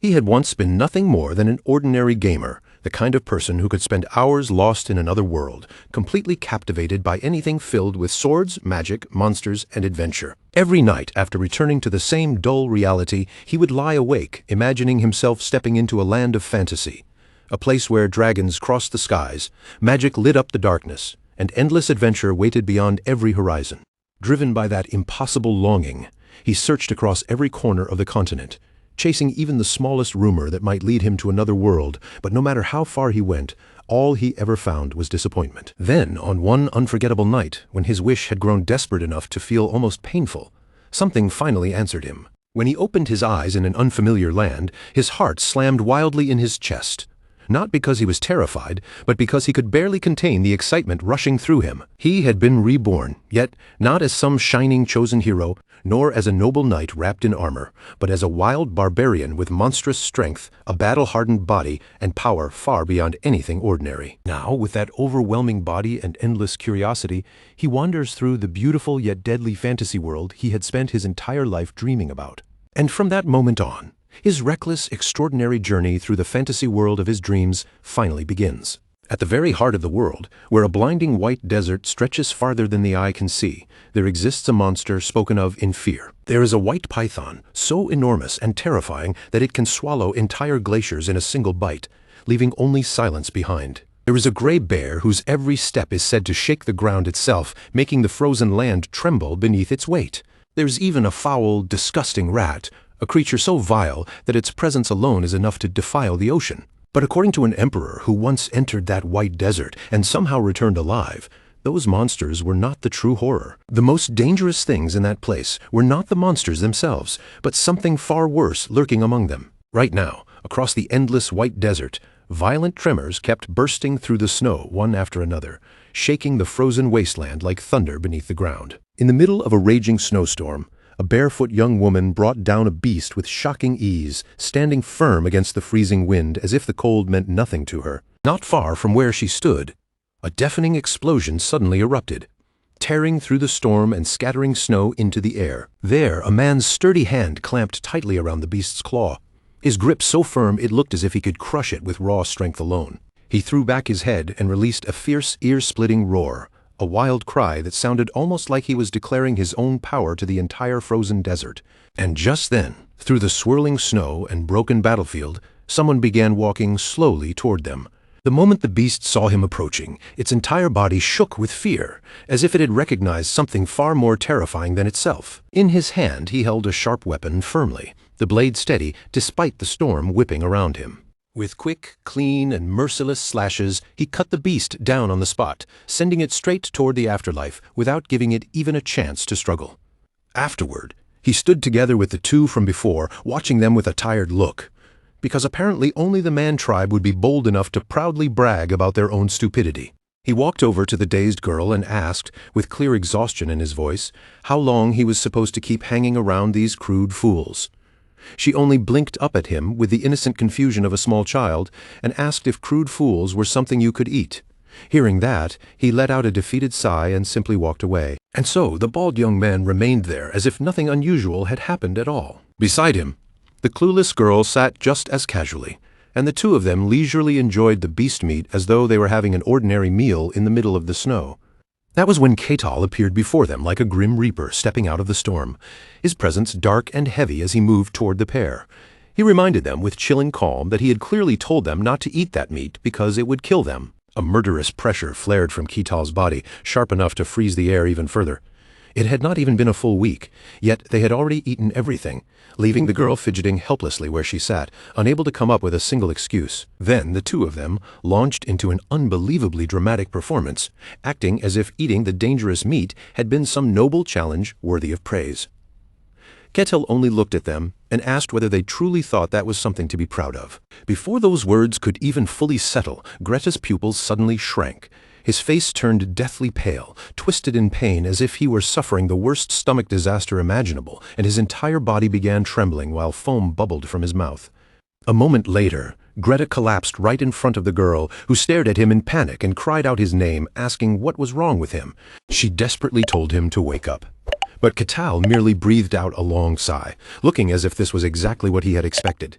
He had once been nothing more than an ordinary gamer, the kind of person who could spend hours lost in another world, completely captivated by anything filled with swords, magic, monsters, and adventure. Every night, after returning to the same dull reality, he would lie awake, imagining himself stepping into a land of fantasy, a place where dragons crossed the skies, magic lit up the darkness, and endless adventure waited beyond every horizon. Driven by that impossible longing, he searched across every corner of the continent, chasing even the smallest rumor that might lead him to another world, but no matter how far he went, all he ever found was disappointment. Then, on one unforgettable night, when his wish had grown desperate enough to feel almost painful, something finally answered him. When he opened his eyes in an unfamiliar land, his heart slammed wildly in his chest. Not because he was terrified, but because he could barely contain the excitement rushing through him. He had been reborn, yet not as some shining chosen hero, nor as a noble knight wrapped in armor, but as a wild barbarian with monstrous strength, a battle-hardened body, and power far beyond anything ordinary. Now, with that overwhelming body and endless curiosity, he wanders through the beautiful yet deadly fantasy world he had spent his entire life dreaming about. And from that moment on, his reckless, extraordinary journey through the fantasy world of his dreams finally begins. At the very heart of the world, where a blinding white desert stretches farther than the eye can see, there exists a monster spoken of in fear. There is a white python, so enormous and terrifying that it can swallow entire glaciers in a single bite, leaving only silence behind. There is a gray bear whose every step is said to shake the ground itself, making the frozen land tremble beneath its weight. There's even a foul, disgusting rat, a creature so vile that its presence alone is enough to defile the ocean. But according to an emperor who once entered that white desert and somehow returned alive, those monsters were not the true horror. The most dangerous things in that place were not the monsters themselves, but something far worse lurking among them. Right now, across the endless white desert, violent tremors kept bursting through the snow one after another, shaking the frozen wasteland like thunder beneath the ground. In the middle of a raging snowstorm, a barefoot young woman brought down a beast with shocking ease, standing firm against the freezing wind as if the cold meant nothing to her. Not far from where she stood, a deafening explosion suddenly erupted, tearing through the storm and scattering snow into the air. There, a man's sturdy hand clamped tightly around the beast's claw, his grip so firm it looked as if he could crush it with raw strength alone. He threw back his head and released a fierce, ear-splitting roar, a wild cry that sounded almost like he was declaring his own power to the entire frozen desert. And just then, through the swirling snow and broken battlefield, someone began walking slowly toward them. The moment the beast saw him approaching, its entire body shook with fear, as if it had recognized something far more terrifying than itself. In his hand he held a sharp weapon firmly, the blade steady despite the storm whipping around him. With quick, clean, and merciless slashes, he cut the beast down on the spot, sending it straight toward the afterlife without giving it even a chance to struggle. Afterward, he stood together with the two from before, watching them with a tired look, because apparently only the man tribe would be bold enough to proudly brag about their own stupidity. He walked over to the dazed girl and asked, with clear exhaustion in his voice, how long he was supposed to keep hanging around these crude fools. She only blinked up at him with the innocent confusion of a small child and asked if crude fools were something you could eat. Hearing that, he let out a defeated sigh and simply walked away. And so the bald young man remained there as if nothing unusual had happened at all. Beside him, the clueless girl sat just as casually, and the two of them leisurely enjoyed the beast meat as though they were having an ordinary meal in the middle of the snow. That was when Ketal appeared before them like a grim reaper stepping out of the storm, his presence dark and heavy as he moved toward the pair. He reminded them with chilling calm that he had clearly told them not to eat that meat because it would kill them. A murderous pressure flared from Ketal's body, sharp enough to freeze the air even further. It had not even been a full week, yet they had already eaten everything, leaving the girl fidgeting helplessly where she sat, unable to come up with a single excuse. Then the two of them launched into an unbelievably dramatic performance, acting as if eating the dangerous meat had been some noble challenge worthy of praise. Ketil only looked at them and asked whether they truly thought that was something to be proud of. Before those words could even fully settle, Greta's pupils suddenly shrank. His face turned deathly pale, twisted in pain as if he were suffering the worst stomach disaster imaginable, and his entire body began trembling while foam bubbled from his mouth. A moment later, Greta collapsed right in front of the girl, who stared at him in panic and cried out his name, asking what was wrong with him. She desperately told him to wake up. But Ketal merely breathed out a long sigh, looking as if this was exactly what he had expected.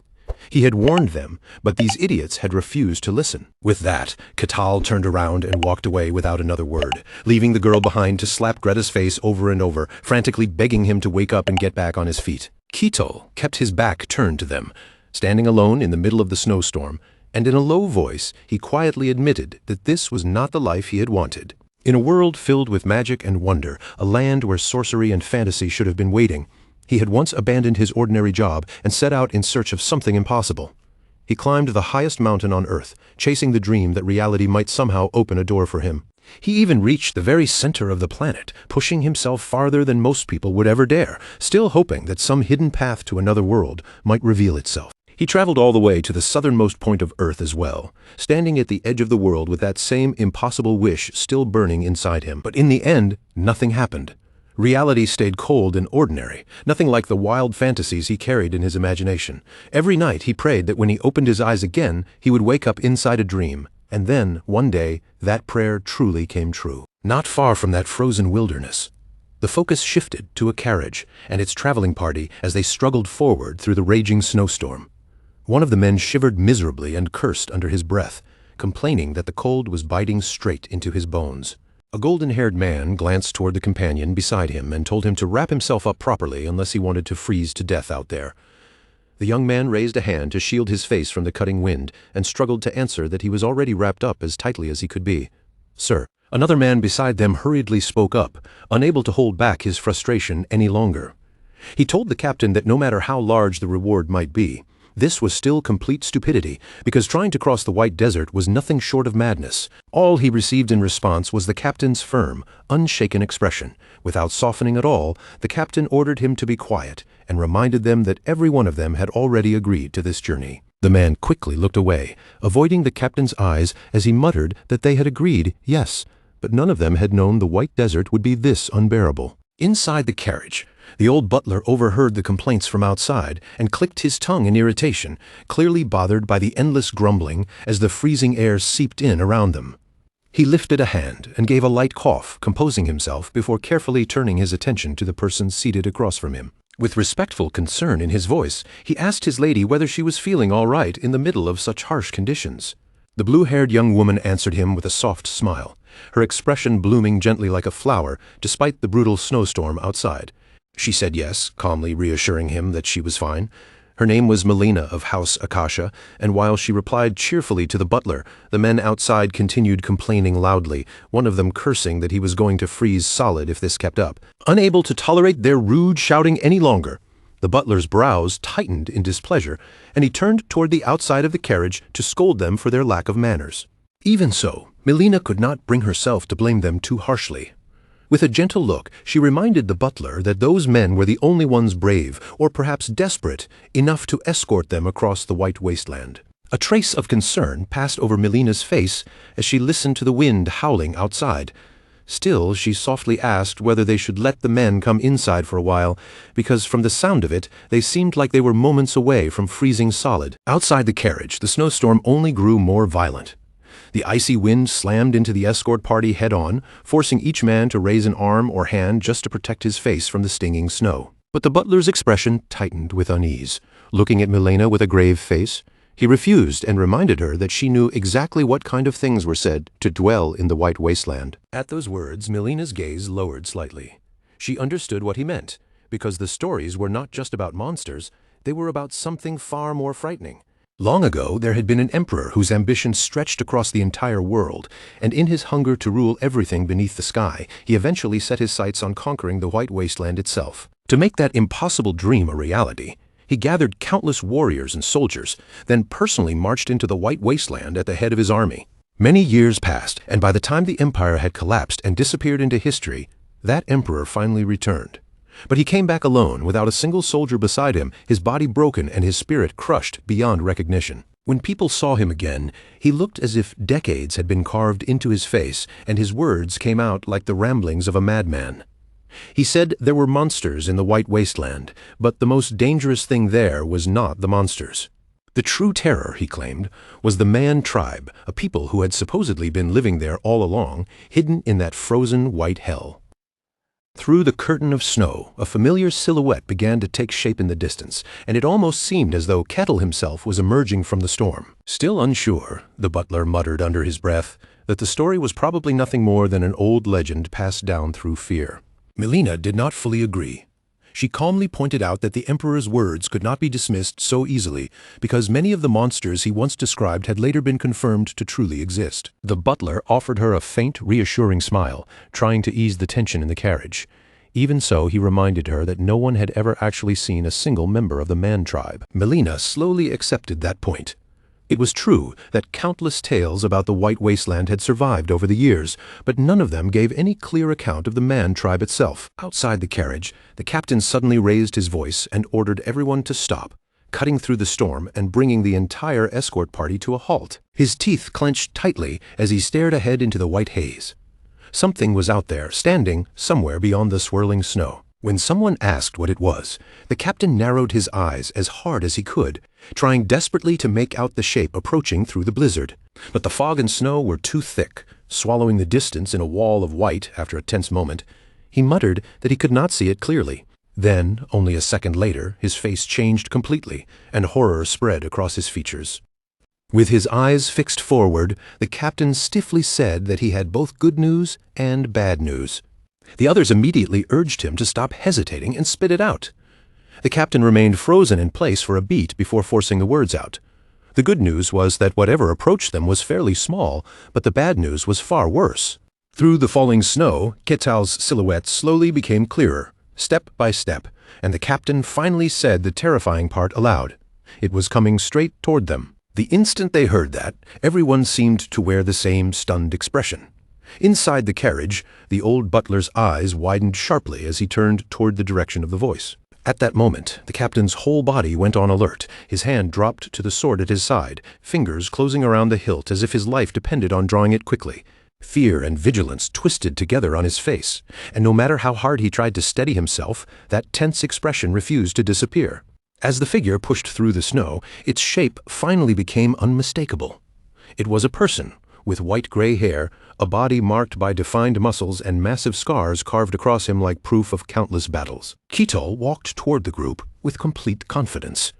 He had warned them, but these idiots had refused to listen. With that, Katal turned around and walked away without another word, leaving the girl behind to slap Greta's face over and over, frantically begging him to wake up and get back on his feet. Kitol kept his back turned to them, standing alone in the middle of the snowstorm, and in a low voice he quietly admitted that this was not the life he had wanted. In a world filled with magic and wonder, a land where sorcery and fantasy should have been waiting, he had once abandoned his ordinary job and set out in search of something impossible. He climbed the highest mountain on earth, chasing the dream that reality might somehow open a door for him. He even reached the very center of the planet, pushing himself farther than most people would ever dare, still hoping that some hidden path to another world might reveal itself. He traveled all the way to the southernmost point of Earth as well, standing at the edge of the world with that same impossible wish still burning inside him. But in the end, nothing happened. Reality stayed cold and ordinary, nothing like the wild fantasies he carried in his imagination. Every night he prayed that when he opened his eyes again, he would wake up inside a dream, and then, one day, that prayer truly came true. Not far from that frozen wilderness, the focus shifted to a carriage and its traveling party as they struggled forward through the raging snowstorm. One of the men shivered miserably and cursed under his breath, complaining that the cold was biting straight into his bones. A golden-haired man glanced toward the companion beside him and told him to wrap himself up properly unless he wanted to freeze to death out there. The young man raised a hand to shield his face from the cutting wind and struggled to answer that he was already wrapped up as tightly as he could be. "Sir." Another man beside them hurriedly spoke up, unable to hold back his frustration any longer. He told the captain that no matter how large the reward might be, this was still complete stupidity, because trying to cross the White Desert was nothing short of madness. All he received in response was the captain's firm, unshaken expression. Without softening at all, the captain ordered him to be quiet and reminded them that every one of them had already agreed to this journey. The man quickly looked away, avoiding the captain's eyes as he muttered that they had agreed, yes, but none of them had known the White Desert would be this unbearable. Inside the carriage, the old butler overheard the complaints from outside and clicked his tongue in irritation, clearly bothered by the endless grumbling as the freezing air seeped in around them. He lifted a hand and gave a light cough, composing himself before carefully turning his attention to the person seated across from him. With respectful concern in his voice, he asked his lady whether she was feeling all right in the middle of such harsh conditions. The blue-haired young woman answered him with a soft smile, her expression blooming gently like a flower despite the brutal snowstorm outside. She said yes, calmly reassuring him that she was fine. Her name was Melina of House Akasha, and while she replied cheerfully to the butler, the men outside continued complaining loudly, one of them cursing that he was going to freeze solid if this kept up. Unable to tolerate their rude shouting any longer, the butler's brows tightened in displeasure, and he turned toward the outside of the carriage to scold them for their lack of manners. Even so, Melina could not bring herself to blame them too harshly. With a gentle look, she reminded the butler that those men were the only ones brave, or perhaps desperate, enough to escort them across the white wasteland. A trace of concern passed over Melina's face as she listened to the wind howling outside. Still, she softly asked whether they should let the men come inside for a while, because from the sound of it, they seemed like they were moments away from freezing solid. Outside the carriage, the snowstorm only grew more violent. The icy wind slammed into the escort party head-on, forcing each man to raise an arm or hand just to protect his face from the stinging snow. But the butler's expression tightened with unease. Looking at Melina with a grave face, he refused and reminded her that she knew exactly what kind of things were said to dwell in the white wasteland. At those words, Melina's gaze lowered slightly. She understood what he meant, because the stories were not just about monsters, they were about something far more frightening. Long ago, there had been an emperor whose ambition stretched across the entire world, and in his hunger to rule everything beneath the sky, he eventually set his sights on conquering the white wasteland itself. To make that impossible dream a reality, he gathered countless warriors and soldiers, then personally marched into the white wasteland at the head of his army. Many years passed, and by the time the empire had collapsed and disappeared into history, that emperor finally returned. But he came back alone, without a single soldier beside him, his body broken and his spirit crushed beyond recognition. When people saw him again, he looked as if decades had been carved into his face, and his words came out like the ramblings of a madman. He said there were monsters in the white wasteland, but the most dangerous thing there was not the monsters. The true terror, he claimed, was the Man tribe, a people who had supposedly been living there all along, hidden in that frozen white hell. Through the curtain of snow, a familiar silhouette began to take shape in the distance, and it almost seemed as though Kettle himself was emerging from the storm. Still unsure, the butler muttered under his breath that the story was probably nothing more than an old legend passed down through fear. Melina did not fully agree. She calmly pointed out that the Emperor's words could not be dismissed so easily because many of the monsters he once described had later been confirmed to truly exist. The butler offered her a faint, reassuring smile, trying to ease the tension in the carriage. Even so, he reminded her that no one had ever actually seen a single member of the man tribe. Melina slowly accepted that point. It was true that countless tales about the White Wasteland had survived over the years, but none of them gave any clear account of the man tribe itself. Outside the carriage, the captain suddenly raised his voice and ordered everyone to stop, cutting through the storm and bringing the entire escort party to a halt. His teeth clenched tightly as he stared ahead into the white haze. Something was out there, standing somewhere beyond the swirling snow. When someone asked what it was, the captain narrowed his eyes as hard as he could, trying desperately to make out the shape approaching through the blizzard. But the fog and snow were too thick, swallowing the distance in a wall of white after a tense moment. He muttered that he could not see it clearly. Then, only a second later, his face changed completely, and horror spread across his features. With his eyes fixed forward, the captain stiffly said that he had both good news and bad news. The others immediately urged him to stop hesitating and spit it out. The captain remained frozen in place for a beat before forcing the words out. The good news was that whatever approached them was fairly small, but the bad news was far worse. Through the falling snow, Ketal's silhouette slowly became clearer, step by step, and the captain finally said the terrifying part aloud. It was coming straight toward them. The instant they heard that, everyone seemed to wear the same stunned expression. Inside the carriage, the old butler's eyes widened sharply as he turned toward the direction of the voice. At that moment, the captain's whole body went on alert. His hand dropped to the sword at his side, fingers closing around the hilt as if his life depended on drawing it quickly. Fear and vigilance twisted together on his face, and no matter how hard he tried to steady himself, that tense expression refused to disappear. As the figure pushed through the snow, its shape finally became unmistakable. It was a person, with white-gray hair, a body marked by defined muscles and massive scars carved across him like proof of countless battles. Ketal walked toward the group with complete confidence,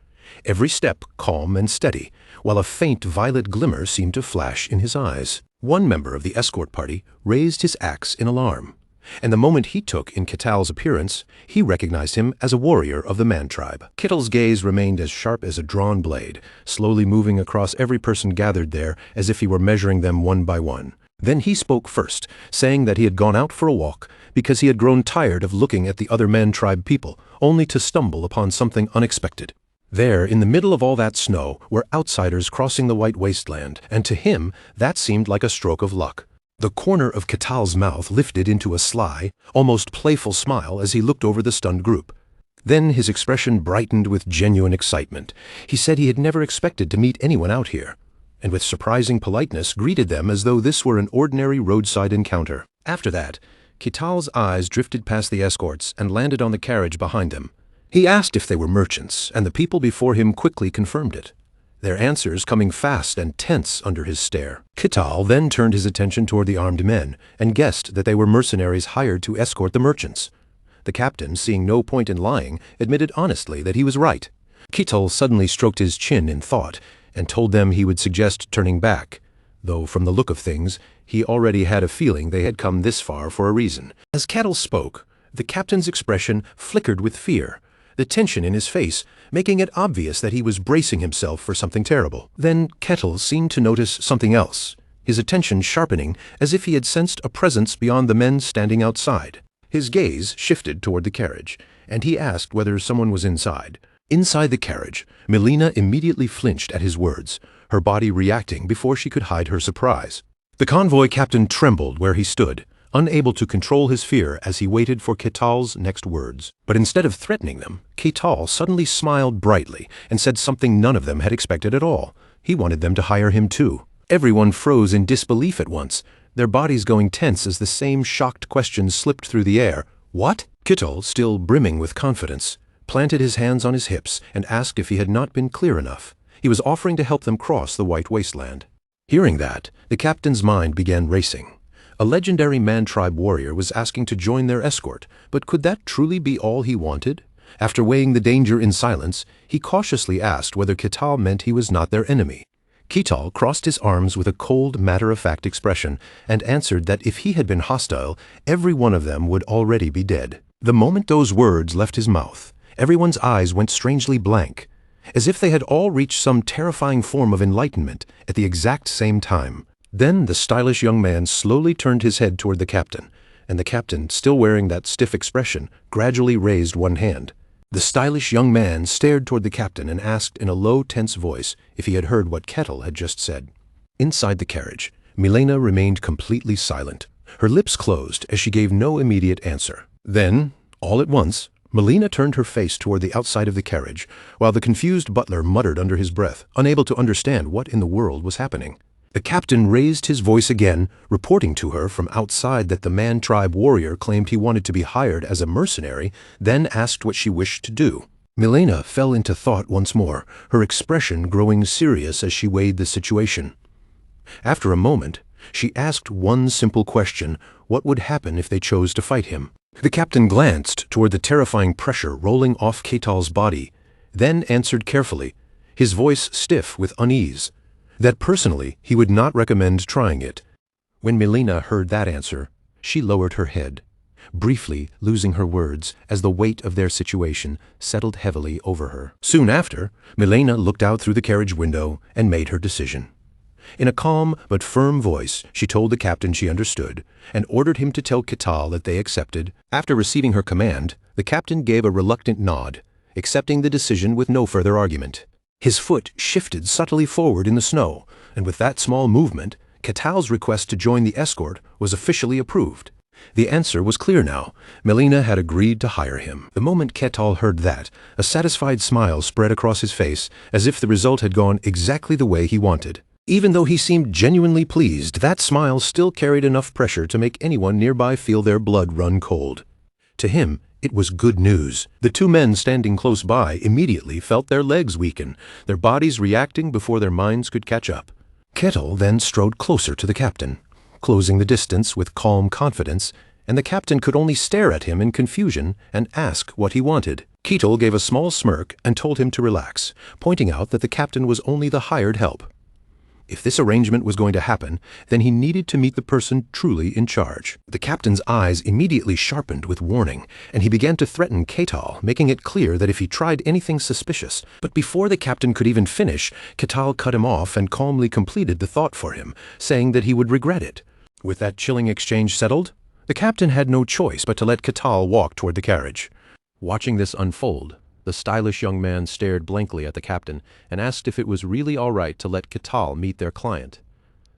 every step calm and steady, while a faint violet glimmer seemed to flash in his eyes. One member of the escort party raised his axe in alarm, and the moment he took in Ketal's appearance, he recognized him as a warrior of the man tribe. Ketal's gaze remained as sharp as a drawn blade, slowly moving across every person gathered there as if he were measuring them one by one. Then he spoke first, saying that he had gone out for a walk because he had grown tired of looking at the other man tribe people, only to stumble upon something unexpected. There, in the middle of all that snow, were outsiders crossing the White Wasteland, and to him that seemed like a stroke of luck. The corner of Ketal's mouth lifted into a sly, almost playful smile as he looked over the stunned group. Then his expression brightened with genuine excitement. He said he had never expected to meet anyone out here, and with surprising politeness greeted them as though this were an ordinary roadside encounter. After that, Ketal's eyes drifted past the escorts and landed on the carriage behind them. He asked if they were merchants, and the people before him quickly confirmed it, their answers coming fast and tense under his stare. Ketal then turned his attention toward the armed men and guessed that they were mercenaries hired to escort the merchants. The captain, seeing no point in lying, admitted honestly that he was right. Ketal suddenly stroked his chin in thought and told them he would suggest turning back, though from the look of things, he already had a feeling they had come this far for a reason. As Ketal spoke, the captain's expression flickered with fear, the tension in his face making it obvious that he was bracing himself for something terrible. Then Ketal seemed to notice something else, his attention sharpening as if he had sensed a presence beyond the men standing outside. His gaze shifted toward the carriage, and he asked whether someone was inside. Inside the carriage, Melina immediately flinched at his words, her body reacting before she could hide her surprise. The convoy captain trembled where he stood, unable to control his fear as he waited for Ketal's next words. But instead of threatening them, Ketal suddenly smiled brightly and said something none of them had expected at all. He wanted them to hire him too. Everyone froze in disbelief at once, their bodies going tense as the same shocked questions slipped through the air. What? Ketal, still brimming with confidence, planted his hands on his hips and asked if he had not been clear enough. He was offering to help them cross the White Wasteland. Hearing that, the captain's mind began racing. A legendary man-tribe warrior was asking to join their escort, but could that truly be all he wanted? After weighing the danger in silence, he cautiously asked whether Ketal meant he was not their enemy. Ketal crossed his arms with a cold, matter-of-fact expression and answered that if he had been hostile, every one of them would already be dead. The moment those words left his mouth, everyone's eyes went strangely blank, as if they had all reached some terrifying form of enlightenment at the exact same time. Then the stylish young man slowly turned his head toward the captain, and the captain, still wearing that stiff expression, gradually raised one hand. The stylish young man stared toward the captain and asked in a low, tense voice if he had heard what Ketal had just said. Inside the carriage, Milena remained completely silent. Her lips closed as she gave no immediate answer. Then, all at once, Milena turned her face toward the outside of the carriage, while the confused butler muttered under his breath, unable to understand what in the world was happening. The captain raised his voice again, reporting to her from outside that the man-tribe warrior claimed he wanted to be hired as a mercenary, then asked what she wished to do. Milena fell into thought once more, her expression growing serious as she weighed the situation. After a moment, she asked one simple question: what would happen if they chose to fight him? The captain glanced toward the terrifying pressure rolling off Ketal's body, then answered carefully, his voice stiff with unease, that personally he would not recommend trying it. When Milena heard that answer, she lowered her head, briefly losing her words as the weight of their situation settled heavily over her. Soon after, Milena looked out through the carriage window and made her decision. In a calm but firm voice, she told the captain she understood and ordered him to tell Ketal that they accepted. After receiving her command, the captain gave a reluctant nod, accepting the decision with no further argument. His foot shifted subtly forward in the snow, and with that small movement, Ketal's request to join the escort was officially approved. The answer was clear now. Milena had agreed to hire him. The moment Ketal heard that, a satisfied smile spread across his face, as if the result had gone exactly the way he wanted. Even though he seemed genuinely pleased, that smile still carried enough pressure to make anyone nearby feel their blood run cold. To him, it was good news. The two men standing close by immediately felt their legs weaken, their bodies reacting before their minds could catch up. Ketal then strode closer to the captain, closing the distance with calm confidence, and the captain could only stare at him in confusion and ask what he wanted. Ketal gave a small smirk and told him to relax, pointing out that the captain was only the hired help. If this arrangement was going to happen, then he needed to meet the person truly in charge. The captain's eyes immediately sharpened with warning, and he began to threaten Ketal, making it clear that if he tried anything suspicious. But before the captain could even finish, Ketal cut him off and calmly completed the thought for him, saying that he would regret it. With that chilling exchange settled, the captain had no choice but to let Ketal walk toward the carriage. Watching this unfold, the stylish young man stared blankly at the captain and asked if it was really all right to let Ketal meet their client.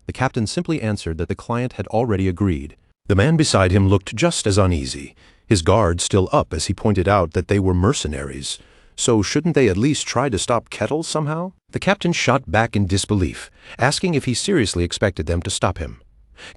The captain simply answered that the client had already agreed. The man beside him looked just as uneasy, his guard still up as he pointed out that they were mercenaries. So shouldn't they at least try to stop Ketal somehow? The captain shot back in disbelief, asking if he seriously expected them to stop him.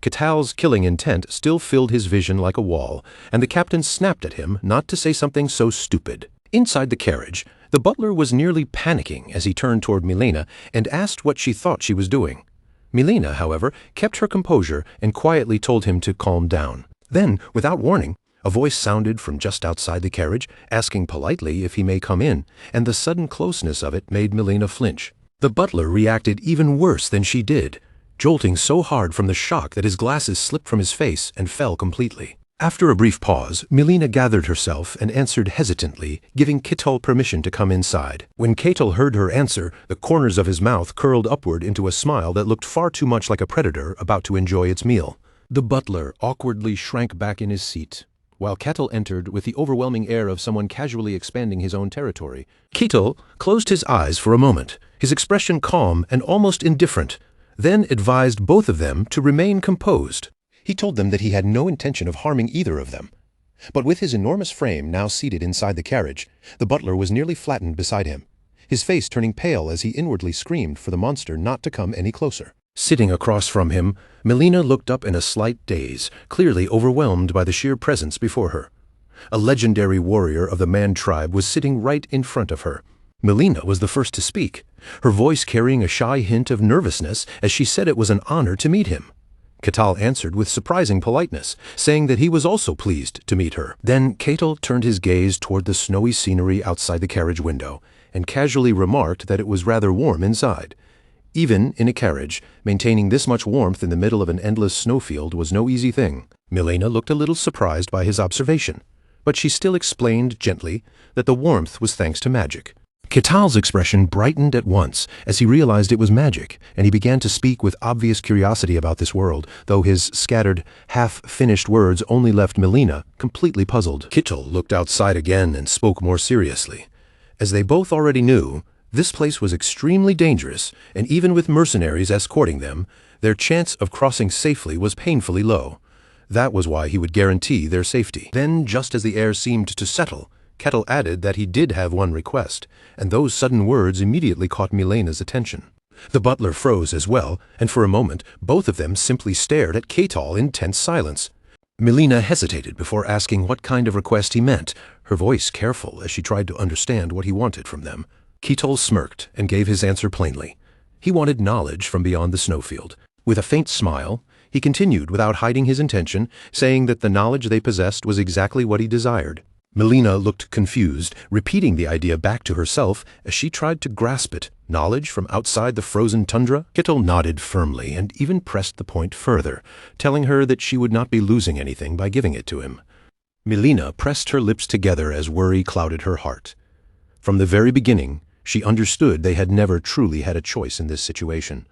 Ketal's killing intent still filled his vision like a wall, and the captain snapped at him not to say something so stupid. Inside the carriage, the butler was nearly panicking as he turned toward Milena and asked what she thought she was doing. Milena, however, kept her composure and quietly told him to calm down. Then, without warning, a voice sounded from just outside the carriage, asking politely if he may come in, and the sudden closeness of it made Milena flinch. The butler reacted even worse than she did, jolting so hard from the shock that his glasses slipped from his face and fell completely. After a brief pause, Milena gathered herself and answered hesitantly, giving Ketal permission to come inside. When Ketal heard her answer, the corners of his mouth curled upward into a smile that looked far too much like a predator about to enjoy its meal. The butler awkwardly shrank back in his seat, while Ketal entered with the overwhelming air of someone casually expanding his own territory. Ketal closed his eyes for a moment, his expression calm and almost indifferent, then advised both of them to remain composed. He told them that he had no intention of harming either of them. But with his enormous frame now seated inside the carriage, the butler was nearly flattened beside him, his face turning pale as he inwardly screamed for the monster not to come any closer. Sitting across from him, Milena looked up in a slight daze, clearly overwhelmed by the sheer presence before her. A legendary warrior of the man tribe was sitting right in front of her. Milena was the first to speak, her voice carrying a shy hint of nervousness as she said it was an honor to meet him. Ketal answered with surprising politeness, saying that he was also pleased to meet her. Then Ketal turned his gaze toward the snowy scenery outside the carriage window, and casually remarked that it was rather warm inside. Even in a carriage, maintaining this much warmth in the middle of an endless snowfield was no easy thing. Milena looked a little surprised by his observation, but she still explained gently that the warmth was thanks to magic. Ketal's expression brightened at once as he realized it was magic, and he began to speak with obvious curiosity about this world, though his scattered, half-finished words only left Milena completely puzzled. Ketal looked outside again and spoke more seriously. As they both already knew, this place was extremely dangerous, and even with mercenaries escorting them, their chance of crossing safely was painfully low. That was why he would guarantee their safety. Then, just as the air seemed to settle, Ketal added that he did have one request, and those sudden words immediately caught Milena's attention. The butler froze as well, and for a moment both of them simply stared at Ketal in tense silence. Milena hesitated before asking what kind of request he meant, her voice careful as she tried to understand what he wanted from them. Ketal smirked and gave his answer plainly. He wanted knowledge from beyond the snowfield. With a faint smile, he continued without hiding his intention, saying that the knowledge they possessed was exactly what he desired. Milena looked confused, repeating the idea back to herself as she tried to grasp it. Knowledge from outside the frozen tundra? Ketal nodded firmly and even pressed the point further, telling her that she would not be losing anything by giving it to him. Milena pressed her lips together as worry clouded her heart. From the very beginning, she understood they had never truly had a choice in this situation.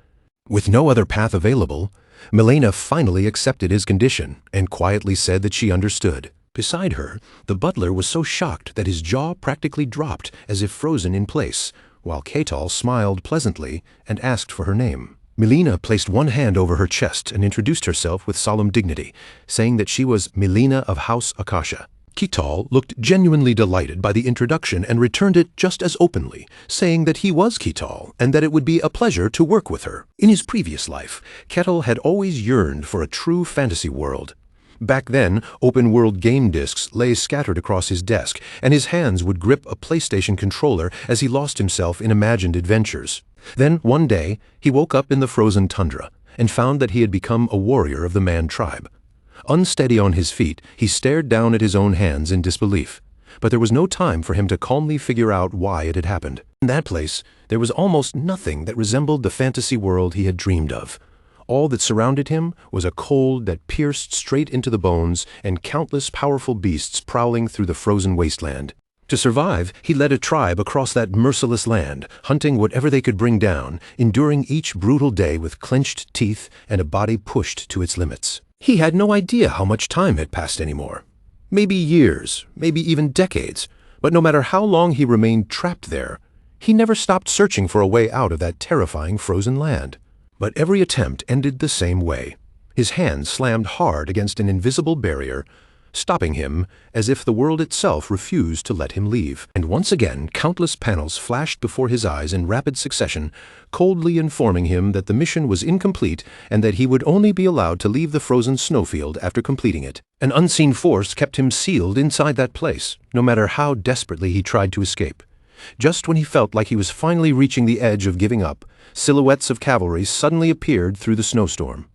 With no other path available, Milena finally accepted his condition and quietly said that she understood. Beside her, the butler was so shocked that his jaw practically dropped as if frozen in place, while Ketal smiled pleasantly and asked for her name. Milena placed one hand over her chest and introduced herself with solemn dignity, saying that she was Milena of House Akasha. Ketal looked genuinely delighted by the introduction and returned it just as openly, saying that he was Ketal and that it would be a pleasure to work with her. In his previous life, Ketal had always yearned for a true fantasy world. Back then, open-world game discs lay scattered across his desk, and his hands would grip a PlayStation controller as he lost himself in imagined adventures. Then, one day, he woke up in the frozen tundra and found that he had become a warrior of the man tribe. Unsteady on his feet, he stared down at his own hands in disbelief. But there was no time for him to calmly figure out why it had happened. In that place, there was almost nothing that resembled the fantasy world he had dreamed of. All that surrounded him was a cold that pierced straight into the bones and countless powerful beasts prowling through the frozen wasteland. To survive, he led a tribe across that merciless land, hunting whatever they could bring down, enduring each brutal day with clenched teeth and a body pushed to its limits. He had no idea how much time had passed anymore. Maybe years, maybe even decades, but no matter how long he remained trapped there, he never stopped searching for a way out of that terrifying frozen land. But every attempt ended the same way. His hand slammed hard against an invisible barrier, stopping him as if the world itself refused to let him leave. And once again, countless panels flashed before his eyes in rapid succession, coldly informing him that the mission was incomplete and that he would only be allowed to leave the frozen snowfield after completing it. An unseen force kept him sealed inside that place, no matter how desperately he tried to escape. Just when he felt like he was finally reaching the edge of giving up, silhouettes of cavalry suddenly appeared through the snowstorm.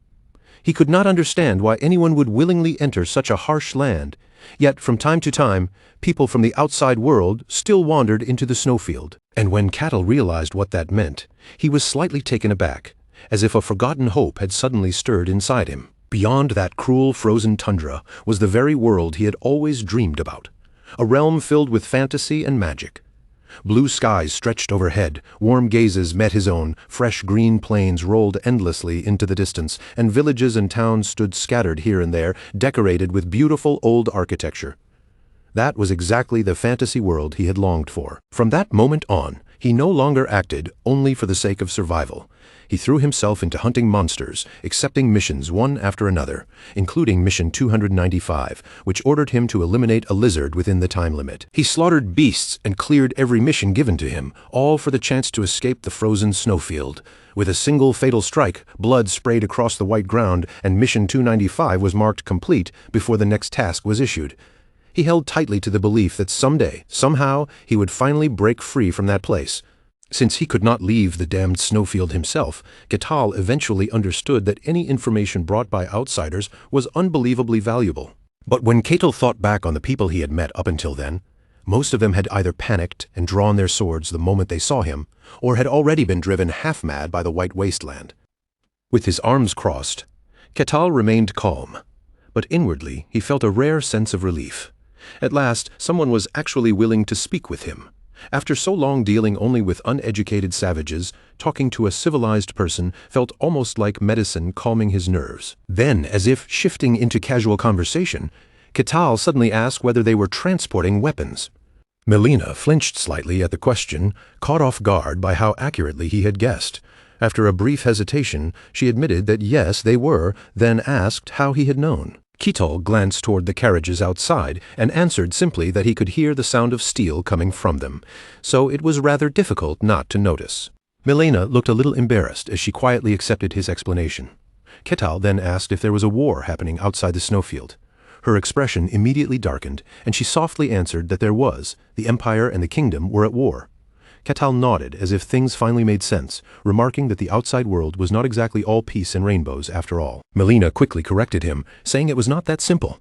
He could not understand why anyone would willingly enter such a harsh land, yet from time to time, people from the outside world still wandered into the snowfield. And when Ketal realized what that meant, he was slightly taken aback, as if a forgotten hope had suddenly stirred inside him. Beyond that cruel frozen tundra was the very world he had always dreamed about, a realm filled with fantasy and magic. Blue skies stretched overhead, warm gazes met his own, fresh green plains rolled endlessly into the distance, and villages and towns stood scattered here and there, decorated with beautiful old architecture. That was exactly the fantasy world he had longed for. From that moment on, he no longer acted only for the sake of survival. He threw himself into hunting monsters, accepting missions one after another, including Mission 295, which ordered him to eliminate a lizard within the time limit. He slaughtered beasts and cleared every mission given to him, all for the chance to escape the frozen snowfield. With a single fatal strike, blood sprayed across the white ground, and Mission 295 was marked complete before the next task was issued. He held tightly to the belief that someday, somehow, he would finally break free from that place. Since he could not leave the damned Snowfield himself, Ketal eventually understood that any information brought by outsiders was unbelievably valuable. But when Ketal thought back on the people he had met up until then, most of them had either panicked and drawn their swords the moment they saw him, or had already been driven half-mad by the white wasteland. With his arms crossed, Ketal remained calm, but inwardly he felt a rare sense of relief. At last, someone was actually willing to speak with him. After so long dealing only with uneducated savages, talking to a civilized person felt almost like medicine calming his nerves. Then, as if shifting into casual conversation, Ketal suddenly asked whether they were transporting weapons. Melina flinched slightly at the question, caught off guard by how accurately he had guessed. After a brief hesitation, she admitted that yes, they were, then asked how he had known. Ketal glanced toward the carriages outside and answered simply that he could hear the sound of steel coming from them, so it was rather difficult not to notice. Melina looked a little embarrassed as she quietly accepted his explanation. Ketal then asked if there was a war happening outside the Snowfield. Her expression immediately darkened, and she softly answered that there was. The Empire and the Kingdom were at war. Ketal nodded as if things finally made sense, remarking that the outside world was not exactly all peace and rainbows after all. Melina quickly corrected him, saying it was not that simple.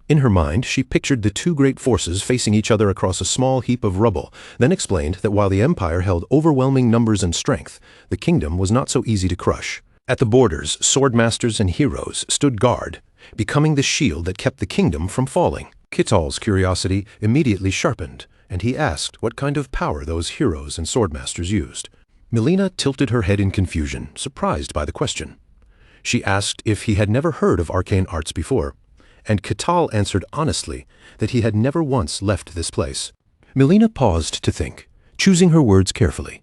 In her mind, she pictured the two great forces facing each other across a small heap of rubble, then explained that while the Empire held overwhelming numbers and strength, the Kingdom was not so easy to crush. At the borders, swordmasters and heroes stood guard, becoming the shield that kept the Kingdom from falling. Ketal's curiosity immediately sharpened, and he asked what kind of power those heroes and swordmasters used. Melina tilted her head in confusion, surprised by the question. She asked if he had never heard of arcane arts before, and Ketal answered honestly that he had never once left this place. Melina paused to think, choosing her words carefully.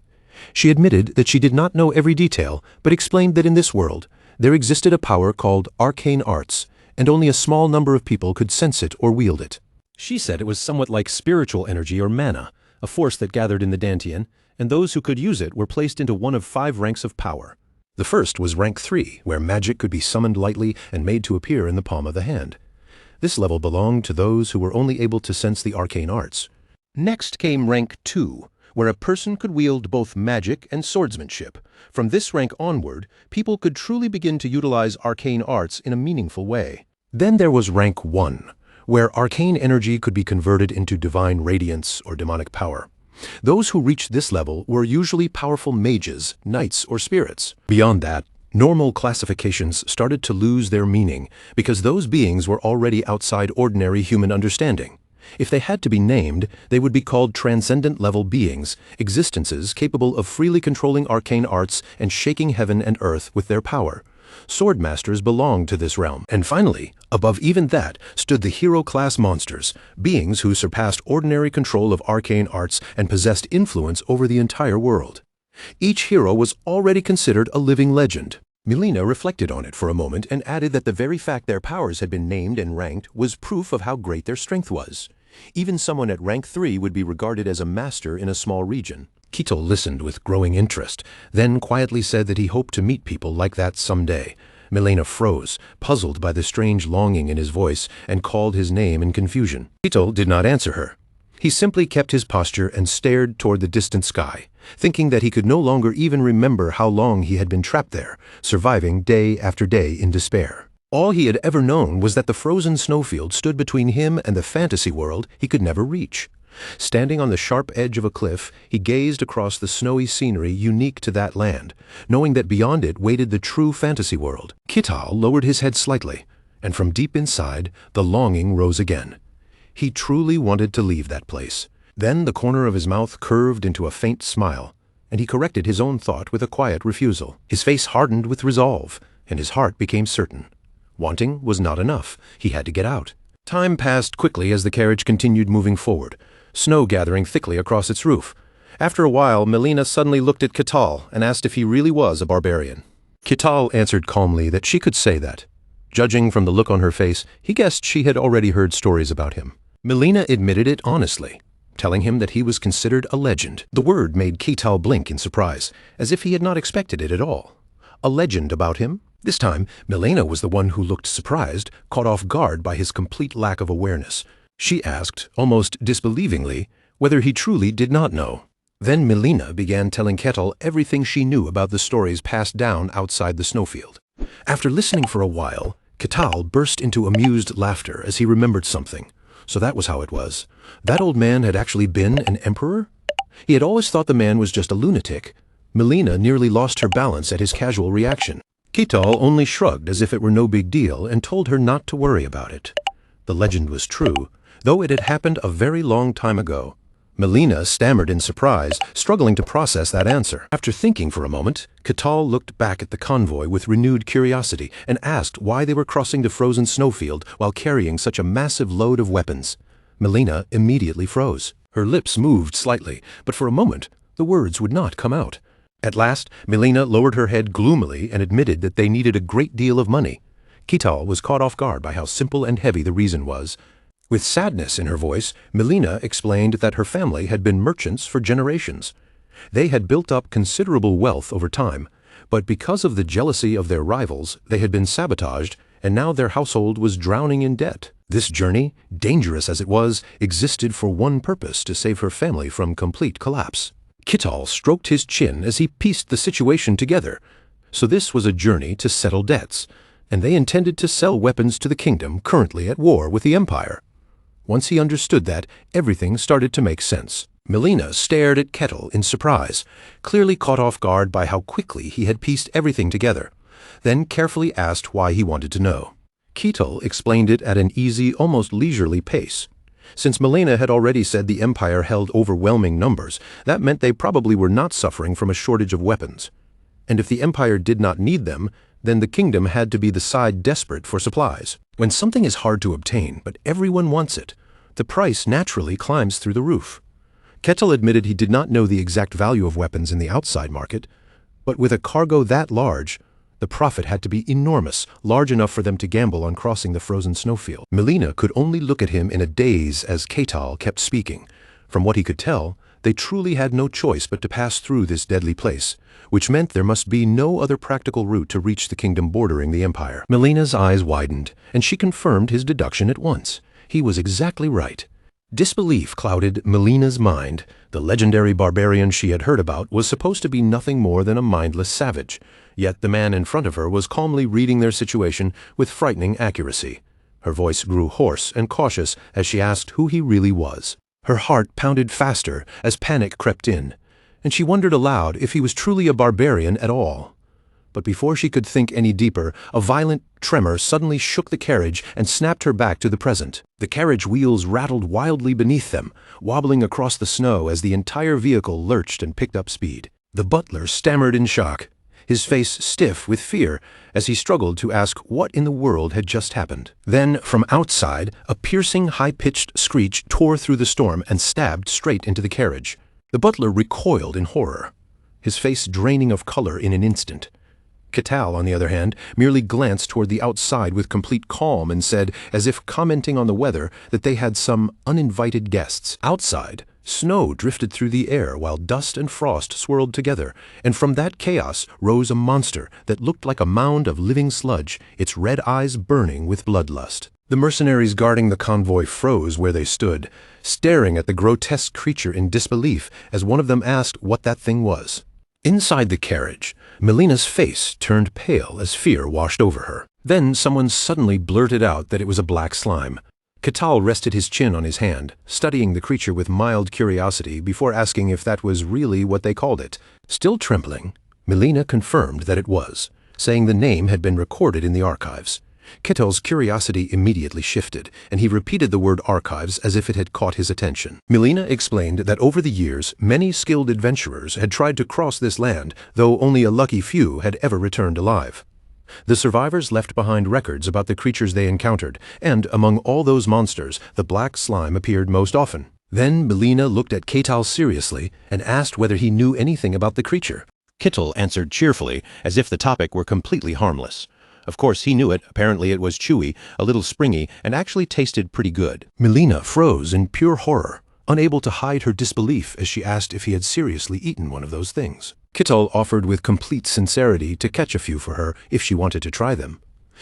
She admitted that she did not know every detail, but explained that in this world, there existed a power called arcane arts, and only a small number of people could sense it or wield it. She said it was somewhat like spiritual energy or mana, a force that gathered in the Dantian, and those who could use it were placed into one of 5 ranks of power. The first was rank 3, where magic could be summoned lightly and made to appear in the palm of the hand. This level belonged to those who were only able to sense the arcane arts. Next came rank 2, where a person could wield both magic and swordsmanship. From this rank onward, people could truly begin to utilize arcane arts in a meaningful way. Then there was rank 1, where arcane energy could be converted into divine radiance or demonic power. Those who reached this level were usually powerful mages, knights, or spirits. Beyond that, normal classifications started to lose their meaning because those beings were already outside ordinary human understanding. If they had to be named, they would be called transcendent-level beings, existences capable of freely controlling arcane arts and shaking heaven and earth with their power. Swordmasters belonged to this realm. And finally, above even that, stood the hero-class monsters, beings who surpassed ordinary control of arcane arts and possessed influence over the entire world. Each hero was already considered a living legend. Melina reflected on it for a moment and added that the very fact their powers had been named and ranked was proof of how great their strength was. Even someone at rank 3 would be regarded as a master in a small region. Ketal listened with growing interest, then quietly said that he hoped to meet people like that someday. Melina froze, puzzled by the strange longing in his voice, and called his name in confusion. Ketal did not answer her. He simply kept his posture and stared toward the distant sky, thinking that he could no longer even remember how long he had been trapped there, surviving day after day in despair. All he had ever known was that the frozen snowfield stood between him and the fantasy world he could never reach. Standing on the sharp edge of a cliff, he gazed across the snowy scenery unique to that land, knowing that beyond it waited the true fantasy world. Ketal lowered his head slightly, and from deep inside, the longing rose again. He truly wanted to leave that place. Then the corner of his mouth curved into a faint smile, and he corrected his own thought with a quiet refusal. His face hardened with resolve, and his heart became certain. Wanting was not enough. He had to get out. Time passed quickly as the carriage continued moving forward, snow gathering thickly across its roof. After a while, Melina suddenly looked at Ketal and asked if he really was a barbarian. Ketal answered calmly that she could say that. Judging from the look on her face, he guessed she had already heard stories about him. Melina admitted it honestly, telling him that he was considered a legend. The word made Ketal blink in surprise, as if he had not expected it at all. A legend about him? This time, Melina was the one who looked surprised, caught off guard by his complete lack of awareness. She asked, almost disbelievingly, whether he truly did not know. Then Melina began telling Kettle everything she knew about the stories passed down outside the Snowfield. After listening for a while, Kettle burst into amused laughter as he remembered something. So that was how it was. That old man had actually been an emperor? He had always thought the man was just a lunatic. Melina nearly lost her balance at his casual reaction. Kettle only shrugged as if it were no big deal and told her not to worry about it. The legend was true, though it had happened a very long time ago. Melina stammered in surprise, struggling to process that answer. After thinking for a moment, Kettle looked back at the convoy with renewed curiosity and asked why they were crossing the frozen snowfield while carrying such a massive load of weapons. Melina immediately froze. Her lips moved slightly, but for a moment the words would not come out. At last, Melina lowered her head gloomily and admitted that they needed a great deal of money. Kettle was caught off guard by how simple and heavy the reason was. With sadness in her voice, Melina explained that her family had been merchants for generations. They had built up considerable wealth over time, but because of the jealousy of their rivals, they had been sabotaged, and now their household was drowning in debt. This journey, dangerous as it was, existed for one purpose: to save her family from complete collapse. Kettle stroked his chin as he pieced the situation together. So this was a journey to settle debts, and they intended to sell weapons to the kingdom currently at war with the Empire. Once he understood that, everything started to make sense. Melina stared at Kettle in surprise, clearly caught off guard by how quickly he had pieced everything together, then carefully asked why he wanted to know. Kettle explained it at an easy, almost leisurely pace. Since Melina had already said the Empire held overwhelming numbers, that meant they probably were not suffering from a shortage of weapons. And if the Empire did not need them, then the kingdom had to be the side desperate for supplies. When something is hard to obtain, but everyone wants it, the price naturally climbs through the roof. Kettle admitted he did not know the exact value of weapons in the outside market, but with a cargo that large, the profit had to be enormous, large enough for them to gamble on crossing the frozen snowfield. Melina could only look at him in a daze as Kettle kept speaking. From what he could tell, they truly had no choice but to pass through this deadly place, which meant there must be no other practical route to reach the kingdom bordering the Empire. Melina's eyes widened, and she confirmed his deduction at once. He was exactly right. Disbelief clouded Melina's mind. The legendary barbarian she had heard about was supposed to be nothing more than a mindless savage, yet the man in front of her was calmly reading their situation with frightening accuracy. Her voice grew hoarse and cautious as she asked who he really was. Her heart pounded faster as panic crept in, and she wondered aloud if he was truly a barbarian at all. But before she could think any deeper, a violent tremor suddenly shook the carriage and snapped her back to the present. The carriage wheels rattled wildly beneath them, wobbling across the snow as the entire vehicle lurched and picked up speed. The butler stammered in shock, his face stiff with fear as he struggled to ask what in the world had just happened. Then, from outside, a piercing, high-pitched screech tore through the storm and stabbed straight into the carriage. The butler recoiled in horror, his face draining of color in an instant. Kettle, on the other hand, merely glanced toward the outside with complete calm and said, as if commenting on the weather, that they had some uninvited guests. Outside, snow drifted through the air while dust and frost swirled together, and from that chaos rose a monster that looked like a mound of living sludge, its red eyes burning with bloodlust. The mercenaries guarding the convoy froze where they stood, staring at the grotesque creature in disbelief as one of them asked what that thing was. Inside the carriage, Melina's face turned pale as fear washed over her. Then someone suddenly blurted out that it was a black slime. Kettle rested his chin on his hand, studying the creature with mild curiosity before asking if that was really what they called it. Still trembling, Melina confirmed that it was, saying the name had been recorded in the archives. Kettle's curiosity immediately shifted, and he repeated the word archives as if it had caught his attention. Melina explained that over the years, many skilled adventurers had tried to cross this land, though only a lucky few had ever returned alive. The survivors left behind records about the creatures they encountered, and among all those monsters, the black slime appeared most often. Then Melina looked at Kettle seriously and asked whether he knew anything about the creature. Kettle answered cheerfully, as if the topic were completely harmless. Of course, he knew it. Apparently it was chewy, a little springy, and actually tasted pretty good. Melina froze in pure horror, unable to hide her disbelief as she asked if he had seriously eaten one of those things. Kettle offered with complete sincerity to catch a few for her if she wanted to try them.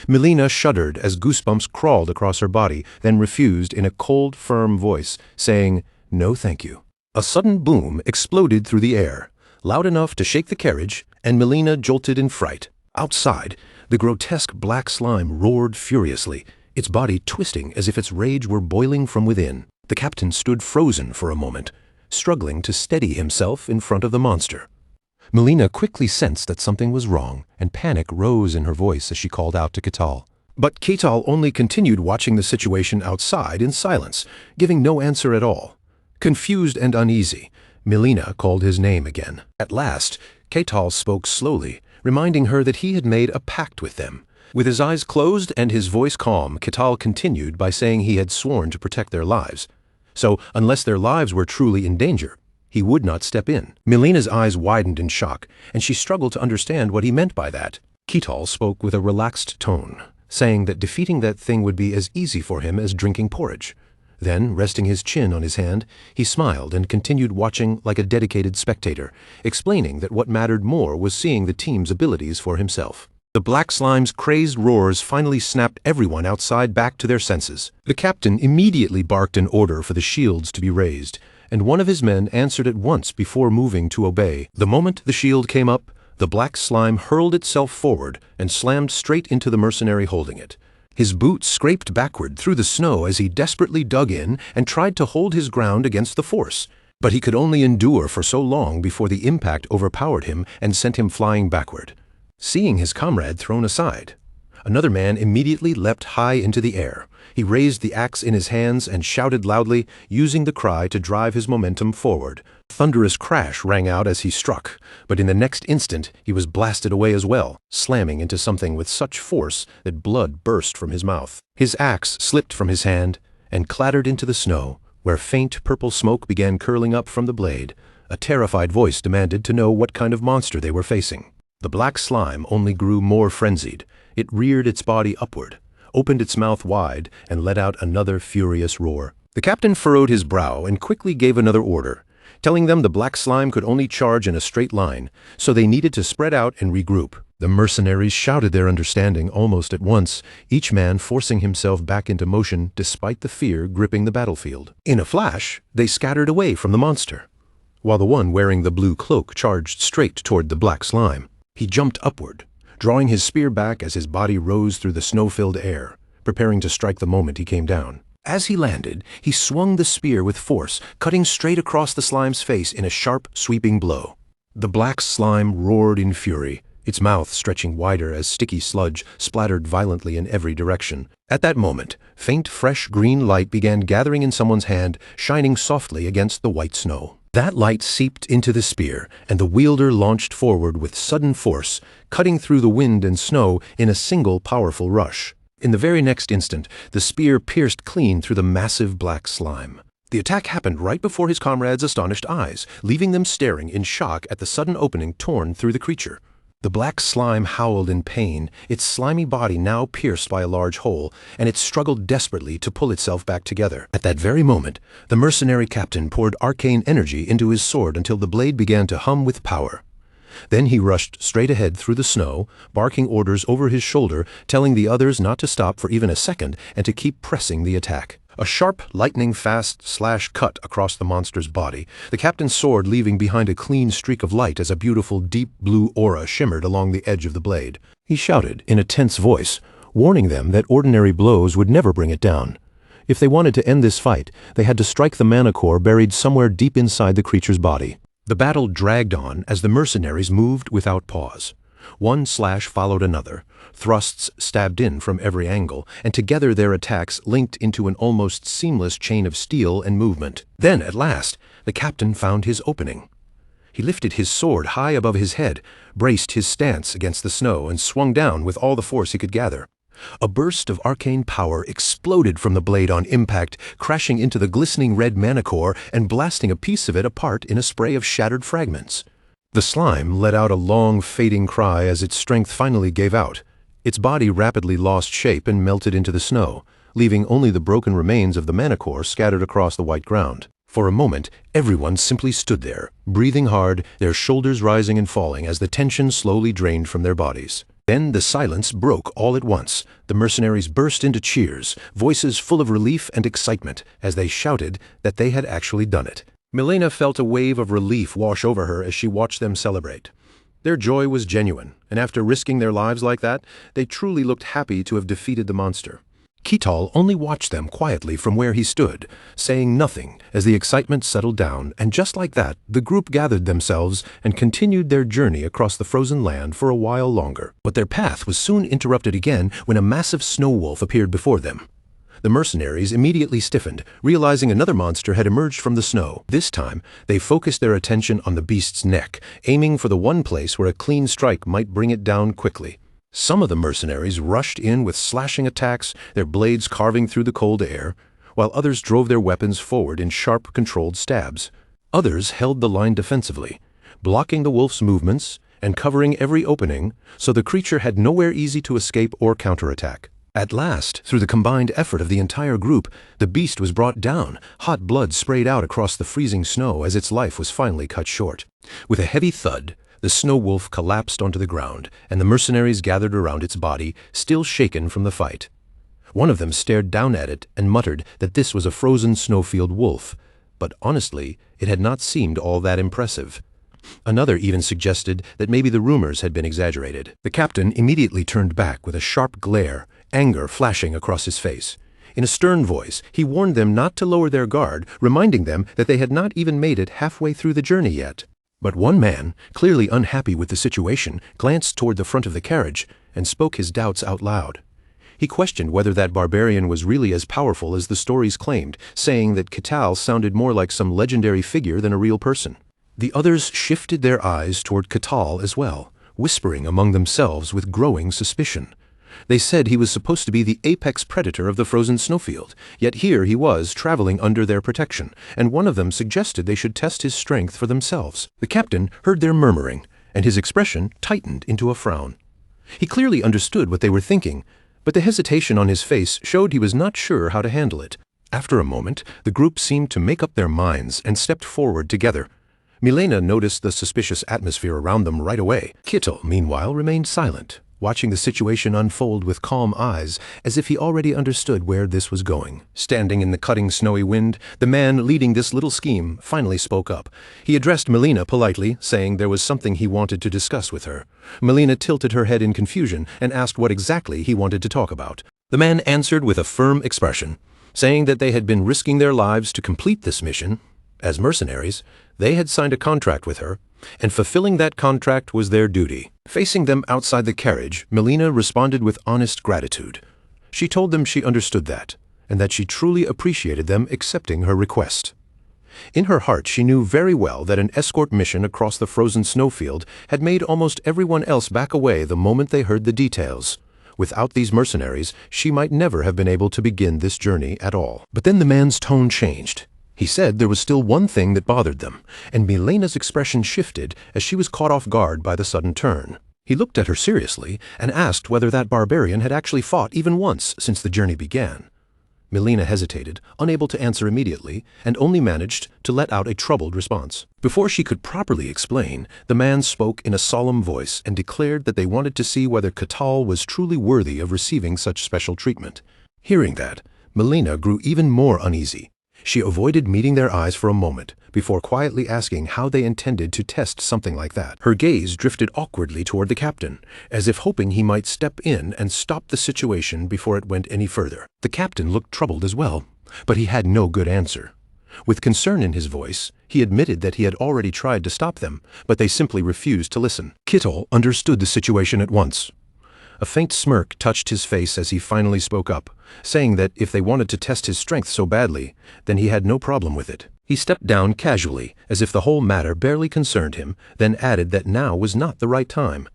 Melina shuddered as goosebumps crawled across her body, then refused in a cold, firm voice, saying, "No, thank you." A sudden boom exploded through the air, loud enough to shake the carriage, and Melina jolted in fright. Outside, the grotesque black slime roared furiously, its body twisting as if its rage were boiling from within. The captain stood frozen for a moment, struggling to steady himself in front of the monster. Melina quickly sensed that something was wrong, and panic rose in her voice as she called out to Ketal. But Ketal only continued watching the situation outside in silence, giving no answer at all. Confused and uneasy, Melina called his name again. At last, Ketal spoke slowly, reminding her that he had made a pact with them. With his eyes closed and his voice calm, Ketal continued by saying he had sworn to protect their lives. So, unless their lives were truly in danger, he would not step in. Melina's eyes widened in shock, and she struggled to understand what he meant by that. Ketal spoke with a relaxed tone, saying that defeating that thing would be as easy for him as drinking porridge. Then, resting his chin on his hand, he smiled and continued watching like a dedicated spectator, explaining that what mattered more was seeing the team's abilities for himself. The black slime's crazed roars finally snapped everyone outside back to their senses. The captain immediately barked an order for the shields to be raised, and one of his men answered at once before moving to obey. The moment the shield came up, the black slime hurled itself forward and slammed straight into the mercenary holding it. His boots scraped backward through the snow as he desperately dug in and tried to hold his ground against the force. But he could only endure for so long before the impact overpowered him and sent him flying backward. Seeing his comrade thrown aside, another man immediately leapt high into the air. He raised the axe in his hands and shouted loudly, using the cry to drive his momentum forward. A thunderous crash rang out as he struck, but in the next instant he was blasted away as well, slamming into something with such force that blood burst from his mouth. His axe slipped from his hand and clattered into the snow, where faint purple smoke began curling up from the blade. A terrified voice demanded to know what kind of monster they were facing. The black slime only grew more frenzied. It reared its body upward, opened its mouth wide, and let out another furious roar. The captain furrowed his brow and quickly gave another order, telling them the black slime could only charge in a straight line, so they needed to spread out and regroup. The mercenaries shouted their understanding almost at once, each man forcing himself back into motion despite the fear gripping the battlefield. In a flash, they scattered away from the monster, while the one wearing the blue cloak charged straight toward the black slime. He jumped upward, drawing his spear back as his body rose through the snow-filled air, preparing to strike the moment he came down. As he landed, he swung the spear with force, cutting straight across the slime's face in a sharp, sweeping blow. The black slime roared in fury, its mouth stretching wider as sticky sludge splattered violently in every direction. At that moment, faint, fresh green light began gathering in someone's hand, shining softly against the white snow. That light seeped into the spear, and the wielder launched forward with sudden force, cutting through the wind and snow in a single powerful rush. In the very next instant, the spear pierced clean through the massive black slime. The attack happened right before his comrades' astonished eyes, leaving them staring in shock at the sudden opening torn through the creature. The black slime howled in pain, its slimy body now pierced by a large hole, and it struggled desperately to pull itself back together. At that very moment, the mercenary captain poured arcane energy into his sword until the blade began to hum with power. Then he rushed straight ahead through the snow, barking orders over his shoulder, telling the others not to stop for even a second and to keep pressing the attack. A sharp, lightning-fast slash cut across the monster's body, the captain's sword leaving behind a clean streak of light as a beautiful deep blue aura shimmered along the edge of the blade. He shouted in a tense voice, warning them that ordinary blows would never bring it down. If they wanted to end this fight, they had to strike the mana core buried somewhere deep inside the creature's body. The battle dragged on as the mercenaries moved without pause. One slash followed another. Thrusts stabbed in from every angle, and together their attacks linked into an almost seamless chain of steel and movement. Then, at last, the captain found his opening. He lifted his sword high above his head, braced his stance against the snow, and swung down with all the force he could gather. A burst of arcane power exploded from the blade on impact, crashing into the glistening red mana core and blasting a piece of it apart in a spray of shattered fragments. The slime let out a long, fading cry as its strength finally gave out. Its body rapidly lost shape and melted into the snow, leaving only the broken remains of the mana core scattered across the white ground. For a moment, everyone simply stood there, breathing hard, their shoulders rising and falling as the tension slowly drained from their bodies. Then the silence broke all at once. The mercenaries burst into cheers, voices full of relief and excitement, as they shouted that they had actually done it. Milena felt a wave of relief wash over her as she watched them celebrate. Their joy was genuine, and after risking their lives like that, they truly looked happy to have defeated the monster. Ketal only watched them quietly from where he stood, saying nothing as the excitement settled down, and just like that, the group gathered themselves and continued their journey across the frozen land for a while longer. But their path was soon interrupted again when a massive snow wolf appeared before them. The mercenaries immediately stiffened, realizing another monster had emerged from the snow. This time, they focused their attention on the beast's neck, aiming for the one place where a clean strike might bring it down quickly. Some of the mercenaries rushed in with slashing attacks, their blades carving through the cold air, while others drove their weapons forward in sharp, controlled stabs. Others held the line defensively, blocking the wolf's movements and covering every opening so the creature had nowhere easy to escape or counterattack. At last, through the combined effort of the entire group, the beast was brought down, hot blood sprayed out across the freezing snow as its life was finally cut short. With a heavy thud, the snow wolf collapsed onto the ground, and the mercenaries gathered around its body, still shaken from the fight. One of them stared down at it and muttered that this was a frozen Snowfield wolf, but honestly, it had not seemed all that impressive. Another even suggested that maybe the rumors had been exaggerated. The captain immediately turned back with a sharp glare, anger flashing across his face. In a stern voice, he warned them not to lower their guard, reminding them that they had not even made it halfway through the journey yet. But one man, clearly unhappy with the situation, glanced toward the front of the carriage and spoke his doubts out loud. He questioned whether that barbarian was really as powerful as the stories claimed, saying that Ketal sounded more like some legendary figure than a real person. The others shifted their eyes toward Ketal as well, whispering among themselves with growing suspicion. They said he was supposed to be the apex predator of the frozen snowfield, yet here he was traveling under their protection, and one of them suggested they should test his strength for themselves. The captain heard their murmuring, and his expression tightened into a frown. He clearly understood what they were thinking, but the hesitation on his face showed he was not sure how to handle it. After a moment, the group seemed to make up their minds and stepped forward together. Milena noticed the suspicious atmosphere around them right away. Ketal, meanwhile, remained silent, watching the situation unfold with calm eyes, as if he already understood where this was going. Standing in the cutting snowy wind, the man leading this little scheme finally spoke up. He addressed Milena politely, saying there was something he wanted to discuss with her. Milena tilted her head in confusion and asked what exactly he wanted to talk about. The man answered with a firm expression, saying that they had been risking their lives to complete this mission. As mercenaries, they had signed a contract with her, and fulfilling that contract was their duty. Facing them outside the carriage, Milena responded with honest gratitude. She told them she understood that, and that she truly appreciated them accepting her request. In her heart, she knew very well that an escort mission across the frozen snowfield had made almost everyone else back away the moment they heard the details. Without these mercenaries, she might never have been able to begin this journey at all. But then the man's tone changed. He said there was still one thing that bothered them, and Milena's expression shifted as she was caught off guard by the sudden turn. He looked at her seriously and asked whether that barbarian had actually fought even once since the journey began. Milena hesitated, unable to answer immediately, and only managed to let out a troubled response. Before she could properly explain, the man spoke in a solemn voice and declared that they wanted to see whether Ketal was truly worthy of receiving such special treatment. Hearing that, Milena grew even more uneasy. She avoided meeting their eyes for a moment, before quietly asking how they intended to test something like that. Her gaze drifted awkwardly toward the captain, as if hoping he might step in and stop the situation before it went any further. The captain looked troubled as well, but he had no good answer. With concern in his voice, he admitted that he had already tried to stop them, but they simply refused to listen. Ketal understood the situation at once. A faint smirk touched his face as he finally spoke up, saying that if they wanted to test his strength so badly, then he had no problem with it. He stepped down casually, as if the whole matter barely concerned him, then added that now was not the right time.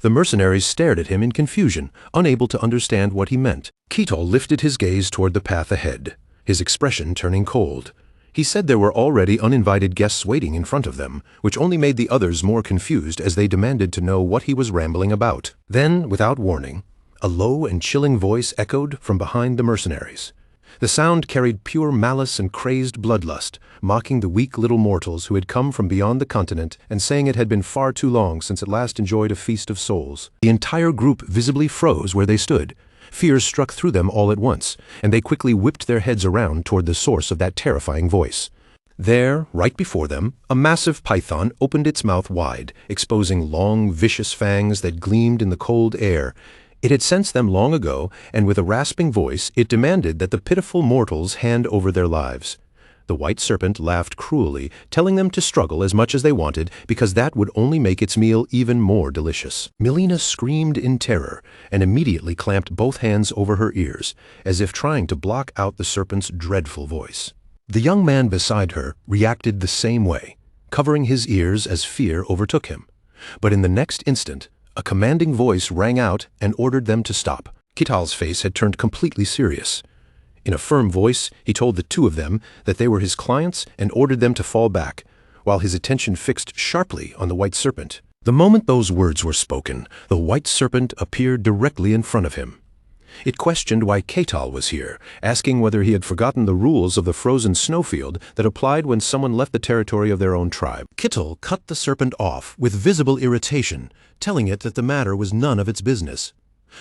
The mercenaries stared at him in confusion, unable to understand what he meant. Ketal lifted his gaze toward the path ahead, his expression turning cold. He said there were already uninvited guests waiting in front of them, which only made the others more confused as they demanded to know what he was rambling about. Then, without warning, a low and chilling voice echoed from behind the mercenaries. The sound carried pure malice and crazed bloodlust, mocking the weak little mortals who had come from beyond the continent and saying it had been far too long since it last enjoyed a feast of souls. The entire group visibly froze where they stood. Fear struck through them all at once, and they quickly whipped their heads around toward the source of that terrifying voice. There, right before them, a massive python opened its mouth wide, exposing long, vicious fangs that gleamed in the cold air. It had sensed them long ago, and with a rasping voice, it demanded that the pitiful mortals hand over their lives. The white serpent laughed cruelly, telling them to struggle as much as they wanted, because that would only make its meal even more delicious. Melina screamed in terror, and immediately clamped both hands over her ears, as if trying to block out the serpent's dreadful voice. The young man beside her reacted the same way, covering his ears as fear overtook him. But in the next instant, a commanding voice rang out and ordered them to stop. Kital's face had turned completely serious. In a firm voice, he told the two of them that they were his clients and ordered them to fall back, while his attention fixed sharply on the white serpent. The moment those words were spoken, the white serpent appeared directly in front of him. It questioned why Kital was here, asking whether he had forgotten the rules of the frozen Snowfield that applied when someone left the territory of their own tribe. Kital cut the serpent off with visible irritation, telling it that the matter was none of its business.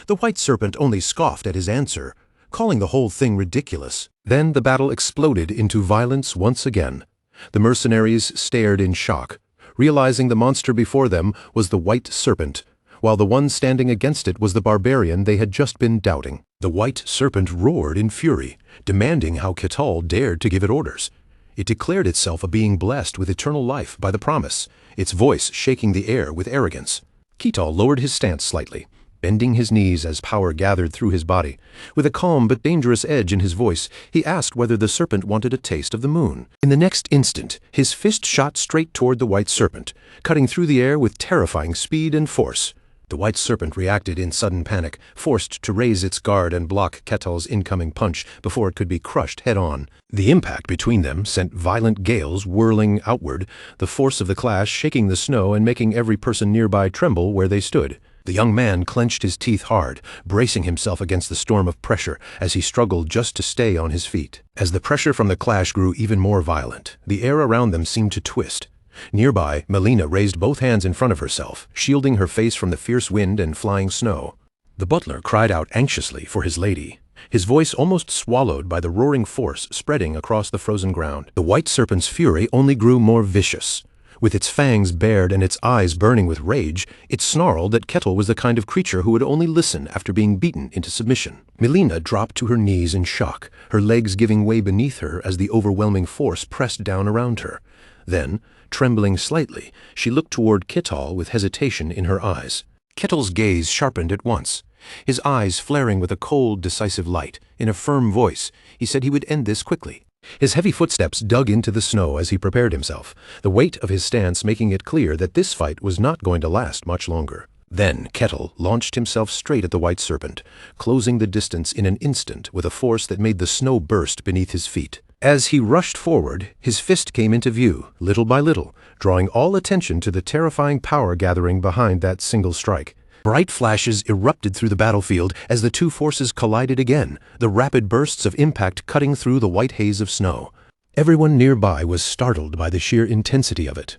The white serpent only scoffed at his answer, calling the whole thing ridiculous. Then the battle exploded into violence once again. The mercenaries stared in shock, realizing the monster before them was the white serpent, while the one standing against it was the barbarian they had just been doubting. The white serpent roared in fury, demanding how Kital dared to give it orders. It declared itself a being blessed with eternal life by the promise, its voice shaking the air with arrogance. Kital lowered his stance slightly, bending his knees as power gathered through his body. With a calm but dangerous edge in his voice, he asked whether the serpent wanted a taste of the moon. In the next instant, his fist shot straight toward the white serpent, cutting through the air with terrifying speed and force. The white serpent reacted in sudden panic, forced to raise its guard and block Kital's incoming punch before it could be crushed head-on. The impact between them sent violent gales whirling outward, the force of the clash shaking the snow and making every person nearby tremble where they stood. The young man clenched his teeth hard, bracing himself against the storm of pressure as he struggled just to stay on his feet. As the pressure from the clash grew even more violent, the air around them seemed to twist. Nearby, Melina raised both hands in front of herself, shielding her face from the fierce wind and flying snow. The butler cried out anxiously for his lady, his voice almost swallowed by the roaring force spreading across the frozen ground. The white serpent's fury only grew more vicious. With its fangs bared and its eyes burning with rage, it snarled that Kital was the kind of creature who would only listen after being beaten into submission. Melina dropped to her knees in shock, her legs giving way beneath her as the overwhelming force pressed down around her. Then, trembling slightly, she looked toward Kital with hesitation in her eyes. Kital's gaze sharpened at once. His eyes flaring with a cold, decisive light, in a firm voice, he said he would end this quickly. His heavy footsteps dug into the snow as he prepared himself, the weight of his stance making it clear that this fight was not going to last much longer. Then Kital launched himself straight at the white serpent, closing the distance in an instant with a force that made the snow burst beneath his feet. As he rushed forward, his fist came into view, little by little, drawing all attention to the terrifying power gathering behind that single strike. Bright flashes erupted through the battlefield as the two forces collided again, the rapid bursts of impact cutting through the white haze of snow. Everyone nearby was startled by the sheer intensity of it,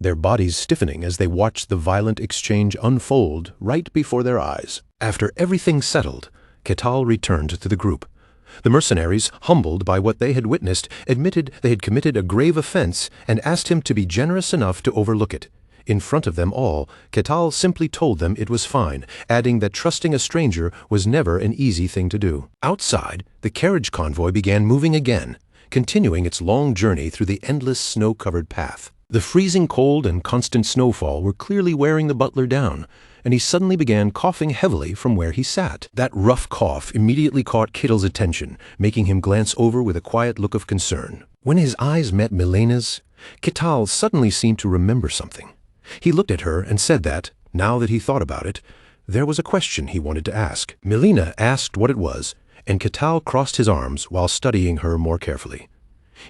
their bodies stiffening as they watched the violent exchange unfold right before their eyes. After everything settled, Kital returned to the group. The mercenaries, humbled by what they had witnessed, admitted they had committed a grave offense and asked him to be generous enough to overlook it. In front of them all, Kital simply told them it was fine, adding that trusting a stranger was never an easy thing to do. Outside, the carriage convoy began moving again, continuing its long journey through the endless snow-covered path. The freezing cold and constant snowfall were clearly wearing the butler down, and he suddenly began coughing heavily from where he sat. That rough cough immediately caught Kital's attention, making him glance over with a quiet look of concern. When his eyes met Milena's, Kital suddenly seemed to remember something. He looked at her and said that, now that he thought about it, there was a question he wanted to ask. Melina asked what it was, and Kital crossed his arms while studying her more carefully.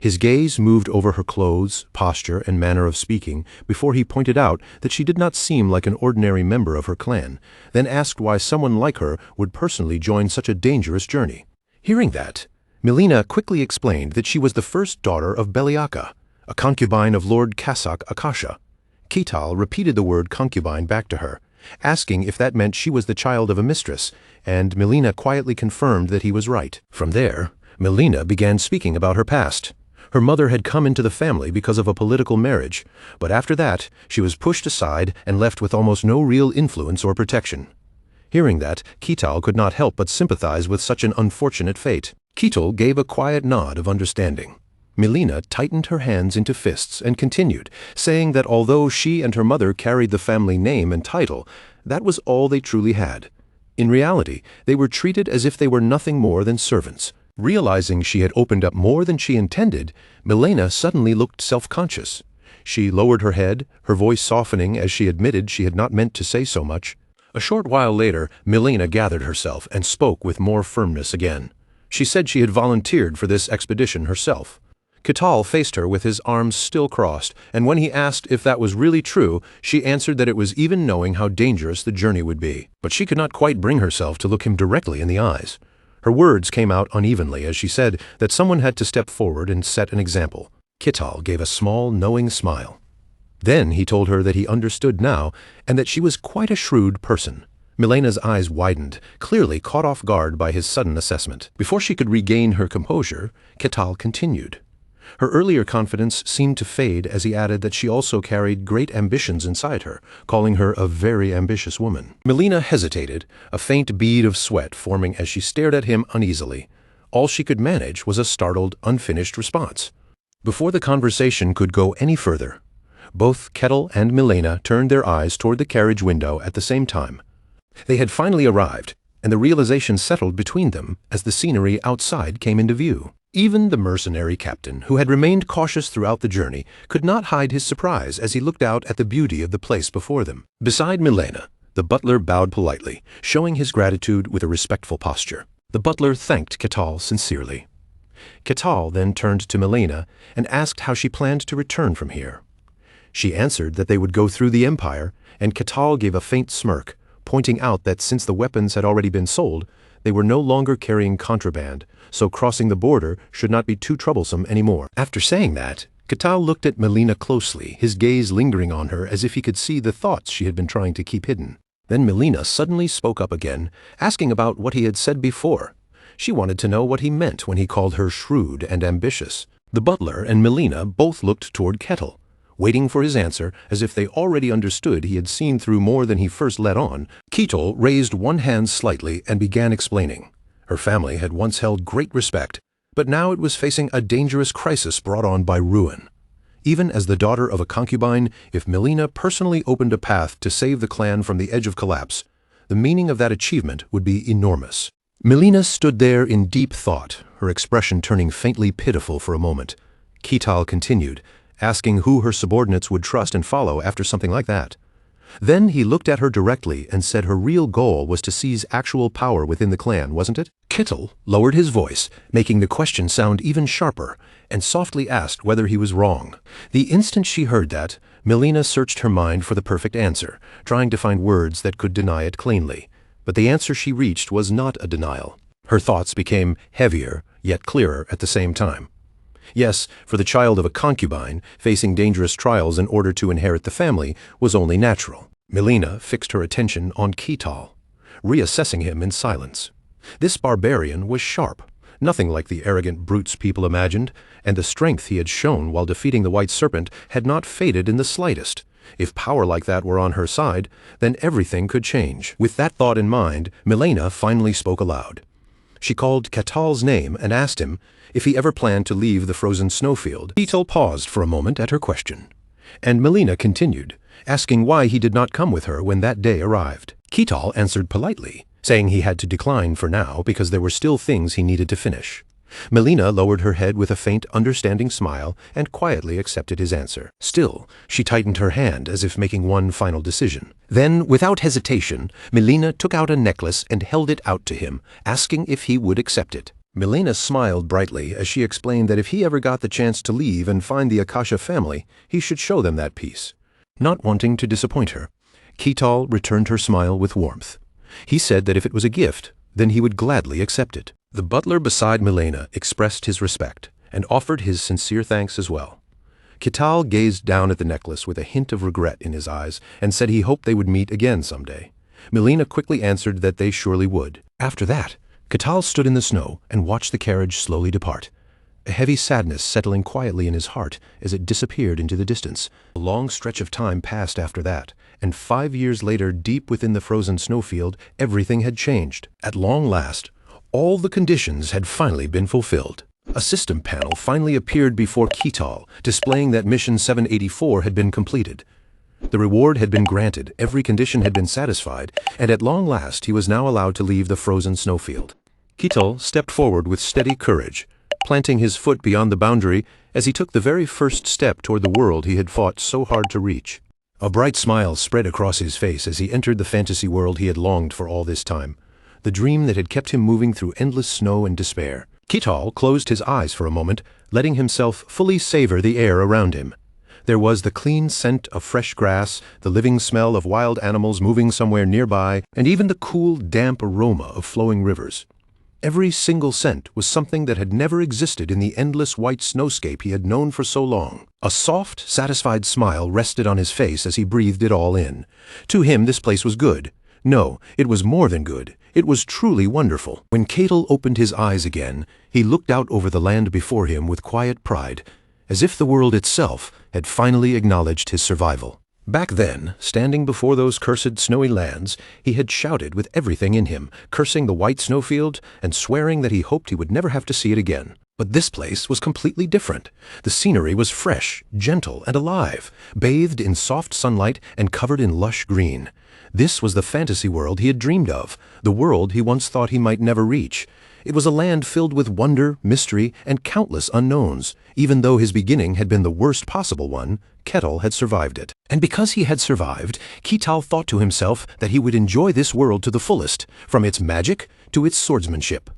His gaze moved over her clothes, posture, and manner of speaking before he pointed out that she did not seem like an ordinary member of her clan, then asked why someone like her would personally join such a dangerous journey. Hearing that, Melina quickly explained that she was the first daughter of Beliaka, a concubine of Lord Kasak Akasha. Kital repeated the word concubine back to her, asking if that meant she was the child of a mistress, and Melina quietly confirmed that he was right. From there, Melina began speaking about her past. Her mother had come into the family because of a political marriage, but after that she was pushed aside and left with almost no real influence or protection. Hearing that, Ketal could not help but sympathize with such an unfortunate fate. Ketal gave a quiet nod of understanding. Melina tightened her hands into fists and continued, saying that although she and her mother carried the family name and title, that was all they truly had. In reality, they were treated as if they were nothing more than servants. Realizing she had opened up more than she intended, Melina suddenly looked self-conscious. She lowered her head, her voice softening as she admitted she had not meant to say so much. A short while later, Melina gathered herself and spoke with more firmness again. She said she had volunteered for this expedition herself. Ketal faced her with his arms still crossed, and when he asked if that was really true, she answered that it was even knowing how dangerous the journey would be. But she could not quite bring herself to look him directly in the eyes. Her words came out unevenly as she said that someone had to step forward and set an example. Ketal gave a small, knowing smile. Then he told her that he understood now and that she was quite a shrewd person. Melina's eyes widened, clearly caught off guard by his sudden assessment. Before she could regain her composure, Ketal continued. Her earlier confidence seemed to fade as he added that she also carried great ambitions inside her, calling her a very ambitious woman. Melina hesitated, a faint bead of sweat forming as she stared at him uneasily. All she could manage was a startled, unfinished response. Before the conversation could go any further, both Ketal and Melina turned their eyes toward the carriage window at the same time. They had finally arrived, and the realization settled between them as the scenery outside came into view. Even the mercenary captain, who had remained cautious throughout the journey, could not hide his surprise as he looked out at the beauty of the place before them. Beside Melina, the butler bowed politely, showing his gratitude with a respectful posture. The butler thanked Ketal sincerely. Ketal then turned to Melina and asked how she planned to return from here. She answered that they would go through the Empire, and Ketal gave a faint smirk, pointing out that since the weapons had already been sold, they were no longer carrying contraband, so crossing the border should not be too troublesome anymore. After saying that, Ketal looked at Melina closely, his gaze lingering on her as if he could see the thoughts she had been trying to keep hidden. Then Melina suddenly spoke up again, asking about what he had said before. She wanted to know what he meant when he called her shrewd and ambitious. The butler and Melina both looked toward Ketal, waiting for his answer as if they already understood he had seen through more than he first let on. Ketal raised one hand slightly and began explaining. Her family had once held great respect, but now it was facing a dangerous crisis brought on by ruin. Even as the daughter of a concubine, if Melina personally opened a path to save the clan from the edge of collapse, the meaning of that achievement would be enormous. Melina stood there in deep thought, her expression turning faintly pitiful for a moment. Ketal continued, asking who her subordinates would trust and follow after something like that. Then he looked at her directly and said her real goal was to seize actual power within the clan, wasn't it? Ketal lowered his voice, making the question sound even sharper, and softly asked whether he was wrong. The instant she heard that, Melina searched her mind for the perfect answer, trying to find words that could deny it cleanly. But the answer she reached was not a denial. Her thoughts became heavier, yet clearer at the same time. Yes, for the child of a concubine, facing dangerous trials in order to inherit the family was only natural. Melina fixed her attention on Ketal, reassessing him in silence. This barbarian was sharp, nothing like the arrogant brutes people imagined, and the strength he had shown while defeating the White Serpent had not faded in the slightest. If power like that were on her side, then everything could change. With that thought in mind, Melina finally spoke aloud. She called Ketal's name and asked him if he ever planned to leave the frozen snowfield. Ketal paused for a moment at her question, and Melina continued, asking why he did not come with her when that day arrived. Ketal answered politely, saying he had to decline for now because there were still things he needed to finish. Melina lowered her head with a faint, understanding smile and quietly accepted his answer. Still, she tightened her hand as if making one final decision. Then, without hesitation, Melina took out a necklace and held it out to him, asking if he would accept it. Melina smiled brightly as she explained that if he ever got the chance to leave and find the Akasha family, he should show them that piece. Not wanting to disappoint her, Ketal returned her smile with warmth. He said that if it was a gift, then he would gladly accept it. The butler beside Melina expressed his respect and offered his sincere thanks as well. Ketal gazed down at the necklace with a hint of regret in his eyes and said he hoped they would meet again someday. Melina quickly answered that they surely would. After that, Ketal stood in the snow and watched the carriage slowly depart. a heavy sadness settling quietly in his heart as it disappeared into the distance. A long stretch of time passed after that, and 5 years later, deep within the frozen snowfield, everything had changed. At long last, all the conditions had finally been fulfilled. A system panel finally appeared before Ketal, displaying that Mission 784 had been completed. The reward had been granted, every condition had been satisfied, and at long last he was now allowed to leave the frozen snowfield. Ketal stepped forward with steady courage, planting his foot beyond the boundary as he took the very first step toward the world he had fought so hard to reach. A bright smile spread across his face as he entered the fantasy world he had longed for all this time, the dream that had kept him moving through endless snow and despair. Ketal closed his eyes for a moment, letting himself fully savor the air around him. There was the clean scent of fresh grass, the living smell of wild animals moving somewhere nearby, and even the cool, damp aroma of flowing rivers. Every single scent was something that had never existed in the endless white snowscape he had known for so long. A soft, satisfied smile rested on his face as he breathed it all in. To him, this place was good. No, it was more than good. It was truly wonderful. When Ketal opened his eyes again, he looked out over the land before him with quiet pride, as if the world itself had finally acknowledged his survival. Back then, standing before those cursed snowy lands, he had shouted with everything in him, cursing the white snowfield and swearing that he hoped he would never have to see it again. But this place was completely different. The scenery was fresh, gentle, and alive, bathed in soft sunlight and covered in lush green. This was the fantasy world he had dreamed of, the world he once thought he might never reach. It was a land filled with wonder, mystery, and countless unknowns. Even though his beginning had been the worst possible one, Ketal had survived it. And because he had survived, Ketal thought to himself that he would enjoy this world to the fullest, from its magic to its swordsmanship.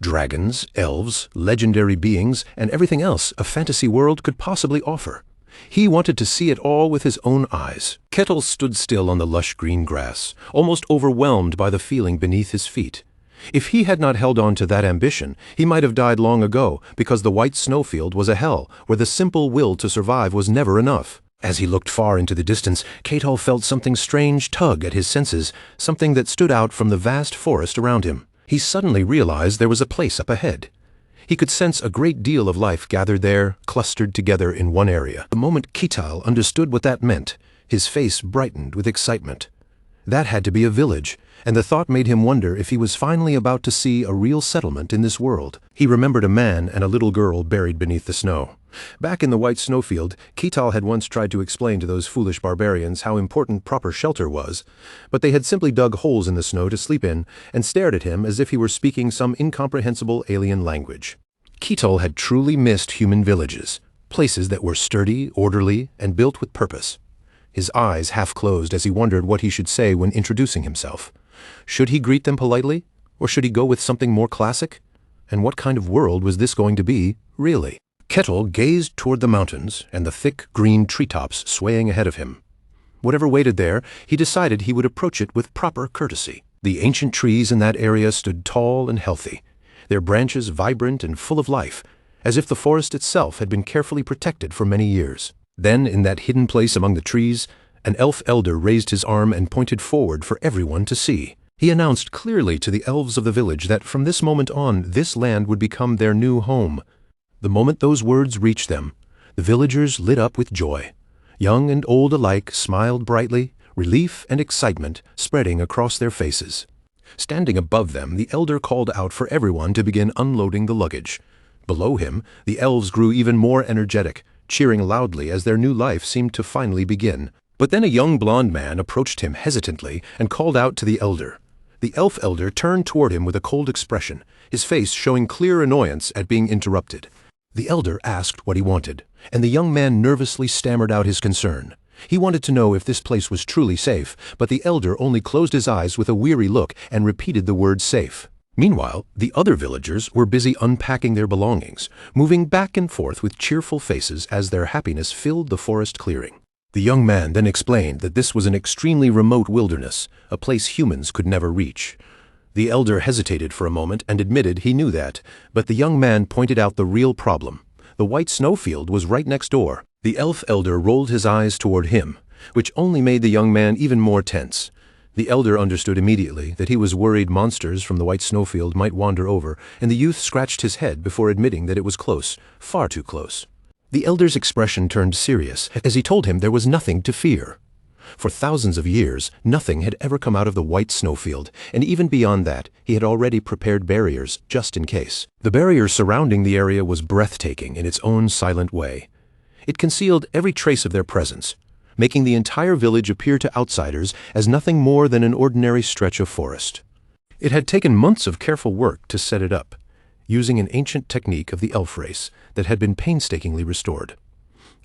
Dragons, elves, legendary beings, and everything else a fantasy world could possibly offer. He wanted to see it all with his own eyes. Ketal stood still on the lush green grass, almost overwhelmed by the feeling beneath his feet. If he had not held on to that ambition, he might have died long ago, because the white snowfield was a hell where the simple will to survive was never enough. As he looked far into the distance, Ketal felt something strange tug at his senses, something that stood out from the vast forest around him. He suddenly realized there was a place up ahead. He could sense a great deal of life gathered there, clustered together in one area. The moment Ketal understood what that meant, his face brightened with excitement. That had to be a village, and the thought made him wonder if he was finally about to see a real settlement in this world. He remembered a man and a little girl buried beneath the snow. Back in the white snowfield, Ketal had once tried to explain to those foolish barbarians how important proper shelter was, but they had simply dug holes in the snow to sleep in and stared at him as if he were speaking some incomprehensible alien language. Ketal had truly missed human villages, places that were sturdy, orderly, and built with purpose. His eyes half closed as he wondered what he should say when introducing himself. Should he greet them politely, or should he go with something more classic? And what kind of world was this going to be, really? Ketal gazed toward the mountains and the thick green treetops swaying ahead of him. Whatever waited there, he decided he would approach it with proper courtesy. The ancient trees in that area stood tall and healthy, their branches vibrant and full of life, as if the forest itself had been carefully protected for many years. Then, in that hidden place among the trees, an elf elder raised his arm and pointed forward for everyone to see. He announced clearly to the elves of the village that from this moment on, this land would become their new home. The moment those words reached them, the villagers lit up with joy. Young and old alike smiled brightly, relief and excitement spreading across their faces. Standing above them, the elder called out for everyone to begin unloading the luggage. Below him, the elves grew even more energetic, cheering loudly as their new life seemed to finally begin. But then a young blond man approached him hesitantly and called out to the elder. The elf elder turned toward him with a cold expression, his face showing clear annoyance at being interrupted. The elder asked what he wanted, and the young man nervously stammered out his concern. He wanted to know if this place was truly safe, but the elder only closed his eyes with a weary look and repeated the word safe. Meanwhile, the other villagers were busy unpacking their belongings, moving back and forth with cheerful faces as their happiness filled the forest clearing. The young man then explained that this was an extremely remote wilderness, a place humans could never reach. The elder hesitated for a moment and admitted he knew that, but the young man pointed out the real problem. The white snowfield was right next door. The elf elder rolled his eyes toward him, which only made the young man even more tense. The elder understood immediately that he was worried monsters from the white snowfield might wander over, and the youth scratched his head before admitting that it was close, far too close. The elder's expression turned serious as he told him there was nothing to fear. For thousands of years, nothing had ever come out of the white snowfield, and even beyond that, he had already prepared barriers just in case. The barrier surrounding the area was breathtaking in its own silent way. It concealed every trace of their presence, making the entire village appear to outsiders as nothing more than an ordinary stretch of forest. It had taken months of careful work to set it up, using an ancient technique of the elf race that had been painstakingly restored.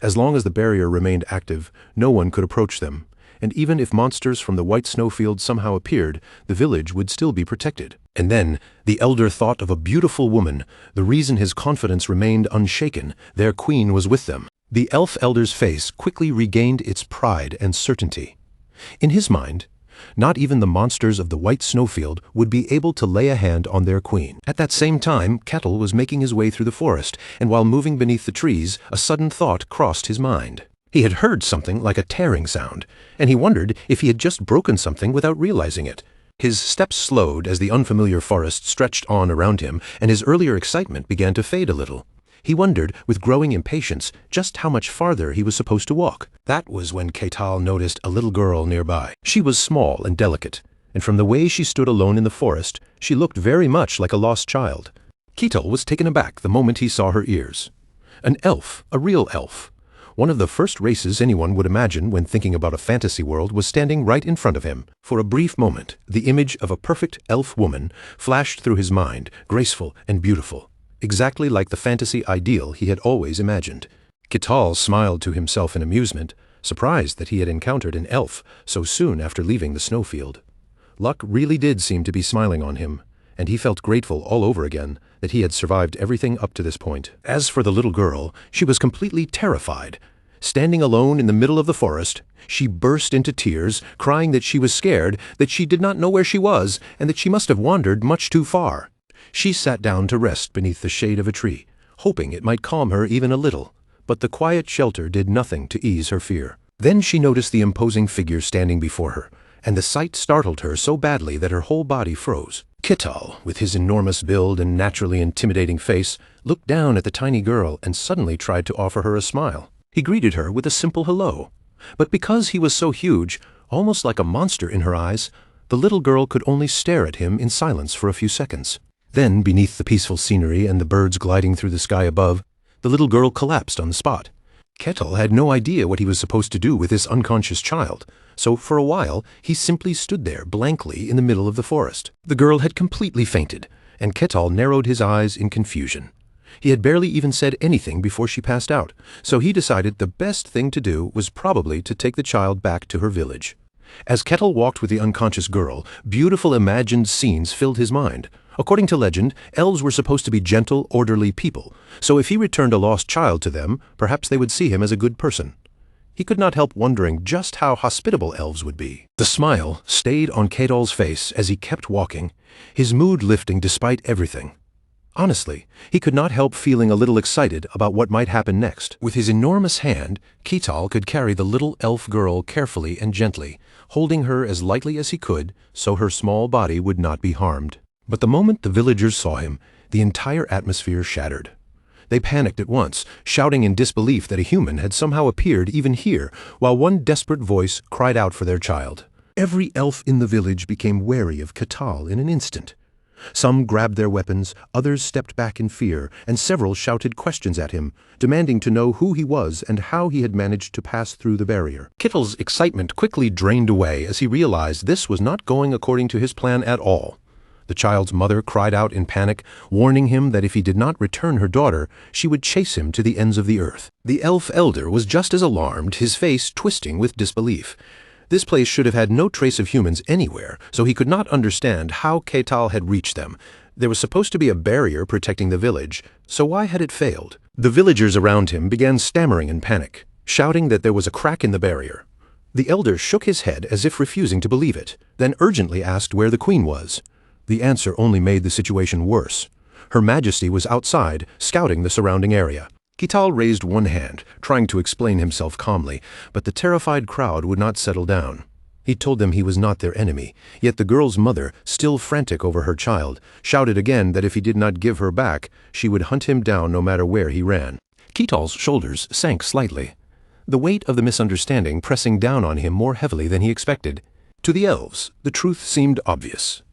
As long as the barrier remained active, no one could approach them, and even if monsters from the white snowfield somehow appeared, the village would still be protected. And then, the elder thought of a beautiful woman, the reason his confidence remained unshaken. Their queen was with them. The elf elder's face quickly regained its pride and certainty. In his mind, not even the monsters of the white snowfield would be able to lay a hand on their queen. At that same time, Kettle was making his way through the forest, and while moving beneath the trees, a sudden thought crossed his mind. He had heard something like a tearing sound, and he wondered if he had just broken something without realizing it. His steps slowed as the unfamiliar forest stretched on around him, and his earlier excitement began to fade a little. He wondered, with growing impatience, just how much farther he was supposed to walk. That was when Ketal noticed a little girl nearby. She was small and delicate, and from the way she stood alone in the forest, she looked very much like a lost child. Ketal was taken aback the moment he saw her ears. An elf, a real elf. One of the first races anyone would imagine when thinking about a fantasy world was standing right in front of him. For a brief moment, the image of a perfect elf woman flashed through his mind, graceful and beautiful, exactly like the fantasy ideal he had always imagined. Ketal smiled to himself in amusement, surprised that he had encountered an elf so soon after leaving the snowfield. Luck really did seem to be smiling on him, and he felt grateful all over again that he had survived everything up to this point. As for the little girl, she was completely terrified. Standing alone in the middle of the forest, she burst into tears, crying that she was scared, that she did not know where she was, and that she must have wandered much too far. She sat down to rest beneath the shade of a tree, hoping it might calm her even a little, but the quiet shelter did nothing to ease her fear. Then she noticed the imposing figure standing before her, and the sight startled her so badly that her whole body froze. Ketal, with his enormous build and naturally intimidating face, looked down at the tiny girl and suddenly tried to offer her a smile. He greeted her with a simple hello, but because he was so huge, almost like a monster in her eyes, the little girl could only stare at him in silence for a few seconds. Then, beneath the peaceful scenery and the birds gliding through the sky above, the little girl collapsed on the spot. Ketal had no idea what he was supposed to do with this unconscious child, so for a while he simply stood there blankly in the middle of the forest. The girl had completely fainted, and Ketal narrowed his eyes in confusion. He had barely even said anything before she passed out, so he decided the best thing to do was probably to take the child back to her village. As Ketal walked with the unconscious girl, beautiful imagined scenes filled his mind. According to legend, elves were supposed to be gentle, orderly people, so if he returned a lost child to them, perhaps they would see him as a good person. He could not help wondering just how hospitable elves would be. The smile stayed on Ketal's face as he kept walking, his mood lifting despite everything. Honestly, he could not help feeling a little excited about what might happen next. With his enormous hand, Ketal could carry the little elf girl carefully and gently, holding her as lightly as he could so her small body would not be harmed. But the moment the villagers saw him, the entire atmosphere shattered. They panicked at once, shouting in disbelief that a human had somehow appeared even here, while one desperate voice cried out for their child. Every elf in the village became wary of Ketal in an instant. Some grabbed their weapons, others stepped back in fear, and several shouted questions at him, demanding to know who he was and how he had managed to pass through the barrier. Ketal's excitement quickly drained away as he realized this was not going according to his plan at all. The child's mother cried out in panic, warning him that if he did not return her daughter, she would chase him to the ends of the earth. The elf elder was just as alarmed, his face twisting with disbelief. This place should have had no trace of humans anywhere, so he could not understand how Ketal had reached them. There was supposed to be a barrier protecting the village, so why had it failed? The villagers around him began stammering in panic, shouting that there was a crack in the barrier. The elder shook his head as if refusing to believe it, then urgently asked where the queen was. The answer only made the situation worse. Her Majesty was outside, scouting the surrounding area. Ketal raised one hand, trying to explain himself calmly, but the terrified crowd would not settle down. He told them he was not their enemy, yet the girl's mother, still frantic over her child, shouted again that if he did not give her back, she would hunt him down no matter where he ran. Ketal's shoulders sank slightly, the weight of the misunderstanding pressing down on him more heavily than he expected. To the elves, the truth seemed obvious.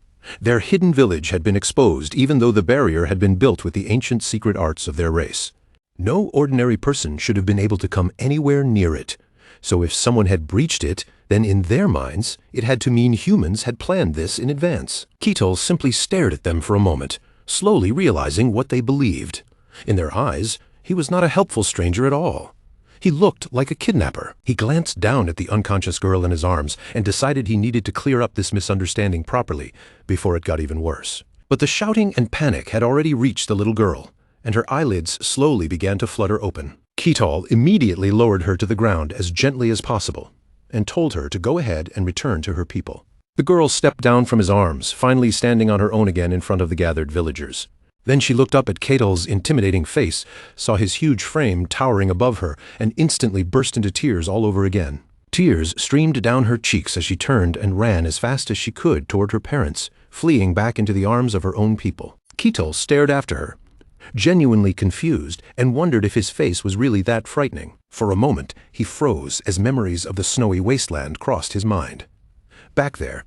Their hidden village had been exposed even though the barrier had been built with the ancient secret arts of their race. No ordinary person should have been able to come anywhere near it. So if someone had breached it, then in their minds, it had to mean humans had planned this in advance. Ketal simply stared at them for a moment, slowly realizing what they believed. In their eyes, he was not a helpful stranger at all. He looked like a kidnapper. He glanced down at the unconscious girl in his arms and decided he needed to clear up this misunderstanding properly before it got even worse. But the shouting and panic had already reached the little girl, and her eyelids slowly began to flutter open. Ketal immediately lowered her to the ground as gently as possible and told her to go ahead and return to her people. The girl stepped down from his arms, finally standing on her own again in front of the gathered villagers. Then she looked up at Ketal's intimidating face, saw his huge frame towering above her, and instantly burst into tears all over again. Tears streamed down her cheeks as she turned and ran as fast as she could toward her parents, fleeing back into the arms of her own people. Ketal stared after her, genuinely confused, and wondered if his face was really that frightening. For a moment, he froze as memories of the snowy wasteland crossed his mind. Back there,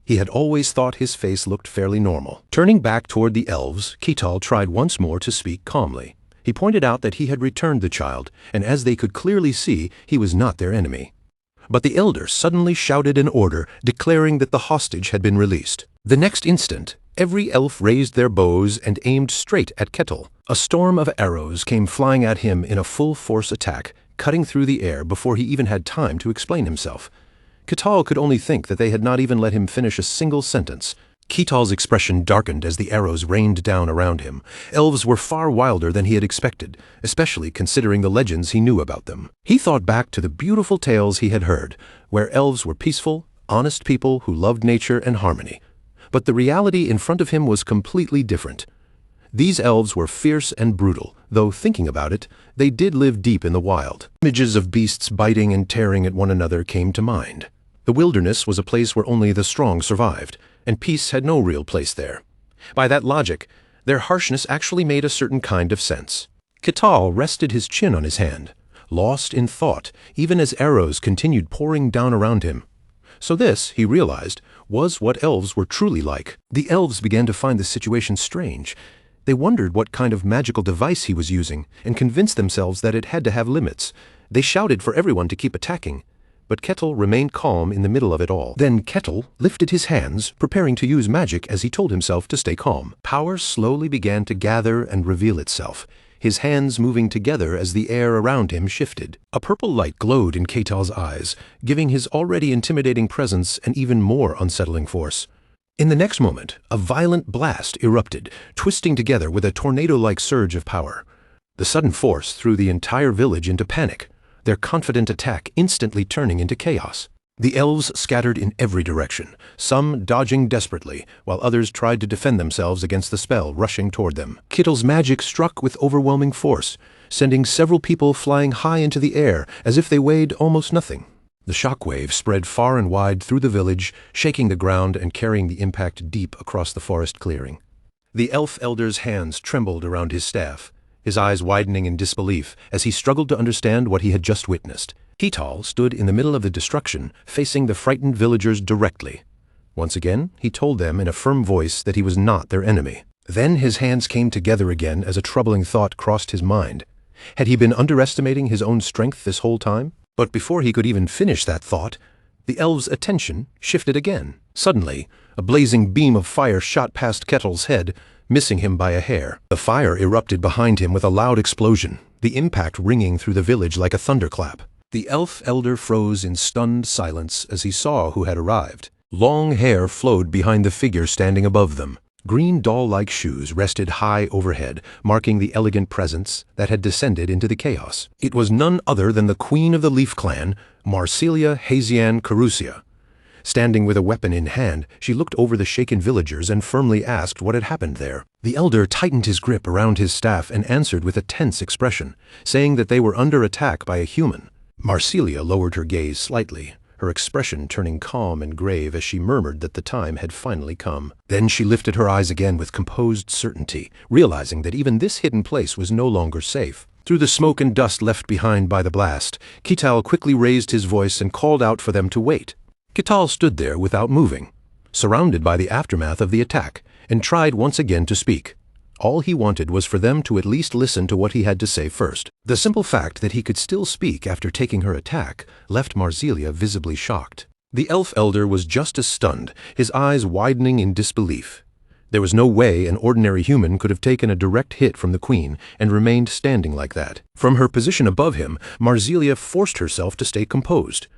he had always thought his face looked fairly normal. Turning back toward the elves, Ketal tried once more to speak calmly. He pointed out that he had returned the child, and as they could clearly see, he was not their enemy. But the elder suddenly shouted an order, declaring that the hostage had been released. The next instant, every elf raised their bows and aimed straight at Ketal. A storm of arrows came flying at him in a full-force attack, cutting through the air before he even had time to explain himself. Ketal could only think that they had not even let him finish a single sentence. Ketal's expression darkened as the arrows rained down around him. Elves were far wilder than he had expected, especially considering the legends he knew about them. He thought back to the beautiful tales he had heard, where elves were peaceful, honest people who loved nature and harmony. But the reality in front of him was completely different. These elves were fierce and brutal, though thinking about it, they did live deep in the wild. Images of beasts biting and tearing at one another came to mind. The wilderness was a place where only the strong survived, and peace had no real place there. By that logic, their harshness actually made a certain kind of sense. Ketal rested his chin on his hand, lost in thought, even as arrows continued pouring down around him. So this, he realized, was what elves were truly like. The elves began to find the situation strange. They wondered what kind of magical device he was using, and convinced themselves that it had to have limits. They shouted for everyone to keep attacking, but Ketal remained calm in the middle of it all. Then Ketal lifted his hands, preparing to use magic as he told himself to stay calm. Power slowly began to gather and reveal itself, his hands moving together as the air around him shifted. A purple light glowed in Ketal's eyes, giving his already intimidating presence an even more unsettling force. In the next moment, a violent blast erupted, twisting together with a tornado-like surge of power. The sudden force threw the entire village into panic, their confident attack instantly turning into chaos. The elves scattered in every direction, some dodging desperately, while others tried to defend themselves against the spell rushing toward them. Ketal's magic struck with overwhelming force, sending several people flying high into the air as if they weighed almost nothing. The shockwave spread far and wide through the village, shaking the ground and carrying the impact deep across the forest clearing. The elf elder's hands trembled around his staff, his eyes widening in disbelief as he struggled to understand what he had just witnessed. Ketal stood in the middle of the destruction, facing the frightened villagers directly. Once again, he told them in a firm voice that he was not their enemy. Then his hands came together again as a troubling thought crossed his mind. Had he been underestimating his own strength this whole time? But before he could even finish that thought, the elves' attention shifted again. Suddenly, a blazing beam of fire shot past Ketal's head, missing him by a hair. The fire erupted behind him with a loud explosion, the impact ringing through the village like a thunderclap. The elf elder froze in stunned silence as he saw who had arrived. Long hair flowed behind the figure standing above them. Green doll-like shoes rested high overhead, marking the elegant presence that had descended into the chaos. It was none other than the queen of the Leaf Clan, Marcelia Hazian Carusia. Standing with a weapon in hand, she looked over the shaken villagers and firmly asked what had happened there. The elder tightened his grip around his staff and answered with a tense expression, saying that they were under attack by a human. Marcelia lowered her gaze slightly, her expression turning calm and grave as she murmured that the time had finally come. Then she lifted her eyes again with composed certainty, realizing that even this hidden place was no longer safe. Through the smoke and dust left behind by the blast, Kital quickly raised his voice and called out for them to wait. Kital stood there without moving, surrounded by the aftermath of the attack, and tried once again to speak. All he wanted was for them to at least listen to what he had to say first. The simple fact that he could still speak after taking her attack left Marsilia visibly shocked. The elf elder was just as stunned, his eyes widening in disbelief. There was no way an ordinary human could have taken a direct hit from the queen and remained standing like that. From her position above him, Marsilia forced herself to stay composed.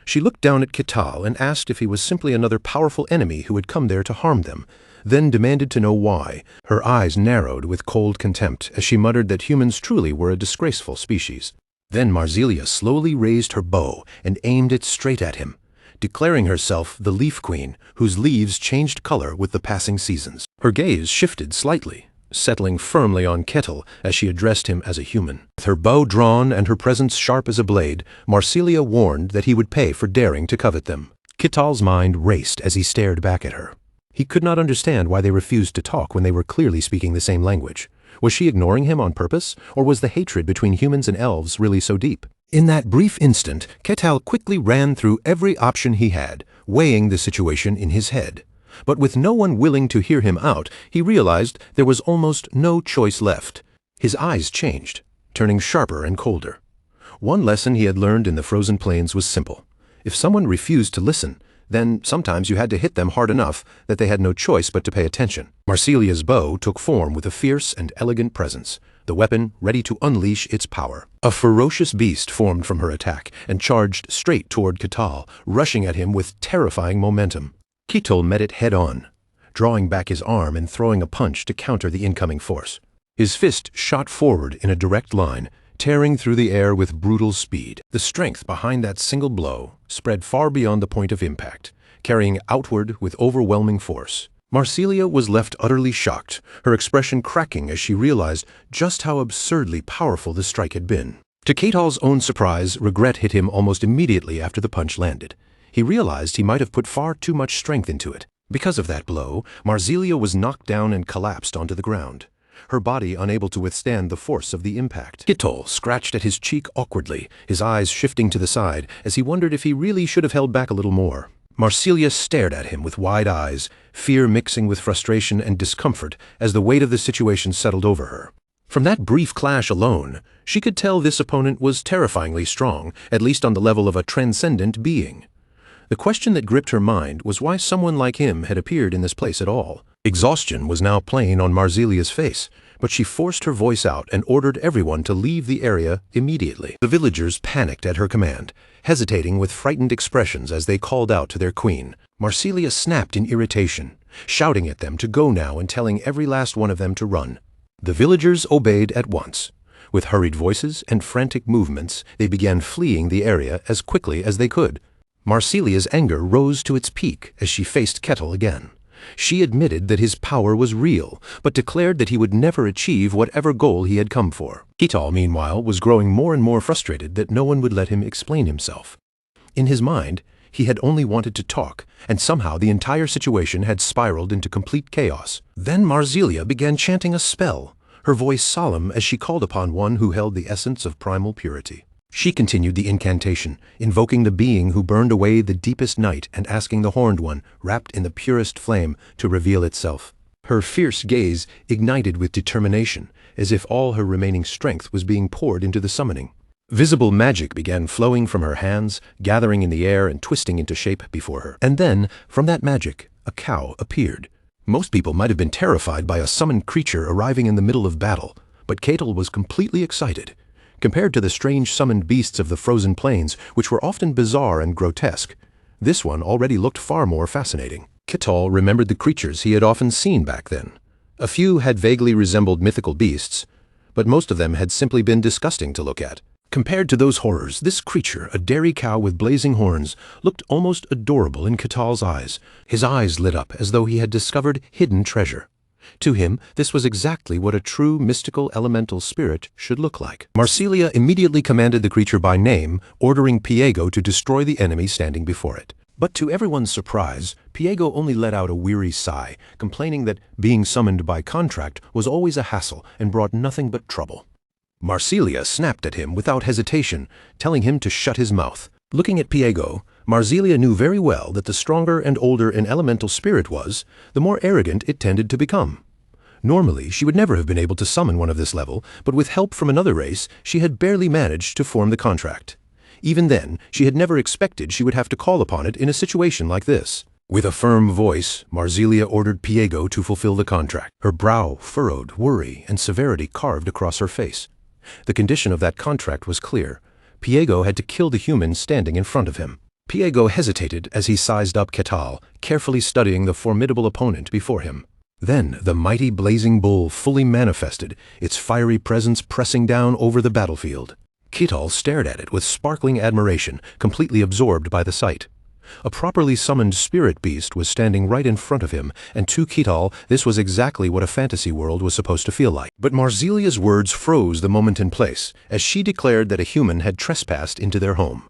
She looked down at Kital and asked if he was simply another powerful enemy who had come there to harm them, then demanded to know why. Her eyes narrowed with cold contempt as she muttered that humans truly were a disgraceful species. Then Marsilia slowly raised her bow and aimed it straight at him, declaring herself the Leaf Queen, whose leaves changed color with the passing seasons. Her gaze shifted slightly, settling firmly on Kettle as she addressed him as a human. With her bow drawn and her presence sharp as a blade, Marsilia warned that he would pay for daring to covet them. Kital's mind raced as he stared back at her. He could not understand why they refused to talk when they were clearly speaking the same language. Was she ignoring him on purpose, or was the hatred between humans and elves really so deep? In that brief instant, Ketal quickly ran through every option he had, weighing the situation in his head. But with no one willing to hear him out, he realized there was almost no choice left. His eyes changed, turning sharper and colder. One lesson he had learned in the frozen plains was simple. If someone refused to listen, then sometimes you had to hit them hard enough that they had no choice but to pay attention. Marsilia's bow took form with a fierce and elegant presence, the weapon ready to unleash its power. A ferocious beast formed from her attack and charged straight toward Kital, rushing at him with terrifying momentum. Kitol met it head-on, drawing back his arm and throwing a punch to counter the incoming force. His fist shot forward in a direct line, tearing through the air with brutal speed. The strength behind that single blow spread far beyond the point of impact, carrying outward with overwhelming force. Marsilia was left utterly shocked, her expression cracking as she realized just how absurdly powerful the strike had been. To Ketal's own surprise, regret hit him almost immediately after the punch landed. He realized he might have put far too much strength into it. Because of that blow, Marsilia was knocked down and collapsed onto the ground, her body unable to withstand the force of the impact. Kitol scratched at his cheek awkwardly, his eyes shifting to the side as he wondered if he really should have held back a little more. Marsilia stared at him with wide eyes, fear mixing with frustration and discomfort as the weight of the situation settled over her. From that brief clash alone, she could tell this opponent was terrifyingly strong, at least on the level of a transcendent being. The question that gripped her mind was why someone like him had appeared in this place at all. Exhaustion was now plain on Marsilia's face, but she forced her voice out and ordered everyone to leave the area immediately. The villagers panicked at her command, hesitating with frightened expressions as they called out to their queen. Marsilia snapped in irritation, shouting at them to go now and telling every last one of them to run. The villagers obeyed at once. With hurried voices and frantic movements, they began fleeing the area as quickly as they could. Marsilia's anger rose to its peak as she faced Kettle again. She admitted that his power was real, but declared that he would never achieve whatever goal he had come for. Ketal, meanwhile, was growing more and more frustrated that no one would let him explain himself. In his mind, he had only wanted to talk, and somehow the entire situation had spiraled into complete chaos. Then Marsilia began chanting a spell, her voice solemn as she called upon one who held the essence of primal purity. She continued the incantation, invoking the being who burned away the deepest night and asking the Horned One, wrapped in the purest flame, to reveal itself. Her fierce gaze ignited with determination, as if all her remaining strength was being poured into the summoning. Visible magic began flowing from her hands, gathering in the air and twisting into shape before her. And then, from that magic, a cow appeared. Most people might have been terrified by a summoned creature arriving in the middle of battle, but Ketal was completely excited. Compared to the strange summoned beasts of the frozen plains, which were often bizarre and grotesque, this one already looked far more fascinating. Ketal remembered the creatures he had often seen back then. A few had vaguely resembled mythical beasts, but most of them had simply been disgusting to look at. Compared to those horrors, this creature, a dairy cow with blazing horns, looked almost adorable in Ketal's eyes. His eyes lit up as though he had discovered hidden treasure. To him, this was exactly what a true mystical elemental spirit should look like. Marsilia immediately commanded the creature by name, ordering Piego to destroy the enemy standing before it. But to everyone's surprise, Piego only let out a weary sigh, complaining that being summoned by contract was always a hassle and brought nothing but trouble. Marsilia snapped at him without hesitation, telling him to shut his mouth. Looking at Piego, Marsilia knew very well that the stronger and older an elemental spirit was, the more arrogant it tended to become. Normally, she would never have been able to summon one of this level, but with help from another race, she had barely managed to form the contract. Even then, she had never expected she would have to call upon it in a situation like this. With a firm voice, Marsilia ordered Piego to fulfill the contract, her brow furrowed, worry and severity carved across her face. The condition of that contract was clear. Piego had to kill the human standing in front of him. Piego hesitated as he sized up Ketal, carefully studying the formidable opponent before him. Then the mighty blazing bull fully manifested, its fiery presence pressing down over the battlefield. Ketal stared at it with sparkling admiration, completely absorbed by the sight. A properly summoned spirit beast was standing right in front of him, and to Ketal, this was exactly what a fantasy world was supposed to feel like. But Marsilia's words froze the moment in place, as she declared that a human had trespassed into their home.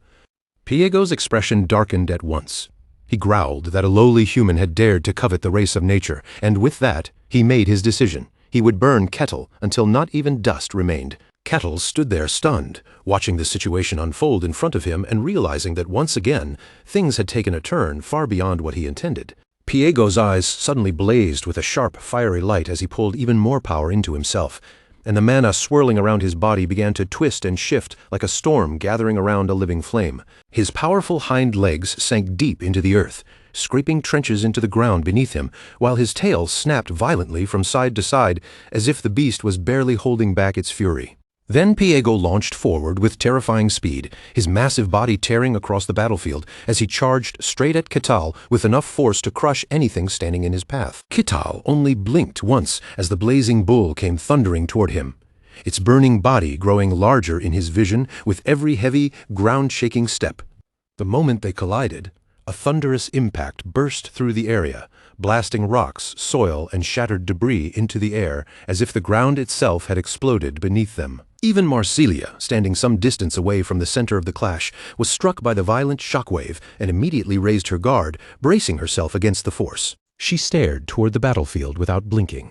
Piego's expression darkened at once. He growled that a lowly human had dared to covet the race of nature, and with that, he made his decision. He would burn Ketal until not even dust remained. Ketal stood there stunned, watching the situation unfold in front of him and realizing that once again, things had taken a turn far beyond what he intended. Piego's eyes suddenly blazed with a sharp, fiery light as he pulled even more power into himself, and the mana swirling around his body began to twist and shift like a storm gathering around a living flame. His powerful hind legs sank deep into the earth, scraping trenches into the ground beneath him, while his tail snapped violently from side to side as if the beast was barely holding back its fury. Then Piego launched forward with terrifying speed, his massive body tearing across the battlefield as he charged straight at Ketal with enough force to crush anything standing in his path. Ketal only blinked once as the blazing bull came thundering toward him, its burning body growing larger in his vision with every heavy, ground-shaking step. The moment they collided, a thunderous impact burst through the area, blasting rocks, soil, and shattered debris into the air as if the ground itself had exploded beneath them. Even Marsilia, standing some distance away from the center of the clash, was struck by the violent shockwave and immediately raised her guard, bracing herself against the force. She stared toward the battlefield without blinking,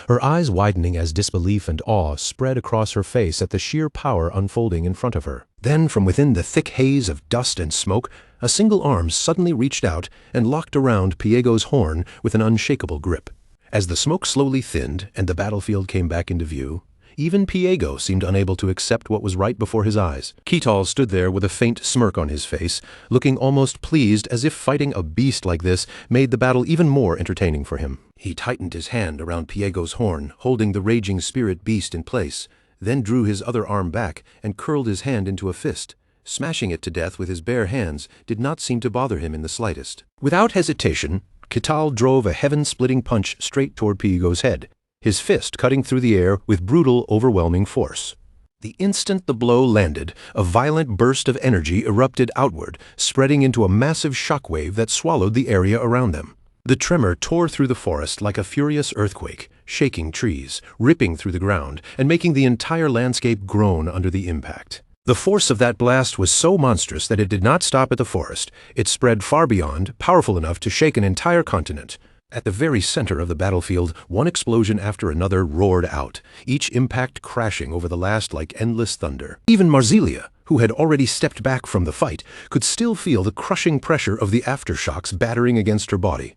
her eyes widening as disbelief and awe spread across her face at the sheer power unfolding in front of her. Then, from within the thick haze of dust and smoke, a single arm suddenly reached out and locked around Piego's horn with an unshakable grip. As the smoke slowly thinned and the battlefield came back into view, even Piego seemed unable to accept what was right before his eyes. Ketal stood there with a faint smirk on his face, looking almost pleased as if fighting a beast like this made the battle even more entertaining for him. He tightened his hand around Piego's horn, holding the raging spirit beast in place, then drew his other arm back and curled his hand into a fist. Smashing it to death with his bare hands did not seem to bother him in the slightest. Without hesitation, Ketal drove a heaven-splitting punch straight toward Piego's head, his fist cutting through the air with brutal, overwhelming force. The instant the blow landed, a violent burst of energy erupted outward, spreading into a massive shockwave that swallowed the area around them. The tremor tore through the forest like a furious earthquake, shaking trees, ripping through the ground, and making the entire landscape groan under the impact. The force of that blast was so monstrous that it did not stop at the forest. It spread far beyond, powerful enough to shake an entire continent. At the very center of the battlefield, one explosion after another roared out, each impact crashing over the last like endless thunder. Even Marsilia, who had already stepped back from the fight, could still feel the crushing pressure of the aftershocks battering against her body.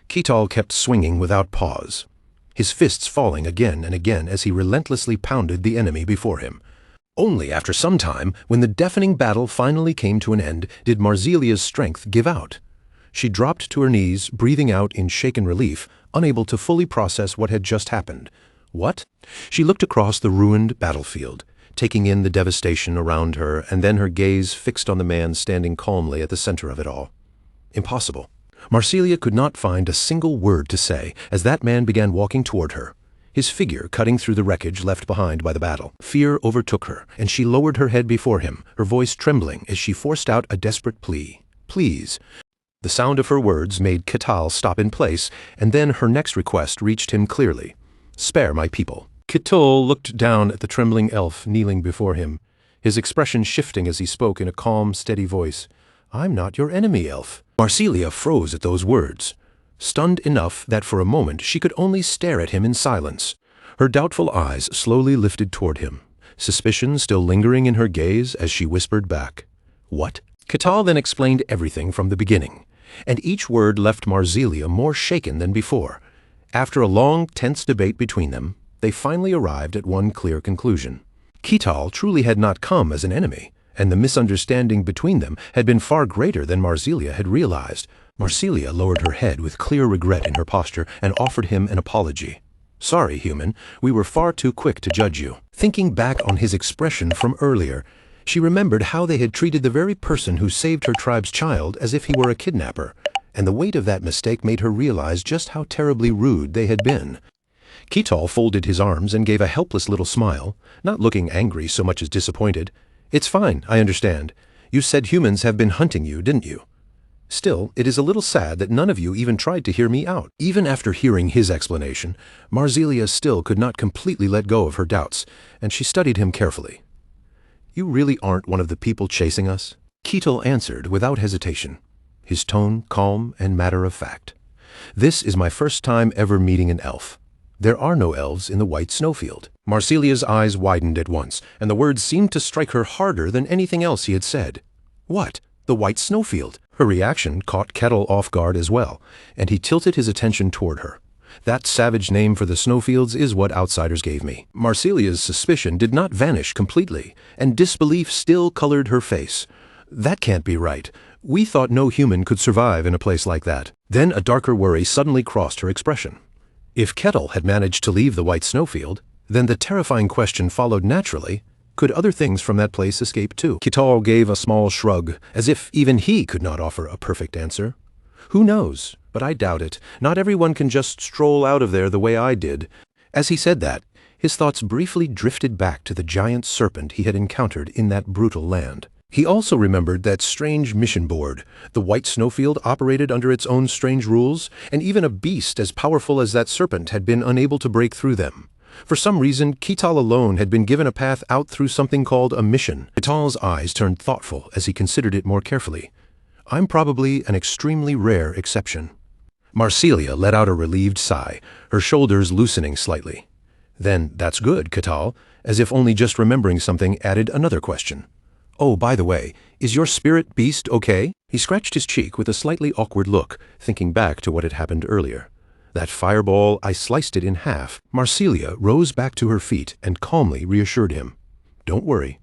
Ketal kept swinging without pause, his fists falling again and again as he relentlessly pounded the enemy before him. Only after some time, when the deafening battle finally came to an end, did Marsilia's strength give out. She dropped to her knees, breathing out in shaken relief, unable to fully process what had just happened. What? She looked across the ruined battlefield, taking in the devastation around her, and then her gaze fixed on the man standing calmly at the center of it all. Impossible. Marsilia could not find a single word to say as that man began walking toward her, his figure cutting through the wreckage left behind by the battle. Fear overtook her, and she lowered her head before him, her voice trembling as she forced out a desperate plea. Please, The sound of her words made Ketal stop in place, and then her next request reached him clearly. "Spare my people." Ketal looked down at the trembling elf kneeling before him, his expression shifting as he spoke in a calm, steady voice. "I'm not your enemy, elf." Marsilia froze at those words, stunned enough that for a moment she could only stare at him in silence. Her doubtful eyes slowly lifted toward him, suspicion still lingering in her gaze as she whispered back, "What?" Ketal then explained everything from the beginning, and each word left Marsilia more shaken than before. After a long, tense debate between them, they finally arrived at one clear conclusion. Ketal truly had not come as an enemy, and the misunderstanding between them had been far greater than Marsilia had realized. Marsilia lowered her head with clear regret in her posture and offered him an apology. "Sorry, human, we were far too quick to judge you." Thinking back on his expression from earlier, she remembered how they had treated the very person who saved her tribe's child as if he were a kidnapper, and the weight of that mistake made her realize just how terribly rude they had been. Ketal folded his arms and gave a helpless little smile, not looking angry so much as disappointed. "It's fine, I understand. You said humans have been hunting you, didn't you? Still, it is a little sad that none of you even tried to hear me out." Even after hearing his explanation, Marsilia still could not completely let go of her doubts, and she studied him carefully. "You really aren't one of the people chasing us?" Ketal answered without hesitation, his tone calm and matter-of-fact. "This is my first time ever meeting an elf. There are no elves in the white snowfield." Marsilia's eyes widened at once, and the words seemed to strike her harder than anything else he had said. "What? The white snowfield?" Her reaction caught Ketal off guard as well, and he tilted his attention toward her. "That savage name for the snowfields is what outsiders gave me." Marsilia's suspicion did not vanish completely, and disbelief still colored her face. "That can't be right. We thought no human could survive in a place like that." Then a darker worry suddenly crossed her expression. If Ketal had managed to leave the white snowfield, then the terrifying question followed naturally, could other things from that place escape too? Ketal gave a small shrug, as if even he could not offer a perfect answer. "Who knows? But I doubt it. Not everyone can just stroll out of there the way I did." As he said that, his thoughts briefly drifted back to the giant serpent he had encountered in that brutal land. He also remembered that strange mission board. The white snowfield operated under its own strange rules, and even a beast as powerful as that serpent had been unable to break through them. For some reason, Ketal alone had been given a path out through something called a mission. Ketal's eyes turned thoughtful as he considered it more carefully. "I'm probably an extremely rare exception." Marsilia let out a relieved sigh, her shoulders loosening slightly. "Then that's good, Ketal," as if only just remembering something added another question. "Oh, by the way, is your spirit beast okay?" He scratched his cheek with a slightly awkward look, thinking back to what had happened earlier. "That fireball, I sliced it in half." Marsilia rose back to her feet and calmly reassured him. "Don't worry.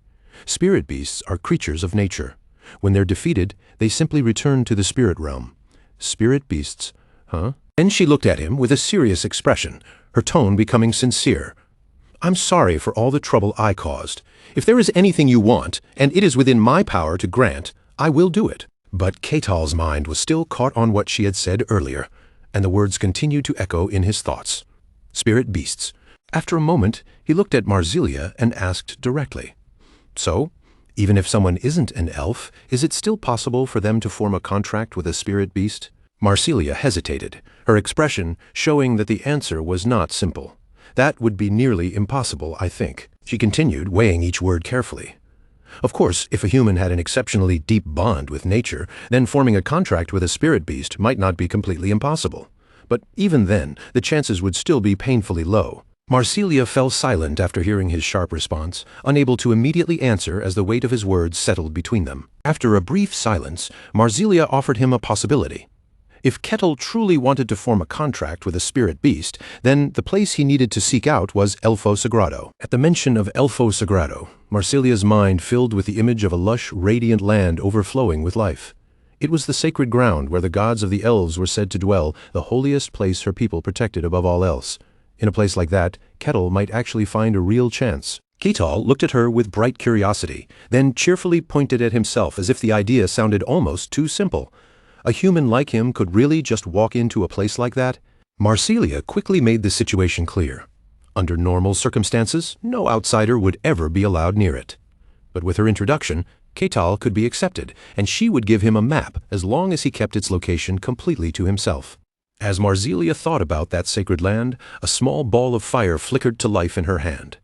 Spirit beasts are creatures of nature. When they're defeated, they simply return to the spirit realm." "Spirit beasts, huh?" Then she looked at him with a serious expression, her tone becoming sincere. "I'm sorry for all the trouble I caused. If there is anything you want, and it is within my power to grant, I will do it." But Ketal's mind was still caught on what she had said earlier, and the words continued to echo in his thoughts. Spirit beasts. After a moment, he looked at Marsilia and asked directly, "So, even if someone isn't an elf, is it still possible for them to form a contract with a spirit beast?" Marsilia hesitated, her expression showing that the answer was not simple. "That would be nearly impossible, I think." She continued, weighing each word carefully. "Of course, if a human had an exceptionally deep bond with nature, then forming a contract with a spirit beast might not be completely impossible. But even then, the chances would still be painfully low." Marsilia fell silent after hearing his sharp response, unable to immediately answer as the weight of his words settled between them. After a brief silence, Marsilia offered him a possibility. If Ketal truly wanted to form a contract with a spirit beast, then the place he needed to seek out was Elfo Sagrado. At the mention of Elfo Sagrado, Marsilia's mind filled with the image of a lush, radiant land overflowing with life. It was the sacred ground where the gods of the elves were said to dwell, the holiest place her people protected above all else. In a place like that, Ketal might actually find a real chance. Ketal looked at her with bright curiosity, then cheerfully pointed at himself as if the idea sounded almost too simple. A human like him could really just walk into a place like that? Marsilia quickly made the situation clear. Under normal circumstances, no outsider would ever be allowed near it. But with her introduction, Ketal could be accepted, and she would give him a map as long as he kept its location completely to himself. As Marsilia thought about that sacred land, a small ball of fire flickered to life in her hand.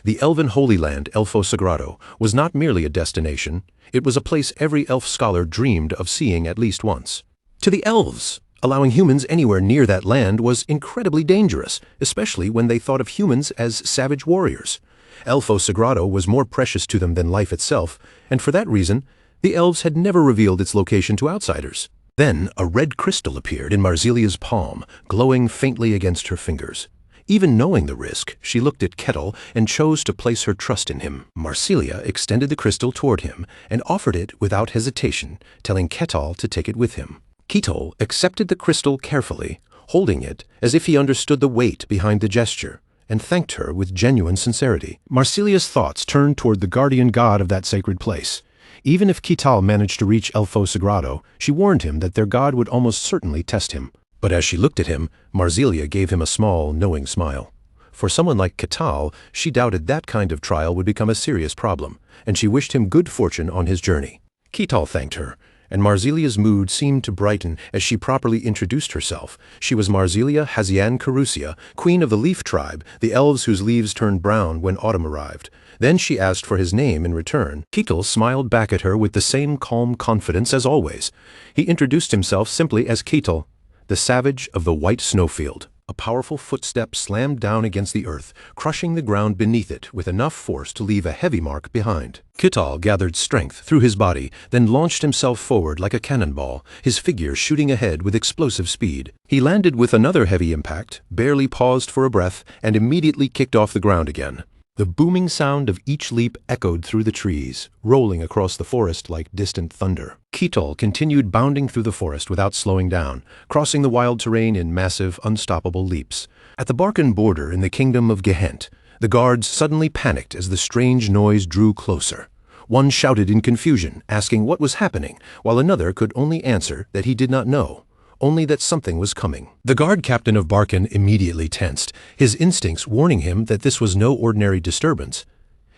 The elven Holy Land, Elfo Sagrado, was not merely a destination, it was a place every elf scholar dreamed of seeing at least once. To the elves, allowing humans anywhere near that land was incredibly dangerous, especially when they thought of humans as savage warriors. Elfo Sagrado was more precious to them than life itself, and for that reason, the elves had never revealed its location to outsiders. Then a red crystal appeared in Marsilia's palm, glowing faintly against her fingers. Even knowing the risk, she looked at Ketal and chose to place her trust in him. Marsilia extended the crystal toward him and offered it without hesitation, telling Ketal to take it with him. Ketal accepted the crystal carefully, holding it as if he understood the weight behind the gesture, and thanked her with genuine sincerity. Marsilia's thoughts turned toward the guardian god of that sacred place. Even if Ketal managed to reach Elfo Sagrado, she warned him that their god would almost certainly test him. But as she looked at him, Marsilia gave him a small, knowing smile. For someone like Ketal, she doubted that kind of trial would become a serious problem, and she wished him good fortune on his journey. Ketal thanked her, and Marsilia's mood seemed to brighten as she properly introduced herself. She was Marsilia Hazian Carusia, queen of the Leaf Tribe, the elves whose leaves turned brown when autumn arrived. Then she asked for his name in return. Ketal smiled back at her with the same calm confidence as always. He introduced himself simply as Ketal, the savage of the White Snowfield. A powerful footstep slammed down against the earth, crushing the ground beneath it with enough force to leave a heavy mark behind. Ketal gathered strength through his body, then launched himself forward like a cannonball, his figure shooting ahead with explosive speed. He landed with another heavy impact, barely paused for a breath, and immediately kicked off the ground again. The booming sound of each leap echoed through the trees, rolling across the forest like distant thunder. Ketal continued bounding through the forest without slowing down, crossing the wild terrain in massive, unstoppable leaps. At the Barkan border in the kingdom of Gehent, the guards suddenly panicked as the strange noise drew closer. One shouted in confusion, asking what was happening, while another could only answer that he did not know, only that something was coming. The guard captain of Barkan immediately tensed, his instincts warning him that this was no ordinary disturbance.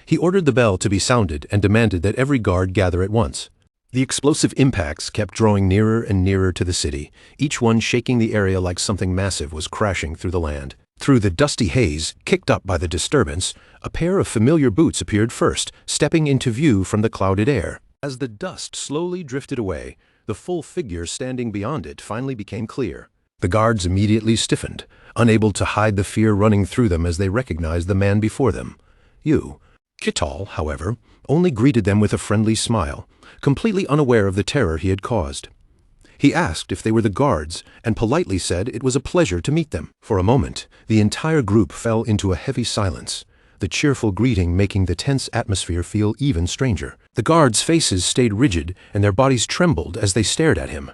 He ordered the bell to be sounded and demanded that every guard gather at once. The explosive impacts kept drawing nearer and nearer to the city, each one shaking the area like something massive was crashing through the land. Through the dusty haze, kicked up by the disturbance, a pair of familiar boots appeared first, stepping into view from the clouded air. As the dust slowly drifted away, the full figure standing beyond it finally became clear. The guards immediately stiffened, unable to hide the fear running through them as they recognized the man before them. Ketal, however, only greeted them with a friendly smile, completely unaware of the terror he had caused. He asked if they were the guards, and politely said it was a pleasure to meet them. For a moment, the entire group fell into a heavy silence, the cheerful greeting making the tense atmosphere feel even stranger. The guards' faces stayed rigid, and their bodies trembled as they stared at him.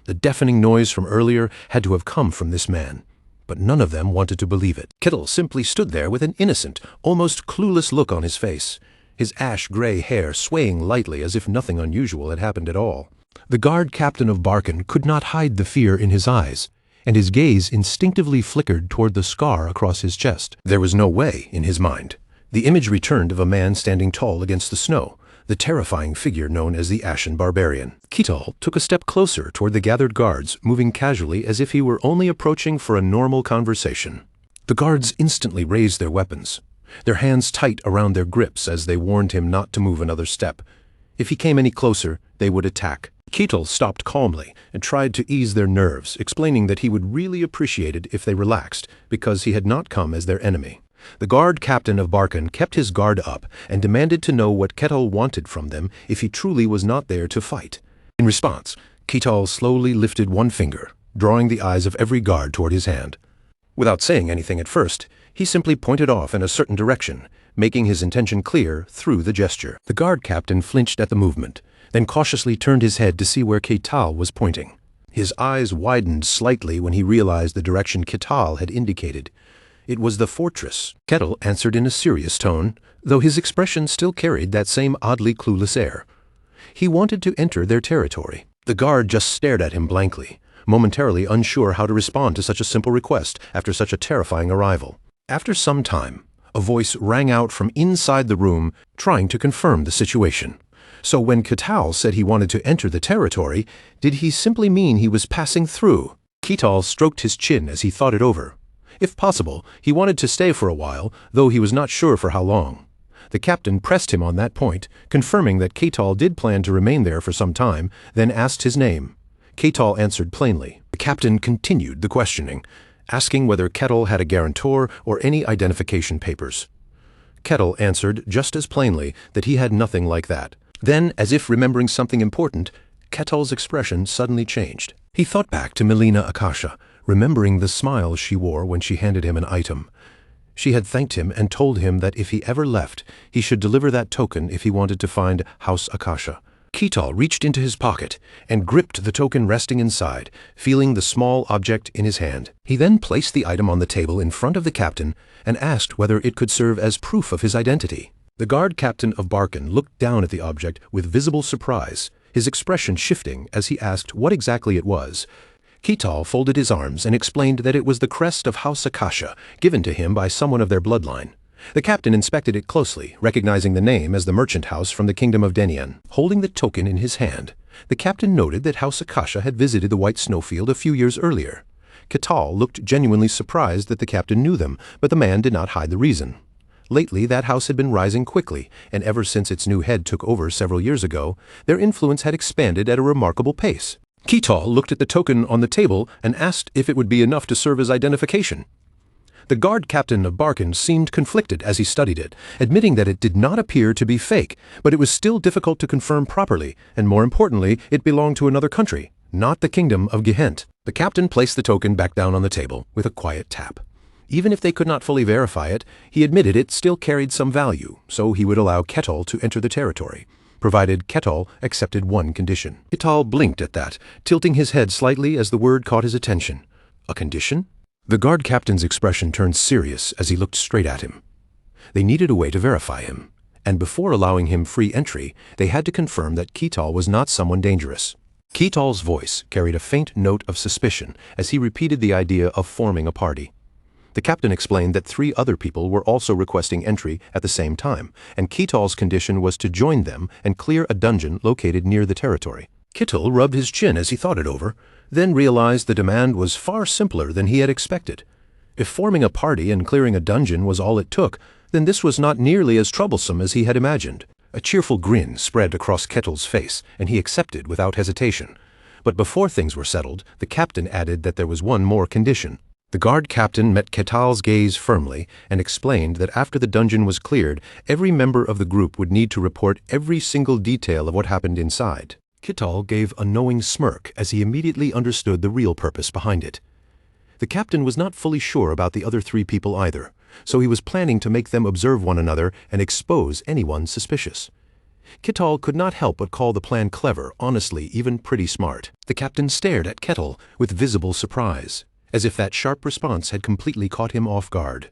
The deafening noise from earlier had to have come from this man, but none of them wanted to believe it. Ketal simply stood there with an innocent, almost clueless look on his face, his ash-gray hair swaying lightly as if nothing unusual had happened at all. The guard captain of Barkan could not hide the fear in his eyes, and his gaze instinctively flickered toward the scar across his chest. There was no way, in his mind. The image returned of a man standing tall against the snow, the terrifying figure known as the Ashen Barbarian. Ketal took a step closer toward the gathered guards, moving casually as if he were only approaching for a normal conversation. The guards instantly raised their weapons, their hands tight around their grips as they warned him not to move another step. If he came any closer, they would attack. Ketal stopped calmly and tried to ease their nerves, explaining that he would really appreciate it if they relaxed, because he had not come as their enemy. The guard captain of Barkan kept his guard up and demanded to know what Ketal wanted from them if he truly was not there to fight. In response, Ketal slowly lifted one finger, drawing the eyes of every guard toward his hand. Without saying anything at first, he simply pointed off in a certain direction, making his intention clear through the gesture. The guard captain flinched at the movement, then cautiously turned his head to see where Ketal was pointing. His eyes widened slightly when he realized the direction Ketal had indicated. It was the fortress. Ketal answered in a serious tone, though his expression still carried that same oddly clueless air. He wanted to enter their territory. The guard just stared at him blankly, momentarily unsure how to respond to such a simple request after such a terrifying arrival. After some time, a voice rang out from inside the room, trying to confirm the situation. So when Ketal said he wanted to enter the territory, did he simply mean he was passing through? Ketal stroked his chin as he thought it over. If possible, he wanted to stay for a while, though he was not sure for how long. The captain pressed him on that point, confirming that Ketal did plan to remain there for some time, then asked his name. Ketal answered plainly. The captain continued the questioning, asking whether Ketal had a guarantor or any identification papers. Ketal answered just as plainly that he had nothing like that. Then, as if remembering something important, Ketal's expression suddenly changed. He thought back to Melina Akasha, remembering the smile she wore when she handed him an item. She had thanked him and told him that if he ever left, he should deliver that token if he wanted to find House Akasha. Ketal reached into his pocket and gripped the token resting inside, feeling the small object in his hand. He then placed the item on the table in front of the captain and asked whether it could serve as proof of his identity. The guard captain of Barkan looked down at the object with visible surprise, his expression shifting as he asked what exactly it was. Ketal folded his arms and explained that it was the crest of House Akasha, given to him by someone of their bloodline. The captain inspected it closely, recognizing the name as the merchant house from the kingdom of Denian. Holding the token in his hand, the captain noted that House Akasha had visited the White Snowfield a few years earlier. Ketal looked genuinely surprised that the captain knew them, but the man did not hide the reason. Lately, that house had been rising quickly, and ever since its new head took over several years ago, their influence had expanded at a remarkable pace. Ketal looked at the token on the table and asked if it would be enough to serve as identification. The guard captain of Barkan seemed conflicted as he studied it, admitting that it did not appear to be fake, but it was still difficult to confirm properly, and more importantly, it belonged to another country, not the kingdom of Gehent. The captain placed the token back down on the table with a quiet tap. Even if they could not fully verify it, he admitted it still carried some value, so he would allow Ketal to enter the territory, provided Ketal accepted one condition. Ketal blinked at that, tilting his head slightly as the word caught his attention. A condition? The guard captain's expression turned serious as he looked straight at him. They needed a way to verify him, and before allowing him free entry, they had to confirm that Ketal was not someone dangerous. Ketal's voice carried a faint note of suspicion as he repeated the idea of forming a party. The captain explained that 3 other people were also requesting entry at the same time, and Ketal's condition was to join them and clear a dungeon located near the territory. Ketal rubbed his chin as he thought it over, then realized the demand was far simpler than he had expected. If forming a party and clearing a dungeon was all it took, then this was not nearly as troublesome as he had imagined. A cheerful grin spread across Ketal's face, and he accepted without hesitation. But before things were settled, the captain added that there was one more condition. The guard captain met Ketal's gaze firmly and explained that after the dungeon was cleared, every member of the group would need to report every single detail of what happened inside. Ketal gave a knowing smirk as he immediately understood the real purpose behind it. The captain was not fully sure about the other 3 people either, so he was planning to make them observe one another and expose anyone suspicious. Ketal could not help but call the plan clever, honestly, even pretty smart. The captain stared at Ketal with visible surprise, as if that sharp response had completely caught him off guard.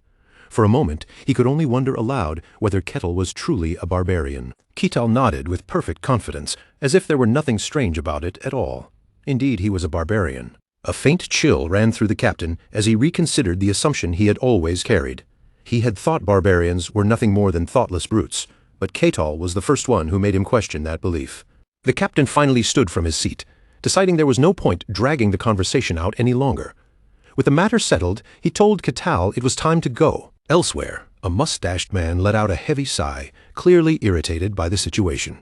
For a moment, he could only wonder aloud whether Ketal was truly a barbarian. Ketal nodded with perfect confidence, as if there were nothing strange about it at all. Indeed, he was a barbarian. A faint chill ran through the captain as he reconsidered the assumption he had always carried. He had thought barbarians were nothing more than thoughtless brutes, but Ketal was the first one who made him question that belief. The captain finally stood from his seat, deciding there was no point dragging the conversation out any longer. With the matter settled, he told Ketal it was time to go. Elsewhere, a mustached man let out a heavy sigh, clearly irritated by the situation.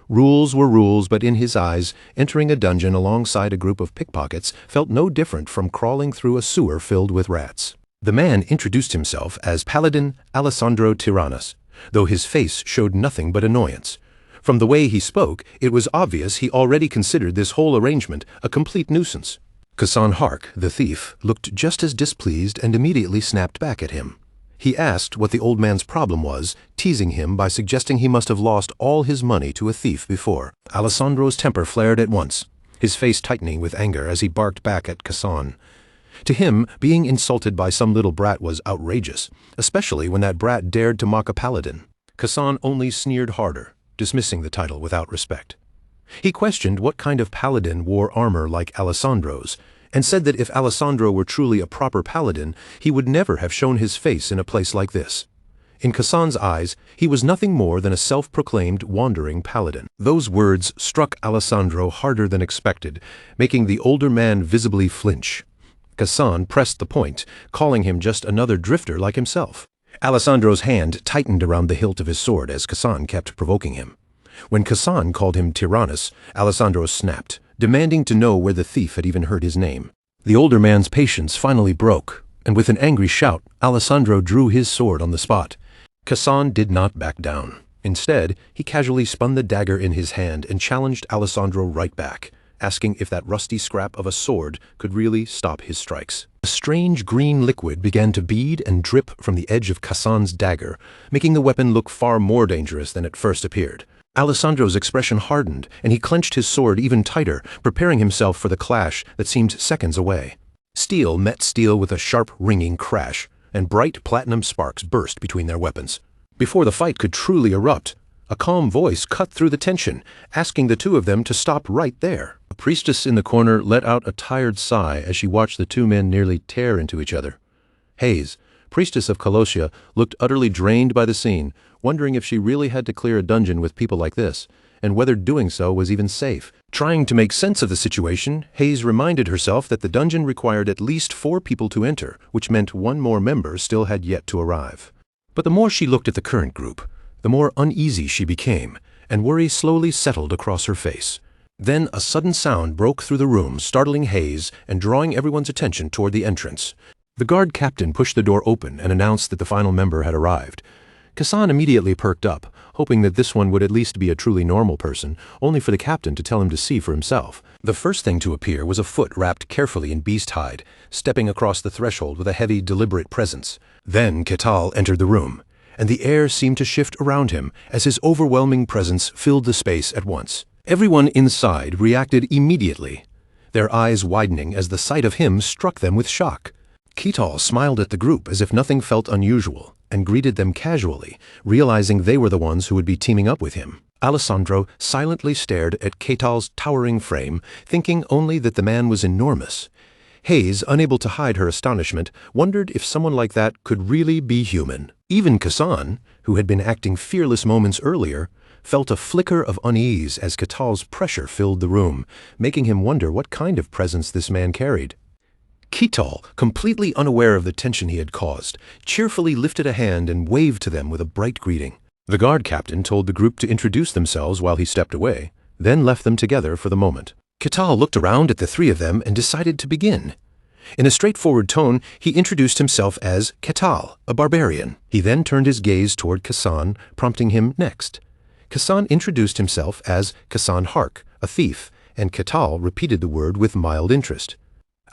Rules were rules, but in his eyes, entering a dungeon alongside a group of pickpockets felt no different from crawling through a sewer filled with rats. The man introduced himself as Paladin Alessandro Tyrannus, though his face showed nothing but annoyance. From the way he spoke, it was obvious he already considered this whole arrangement a complete nuisance. Kasan Hark, the thief, looked just as displeased and immediately snapped back at him. He asked what the old man's problem was, teasing him by suggesting he must have lost all his money to a thief before. Alessandro's temper flared at once, his face tightening with anger as he barked back at Kasan. To him, being insulted by some little brat was outrageous, especially when that brat dared to mock a paladin. Kasan only sneered harder, dismissing the title without respect. He questioned what kind of paladin wore armor like Alessandro's, and said that if Alessandro were truly a proper paladin, he would never have shown his face in a place like this. In Kassan's eyes, he was nothing more than a self-proclaimed wandering paladin. Those words struck Alessandro harder than expected, making the older man visibly flinch. Kassan pressed the point, calling him just another drifter like himself. Alessandro's hand tightened around the hilt of his sword as Kassan kept provoking him. When Kassan called him Tyrannus, Alessandro snapped, demanding to know where the thief had even heard his name. The older man's patience finally broke, and with an angry shout, Alessandro drew his sword on the spot. Kassan did not back down. Instead, he casually spun the dagger in his hand and challenged Alessandro right back, asking if that rusty scrap of a sword could really stop his strikes. A strange green liquid began to bead and drip from the edge of Kassan's dagger, making the weapon look far more dangerous than it first appeared. Alessandro's expression hardened, and he clenched his sword even tighter, preparing himself for the clash that seemed seconds away. Steel met steel with a sharp, ringing crash, and bright platinum sparks burst between their weapons. Before the fight could truly erupt, a calm voice cut through the tension, asking the two of them to stop right there. A priestess in the corner let out a tired sigh as she watched the two men nearly tear into each other. Hayes, priestess of Colossia, looked utterly drained by the scene, wondering if she really had to clear a dungeon with people like this, and whether doing so was even safe. Trying to make sense of the situation, Hayes reminded herself that the dungeon required at least 4 people to enter, which meant one more member still had yet to arrive. But the more she looked at the current group, the more uneasy she became, and worry slowly settled across her face. Then a sudden sound broke through the room, startling Hayes and drawing everyone's attention toward the entrance. The guard captain pushed the door open and announced that the final member had arrived. Kassan immediately perked up, hoping that this one would at least be a truly normal person, only for the captain to tell him to see for himself. The first thing to appear was a foot wrapped carefully in beast hide, stepping across the threshold with a heavy, deliberate presence. Then Ketal entered the room, and the air seemed to shift around him as his overwhelming presence filled the space at once. Everyone inside reacted immediately, their eyes widening as the sight of him struck them with shock. Ketal smiled at the group as if nothing felt unusual, and greeted them casually, realizing they were the ones who would be teaming up with him. Alessandro silently stared at Ketal's towering frame, thinking only that the man was enormous. Hayes, unable to hide her astonishment, wondered if someone like that could really be human. Even Kassan, who had been acting fearless moments earlier, felt a flicker of unease as Ketal's pressure filled the room, making him wonder what kind of presence this man carried. Ketal, completely unaware of the tension he had caused, cheerfully lifted a hand and waved to them with a bright greeting. The guard captain told the group to introduce themselves while he stepped away, then left them together for the moment. Ketal looked around at the 3 of them and decided to begin. In a straightforward tone, he introduced himself as Ketal, a barbarian. He then turned his gaze toward Kassan, prompting him next. Kassan introduced himself as Kassan Hark, a thief, and Ketal repeated the word with mild interest.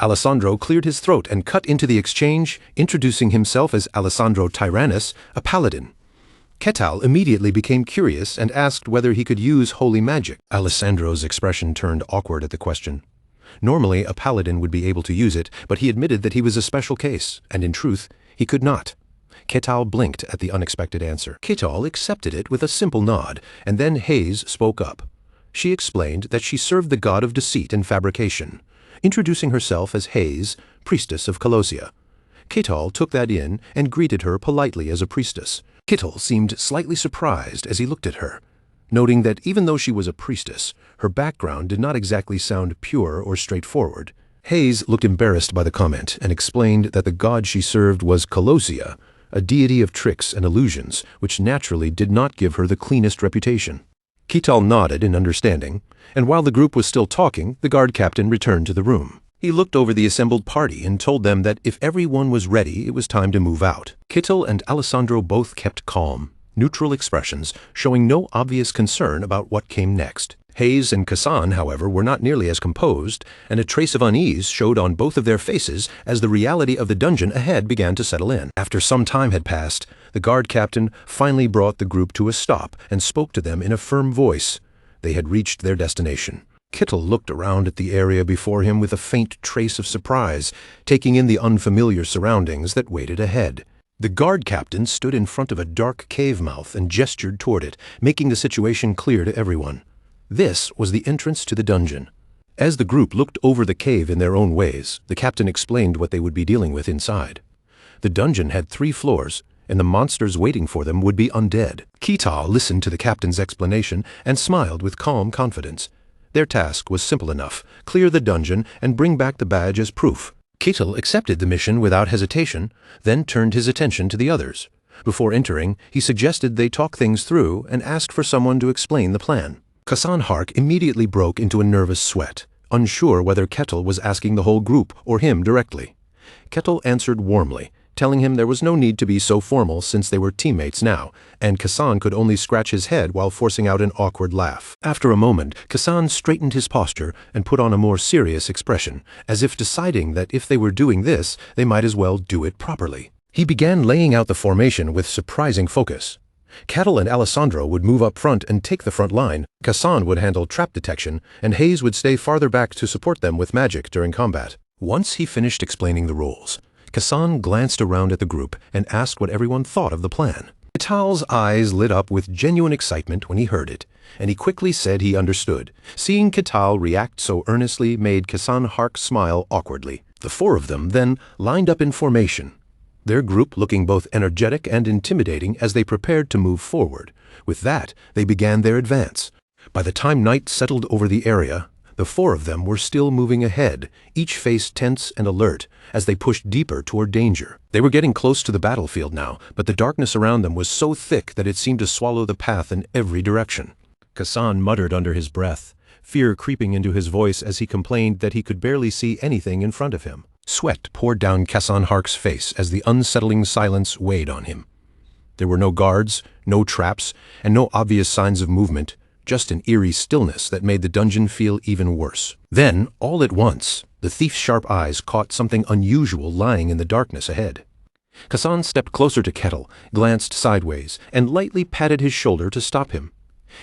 Alessandro cleared his throat and cut into the exchange, introducing himself as Alessandro Tyrannus, a paladin. Ketal immediately became curious and asked whether he could use holy magic. Alessandro's expression turned awkward at the question. Normally, a paladin would be able to use it, but he admitted that he was a special case, and in truth, he could not. Ketal blinked at the unexpected answer. Ketal accepted it with a simple nod, and then Hayes spoke up. She explained that she served the god of deceit and fabrication, introducing herself as Hayes, priestess of Colossia. Ketal took that in and greeted her politely as a priestess. Ketal seemed slightly surprised as he looked at her, noting that even though she was a priestess, her background did not exactly sound pure or straightforward. Hayes looked embarrassed by the comment and explained that the god she served was Colossia, a deity of tricks and illusions, which naturally did not give her the cleanest reputation. Ketal nodded in understanding, and while the group was still talking, the guard captain returned to the room. He looked over the assembled party and told them that if everyone was ready, it was time to move out. Ketal and Alessandro both kept calm, neutral expressions, showing no obvious concern about what came next. Hayes and Kassan, however, were not nearly as composed, and a trace of unease showed on both of their faces as the reality of the dungeon ahead began to settle in. After some time had passed, the guard captain finally brought the group to a stop and spoke to them in a firm voice. They had reached their destination. Ketal looked around at the area before him with a faint trace of surprise, taking in the unfamiliar surroundings that waited ahead. The guard captain stood in front of a dark cave mouth and gestured toward it, making the situation clear to everyone. This was the entrance to the dungeon. As the group looked over the cave in their own ways, the captain explained what they would be dealing with inside. The dungeon had 3 floors, and the monsters waiting for them would be undead. Ketal listened to the captain's explanation and smiled with calm confidence. Their task was simple enough: clear the dungeon and bring back the badge as proof. Ketal accepted the mission without hesitation, then turned his attention to the others. Before entering, he suggested they talk things through and asked for someone to explain the plan. Kasan Hark immediately broke into a nervous sweat, unsure whether Ketal was asking the whole group or him directly. Ketal answered warmly, telling him there was no need to be so formal since they were teammates now, and Kasan could only scratch his head while forcing out an awkward laugh. After a moment, Kasan straightened his posture and put on a more serious expression, as if deciding that if they were doing this, they might as well do it properly. He began laying out the formation with surprising focus. Ketal and Alessandro would move up front and take the front line, Kasan would handle trap detection, and Hayes would stay farther back to support them with magic during combat. Once he finished explaining the rules, Kasan glanced around at the group and asked what everyone thought of the plan. Ketal's eyes lit up with genuine excitement when he heard it, and he quickly said he understood. Seeing Ketal react so earnestly made Kasan Hark smile awkwardly. The four of them then lined up in formation, their group looking both energetic and intimidating as they prepared to move forward. With that, they began their advance. By the time night settled over the area, the four of them were still moving ahead, each face tense and alert, as they pushed deeper toward danger. They were getting close to the battlefield now, but the darkness around them was so thick that it seemed to swallow the path in every direction. Kasan muttered under his breath, fear creeping into his voice as he complained that he could barely see anything in front of him. Sweat poured down Kasan Hark's face as the unsettling silence weighed on him. There were no guards, no traps, and no obvious signs of movement, just an eerie stillness that made the dungeon feel even worse. Then, all at once, the thief's sharp eyes caught something unusual lying in the darkness ahead. Kasan stepped closer to Ketal, glanced sideways, and lightly patted his shoulder to stop him.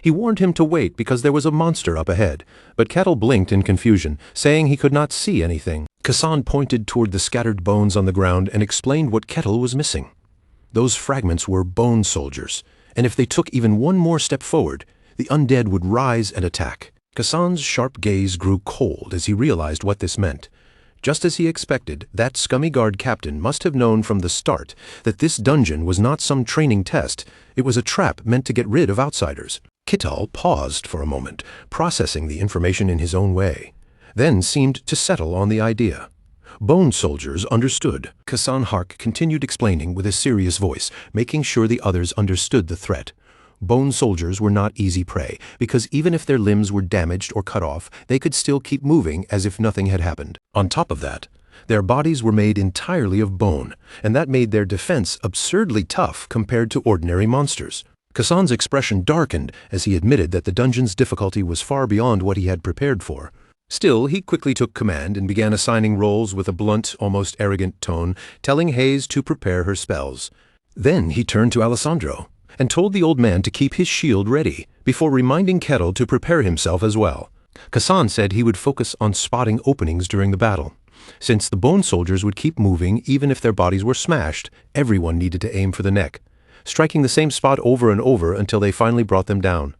He warned him to wait because there was a monster up ahead, but Ketal blinked in confusion, saying he could not see anything. Kasan pointed toward the scattered bones on the ground and explained what Ketal was missing. Those fragments were bone soldiers, and if they took even one more step forward, the undead would rise and attack. Kasan's sharp gaze grew cold as he realized what this meant. Just as he expected, that scummy guard captain must have known from the start that this dungeon was not some training test. It was a trap meant to get rid of outsiders. Ketal paused for a moment, processing the information in his own way, then seemed to settle on the idea. Bone soldiers understood. Kasan Hark continued explaining with a serious voice, making sure the others understood the threat. Bone soldiers were not easy prey, because even if their limbs were damaged or cut off, they could still keep moving as if nothing had happened. On top of that, their bodies were made entirely of bone, and that made their defense absurdly tough compared to ordinary monsters. Kasan's expression darkened as he admitted that the dungeon's difficulty was far beyond what he had prepared for. Still, he quickly took command and began assigning roles with a blunt, almost arrogant tone, telling Hayes to prepare her spells. Then he turned to Alessandro and told the old man to keep his shield ready, before reminding Ketal to prepare himself as well. Kasan said he would focus on spotting openings during the battle. Since the bone soldiers would keep moving even if their bodies were smashed, everyone needed to aim for the neck, striking the same spot over and over until they finally brought them down.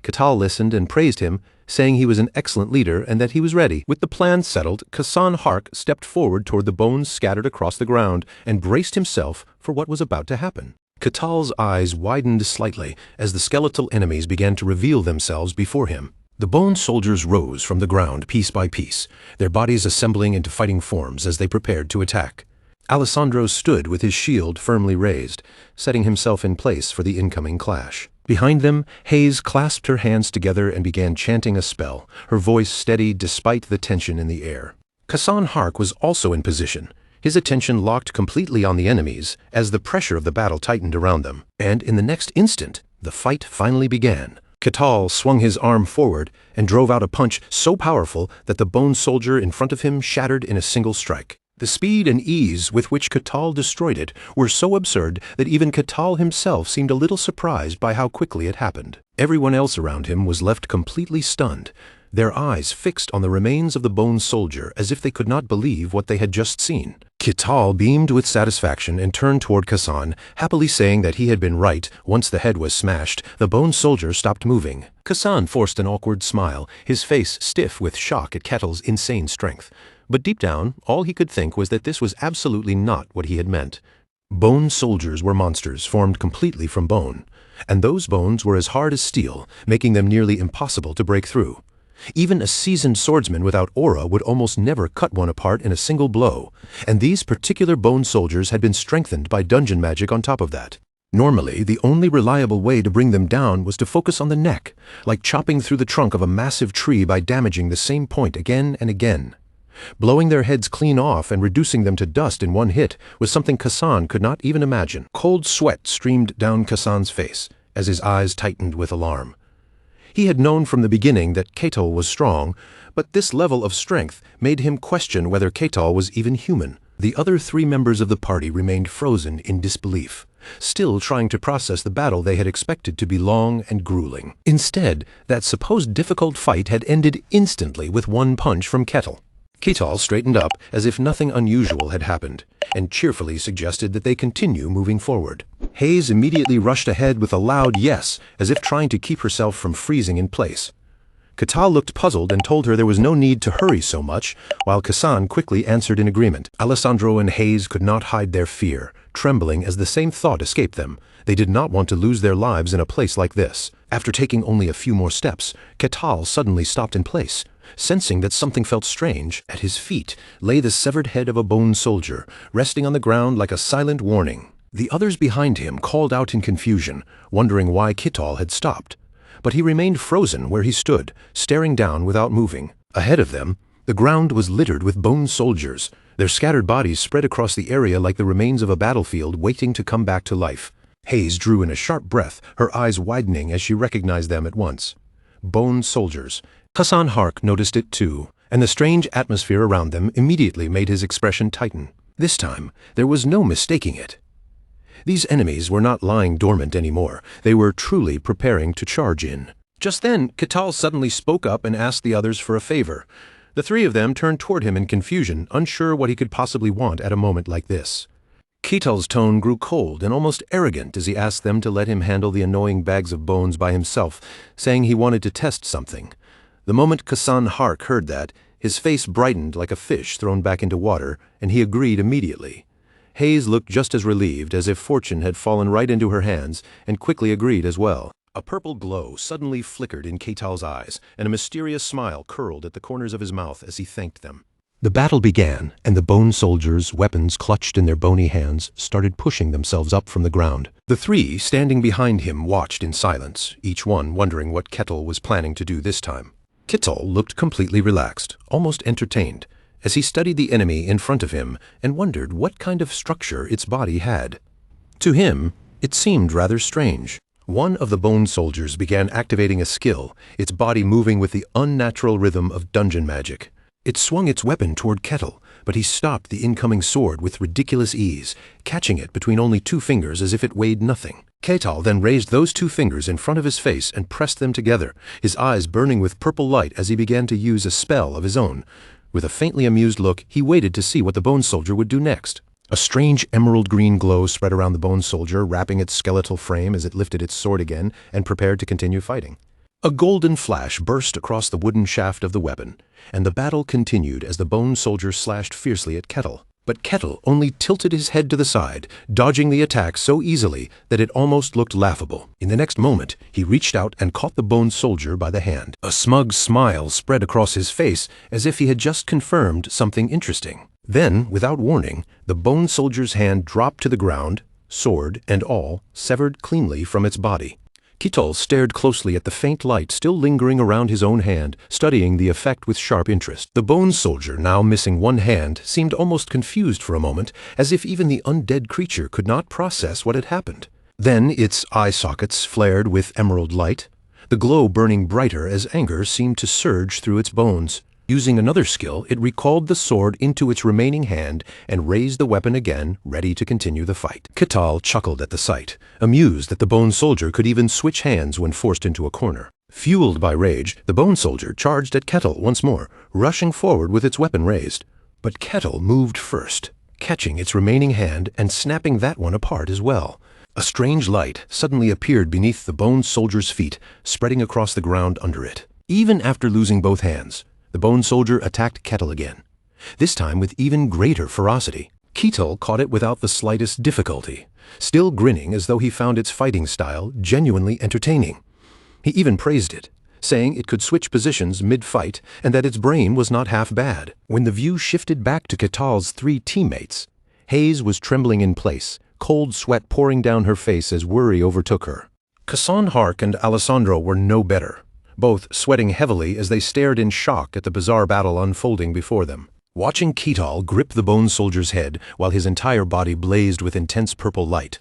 Ketal listened and praised him, saying he was an excellent leader and that he was ready. With the plan settled, Kasan Hark stepped forward toward the bones scattered across the ground and braced himself for what was about to happen. Ketal's eyes widened slightly as the skeletal enemies began to reveal themselves before him. The bone soldiers rose from the ground piece by piece, their bodies assembling into fighting forms as they prepared to attack. Alessandro stood with his shield firmly raised, setting himself in place for the incoming clash. Behind them, Hayes clasped her hands together and began chanting a spell, her voice steady despite the tension in the air. Kasan Hark was also in position, his attention locked completely on the enemies as the pressure of the battle tightened around them. And in the next instant, the fight finally began. Ketal swung his arm forward and drove out a punch so powerful that the bone soldier in front of him shattered in a single strike. The speed and ease with which Ketal destroyed it were so absurd that even Ketal himself seemed a little surprised by how quickly it happened. Everyone else around him was left completely stunned, their eyes fixed on the remains of the bone soldier as if they could not believe what they had just seen. Ketal beamed with satisfaction and turned toward Kasan, happily saying that he had been right. Once the head was smashed, the bone soldier stopped moving. Kasan forced an awkward smile, his face stiff with shock at Ketal's insane strength. But deep down, all he could think was that this was absolutely not what he had meant. Bone soldiers were monsters formed completely from bone, and those bones were as hard as steel, making them nearly impossible to break through. Even a seasoned swordsman without aura would almost never cut one apart in a single blow, and these particular bone soldiers had been strengthened by dungeon magic on top of that. Normally, the only reliable way to bring them down was to focus on the neck, like chopping through the trunk of a massive tree by damaging the same point again and again. Blowing their heads clean off and reducing them to dust in one hit was something Kasan could not even imagine. Cold sweat streamed down Kasan's face as his eyes tightened with alarm. He had known from the beginning that Ketal was strong, but this level of strength made him question whether Ketal was even human. The other 3 members of the party remained frozen in disbelief, still trying to process the battle they had expected to be long and grueling. Instead, that supposed difficult fight had ended instantly with one punch from Ketal. Ketal straightened up as if nothing unusual had happened, and cheerfully suggested that they continue moving forward. Hayes immediately rushed ahead with a loud yes, as if trying to keep herself from freezing in place. Ketal looked puzzled and told her there was no need to hurry so much, while Kasan quickly answered in agreement. Alessandro and Hayes could not hide their fear, trembling as the same thought escaped them. They did not want to lose their lives in a place like this. After taking only a few more steps, Ketal suddenly stopped in place. Sensing that something felt strange, at his feet lay the severed head of a bone soldier, resting on the ground like a silent warning. The others behind him called out in confusion, wondering why Ketal had stopped. But he remained frozen where he stood, staring down without moving. Ahead of them, the ground was littered with bone soldiers, their scattered bodies spread across the area like the remains of a battlefield waiting to come back to life. Hayes drew in a sharp breath, her eyes widening as she recognized them at once. Bone soldiers. Hassan Hark noticed it too, and the strange atmosphere around them immediately made his expression tighten. This time, there was no mistaking it. These enemies were not lying dormant anymore. They were truly preparing to charge in. Just then, Ketal suddenly spoke up and asked the others for a favor. The 3 of them turned toward him in confusion, unsure what he could possibly want at a moment like this. Ketal's tone grew cold and almost arrogant as he asked them to let him handle the annoying bags of bones by himself, saying he wanted to test something. The moment Kasan Hark heard that, his face brightened like a fish thrown back into water, and he agreed immediately. Hayes looked just as relieved as if fortune had fallen right into her hands, and quickly agreed as well. A purple glow suddenly flickered in Ketal's eyes, and a mysterious smile curled at the corners of his mouth as he thanked them. The battle began, and the bone soldiers, weapons clutched in their bony hands, started pushing themselves up from the ground. The 3 standing behind him watched in silence, each one wondering what Ketal was planning to do this time. Ketal looked completely relaxed, almost entertained, as he studied the enemy in front of him and wondered what kind of structure its body had. To him, it seemed rather strange. One of the bone soldiers began activating a skill, its body moving with the unnatural rhythm of dungeon magic. It swung its weapon toward Ketal, but he stopped the incoming sword with ridiculous ease, catching it between only 2 fingers as if it weighed nothing. Ketal then raised those 2 fingers in front of his face and pressed them together, his eyes burning with purple light as he began to use a spell of his own. With a faintly amused look, he waited to see what the bone soldier would do next. A strange emerald green glow spread around the bone soldier, wrapping its skeletal frame as it lifted its sword again and prepared to continue fighting. A golden flash burst across the wooden shaft of the weapon, and the battle continued as the bone soldier slashed fiercely at Ketal. But Ketal only tilted his head to the side, dodging the attack so easily that it almost looked laughable. In the next moment, he reached out and caught the bone soldier by the hand. A smug smile spread across his face as if he had just confirmed something interesting. Then, without warning, the bone soldier's hand dropped to the ground, sword and all severed cleanly from its body. Ketal stared closely at the faint light still lingering around his own hand, studying the effect with sharp interest. The bone soldier, now missing one hand, seemed almost confused for a moment, as if even the undead creature could not process what had happened. Then its eye sockets flared with emerald light, the glow burning brighter as anger seemed to surge through its bones. Using another skill, it recalled the sword into its remaining hand and raised the weapon again, ready to continue the fight. Ketal chuckled at the sight, amused that the bone soldier could even switch hands when forced into a corner. Fueled by rage, the bone soldier charged at Ketal once more, rushing forward with its weapon raised. But Ketal moved first, catching its remaining hand and snapping that one apart as well. A strange light suddenly appeared beneath the bone soldier's feet, spreading across the ground under it. Even after losing both hands, the bone soldier attacked Ketal again, this time with even greater ferocity. Keetal caught it without the slightest difficulty, still grinning as though he found its fighting style genuinely entertaining. He even praised it, saying it could switch positions mid-fight and that its brain was not half bad. When the view shifted back to Keetal's three teammates, Hayes was trembling in place, cold sweat pouring down her face as worry overtook her. Kasan Hark and Alessandro were no better, both sweating heavily as they stared in shock at the bizarre battle unfolding before them. Watching Keetal grip the bone soldier's head while his entire body blazed with intense purple light,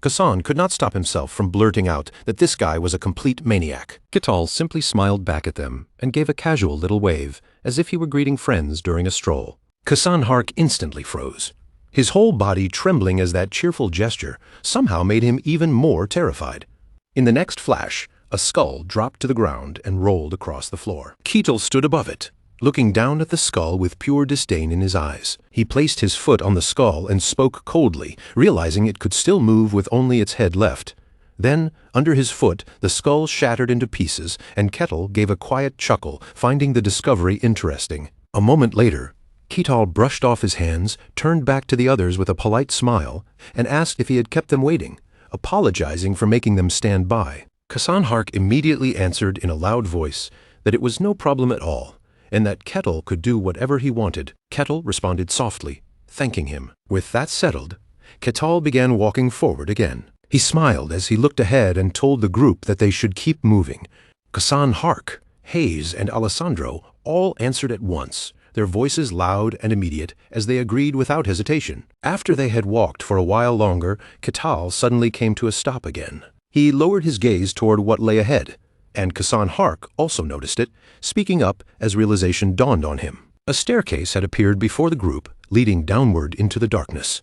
Kasan could not stop himself from blurting out that this guy was a complete maniac. Keetal simply smiled back at them and gave a casual little wave, as if he were greeting friends during a stroll. Kasan Hark instantly froze, his whole body trembling as that cheerful gesture somehow made him even more terrified. In the next flash, a skull dropped to the ground and rolled across the floor. Keetal stood above it, looking down at the skull with pure disdain in his eyes. He placed his foot on the skull and spoke coldly, realizing it could still move with only its head left. Then, under his foot, the skull shattered into pieces, and Keetal gave a quiet chuckle, finding the discovery interesting. A moment later, Keetal brushed off his hands, turned back to the others with a polite smile, and asked if he had kept them waiting, apologizing for making them stand by. Kasan Hark immediately answered in a loud voice that it was no problem at all, and that Keetal could do whatever he wanted. Keetal responded softly, thanking him. With that settled, Keetal began walking forward again. He smiled as he looked ahead and told the group that they should keep moving. Kasan Hark, Hayes, and Alessandro all answered at once, their voices loud and immediate, as they agreed without hesitation. After they had walked for a while longer, Keetal suddenly came to a stop again. He lowered his gaze toward what lay ahead, and Kasan Hark also noticed it, speaking up as realization dawned on him. A staircase had appeared before the group, leading downward into the darkness.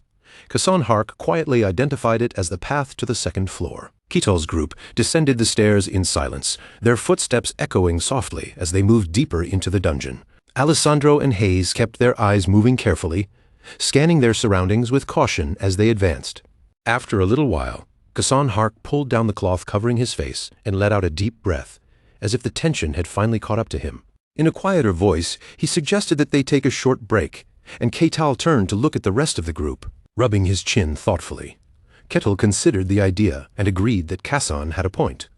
Kasan Hark quietly identified it as the path to the second floor. Keetal's group descended the stairs in silence, their footsteps echoing softly as they moved deeper into the dungeon. Alessandro and Hayes kept their eyes moving carefully, scanning their surroundings with caution as they advanced. After a little while, Kasan Hark pulled down the cloth covering his face and let out a deep breath, as if the tension had finally caught up to him. In a quieter voice, he suggested that they take a short break, and Keetal turned to look at the rest of the group, rubbing his chin thoughtfully. Keetal considered the idea and agreed that Kasan had a point.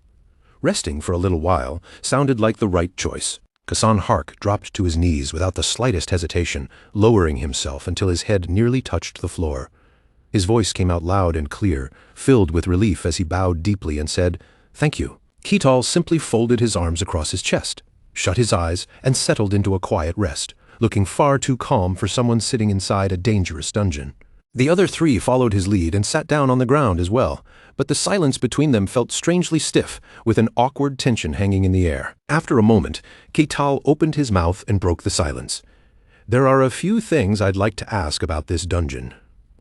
Resting for a little while sounded like the right choice. Kasan Hark dropped to his knees without the slightest hesitation, lowering himself until his head nearly touched the floor. His voice came out loud and clear, filled with relief as he bowed deeply and said, "Thank you." Keetal simply folded his arms across his chest, shut his eyes, and settled into a quiet rest, looking far too calm for someone sitting inside a dangerous dungeon. The other three followed his lead and sat down on the ground as well, but the silence between them felt strangely stiff, with an awkward tension hanging in the air. After a moment, Keetal opened his mouth and broke the silence. "There are a few things I'd like to ask about this dungeon."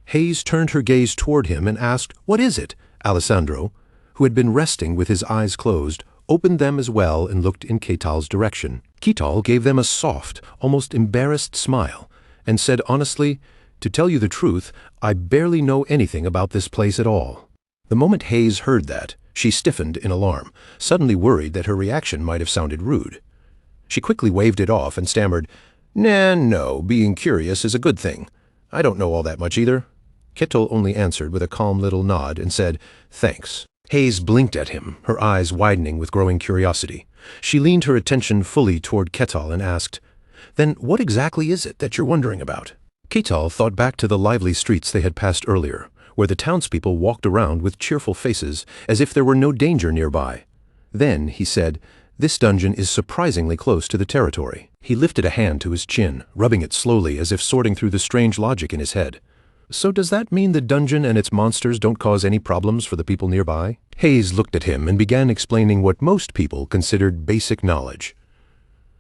Hayes turned her gaze toward him and asked, "What is it?" Alessandro, who had been resting with his eyes closed, opened them as well and looked in Keetal's direction. Keetal gave them a soft, almost embarrassed smile, and said honestly, "To tell you the truth, I barely know anything about this place at all." The moment Hayes heard that, she stiffened in alarm, suddenly worried that her reaction might have sounded rude. She quickly waved it off and stammered, No, being curious is a good thing. I don't know all that much either." Keetal only answered with a calm little nod and said, "Thanks." Hayes blinked at him, her eyes widening with growing curiosity. She leaned her attention fully toward Keetal and asked, "Then what exactly is it that you're wondering about?" Keetal thought back to the lively streets they had passed earlier, where the townspeople walked around with cheerful faces, as if there were no danger nearby. Then, he said, "This dungeon is surprisingly close to the territory." He lifted a hand to his chin, rubbing it slowly as if sorting through the strange logic in his head. "So does that mean the dungeon and its monsters don't cause any problems for the people nearby?" Hayes looked at him and began explaining what most people considered basic knowledge.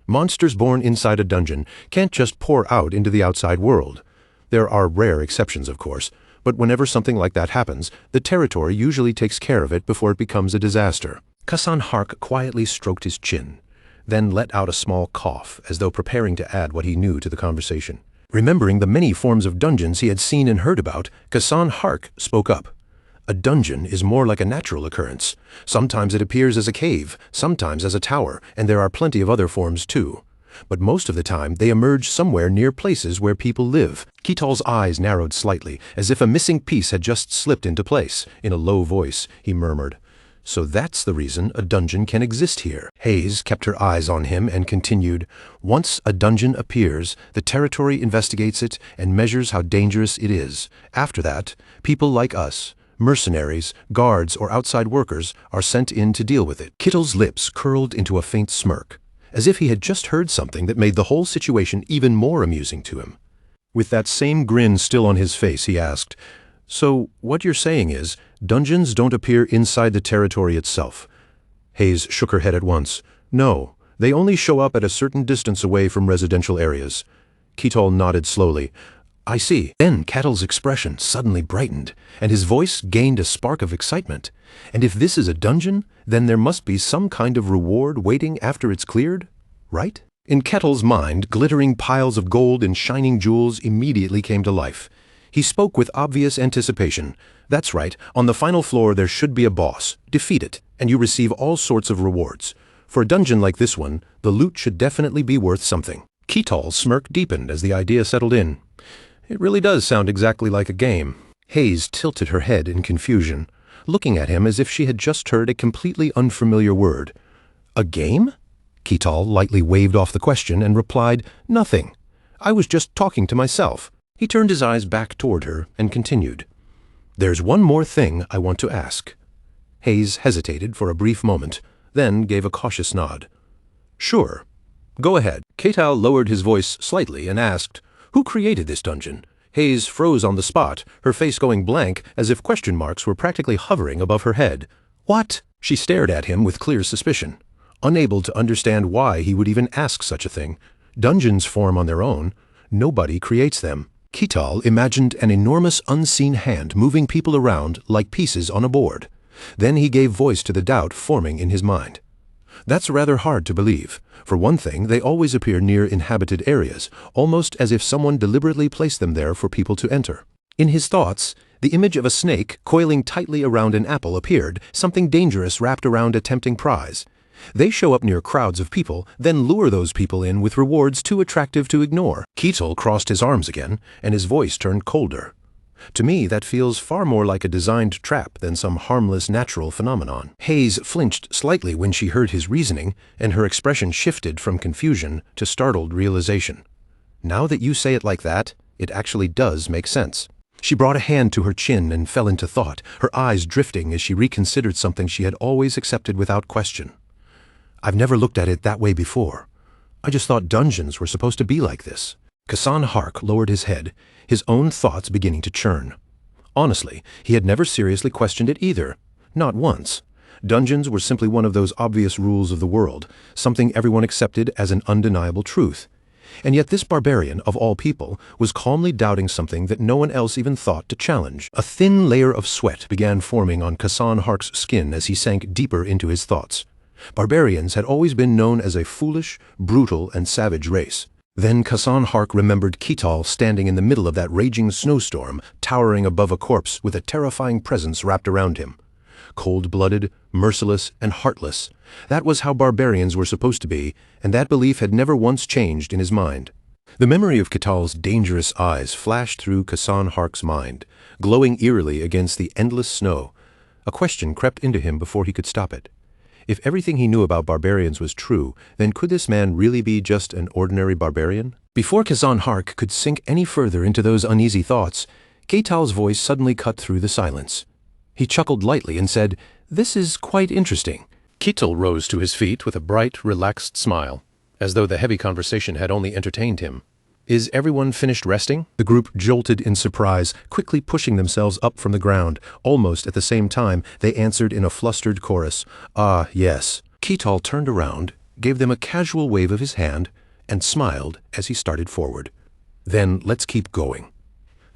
Monsters born inside a dungeon can't just pour out into the outside world. There are rare exceptions, of course, but whenever something like that happens, the territory usually takes care of it before it becomes a disaster. Kasan Hark quietly stroked his chin, then let out a small cough as though preparing to add what he knew to the conversation. Remembering the many forms of dungeons he had seen and heard about, Kasan Hark spoke up. "A dungeon is more like a natural occurrence. Sometimes it appears as a cave, sometimes as a tower, and there are plenty of other forms too. but most of the time they emerge somewhere near places where people live. Keetal's eyes narrowed slightly, as if a missing piece had just slipped into place. In a low voice, he murmured, "So that's the reason a dungeon can exist here." Hayes kept her eyes on him and continued, "Once a dungeon appears, the territory investigates it and measures how dangerous it is. After that, people like us, mercenaries, guards, or outside workers, are sent in to deal with it." Keetal's lips curled into a faint smirk, as if he had just heard something that made the whole situation even more amusing to him. With that same grin still on his face, he asked, "So what you're saying is, dungeons don't appear inside the territory itself?" Hayes shook her head at once. "No, they only show up at a certain distance away from residential areas." Keetal nodded slowly. "I see." Then Kettle's expression suddenly brightened, and his voice gained a spark of excitement. "And if this is a dungeon, then there must be some kind of reward waiting after it's cleared, right?" In Kettle's mind, glittering piles of gold and shining jewels immediately came to life. He spoke with obvious anticipation. "That's right, on the final floor there should be a boss. Defeat it, and you receive all sorts of rewards. For a dungeon like this one, the loot should definitely be worth something." Keetal's smirk deepened as the idea settled in. "It really does sound exactly like a game." Hayes tilted her head in confusion, looking at him as if she had just heard a completely unfamiliar word. "A game?" Keetal lightly waved off the question and replied, "Nothing. I was just talking to myself." He turned his eyes back toward her and continued, "There's one more thing I want to ask." Hayes hesitated for a brief moment, then gave a cautious nod. "Sure. Go ahead." Keetal lowered his voice slightly and asked, "Who created this dungeon?" Hayes froze on the spot, her face going blank as if question marks were practically hovering above her head. "What?" She stared at him with clear suspicion, unable to understand why he would even ask such a thing. Dungeons form on their own. Nobody creates them. Keetal imagined an enormous unseen hand moving people around like pieces on a board. Then he gave voice to the doubt forming in his mind. "That's rather hard to believe. For one thing, they always appear near inhabited areas, almost as if someone deliberately placed them there for people to enter." In his thoughts, the image of a snake coiling tightly around an apple appeared, something dangerous wrapped around a tempting prize. They show up near crowds of people, then lure those people in with rewards too attractive to ignore. Keetal crossed his arms again, and his voice turned colder. "To me, that feels far more like a designed trap than some harmless natural phenomenon." Hayes flinched slightly when she heard his reasoning, and her expression shifted from confusion to startled realization. "Now that you say it like that, it actually does make sense." She brought a hand to her chin and fell into thought, her eyes drifting as she reconsidered something she had always accepted without question. "I've never looked at it that way before. I just thought dungeons were supposed to be like this." Kasan Hark lowered his head, his own thoughts beginning to churn. Honestly, he had never seriously questioned it either. Not once. Dungeons were simply one of those obvious rules of the world, something everyone accepted as an undeniable truth. And yet this barbarian, of all people, was calmly doubting something that no one else even thought to challenge. A thin layer of sweat began forming on Kasan Hark's skin as he sank deeper into his thoughts. Barbarians had always been known as a foolish, brutal, and savage race. Then Kasan Hark remembered Keetal standing in the middle of that raging snowstorm, towering above a corpse with a terrifying presence wrapped around him. Cold-blooded, merciless, and heartless. That was how barbarians were supposed to be, and that belief had never once changed in his mind. The memory of Keetal's dangerous eyes flashed through Kasan Hark's mind, glowing eerily against the endless snow. A question crept into him before he could stop it. If everything he knew about barbarians was true, then could this man really be just an ordinary barbarian? Before Kasan Hark could sink any further into those uneasy thoughts, Keetal's voice suddenly cut through the silence. He chuckled lightly and said, "This is quite interesting." Keetal rose to his feet with a bright, relaxed smile, as though the heavy conversation had only entertained him. "Is everyone finished resting?" The group jolted in surprise, quickly pushing themselves up from the ground. Almost at the same time, they answered in a flustered chorus, "Ah, yes." Keetal turned around, gave them a casual wave of his hand, and smiled as he started forward. "Then let's keep going."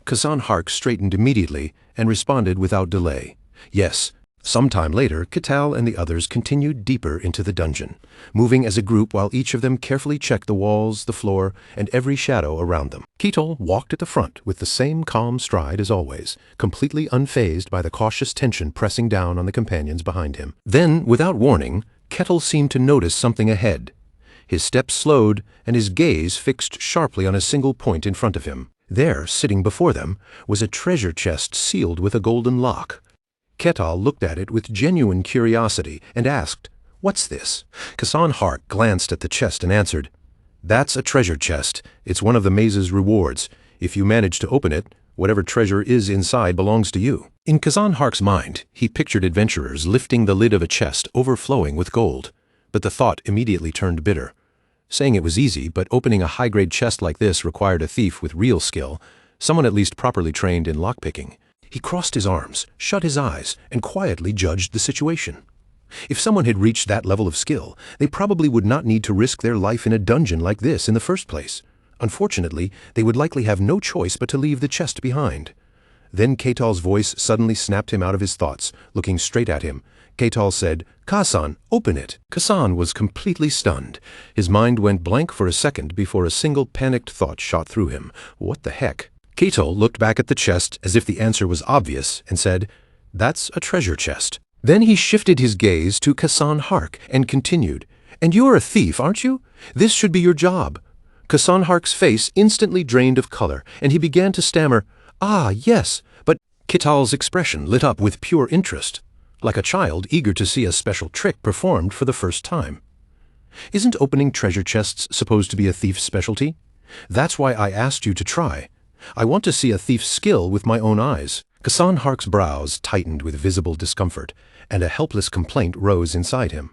Kasan Hark straightened immediately and responded without delay. "Yes." Sometime later, Keetal and the others continued deeper into the dungeon, moving as a group while each of them carefully checked the walls, the floor, and every shadow around them. Keetal walked at the front with the same calm stride as always, completely unfazed by the cautious tension pressing down on the companions behind him. Then, without warning, Keetal seemed to notice something ahead. His steps slowed, and his gaze fixed sharply on a single point in front of him. There, sitting before them, was a treasure chest sealed with a golden lock. Ketal looked at it with genuine curiosity and asked, "What's this?" Kasan Hark glanced at the chest and answered, "That's a treasure chest. It's one of the maze's rewards. If you manage to open it, whatever treasure is inside belongs to you." In Kasan Hark's mind, he pictured adventurers lifting the lid of a chest overflowing with gold. But the thought immediately turned bitter. Saying it was easy, but opening a high-grade chest like this required a thief with real skill, someone at least properly trained in lockpicking. He crossed his arms, shut his eyes, and quietly judged the situation. If someone had reached that level of skill, they probably would not need to risk their life in a dungeon like this in the first place. Unfortunately, they would likely have no choice but to leave the chest behind. Then Ketal's voice suddenly snapped him out of his thoughts. Looking straight at him, Ketal said, "Kasan, open it." Kasan was completely stunned. His mind went blank for a second before a single panicked thought shot through him. What the heck? Ketal looked back at the chest as if the answer was obvious and said, "That's a treasure chest." Then he shifted his gaze to Kasan Hark and continued, "And you're a thief, aren't you? This should be your job." Kasan Hark's face instantly drained of color, and he began to stammer, "Ah, yes," but Ketal's expression lit up with pure interest, like a child eager to see a special trick performed for the first time. Isn't opening treasure chests supposed to be a thief's specialty? That's why I asked you to try. I want to see a thief's skill with my own eyes. Kasan Hark's brows tightened with visible discomfort, and a helpless complaint rose inside him.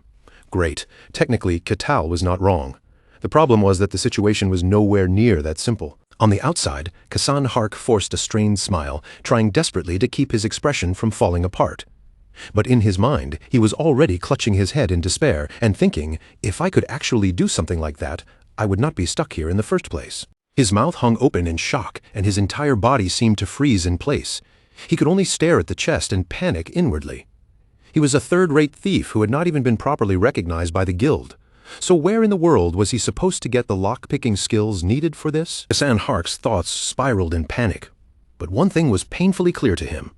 Great. Technically, Ketal was not wrong. The problem was that the situation was nowhere near that simple. On the outside, Kasan Hark forced a strained smile, trying desperately to keep his expression from falling apart. But in his mind, he was already clutching his head in despair and thinking, if I could actually do something like that, I would not be stuck here in the first place. His mouth hung open in shock, and his entire body seemed to freeze in place. He could only stare at the chest and panic inwardly. He was a third-rate thief who had not even been properly recognized by the guild. So where in the world was he supposed to get the lock-picking skills needed for this? Kasan Hark's thoughts spiraled in panic. But one thing was painfully clear to him.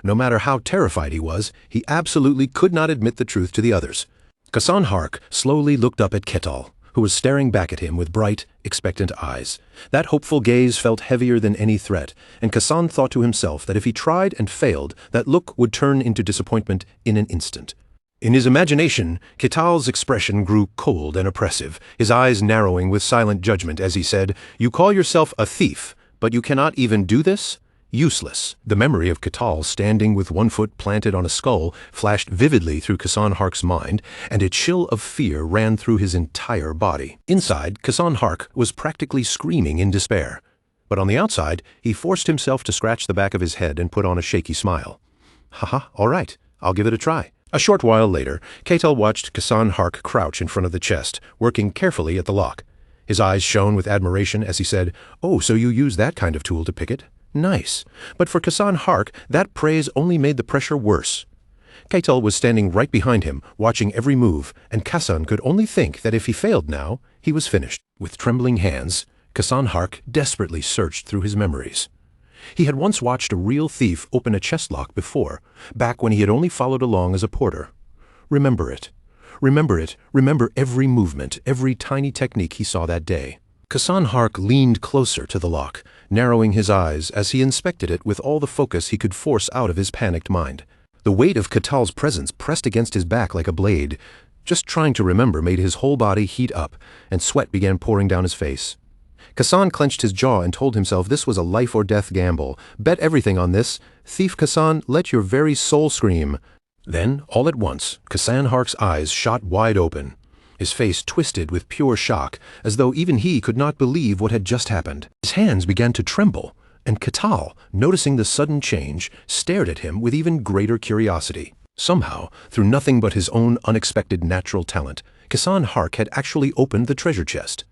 No matter how terrified he was, he absolutely could not admit the truth to the others. Kasan Hark slowly looked up at Ketal, who was staring back at him with bright, expectant eyes. That hopeful gaze felt heavier than any threat, and Kasan thought to himself that if he tried and failed, that look would turn into disappointment in an instant. In his imagination, Ketal's expression grew cold and oppressive, his eyes narrowing with silent judgment as he said, "You call yourself a thief, but you cannot even do this? Useless." The memory of Ketal standing with one foot planted on a skull flashed vividly through Kasan Hark's mind, and a chill of fear ran through his entire body. Inside, Kasan Hark was practically screaming in despair. But on the outside, he forced himself to scratch the back of his head and put on a shaky smile. "Haha, all right, I'll give it a try." A short while later, Ketal watched Kasan Hark crouch in front of the chest, working carefully at the lock. His eyes shone with admiration as he said, "Oh, so you use that kind of tool to pick it? Nice." But for Kasan Hark, that praise only made the pressure worse. Ketal was standing right behind him, watching every move, and Kasan could only think that if he failed now, he was finished. With trembling hands, Kasan Hark desperately searched through his memories. He had once watched a real thief open a chest lock before, back when he had only followed along as a porter. Remember it. Remember it. Remember every movement, every tiny technique he saw that day. Kasan Hark leaned closer to the lock, narrowing his eyes as he inspected it with all the focus he could force out of his panicked mind. The weight of Ketal's presence pressed against his back like a blade. Just trying to remember made his whole body heat up, and sweat began pouring down his face. Kasan clenched his jaw and told himself this was a life-or-death gamble. Bet everything on this. Thief Kasan, let your very soul scream. Then, all at once, Kasan Hark's eyes shot wide open. His face twisted with pure shock, as though even he could not believe what had just happened. His hands began to tremble, and Ketal, noticing the sudden change, stared at him with even greater curiosity. Somehow, through nothing but his own unexpected natural talent, Kasan Hark had actually opened the treasure chest.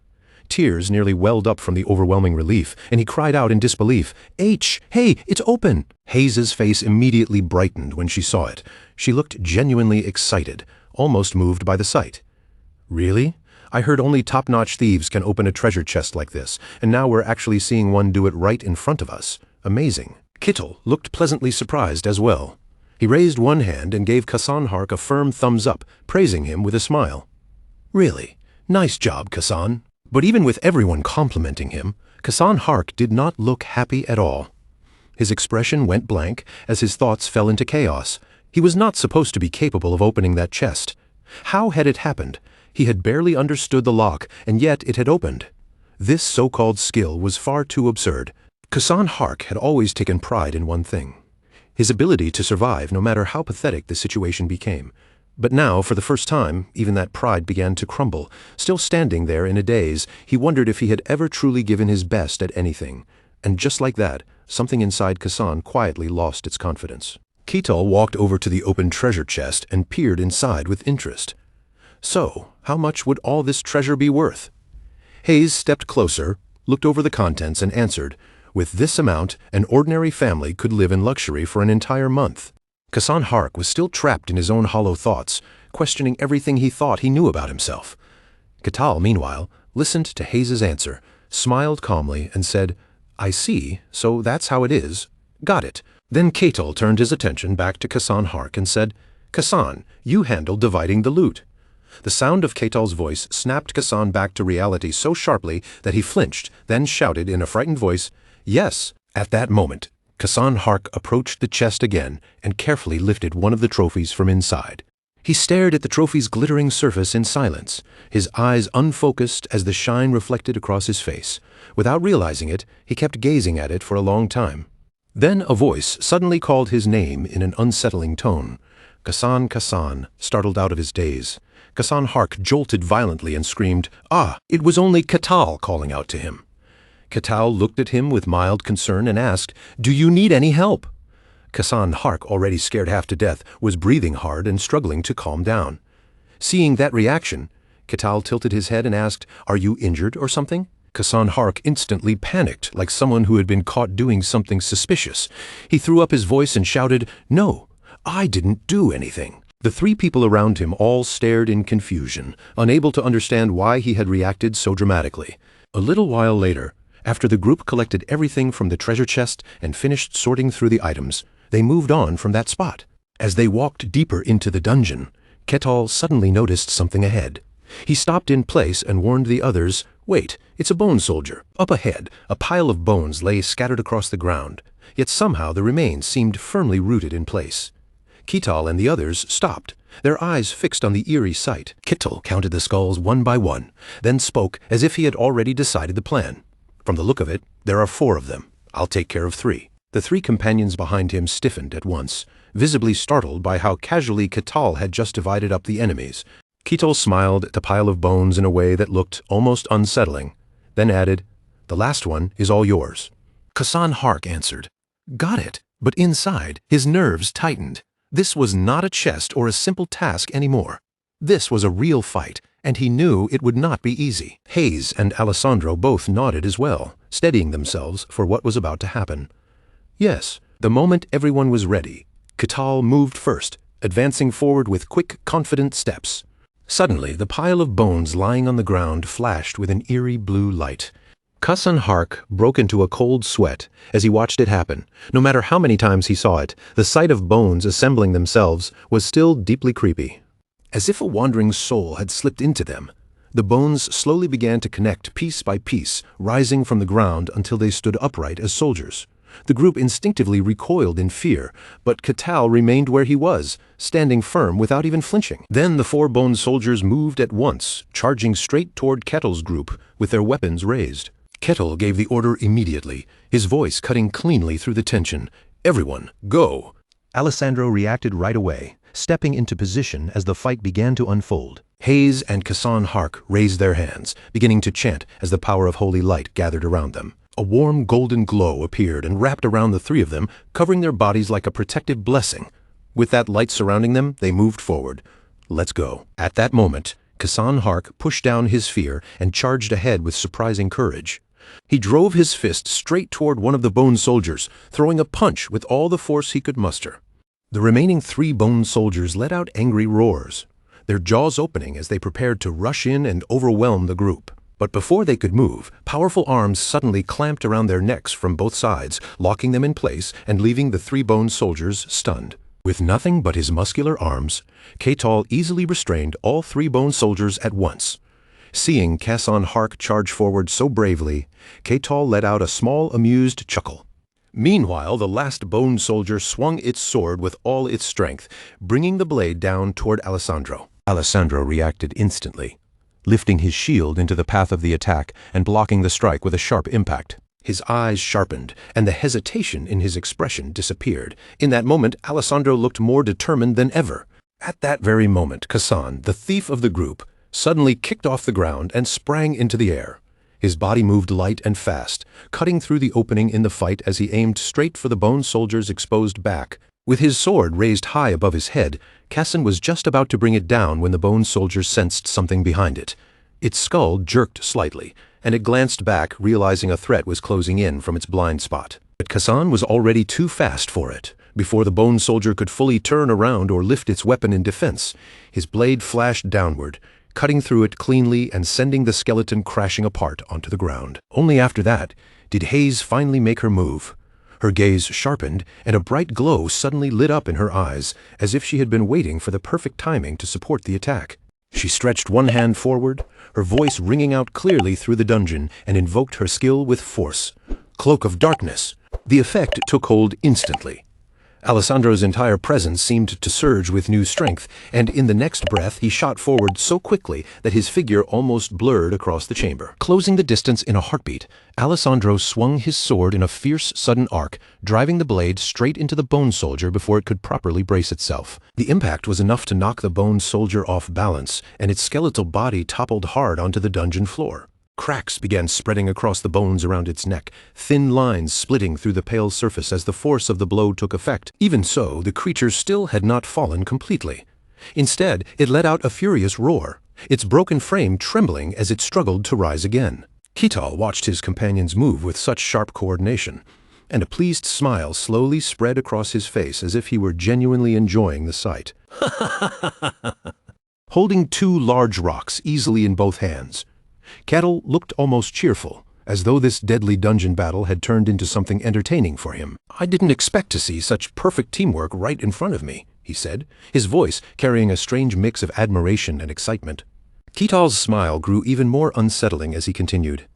Tears nearly welled up from the overwhelming relief, and he cried out in disbelief, Hey, it's open!" Haze's face immediately brightened when she saw it. She looked genuinely excited, almost moved by the sight. "Really? I heard only top-notch thieves can open a treasure chest like this, and now we're actually seeing one do it right in front of us. Amazing." Ketal looked pleasantly surprised as well. He raised one hand and gave Kasan Hark a firm thumbs up, praising him with a smile. "Really? Nice job, Kasan. But even with everyone complimenting him, Kasan Hark did not look happy at all. His expression went blank as his thoughts fell into chaos. He was not supposed to be capable of opening that chest. How had it happened? He had barely understood the lock, and yet it had opened. This so-called skill was far too absurd. Kasan Hark had always taken pride in one thing: his ability to survive no matter how pathetic the situation became. But now, for the first time, even that pride began to crumble. Still standing there in a daze, he wondered if he had ever truly given his best at anything. And just like that, something inside Kasan quietly lost its confidence. Ketal walked over to the open treasure chest and peered inside with interest. So, how much would all this treasure be worth? Hayes stepped closer, looked over the contents, and answered, "With this amount, an ordinary family could live in luxury for an entire month." Kasan Hark was still trapped in his own hollow thoughts, questioning everything he thought he knew about himself. Ketal, meanwhile, listened to Hayes's answer, smiled calmly, and said, "I see, so that's how it is. Got it." Then Ketal turned his attention back to Kasan Hark and said, "Kasan, you handle dividing the loot." The sound of Ketal's voice snapped Kasan back to reality so sharply that he flinched, then shouted in a frightened voice, "Yes." At that moment, Kasan Hark approached the chest again and carefully lifted one of the trophies from inside. He stared at the trophy's glittering surface in silence, his eyes unfocused as the shine reflected across his face. Without realizing it, he kept gazing at it for a long time. Then a voice suddenly called his name in an unsettling tone. "Kasan, Kasan," startled out of his daze. Kasan Hark jolted violently and screamed, "Ah!" It was only Ketal calling out to him. Ketal looked at him with mild concern and asked, "Do you need any help?" Kasan Hark, already scared half to death, was breathing hard and struggling to calm down. Seeing that reaction, Ketal tilted his head and asked, "Are you injured or something?" Kasan Hark instantly panicked, like someone who had been caught doing something suspicious. He threw up his voice and shouted, "No, I didn't do anything." The three people around him all stared in confusion, unable to understand why he had reacted so dramatically. A little while later, after the group collected everything from the treasure chest and finished sorting through the items, they moved on from that spot. As they walked deeper into the dungeon, Ketal suddenly noticed something ahead. He stopped in place and warned the others, "Wait, it's a bone soldier." Up ahead, a pile of bones lay scattered across the ground, yet somehow the remains seemed firmly rooted in place. Ketal and the others stopped, their eyes fixed on the eerie sight. Ketal counted the skulls one by one, then spoke as if he had already decided the plan. "From the look of it, there are 4 of them. I'll take care of 3. The 3 companions behind him stiffened at once, visibly startled by how casually Ketal had just divided up the enemies. Ketal smiled at the pile of bones in a way that looked almost unsettling, then added, "The last one is all yours." Kasan Hark answered, "Got it." But inside, his nerves tightened. This was not a chest or a simple task anymore. This was a real fight, and he knew it would not be easy. Hayes and Alessandro both nodded as well, steadying themselves for what was about to happen. Yes, the moment everyone was ready, Ketal moved first, advancing forward with quick, confident steps. Suddenly, the pile of bones lying on the ground flashed with an eerie blue light. Kasan Hark broke into a cold sweat as he watched it happen. No matter how many times he saw it, the sight of bones assembling themselves was still deeply creepy. As if a wandering soul had slipped into them, the bones slowly began to connect piece by piece, rising from the ground until they stood upright as soldiers. The group instinctively recoiled in fear, but Ketal remained where he was, standing firm without even flinching. Then the 4 bone soldiers moved at once, charging straight toward Ketal's group, with their weapons raised. Ketal gave the order immediately, his voice cutting cleanly through the tension. "Everyone, go!" Alessandro reacted right away, stepping into position as the fight began to unfold. Hayes and Kasan Hark raised their hands, beginning to chant as the power of holy light gathered around them. A warm golden glow appeared and wrapped around the 3 of them, covering their bodies like a protective blessing. With that light surrounding them, they moved forward. "Let's go." At that moment, Kasan Hark pushed down his fear and charged ahead with surprising courage. He drove his fist straight toward one of the bone soldiers, throwing a punch with all the force he could muster. The remaining 3 bone soldiers let out angry roars, their jaws opening as they prepared to rush in and overwhelm the group. But before they could move, powerful arms suddenly clamped around their necks from both sides, locking them in place and leaving the 3 bone soldiers stunned. With nothing but his muscular arms, Ketal easily restrained all 3 bone soldiers at once. Seeing Kassan Hark charge forward so bravely, Ketal let out a small, amused chuckle. Meanwhile, the last bone soldier swung its sword with all its strength, bringing the blade down toward Alessandro. Alessandro reacted instantly, lifting his shield into the path of the attack and blocking the strike with a sharp impact. His eyes sharpened, and the hesitation in his expression disappeared. In that moment, Alessandro looked more determined than ever. At that very moment, Kassan, the thief of the group, suddenly kicked off the ground and sprang into the air. His body moved light and fast, cutting through the opening in the fight as he aimed straight for the bone soldier's exposed back. With his sword raised high above his head, Kassan was just about to bring it down when the bone soldier sensed something behind it. Its skull jerked slightly, and it glanced back, realizing a threat was closing in from its blind spot. But Kassan was already too fast for it. Before the bone soldier could fully turn around or lift its weapon in defense, his blade flashed downward, cutting through it cleanly and sending the skeleton crashing apart onto the ground. Only after that did Hayes finally make her move. Her gaze sharpened, and a bright glow suddenly lit up in her eyes, as if she had been waiting for the perfect timing to support the attack. She stretched one hand forward, her voice ringing out clearly through the dungeon, and invoked her skill with force. Cloak of Darkness. The effect took hold instantly. Alessandro's entire presence seemed to surge with new strength, and in the next breath he shot forward so quickly that his figure almost blurred across the chamber. Closing the distance in a heartbeat, Alessandro swung his sword in a fierce, sudden arc, driving the blade straight into the bone soldier before it could properly brace itself. The impact was enough to knock the bone soldier off balance, and its skeletal body toppled hard onto the dungeon floor. Cracks began spreading across the bones around its neck, thin lines splitting through the pale surface as the force of the blow took effect. Even so, the creature still had not fallen completely. Instead, it let out a furious roar, its broken frame trembling as it struggled to rise again. Ketal watched his companions move with such sharp coordination, and a pleased smile slowly spread across his face as if he were genuinely enjoying the sight. Holding two large rocks easily in both hands, Ketal looked almost cheerful, as though this deadly dungeon battle had turned into something entertaining for him. "I didn't expect to see such perfect teamwork right in front of me," he said, his voice carrying a strange mix of admiration and excitement. Ketal's smile grew even more unsettling as he continued,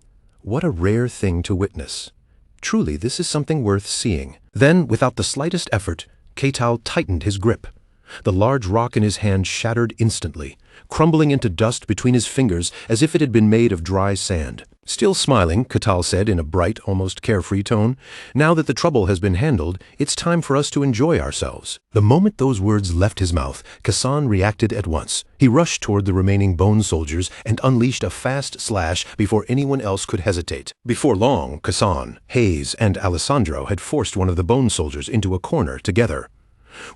"What a rare thing to witness. Truly, this is something worth seeing." Then, without the slightest effort, Ketal tightened his grip. The large rock in his hand shattered instantly, crumbling into dust between his fingers as if it had been made of dry sand. Still smiling, Ketal said in a bright, almost carefree tone, "Now that the trouble has been handled, it's time for us to enjoy ourselves." The moment those words left his mouth, Kassan reacted at once. He rushed toward the remaining bone soldiers and unleashed a fast slash before anyone else could hesitate. Before long, Kassan, Hayes, and Alessandro had forced one of the bone soldiers into a corner together.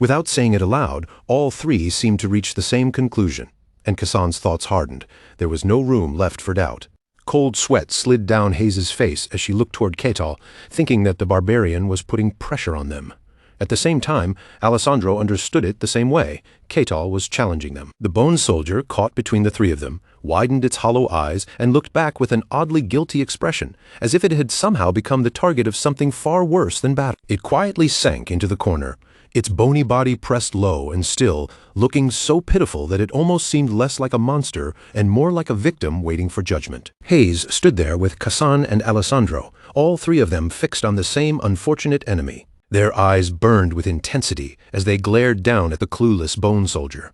Without saying it aloud, all three seemed to reach the same conclusion, and Kassan's thoughts hardened. There was no room left for doubt. Cold sweat slid down Hayes' face as she looked toward Ketal, thinking that the barbarian was putting pressure on them. At the same time, Alessandro understood it the same way. Ketal was challenging them. The bone soldier, caught between the three of them, widened its hollow eyes and looked back with an oddly guilty expression, as if it had somehow become the target of something far worse than battle. It quietly sank into the corner, its bony body pressed low and still, looking so pitiful that it almost seemed less like a monster and more like a victim waiting for judgment. Hayes stood there with Kassan and Alessandro, all three of them fixed on the same unfortunate enemy. Their eyes burned with intensity as they glared down at the clueless bone soldier.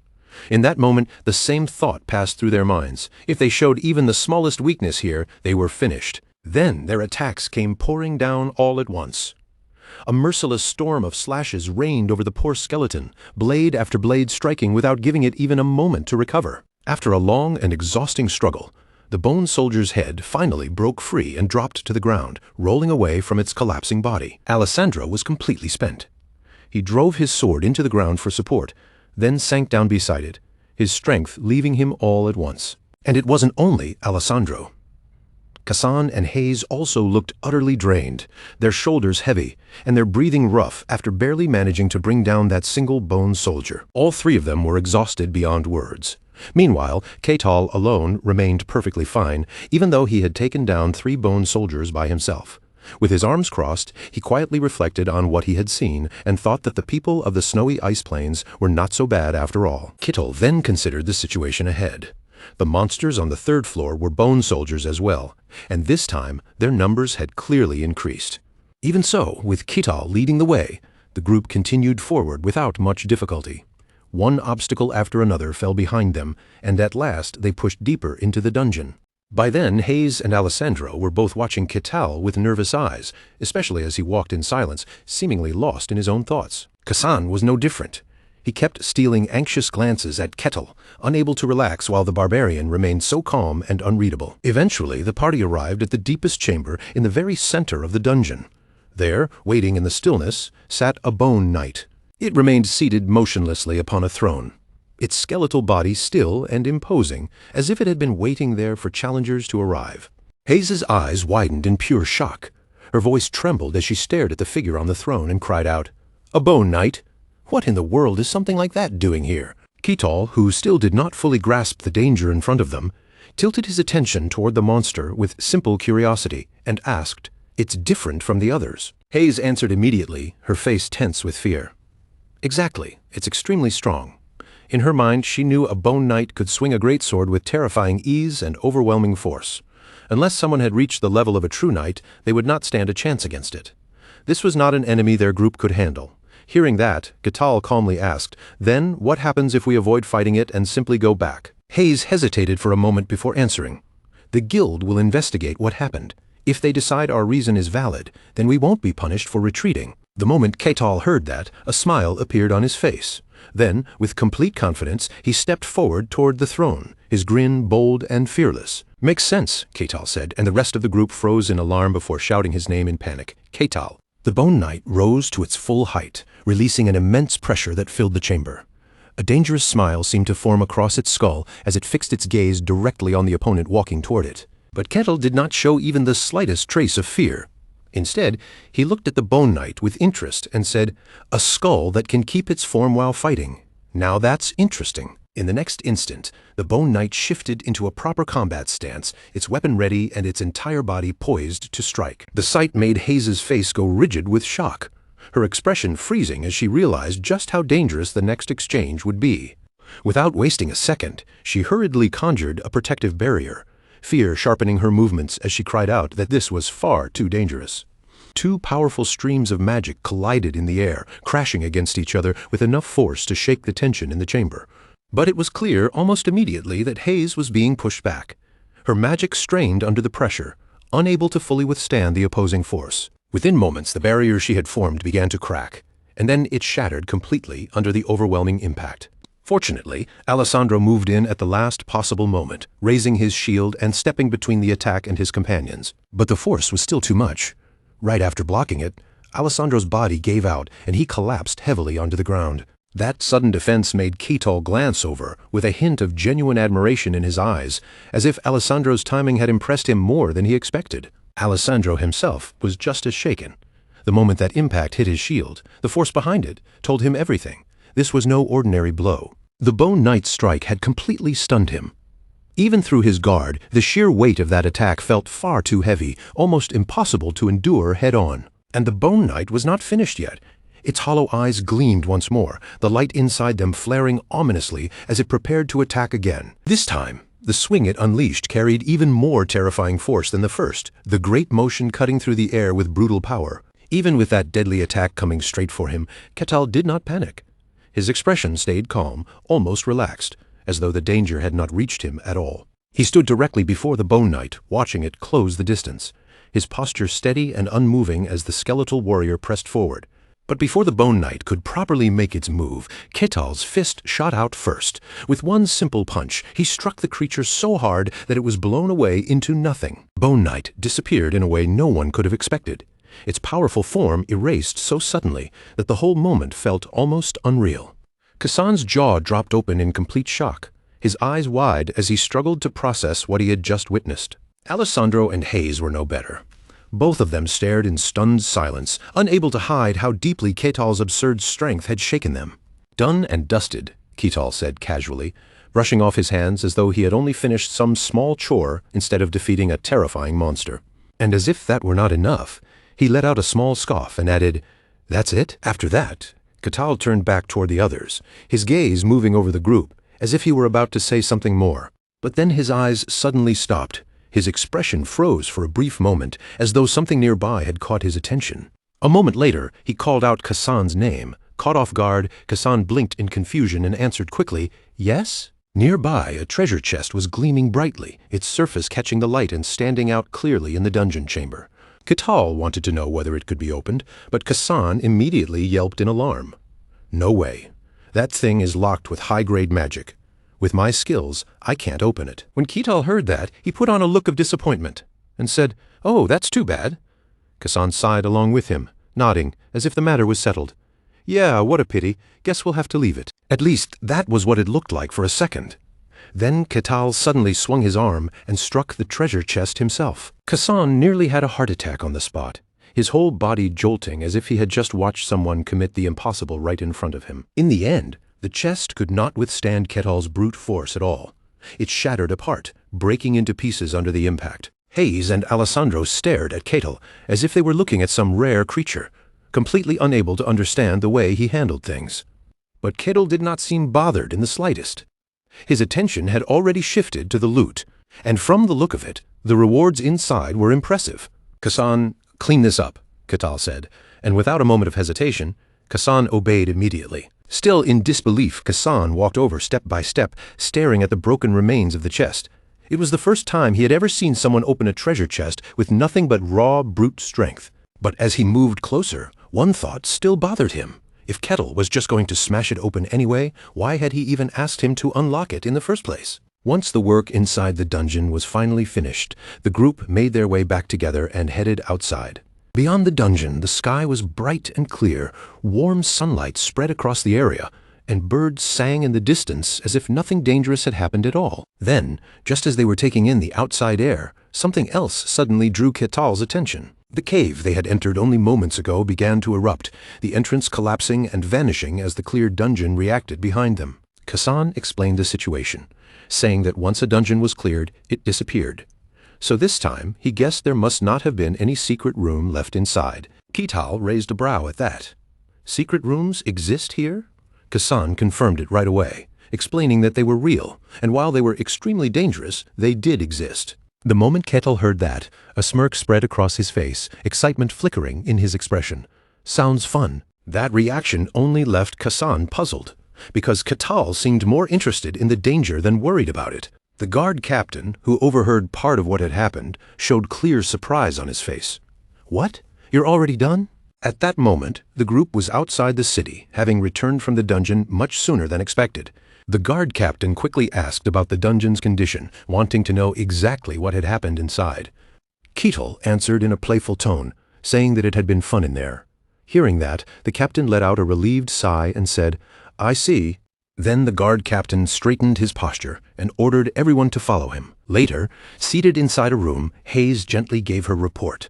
In that moment, the same thought passed through their minds. If they showed even the smallest weakness here, they were finished. Then their attacks came pouring down all at once. A merciless storm of slashes rained over the poor skeleton, blade after blade striking without giving it even a moment to recover. After a long and exhausting struggle, the bone soldier's head finally broke free and dropped to the ground, rolling away from its collapsing body. Alessandro was completely spent. He drove his sword into the ground for support, then sank down beside it, his strength leaving him all at once. And it wasn't only Alessandro. Kassan and Hayes also looked utterly drained, their shoulders heavy, and their breathing rough after barely managing to bring down that single bone soldier. All three of them were exhausted beyond words. Meanwhile, Ketal alone remained perfectly fine, even though he had taken down 3 bone soldiers by himself. With his arms crossed, he quietly reflected on what he had seen and thought that the people of the snowy ice plains were not so bad after all. Ketal then considered the situation ahead. The monsters on the third floor were bone soldiers as well, and this time their numbers had clearly increased. Even so, with Kital leading the way, the group continued forward without much difficulty. One obstacle after another fell behind them, and at last they pushed deeper into the dungeon. By then, Hayes and Alessandro were both watching Kital with nervous eyes, especially as he walked in silence, seemingly lost in his own thoughts. Kasan was no different. He kept stealing anxious glances at Ketil, unable to relax while the barbarian remained so calm and unreadable. Eventually, the party arrived at the deepest chamber in the very center of the dungeon. There, waiting in the stillness, sat a bone knight. It remained seated motionlessly upon a throne, its skeletal body still and imposing, as if it had been waiting there for challengers to arrive. Hayes's eyes widened in pure shock. Her voice trembled as she stared at the figure on the throne and cried out, "A bone knight? What in the world is something like that doing here?" Kital, who still did not fully grasp the danger in front of them, tilted his attention toward the monster with simple curiosity and asked, "It's different from the others?" Hayes answered immediately, her face tense with fear. "Exactly. It's extremely strong." In her mind, she knew a bone knight could swing a greatsword with terrifying ease and overwhelming force. Unless someone had reached the level of a true knight, they would not stand a chance against it. This was not an enemy their group could handle. Hearing that, Kital calmly asked, "Then what happens if we avoid fighting it and simply go back?" Hayes hesitated for a moment before answering. "The guild will investigate what happened. If they decide our reason is valid, then we won't be punished for retreating." The moment Kital heard that, a smile appeared on his face. Then, with complete confidence, he stepped forward toward the throne, his grin bold and fearless. "Makes sense," Kital said, and the rest of the group froze in alarm before shouting his name in panic. "Kital." The bone knight rose to its full height, releasing an immense pressure that filled the chamber. A dangerous smile seemed to form across its skull as it fixed its gaze directly on the opponent walking toward it. But Ketil did not show even the slightest trace of fear. Instead, he looked at the bone knight with interest and said, "A skull that can keep its form while fighting. Now that's interesting." In the next instant, the bone knight shifted into a proper combat stance, its weapon ready and its entire body poised to strike. The sight made Hayes's face go rigid with shock, her expression freezing as she realized just how dangerous the next exchange would be. Without wasting a second, she hurriedly conjured a protective barrier, fear sharpening her movements as she cried out that this was far too dangerous. Two powerful streams of magic collided in the air, crashing against each other with enough force to shake the tension in the chamber. But it was clear almost immediately that Hayes was being pushed back. Her magic strained under the pressure, unable to fully withstand the opposing force. Within moments, the barrier she had formed began to crack, and then it shattered completely under the overwhelming impact. Fortunately, Alessandro moved in at the last possible moment, raising his shield and stepping between the attack and his companions. But the force was still too much. Right after blocking it, Alessandro's body gave out and he collapsed heavily onto the ground. That sudden defense made Kital glance over, with a hint of genuine admiration in his eyes, as if Alessandro's timing had impressed him more than he expected. Alessandro himself was just as shaken. The moment that impact hit his shield, the force behind it told him everything. This was no ordinary blow. The bone knight's strike had completely stunned him. Even through his guard, the sheer weight of that attack felt far too heavy, almost impossible to endure head-on. And the bone knight was not finished yet. Its hollow eyes gleamed once more, the light inside them flaring ominously as it prepared to attack again. This time, the swing it unleashed carried even more terrifying force than the first, the great motion cutting through the air with brutal power. Even with that deadly attack coming straight for him, Kital did not panic. His expression stayed calm, almost relaxed, as though the danger had not reached him at all. He stood directly before the bone knight, watching it close the distance, his posture steady and unmoving as the skeletal warrior pressed forward. But before the bone knight could properly make its move, Kital's fist shot out first. With one simple punch, he struck the creature so hard that it was blown away into nothing. Bone knight disappeared in a way no one could have expected. Its powerful form erased so suddenly that the whole moment felt almost unreal. Kasan's jaw dropped open in complete shock, his eyes wide as he struggled to process what he had just witnessed. Alessandro and Hayes were no better. Both of them stared in stunned silence, unable to hide how deeply Kital's absurd strength had shaken them. "Done and dusted," Kital said casually, brushing off his hands as though he had only finished some small chore instead of defeating a terrifying monster. And as if that were not enough, he let out a small scoff and added, "That's it?" After that, Kital turned back toward the others, his gaze moving over the group, as if he were about to say something more. But then his eyes suddenly stopped. His expression froze for a brief moment, as though something nearby had caught his attention. A moment later, he called out Kassan's name. Caught off guard, Kassan blinked in confusion and answered quickly, "Yes?" Nearby, a treasure chest was gleaming brightly, its surface catching the light and standing out clearly in the dungeon chamber. Ketal wanted to know whether it could be opened, but Kassan immediately yelped in alarm. "No way. That thing is locked with high-grade magic. With my skills, I can't open it." When Ketal heard that, he put on a look of disappointment and said, "Oh, that's too bad." Kassan sighed along with him, nodding, as if the matter was settled. "Yeah, what a pity. Guess we'll have to leave it." At least, that was what it looked like for a second. Then Ketal suddenly swung his arm and struck the treasure chest himself. Kassan nearly had a heart attack on the spot, his whole body jolting as if he had just watched someone commit the impossible right in front of him. In the end, the chest could not withstand Ketal's brute force at all. It shattered apart, breaking into pieces under the impact. Hayes and Alessandro stared at Ketal as if they were looking at some rare creature, completely unable to understand the way he handled things. But Ketal did not seem bothered in the slightest. His attention had already shifted to the loot, and from the look of it, the rewards inside were impressive. "Kassan, clean this up," Ketal said, and without a moment of hesitation, Kassan obeyed immediately. Still in disbelief, Kassan walked over step by step, staring at the broken remains of the chest. It was the first time he had ever seen someone open a treasure chest with nothing but raw, brute strength. But as he moved closer, one thought still bothered him. If Ketal was just going to smash it open anyway, why had he even asked him to unlock it in the first place? Once the work inside the dungeon was finally finished, the group made their way back together and headed outside. Beyond the dungeon, the sky was bright and clear, warm sunlight spread across the area, and birds sang in the distance as if nothing dangerous had happened at all. Then, just as they were taking in the outside air, something else suddenly drew Ketal's attention. The cave they had entered only moments ago began to erupt, the entrance collapsing and vanishing as the cleared dungeon reacted behind them. Kassan explained the situation, saying that once a dungeon was cleared, it disappeared. So this time, he guessed there must not have been any secret room left inside. Ketal raised a brow at that. "Secret rooms exist here?" Kassan confirmed it right away, explaining that they were real, and while they were extremely dangerous, they did exist. The moment Ketal heard that, a smirk spread across his face, excitement flickering in his expression. "Sounds fun." That reaction only left Kassan puzzled, because Ketal seemed more interested in the danger than worried about it. The guard captain, who overheard part of what had happened, showed clear surprise on his face. "What? You're already done?" At that moment, the group was outside the city, having returned from the dungeon much sooner than expected. The guard captain quickly asked about the dungeon's condition, wanting to know exactly what had happened inside. Ketal answered in a playful tone, saying that it had been fun in there. Hearing that, the captain let out a relieved sigh and said, "I see." Then the guard captain straightened his posture and ordered everyone to follow him. Later, seated inside a room, Hayes gently gave her report.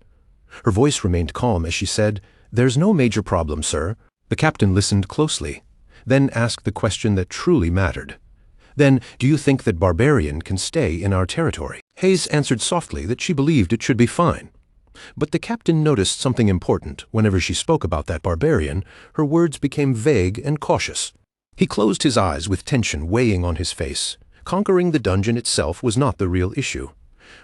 Her voice remained calm as she said, "There's no major problem, sir." The captain listened closely, then asked the question that truly mattered. "Then, do you think that Barbarian can stay in our territory?" Hayes answered softly that she believed it should be fine. But the captain noticed something important. Whenever she spoke about that Barbarian, her words became vague and cautious. He closed his eyes with tension weighing on his face. Conquering the dungeon itself was not the real issue.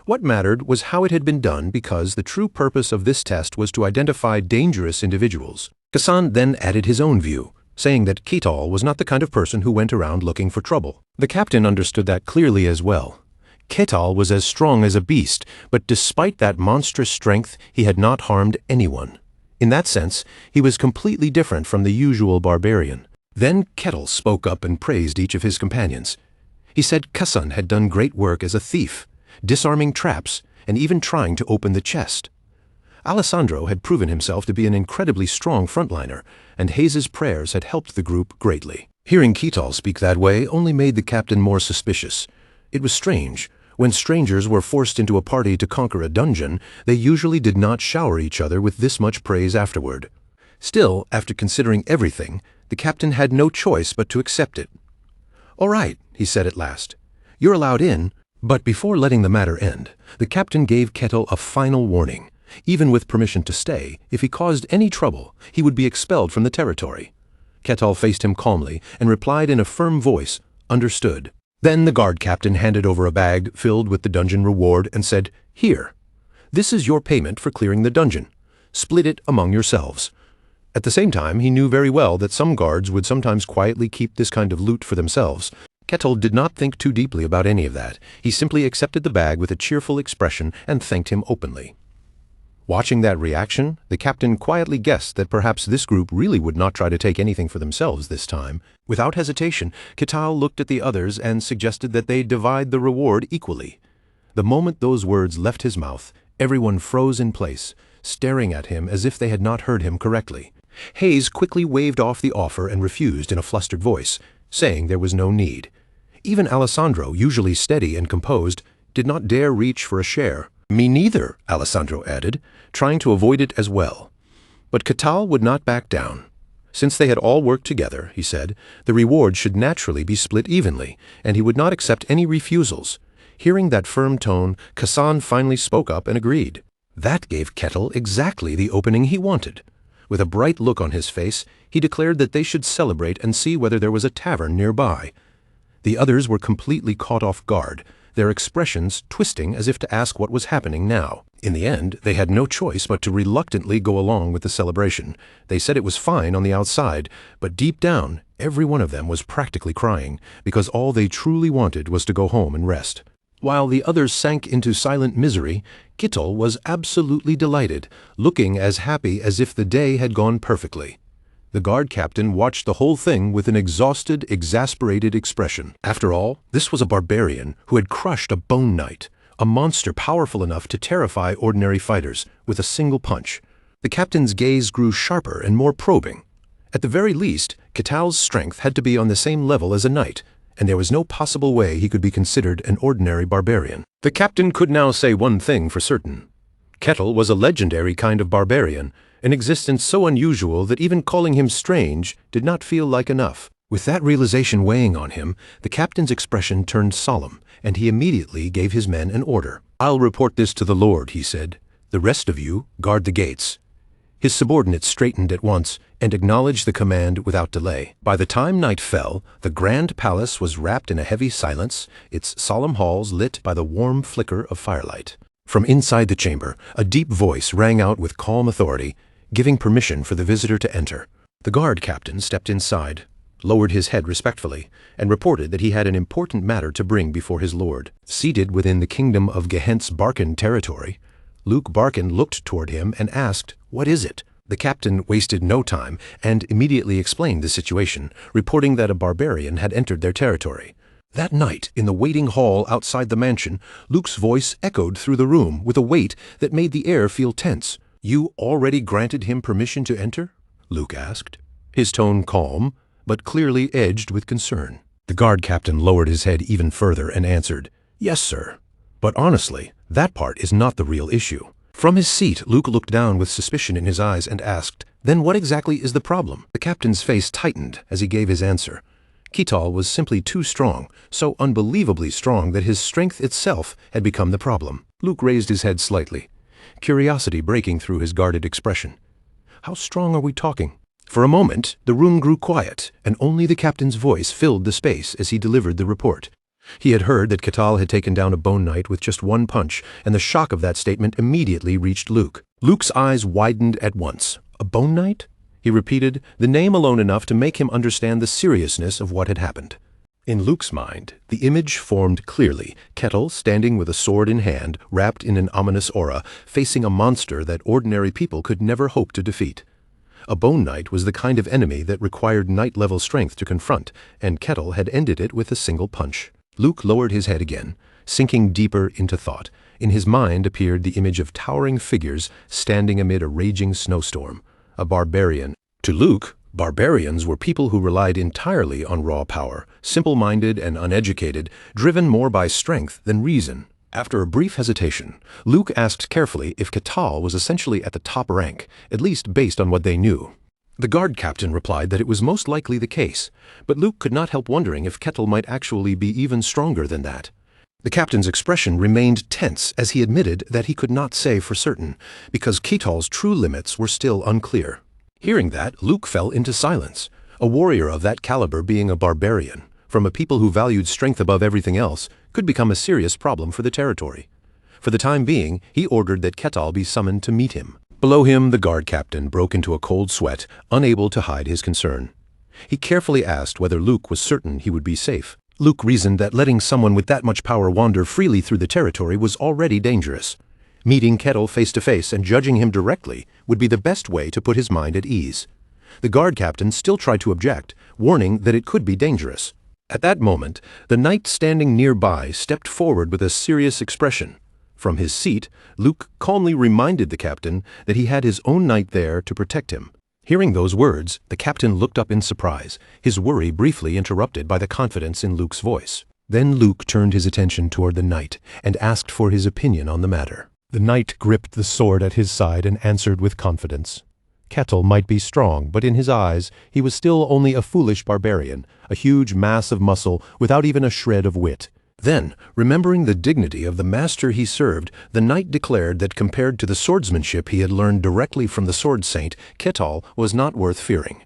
What mattered was how it had been done, because the true purpose of this test was to identify dangerous individuals. Kassan then added his own view, saying that Ketal was not the kind of person who went around looking for trouble. The captain understood that clearly as well. Ketal was as strong as a beast, but despite that monstrous strength, he had not harmed anyone. In that sense, he was completely different from the usual barbarian. Then Ketal spoke up and praised each of his companions. He said Kassan had done great work as a thief, disarming traps, and even trying to open the chest. Alessandro had proven himself to be an incredibly strong frontliner, and Hayes's prayers had helped the group greatly. Hearing Ketal speak that way only made the captain more suspicious. It was strange. When strangers were forced into a party to conquer a dungeon, they usually did not shower each other with this much praise afterward. Still, after considering everything, the captain had no choice but to accept it. "All right," he said at last. "You're allowed in." But before letting the matter end, the captain gave Ketal a final warning. Even with permission to stay, if he caused any trouble, he would be expelled from the territory. Ketal faced him calmly and replied in a firm voice, "Understood." Then the guard captain handed over a bag filled with the dungeon reward and said, "Here, this is your payment for clearing the dungeon. Split it among yourselves." At the same time, he knew very well that some guards would sometimes quietly keep this kind of loot for themselves. Kettle did not think too deeply about any of that. He simply accepted the bag with a cheerful expression and thanked him openly. Watching that reaction, the captain quietly guessed that perhaps this group really would not try to take anything for themselves this time. Without hesitation, Kettle looked at the others and suggested that they divide the reward equally. The moment those words left his mouth, everyone froze in place, staring at him as if they had not heard him correctly. Hayes quickly waved off the offer and refused in a flustered voice, saying there was no need. Even Alessandro, usually steady and composed, did not dare reach for a share. "Me neither," Alessandro added, trying to avoid it as well. But Kettle would not back down. Since they had all worked together, he said, the reward should naturally be split evenly, and he would not accept any refusals. Hearing that firm tone, Kassan finally spoke up and agreed. That gave Kettle exactly the opening he wanted. With a bright look on his face, he declared that they should celebrate and see whether there was a tavern nearby. The others were completely caught off guard, their expressions twisting as if to ask what was happening now. In the end, they had no choice but to reluctantly go along with the celebration. They said it was fine on the outside, but deep down, every one of them was practically crying, because all they truly wanted was to go home and rest. While the others sank into silent misery, Kittel was absolutely delighted, looking as happy as if the day had gone perfectly. The guard captain watched the whole thing with an exhausted, exasperated expression. After all, this was a barbarian who had crushed a bone knight, a monster powerful enough to terrify ordinary fighters with a single punch. The captain's gaze grew sharper and more probing. At the very least, Kettle's strength had to be on the same level as a knight, and there was no possible way he could be considered an ordinary barbarian. The captain could now say one thing for certain. Kettle was a legendary kind of barbarian, an existence so unusual that even calling him strange did not feel like enough. With that realization weighing on him, the captain's expression turned solemn, and he immediately gave his men an order. "I'll report this to the Lord," he said. "The rest of you guard the gates." His subordinates straightened at once and acknowledged the command without delay. By the time night fell, the grand palace was wrapped in a heavy silence, its solemn halls lit by the warm flicker of firelight. From inside the chamber, a deep voice rang out with calm authority, giving permission for the visitor to enter. The guard captain stepped inside, lowered his head respectfully, and reported that he had an important matter to bring before his lord. Seated within the kingdom of Gehent's Barkin territory, Luke Barkin looked toward him and asked, "What is it?" The captain wasted no time and immediately explained the situation, reporting that a barbarian had entered their territory. That night, in the waiting hall outside the mansion, Luke's voice echoed through the room with a weight that made the air feel tense. "You already granted him permission to enter?" Luke asked, his tone calm, but clearly edged with concern. The guard captain lowered his head even further and answered, "Yes, sir. But honestly, that part is not the real issue." From his seat, Luke looked down with suspicion in his eyes and asked, "Then what exactly is the problem?" The captain's face tightened as he gave his answer. Kittel was simply too strong, so unbelievably strong that his strength itself had become the problem. Luke raised his head slightly, curiosity breaking through his guarded expression. "How strong are we talking?" For a moment, the room grew quiet, and only the captain's voice filled the space as he delivered the report. He had heard that Kettle had taken down a bone knight with just one punch, and the shock of that statement immediately reached Luke. Luke's eyes widened at once. "A bone knight?" He repeated, the name alone enough to make him understand the seriousness of what had happened. In Luke's mind, the image formed clearly, Kettle standing with a sword in hand, wrapped in an ominous aura, facing a monster that ordinary people could never hope to defeat. A bone knight was the kind of enemy that required knight-level strength to confront, and Kettle had ended it with a single punch. Luke lowered his head again, sinking deeper into thought. In his mind appeared the image of towering figures standing amid a raging snowstorm. A barbarian. To Luke, barbarians were people who relied entirely on raw power, simple-minded and uneducated, driven more by strength than reason. After a brief hesitation, Luke asked carefully if Kettle was essentially at the top rank, at least based on what they knew. The guard captain replied that it was most likely the case, but Luke could not help wondering if Kettle might actually be even stronger than that. The captain's expression remained tense as he admitted that he could not say for certain, because Kettle's true limits were still unclear. Hearing that, Luke fell into silence. A warrior of that caliber being a barbarian, from a people who valued strength above everything else, could become a serious problem for the territory. For the time being, he ordered that Ketal be summoned to meet him. Below him, the guard captain broke into a cold sweat, unable to hide his concern. He carefully asked whether Luke was certain he would be safe. Luke reasoned that letting someone with that much power wander freely through the territory was already dangerous. Meeting Ketal face to face and judging him directly would be the best way to put his mind at ease. The guard captain still tried to object, warning that it could be dangerous. At that moment, the knight standing nearby stepped forward with a serious expression. From his seat, Luke calmly reminded the captain that he had his own knight there to protect him. Hearing those words, the captain looked up in surprise, his worry briefly interrupted by the confidence in Luke's voice. Then Luke turned his attention toward the knight and asked for his opinion on the matter. The knight gripped the sword at his side and answered with confidence. Ketal might be strong, but in his eyes, he was still only a foolish barbarian, a huge mass of muscle without even a shred of wit. Then, remembering the dignity of the master he served, the knight declared that compared to the swordsmanship he had learned directly from the sword saint, Ketal was not worth fearing.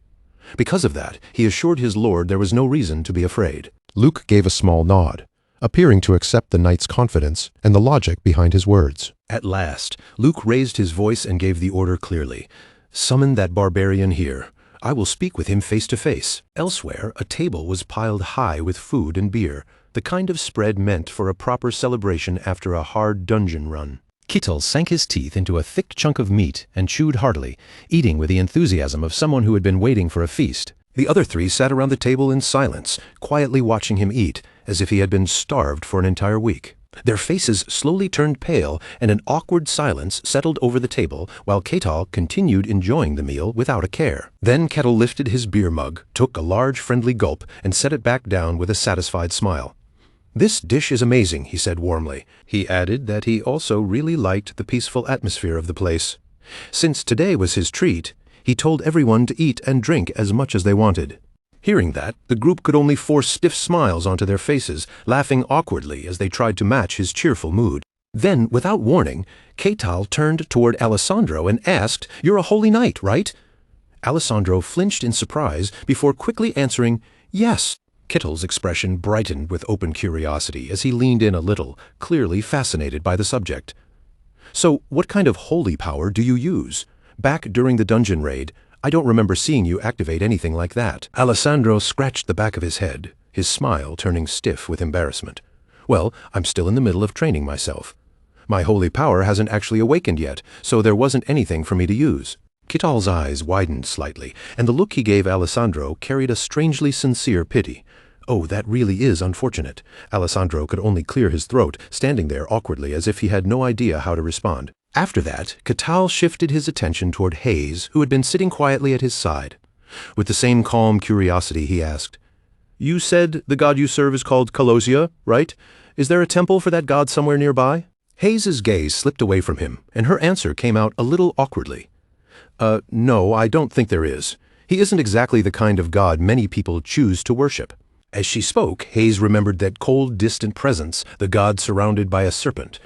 Because of that, he assured his lord there was no reason to be afraid. Luke gave a small nod, appearing to accept the knight's confidence and the logic behind his words. At last, Luke raised his voice and gave the order clearly. "Summon that barbarian here. I will speak with him face to face." Elsewhere, a table was piled high with food and beer, the kind of spread meant for a proper celebration after a hard dungeon run. Ketal sank his teeth into a thick chunk of meat and chewed heartily, eating with the enthusiasm of someone who had been waiting for a feast. The other three sat around the table in silence, quietly watching him eat, as if he had been starved for an entire week. Their faces slowly turned pale, and an awkward silence settled over the table, while Ketal continued enjoying the meal without a care. Then Ketal lifted his beer mug, took a large friendly gulp, and set it back down with a satisfied smile. "This dish is amazing," he said warmly. He added that he also really liked the peaceful atmosphere of the place. Since today was his treat, he told everyone to eat and drink as much as they wanted. Hearing that, the group could only force stiff smiles onto their faces, laughing awkwardly as they tried to match his cheerful mood. Then, without warning, Ketal turned toward Alessandro and asked, "You're a holy knight, right?" Alessandro flinched in surprise before quickly answering, "Yes." Ketal's expression brightened with open curiosity as he leaned in a little, clearly fascinated by the subject. "So, what kind of holy power do you use? Back during the dungeon raid, I don't remember seeing you activate anything like that." Alessandro scratched the back of his head, his smile turning stiff with embarrassment. "Well, I'm still in the middle of training myself. My holy power hasn't actually awakened yet, so there wasn't anything for me to use." Ketal's eyes widened slightly, and the look he gave Alessandro carried a strangely sincere pity. "Oh, that really is unfortunate." Alessandro could only clear his throat, standing there awkwardly as if he had no idea how to respond. After that, Ketal shifted his attention toward Hayes, who had been sitting quietly at his side. With the same calm curiosity, he asked, "You said the god you serve is called Colossia, right? Is there a temple for that god somewhere nearby?" Hayes's gaze slipped away from him, and her answer came out a little awkwardly. No, I don't think there is. He isn't exactly the kind of god many people choose to worship." As she spoke, Hayes remembered that cold, distant presence, the god surrounded by a serpent.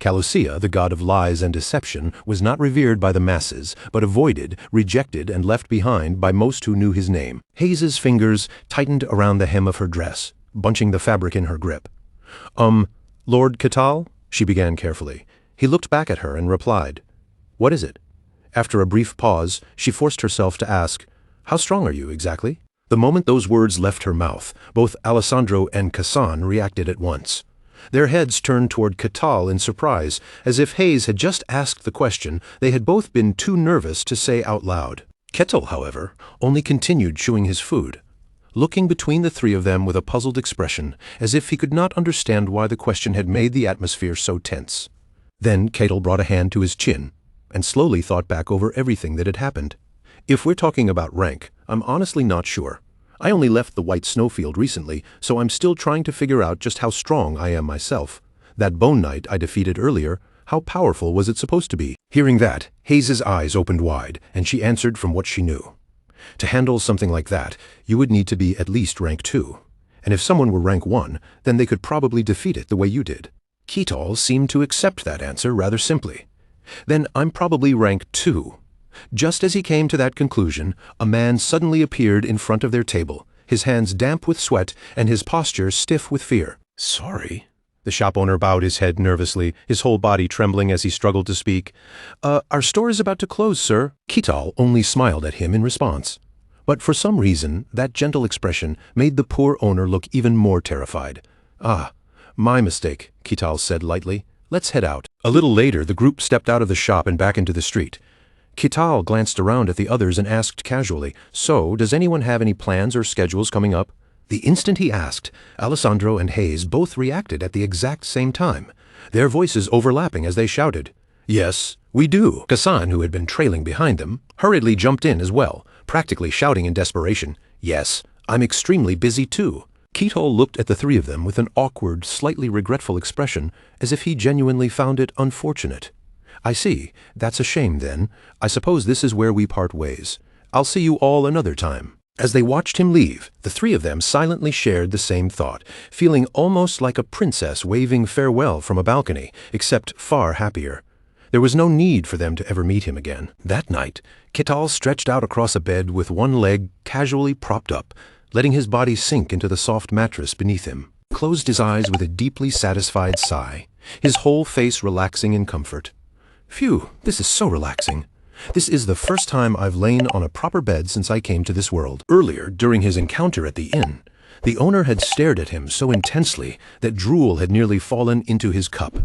Colossia, the god of lies and deception, was not revered by the masses, but avoided, rejected, and left behind by most who knew his name. Hayes's fingers tightened around the hem of her dress, bunching the fabric in her grip. Lord Ketal?" she began carefully. He looked back at her and replied, "What is it?" After a brief pause, she forced herself to ask, "How strong are you, exactly?" The moment those words left her mouth, both Alessandro and Kassan reacted at once. Their heads turned toward Ketal in surprise, as if Hayes had just asked the question they had both been too nervous to say out loud. Ketal, however, only continued chewing his food, looking between the three of them with a puzzled expression, as if he could not understand why the question had made the atmosphere so tense. Then Ketal brought a hand to his chin, and slowly thought back over everything that had happened. "If we're talking about rank, I'm honestly not sure. I only left the White Snowfield recently, so I'm still trying to figure out just how strong I am myself. That Bone Knight I defeated earlier, how powerful was it supposed to be?" Hearing that, Hayes's eyes opened wide, and she answered from what she knew. "To handle something like that, you would need to be at least rank 2. And if someone were rank 1, then they could probably defeat it the way you did." Ketal seemed to accept that answer rather simply. "Then I'm probably rank 2. Just as he came to that conclusion, a man suddenly appeared in front of their table, his hands damp with sweat and his posture stiff with fear. "Sorry." The shop owner bowed his head nervously, his whole body trembling as he struggled to speak. Our store is about to close, sir." Kital only smiled at him in response. But for some reason, that gentle expression made the poor owner look even more terrified. "Ah, my mistake," Kital said lightly. "Let's head out." A little later, the group stepped out of the shop and back into the street. Kital glanced around at the others and asked casually, "So, does anyone have any plans or schedules coming up?" The instant he asked, Alessandro and Hayes both reacted at the exact same time, their voices overlapping as they shouted, "Yes, we do." Kassan, who had been trailing behind them, hurriedly jumped in as well, practically shouting in desperation, "Yes, I'm extremely busy too." Kitol looked at the three of them with an awkward, slightly regretful expression, as if he genuinely found it unfortunate. "I see. That's a shame, then. I suppose this is where we part ways. I'll see you all another time." As they watched him leave, the three of them silently shared the same thought, feeling almost like a princess waving farewell from a balcony, except far happier. There was no need for them to ever meet him again. That night, Kital stretched out across a bed with one leg casually propped up, letting his body sink into the soft mattress beneath him. Closed his eyes with a deeply satisfied sigh, his whole face relaxing in comfort. "Phew, this is so relaxing. This is the first time I've lain on a proper bed since I came to this world." Earlier, during his encounter at the inn, the owner had stared at him so intensely that drool had nearly fallen into his cup.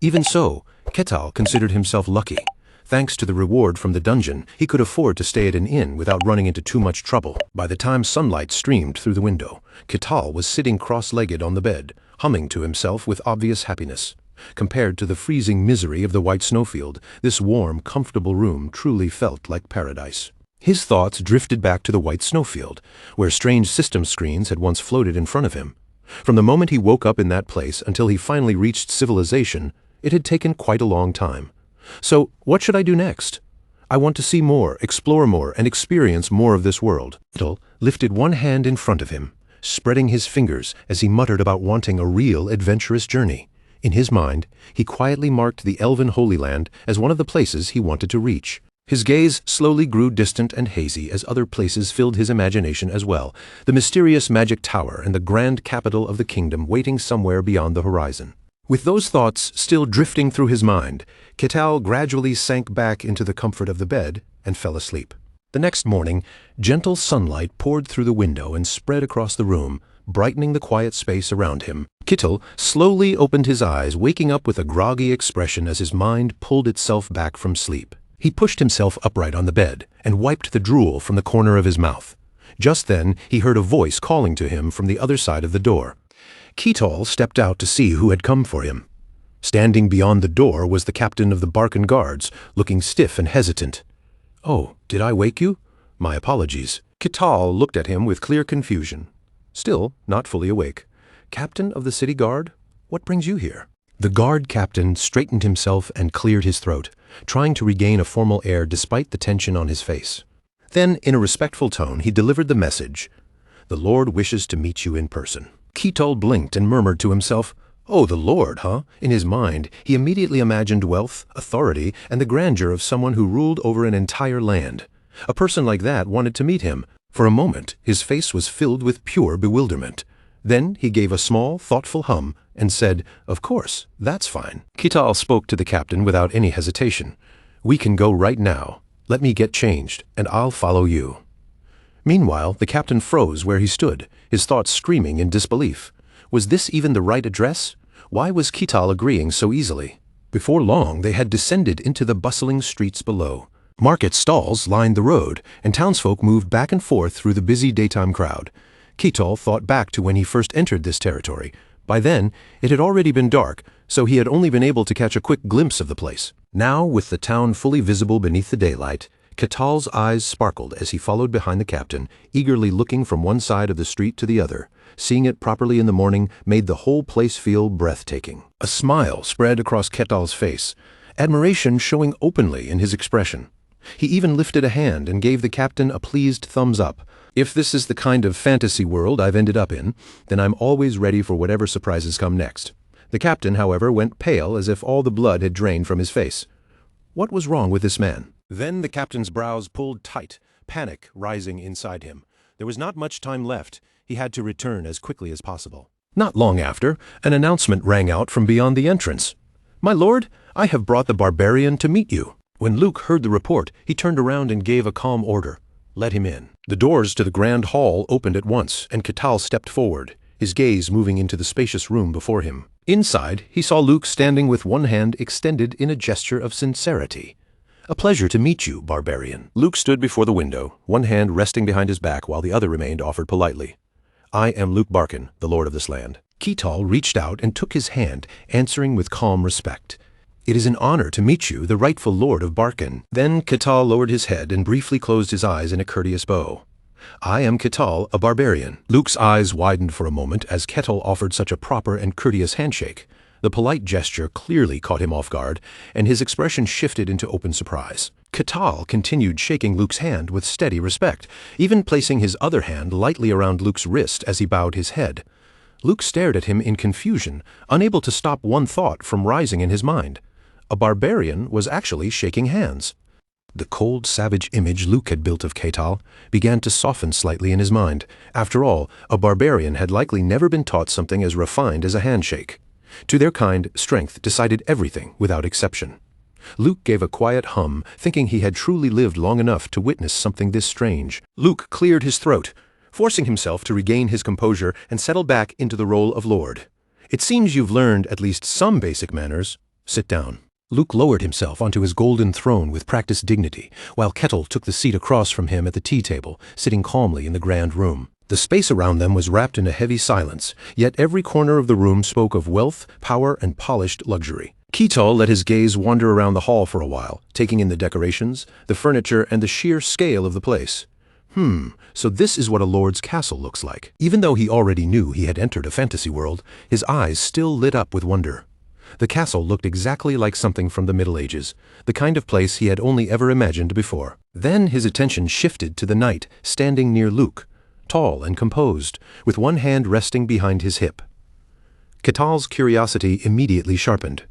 Even so, Ketal considered himself lucky. Thanks to the reward from the dungeon, he could afford to stay at an inn without running into too much trouble. By the time sunlight streamed through the window, Ketal was sitting cross-legged on the bed, humming to himself with obvious happiness. Compared to the freezing misery of the white snowfield, this warm, comfortable room truly felt like paradise. His thoughts drifted back to the white snowfield, where strange system screens had once floated in front of him. From the moment he woke up in that place until he finally reached civilization, it had taken quite a long time. So, what should I do next? I want to see more, explore more, and experience more of this world. Little lifted one hand in front of him, spreading his fingers as he muttered about wanting a real adventurous journey. In his mind, he quietly marked the elven Holy Land as one of the places he wanted to reach. His gaze slowly grew distant and hazy as other places filled his imagination as well, the mysterious magic tower and the grand capital of the kingdom waiting somewhere beyond the horizon. With those thoughts still drifting through his mind, Ketal gradually sank back into the comfort of the bed and fell asleep. The next morning, gentle sunlight poured through the window and spread across the room, brightening the quiet space around him. Kittel slowly opened his eyes, waking up with a groggy expression as his mind pulled itself back from sleep. He pushed himself upright on the bed and wiped the drool from the corner of his mouth. Just then, he heard a voice calling to him from the other side of the door. Kittel stepped out to see who had come for him. Standing beyond the door was the captain of the Barcan Guards, looking stiff and hesitant. "Oh, did I wake you? My apologies." Kittel looked at him with clear confusion. Still not fully awake. "Captain of the city guard? What brings you here?" The guard captain straightened himself and cleared his throat, trying to regain a formal air despite the tension on his face. Then, in a respectful tone, he delivered the message. "The Lord wishes to meet you in person." Kittel blinked and murmured to himself, "Oh, the Lord, huh?" In his mind, he immediately imagined wealth, authority, and the grandeur of someone who ruled over an entire land. A person like that wanted to meet him. For a moment, his face was filled with pure bewilderment. Then he gave a small, thoughtful hum and said, "Of course, that's fine." Kittel spoke to the captain without any hesitation. "We can go right now. Let me get changed, and I'll follow you." Meanwhile, the captain froze where he stood, his thoughts screaming in disbelief. Was this even the right address? Why was Kittel agreeing so easily? Before long, they had descended into the bustling streets below. Market stalls lined the road, and townsfolk moved back and forth through the busy daytime crowd. Kittel thought back to when he first entered this territory. By then, it had already been dark, so he had only been able to catch a quick glimpse of the place. Now, with the town fully visible beneath the daylight, Kittel's eyes sparkled as he followed behind the captain, eagerly looking from one side of the street to the other. Seeing it properly in the morning made the whole place feel breathtaking. A smile spread across Kittel's face, admiration showing openly in his expression. He even lifted a hand and gave the captain a pleased thumbs up. "If this is the kind of fantasy world I've ended up in, then I'm always ready for whatever surprises come next." The captain, however, went pale as if all the blood had drained from his face. What was wrong with this man? Then the captain's brows pulled tight, panic rising inside him. There was not much time left. He had to return as quickly as possible. Not long after, an announcement rang out from beyond the entrance. "My lord, I have brought the barbarian to meet you." When Luke heard the report, he turned around and gave a calm order. "Let him in." The doors to the grand hall opened at once, and Ketal stepped forward, his gaze moving into the spacious room before him. Inside, he saw Luke standing with one hand extended in a gesture of sincerity. "A pleasure to meet you, barbarian." Luke stood before the window, one hand resting behind his back while the other remained offered politely. "I am Luke Barkin, the lord of this land." Ketal reached out and took his hand, answering with calm respect. "It is an honor to meet you, the rightful lord of Barkin." Then Ketal lowered his head and briefly closed his eyes in a courteous bow. "I am Ketal, a barbarian." Luke's eyes widened for a moment as Ketal offered such a proper and courteous handshake. The polite gesture clearly caught him off guard, and his expression shifted into open surprise. Ketal continued shaking Luke's hand with steady respect, even placing his other hand lightly around Luke's wrist as he bowed his head. Luke stared at him in confusion, unable to stop one thought from rising in his mind. A barbarian was actually shaking hands. The cold, savage image Luke had built of Ketal began to soften slightly in his mind. After all, a barbarian had likely never been taught something as refined as a handshake. To their kind, strength decided everything without exception. Luke gave a quiet hum, thinking he had truly lived long enough to witness something this strange. Luke cleared his throat, forcing himself to regain his composure and settle back into the role of lord. "It seems you've learned at least some basic manners. Sit down." Luke lowered himself onto his golden throne with practiced dignity, while Ketal took the seat across from him at the tea table, sitting calmly in the grand room. The space around them was wrapped in a heavy silence, yet every corner of the room spoke of wealth, power, and polished luxury. Ketal let his gaze wander around the hall for a while, taking in the decorations, the furniture, and the sheer scale of the place. So this is what a lord's castle looks like. Even though he already knew he had entered a fantasy world, his eyes still lit up with wonder. The castle looked exactly like something from the Middle Ages, the kind of place he had only ever imagined before. Then his attention shifted to the knight standing near Luke, tall and composed, with one hand resting behind his hip. Ketal's curiosity immediately sharpened.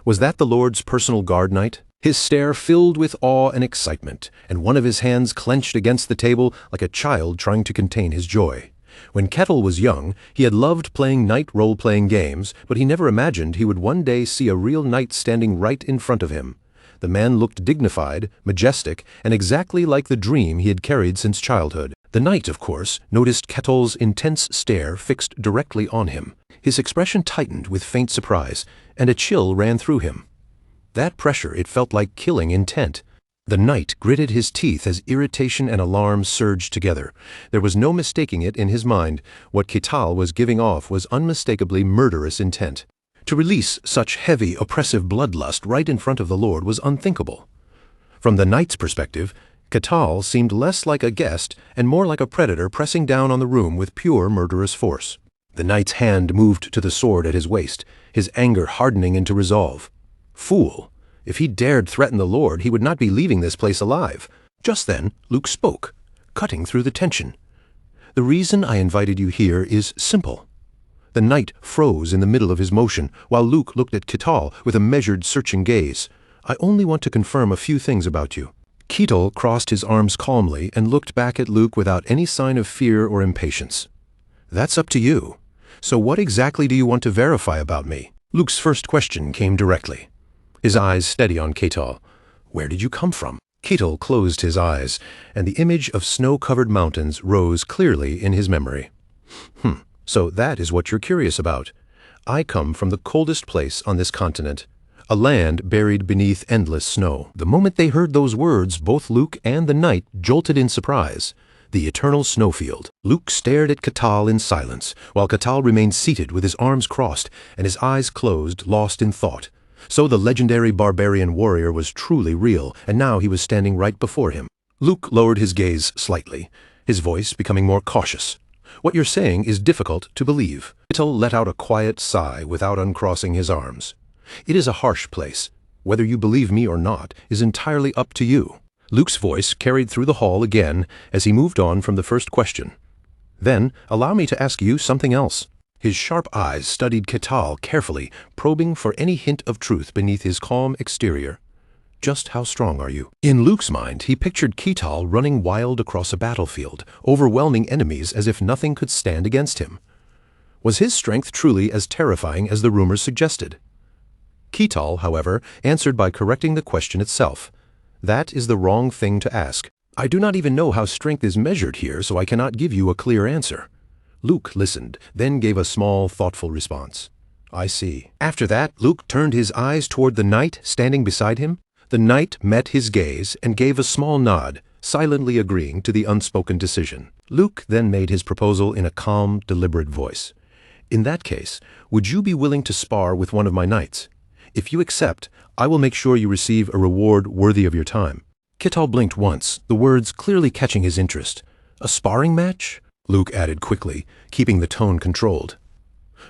Was that the lord's personal guard knight? His stare filled with awe and excitement, and one of his hands clenched against the table like a child trying to contain his joy. When Ketal was young, he had loved playing knight role-playing games, but he never imagined he would one day see a real knight standing right in front of him. The man looked dignified, majestic, and exactly like the dream he had carried since childhood. The knight, of course, noticed Ketal's intense stare fixed directly on him. His expression tightened with faint surprise, and a chill ran through him. That pressure, it felt like killing intent. The knight gritted his teeth as irritation and alarm surged together. There was no mistaking it in his mind. What Ketal was giving off was unmistakably murderous intent. To release such heavy, oppressive bloodlust right in front of the Lord was unthinkable. From the knight's perspective, Ketal seemed less like a guest and more like a predator pressing down on the room with pure murderous force. The knight's hand moved to the sword at his waist, his anger hardening into resolve. Fool! If he dared threaten the Lord, he would not be leaving this place alive. Just then, Luke spoke, cutting through the tension. "The reason I invited you here is simple." The knight froze in the middle of his motion, while Luke looked at Ketal with a measured, searching gaze. "I only want to confirm a few things about you." Ketal crossed his arms calmly and looked back at Luke without any sign of fear or impatience. "That's up to you. So what exactly do you want to verify about me?" Luke's first question came directly, his eyes steady on Ketal. "Where did you come from?" Ketal closed his eyes, and the image of snow-covered mountains rose clearly in his memory. So that is what you're curious about. I come from the coldest place on this continent, a land buried beneath endless snow." The moment they heard those words, both Luke and the knight jolted in surprise. The eternal Snowfield. Luke stared at Ketal in silence, while Ketal remained seated with his arms crossed and his eyes closed, lost in thought. So the legendary barbarian warrior was truly real, and now he was standing right before him. Luke lowered his gaze slightly, his voice becoming more cautious. "What you're saying is difficult to believe." Ketal let out a quiet sigh without uncrossing his arms. "It is a harsh place. Whether you believe me or not is entirely up to you." Luke's voice carried through the hall again as he moved on from the first question. "Then, allow me to ask you something else." His sharp eyes studied Ketal carefully, probing for any hint of truth beneath his calm exterior. Just how strong are you? In Luke's mind, he pictured Ketal running wild across a battlefield, overwhelming enemies as if nothing could stand against him. Was his strength truly as terrifying as the rumors suggested? Ketal, however, answered by correcting the question itself. That is the wrong thing to ask. I do not even know how strength is measured here, so I cannot give you a clear answer. Luke listened, then gave a small, thoughtful response. I see. After that, Luke turned his eyes toward the knight standing beside him. The knight met his gaze and gave a small nod, silently agreeing to the unspoken decision. Luke then made his proposal in a calm, deliberate voice. In that case, would you be willing to spar with one of my knights? If you accept, I will make sure you receive a reward worthy of your time. Ketal blinked once, the words clearly catching his interest. A sparring match? Luke added quickly, keeping the tone controlled.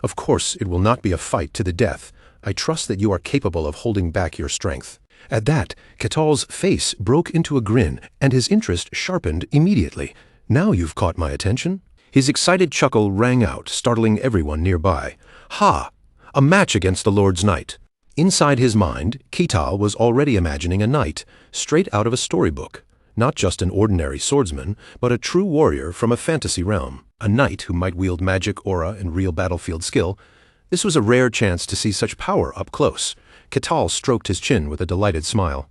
Of course, it will not be a fight to the death. I trust that you are capable of holding back your strength. At that, Ketal's face broke into a grin, and his interest sharpened immediately. Now you've caught my attention. His excited chuckle rang out, startling everyone nearby. Ha! A match against the Lord's Knight. Inside his mind, Ketal was already imagining a knight, straight out of a storybook. Not just an ordinary swordsman, but a true warrior from a fantasy realm. A knight who might wield magic, aura, and real battlefield skill. This was a rare chance to see such power up close. Ketal stroked his chin with a delighted smile.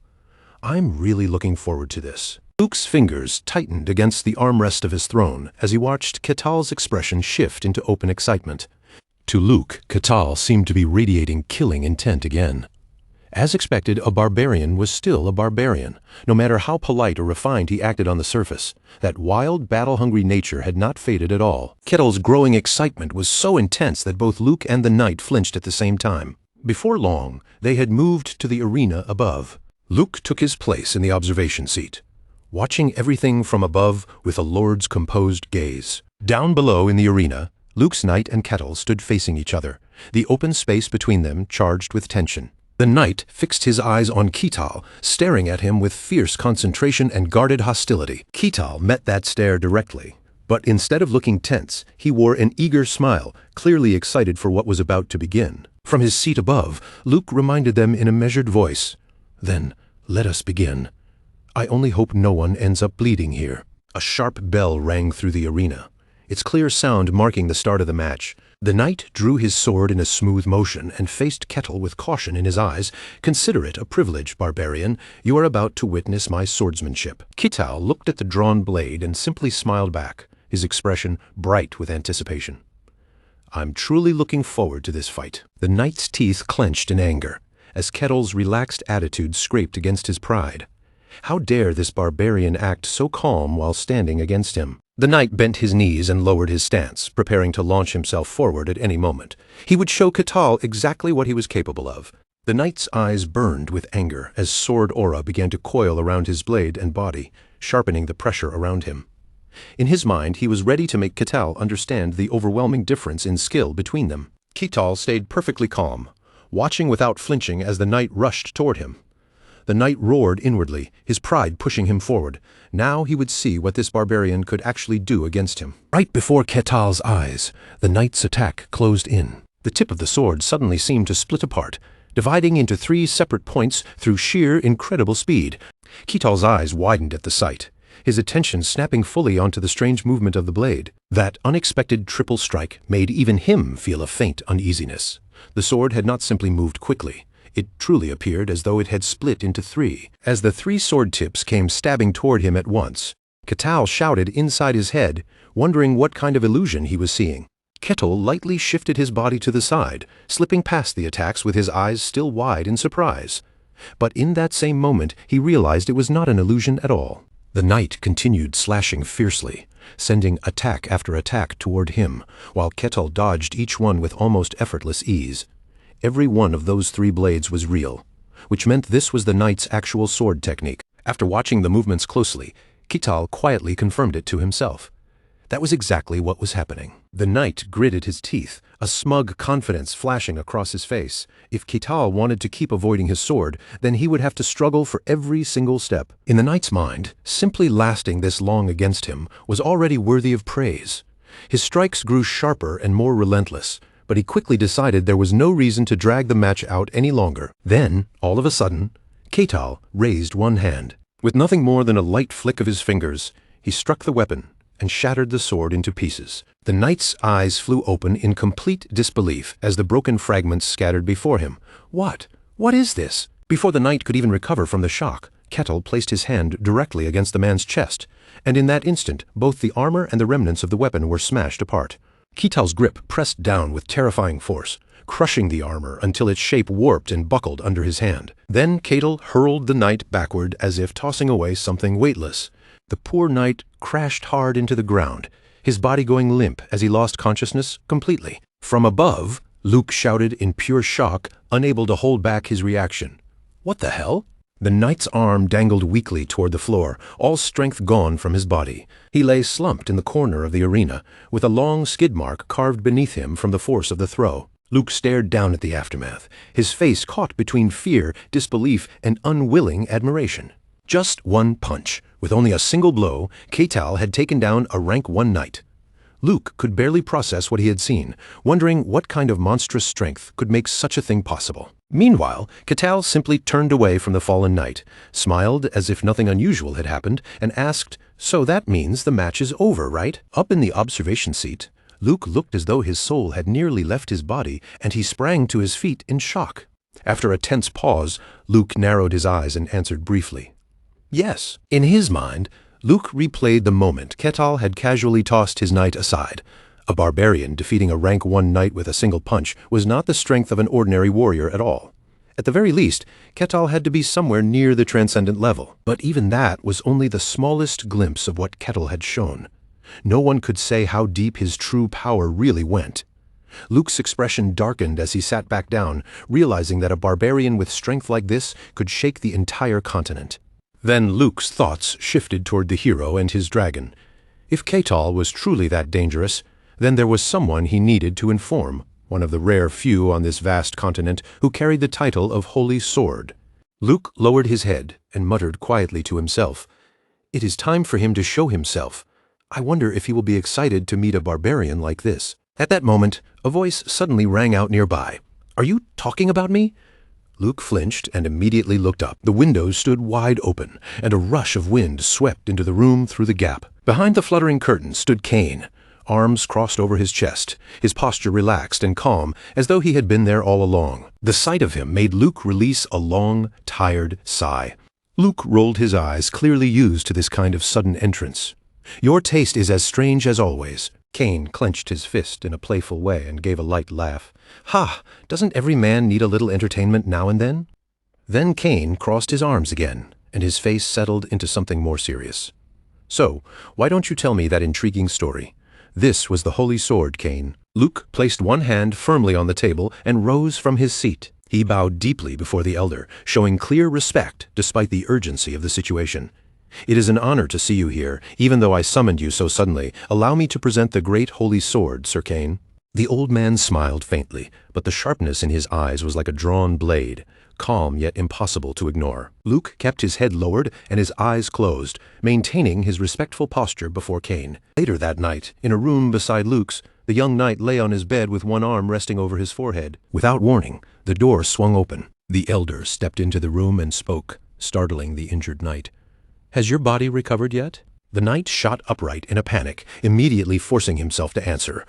I'm really looking forward to this. Luke's fingers tightened against the armrest of his throne as he watched Ketal's expression shift into open excitement. To Luke, Ketal seemed to be radiating killing intent again. As expected, a barbarian was still a barbarian, no matter how polite or refined he acted on the surface. That wild, battle-hungry nature had not faded at all. Ketal's growing excitement was so intense that both Luke and the knight flinched at the same time. Before long, they had moved to the arena above. Luke took his place in the observation seat, watching everything from above with a lord's composed gaze. Down below in the arena, Luke's knight and Ketal stood facing each other, the open space between them charged with tension. The knight fixed his eyes on Ketal, staring at him with fierce concentration and guarded hostility. Ketal met that stare directly, but instead of looking tense, he wore an eager smile, clearly excited for what was about to begin. From his seat above, Luke reminded them in a measured voice, Then, let us begin. I only hope no one ends up bleeding here. A sharp bell rang through the arena, its clear sound marking the start of the match. The knight drew his sword in a smooth motion and faced Ketal with caution in his eyes. Consider it a privilege, barbarian. You are about to witness my swordsmanship. Ketal looked at the drawn blade and simply smiled back, his expression bright with anticipation. I'm truly looking forward to this fight. The knight's teeth clenched in anger, as Ketal's relaxed attitude scraped against his pride. How dare this barbarian act so calm while standing against him? The knight bent his knees and lowered his stance, preparing to launch himself forward at any moment. He would show Ketal exactly what he was capable of. The knight's eyes burned with anger as sword aura began to coil around his blade and body, sharpening the pressure around him. In his mind, he was ready to make Ketal understand the overwhelming difference in skill between them. Ketal stayed perfectly calm, watching without flinching as the knight rushed toward him. The knight roared inwardly, his pride pushing him forward. Now he would see what this barbarian could actually do against him. Right before Ketal's eyes, the knight's attack closed in. The tip of the sword suddenly seemed to split apart, dividing into 3 separate points through sheer incredible speed. Ketal's eyes widened at the sight, his attention snapping fully onto the strange movement of the blade. That unexpected triple strike made even him feel a faint uneasiness. The sword had not simply moved quickly. It truly appeared as though it had split into 3. As the 3 sword tips came stabbing toward him at once, Ketal shouted inside his head, wondering what kind of illusion he was seeing. Ketal lightly shifted his body to the side, slipping past the attacks with his eyes still wide in surprise. But in that same moment, he realized it was not an illusion at all. The knight continued slashing fiercely, sending attack after attack toward him, while Ketal dodged each one with almost effortless ease. Every one of those 3 blades was real, which meant this was the knight's actual sword technique. After watching the movements closely, Ketal quietly confirmed it to himself. That was exactly what was happening. The knight gritted his teeth, a smug confidence flashing across his face. If Ketal wanted to keep avoiding his sword, then he would have to struggle for every single step. In the knight's mind, simply lasting this long against him was already worthy of praise. His strikes grew sharper and more relentless, but he quickly decided there was no reason to drag the match out any longer. Then, all of a sudden, Ketal raised one hand. With nothing more than a light flick of his fingers, he struck the weapon and shattered the sword into pieces. The knight's eyes flew open in complete disbelief as the broken fragments scattered before him. What? What is this? Before the knight could even recover from the shock, Ketal placed his hand directly against the man's chest, and in that instant both the armor and the remnants of the weapon were smashed apart. Ketal's grip pressed down with terrifying force, crushing the armor until its shape warped and buckled under his hand. Then Ketal hurled the knight backward as if tossing away something weightless. The poor knight crashed hard into the ground, his body going limp as he lost consciousness completely. From above, Luke shouted in pure shock, unable to hold back his reaction. "What the hell?" The knight's arm dangled weakly toward the floor, all strength gone from his body. He lay slumped in the corner of the arena, with a long skid mark carved beneath him from the force of the throw. Luke stared down at the aftermath, his face caught between fear, disbelief, and unwilling admiration. Just one punch, with only a single blow, Ketal had taken down a rank 1 knight. Luke could barely process what he had seen, wondering what kind of monstrous strength could make such a thing possible. Meanwhile, Ketal simply turned away from the fallen knight, smiled as if nothing unusual had happened, and asked, "So that means the match is over, right?" Up in the observation seat, Luke looked as though his soul had nearly left his body, and he sprang to his feet in shock. After a tense pause, Luke narrowed his eyes and answered briefly, "Yes." In his mind, Luke replayed the moment Ketal had casually tossed his knight aside. A barbarian defeating a rank 1 knight with a single punch was not the strength of an ordinary warrior at all. At the very least, Ketal had to be somewhere near the transcendent level. But even that was only the smallest glimpse of what Ketal had shown. No one could say how deep his true power really went. Luke's expression darkened as he sat back down, realizing that a barbarian with strength like this could shake the entire continent. Then Luke's thoughts shifted toward the hero and his dragon. If Ketal was truly that dangerous, then there was someone he needed to inform, one of the rare few on this vast continent who carried the title of Holy Sword. Luke lowered his head and muttered quietly to himself, "It is time for him to show himself. I wonder if he will be excited to meet a barbarian like this." At that moment, a voice suddenly rang out nearby. "Are you talking about me?" Luke flinched and immediately looked up. The windows stood wide open, and a rush of wind swept into the room through the gap. Behind the fluttering curtain stood Cain, arms crossed over his chest, his posture relaxed and calm, as though he had been there all along. The sight of him made Luke release a long, tired sigh. Luke rolled his eyes, clearly used to this kind of sudden entrance. "Your taste is as strange as always." Cain clenched his fist in a playful way and gave a light laugh. "Ha! Doesn't every man need a little entertainment now and then?" Then Cain crossed his arms again, and his face settled into something more serious. "So, why don't you tell me that intriguing story? This was the Holy Sword, Cain." Luke placed one hand firmly on the table and rose from his seat. He bowed deeply before the elder, showing clear respect despite the urgency of the situation. "It is an honor to see you here, even though I summoned you so suddenly. Allow me to present the great Holy Sword, Sir Cain." The old man smiled faintly, but the sharpness in his eyes was like a drawn blade, calm yet impossible to ignore. Luke kept his head lowered and his eyes closed, maintaining his respectful posture before Cain. Later that night, in a room beside Luke's, the young knight lay on his bed with one arm resting over his forehead. Without warning, the door swung open. The elder stepped into the room and spoke, startling the injured knight. "Has your body recovered yet?" The knight shot upright in a panic, immediately forcing himself to answer.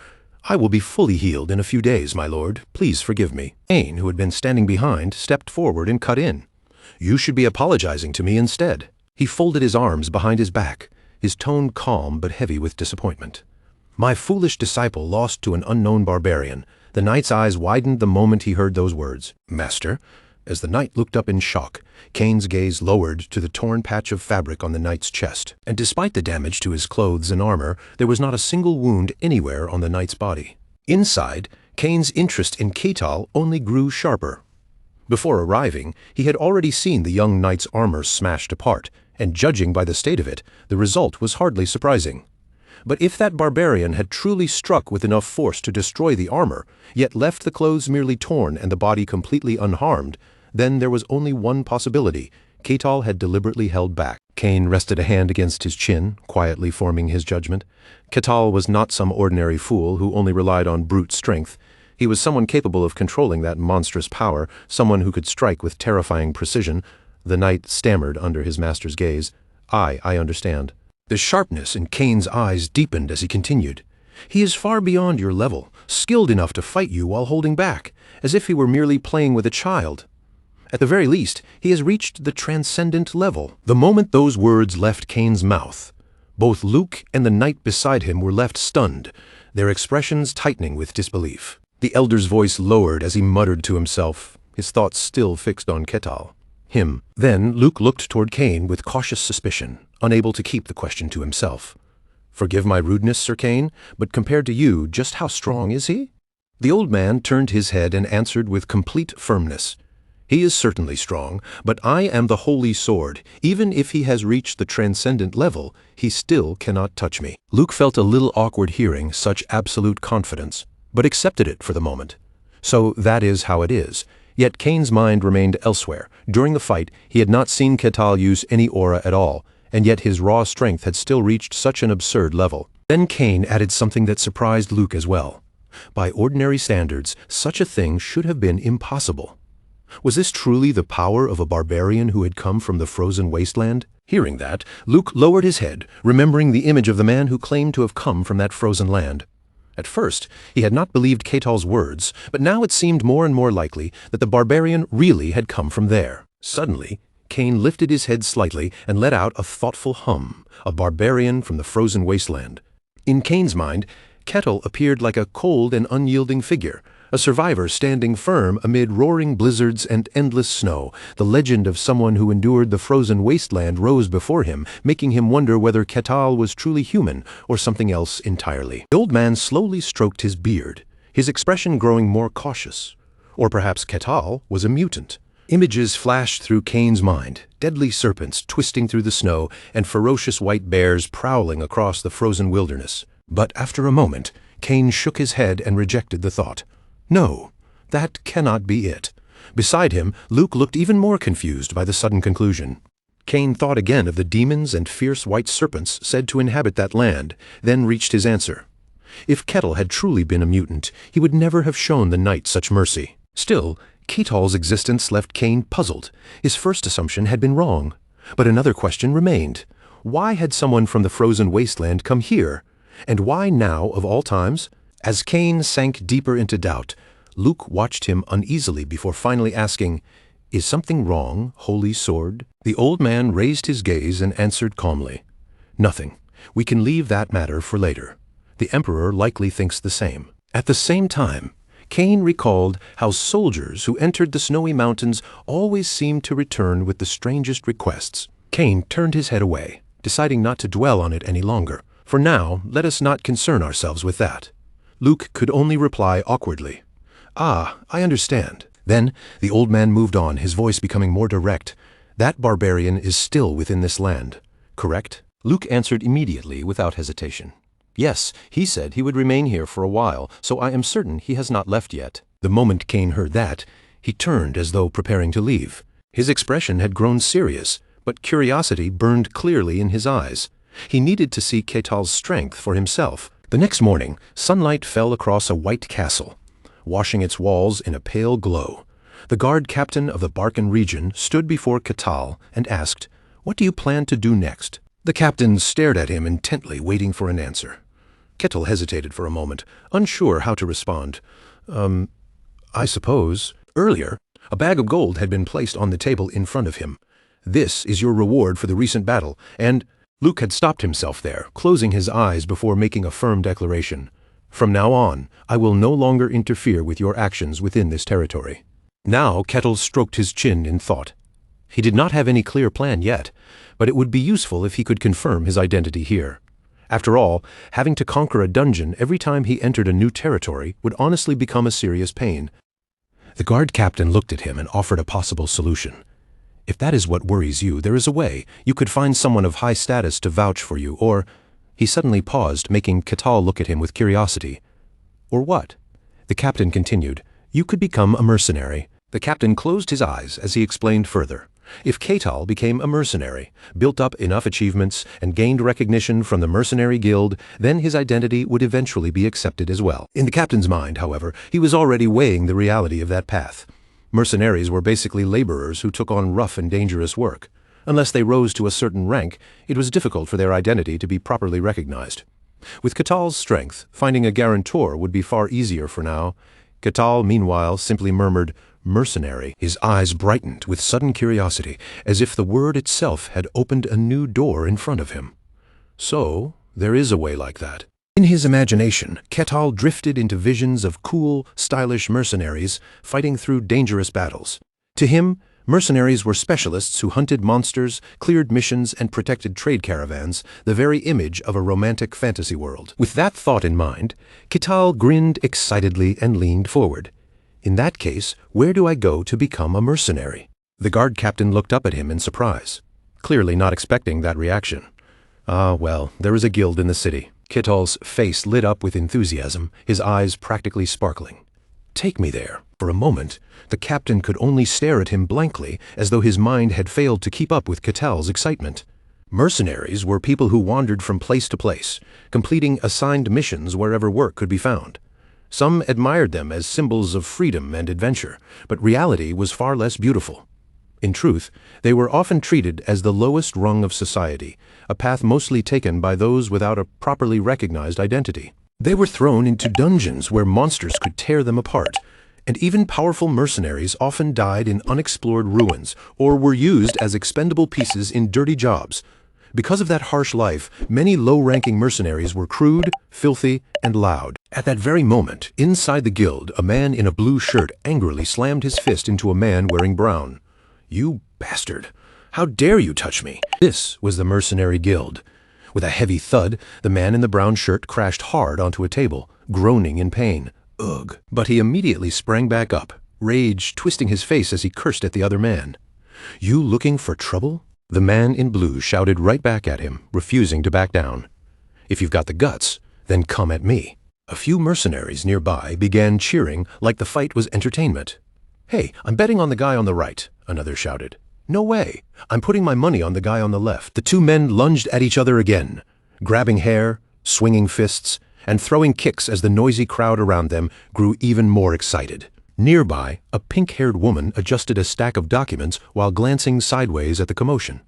"I will be fully healed in a few days, my lord. Please forgive me." Cain, who had been standing behind, stepped forward and cut in. "You should be apologizing to me instead." He folded his arms behind his back, his tone calm but heavy with disappointment. "My foolish disciple lost to an unknown barbarian." The knight's eyes widened the moment he heard those words. "Master?" As the knight looked up in shock, Cain's gaze lowered to the torn patch of fabric on the knight's chest. And despite the damage to his clothes and armor, there was not a single wound anywhere on the knight's body. Inside, Cain's interest in Ketal only grew sharper. Before arriving, he had already seen the young knight's armor smashed apart, and judging by the state of it, the result was hardly surprising. But if that barbarian had truly struck with enough force to destroy the armor, yet left the clothes merely torn and the body completely unharmed, then there was only one possibility. Ketal had deliberately held back. Cain rested a hand against his chin, quietly forming his judgment. Ketal was not some ordinary fool who only relied on brute strength. He was someone capable of controlling that monstrous power, someone who could strike with terrifying precision. The knight stammered under his master's gaze. I understand." The sharpness in Kane's eyes deepened as he continued. "He is far beyond your level, skilled enough to fight you while holding back, as if he were merely playing with a child. At the very least, he has reached the transcendent level." The moment those words left Kane's mouth, both Luke and the knight beside him were left stunned, their expressions tightening with disbelief. The elder's voice lowered as he muttered to himself, his thoughts still fixed on Ketal. Him. Then Luke looked toward Kane with cautious suspicion, unable to keep the question to himself. "Forgive my rudeness, Sir Kane, but compared to you, just how strong is he?" The old man turned his head and answered with complete firmness. "He is certainly strong, but I am the Holy Sword. Even if he has reached the transcendent level, he still cannot touch me." Luke felt a little awkward hearing such absolute confidence, but accepted it for the moment. So that is how it is. Yet Kane's mind remained elsewhere. During the fight, he had not seen Ketal use any aura at all, and yet his raw strength had still reached such an absurd level. Then Kane added something that surprised Luke as well. By ordinary standards, such a thing should have been impossible. Was this truly the power of a barbarian who had come from the frozen wasteland? Hearing that, Luke lowered his head, remembering the image of the man who claimed to have come from that frozen land. At first, he had not believed Ketal's words, but now it seemed more and more likely that the barbarian really had come from there. Suddenly, Kane lifted his head slightly and let out a thoughtful hum, a barbarian from the frozen wasteland. In Kane's mind, Ketal appeared like a cold and unyielding figure, a survivor standing firm amid roaring blizzards and endless snow. The legend of someone who endured the frozen wasteland rose before him, making him wonder whether Ketal was truly human or something else entirely. The old man slowly stroked his beard, his expression growing more cautious. Or perhaps Ketal was a mutant. Images flashed through Kane's mind, deadly serpents twisting through the snow and ferocious white bears prowling across the frozen wilderness. But after a moment, Kane shook his head and rejected the thought. No, that cannot be it. Beside him, Luke looked even more confused by the sudden conclusion. Kane thought again of the demons and fierce white serpents said to inhabit that land, then reached his answer. If Ketal had truly been a mutant, he would never have shown the knight such mercy. Still, Ketal's existence left Kane puzzled. His first assumption had been wrong. But another question remained. Why had someone from the frozen wasteland come here? And why now, of all times? As Kane sank deeper into doubt, Luke watched him uneasily before finally asking, "Is something wrong, Holy Sword?" The old man raised his gaze and answered calmly, "Nothing. We can leave that matter for later. The Emperor likely thinks the same." At the same time, Kane recalled how soldiers who entered the snowy mountains always seemed to return with the strangest requests. Kane turned his head away, deciding not to dwell on it any longer. For now, let us not concern ourselves with that. Luke could only reply awkwardly, "Ah, I understand." Then the old man moved on, his voice becoming more direct. "That barbarian is still within this land, correct?" Luke answered immediately without hesitation. "Yes, he said he would remain here for a while, so I am certain he has not left yet." The moment Kane heard that, he turned as though preparing to leave. His expression had grown serious, but curiosity burned clearly in his eyes. He needed to see Ketal's strength for himself. The next morning, sunlight fell across a white castle, washing its walls in a pale glow. The guard captain of the Barkan region stood before Ketal and asked, "What do you plan to do next?" The captain stared at him intently, waiting for an answer. Ketal hesitated for a moment, unsure how to respond. I suppose." Earlier, a bag of gold had been placed on the table in front of him. "This is your reward for the recent battle, and—" Luke had stopped himself there, closing his eyes before making a firm declaration. "From now on, I will no longer interfere with your actions within this territory." Now Ketal stroked his chin in thought. He did not have any clear plan yet, but it would be useful if he could confirm his identity here. After all, having to conquer a dungeon every time he entered a new territory would honestly become a serious pain. The guard captain looked at him and offered a possible solution. "If that is what worries you, there is a way. You could find someone of high status to vouch for you, or—" He suddenly paused, making Ketal look at him with curiosity. "Or what?" The captain continued, "You could become a mercenary." The captain closed his eyes as he explained further. If Ketal became a mercenary, built up enough achievements, and gained recognition from the mercenary guild, then his identity would eventually be accepted as well. In the captain's mind, however, he was already weighing the reality of that path. Mercenaries were basically laborers who took on rough and dangerous work. Unless they rose to a certain rank, it was difficult for their identity to be properly recognized. With Ketal's strength, finding a guarantor would be far easier for now. Ketal, meanwhile, simply murmured, "Mercenary." His eyes brightened with sudden curiosity, as if the word itself had opened a new door in front of him. So, there is a way like that. In his imagination, Ketal drifted into visions of cool, stylish mercenaries fighting through dangerous battles. To him, mercenaries were specialists who hunted monsters, cleared missions, and protected trade caravans, the very image of a romantic fantasy world. With that thought in mind, Ketal grinned excitedly and leaned forward. "In that case, where do I go to become a mercenary?" The guard captain looked up at him in surprise, clearly not expecting that reaction. "Ah, well, there is a guild in the city." Ketal's face lit up with enthusiasm, his eyes practically sparkling. "Take me there." For a moment, the captain could only stare at him blankly, as though his mind had failed to keep up with Ketal's excitement. Mercenaries were people who wandered from place to place, completing assigned missions wherever work could be found. Some admired them as symbols of freedom and adventure, but reality was far less beautiful. In truth, they were often treated as the lowest rung of society, a path mostly taken by those without a properly recognized identity. They were thrown into dungeons where monsters could tear them apart, and even powerful mercenaries often died in unexplored ruins or were used as expendable pieces in dirty jobs. Because of that harsh life, many low-ranking mercenaries were crude, filthy, and loud. At that very moment, inside the guild, a man in a blue shirt angrily slammed his fist into a man wearing brown. "You bastard! How dare you touch me?" This was the mercenary guild. With a heavy thud, the man in the brown shirt crashed hard onto a table, groaning in pain. Ugh! But he immediately sprang back up, rage twisting his face as he cursed at the other man. "You looking for trouble?" The man in blue shouted right back at him, refusing to back down. "If you've got the guts, then come at me." A few mercenaries nearby began cheering like the fight was entertainment. "Hey, I'm betting on the guy on the right," another shouted. "No way! I'm putting my money on the guy on the left." The two men lunged at each other again, grabbing hair, swinging fists, and throwing kicks as the noisy crowd around them grew even more excited. Nearby, a pink-haired woman adjusted a stack of documents while glancing sideways at the commotion.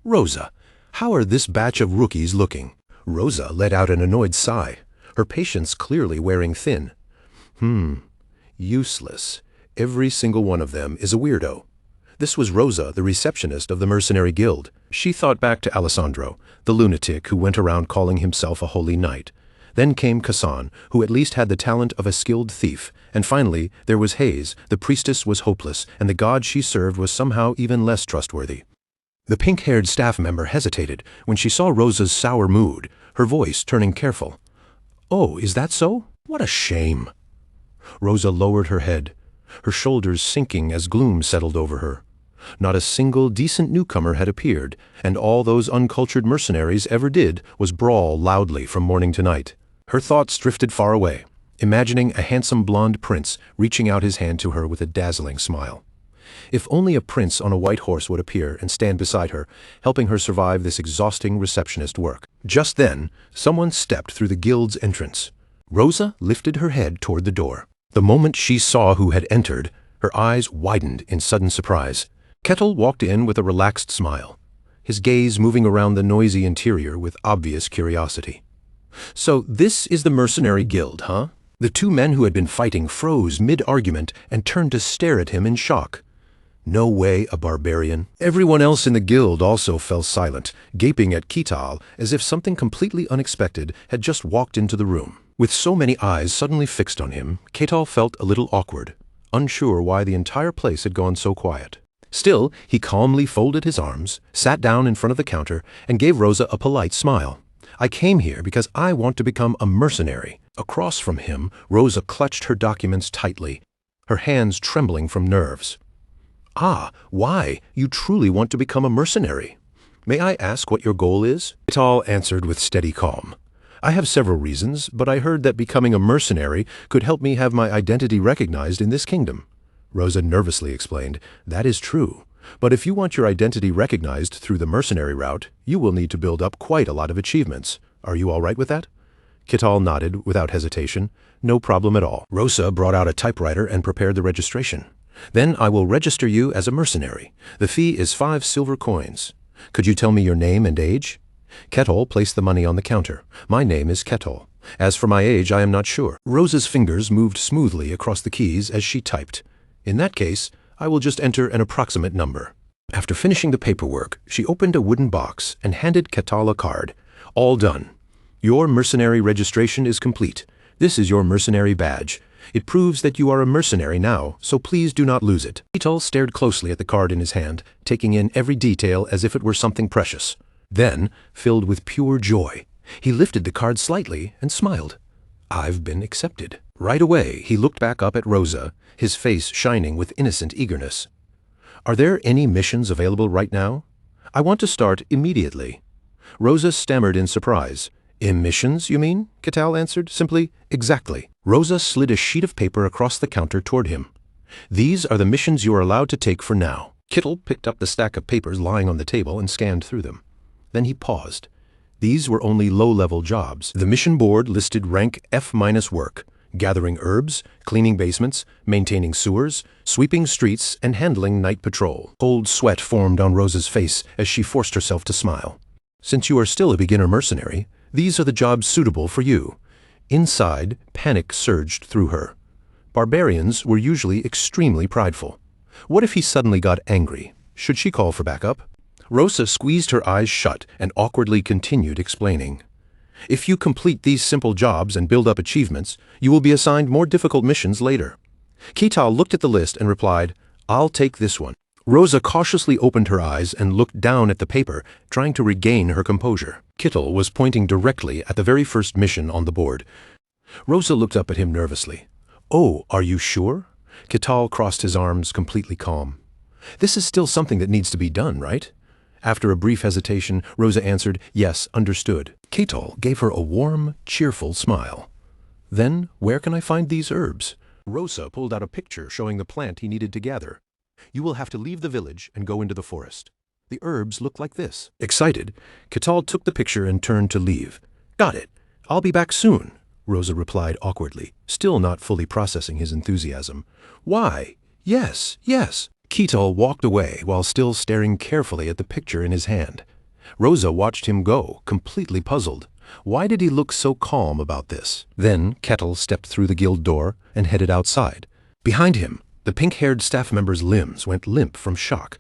"Rosa, how are this batch of rookies looking?" Rosa let out an annoyed sigh, her patience clearly wearing thin. Useless. Every single one of them is a weirdo." This was Rosa, the receptionist of the Mercenary Guild. She thought back to Alessandro, the lunatic who went around calling himself a holy knight. Then came Kassan, who at least had the talent of a skilled thief, and finally there was Hayes, the priestess was hopeless, and the god she served was somehow even less trustworthy. The pink-haired staff member hesitated when she saw Rosa's sour mood, her voice turning careful. "Oh, is that so? What a shame." Rosa lowered her head, her shoulders sinking as gloom settled over her. Not a single decent newcomer had appeared, and all those uncultured mercenaries ever did was brawl loudly from morning to night. Her thoughts drifted far away, imagining a handsome blonde prince reaching out his hand to her with a dazzling smile. If only a prince on a white horse would appear and stand beside her, helping her survive this exhausting receptionist work. Just then, someone stepped through the guild's entrance. Rosa lifted her head toward the door. The moment she saw who had entered, her eyes widened in sudden surprise. Ketal walked in with a relaxed smile, his gaze moving around the noisy interior with obvious curiosity. "So this is the Mercenary Guild, huh?" The two men who had been fighting froze mid-argument and turned to stare at him in shock. No way, a barbarian. Everyone else in the guild also fell silent, gaping at Ketal as if something completely unexpected had just walked into the room. With so many eyes suddenly fixed on him, Ketal felt a little awkward, unsure why the entire place had gone so quiet. Still, he calmly folded his arms, sat down in front of the counter, and gave Rosa a polite smile. "I came here because I want to become a mercenary." Across from him, Rosa clutched her documents tightly, her hands trembling from nerves. "Ah, why? You truly want to become a mercenary? May I ask what your goal is?" Ketal answered with steady calm. "I have several reasons, but I heard that becoming a mercenary could help me have my identity recognized in this kingdom." Rosa nervously explained, "That is true, but if you want your identity recognized through the mercenary route, you will need to build up quite a lot of achievements. Are you all right with that?" Ketal nodded without hesitation. "No problem at all." Rosa brought out a typewriter and prepared the registration. Then I will register you as a mercenary. The fee is 5 silver coins. Could you tell me your name and age? Kettle placed the money on the counter. My name is Kettle. As for my age, I am not sure. Rosa's fingers moved smoothly across the keys as she typed. In that case, I will just enter an approximate number. After finishing the paperwork, she opened a wooden box and handed Kettle a card. All done. Your mercenary registration is complete. This is your mercenary badge. It proves that you are a mercenary now, so please do not lose it. Kettle stared closely at the card in his hand, taking in every detail as if it were something precious. Then, filled with pure joy, he lifted the card slightly and smiled. I've been accepted. Right away, he looked back up at Rosa, his face shining with innocent eagerness. Are there any missions available right now? I want to start immediately. Rosa stammered in surprise. Missions, you mean? Kettle answered simply, exactly. Rosa slid a sheet of paper across the counter toward him. These are the missions you are allowed to take for now. Kettle picked up the stack of papers lying on the table and scanned through them. Then he paused. These were only low-level jobs. The mission board listed rank F- work, gathering herbs, cleaning basements, maintaining sewers, sweeping streets, and handling night patrol. Cold sweat formed on Rosa's face as she forced herself to smile. Since you are still a beginner mercenary, these are the jobs suitable for you. Inside, panic surged through her. Barbarians were usually extremely prideful. What if he suddenly got angry? Should she call for backup? Rosa squeezed her eyes shut and awkwardly continued explaining. If you complete these simple jobs and build up achievements, you will be assigned more difficult missions later. Kettle looked at the list and replied, I'll take this one. Rosa cautiously opened her eyes and looked down at the paper, trying to regain her composure. Kettle was pointing directly at the very first mission on the board. Rosa looked up at him nervously. Oh, are you sure? Kettle crossed his arms, completely calm. This is still something that needs to be done, right? After a brief hesitation, Rosa answered, yes, understood. Kettle gave her a warm, cheerful smile. Then, where can I find these herbs? Rosa pulled out a picture showing the plant he needed to gather. You will have to leave the village and go into the forest. The herbs look like this. Excited, Kettle took the picture and turned to leave. Got it. I'll be back soon, Rosa replied awkwardly, still not fully processing his enthusiasm. Why? Yes, yes. Kettle walked away while still staring carefully at the picture in his hand. Rosa watched him go, completely puzzled. Why did he look so calm about this? Then Kettle stepped through the guild door and headed outside. Behind him, the pink-haired staff member's limbs went limp from shock,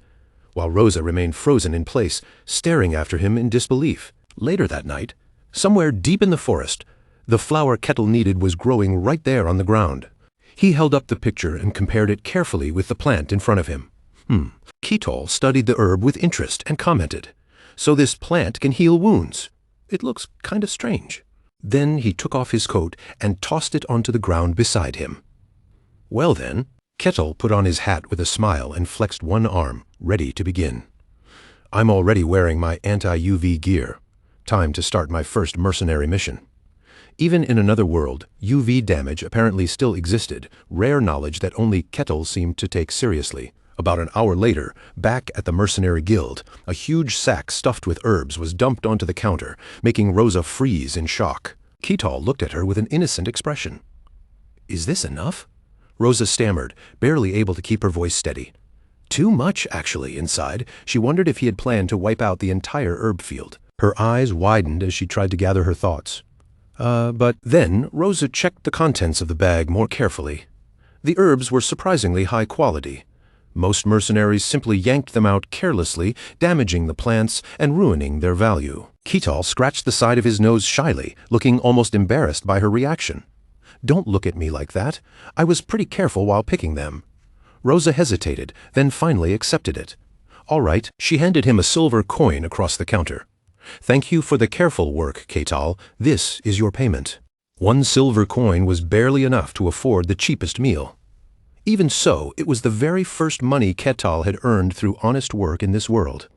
while Rosa remained frozen in place, staring after him in disbelief. Later that night, somewhere deep in the forest, the flower Kettle needed was growing right there on the ground. He held up the picture and compared it carefully with the plant in front of him. Kettle studied the herb with interest and commented, So this plant can heal wounds. It looks kind of strange. Then he took off his coat and tossed it onto the ground beside him. Well then, Kettle put on his hat with a smile and flexed one arm, ready to begin. I'm already wearing my anti-UV gear. Time to start my first mercenary mission. Even in another world, UV damage apparently still existed, rare knowledge that only Kettle seemed to take seriously. About an hour later, back at the mercenary guild, a huge sack stuffed with herbs was dumped onto the counter, making Rosa freeze in shock. Kettle looked at her with an innocent expression. Is this enough? Rosa stammered, barely able to keep her voice steady. Too much, actually, inside. She wondered if he had planned to wipe out the entire herb field. Her eyes widened as she tried to gather her thoughts. But then Rosa checked the contents of the bag more carefully. The herbs were surprisingly high quality. Most mercenaries simply yanked them out carelessly, damaging the plants and ruining their value. Kettle scratched the side of his nose shyly, looking almost embarrassed by her reaction. Don't look at me like that. I was pretty careful while picking them. Rosa hesitated, then finally accepted it. All right, she handed him a silver coin across the counter. Thank you for the careful work, Kettle. This is your payment. 1 silver coin was barely enough to afford the cheapest meal. Even so, it was the very first money Kettle had earned through honest work in this world.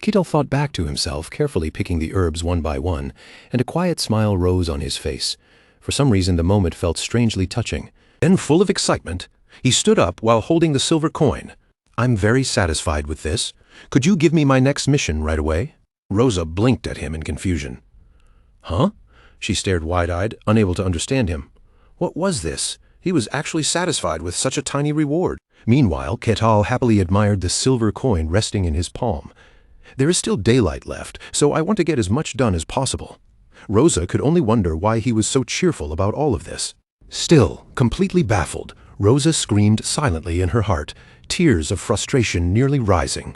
Kettle thought back to himself, carefully picking the herbs one by one, and a quiet smile rose on his face. For some reason, the moment felt strangely touching. Then, full of excitement, he stood up while holding the silver coin. I'm very satisfied with this. Could you give me my next mission right away? Rosa blinked at him in confusion. Huh? She stared wide-eyed, unable to understand him. What was this? He was actually satisfied with such a tiny reward. Meanwhile, Ketal happily admired the silver coin resting in his palm. There is still daylight left, so I want to get as much done as possible. Rosa could only wonder why he was so cheerful about all of this. Still, completely baffled, Rosa screamed silently in her heart, tears of frustration nearly rising.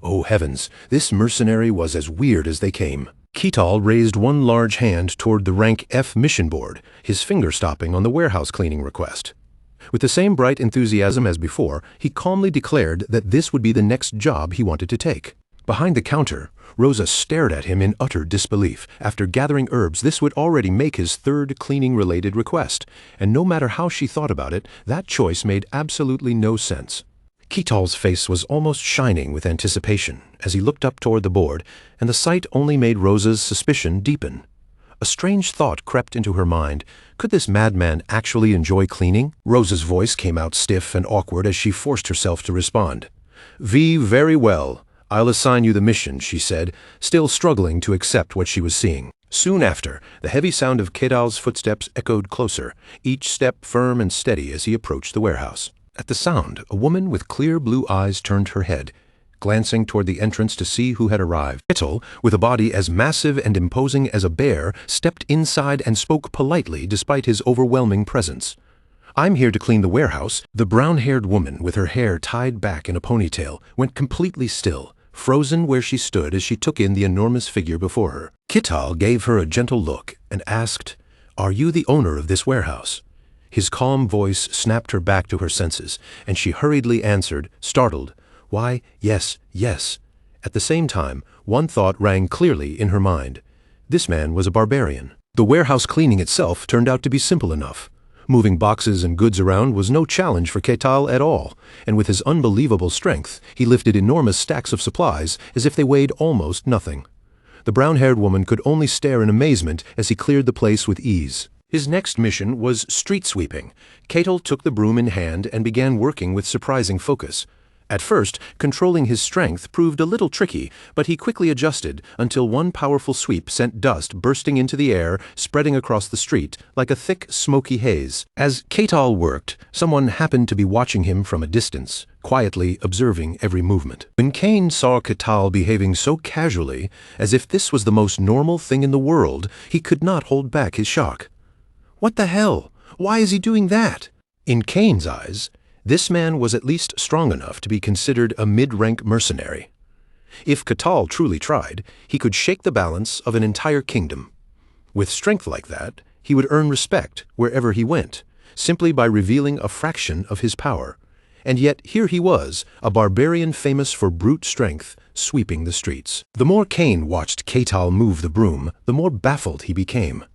Oh heavens, this mercenary was as weird as they came. Ketal raised one large hand toward the rank F mission board, his finger stopping on the warehouse cleaning request. With the same bright enthusiasm as before, he calmly declared that this would be the next job he wanted to take. Behind the counter, Rosa stared at him in utter disbelief. After gathering herbs, this would already make his third cleaning-related request, and no matter how she thought about it, that choice made absolutely no sense. Ketal's face was almost shining with anticipation as he looked up toward the board, and the sight only made Rosa's suspicion deepen. A strange thought crept into her mind. Could this madman actually enjoy cleaning? Rosa's voice came out stiff and awkward as she forced herself to respond. Very well. I'll assign you the mission, she said, still struggling to accept what she was seeing. Soon after, the heavy sound of Ketal's footsteps echoed closer, each step firm and steady as he approached the warehouse. At the sound, a woman with clear blue eyes turned her head, glancing toward the entrance to see who had arrived. Ketal, with a body as massive and imposing as a bear, stepped inside and spoke politely despite his overwhelming presence. I'm here to clean the warehouse. The brown-haired woman, with her hair tied back in a ponytail, went completely still, frozen where she stood as she took in the enormous figure before her. Ketal gave her a gentle look and asked, "Are you the owner of this warehouse?" His calm voice snapped her back to her senses, and she hurriedly answered, startled, "Why, yes, yes." At the same time, one thought rang clearly in her mind. This man was a barbarian. The warehouse cleaning itself turned out to be simple enough. Moving boxes and goods around was no challenge for Ketal at all, and with his unbelievable strength, he lifted enormous stacks of supplies as if they weighed almost nothing. The brown-haired woman could only stare in amazement as he cleared the place with ease. His next mission was street sweeping. Ketal took the broom in hand and began working with surprising focus. At first, controlling his strength proved a little tricky, but he quickly adjusted until one powerful sweep sent dust bursting into the air, spreading across the street like a thick, smoky haze. As Ketal worked, someone happened to be watching him from a distance, quietly observing every movement. When Kane saw Ketal behaving so casually, as if this was the most normal thing in the world, he could not hold back his shock. What the hell? Why is he doing that? In Kane's eyes, this man was at least strong enough to be considered a mid-rank mercenary. If Ketal truly tried, he could shake the balance of an entire kingdom. With strength like that, he would earn respect wherever he went, simply by revealing a fraction of his power. And yet here he was, a barbarian famous for brute strength, sweeping the streets. The more Kane watched Ketal move the broom, the more baffled he became.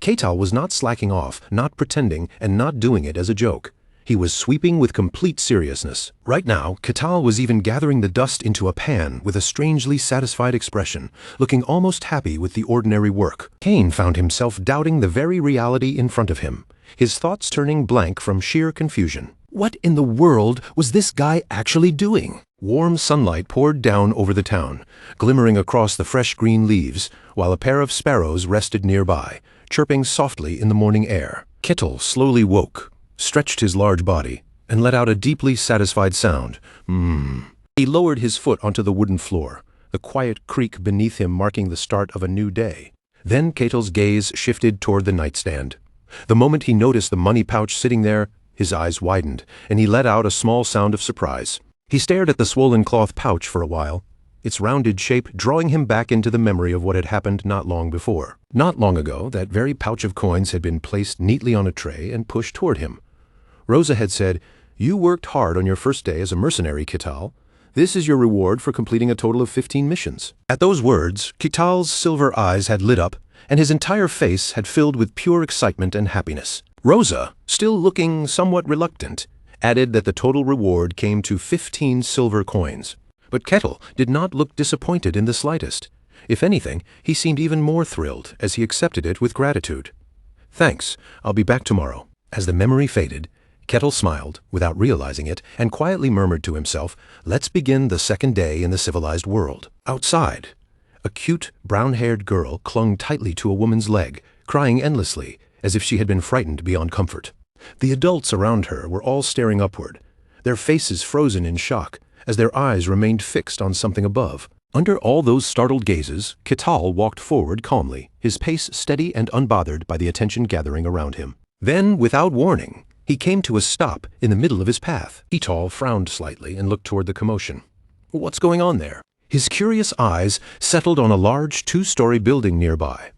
Ketal was not slacking off, not pretending, and not doing it as a joke. He was sweeping with complete seriousness. Right now, Ketal was even gathering the dust into a pan with a strangely satisfied expression, looking almost happy with the ordinary work. Kane found himself doubting the very reality in front of him, his thoughts turning blank from sheer confusion. What in the world was this guy actually doing? Warm sunlight poured down over the town, glimmering across the fresh green leaves, while a pair of sparrows rested nearby, chirping softly in the morning air. Ketal slowly woke, stretched his large body, and let out a deeply satisfied sound. He lowered his foot onto the wooden floor, the quiet creak beneath him marking the start of a new day. Then Ketal's gaze shifted toward the nightstand. The moment he noticed the money pouch sitting there, his eyes widened, and he let out a small sound of surprise. He stared at the swollen cloth pouch for a while, its rounded shape drawing him back into the memory of what had happened not long before. Not long ago, that very pouch of coins had been placed neatly on a tray and pushed toward him. Rosa had said, "You worked hard on your first day as a mercenary, Ketal. This is your reward for completing a total of 15 missions." At those words, Ketal's silver eyes had lit up, and his entire face had filled with pure excitement and happiness. Rosa, still looking somewhat reluctant, added that the total reward came to 15 silver coins. But Ketal did not look disappointed in the slightest. If anything, he seemed even more thrilled as he accepted it with gratitude. "Thanks, I'll be back tomorrow." As the memory faded, Ketal smiled, without realizing it, and quietly murmured to himself, "Let's begin the second day in the civilized world." Outside, a cute, brown-haired girl clung tightly to a woman's leg, crying endlessly, as if she had been frightened beyond comfort. The adults around her were all staring upward. their faces frozen in shock, as their eyes remained fixed on something above. Under all those startled gazes, Ketal walked forward calmly, his pace steady and unbothered by the attention gathering around him. Then, without warning, he came to a stop in the middle of his path. Ketal frowned slightly and looked toward the commotion. What's going on there? His curious eyes settled on a large two-story building nearby.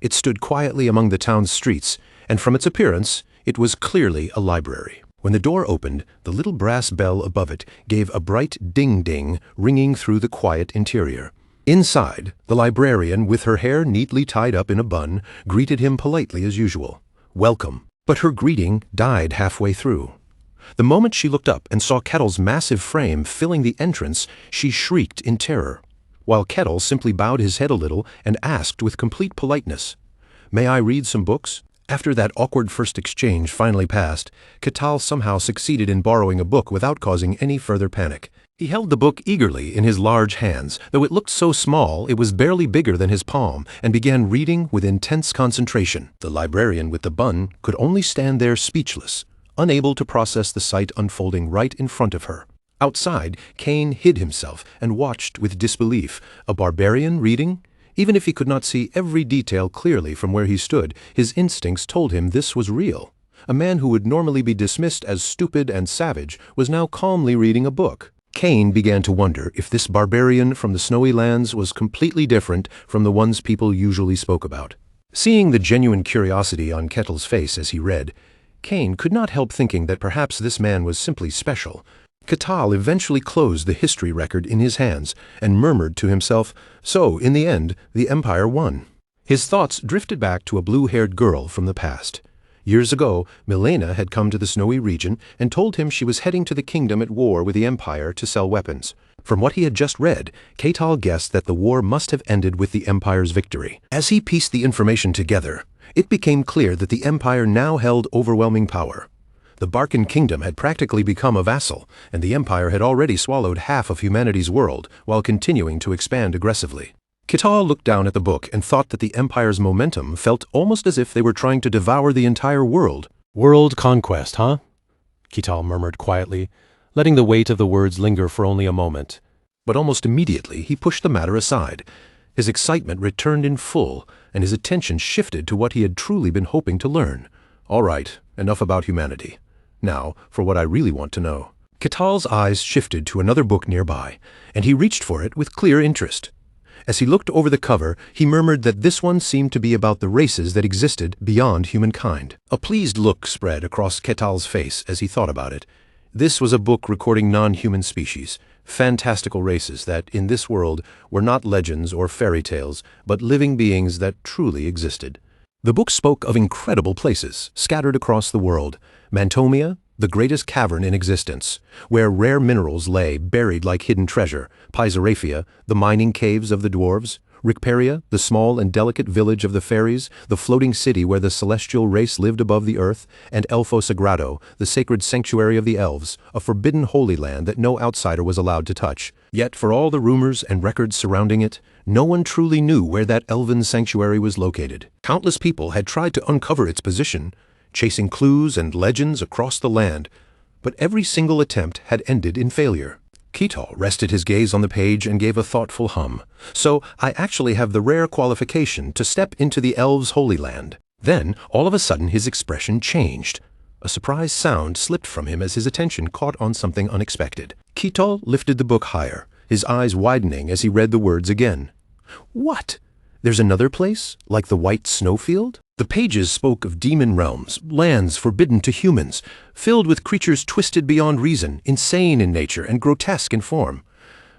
It stood quietly among the town's streets, and from its appearance, it was clearly a library. When the door opened, the little brass bell above it gave a bright ding-ding ringing through the quiet interior. Inside, the librarian, with her hair neatly tied up in a bun, greeted him politely as usual. Welcome. But her greeting died halfway through. The moment she looked up and saw Ketal's massive frame filling the entrance, she shrieked in terror, while Ketal simply bowed his head a little and asked with complete politeness, "May I read some books?" After that awkward first exchange finally passed, Ketal somehow succeeded in borrowing a book without causing any further panic. He held the book eagerly in his large hands, though it looked so small it was barely bigger than his palm, and began reading with intense concentration. The librarian with the bun could only stand there speechless, unable to process the sight unfolding right in front of her. Outside, Cain hid himself and watched with disbelief. A barbarian reading? Even if he could not see every detail clearly from where he stood, his instincts told him this was real. A man who would normally be dismissed as stupid and savage was now calmly reading a book. Cain began to wonder if this barbarian from the snowy lands was completely different from the ones people usually spoke about. Seeing the genuine curiosity on Ketal's face as he read, Cain could not help thinking that perhaps this man was simply special. Ketal eventually closed the history record in his hands and murmured to himself, "So, in the end, the Empire won." His thoughts drifted back to a blue-haired girl from the past. Years ago, Milena had come to the snowy region and told him she was heading to the kingdom at war with the Empire to sell weapons. From what he had just read, Ketal guessed that the war must have ended with the Empire's victory. As he pieced the information together, it became clear that the Empire now held overwhelming power. The Barcan kingdom had practically become a vassal, and the Empire had already swallowed half of humanity's world while continuing to expand aggressively. Ketal looked down at the book and thought that the Empire's momentum felt almost as if they were trying to devour the entire world. "World conquest, huh?" Ketal murmured quietly, letting the weight of the words linger for only a moment. But almost immediately he pushed the matter aside. His excitement returned in full, and his attention shifted to what he had truly been hoping to learn. All right, enough about humanity. Now, for what I really want to know. Ketal's eyes shifted to another book nearby, and he reached for it with clear interest. As he looked over the cover, he murmured that this one seemed to be about the races that existed beyond humankind. A pleased look spread across Ketal's face as he thought about it. This was a book recording non-human species, fantastical races that, in this world, were not legends or fairy tales, but living beings that truly existed. The book spoke of incredible places scattered across the world. Mantomia, the greatest cavern in existence, where rare minerals lay buried like hidden treasure. Pisaraphia, the mining caves of the dwarves. Ricperia, the small and delicate village of the fairies, the floating city where the celestial race lived above the earth. And Elfo Sagrado, the sacred sanctuary of the elves, a forbidden holy land that no outsider was allowed to touch. Yet for all the rumors and records surrounding it, no one truly knew where that elven sanctuary was located. Countless people had tried to uncover its position, chasing clues and legends across the land, but every single attempt had ended in failure. Ketal rested his gaze on the page and gave a thoughtful hum. "So I actually have the rare qualification to step into the elves' holy land." Then, all of a sudden, his expression changed. A surprised sound slipped from him as his attention caught on something unexpected. Ketal lifted the book higher, his eyes widening as he read the words again. "What? There's another place, like the White Snowfield?" The pages spoke of demon realms, lands forbidden to humans, filled with creatures twisted beyond reason, insane in nature, and grotesque in form.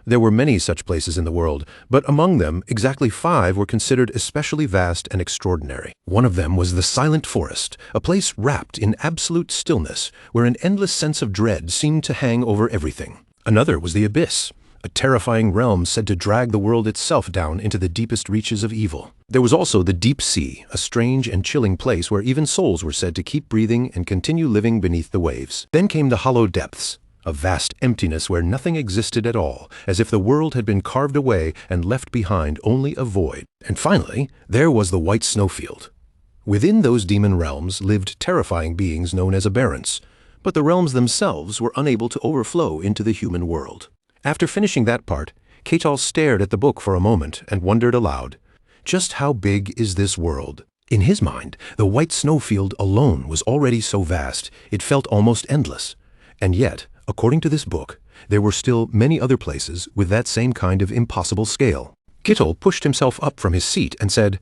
There were many such places in the world, but among them, exactly 5 were considered especially vast and extraordinary. One of them was the Silent Forest, a place wrapped in absolute stillness, where an endless sense of dread seemed to hang over everything. Another was the Abyss, a terrifying realm said to drag the world itself down into the deepest reaches of evil. There was also the Deep Sea, a strange and chilling place where even souls were said to keep breathing and continue living beneath the waves. Then came the Hollow Depths, a vast emptiness where nothing existed at all, as if the world had been carved away and left behind only a void. And finally, there was the White Snowfield. Within those demon realms lived terrifying beings known as aberrants, but the realms themselves were unable to overflow into the human world. After finishing that part, Ketal stared at the book for a moment and wondered aloud, just how big is this world? In his mind, the white snowfield alone was already so vast, it felt almost endless. And yet, according to this book, there were still many other places with that same kind of impossible scale. Ketal pushed himself up from his seat and said,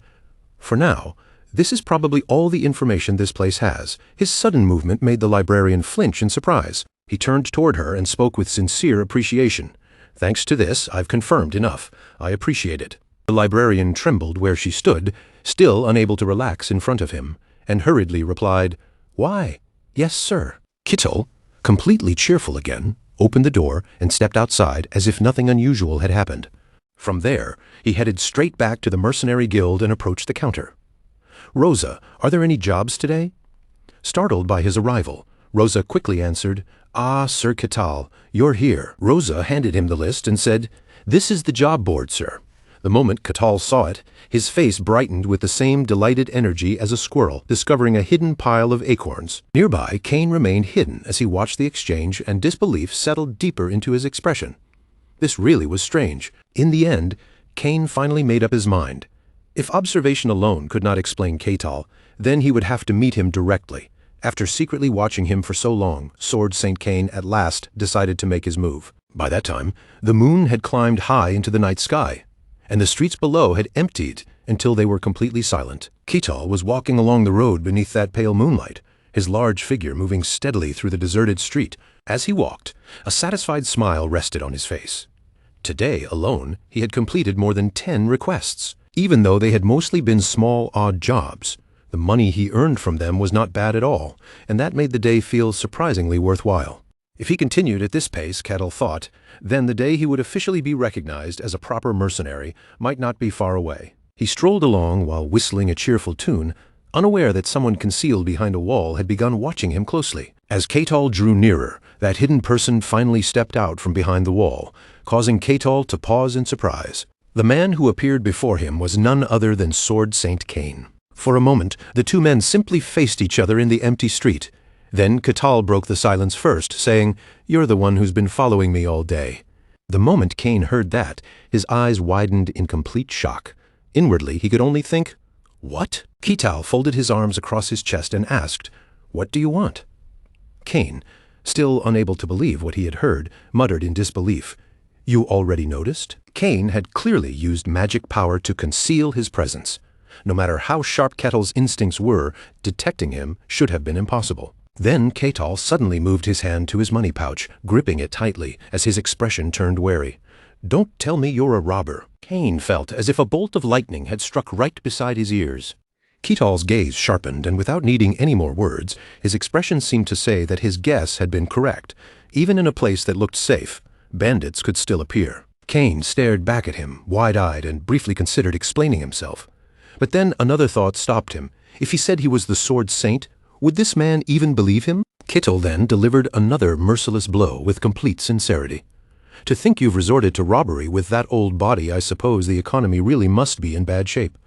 "For now, this is probably all the information this place has." His sudden movement made the librarian flinch in surprise. He turned toward her and spoke with sincere appreciation. "Thanks to this, I've confirmed enough. I appreciate it." The librarian trembled where she stood, still unable to relax in front of him, and hurriedly replied, "Why, yes, sir." Ketal, completely cheerful again, opened the door and stepped outside as if nothing unusual had happened. From there, he headed straight back to the mercenary guild and approached the counter. "Rosa, are there any jobs today?" Startled by his arrival, Rosa quickly answered, "Ah, Sir Ketal, you're here." Rosa handed him the list and said, "This is the job board, sir." The moment Ketal saw it, his face brightened with the same delighted energy as a squirrel discovering a hidden pile of acorns. Nearby, Kane remained hidden as he watched the exchange, and disbelief settled deeper into his expression. This really was strange. In the end, Kane finally made up his mind. If observation alone could not explain Ketal, then he would have to meet him directly. After secretly watching him for so long, Sword Saint Kane at last decided to make his move. By that time, the moon had climbed high into the night sky, and the streets below had emptied until they were completely silent. Ketal was walking along the road beneath that pale moonlight, his large figure moving steadily through the deserted street. As he walked, a satisfied smile rested on his face. Today alone, he had completed more than 10 requests. Even though they had mostly been small, odd jobs, the money he earned from them was not bad at all, and that made the day feel surprisingly worthwhile. If he continued at this pace, Ketal thought, then the day he would officially be recognized as a proper mercenary might not be far away. He strolled along while whistling a cheerful tune, unaware that someone concealed behind a wall had begun watching him closely. As Ketal drew nearer, that hidden person finally stepped out from behind the wall, causing Ketal to pause in surprise. The man who appeared before him was none other than Sword Saint Kane. For a moment, the two men simply faced each other in the empty street. Then Ketal broke the silence first, saying, "You're the one who's been following me all day." The moment Kane heard that, his eyes widened in complete shock. Inwardly, he could only think, "What?" Ketal folded his arms across his chest and asked, "What do you want?" Kane, still unable to believe what he had heard, muttered in disbelief, "You already noticed?" Kane had clearly used magic power to conceal his presence. No matter how sharp Ketal's instincts were, detecting him should have been impossible. Then Ketal suddenly moved his hand to his money pouch, gripping it tightly as his expression turned wary. "Don't tell me you're a robber." Kane felt as if a bolt of lightning had struck right beside his ears. Ketal's gaze sharpened, and without needing any more words, his expression seemed to say that his guess had been correct. Even in a place that looked safe, bandits could still appear. Kane stared back at him, wide-eyed, and briefly considered explaining himself. But then another thought stopped him. If he said he was the Sword Saint, would this man even believe him? Ketal then delivered another merciless blow with complete sincerity. "To think you've resorted to robbery with that old body, I suppose the economy really must be in bad shape."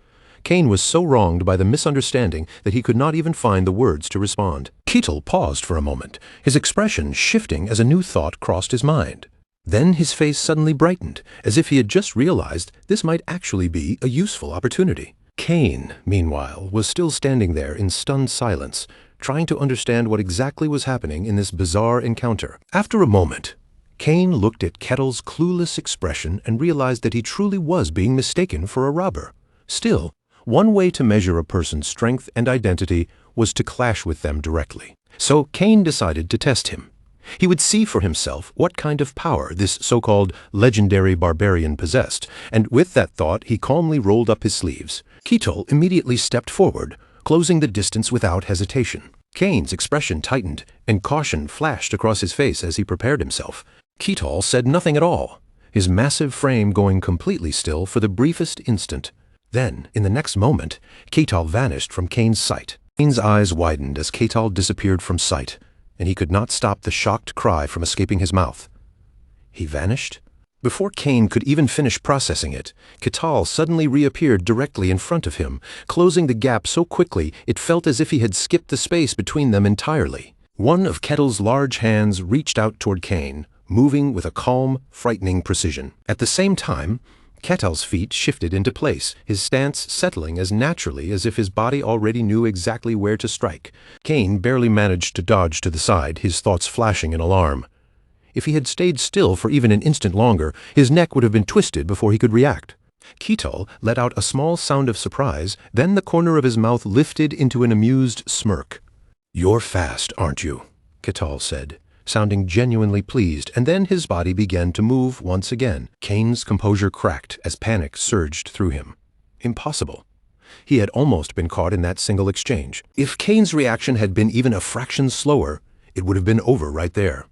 Kane was so wronged by the misunderstanding that he could not even find the words to respond. Ketal paused for a moment, his expression shifting as a new thought crossed his mind. Then his face suddenly brightened, as if he had just realized this might actually be a useful opportunity. Kane, meanwhile, was still standing there in stunned silence, trying to understand what exactly was happening in this bizarre encounter. After a moment, Kane looked at Ketal's clueless expression and realized that he truly was being mistaken for a robber. Still, one way to measure a person's strength and identity was to clash with them directly. So Kane decided to test him. He would see for himself what kind of power this so-called legendary barbarian possessed, and with that thought he calmly rolled up his sleeves. Ketal immediately stepped forward, closing the distance without hesitation. Kane's expression tightened, and caution flashed across his face as he prepared himself. Ketal said nothing at all, his massive frame going completely still for the briefest instant. Then, in the next moment, Ketal vanished from Kane's sight. Kane's eyes widened as Ketal disappeared from sight, and he could not stop the shocked cry from escaping his mouth. He vanished? Before Kane could even finish processing it, Ketal suddenly reappeared directly in front of him, closing the gap so quickly it felt as if he had skipped the space between them entirely. One of Kettle's large hands reached out toward Kane, moving with a calm, frightening precision. At the same time, Kettle's feet shifted into place, his stance settling as naturally as if his body already knew exactly where to strike. Kane barely managed to dodge to the side, his thoughts flashing in alarm. If he had stayed still for even an instant longer, his neck would have been twisted before he could react. Kettle let out a small sound of surprise, then the corner of his mouth lifted into an amused smirk. "You're fast, aren't you?" Kettle said, sounding genuinely pleased, and then his body began to move once again. Kane's composure cracked as panic surged through him. Impossible. He had almost been caught in that single exchange. If Kane's reaction had been even a fraction slower, it would have been over right there.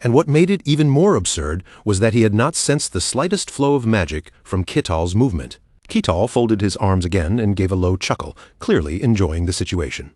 And what made it even more absurd was that he had not sensed the slightest flow of magic from Kettle's movement. Kettle folded his arms again and gave a low chuckle, clearly enjoying the situation.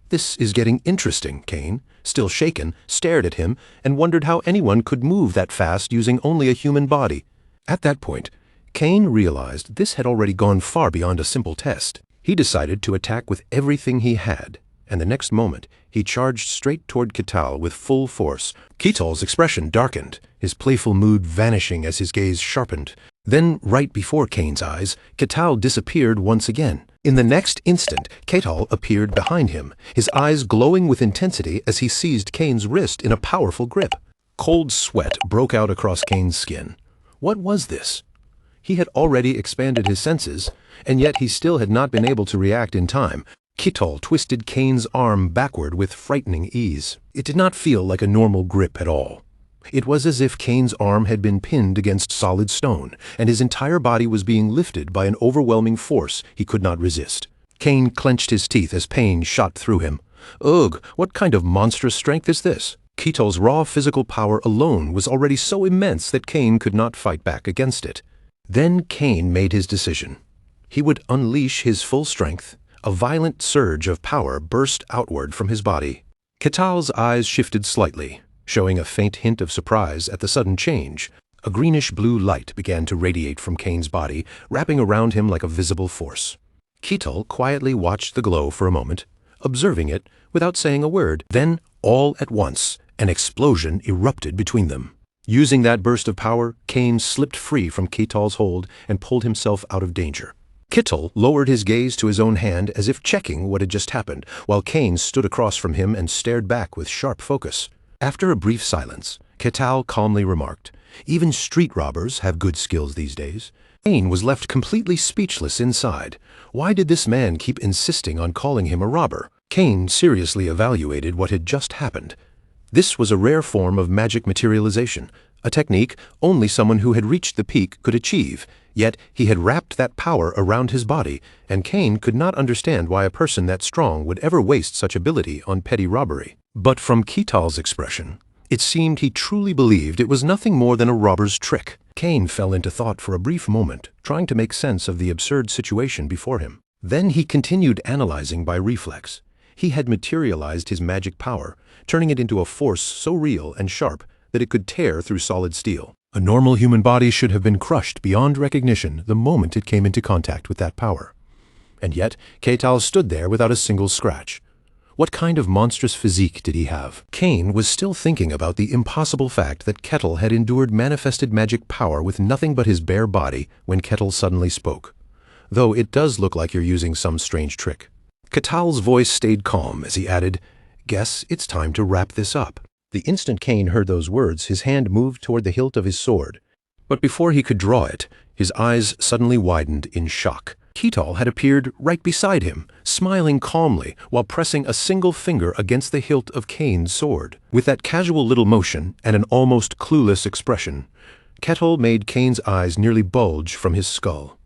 "This is getting interesting." Kane, still shaken, stared at him and wondered how anyone could move that fast using only a human body. At that point, Kane realized this had already gone far beyond a simple test. He decided to attack with everything he had, and the next moment, he charged straight toward Kettle with full force. Kettle's expression darkened, his playful mood vanishing as his gaze sharpened. Then, right before Kane's eyes, Kettle disappeared once again. In the next instant, Kettle appeared behind him, his eyes glowing with intensity as he seized Kane's wrist in a powerful grip. Cold sweat broke out across Kane's skin. What was this? He had already expanded his senses, and yet he still had not been able to react in time. Kettle twisted Kane's arm backward with frightening ease. It did not feel like a normal grip at all. It was as if Kane's arm had been pinned against solid stone, and his entire body was being lifted by an overwhelming force he could not resist. Kane clenched his teeth as pain shot through him. Ugh, what kind of monstrous strength is this? Kettle's raw physical power alone was already so immense that Kane could not fight back against it. Then Kane made his decision. He would unleash his full strength. A violent surge of power burst outward from his body. Kettle's eyes shifted slightly, showing a faint hint of surprise at the sudden change. A greenish-blue light began to radiate from Kane's body, wrapping around him like a visible force. Kettle quietly watched the glow for a moment, observing it without saying a word. Then, all at once, an explosion erupted between them. Using that burst of power, Kane slipped free from Kettle's hold and pulled himself out of danger. Kettle lowered his gaze to his own hand as if checking what had just happened, while Kane stood across from him and stared back with sharp focus. After a brief silence, Kettle calmly remarked, "Even street robbers have good skills these days." Kane was left completely speechless inside. Why did this man keep insisting on calling him a robber? Kane seriously evaluated what had just happened. This was a rare form of magic materialization, a technique only someone who had reached the peak could achieve. Yet he had wrapped that power around his body, and Kane could not understand why a person that strong would ever waste such ability on petty robbery. But from Kettle's expression, it seemed he truly believed it was nothing more than a robber's trick. Kane fell into thought for a brief moment, trying to make sense of the absurd situation before him. Then he continued analyzing by reflex. He had materialized his magic power, turning it into a force so real and sharp that it could tear through solid steel. A normal human body should have been crushed beyond recognition the moment it came into contact with that power. And yet, Kettle stood there without a single scratch. What kind of monstrous physique did he have? Kane was still thinking about the impossible fact that Kettle had endured manifested magic power with nothing but his bare body when Kettle suddenly spoke. Though it does look like you're using some strange trick. Kettle's voice stayed calm as he added, "Guess it's time to wrap this up." The instant Kane heard those words, his hand moved toward the hilt of his sword. But before he could draw it, his eyes suddenly widened in shock. Kettle had appeared right beside him, smiling calmly while pressing a single finger against the hilt of Kane's sword. With that casual little motion and an almost clueless expression, Kettle made Kane's eyes nearly bulge from his skull.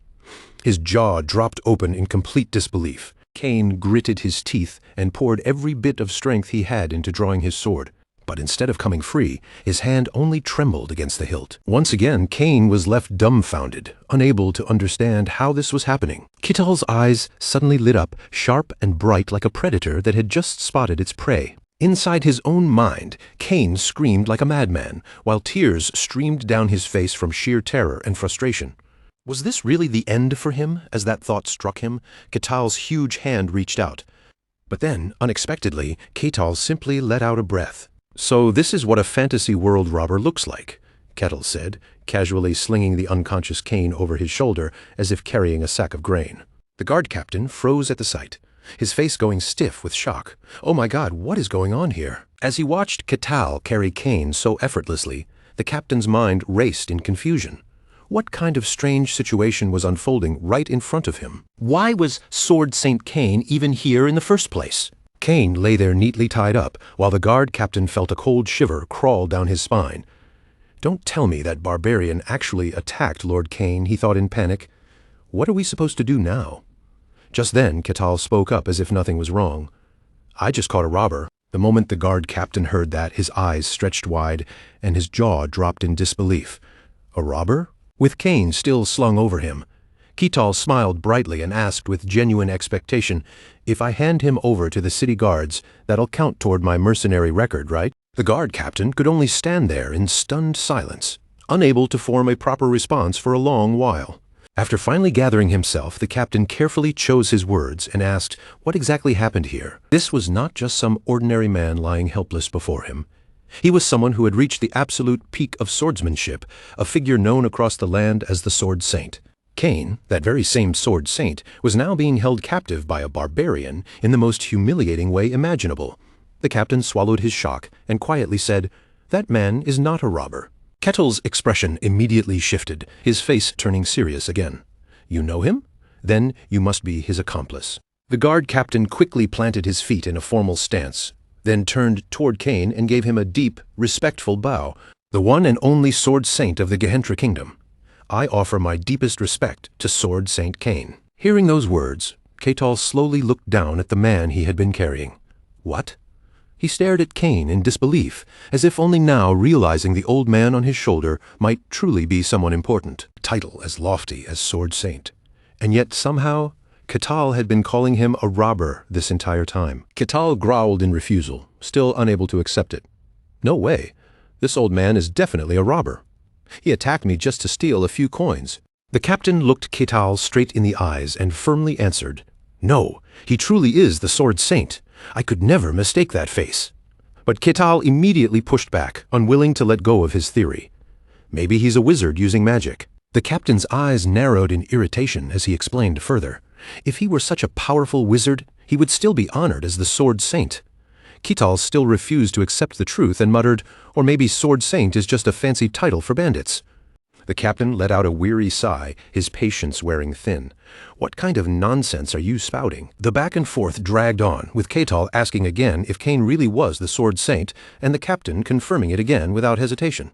His jaw dropped open in complete disbelief. Kane gritted his teeth and poured every bit of strength he had into drawing his sword. But instead of coming free, his hand only trembled against the hilt. Once again, Kane was left dumbfounded, unable to understand how this was happening. Kettle's eyes suddenly lit up, sharp and bright like a predator that had just spotted its prey. Inside his own mind, Kane screamed like a madman, while tears streamed down his face from sheer terror and frustration. Was this really the end for him? As that thought struck him, Kettle's huge hand reached out. But then, unexpectedly, Ketal simply let out a breath. "So this is what a fantasy world robber looks like," Kettle said, casually slinging the unconscious Kane over his shoulder as if carrying a sack of grain. The guard captain froze at the sight, his face going stiff with shock. Oh my God, what is going on here? As he watched Ketal carry Kane so effortlessly, the captain's mind raced in confusion. What kind of strange situation was unfolding right in front of him? Why was Sword Saint Kane even here in the first place? Kane lay there neatly tied up, while the guard captain felt a cold shiver crawl down his spine. Don't tell me that barbarian actually attacked Lord Kane, he thought in panic. What are we supposed to do now? Just then, Ketal spoke up as if nothing was wrong. "I just caught a robber." The moment the guard captain heard that, his eyes stretched wide and his jaw dropped in disbelief. A robber? With Kane still slung over him. Ketal smiled brightly and asked with genuine expectation, "If I hand him over to the city guards, that'll count toward my mercenary record, right?" The guard captain could only stand there in stunned silence, unable to form a proper response for a long while. After finally gathering himself, the captain carefully chose his words and asked what exactly happened here. This was not just some ordinary man lying helpless before him. He was someone who had reached the absolute peak of swordsmanship, a figure known across the land as the Sword Saint. Kane, that very same Sword Saint, was now being held captive by a barbarian in the most humiliating way imaginable. The captain swallowed his shock and quietly said, "That man is not a robber." Kettle's expression immediately shifted, his face turning serious again. "You know him? Then you must be his accomplice." The guard captain quickly planted his feet in a formal stance, then turned toward Kane and gave him a deep, respectful bow. "The one and only Sword Saint of the Gehentra Kingdom. I offer my deepest respect to Sword Saint Kane." Hearing those words, Ketal slowly looked down at the man he had been carrying. What? He stared at Kane in disbelief, as if only now realizing the old man on his shoulder might truly be someone important, a title as lofty as Sword Saint. And yet somehow, Ketal had been calling him a robber this entire time. Ketal growled in refusal, still unable to accept it. "No way. This old man is definitely a robber. He attacked me just to steal a few coins." The captain looked Ketal straight in the eyes and firmly answered, "No, he truly is the Sword Saint. I could never mistake that face." But Ketal immediately pushed back, unwilling to let go of his theory. Maybe he's a wizard using magic. The captain's eyes narrowed in irritation as he explained further. If he were such a powerful wizard, he would still be honored as the Sword Saint. Ketal still refused to accept the truth and muttered, "Or maybe Sword Saint is just a fancy title for bandits." The captain let out a weary sigh, his patience wearing thin. "What kind of nonsense are you spouting?" The back and forth dragged on, with Ketal asking again if Kane really was the Sword Saint, and the captain confirming it again without hesitation.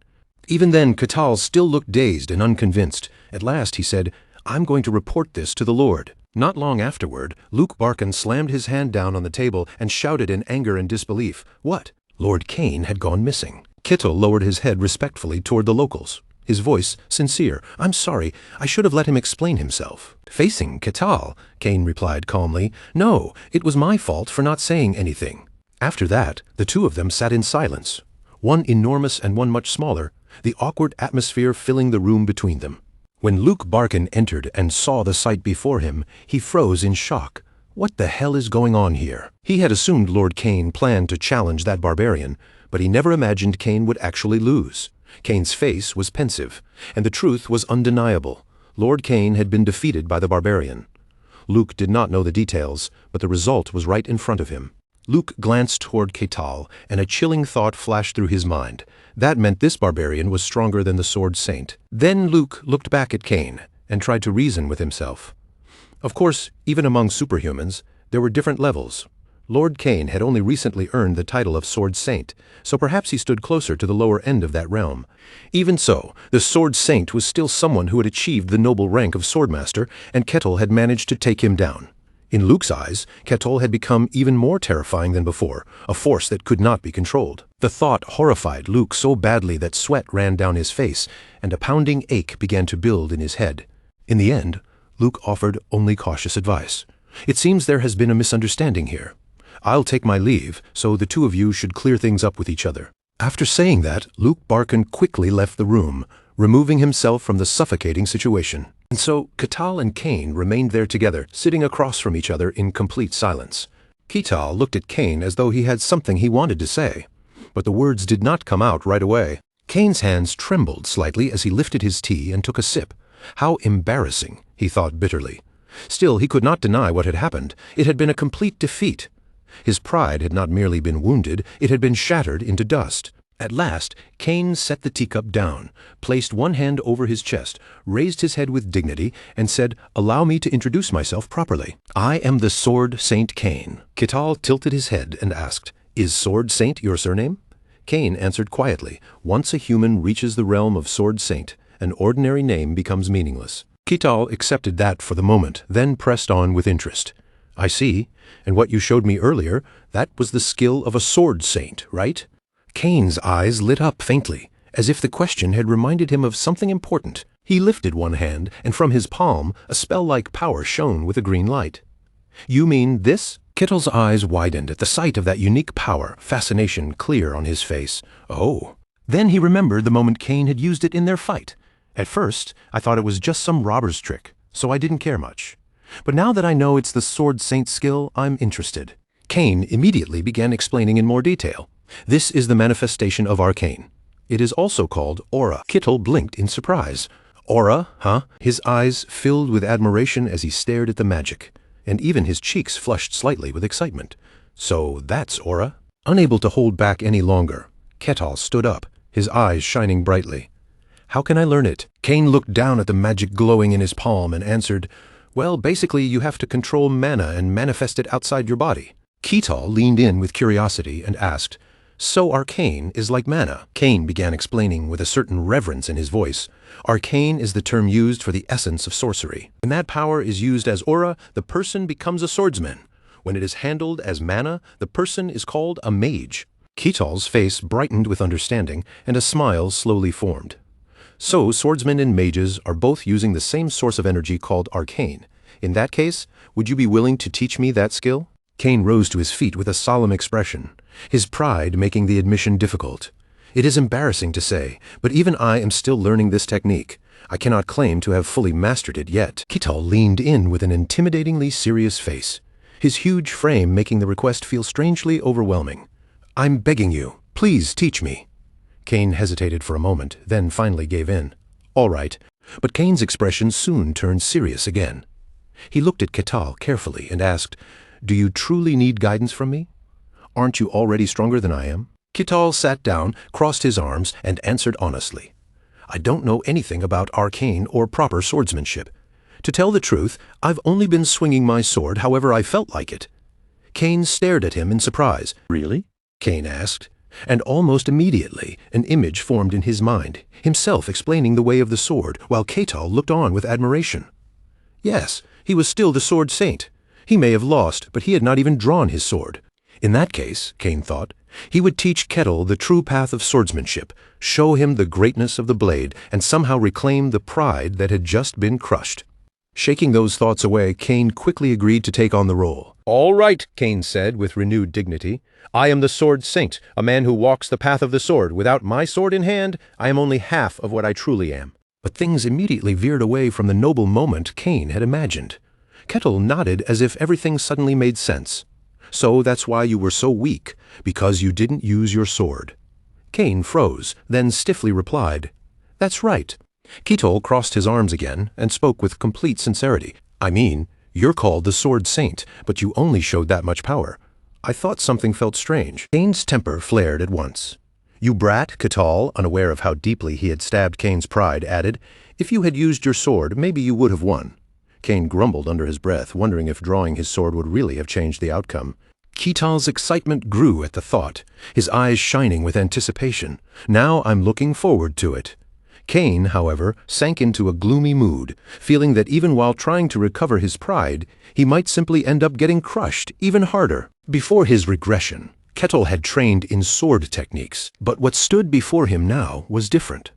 Even then, Ketal still looked dazed and unconvinced. At last he said, "I'm going to report this to the Lord." Not long afterward, Luke Barkin slammed his hand down on the table and shouted in anger and disbelief. What? Lord Kane had gone missing. Ketal lowered his head respectfully toward the locals, his voice sincere. "I'm sorry, I should have let him explain himself." Facing Ketal, Kane replied calmly, "No, it was my fault for not saying anything." After that, the two of them sat in silence, one enormous and one much smaller, the awkward atmosphere filling the room between them. When Luke Barkin entered and saw the sight before him, he froze in shock. What the hell is going on here? He had assumed Lord Kane planned to challenge that barbarian, but he never imagined Kane would actually lose. Kane's face was pensive, and the truth was undeniable. Lord Kane had been defeated by the barbarian. Luke did not know the details, but the result was right in front of him. Luke glanced toward Ketal, and a chilling thought flashed through his mind. That meant this barbarian was stronger than the Sword Saint. Then Luke looked back at Kane and tried to reason with himself. Of course, even among superhumans, there were different levels. Lord Kane had only recently earned the title of Sword Saint, so perhaps he stood closer to the lower end of that realm. Even so, the Sword Saint was still someone who had achieved the noble rank of Swordmaster, and Ketal had managed to take him down. In Luke's eyes, Ketal had become even more terrifying than before, a force that could not be controlled. The thought horrified Luke so badly that sweat ran down his face, and a pounding ache began to build in his head. In the end, Luke offered only cautious advice. "It seems there has been a misunderstanding here. I'll take my leave, so the two of you should clear things up with each other." After saying that, Luke Barkin quickly left the room, removing himself from the suffocating situation. And so Ketal and Kane remained there together, sitting across from each other in complete silence. Ketal looked at Kane as though he had something he wanted to say, but the words did not come out right away. Kane's hands trembled slightly as he lifted his tea and took a sip. How embarrassing, he thought bitterly. Still, he could not deny what had happened. It had been a complete defeat. His pride had not merely been wounded, it had been shattered into dust. At last, Kane set the teacup down, placed one hand over his chest, raised his head with dignity, and said, "Allow me to introduce myself properly. I am the Sword Saint Kane." Ketal tilted his head and asked, "Is Sword Saint your surname?" Kane answered quietly, "Once a human reaches the realm of Sword Saint, an ordinary name becomes meaningless." Ketal accepted that for the moment, then pressed on with interest. "I see. And what you showed me earlier, that was the skill of a Sword Saint, right?" Kane's eyes lit up faintly, as if the question had reminded him of something important. He lifted one hand, and from his palm, a spell-like power shone with a green light. "You mean this?" Ketal's eyes widened at the sight of that unique power, fascination clear on his face. "Oh." Then he remembered the moment Kane had used it in their fight. "At first, I thought it was just some robber's trick, so I didn't care much. But now that I know it's the Sword Saint skill, I'm interested." Kane immediately began explaining in more detail. "This is the manifestation of arcane. It is also called aura." Ketal blinked in surprise. "Aura, huh?" His eyes filled with admiration as he stared at the magic, and even his cheeks flushed slightly with excitement. "So that's aura?" Unable to hold back any longer, Ketal stood up, his eyes shining brightly. "How can I learn it?" Kane looked down at the magic glowing in his palm and answered, "Well, basically you have to control mana and manifest it outside your body." Ketal leaned in with curiosity and asked, "So arcane is like mana?" Kane began explaining with a certain reverence in his voice. "Arcane is the term used for the essence of sorcery. When that power is used as aura, the person becomes a swordsman. When it is handled as mana, the person is called a mage." Ketal's face brightened with understanding, and a smile slowly formed. "So swordsmen and mages are both using the same source of energy called arcane. In that case, would you be willing to teach me that skill?" Kane rose to his feet with a solemn expression, his pride making the admission difficult. "It is embarrassing to say, but even I am still learning this technique. I cannot claim to have fully mastered it yet." Ketal leaned in with an intimidatingly serious face, his huge frame making the request feel strangely overwhelming. "I'm begging you, please teach me." Kane hesitated for a moment, then finally gave in. "All right." But Kane's expression soon turned serious again. He looked at Ketal carefully and asked, "Do you truly need guidance from me? Aren't you already stronger than I am?" Ketal sat down, crossed his arms, and answered honestly, "I don't know anything about arcane or proper swordsmanship. To tell the truth, I've only been swinging my sword however I felt like it." Kane stared at him in surprise. "Really?" Kane asked, and almost immediately an image formed in his mind, himself explaining the way of the sword, while Ketal looked on with admiration. Yes, he was still the Sword Saint. He may have lost, but he had not even drawn his sword. In that case, Kane thought, he would teach Ketal the true path of swordsmanship, show him the greatness of the blade, and somehow reclaim the pride that had just been crushed. Shaking those thoughts away, Kane quickly agreed to take on the role. "All right," Kane said with renewed dignity. "I am the Sword Saint, a man who walks the path of the sword. Without my sword in hand, I am only half of what I truly am." But things immediately veered away from the noble moment Kane had imagined. Ketal nodded as if everything suddenly made sense. "So that's why you were so weak, because you didn't use your sword." Kane froze, then stiffly replied, "That's right." Ketal crossed his arms again and spoke with complete sincerity. "I mean, you're called the Sword Saint, but you only showed that much power. I thought something felt strange." Kane's temper flared at once. "You brat," Ketal, unaware of how deeply he had stabbed Kane's pride, added, "If you had used your sword, maybe you would have won." Kane grumbled under his breath, wondering if drawing his sword would really have changed the outcome. Ketal's excitement grew at the thought, his eyes shining with anticipation. "Now I'm looking forward to it." Kane, however, sank into a gloomy mood, feeling that even while trying to recover his pride, he might simply end up getting crushed even harder. Before his regression, Ketal had trained in sword techniques, but what stood before him now was different.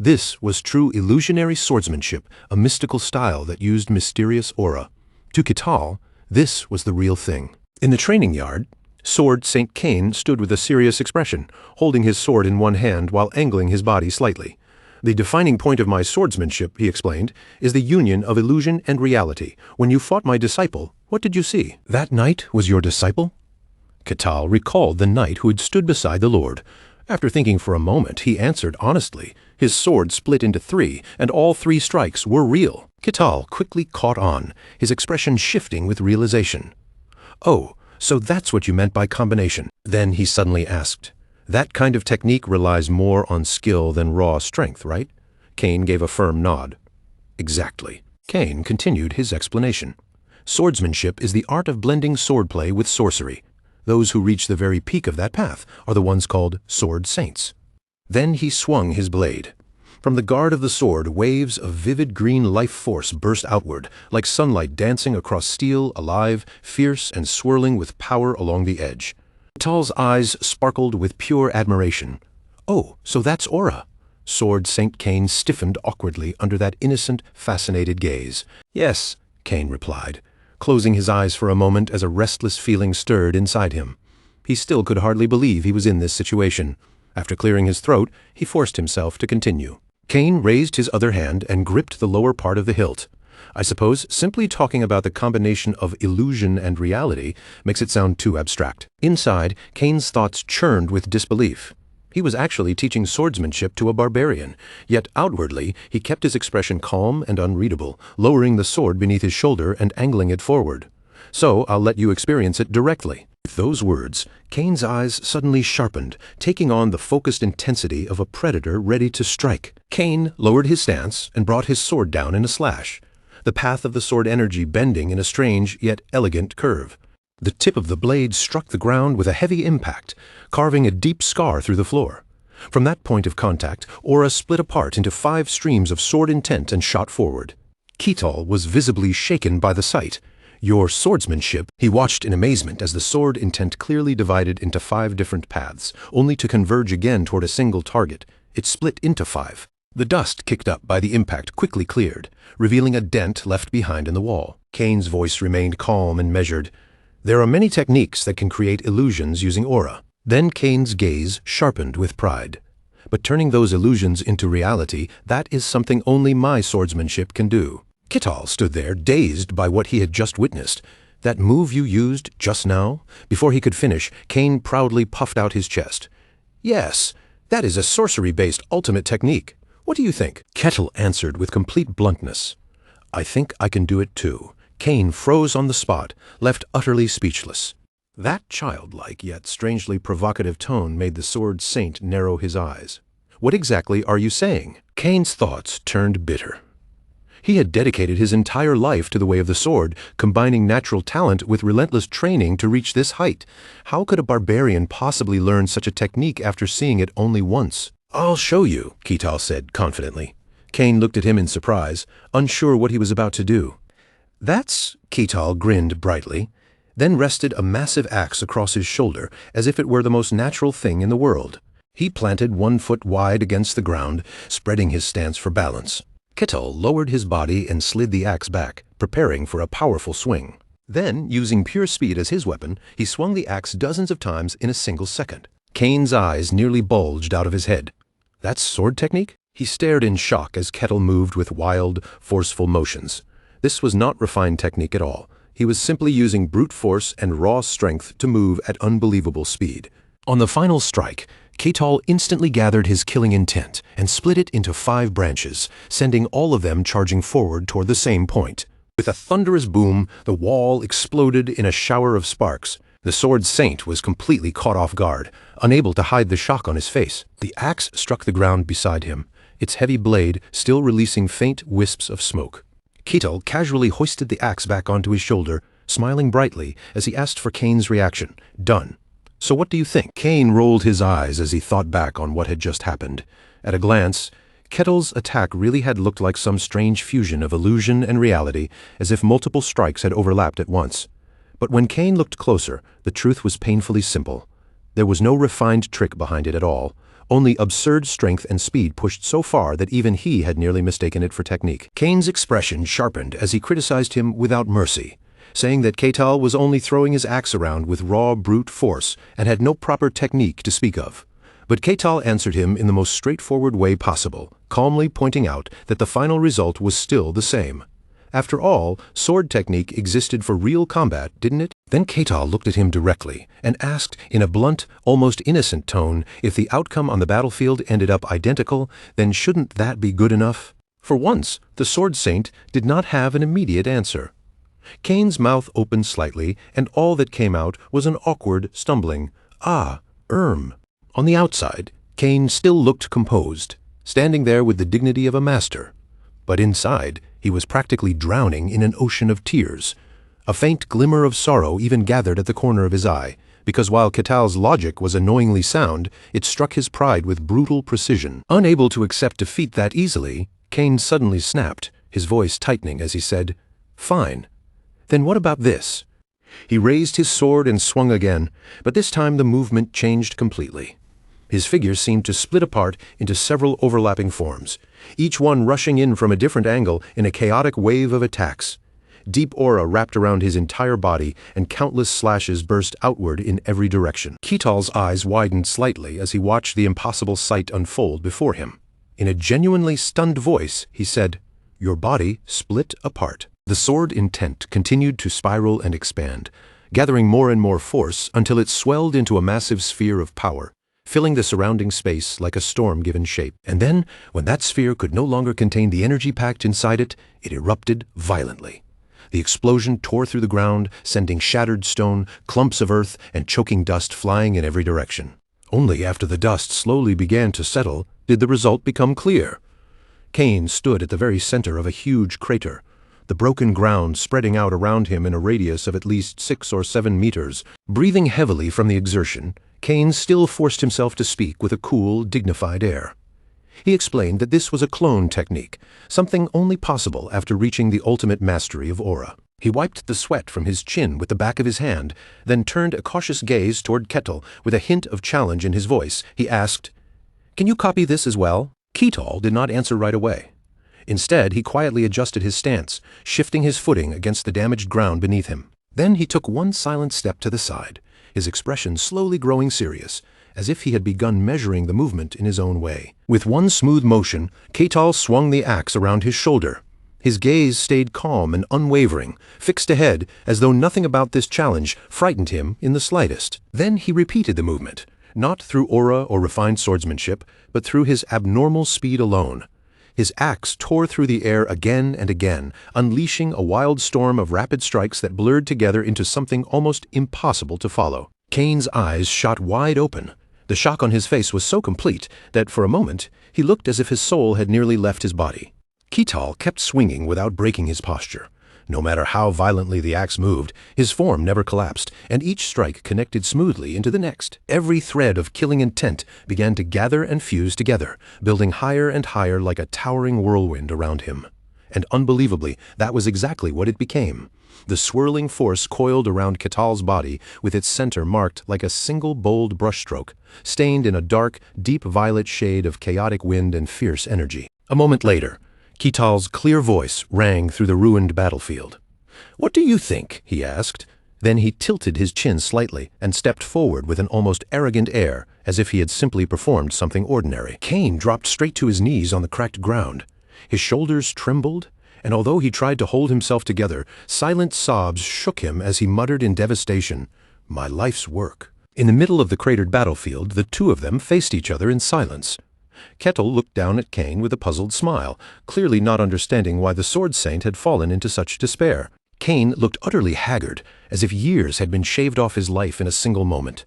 This was true illusionary swordsmanship, a mystical style that used mysterious aura. To Ketal, this was the real thing. In the training yard, Sword Saint Kane stood with a serious expression, holding his sword in one hand while angling his body slightly. "The defining point of my swordsmanship," he explained, "is the union of illusion and reality. When you fought my disciple, what did you see?" "That knight was your disciple?" Ketal recalled the knight who had stood beside the lord. After thinking for a moment, he answered honestly. His sword split into 3, and all 3 strikes were real. Ketal quickly caught on, his expression shifting with realization. "Oh, so that's what you meant by combination." Then he suddenly asked, "That kind of technique relies more on skill than raw strength, right?" Kane gave a firm nod. "Exactly." Kane continued his explanation. "Swordsmanship is the art of blending swordplay with sorcery. Those who reach the very peak of that path are the ones called sword saints." Then he swung his blade. From the guard of the sword, waves of vivid green life force burst outward, like sunlight dancing across steel, alive, fierce, and swirling with power along the edge. Ketal's eyes sparkled with pure admiration. "Oh, so that's aura." Sword Saint Kane stiffened awkwardly under that innocent, fascinated gaze. "Yes," Kane replied, closing his eyes for a moment as a restless feeling stirred inside him. He still could hardly believe he was in this situation. After clearing his throat, he forced himself to continue. Kane raised his other hand and gripped the lower part of the hilt. "I suppose simply talking about the combination of illusion and reality makes it sound too abstract." Inside, Kane's thoughts churned with disbelief. He was actually teaching swordsmanship to a barbarian, yet outwardly he kept his expression calm and unreadable, lowering the sword beneath his shoulder and angling it forward. "So I'll let you experience it directly." With those words, Kane's eyes suddenly sharpened, taking on the focused intensity of a predator ready to strike. Kane lowered his stance and brought his sword down in a slash, the path of the sword energy bending in a strange yet elegant curve. The tip of the blade struck the ground with a heavy impact, carving a deep scar through the floor. From that point of contact, aura split apart into 5 streams of sword intent and shot forward. Ketal was visibly shaken by the sight. "Your swordsmanship," he watched in amazement as the sword intent clearly divided into 5 different paths, only to converge again toward a single target. It split into 5. The dust kicked up by the impact quickly cleared, revealing a dent left behind in the wall. Kane's voice remained calm and measured. "There are many techniques that can create illusions using aura." Then Kane's gaze sharpened with pride. "But turning those illusions into reality, that is something only my swordsmanship can do." Ketal stood there, dazed by what he had just witnessed. "That move you used just now?" Before he could finish, Kane proudly puffed out his chest. "Yes, that is a sorcery-based ultimate technique. What do you think?" Ketal answered with complete bluntness. "I think I can do it too." Kane froze on the spot, left utterly speechless. That childlike yet strangely provocative tone made the sword saint narrow his eyes. "What exactly are you saying?" Kane's thoughts turned bitter. He had dedicated his entire life to the way of the sword, combining natural talent with relentless training to reach this height. How could a barbarian possibly learn such a technique after seeing it only once? "I'll show you," Ketal said confidently. Kane looked at him in surprise, unsure what he was about to do. "That's," Ketal grinned brightly, then rested a massive axe across his shoulder as if it were the most natural thing in the world. He planted 1 foot wide against the ground, spreading his stance for balance. Ketal lowered his body and slid the axe back, preparing for a powerful swing. Then, using pure speed as his weapon, he swung the axe dozens of times in a single second. Kane's eyes nearly bulged out of his head. "That's sword technique?" He stared in shock as Ketal moved with wild, forceful motions. This was not refined technique at all. He was simply using brute force and raw strength to move at unbelievable speed. On the final strike, Ketal instantly gathered his killing intent and split it into 5 branches, sending all of them charging forward toward the same point. With a thunderous boom, the wall exploded in a shower of sparks. The sword saint was completely caught off guard, unable to hide the shock on his face. The axe struck the ground beside him, its heavy blade still releasing faint wisps of smoke. Ketal casually hoisted the axe back onto his shoulder, smiling brightly as he asked for Kane's reaction. "Done. So what do you think?" Kane rolled his eyes as he thought back on what had just happened. At a glance, Ketal's attack really had looked like some strange fusion of illusion and reality, as if multiple strikes had overlapped at once. But when Kane looked closer, the truth was painfully simple. There was no refined trick behind it at all, only absurd strength and speed pushed so far that even he had nearly mistaken it for technique. Kane's expression sharpened as he criticized him without mercy, saying that Ketal was only throwing his axe around with raw brute force and had no proper technique to speak of. But Ketal answered him in the most straightforward way possible, calmly pointing out that the final result was still the same. After all, sword technique existed for real combat, didn't it? Then Ketal looked at him directly and asked in a blunt, almost innocent tone if the outcome on the battlefield ended up identical, then shouldn't that be good enough? For once, the Sword Saint did not have an immediate answer. Kane's mouth opened slightly, and all that came out was an awkward, stumbling, "Ah, On the outside, Kane still looked composed, standing there with the dignity of a master. But inside, he was practically drowning in an ocean of tears. A faint glimmer of sorrow even gathered at the corner of his eye, because while Ketal's logic was annoyingly sound, it struck his pride with brutal precision. Unable to accept defeat that easily, Kane suddenly snapped, his voice tightening as he said, "Fine. Then what about this?" He raised his sword and swung again, but this time the movement changed completely. His figure seemed to split apart into several overlapping forms, each one rushing in from a different angle in a chaotic wave of attacks. Deep aura wrapped around his entire body, and countless slashes burst outward in every direction. Ketal's eyes widened slightly as he watched the impossible sight unfold before him. In a genuinely stunned voice, he said, "Your body split apart." The sword intent continued to spiral and expand, gathering more and more force until it swelled into a massive sphere of power, filling the surrounding space like a storm given shape. And then, when that sphere could no longer contain the energy packed inside it, it erupted violently. The explosion tore through the ground, sending shattered stone, clumps of earth, and choking dust flying in every direction. Only after the dust slowly began to settle did the result become clear. Kane stood at the very center of a huge crater, the broken ground spreading out around him in a radius of at least 6 or 7 meters. Breathing heavily from the exertion, Kane still forced himself to speak with a cool, dignified air. He explained that this was a clone technique, something only possible after reaching the ultimate mastery of aura. He wiped the sweat from his chin with the back of his hand, then turned a cautious gaze toward Ketal with a hint of challenge in his voice. He asked, "Can you copy this as well?" Ketal did not answer right away. Instead, he quietly adjusted his stance, shifting his footing against the damaged ground beneath him. Then he took one silent step to the side, his expression slowly growing serious, as if he had begun measuring the movement in his own way. With one smooth motion, Ketal swung the axe around his shoulder. His gaze stayed calm and unwavering, fixed ahead as though nothing about this challenge frightened him in the slightest. Then he repeated the movement, not through aura or refined swordsmanship, but through his abnormal speed alone. His axe tore through the air again and again, unleashing a wild storm of rapid strikes that blurred together into something almost impossible to follow. Kane's eyes shot wide open. The shock on his face was so complete that for a moment he looked as if his soul had nearly left his body. Ketal kept swinging without breaking his posture. No matter how violently the axe moved, his form never collapsed, and each strike connected smoothly into the next. Every thread of killing intent began to gather and fuse together, building higher and higher like a towering whirlwind around him. And unbelievably, that was exactly what it became. The swirling force coiled around Ketal's body, with its center marked like a single bold brushstroke, stained in a dark, deep violet shade of chaotic wind and fierce energy. A moment later, Ketal's clear voice rang through the ruined battlefield. "What do you think?" he asked. Then he tilted his chin slightly and stepped forward with an almost arrogant air, as if he had simply performed something ordinary. Kane dropped straight to his knees on the cracked ground. His shoulders trembled, and although he tried to hold himself together, silent sobs shook him as he muttered in devastation, "My life's work." In the middle of the cratered battlefield, the two of them faced each other in silence. Ketal looked down at Kane with a puzzled smile, clearly not understanding why the Sword Saint had fallen into such despair. Kane looked utterly haggard, as if years had been shaved off his life in a single moment.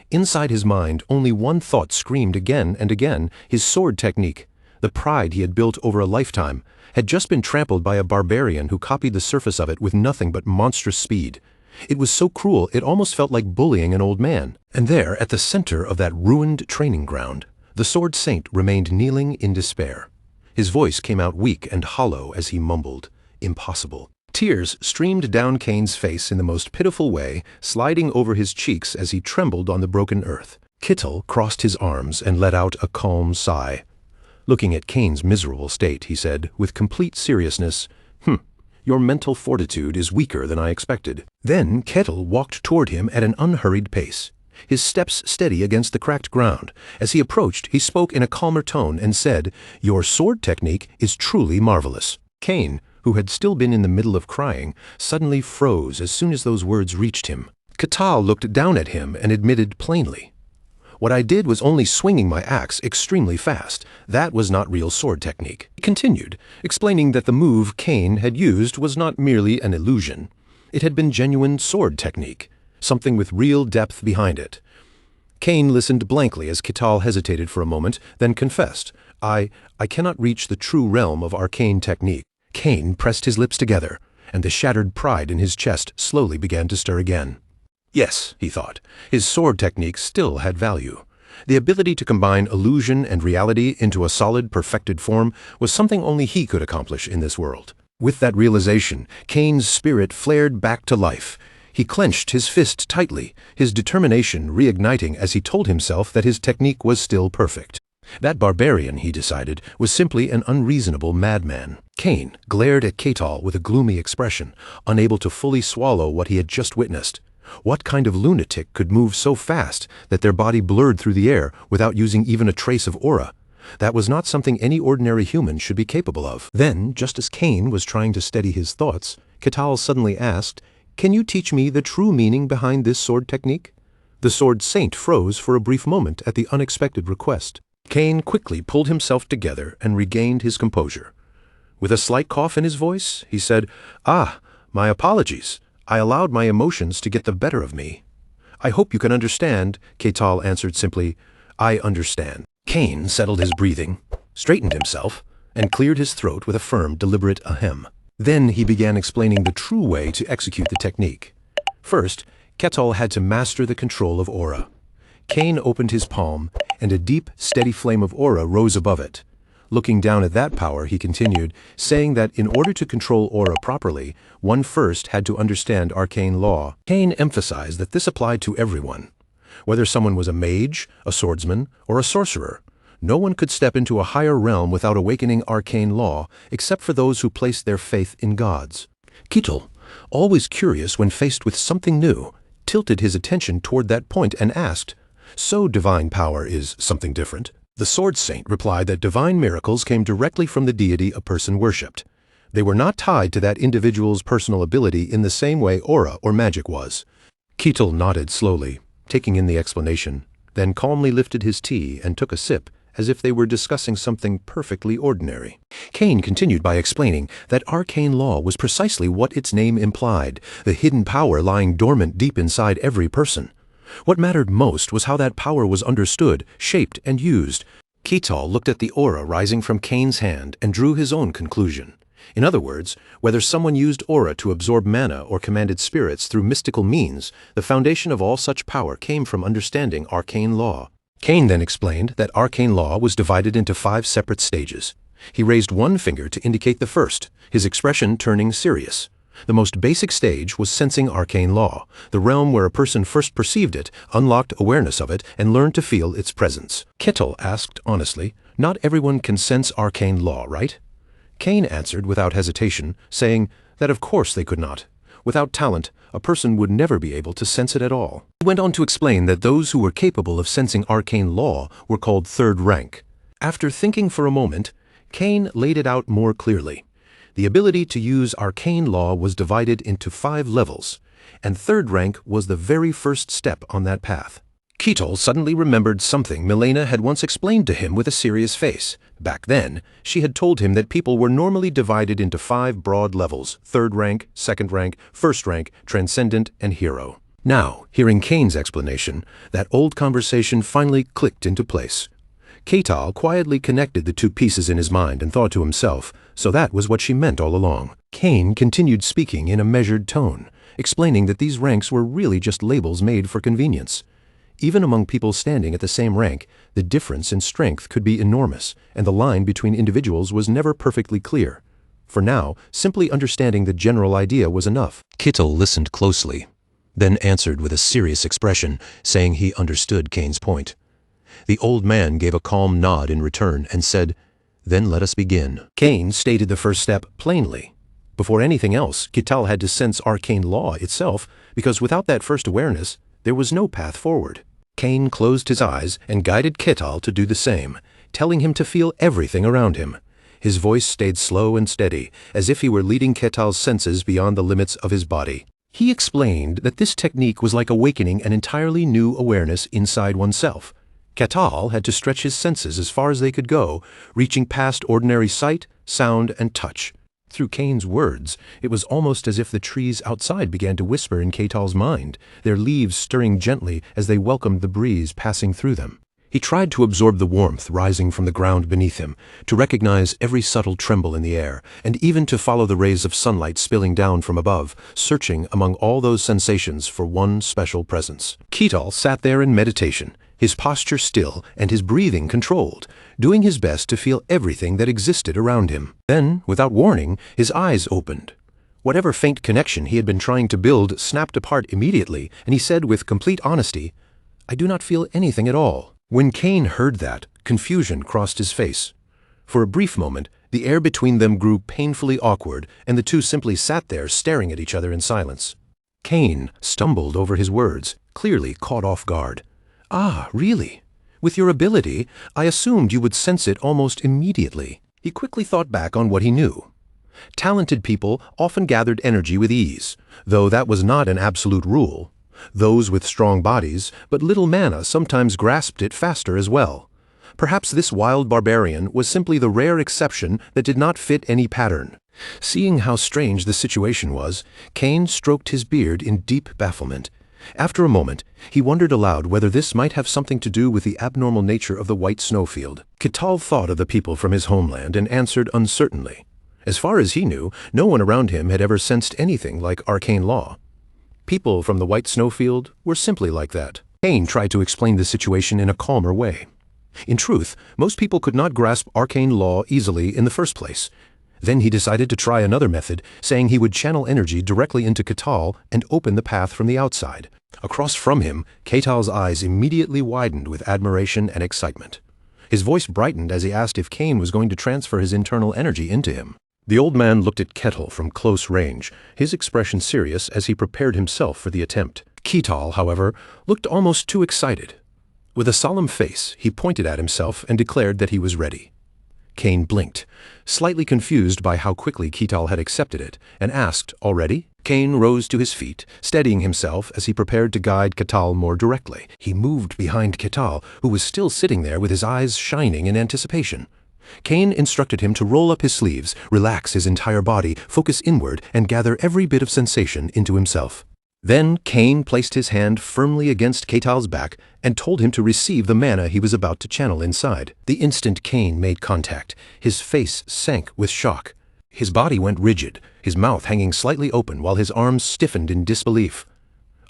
Inside his mind, only one thought screamed again and again: his sword technique. The pride he had built over a lifetime had just been trampled by a barbarian who copied the surface of it with nothing but monstrous speed. It was so cruel it almost felt like bullying an old man. And there, at the center of that ruined training ground, the Sword Saint remained kneeling in despair. His voice came out weak and hollow as he mumbled, "Impossible." Tears streamed down Kane's face in the most pitiful way, sliding over his cheeks as he trembled on the broken earth. Ketal crossed his arms and let out a calm sigh. Looking at Kane's miserable state, he said, with complete seriousness, "Your mental fortitude is weaker than I expected." Then Ketal walked toward him at an unhurried pace, his steps steady against the cracked ground. As he approached, he spoke in a calmer tone and said, "Your sword technique is truly marvelous." Kane, who had still been in the middle of crying, suddenly froze as soon as those words reached him. Ketal looked down at him and admitted plainly, "What I did was only swinging my axe extremely fast. That was not real sword technique." He continued, explaining that the move Cain had used was not merely an illusion. It had been genuine sword technique, something with real depth behind it. Cain listened blankly as Ketal hesitated for a moment, then confessed, I cannot reach the true realm of arcane technique." Cain pressed his lips together, and the shattered pride in his chest slowly began to stir again. Yes, he thought, his sword technique still had value. The ability to combine illusion and reality into a solid, perfected form was something only he could accomplish in this world. With that realization, Cain's spirit flared back to life. He clenched his fist tightly, his determination reigniting as he told himself that his technique was still perfect. That barbarian, he decided, was simply an unreasonable madman. Cain glared at Ketal with a gloomy expression, unable to fully swallow what he had just witnessed. What kind of lunatic could move so fast that their body blurred through the air without using even a trace of aura? That was not something any ordinary human should be capable of. Then, just as Cain was trying to steady his thoughts, Ketal suddenly asked, "Can you teach me the true meaning behind this sword technique?" The sword saint froze for a brief moment at the unexpected request. Cain quickly pulled himself together and regained his composure. With a slight cough in his voice, he said, My apologies. I allowed my emotions to get the better of me." "I hope you can understand," Ketal answered simply. "I understand." Cain settled his breathing, straightened himself, and cleared his throat with a firm, deliberate ahem. Then he began explaining the true way to execute the technique. First, Ketal had to master the control of aura. Cain opened his palm, and a deep, steady flame of aura rose above it. Looking down at that power, he continued, saying that in order to control aura properly, one first had to understand arcane law. Cain emphasized that this applied to everyone. Whether someone was a mage, a swordsman, or a sorcerer, no one could step into a higher realm without awakening arcane law, except for those who placed their faith in gods. Ketal, always curious when faced with something new, tilted his attention toward that point and asked, "So divine power is something different?" The sword saint replied that divine miracles came directly from the deity a person worshipped. They were not tied to that individual's personal ability in the same way aura or magic was. Ketal nodded slowly, taking in the explanation, then calmly lifted his tea and took a sip, as if they were discussing something perfectly ordinary. Cain continued by explaining that arcane law was precisely what its name implied, the hidden power lying dormant deep inside every person. What mattered most was how that power was understood, shaped, and used. Ketal looked at the aura rising from Cain's hand and drew his own conclusion. In other words, whether someone used aura to absorb mana or commanded spirits through mystical means, the foundation of all such power came from understanding arcane law. Cain then explained that arcane law was divided into 5 separate stages. He raised one finger to indicate the first, his expression turning serious. The most basic stage was sensing arcane law, the realm where a person first perceived it, unlocked awareness of it, and learned to feel its presence. Ketal asked honestly, "Not everyone can sense arcane law, right?" Cain answered without hesitation, saying that of course they could not. Without talent, a person would never be able to sense it at all. He went on to explain that those who were capable of sensing arcane law were called third rank. After thinking for a moment, Cain laid it out more clearly. The ability to use arcane law was divided into 5 levels, and third rank was the very first step on that path. Ketal suddenly remembered something Milena had once explained to him with a serious face. Back then, she had told him that people were normally divided into 5 broad levels: third rank, second rank, first rank, transcendent, and hero. Now, hearing Cain's explanation, that old conversation finally clicked into place. Ketal quietly connected the 2 pieces in his mind and thought to himself, so that was what she meant all along. Cain continued speaking in a measured tone, explaining that these ranks were really just labels made for convenience. Even among people standing at the same rank, the difference in strength could be enormous, and the line between individuals was never perfectly clear. For now, simply understanding the general idea was enough. Ketal listened closely, then answered with a serious expression, saying he understood Cain's point. The old man gave a calm nod in return and said, "Then let us begin." Cain stated the first step plainly. Before anything else, Ketal had to sense arcane law itself, because without that first awareness, there was no path forward. Cain closed his eyes and guided Ketal to do the same, telling him to feel everything around him. His voice stayed slow and steady, as if he were leading Ketal's senses beyond the limits of his body. He explained that this technique was like awakening an entirely new awareness inside oneself. Ketal had to stretch his senses as far as they could go, reaching past ordinary sight, sound, and touch. Through Kane's words, it was almost as if the trees outside began to whisper in Ketal's mind, their leaves stirring gently as they welcomed the breeze passing through them. He tried to absorb the warmth rising from the ground beneath him, to recognize every subtle tremble in the air, and even to follow the rays of sunlight spilling down from above, searching among all those sensations for one special presence. Ketal sat there in meditation, his posture still and his breathing controlled, doing his best to feel everything that existed around him. Then, without warning, his eyes opened. Whatever faint connection he had been trying to build snapped apart immediately, and he said with complete honesty, "I do not feel anything at all." When Kane heard that, confusion crossed his face. For a brief moment, the air between them grew painfully awkward, and the two simply sat there staring at each other in silence. Kane stumbled over his words, clearly caught off guard. "Ah, really? With your ability, I assumed you would sense it almost immediately." He quickly thought back on what he knew. Talented people often gathered energy with ease, though that was not an absolute rule. Those with strong bodies, but little mana sometimes grasped it faster as well. Perhaps this wild barbarian was simply the rare exception that did not fit any pattern. Seeing how strange the situation was, Kane stroked his beard in deep bafflement. After a moment, he wondered aloud whether this might have something to do with the abnormal nature of the white snowfield. Ketal thought of the people from his homeland and answered uncertainly. As far as he knew, no one around him had ever sensed anything like arcane law. People from the white snowfield were simply like that. Kane tried to explain the situation in a calmer way. In truth, most people could not grasp arcane law easily in the first place. Then he decided to try another method, saying he would channel energy directly into Ketal and open the path from the outside. Across from him, Ketal's eyes immediately widened with admiration and excitement. His voice brightened as he asked if Kane was going to transfer his internal energy into him. The old man looked at Ketal from close range, his expression serious as he prepared himself for the attempt. Ketal, however, looked almost too excited. With a solemn face, he pointed at himself and declared that he was ready. Kane blinked, slightly confused by how quickly Ketal had accepted it, and asked, "Already?" Kane rose to his feet, steadying himself as he prepared to guide Ketal more directly. He moved behind Ketal, who was still sitting there with his eyes shining in anticipation. Kane instructed him to roll up his sleeves, relax his entire body, focus inward, and gather every bit of sensation into himself. Then Kane placed his hand firmly against Ketal's back and told him to receive the mana he was about to channel inside. The instant Kane made contact, his face sank with shock. His body went rigid, his mouth hanging slightly open while his arms stiffened in disbelief.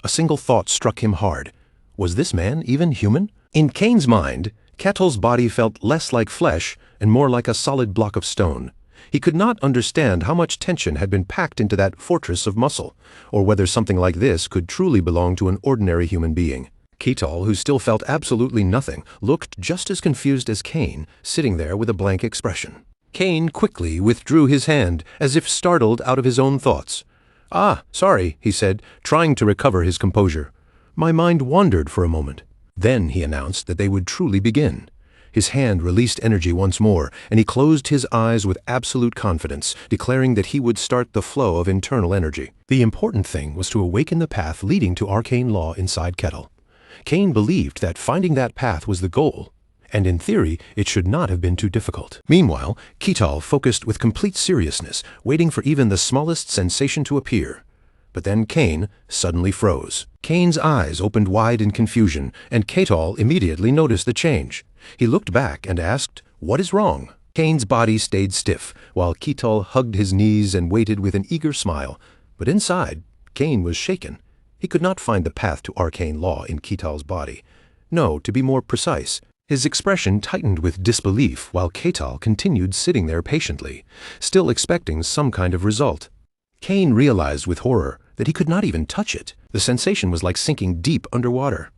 A single thought struck him hard. Was this man even human? In Kane's mind, Ketal's body felt less like flesh and more like a solid block of stone. He could not understand how much tension had been packed into that fortress of muscle, or whether something like this could truly belong to an ordinary human being. Ketal, who still felt absolutely nothing, looked just as confused as Kane, sitting there with a blank expression. Kane quickly withdrew his hand, as if startled out of his own thoughts. "Ah, sorry," he said, trying to recover his composure. "My mind wandered for a moment." Then he announced that they would truly begin. His hand released energy once more, and he closed his eyes with absolute confidence, declaring that he would start the flow of internal energy. The important thing was to awaken the path leading to arcane law inside Ketal. Kane believed that finding that path was the goal, and in theory, it should not have been too difficult. Meanwhile, Ketal focused with complete seriousness, waiting for even the smallest sensation to appear. But then Kane suddenly froze. Kane's eyes opened wide in confusion, and Ketal immediately noticed the change. He looked back and asked, "What is wrong?" Kane's body stayed stiff, while Ketal hugged his knees and waited with an eager smile. But inside, Kane was shaken. He could not find the path to arcane law in Ketal's body. No, to be more precise, his expression tightened with disbelief while Ketal continued sitting there patiently, still expecting some kind of result. Kane realized with horror that he could not even touch it. The sensation was like sinking deep underwater.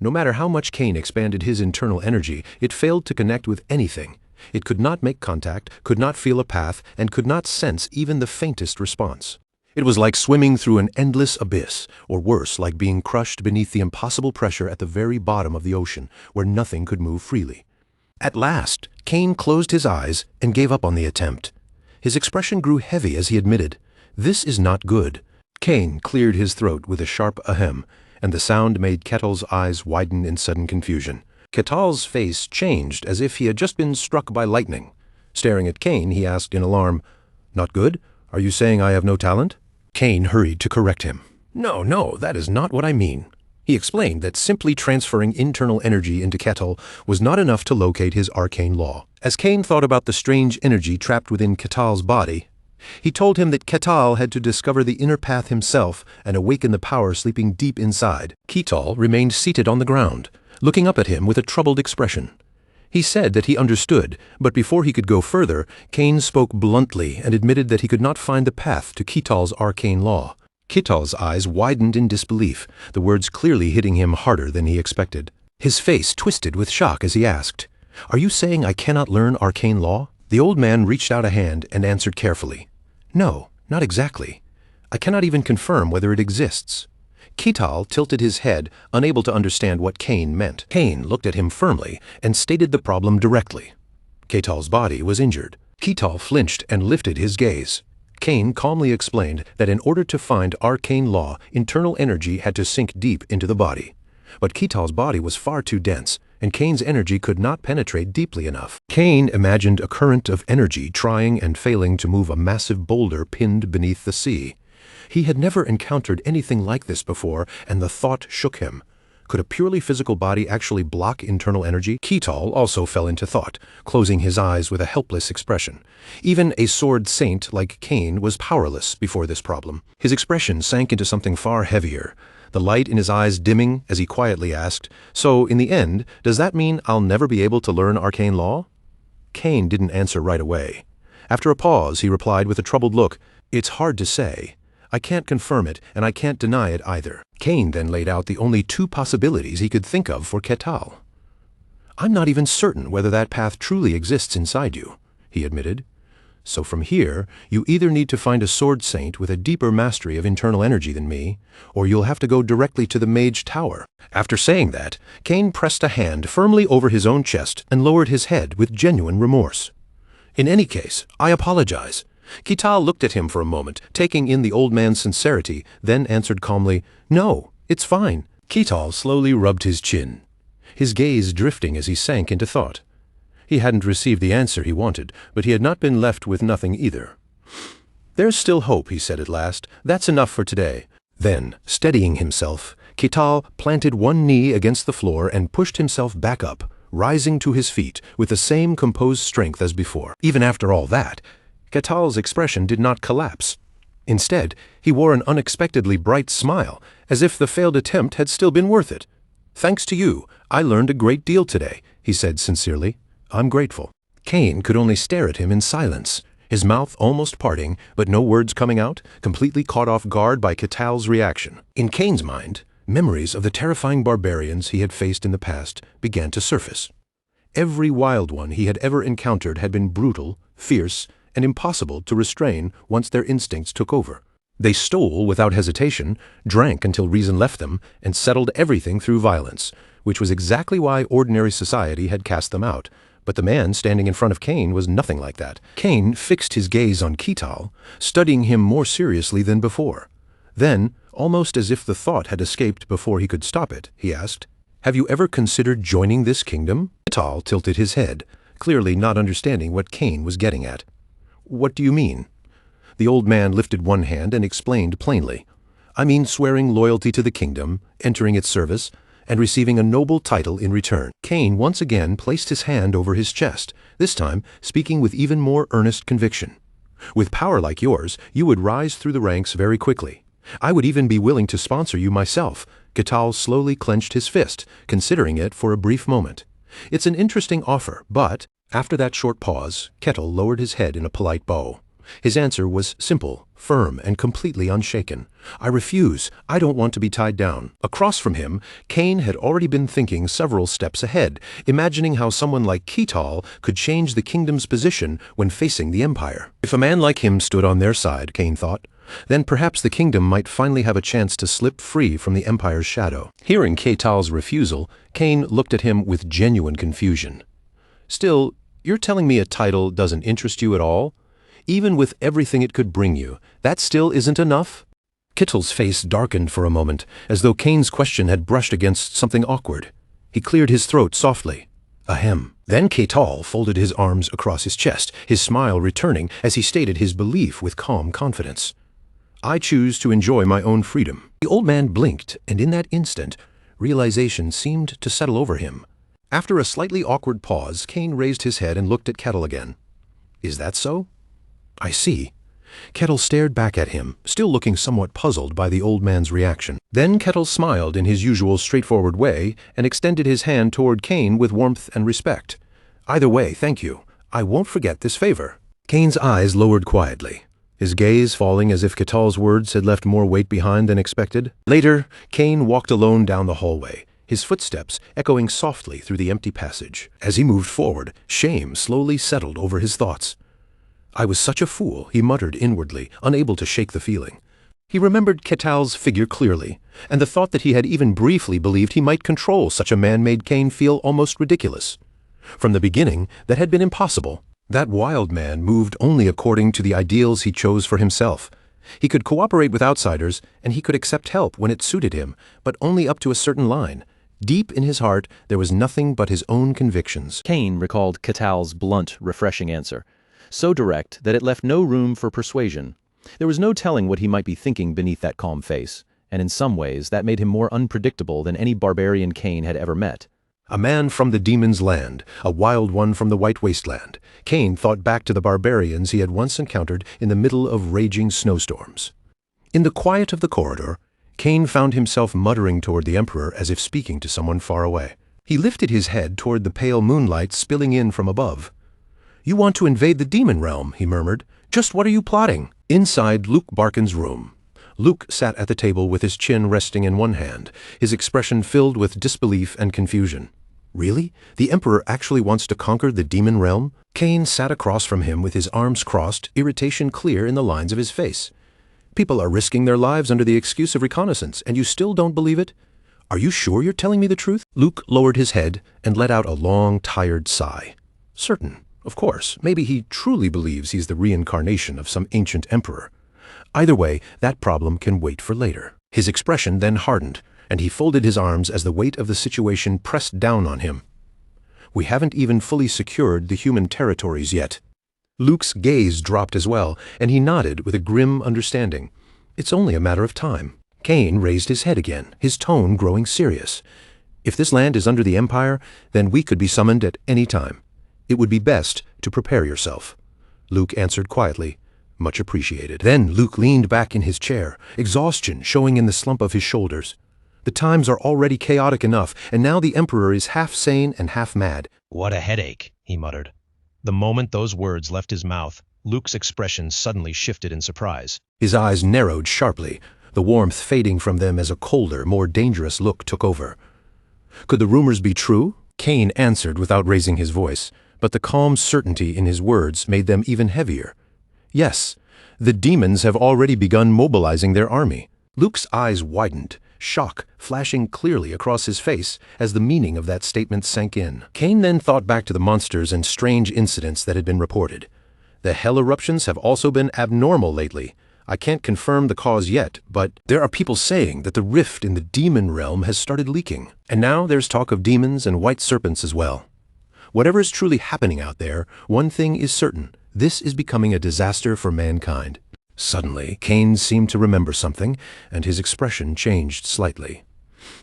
No matter how much Kane expanded his internal energy, it failed to connect with anything. It could not make contact, could not feel a path, and could not sense even the faintest response. It was like swimming through an endless abyss, or worse, like being crushed beneath the impossible pressure at the very bottom of the ocean, where nothing could move freely. At last, Cain closed his eyes and gave up on the attempt. His expression grew heavy as he admitted, "This is not good." Cain cleared his throat with a sharp ahem, and the sound made Kettle's eyes widen in sudden confusion. Kettle's face changed as if he had just been struck by lightning. Staring at Cain, he asked in alarm, "Not good? Are you saying I have no talent?" Cain hurried to correct him. No, that is not what I mean." He explained that simply transferring internal energy into Kettle was not enough to locate his arcane law. As Cain thought about the strange energy trapped within Kettle's body, he told him that Kettle had to discover the inner path himself and awaken the power sleeping deep inside. Kettle remained seated on the ground, looking up at him with a troubled expression. He said that he understood, but before he could go further, Cain spoke bluntly and admitted that he could not find the path to Kettle's arcane law. Kettle's eyes widened in disbelief, the words clearly hitting him harder than he expected. His face twisted with shock as he asked, "Are you saying I cannot learn arcane law?" The old man reached out a hand and answered carefully, "No, not exactly. I cannot even confirm whether it exists." Kettle tilted his head, unable to understand what Cain meant. Cain looked at him firmly and stated the problem directly. Kettle's body was injured. Kettle flinched and lifted his gaze. Cain calmly explained that in order to find arcane law, internal energy had to sink deep into the body. But Kettle's body was far too dense, and Cain's energy could not penetrate deeply enough. Cain imagined a current of energy trying and failing to move a massive boulder pinned beneath the sea. He had never encountered anything like this before, and the thought shook him. Could a purely physical body actually block internal energy? Kettle also fell into thought, closing his eyes with a helpless expression. Even a sword saint like Cain was powerless before this problem. His expression sank into something far heavier, the light in his eyes dimming as he quietly asked, "So, in the end, does that mean I'll never be able to learn arcane law?" Cain didn't answer right away. After a pause, he replied with a troubled look, "It's hard to say. I can't confirm it, and I can't deny it either." Cain then laid out the only two possibilities he could think of for Kettle. "I'm not even certain whether that path truly exists inside you," he admitted. "So from here, you either need to find a sword saint with a deeper mastery of internal energy than me, or you'll have to go directly to the Mage Tower." After saying that, Cain pressed a hand firmly over his own chest and lowered his head with genuine remorse. "In any case, I apologize." Kettle looked at him for a moment, taking in the old man's sincerity, then answered calmly, "No, it's fine." Kettle slowly rubbed his chin, his gaze drifting as he sank into thought. He hadn't received the answer he wanted, but he had not been left with nothing either. "There's still hope," he said at last. "That's enough for today." Then, steadying himself, Kettle planted one knee against the floor and pushed himself back up, rising to his feet with the same composed strength as before. Even after all that, Kettle's expression did not collapse. Instead, he wore an unexpectedly bright smile, as if the failed attempt had still been worth it. "Thanks to you, I learned a great deal today," he said sincerely. "I'm grateful." Cain could only stare at him in silence, his mouth almost parting, but no words coming out, completely caught off guard by Kettle's reaction. In Cain's mind, memories of the terrifying barbarians he had faced in the past began to surface. Every wild one he had ever encountered had been brutal, fierce, and impossible to restrain once their instincts took over. They stole without hesitation, drank until reason left them, and settled everything through violence, which was exactly why ordinary society had cast them out. But the man standing in front of Cain was nothing like that. Cain fixed his gaze on Kettle, studying him more seriously than before. Then, almost as if the thought had escaped before he could stop it, he asked, "Have you ever considered joining this kingdom?" Kettle tilted his head, clearly not understanding what Cain was getting at. "What do you mean?" The old man lifted one hand and explained plainly. "I mean swearing loyalty to the kingdom, entering its service, and receiving a noble title in return." Cain once again placed his hand over his chest, this time speaking with even more earnest conviction. "With power like yours, you would rise through the ranks very quickly. I would even be willing to sponsor you myself." Kettle slowly clenched his fist, considering it for a brief moment. "It's an interesting offer, but..." After that short pause, Kettle lowered his head in a polite bow. His answer was simple, firm, and completely unshaken. "I refuse. I don't want to be tied down." Across from him, Cain had already been thinking several steps ahead, imagining how someone like Kettle could change the kingdom's position when facing the Empire. If a man like him stood on their side, Cain thought, then perhaps the kingdom might finally have a chance to slip free from the Empire's shadow. Hearing Kettle's refusal, Cain looked at him with genuine confusion. Still, you're telling me a title doesn't interest you at all? Even with everything it could bring you, that still isn't enough? Kettle's face darkened for a moment, as though Kane's question had brushed against something awkward. He cleared his throat softly. Ahem. Then Kettle folded his arms across his chest, his smile returning as he stated his belief with calm confidence. I choose to enjoy my own freedom. The old man blinked, and in that instant, realization seemed to settle over him. After a slightly awkward pause, Kane raised his head and looked at Kettle again. Is that so? I see. Kettle stared back at him, still looking somewhat puzzled by the old man's reaction. Then Kettle smiled in his usual straightforward way and extended his hand toward Kane with warmth and respect. Either way, thank you. I won't forget this favor. Kane's eyes lowered quietly, his gaze falling as if Kettle's words had left more weight behind than expected. Later, Kane walked alone down the hallway, his footsteps echoing softly through the empty passage. As he moved forward, shame slowly settled over his thoughts. I was such a fool, he muttered inwardly, unable to shake the feeling. He remembered Kettle's figure clearly, and the thought that he had even briefly believed he might control such a man made Kane feel almost ridiculous. From the beginning, that had been impossible. That wild man moved only according to the ideals he chose for himself. He could cooperate with outsiders, and he could accept help when it suited him, but only up to a certain line. Deep in his heart, there was nothing but his own convictions. Kane recalled Kettle's blunt, refreshing answer, so direct that it left no room for persuasion. There was no telling what he might be thinking beneath that calm face, and in some ways that made him more unpredictable than any barbarian Kane had ever met. A man from the demon's land, a wild one from the white wasteland. Kane thought back to the barbarians he had once encountered in the middle of raging snowstorms. In the quiet of the corridor, Kane found himself muttering toward the Emperor as if speaking to someone far away. He lifted his head toward the pale moonlight spilling in from above. You want to invade the demon realm, he murmured. Just what are you plotting? Inside Luke Barkin's room. Luke sat at the table with his chin resting in one hand, his expression filled with disbelief and confusion. Really? The Emperor actually wants to conquer the demon realm? Kane sat across from him with his arms crossed, irritation clear in the lines of his face. People are risking their lives under the excuse of reconnaissance, and you still don't believe it? Are you sure you're telling me the truth? Luke lowered his head and let out a long, tired sigh. Certain. Of course, maybe he truly believes he's the reincarnation of some ancient emperor. Either way, that problem can wait for later. His expression then hardened, and he folded his arms as the weight of the situation pressed down on him. We haven't even fully secured the human territories yet. Luke's gaze dropped as well, and he nodded with a grim understanding. It's only a matter of time. Kane raised his head again, his tone growing serious. If this land is under the Empire, then we could be summoned at any time. It would be best to prepare yourself. Luke answered quietly, much appreciated. Then Luke leaned back in his chair, exhaustion showing in the slump of his shoulders. The times are already chaotic enough, and now the Emperor is half sane and half mad. What a headache, he muttered. The moment those words left his mouth, Luke's expression suddenly shifted in surprise. His eyes narrowed sharply, the warmth fading from them as a colder, more dangerous look took over. Could the rumors be true? Kane answered without raising his voice, but the calm certainty in his words made them even heavier. Yes, the demons have already begun mobilizing their army. Luke's eyes widened, shock flashing clearly across his face as the meaning of that statement sank in. Kane then thought back to the monsters and strange incidents that had been reported. The hell eruptions have also been abnormal lately. I can't confirm the cause yet, but there are people saying that the rift in the demon realm has started leaking. And now there's talk of demons and white serpents as well. Whatever is truly happening out there, one thing is certain. This is becoming a disaster for mankind. Suddenly, Kane seemed to remember something, and his expression changed slightly.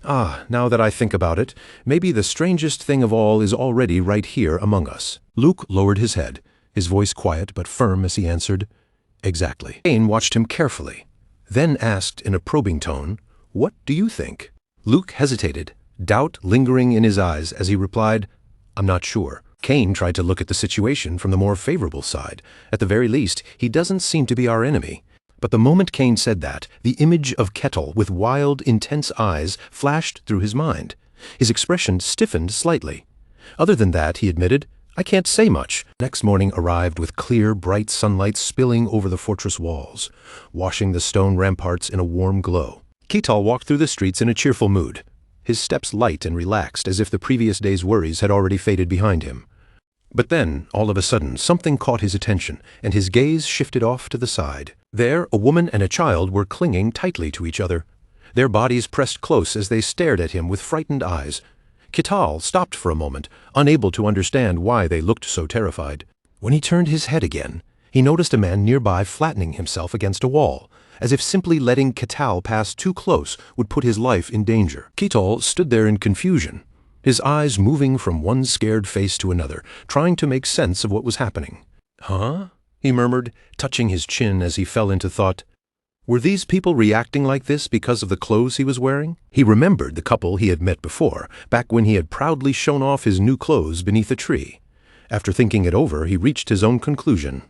Now that I think about it, maybe the strangest thing of all is already right here among us. Luke lowered his head, his voice quiet but firm as he answered, Exactly. Kane watched him carefully, then asked in a probing tone, What do you think? Luke hesitated, doubt lingering in his eyes as he replied, I'm not sure. Kane tried to look at the situation from the more favorable side. At the very least, he doesn't seem to be our enemy. But the moment Kane said that, the image of Kettle with wild, intense eyes flashed through his mind. His expression stiffened slightly. Other than that, he admitted, I can't say much. Next morning arrived with clear, bright sunlight spilling over the fortress walls, washing the stone ramparts in a warm glow. Kettle walked through the streets in a cheerful mood, his steps light and relaxed as if the previous day's worries had already faded behind him. But then, all of a sudden, something caught his attention, and his gaze shifted off to the side. There, a woman and a child were clinging tightly to each other. Their bodies pressed close as they stared at him with frightened eyes. Kital stopped for a moment, unable to understand why they looked so terrified. When he turned his head again, he noticed a man nearby flattening himself against a wall, as if simply letting Kital pass too close would put his life in danger. Kital stood there in confusion, his eyes moving from one scared face to another, trying to make sense of what was happening. "Huh?" he murmured, touching his chin as he fell into thought. Were these people reacting like this because of the clothes he was wearing? He remembered the couple he had met before, back when he had proudly shown off his new clothes beneath a tree. After thinking it over, he reached his own conclusion.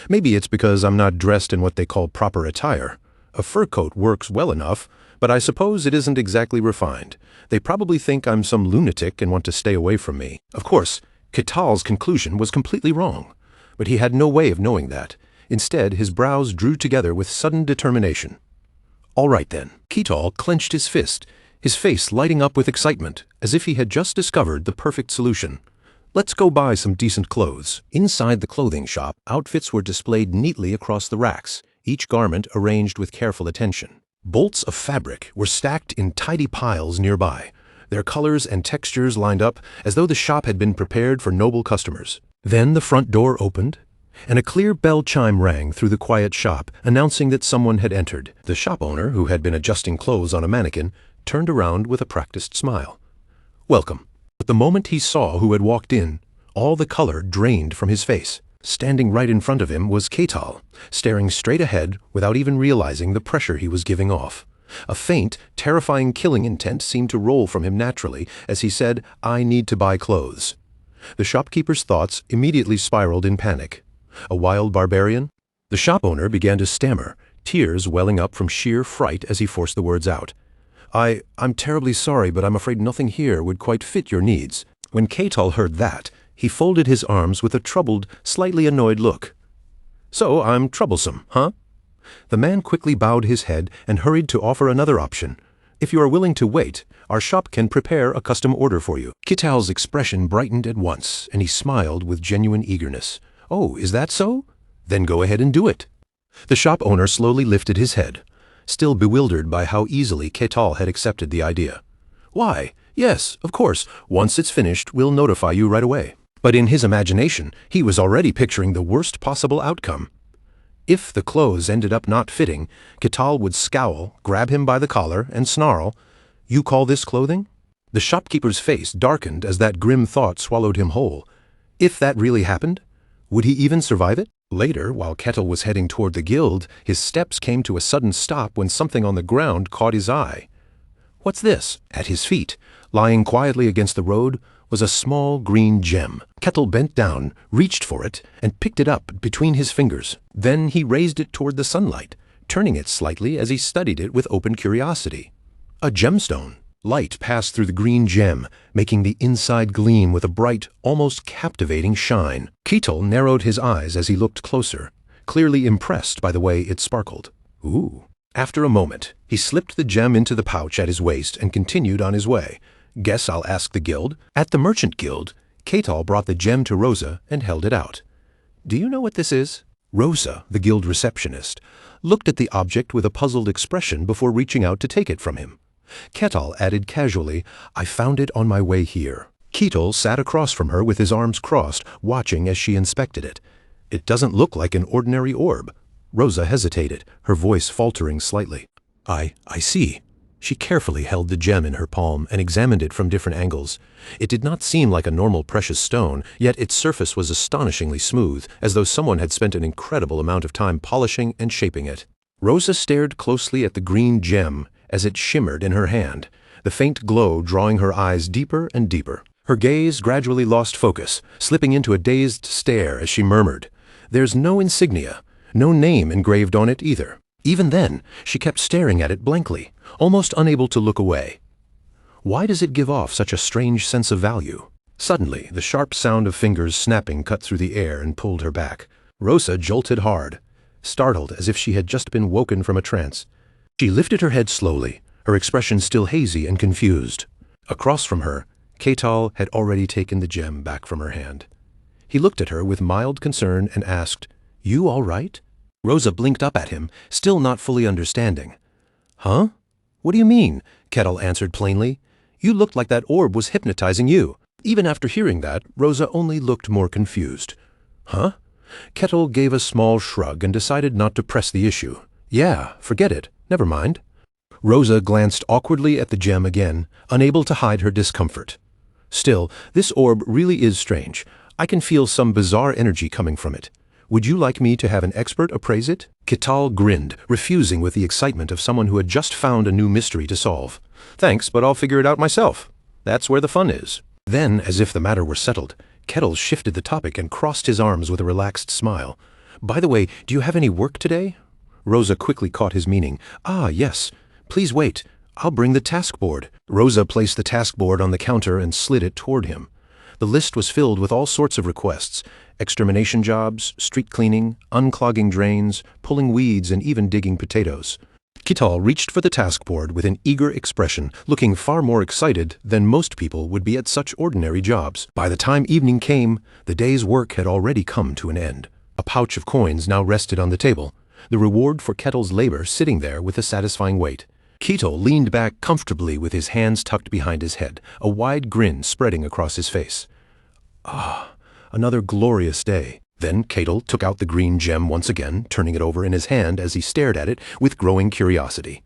Maybe it's because I'm not dressed in what they call proper attire. A fur coat works well enough, but I suppose it isn't exactly refined. They probably think I'm some lunatic and want to stay away from me. Of course, Kital's conclusion was completely wrong, but he had no way of knowing that. Instead, his brows drew together with sudden determination. All right then. Kital clenched his fist, his face lighting up with excitement, as if he had just discovered the perfect solution. Let's go buy some decent clothes. Inside the clothing shop, outfits were displayed neatly across the racks, each garment arranged with careful attention. Bolts of fabric were stacked in tidy piles nearby, their colors and textures lined up as though the shop had been prepared for noble customers. Then the front door opened, and a clear bell chime rang through the quiet shop, announcing that someone had entered. The shop owner, who had been adjusting clothes on a mannequin, turned around with a practiced smile. Welcome. But the moment he saw who had walked in, all the color drained from his face. Standing right in front of him was Kital, staring straight ahead without even realizing the pressure he was giving off. A faint, terrifying killing intent seemed to roll from him naturally as he said, "I need to buy clothes." The shopkeeper's thoughts immediately spiraled in panic. A wild barbarian? The shop owner began to stammer, tears welling up from sheer fright as he forced the words out. I'm terribly sorry, but I'm afraid nothing here would quite fit your needs." When Kital heard that, he folded his arms with a troubled, slightly annoyed look. "So I'm troublesome, huh?" The man quickly bowed his head and hurried to offer another option. "If you are willing to wait, our shop can prepare a custom order for you." Kital's expression brightened at once, and he smiled with genuine eagerness. "Oh, is that so? Then go ahead and do it." The shop owner slowly lifted his head, still bewildered by how easily Kital had accepted the idea. "Why, yes, of course. Once it's finished, we'll notify you right away." But in his imagination, he was already picturing the worst possible outcome. If the clothes ended up not fitting, Kital would scowl, grab him by the collar, and snarl, "You call this clothing?" The shopkeeper's face darkened as that grim thought swallowed him whole. If that really happened, would he even survive it? Later, while Kital was heading toward the guild, his steps came to a sudden stop when something on the ground caught his eye. What's this? At his feet, lying quietly against the road, was a small green gem. Kital bent down, reached for it, and picked it up between his fingers. Then he raised it toward the sunlight, turning it slightly as he studied it with open curiosity. A gemstone. Light passed through the green gem, making the inside gleam with a bright, almost captivating shine. Kital narrowed his eyes as he looked closer, clearly impressed by the way it sparkled. Ooh. After a moment, he slipped the gem into the pouch at his waist and continued on his way. Guess I'll ask the guild. At the merchant guild, Kital brought the gem to Rosa and held it out. "Do you know what this is?" Rosa, the guild receptionist, looked at the object with a puzzled expression before reaching out to take it from him. Kital added casually, "I found it on my way here." Kital sat across from her with his arms crossed, watching as she inspected it. "It doesn't look like an ordinary orb." Rosa hesitated, her voice faltering slightly. I see." She carefully held the gem in her palm and examined it from different angles. It did not seem like a normal precious stone, yet its surface was astonishingly smooth, as though someone had spent an incredible amount of time polishing and shaping it. Rosa stared closely at the green gem as it shimmered in her hand, the faint glow drawing her eyes deeper and deeper. Her gaze gradually lost focus, slipping into a dazed stare as she murmured, "There's no insignia, no name engraved on it either." Even then, she kept staring at it blankly, almost unable to look away. Why does it give off such a strange sense of value? Suddenly, the sharp sound of fingers snapping cut through the air and pulled her back. Rosa jolted hard, startled as if she had just been woken from a trance. She lifted her head slowly, her expression still hazy and confused. Across from her, Kital had already taken the gem back from her hand. He looked at her with mild concern and asked, "You all right?" Rosa blinked up at him, still not fully understanding. "Huh? What do you mean?" Kettle answered plainly. "You looked like that orb was hypnotizing you." Even after hearing that, Rosa only looked more confused. "Huh?" Kettle gave a small shrug and decided not to press the issue. "Yeah, forget it. Never mind." Rosa glanced awkwardly at the gem again, unable to hide her discomfort. "Still, this orb really is strange. I can feel some bizarre energy coming from it. Would you like me to have an expert appraise it?" Kital grinned, refusing with the excitement of someone who had just found a new mystery to solve. "Thanks, but I'll figure it out myself. That's where the fun is." Then, as if the matter were settled, Kettle shifted the topic and crossed his arms with a relaxed smile. "By the way, do you have any work today?" Rosa quickly caught his meaning. "Ah, yes. Please wait. I'll bring the task board." Rosa placed the task board on the counter and slid it toward him. The list was filled with all sorts of requests: extermination jobs, street cleaning, unclogging drains, pulling weeds, and even digging potatoes. Kital reached for the task board with an eager expression, looking far more excited than most people would be at such ordinary jobs. By the time evening came, the day's work had already come to an end. A pouch of coins now rested on the table, the reward for Kettle's labor sitting there with a satisfying weight. Keto leaned back comfortably with his hands tucked behind his head, a wide grin spreading across his face. "Ah, another glorious day." Then Ketel took out the green gem once again, turning it over in his hand as he stared at it with growing curiosity.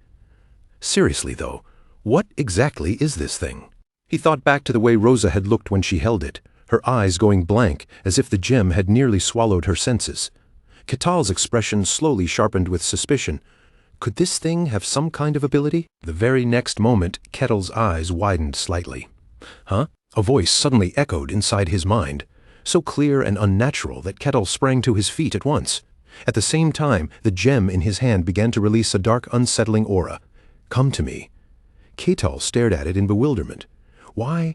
Seriously, though, what exactly is this thing? He thought back to the way Rosa had looked when she held it, her eyes going blank as if the gem had nearly swallowed her senses. Ketal's expression slowly sharpened with suspicion. Could this thing have some kind of ability? The very next moment, Kettle's eyes widened slightly. "Huh?" A voice suddenly echoed inside his mind, so clear and unnatural that Kettle sprang to his feet at once. At the same time, the gem in his hand began to release a dark, unsettling aura. "Come to me." Ketal stared at it in bewilderment. Why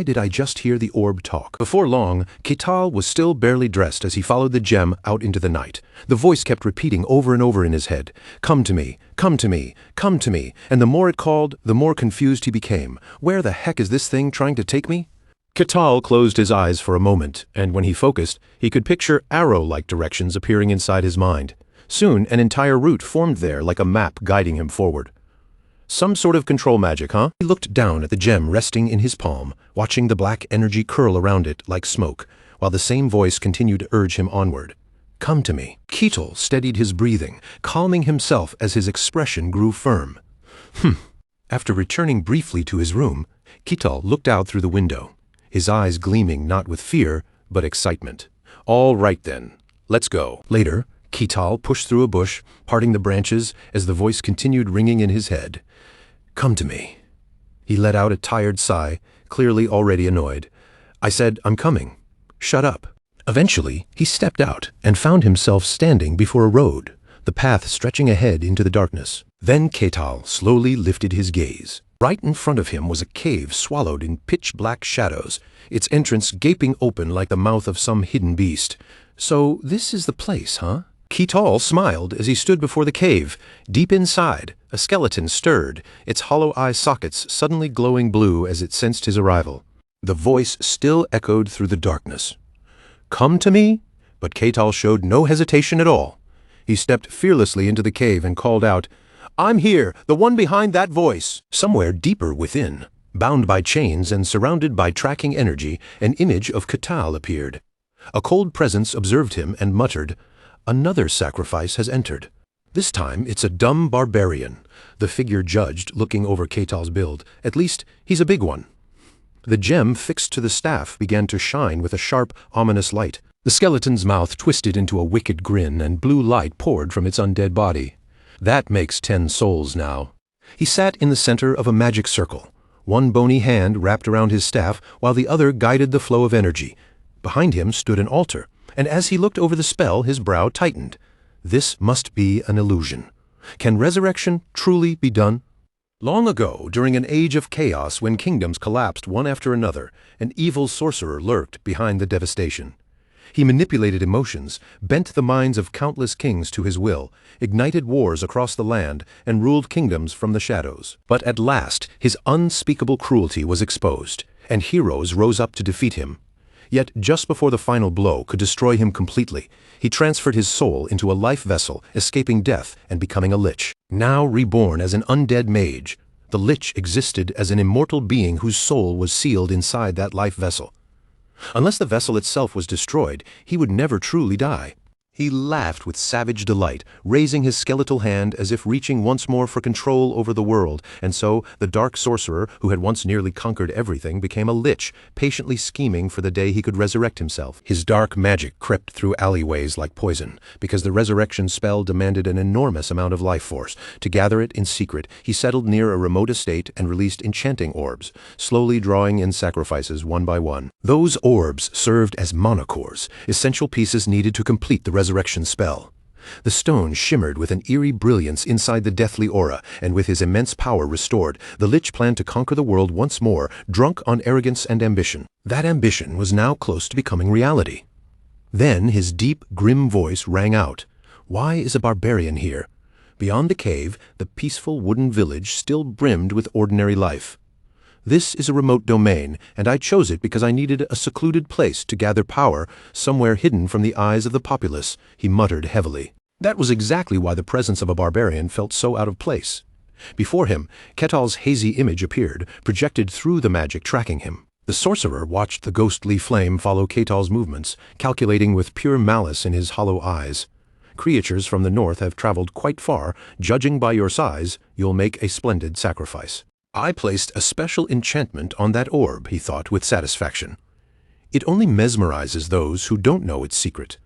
did I just hear the orb talk? Before long, Ketal was still barely dressed as he followed the gem out into the night. The voice kept repeating over and over in his head, "Come to me, come to me, come to me," and the more it called, the more confused he became. Where the heck is this thing trying to take me? Ketal closed his eyes for a moment, and when he focused, he could picture arrow-like directions appearing inside his mind. Soon, an entire route formed there like a map guiding him forward. Some sort of control magic, huh? He looked down at the gem resting in his palm, watching the black energy curl around it like smoke, while the same voice continued to urge him onward. "Come to me." Ketel steadied his breathing, calming himself as his expression grew firm. After returning briefly to his room, Ketel looked out through the window, his eyes gleaming not with fear, but excitement. "All right then, let's go." Later, Ketal pushed through a bush, parting the branches as the voice continued ringing in his head. "Come to me." He let out a tired sigh, clearly already annoyed. "I said, I'm coming. Shut up." Eventually, he stepped out and found himself standing before a road, the path stretching ahead into the darkness. Then Ketal slowly lifted his gaze. Right in front of him was a cave swallowed in pitch-black shadows, its entrance gaping open like the mouth of some hidden beast. "So this is the place, huh?" Ketal smiled as he stood before the cave. Deep inside, a skeleton stirred, its hollow eye sockets suddenly glowing blue as it sensed his arrival. The voice still echoed through the darkness. "Come to me?" But Ketal showed no hesitation at all. He stepped fearlessly into the cave and called out, "I'm here, the one behind that voice." Somewhere deeper within, bound by chains and surrounded by tracking energy, an image of Ketal appeared. A cold presence observed him and muttered, "Another sacrifice has entered. This time it's a dumb barbarian," the figure judged, looking over Ketal's build. "At least, he's a big one." The gem fixed to the staff began to shine with a sharp, ominous light. The skeleton's mouth twisted into a wicked grin and blue light poured from its undead body. "That makes 10 souls now." He sat in the center of a magic circle, one bony hand wrapped around his staff while the other guided the flow of energy. Behind him stood an altar, and as he looked over the spell, his brow tightened. This must be an illusion. Can resurrection truly be done? Long ago, during an age of chaos when kingdoms collapsed one after another, an evil sorcerer lurked behind the devastation. He manipulated emotions, bent the minds of countless kings to his will, ignited wars across the land, and ruled kingdoms from the shadows. But at last, his unspeakable cruelty was exposed, and heroes rose up to defeat him. Yet just before the final blow could destroy him completely, he transferred his soul into a life vessel, escaping death and becoming a lich. Now reborn as an undead mage, the lich existed as an immortal being whose soul was sealed inside that life vessel. Unless the vessel itself was destroyed, he would never truly die. He laughed with savage delight, raising his skeletal hand as if reaching once more for control over the world, and so the dark sorcerer, who had once nearly conquered everything, became a lich, patiently scheming for the day he could resurrect himself. His dark magic crept through alleyways like poison, because the resurrection spell demanded an enormous amount of life force. To gather it in secret, he settled near a remote estate and released enchanting orbs, slowly drawing in sacrifices one by one. Those orbs served as monocores, essential pieces needed to complete the resurrection spell. The stone shimmered with an eerie brilliance inside the deathly aura, and with his immense power restored, the lich planned to conquer the world once more, drunk on arrogance and ambition. That ambition was now close to becoming reality. Then his deep, grim voice rang out. Why is a barbarian here? Beyond the cave, the peaceful wooden village still brimmed with ordinary life. This is a remote domain, and I chose it because I needed a secluded place to gather power, somewhere hidden from the eyes of the populace, he muttered heavily. That was exactly why the presence of a barbarian felt so out of place. Before him, Ketal's hazy image appeared, projected through the magic tracking him. The sorcerer watched the ghostly flame follow Ketal's movements, calculating with pure malice in his hollow eyes. Creatures from the north have traveled quite far. Judging by your size, you'll make a splendid sacrifice. I placed a special enchantment on that orb, he thought with satisfaction. It only mesmerizes those who don't know its secret.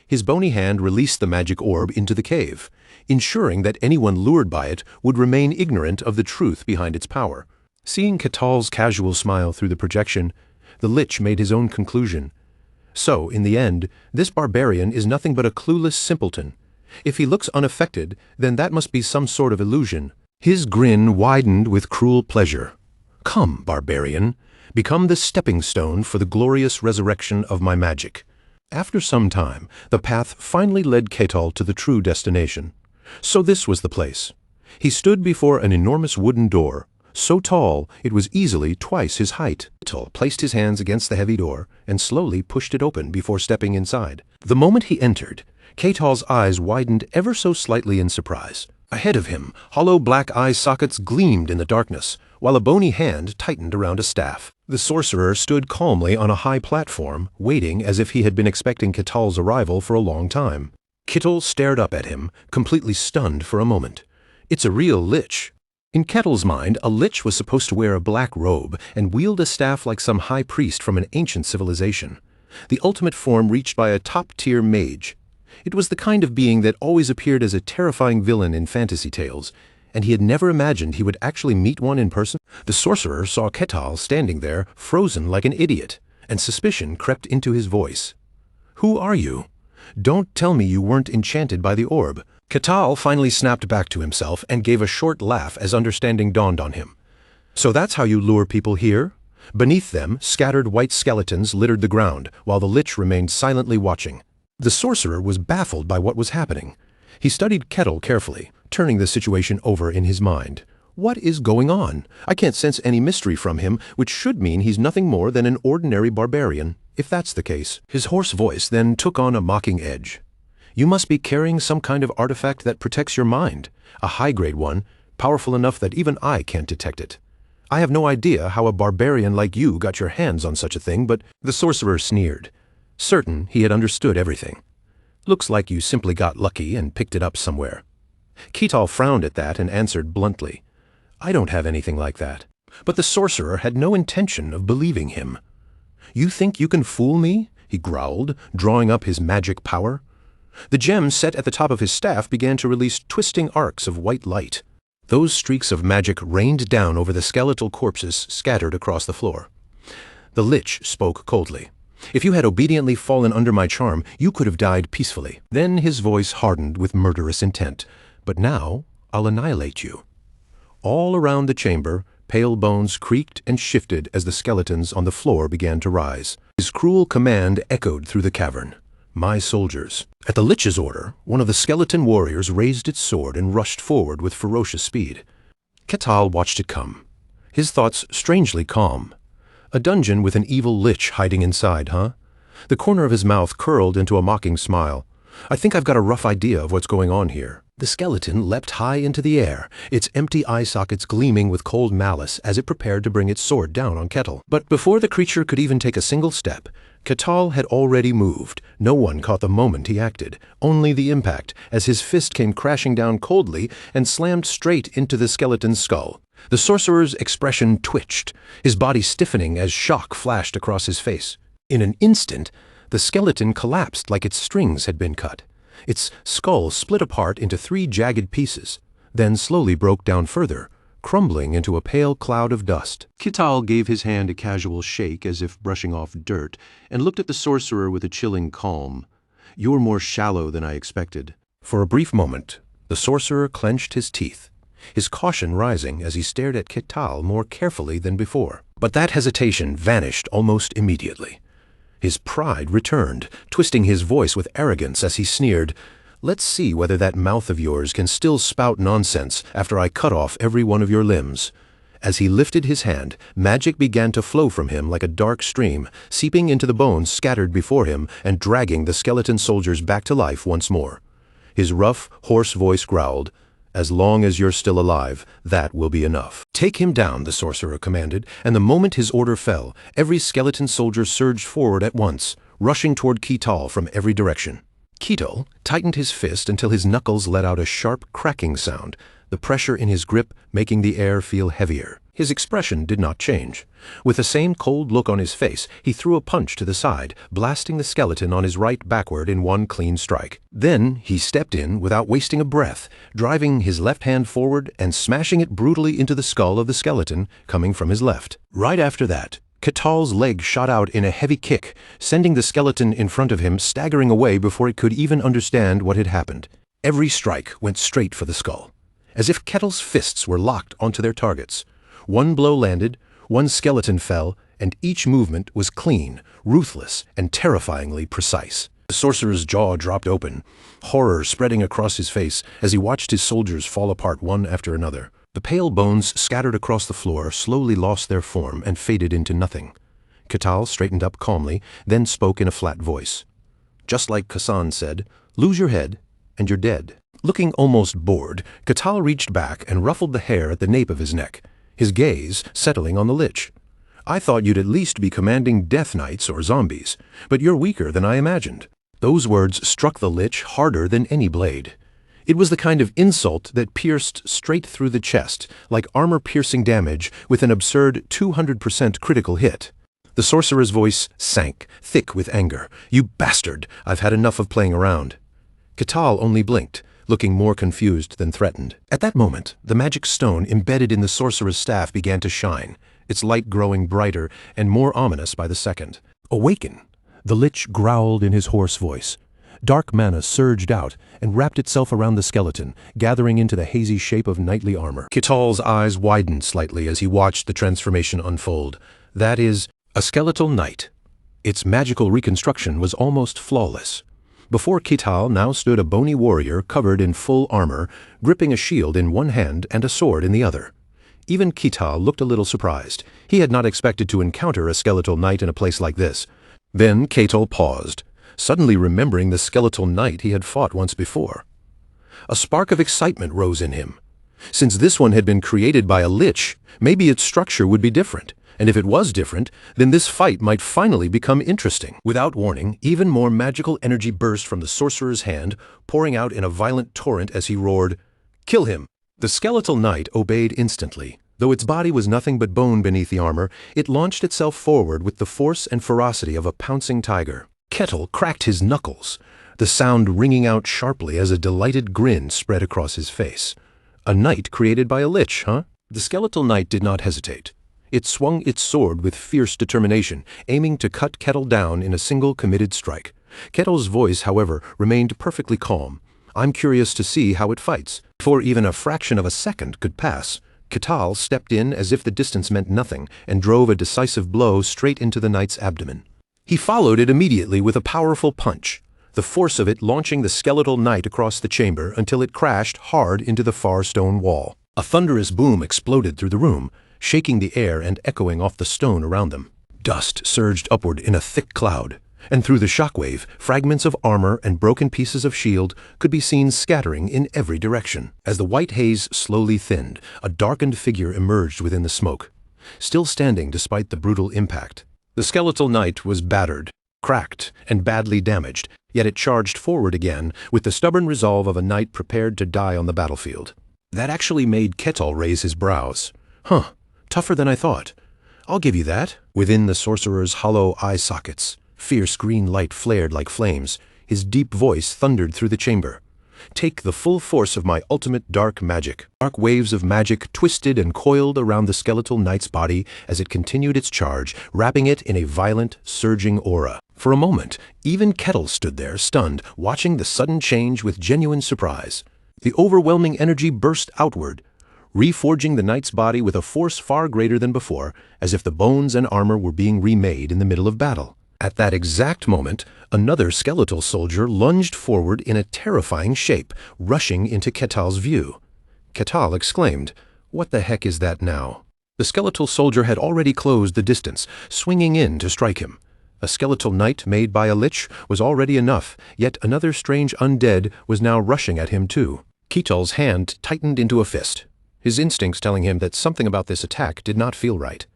His bony hand released the magic orb into the cave, ensuring that anyone lured by it would remain ignorant of the truth behind its power. Seeing Ketal's casual smile through the projection, the lich made his own conclusion. So, in the end, this barbarian is nothing but a clueless simpleton. If he looks unaffected, then that must be some sort of illusion. His grin widened with cruel pleasure. Come, barbarian, become the stepping stone for the glorious resurrection of my magic. After some time, the path finally led Ketal to the true destination. So this was the place. He stood before an enormous wooden door, so tall it was easily twice his height. Ketal placed his hands against the heavy door and slowly pushed it open before stepping inside. The moment he entered, Ketal's eyes widened ever so slightly in surprise. Ahead of him, hollow black eye sockets gleamed in the darkness, while a bony hand tightened around a staff. The sorcerer stood calmly on a high platform, waiting as if he had been expecting Ketal's arrival for a long time. Ketal stared up at him, completely stunned for a moment. It's a real lich. In Ketal's mind, a lich was supposed to wear a black robe and wield a staff like some high priest from an ancient civilization, the ultimate form reached by a top-tier mage. It was the kind of being that always appeared as a terrifying villain in fantasy tales, and he had never imagined he would actually meet one in person. The sorcerer saw Ketal standing there, frozen like an idiot, and suspicion crept into his voice. Who are you? Don't tell me you weren't enchanted by the orb. Ketal finally snapped back to himself and gave a short laugh as understanding dawned on him. So that's how you lure people here? Beneath them, scattered white skeletons littered the ground, while the lich remained silently watching. The sorcerer was baffled by what was happening. He studied Ketal carefully, turning the situation over in his mind. What is going on? I can't sense any mystery from him, which should mean he's nothing more than an ordinary barbarian. If that's the case, his hoarse voice then took on a mocking edge. You must be carrying some kind of artifact that protects your mind, a high-grade one, powerful enough that even I can't detect it. I have no idea how a barbarian like you got your hands on such a thing, but the sorcerer sneered, certain he had understood everything. Looks like you simply got lucky and picked it up somewhere. Ketal frowned at that and answered bluntly, I don't have anything like that. But the sorcerer had no intention of believing him. You think you can fool me? He growled, drawing up his magic power. The gem set at the top of his staff began to release twisting arcs of white light. Those streaks of magic rained down over the skeletal corpses scattered across the floor. The lich spoke coldly. If you had obediently fallen under my charm, you could have died peacefully. Then his voice hardened with murderous intent. But now, I'll annihilate you. All around the chamber, pale bones creaked and shifted as the skeletons on the floor began to rise. His cruel command echoed through the cavern. My soldiers. At the lich's order, one of the skeleton warriors raised its sword and rushed forward with ferocious speed. Ketal watched it come, his thoughts strangely calm. A dungeon with an evil lich hiding inside, huh? The corner of his mouth curled into a mocking smile. I think I've got a rough idea of what's going on here. The skeleton leapt high into the air, its empty eye sockets gleaming with cold malice as it prepared to bring its sword down on Kettle. But before the creature could even take a single step, Kettle had already moved. No one caught the moment he acted, only the impact, as his fist came crashing down coldly and slammed straight into the skeleton's skull. The sorcerer's expression twitched, his body stiffening as shock flashed across his face. In an instant, the skeleton collapsed like its strings had been cut. Its skull split apart into 3 jagged pieces, then slowly broke down further, crumbling into a pale cloud of dust. Kittal gave his hand a casual shake as if brushing off dirt, and looked at the sorcerer with a chilling calm. "You're more shallow than I expected." For a brief moment, the sorcerer clenched his teeth, his caution rising as he stared at Kittal more carefully than before. But that hesitation vanished almost immediately. His pride returned, twisting his voice with arrogance as he sneered, "Let's see whether that mouth of yours can still spout nonsense after I cut off every one of your limbs." As he lifted his hand, magic began to flow from him like a dark stream, seeping into the bones scattered before him and dragging the skeleton soldiers back to life once more. His rough, hoarse voice growled, "As long as you're still alive, that will be enough." "Take him down," the sorcerer commanded, and the moment his order fell, every skeleton soldier surged forward at once, rushing toward Kittal from every direction. Kittal tightened his fist until his knuckles let out a sharp cracking sound, the pressure in his grip making the air feel heavier. His expression did not change. With the same cold look on his face, he threw a punch to the side, blasting the skeleton on his right backward in one clean strike. Then he stepped in without wasting a breath, driving his left hand forward and smashing it brutally into the skull of the skeleton, coming from his left. Right after that, Kittal's leg shot out in a heavy kick, sending the skeleton in front of him staggering away before it could even understand what had happened. Every strike went straight for the skull, as if Kettle's fists were locked onto their targets. One blow landed, one skeleton fell, and each movement was clean, ruthless, and terrifyingly precise. The sorcerer's jaw dropped open, horror spreading across his face as he watched his soldiers fall apart one after another. The pale bones scattered across the floor slowly lost their form and faded into nothing. Kittal straightened up calmly, then spoke in a flat voice. "Just like Kassan said, lose your head, and you're dead." Looking almost bored, Kittal reached back and ruffled the hair at the nape of his neck, his gaze settling on the lich. "I thought you'd at least be commanding death knights or zombies, but you're weaker than I imagined." Those words struck the lich harder than any blade. It was the kind of insult that pierced straight through the chest, like armor-piercing damage with an absurd 200% critical hit. The sorcerer's voice sank, thick with anger. "You bastard! I've had enough of playing around." Kittal only blinked, looking more confused than threatened. At that moment, the magic stone embedded in the sorcerer's staff began to shine, its light growing brighter and more ominous by the second. "Awaken!" The lich growled in his hoarse voice. Dark mana surged out and wrapped itself around the skeleton, gathering into the hazy shape of knightly armor. Kittal's eyes widened slightly as he watched the transformation unfold. That is, a skeletal knight. Its magical reconstruction was almost flawless. Before Kittal now stood a bony warrior covered in full armor, gripping a shield in one hand and a sword in the other. Even Kittal looked a little surprised. He had not expected to encounter a skeletal knight in a place like this. Then Kittal paused, suddenly remembering the skeletal knight he had fought once before. A spark of excitement rose in him. Since this one had been created by a lich, maybe its structure would be different. And if it was different, then this fight might finally become interesting. Without warning, even more magical energy burst from the sorcerer's hand, pouring out in a violent torrent as he roared, "Kill him!" The skeletal knight obeyed instantly. Though its body was nothing but bone beneath the armor, it launched itself forward with the force and ferocity of a pouncing tiger. Kettle cracked his knuckles, the sound ringing out sharply as a delighted grin spread across his face. A knight created by a lich, huh? The skeletal knight did not hesitate. It swung its sword with fierce determination, aiming to cut Kettle down in a single committed strike. Kettle's voice, however, remained perfectly calm. "I'm curious to see how it fights." Before even a fraction of a second could pass, Kittal stepped in as if the distance meant nothing and drove a decisive blow straight into the knight's abdomen. He followed it immediately with a powerful punch, the force of it launching the skeletal knight across the chamber until it crashed hard into the far stone wall. A thunderous boom exploded through the room, shaking the air and echoing off the stone around them. Dust surged upward in a thick cloud, and through the shockwave, fragments of armor and broken pieces of shield could be seen scattering in every direction. As the white haze slowly thinned, a darkened figure emerged within the smoke, still standing despite the brutal impact. The skeletal knight was battered, cracked, and badly damaged, yet it charged forward again with the stubborn resolve of a knight prepared to die on the battlefield. That actually made Kettle raise his brows. Huh, tougher than I thought. I'll give you that. Within the sorcerer's hollow eye sockets, fierce green light flared like flames. His deep voice thundered through the chamber. Take the full force of my ultimate dark magic. Dark waves of magic twisted and coiled around the skeletal knight's body as it continued its charge, wrapping it in a violent, surging aura. For a moment, even Kettle stood there, stunned, watching the sudden change with genuine surprise. The overwhelming energy burst outward, reforging the knight's body with a force far greater than before, as if the bones and armor were being remade in the middle of battle. At that exact moment, another skeletal soldier lunged forward in a terrifying shape, rushing into Ketal's view. Ketal exclaimed, "What the heck is that now?" The skeletal soldier had already closed the distance, swinging in to strike him. A skeletal knight made by a lich was already enough, yet another strange undead was now rushing at him too. Ketal's hand tightened into a fist, his instincts telling him that something about this attack did not feel right.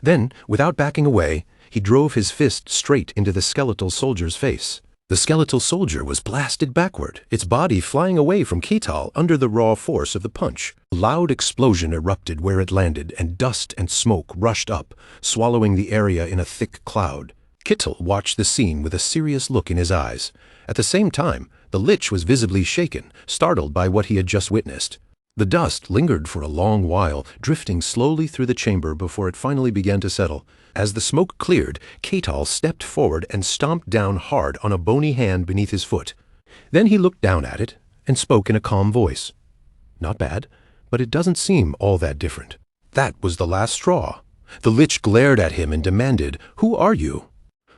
Then, without backing away, he drove his fist straight into the skeletal soldier's face. The skeletal soldier was blasted backward, its body flying away from Ketal under the raw force of the punch. A loud explosion erupted where it landed, and dust and smoke rushed up, swallowing the area in a thick cloud. Ketal watched the scene with a serious look in his eyes. At the same time, the lich was visibly shaken, startled by what he had just witnessed. The dust lingered for a long while, drifting slowly through the chamber before it finally began to settle. As the smoke cleared, Ketal stepped forward and stomped down hard on a bony hand beneath his foot. Then he looked down at it and spoke in a calm voice. "Not bad, but it doesn't seem all that different." That was the last straw. The lich glared at him and demanded, "Who are you?"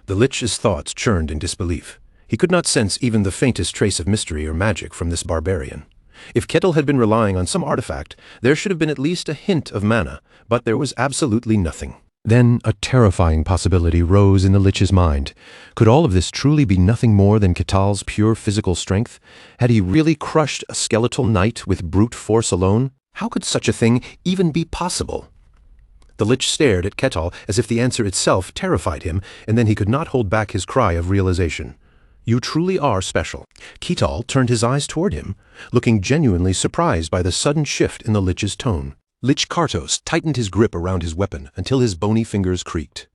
The lich's thoughts churned in disbelief. He could not sense even the faintest trace of mystery or magic from this barbarian. If Ketal had been relying on some artifact, there should have been at least a hint of mana, but there was absolutely nothing. Then a terrifying possibility rose in the lich's mind. Could all of this truly be nothing more than Ketal's pure physical strength? Had he really crushed a skeletal knight with brute force alone? How could such a thing even be possible? The lich stared at Ketal as if the answer itself terrified him, and then he could not hold back his cry of realization. "You truly are special." Ketal turned his eyes toward him, looking genuinely surprised by the sudden shift in the lich's tone. Lich Kartos tightened his grip around his weapon until his bony fingers creaked.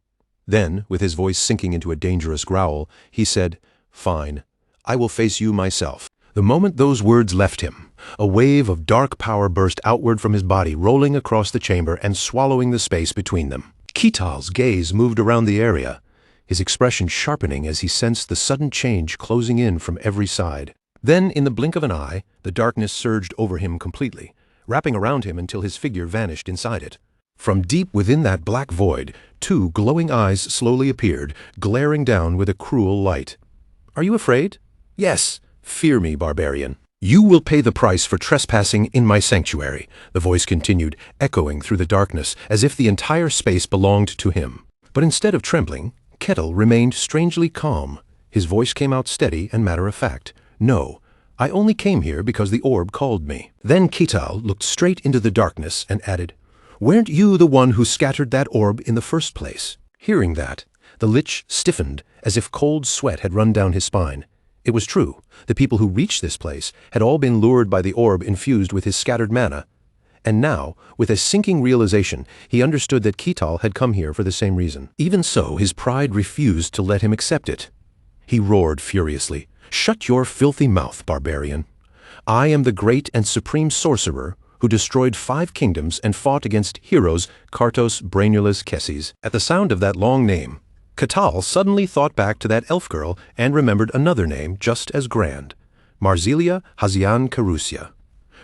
Then, with his voice sinking into a dangerous growl, he said, "Fine, I will face you myself." The moment those words left him, a wave of dark power burst outward from his body, rolling across the chamber and swallowing the space between them. Ketal's gaze moved around the area, his expression sharpening as he sensed the sudden change closing in from every side. Then, in the blink of an eye, the darkness surged over him completely, wrapping around him until his figure vanished inside it. From deep within that black void, two glowing eyes slowly appeared, glaring down with a cruel light. "Are you afraid?" "Yes. Fear me, barbarian." "You will pay the price for trespassing in my sanctuary," the voice continued, echoing through the darkness, as if the entire space belonged to him. But instead of trembling, Ketal remained strangely calm. His voice came out steady and matter-of-fact. "No, I only came here because the orb called me." Then Ketal looked straight into the darkness and added, "Weren't you the one who scattered that orb in the first place?" Hearing that, the lich stiffened as if cold sweat had run down his spine. It was true. The people who reached this place had all been lured by the orb infused with his scattered mana. And now, with a sinking realization, he understood that Ketal had come here for the same reason. Even so, his pride refused to let him accept it. He roared furiously, "Shut your filthy mouth, barbarian. I am the great and supreme sorcerer who destroyed 5 kingdoms and fought against heroes Kartos Brainulus Kesses." At the sound of that long name, Ketal suddenly thought back to that elf girl and remembered another name just as grand, Marzelia Hazian Carusia.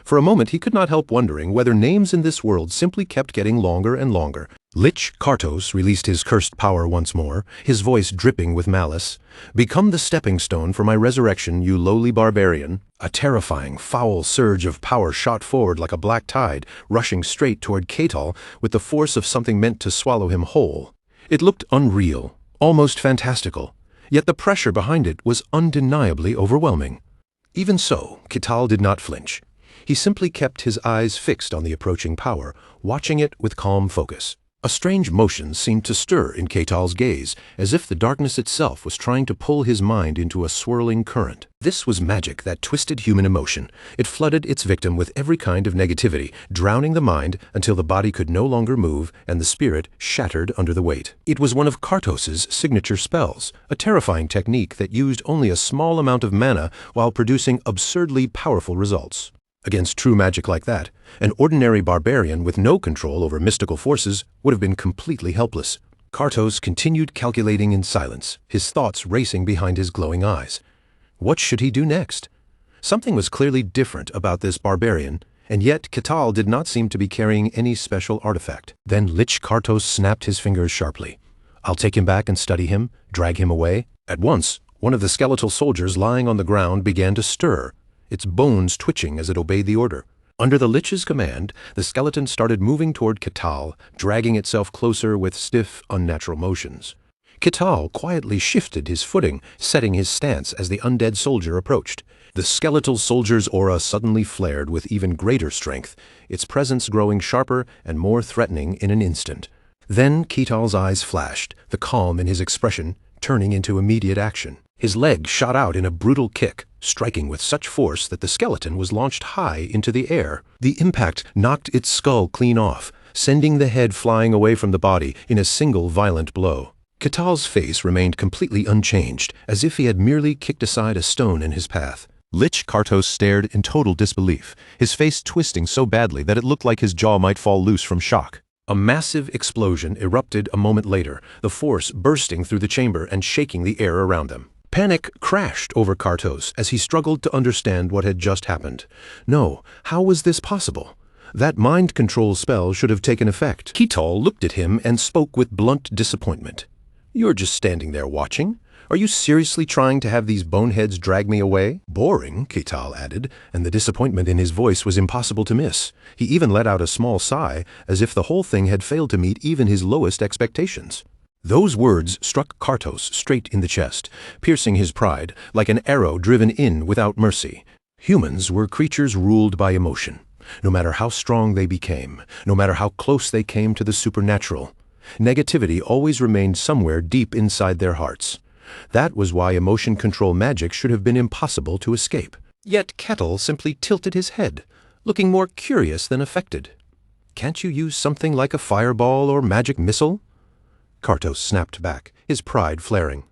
For a moment he could not help wondering whether names in this world simply kept getting longer and longer. Lich Kartos released his cursed power once more, his voice dripping with malice. "Become the stepping stone for my resurrection, you lowly barbarian." A terrifying, foul surge of power shot forward like a black tide, rushing straight toward Ketal with the force of something meant to swallow him whole. It looked unreal, almost fantastical, yet the pressure behind it was undeniably overwhelming. Even so, Kital did not flinch. He simply kept his eyes fixed on the approaching power, watching it with calm focus. A strange motion seemed to stir in Kital's gaze, as if the darkness itself was trying to pull his mind into a swirling current. This was magic that twisted human emotion. It flooded its victim with every kind of negativity, drowning the mind until the body could no longer move and the spirit shattered under the weight. It was one of Kartos' signature spells, a terrifying technique that used only a small amount of mana while producing absurdly powerful results. Against true magic like that, an ordinary barbarian with no control over mystical forces would have been completely helpless. Kartos continued calculating in silence, his thoughts racing behind his glowing eyes. What should he do next? Something was clearly different about this barbarian, and yet Kital did not seem to be carrying any special artifact. Then Lich Kartos snapped his fingers sharply. "I'll take him back and study him, drag him away." At once, one of the skeletal soldiers lying on the ground began to stir, its bones twitching as it obeyed the order. Under the Lich's command, the skeleton started moving toward Kital, dragging itself closer with stiff, unnatural motions. Kital quietly shifted his footing, setting his stance as the undead soldier approached. The skeletal soldier's aura suddenly flared with even greater strength, its presence growing sharper and more threatening in an instant. Then Kital's eyes flashed, the calm in his expression turning into immediate action. His leg shot out in a brutal kick, striking with such force that the skeleton was launched high into the air. The impact knocked its skull clean off, sending the head flying away from the body in a single violent blow. Kital's face remained completely unchanged, as if he had merely kicked aside a stone in his path. Lich Kartos stared in total disbelief, his face twisting so badly that it looked like his jaw might fall loose from shock. A massive explosion erupted a moment later, the force bursting through the chamber and shaking the air around them. Panic crashed over Kartos as he struggled to understand what had just happened. No, how was this possible? That mind control spell should have taken effect. Kital looked at him and spoke with blunt disappointment. "You're just standing there watching? Are you seriously trying to have these boneheads drag me away?" "Boring," Kital added, and the disappointment in his voice was impossible to miss. He even let out a small sigh, as if the whole thing had failed to meet even his lowest expectations. Those words struck Kartos straight in the chest, piercing his pride like an arrow driven in without mercy. Humans were creatures ruled by emotion. No matter how strong they became, no matter how close they came to the supernatural, negativity always remained somewhere deep inside their hearts. That was why emotion control magic should have been impossible to escape. Yet Kettle simply tilted his head, looking more curious than affected. "Can't you use something like a fireball or magic missile?" Kartos snapped back, his pride flaring.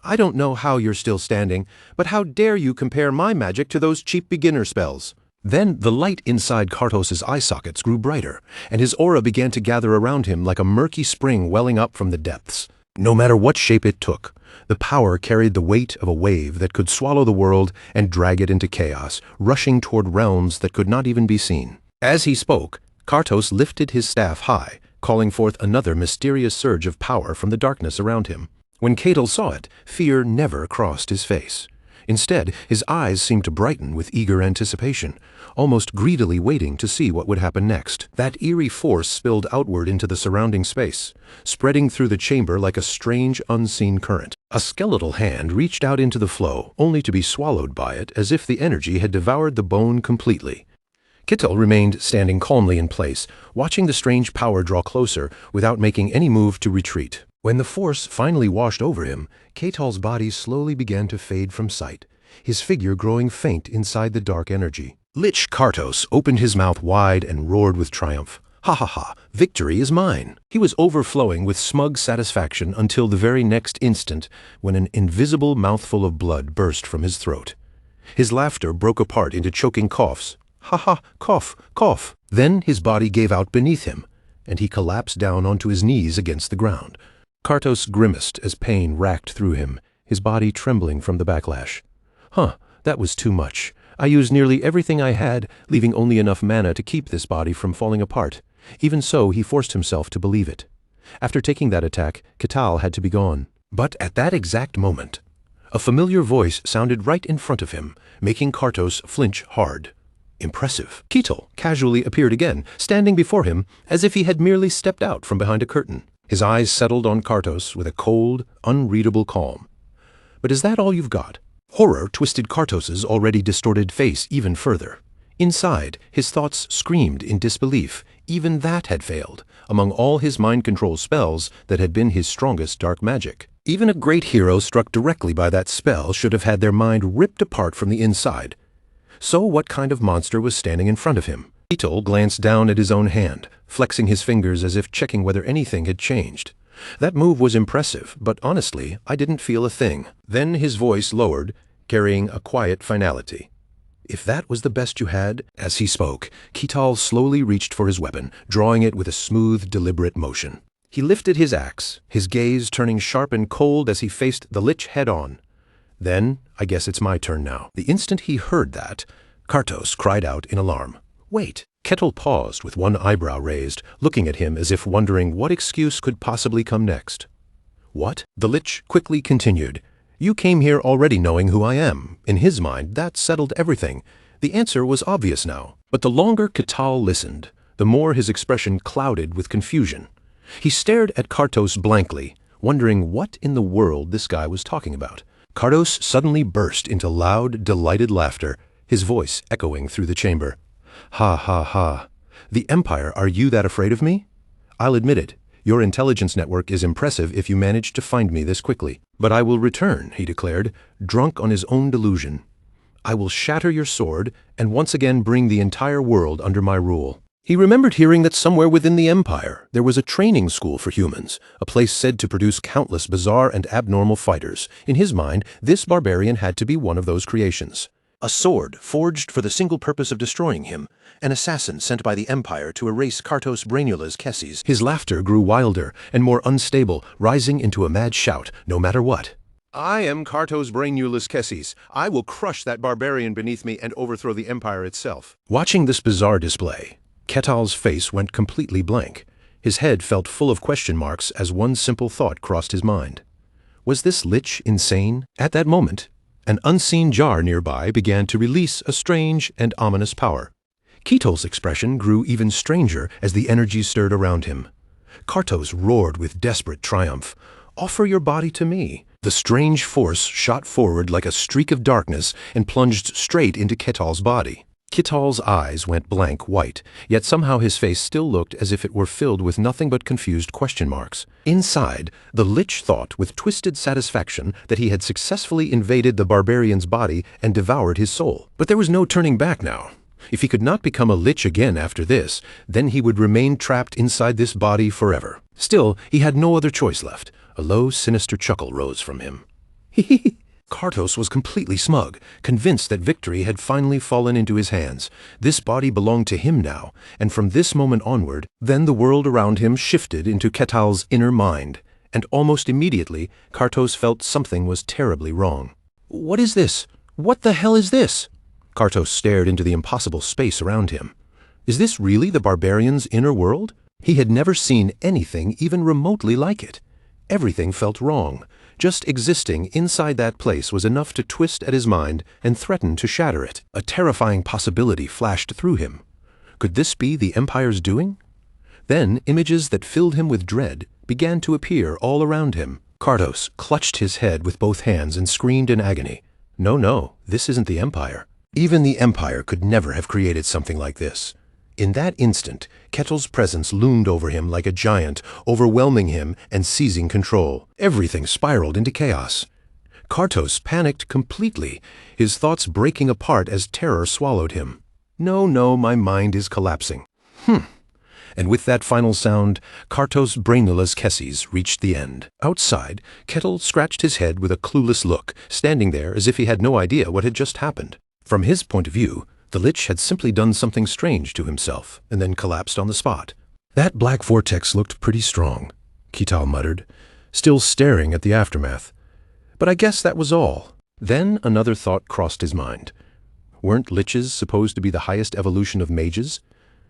"I don't know how you're still standing, but how dare you compare my magic to those cheap beginner spells?" Then the light inside Kartos' eye sockets grew brighter, and his aura began to gather around him like a murky spring welling up from the depths. No matter what shape it took, the power carried the weight of a wave that could swallow the world and drag it into chaos, rushing toward realms that could not even be seen. As he spoke, Kartos lifted his staff high, calling forth another mysterious surge of power from the darkness around him. When Ketil saw it, fear never crossed his face. Instead, his eyes seemed to brighten with eager anticipation, almost greedily waiting to see what would happen next. That eerie force spilled outward into the surrounding space, spreading through the chamber like a strange, unseen current. A skeletal hand reached out into the flow, only to be swallowed by it as if the energy had devoured the bone completely. Ketil remained standing calmly in place, watching the strange power draw closer without making any move to retreat. When the force finally washed over him, Ketil's body slowly began to fade from sight, his figure growing faint inside the dark energy. Lich Kartos opened his mouth wide and roared with triumph. "Ha ha ha, victory is mine!" He was overflowing with smug satisfaction until the very next instant when an invisible mouthful of blood burst from his throat. His laughter broke apart into choking coughs. "Ha ha, cough, cough!" Then his body gave out beneath him, and he collapsed down onto his knees against the ground. Kartos grimaced as pain racked through him, his body trembling from the backlash. That was too much. I used nearly everything I had, leaving only enough mana to keep this body from falling apart. Even so, he forced himself to believe it. After taking that attack, Ketil had to be gone. But at that exact moment, a familiar voice sounded right in front of him, making Kartos flinch hard. Impressive. Ketil casually appeared again, standing before him as if he had merely stepped out from behind a curtain. His eyes settled on Kartos with a cold, unreadable calm. "But is that all you've got?" Horror twisted Kartos's already distorted face even further. Inside, his thoughts screamed in disbelief. Even that had failed, among all his mind control spells that had been his strongest dark magic. Even a great hero struck directly by that spell should have had their mind ripped apart from the inside. So what kind of monster was standing in front of him? Beetle glanced down at his own hand, flexing his fingers as if checking whether anything had changed. That move was impressive, but honestly, I didn't feel a thing. Then his voice lowered, carrying a quiet finality. "If that was the best you had?" As he spoke, Kital slowly reached for his weapon, drawing it with a smooth, deliberate motion. He lifted his axe, his gaze turning sharp and cold as he faced the Lich head-on. Then, "I guess it's my turn now." The instant he heard that, Kartos cried out in alarm. "Wait!" Kettle paused with one eyebrow raised, looking at him as if wondering what excuse could possibly come next. "What?" The Lich quickly continued. "You came here already knowing who I am." In his mind, that settled everything. The answer was obvious now. But the longer Kital listened, the more his expression clouded with confusion. He stared at Kartos blankly, wondering what in the world this guy was talking about. Kartos suddenly burst into loud, delighted laughter, his voice echoing through the chamber. "Ha ha ha. The Empire, are you that afraid of me? I'll admit it. Your intelligence network is impressive if you managed to find me this quickly. But I will return," he declared, drunk on his own delusion. "I will shatter your sword and once again bring the entire world under my rule." He remembered hearing that somewhere within the Empire there was a training school for humans, a place said to produce countless bizarre and abnormal fighters. In his mind, this barbarian had to be one of those creations. A sword forged for the single purpose of destroying him, an assassin sent by the Empire to erase Kartos Brainula's Kesses. His laughter grew wilder and more unstable, rising into a mad shout, no matter what. "I am Kartos Brainula's Kesses. I will crush that barbarian beneath me and overthrow the Empire itself." Watching this bizarre display, Ketal's face went completely blank. His head felt full of question marks as one simple thought crossed his mind. Was this Lich insane? At that moment, an unseen jar nearby began to release a strange and ominous power. Ketal's expression grew even stranger as the energy stirred around him. Kartos roared with desperate triumph. "Offer your body to me." The strange force shot forward like a streak of darkness and plunged straight into Ketal's body. Ketal's eyes went blank white, yet somehow his face still looked as if it were filled with nothing but confused question marks. Inside, the Lich thought with twisted satisfaction that he had successfully invaded the barbarian's body and devoured his soul. But there was no turning back now. If he could not become a Lich again after this, then he would remain trapped inside this body forever. Still, he had no other choice left. A low, sinister chuckle rose from him. "Hee." Kartos was completely smug, convinced that victory had finally fallen into his hands. This body belonged to him now, and from this moment onward, then the world around him shifted into Ketal's inner mind, and almost immediately, Kartos felt something was terribly wrong. "What is this? What the hell is this?" Kartos stared into the impossible space around him. Is this really the barbarian's inner world? He had never seen anything even remotely like it. Everything felt wrong. Just existing inside that place was enough to twist at his mind and threaten to shatter it. A terrifying possibility flashed through him. Could this be the Empire's doing? Then images that filled him with dread began to appear all around him. Kartos clutched his head with both hands and screamed in agony. No, this isn't the Empire. Even the Empire could never have created something like this. In that instant, Ketal's presence loomed over him like a giant, overwhelming him and seizing control. Everything spiraled into chaos. Kartos panicked completely, his thoughts breaking apart as terror swallowed him. No, my mind is collapsing. And with that final sound, Kartos Brainula's Kesses reached the end. Outside, Kettle scratched his head with a clueless look, standing there as if he had no idea what had just happened. From his point of view, the Lich had simply done something strange to himself, and then collapsed on the spot. "That black vortex looked pretty strong," Ketal muttered, still staring at the aftermath. "But I guess that was all." Then another thought crossed his mind. Weren't Liches supposed to be the highest evolution of mages?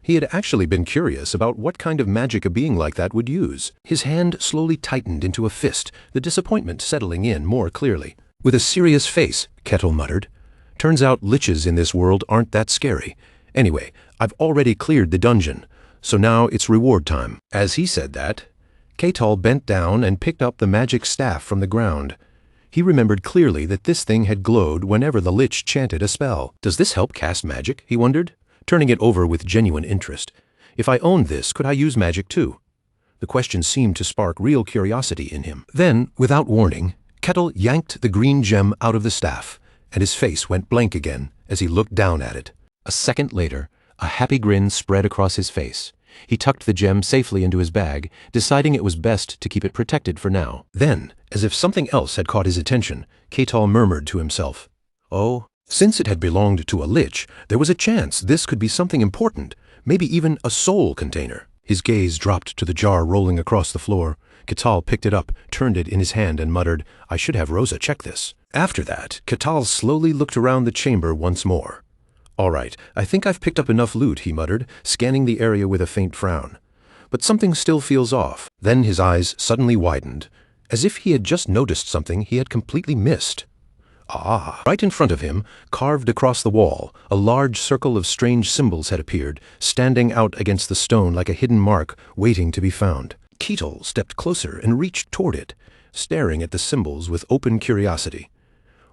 He had actually been curious about what kind of magic a being like that would use. His hand slowly tightened into a fist, the disappointment settling in more clearly. "With a serious face," Kettle muttered. "Turns out Liches in this world aren't that scary. Anyway, I've already cleared the dungeon, so now it's reward time." As he said that, Ketal bent down and picked up the magic staff from the ground. He remembered clearly that this thing had glowed whenever the lich chanted a spell. Does this help cast magic? He wondered, turning it over with genuine interest. If I owned this, could I use magic too? The question seemed to spark real curiosity in him. Then, without warning, Ketal yanked the green gem out of the staff, and his face went blank again as he looked down at it. A second later, a happy grin spread across his face. He tucked the gem safely into his bag, deciding it was best to keep it protected for now. Then, as if something else had caught his attention, Ketal murmured to himself, "Oh, since it had belonged to a lich, there was a chance this could be something important, maybe even a soul container." His gaze dropped to the jar rolling across the floor. Ketal picked it up, turned it in his hand, and muttered, "I should have Rosa check this." After that, Ketal slowly looked around the chamber once more. "All right, I think I've picked up enough loot," he muttered, scanning the area with a faint frown. "But something still feels off." Then his eyes suddenly widened, as if he had just noticed something he had completely missed. Ah! Right in front of him, carved across the wall, a large circle of strange symbols had appeared, standing out against the stone like a hidden mark waiting to be found. Ketal stepped closer and reached toward it, staring at the symbols with open curiosity.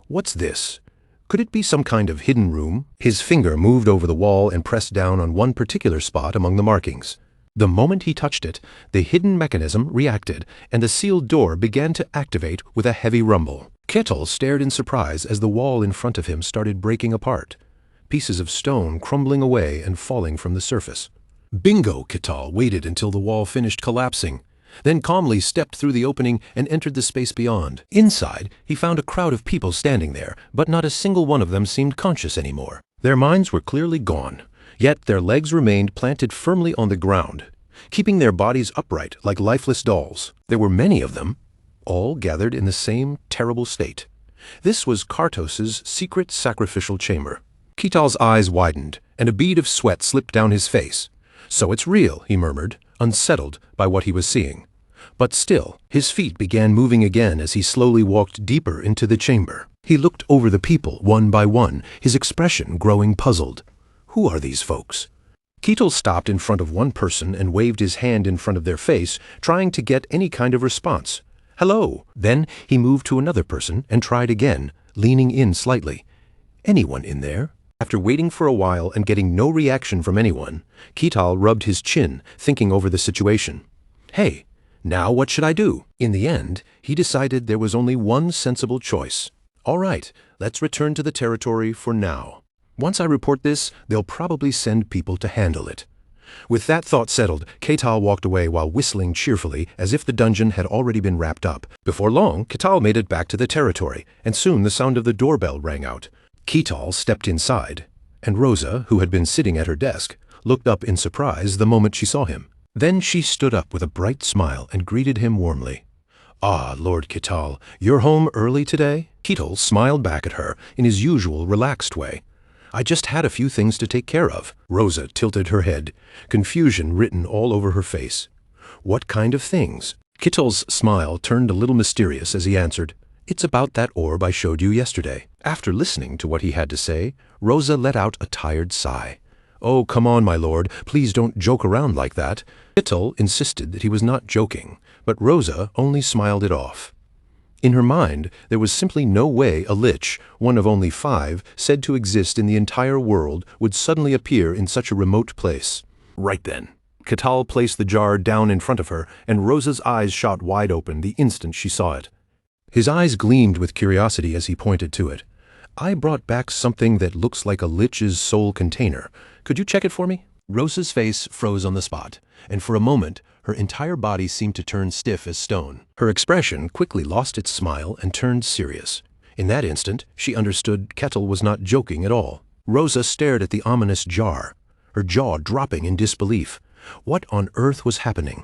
What's this? Could it be some kind of hidden room? His finger moved over the wall and pressed down on one particular spot among the markings. The moment he touched it, the hidden mechanism reacted, and the sealed door began to activate with a heavy rumble. Ketal stared in surprise as the wall in front of him started breaking apart, pieces of stone crumbling away and falling from the surface. Bingo! Ketal waited until the wall finished collapsing, then calmly stepped through the opening and entered the space beyond. Inside, he found a crowd of people standing there, but not a single one of them seemed conscious anymore. Their minds were clearly gone, yet their legs remained planted firmly on the ground, keeping their bodies upright like lifeless dolls. There were many of them, all gathered in the same terrible state. This was Kartos's secret sacrificial chamber. Ketal's eyes widened, and a bead of sweat slipped down his face. "So it's real," he murmured, unsettled by what he was seeing. But still, his feet began moving again as he slowly walked deeper into the chamber. He looked over the people one by one, his expression growing puzzled. Who are these folks? Ketal stopped in front of one person and waved his hand in front of their face, trying to get any kind of response. "Hello." Then he moved to another person and tried again, leaning in slightly. "Anyone in there?" After waiting for a while and getting no reaction from anyone, Ketal rubbed his chin, thinking over the situation. "Hey, now what should I do?" In the end, he decided there was only one sensible choice. "All right, let's return to the territory for now. Once I report this, they'll probably send people to handle it." With that thought settled, Ketal walked away while whistling cheerfully as if the dungeon had already been wrapped up. Before long, Ketal made it back to the territory, and soon the sound of the doorbell rang out. Ketal stepped inside, and Rosa, who had been sitting at her desk, looked up in surprise the moment she saw him. Then she stood up with a bright smile and greeted him warmly. "Ah, Lord Ketal, you're home early today?" Ketal smiled back at her in his usual relaxed way. "I just had a few things to take care of." Rosa tilted her head, confusion written all over her face. "What kind of things?" Ketal's smile turned a little mysterious as he answered, "It's about that orb I showed you yesterday." After listening to what he had to say, Rosa let out a tired sigh. "Oh, come on, my lord, please don't joke around like that." Ketal insisted that he was not joking, but Rosa only smiled it off. In her mind, there was simply no way a lich, one of only 5, said to exist in the entire world, would suddenly appear in such a remote place. Right then, Ketal placed the jar down in front of her, and Rosa's eyes shot wide open the instant she saw it. His eyes gleamed with curiosity as he pointed to it. "I brought back something that looks like a lich's soul container. Could you check it for me?" Rosa's face froze on the spot, and for a moment, her entire body seemed to turn stiff as stone. Her expression quickly lost its smile and turned serious. In that instant, she understood Ketal was not joking at all. Rosa stared at the ominous jar, her jaw dropping in disbelief. What on earth was happening?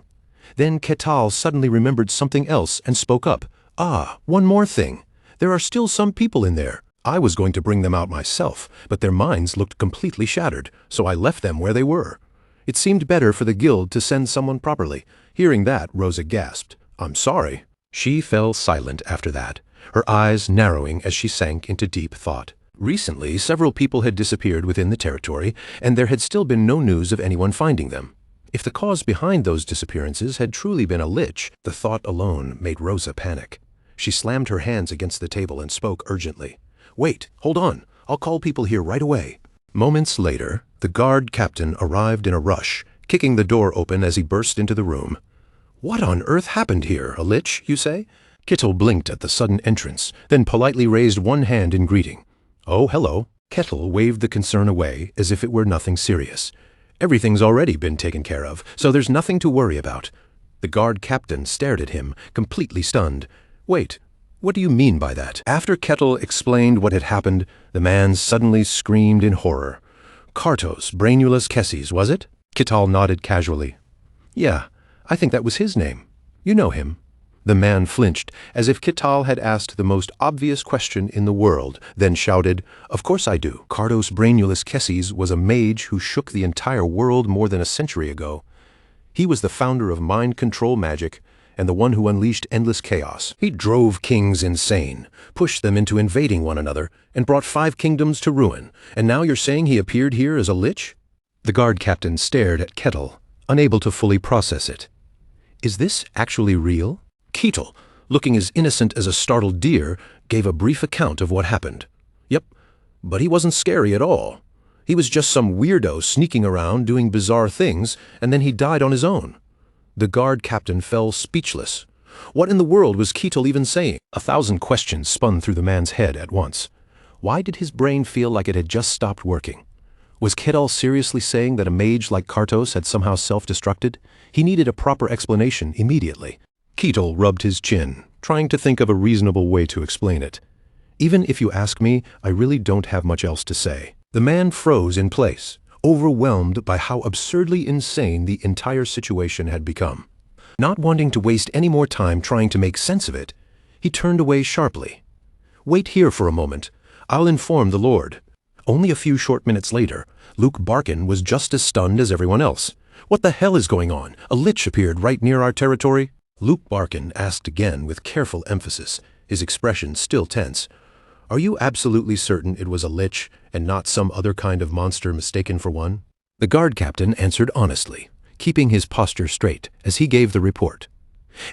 Then Ketal suddenly remembered something else and spoke up. "Ah, one more thing. There are still some people in there. I was going to bring them out myself, but their minds looked completely shattered, so I left them where they were. It seemed better for the guild to send someone properly." Hearing that, Rosa gasped. "I'm sorry." She fell silent after that, her eyes narrowing as she sank into deep thought. Recently, several people had disappeared within the territory, and there had still been no news of anyone finding them. If the cause behind those disappearances had truly been a lich, the thought alone made Rosa panic. She slammed her hands against the table and spoke urgently. "Wait, hold on. I'll call people here right away." Moments later, the guard captain arrived in a rush, kicking the door open as he burst into the room. "What on earth happened here? A lich, you say?" Kittel blinked at the sudden entrance, then politely raised one hand in greeting. "Oh, hello." Kettle waved the concern away as if it were nothing serious. "Everything's already been taken care of, so there's nothing to worry about." The guard captain stared at him, completely stunned. "Wait, what do you mean by that?" After Kettle explained what had happened, the man suddenly screamed in horror. "Kartos Brainulus Kesses, was it?" Kittal nodded casually. "Yeah, I think that was his name. You know him." The man flinched, as if Kittal had asked the most obvious question in the world, then shouted, "Of course I do. Kartos Brainulus Kesses was a mage who shook the entire world more than a century ago. He was the founder of mind control magic, and the one who unleashed endless chaos. He drove kings insane, pushed them into invading one another, and brought 5 kingdoms to ruin. And now you're saying he appeared here as a lich?" The guard captain stared at Kettle, unable to fully process it. "Is this actually real?" Kettle, looking as innocent as a startled deer, gave a brief account of what happened. "Yep, but he wasn't scary at all. He was just some weirdo sneaking around doing bizarre things, and then he died on his own." The guard captain fell speechless. What in the world was Kettle even saying? 1,000 questions spun through the man's head at once. Why did his brain feel like it had just stopped working? Was Kettle seriously saying that a mage like Kartos had somehow self-destructed? He needed a proper explanation immediately. Kettle rubbed his chin, trying to think of a reasonable way to explain it. "Even if you ask me, I really don't have much else to say." The man froze in place, overwhelmed by how absurdly insane the entire situation had become. Not wanting to waste any more time trying to make sense of it, he turned away sharply. "Wait here for a moment. I'll inform the Lord." Only a few short minutes later, Luke Barkin was just as stunned as everyone else. "What the hell is going on? A lich appeared right near our territory?" Luke Barkin asked again with careful emphasis, his expression still tense. "Are you absolutely certain it was a lich and not some other kind of monster mistaken for one?" The guard captain answered honestly, keeping his posture straight as he gave the report.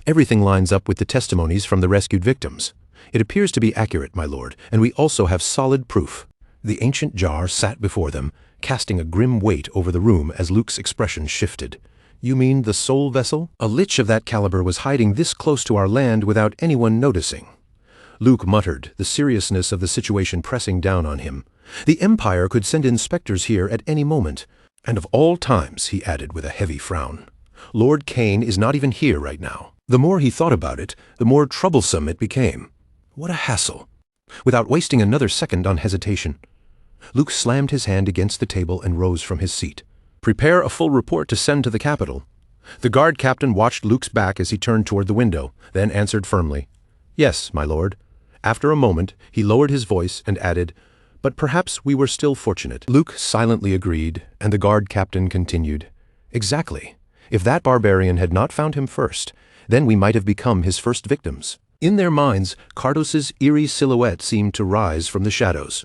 "Everything lines up with the testimonies from the rescued victims. It appears to be accurate, my lord, and we also have solid proof." The ancient jar sat before them, casting a grim weight over the room as Luke's expression shifted. "You mean the soul vessel? A lich of that caliber was hiding this close to our land without anyone noticing." Luke muttered, the seriousness of the situation pressing down on him. "The Empire could send inspectors here at any moment. And of all times," he added with a heavy frown, "Lord Kane is not even here right now." The more he thought about it, the more troublesome it became. What a hassle. Without wasting another second on hesitation, Luke slammed his hand against the table and rose from his seat. "Prepare a full report to send to the capital." The guard captain watched Luke's back as he turned toward the window, then answered firmly, "Yes, my lord." After a moment, he lowered his voice and added, "But perhaps we were still fortunate." Luke silently agreed, and the guard captain continued, "Exactly. If that barbarian had not found him first, then we might have become his first victims." In their minds, Kardos's eerie silhouette seemed to rise from the shadows.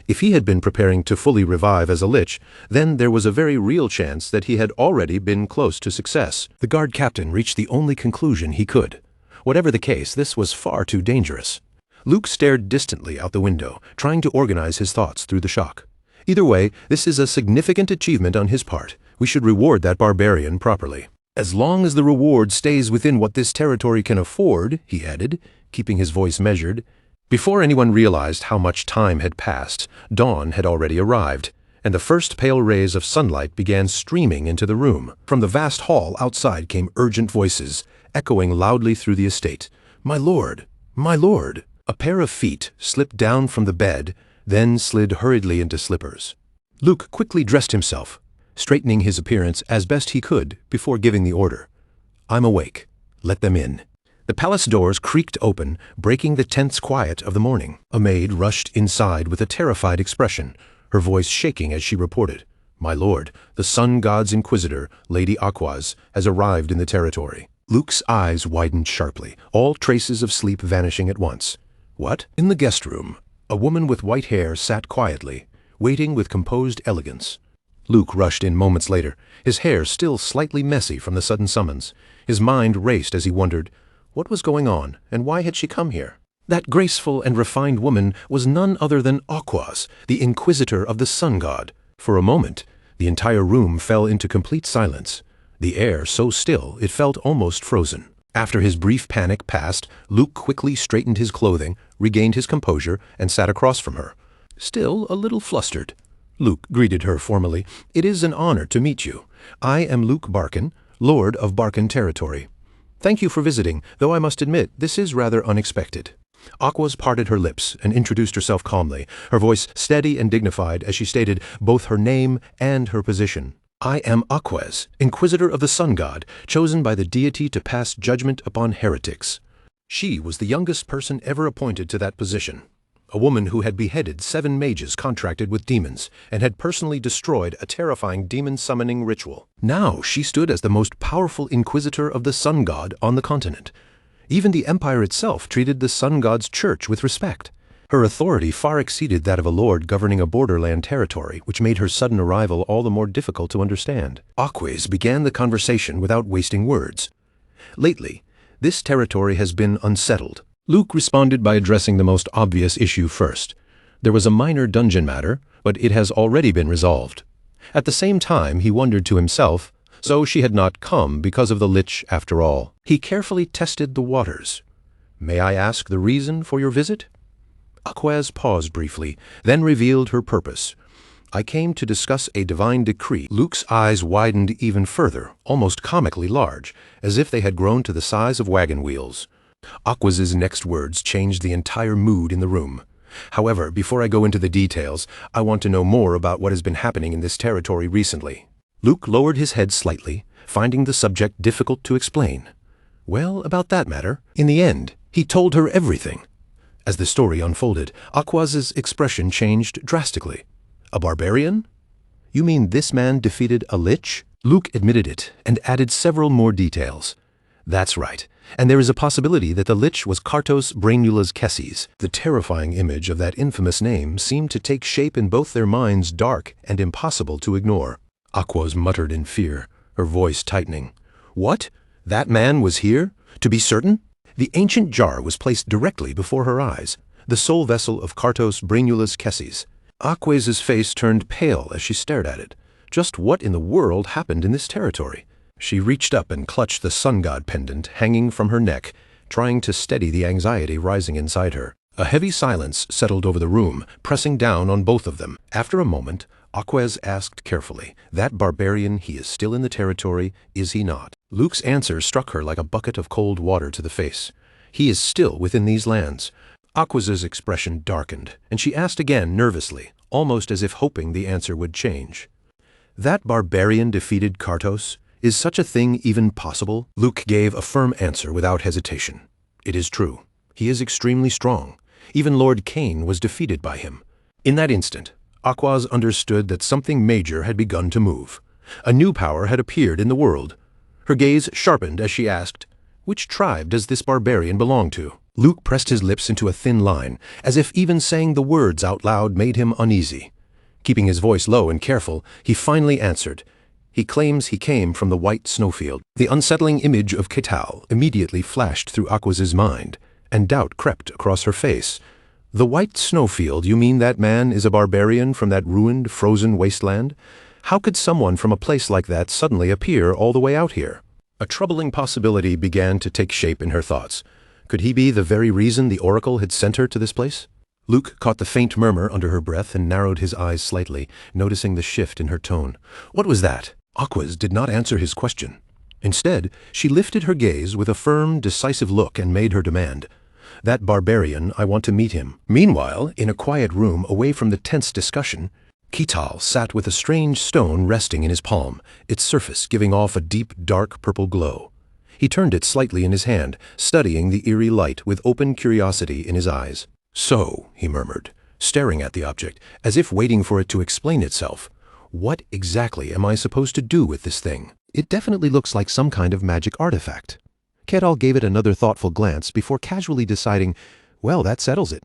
If he had been preparing to fully revive as a lich, then there was a very real chance that he had already been close to success. The guard captain reached the only conclusion he could. Whatever the case, this was far too dangerous. Luke stared distantly out the window, trying to organize his thoughts through the shock. Either way, this is a significant achievement on his part. We should reward that barbarian properly. "As long as the reward stays within what this territory can afford," he added, keeping his voice measured. Before anyone realized how much time had passed, dawn had already arrived, and the first pale rays of sunlight began streaming into the room. From the vast hall outside came urgent voices, echoing loudly through the estate. "My lord! My lord!" A pair of feet slipped down from the bed, then slid hurriedly into slippers. Luke quickly dressed himself, straightening his appearance as best he could before giving the order. "I'm awake. Let them in." The palace doors creaked open, breaking the tense quiet of the morning. A maid rushed inside with a terrified expression, her voice shaking as she reported, "My lord, the Sun God's Inquisitor, Lady Aquaz, has arrived in the territory." Luke's eyes widened sharply, all traces of sleep vanishing at once. "What?" In the guest room, a woman with white hair sat quietly, waiting with composed elegance. Luke rushed in moments later, his hair still slightly messy from the sudden summons. His mind raced as he wondered, what was going on, and why had she come here? That graceful and refined woman was none other than Aquaz, the inquisitor of the sun god. For a moment, the entire room fell into complete silence, the air so still it felt almost frozen. After his brief panic passed, Luke quickly straightened his clothing, regained his composure, and sat across from her. Still a little flustered, Luke greeted her formally. "It is an honor to meet you. I am Luke Barkin, Lord of Barkin Territory. Thank you for visiting, though I must admit this is rather unexpected." Aquaz parted her lips and introduced herself calmly, her voice steady and dignified as she stated both her name and her position. "I am Aquaz, Inquisitor of the Sun God, chosen by the deity to pass judgment upon heretics." She was the youngest person ever appointed to that position, a woman who had beheaded 7 mages contracted with demons and had personally destroyed a terrifying demon-summoning ritual. Now she stood as the most powerful Inquisitor of the Sun God on the continent. Even the Empire itself treated the Sun God's church with respect. Her authority far exceeded that of a lord governing a borderland territory, which made her sudden arrival all the more difficult to understand. Aquaz began the conversation without wasting words. "Lately, this territory has been unsettled." Luke responded by addressing the most obvious issue first. There was a minor dungeon matter, but it has already been resolved. At the same time, he wondered to himself, so she had not come because of the Lich after all. He carefully tested the waters. "May I ask the reason for your visit?" Aquaz paused briefly, then revealed her purpose. "I came to discuss a divine decree." Luke's eyes widened even further, almost comically large, as if they had grown to the size of wagon wheels. Aquaz's next words changed the entire mood in the room. "However, before I go into the details, I want to know more about what has been happening in this territory recently." Luke lowered his head slightly, finding the subject difficult to explain. Well, about that matter, in the end, he told her everything. As the story unfolded, Aquaz's expression changed drastically. "A barbarian? You mean this man defeated a lich?" Luke admitted it and added several more details. "That's right. And there is a possibility that the lich was Kartos Brainula's Kesses." The terrifying image of that infamous name seemed to take shape in both their minds, dark and impossible to ignore. Aquaz muttered in fear, her voice tightening. "What? That man was here? To be certain?" The ancient jar was placed directly before her eyes, the soul vessel of Kartos Brainula's Kesses. Aquaz's face turned pale as she stared at it. Just what in the world happened in this territory? She reached up and clutched the sun god pendant hanging from her neck, trying to steady the anxiety rising inside her. A heavy silence settled over the room, pressing down on both of them. After a moment, Aquaz asked carefully, "That barbarian, he is still in the territory, is he not?" Luke's answer struck her like a bucket of cold water to the face. "He is still within these lands." Aquaz's expression darkened, and she asked again nervously, almost as if hoping the answer would change. "That barbarian defeated Kartos? Is such a thing even possible?" Luke gave a firm answer without hesitation. "It is true. He is extremely strong. Even Lord Cain was defeated by him." In that instant, Aquaz understood that something major had begun to move. A new power had appeared in the world. Her gaze sharpened as she asked, "Which tribe does this barbarian belong to?" Luke pressed his lips into a thin line, as if even saying the words out loud made him uneasy. Keeping his voice low and careful, he finally answered, "He claims he came from the white Snowfield." The unsettling image of Ketal immediately flashed through Aquaz's mind, and doubt crept across her face. "The white Snowfield, you mean that man is a barbarian from that ruined, frozen wasteland? How could someone from a place like that suddenly appear all the way out here?" A troubling possibility began to take shape in her thoughts. Could he be the very reason the Oracle had sent her to this place? Luke caught the faint murmur under her breath and narrowed his eyes slightly, noticing the shift in her tone. What was that? Aquaz did not answer his question. Instead, she lifted her gaze with a firm, decisive look and made her demand. "That barbarian, I want to meet him." Meanwhile, in a quiet room away from the tense discussion, Ketal sat with a strange stone resting in his palm, its surface giving off a deep, dark purple glow. He turned it slightly in his hand, studying the eerie light with open curiosity in his eyes. "So," he murmured, staring at the object, as if waiting for it to explain itself, "what exactly am I supposed to do with this thing? It definitely looks like some kind of magic artifact." Ketal gave it another thoughtful glance before casually deciding, "Well, that settles it."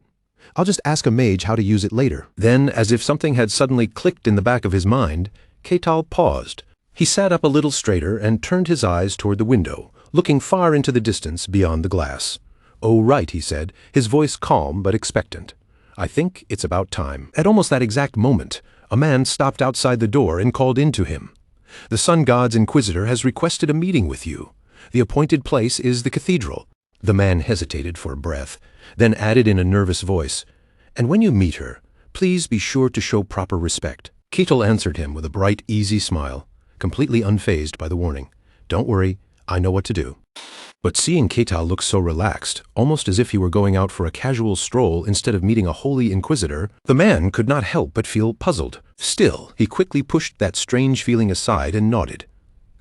I'll just ask a mage how to use it later." Then, as if something had suddenly clicked in the back of his mind, Ketal paused. He sat up a little straighter and turned his eyes toward the window, looking far into the distance beyond the glass. "Oh, right," he said, his voice calm but expectant. "I think it's about time." At almost that exact moment, a man stopped outside the door and called in to him. "The Sun God's Inquisitor has requested a meeting with you. The appointed place is the cathedral." The man hesitated for a breath, then added in a nervous voice, "And when you meet her, please be sure to show proper respect." Ketal answered him with a bright, easy smile, completely unfazed by the warning. "Don't worry, I know what to do." But seeing Ketal look so relaxed, almost as if he were going out for a casual stroll instead of meeting a holy inquisitor, the man could not help but feel puzzled. Still, he quickly pushed that strange feeling aside and nodded.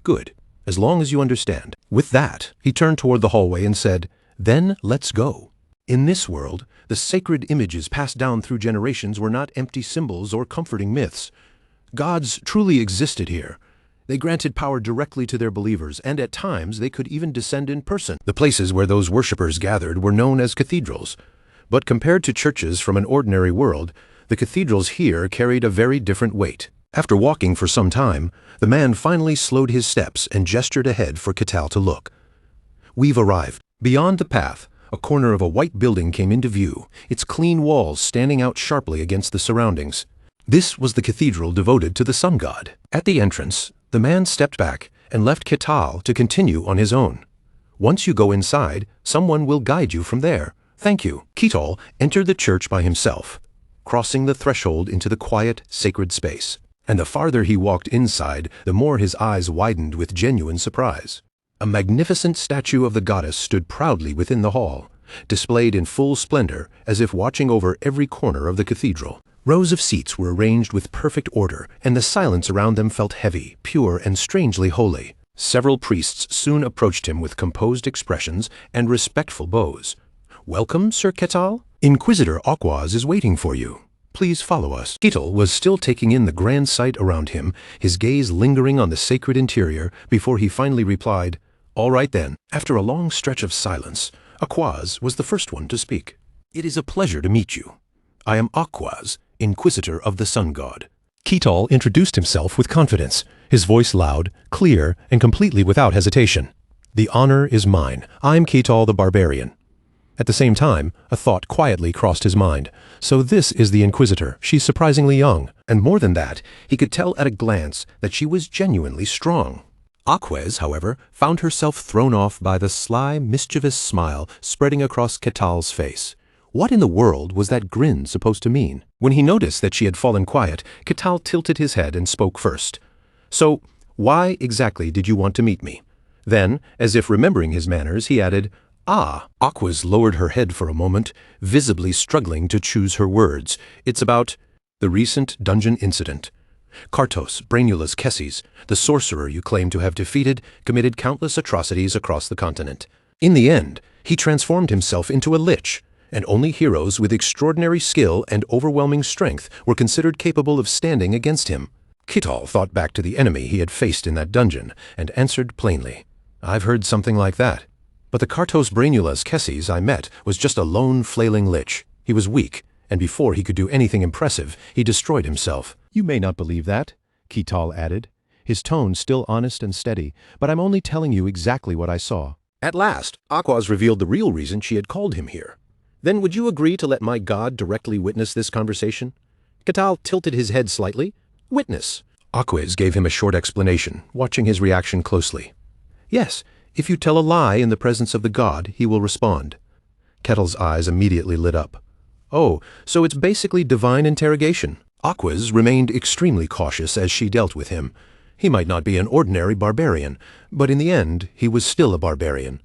"Good, as long as you understand." With that, he turned toward the hallway and said, "Then let's go." In this world, the sacred images passed down through generations were not empty symbols or comforting myths. Gods truly existed here. They granted power directly to their believers, and at times they could even descend in person. The places where those worshippers gathered were known as cathedrals. But compared to churches from an ordinary world, the cathedrals here carried a very different weight. After walking for some time, the man finally slowed his steps and gestured ahead for Ketal to look. "We've arrived." Beyond the path, a corner of a white building came into view, its clean walls standing out sharply against the surroundings. This was the cathedral devoted to the sun god. At the entrance, the man stepped back and left Ketal to continue on his own. "Once you go inside, someone will guide you from there. Thank you." Ketal entered the church by himself, crossing the threshold into the quiet, sacred space. And the farther he walked inside, the more his eyes widened with genuine surprise. A magnificent statue of the goddess stood proudly within the hall, displayed in full splendor as if watching over every corner of the cathedral. Rows of seats were arranged with perfect order, and the silence around them felt heavy, pure, and strangely holy. Several priests soon approached him with composed expressions and respectful bows. "Welcome, Sir Ketal. Inquisitor Okwaz is waiting for you. Please follow us." Ketal was still taking in the grand sight around him, his gaze lingering on the sacred interior, before he finally replied, "All right then." After a long stretch of silence, Okwaz was the first one to speak. "It is a pleasure to meet you. I am Okwaz, Inquisitor of the Sun God." Ketal introduced himself with confidence, his voice loud, clear, and completely without hesitation. "The honor is mine. I'm Ketal the Barbarian." At the same time, a thought quietly crossed his mind. So this is the Inquisitor. She's surprisingly young. And more than that, he could tell at a glance that she was genuinely strong. Okwaz, however, found herself thrown off by the sly, mischievous smile spreading across Ketal's face. What in the world was that grin supposed to mean? When he noticed that she had fallen quiet, Ketal tilted his head and spoke first. "So, why exactly did you want to meet me?" Then, as if remembering his manners, he added, "Ah." Okwaz lowered her head for a moment, visibly struggling to choose her words. "It's about the recent dungeon incident. Kartos Brainulus Kessis, the sorcerer you claim to have defeated, committed countless atrocities across the continent. In the end, he transformed himself into a lich, and only heroes with extraordinary skill and overwhelming strength were considered capable of standing against him." Ketal thought back to the enemy he had faced in that dungeon, and answered plainly, "I've heard something like that. But the Kartos Brainulus Kessis I met was just a lone flailing lich. He was weak, and before he could do anything impressive, he destroyed himself." "You may not believe that," Ketal added, his tone still honest and steady, "but I'm only telling you exactly what I saw." At last, Okwaz revealed the real reason she had called him here. "Then would you agree to let my god directly witness this conversation?" Ketal tilted his head slightly. "Witness?" Okwaz gave him a short explanation, watching his reaction closely. "Yes, if you tell a lie in the presence of the god, he will respond." Ketal's eyes immediately lit up. "Oh, so it's basically divine interrogation." Okwaz remained extremely cautious as she dealt with him. He might not be an ordinary barbarian, but in the end, he was still a barbarian.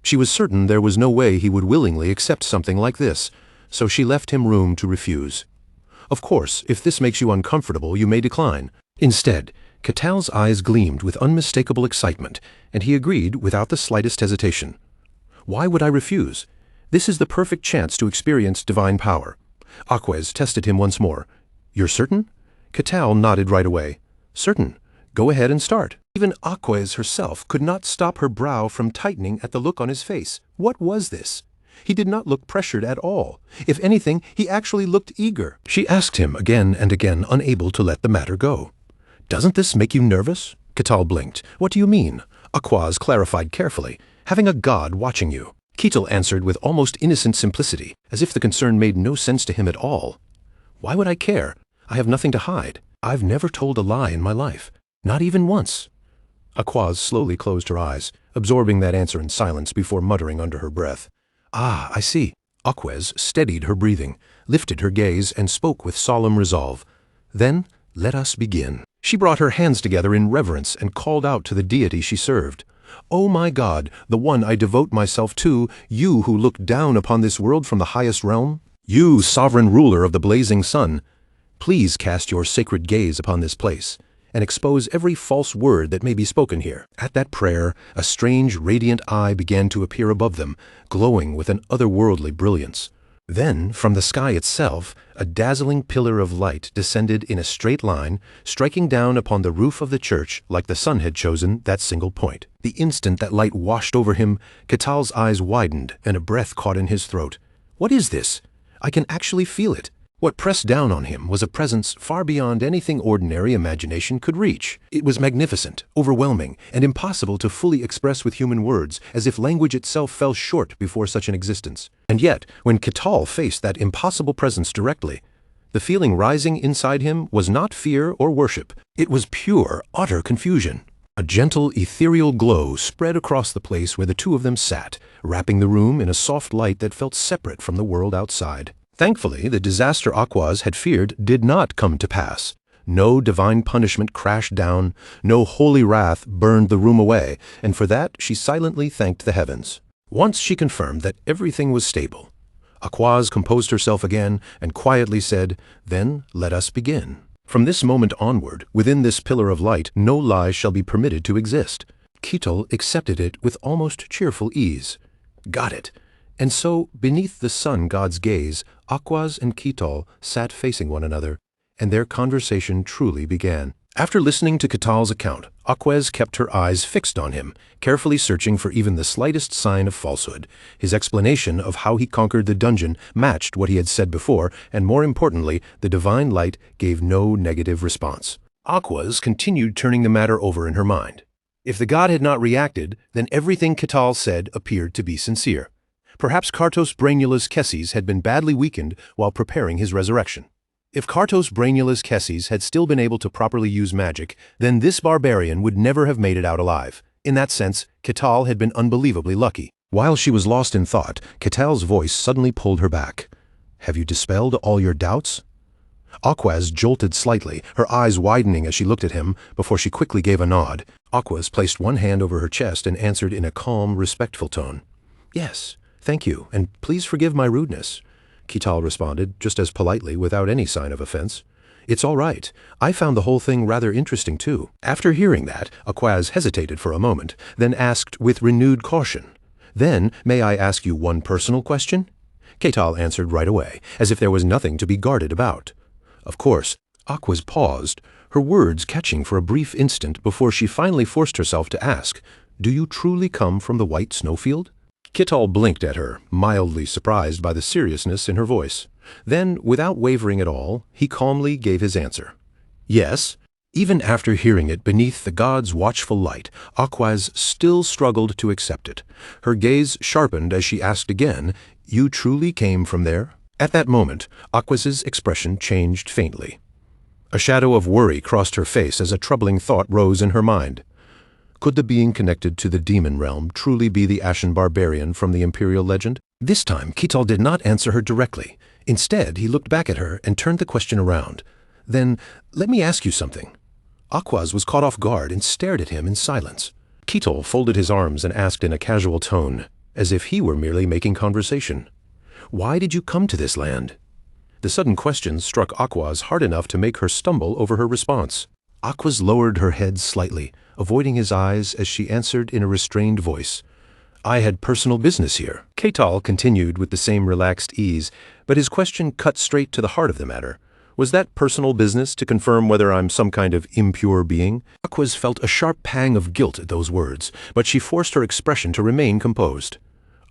She was certain there was no way he would willingly accept something like this, so she left him room to refuse. "Of course, if this makes you uncomfortable, you may decline." Instead, Ketal's eyes gleamed with unmistakable excitement, and he agreed without the slightest hesitation. "Why would I refuse? This is the perfect chance to experience divine power." Okwaz tested him once more. "You're certain?" Ketal nodded right away. "Certain. Go ahead and start." Even Okwaz herself could not stop her brow from tightening at the look on his face. What was this? He did not look pressured at all. If anything, he actually looked eager. She asked him again and again, unable to let the matter go. "Doesn't this make you nervous?" Ketal blinked. "What do you mean?" Aquaz clarified carefully. "Having a god watching you." Ketal answered with almost innocent simplicity, as if the concern made no sense to him at all. "Why would I care? I have nothing to hide. I've never told a lie in my life. Not even once." Aquaz slowly closed her eyes, absorbing that answer in silence before muttering under her breath. "Ah, I see." Aquaz steadied her breathing, lifted her gaze, and spoke with solemn resolve. "Then, let us begin." She brought her hands together in reverence and called out to the deity she served. "O my God, the one I devote myself to, you who look down upon this world from the highest realm, you sovereign ruler of the blazing sun, please cast your sacred gaze upon this place and expose every false word that may be spoken here." At that prayer, a strange, radiant eye began to appear above them, glowing with an otherworldly brilliance. Then, from the sky itself, a dazzling pillar of light descended in a straight line, striking down upon the roof of the church like the sun had chosen that single point. The instant that light washed over him, Ketal's eyes widened and a breath caught in his throat. "What is this? I can actually feel it." What pressed down on him was a presence far beyond anything ordinary imagination could reach. It was magnificent, overwhelming, and impossible to fully express with human words, as if language itself fell short before such an existence. And yet, when Ketal faced that impossible presence directly, the feeling rising inside him was not fear or worship. It was pure, utter confusion. A gentle, ethereal glow spread across the place where the two of them sat, wrapping the room in a soft light that felt separate from the world outside. Thankfully, the disaster Aquaz had feared did not come to pass. No divine punishment crashed down, no holy wrath burned the room away, and for that she silently thanked the heavens. Once she confirmed that everything was stable, Aquaz composed herself again and quietly said, "Then let us begin. From this moment onward, within this pillar of light, no lies shall be permitted to exist." Ketal accepted it with almost cheerful ease. Got it. And so, beneath the sun god's gaze, Aquaz and Ketal sat facing one another, and their conversation truly began. After listening to Ketal's account, Aquaz kept her eyes fixed on him, carefully searching for even the slightest sign of falsehood. His explanation of how he conquered the dungeon matched what he had said before, and more importantly, the divine light gave no negative response. Aquaz continued turning the matter over in her mind. If the god had not reacted, then everything Ketal said appeared to be sincere. Perhaps Kartos Brainulus Kesses had been badly weakened while preparing his resurrection. If Kartos Brainulus Kesses had still been able to properly use magic, then this barbarian would never have made it out alive. In that sense, Ketal had been unbelievably lucky. While she was lost in thought, Ketal's voice suddenly pulled her back. "Have you dispelled all your doubts?" Aquaz jolted slightly, her eyes widening as she looked at him, before she quickly gave a nod. Aquaz placed one hand over her chest and answered in a calm, respectful tone. "Yes. Thank you, and please forgive my rudeness," Ketal responded, just as politely, without any sign of offense. "It's all right. I found the whole thing rather interesting, too." After hearing that, Aquaz hesitated for a moment, then asked with renewed caution, "Then, may I ask you one personal question?" Ketal answered right away, as if there was nothing to be guarded about. Of course, Aquaz paused, her words catching for a brief instant before she finally forced herself to ask, "Do you truly come from the White Snowfield?" Ketal blinked at her, mildly surprised by the seriousness in her voice. Then, without wavering at all, he calmly gave his answer. "Yes." Even after hearing it beneath the god's watchful light, Aquaz still struggled to accept it. Her gaze sharpened as she asked again, "You truly came from there?" At that moment, Aquaz's expression changed faintly. A shadow of worry crossed her face as a troubling thought rose in her mind. Could the being connected to the demon realm truly be the Ashen Barbarian from the Imperial legend? This time, Ketal did not answer her directly. Instead, he looked back at her and turned the question around. "Then, let me ask you something." Aquaz was caught off guard and stared at him in silence. Ketal folded his arms and asked in a casual tone, as if he were merely making conversation, "Why did you come to this land?" The sudden question struck Aquaz hard enough to make her stumble over her response. Aquaz lowered her head slightly, avoiding his eyes as she answered in a restrained voice, "I had personal business here." Ketal continued with the same relaxed ease, but his question cut straight to the heart of the matter. "Was that personal business to confirm whether I'm some kind of impure being?" Aquaz felt a sharp pang of guilt at those words, but she forced her expression to remain composed.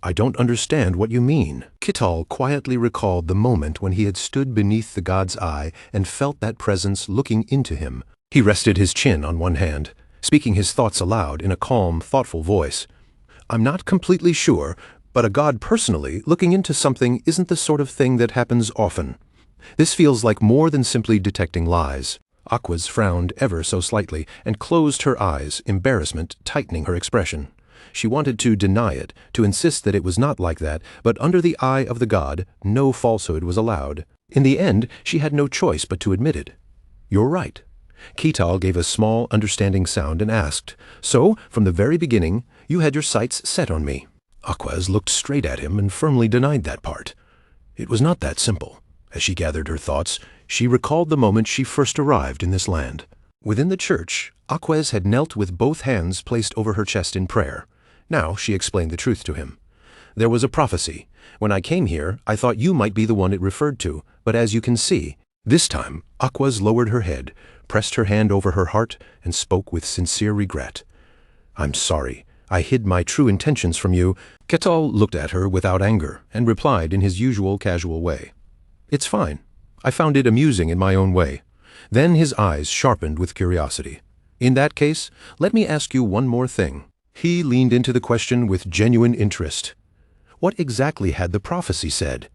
I don't understand what you mean. Kital quietly recalled the moment when he had stood beneath the god's eye and felt that presence looking into him. He rested his chin on one hand, speaking his thoughts aloud in a calm, thoughtful voice. I'm not completely sure, but a god personally looking into something isn't the sort of thing that happens often. This feels like more than simply detecting lies. Aquas frowned ever so slightly and closed her eyes, embarrassment tightening her expression. She wanted to deny it, to insist that it was not like that, but under the eye of the god, no falsehood was allowed. In the end, she had no choice but to admit it. You're right. Kital gave a small, understanding sound and asked, So, from the very beginning, you had your sights set on me. Aquas looked straight at him and firmly denied that part. It was not that simple. As she gathered her thoughts, she recalled the moment she first arrived in this land. Within the church, Aquas had knelt with both hands placed over her chest in prayer. Now she explained the truth to him. There was a prophecy. When I came here, I thought you might be the one it referred to, but as you can see, this time, Aquas lowered her head, pressed her hand over her heart, and spoke with sincere regret. I'm sorry. I hid my true intentions from you. Ketal looked at her without anger and replied in his usual casual way. It's fine. I found it amusing in my own way. Then his eyes sharpened with curiosity. In that case, let me ask you one more thing. He leaned into the question with genuine interest. What exactly had the prophecy said?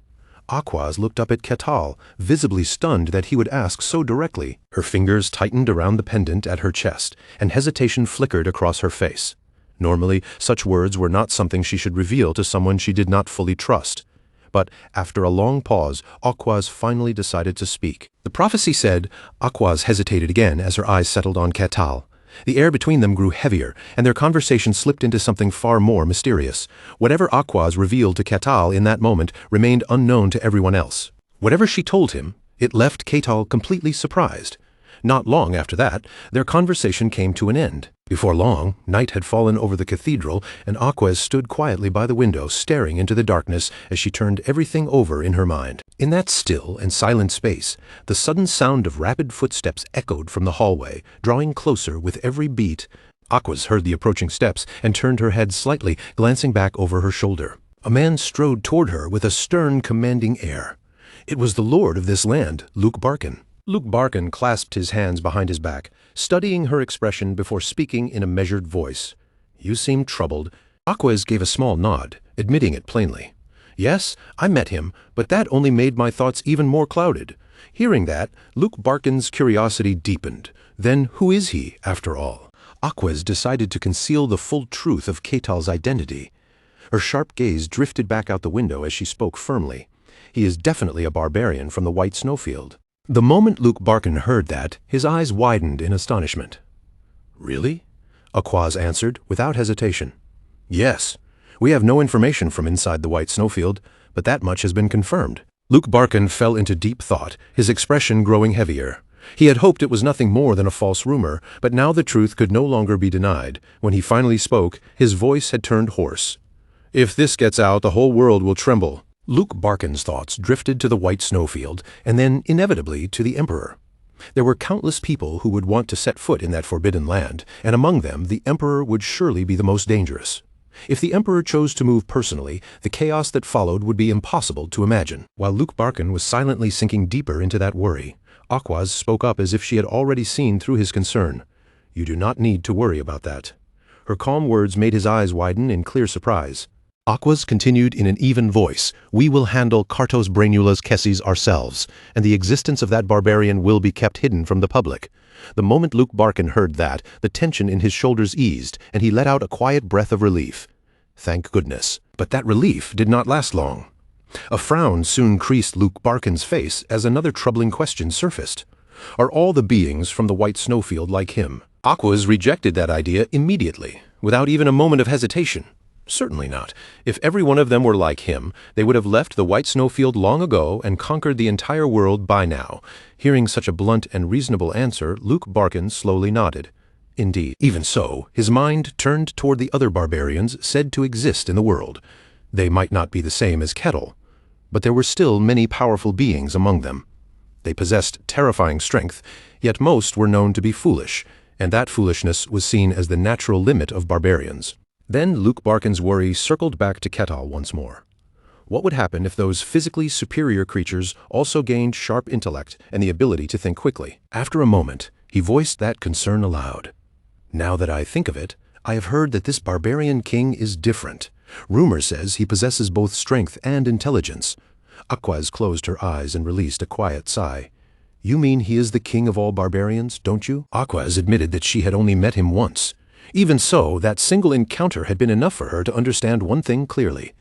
Aquas looked up at Ketal, visibly stunned that he would ask so directly. Her fingers tightened around the pendant at her chest, and hesitation flickered across her face. Normally, such words were not something she should reveal to someone she did not fully trust. But after a long pause, Aquas finally decided to speak. The prophecy said. Aquas hesitated again as her eyes settled on Ketal. The air between them grew heavier, and their conversation slipped into something far more mysterious. Whatever Aquas revealed to Ketal in that moment remained unknown to everyone else. Whatever she told him, it left Ketal completely surprised. Not long after that, their conversation came to an end. Before long, night had fallen over the cathedral, and Aquas stood quietly by the window, staring into the darkness as she turned everything over in her mind. In that still and silent space, the sudden sound of rapid footsteps echoed from the hallway, drawing closer with every beat. Aquas heard the approaching steps and turned her head slightly, glancing back over her shoulder. A man strode toward her with a stern, commanding air. It was the lord of this land, Luke Barkin. Luke Barkin clasped his hands behind his back, studying her expression before speaking in a measured voice. You seem troubled. Aquas gave a small nod, admitting it plainly. Yes, I met him, but that only made my thoughts even more clouded. Hearing that, Luke Barkin's curiosity deepened. Then who is he, after all? Aquas decided to conceal the full truth of Ketal's identity. Her sharp gaze drifted back out the window as she spoke firmly. He is definitely a barbarian from the White Snowfield. The moment Luke Barkin heard that, his eyes widened in astonishment. Really? Aquas answered, without hesitation. Yes. We have no information from inside the White Snowfield, but that much has been confirmed. Luke Barkin fell into deep thought, his expression growing heavier. He had hoped it was nothing more than a false rumor, but now the truth could no longer be denied. When he finally spoke, his voice had turned hoarse. If this gets out, the whole world will tremble. Luke Barkin's thoughts drifted to the White Snowfield, and then, inevitably, to the Emperor. There were countless people who would want to set foot in that forbidden land, and among them the Emperor would surely be the most dangerous. If the Emperor chose to move personally, the chaos that followed would be impossible to imagine. While Luke Barkin was silently sinking deeper into that worry, Aquas spoke up as if she had already seen through his concern. You do not need to worry about that. Her calm words made his eyes widen in clear surprise. Aquas continued in an even voice, We will handle Kartos Brainula's Kessis ourselves, and the existence of that barbarian will be kept hidden from the public. The moment Luke Barkin heard that, the tension in his shoulders eased, and he let out a quiet breath of relief. Thank goodness. But that relief did not last long. A frown soon creased Luke Barkin's face as another troubling question surfaced. Are all the beings from the White Snowfield like him? Aquas rejected that idea immediately, without even a moment of hesitation. Certainly not. If every one of them were like him, they would have left the White Snowfield long ago and conquered the entire world by now. Hearing such a blunt and reasonable answer, Luke Barkin slowly nodded. Indeed. Even so, his mind turned toward the other barbarians said to exist in the world. They might not be the same as Kettle, but there were still many powerful beings among them. They possessed terrifying strength, yet most were known to be foolish, and that foolishness was seen as the natural limit of barbarians. Then Luke Barkin's worry circled back to Ketal once more. What would happen if those physically superior creatures also gained sharp intellect and the ability to think quickly? After a moment, he voiced that concern aloud. Now that I think of it, I have heard that this barbarian king is different. Rumor says he possesses both strength and intelligence. Aquaz closed her eyes and released a quiet sigh. You mean he is the king of all barbarians, don't you? Aquaz admitted that she had only met him once. Even so, that single encounter had been enough for her to understand one thing clearly.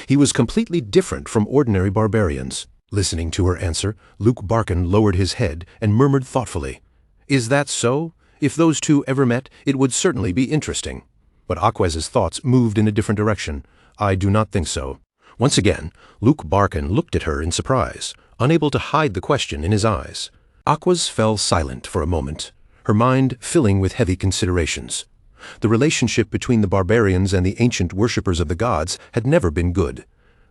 He was completely different from ordinary barbarians. Listening to her answer, Luke Barkin lowered his head and murmured thoughtfully, Is that so? If those two ever met, it would certainly be interesting. But Aquaz's thoughts moved in a different direction. I do not think so. Once again, Luke Barkin looked at her in surprise, unable to hide the question in his eyes. Aquaz fell silent for a moment, her mind filling with heavy considerations. The relationship between the barbarians and the ancient worshippers of the gods had never been good.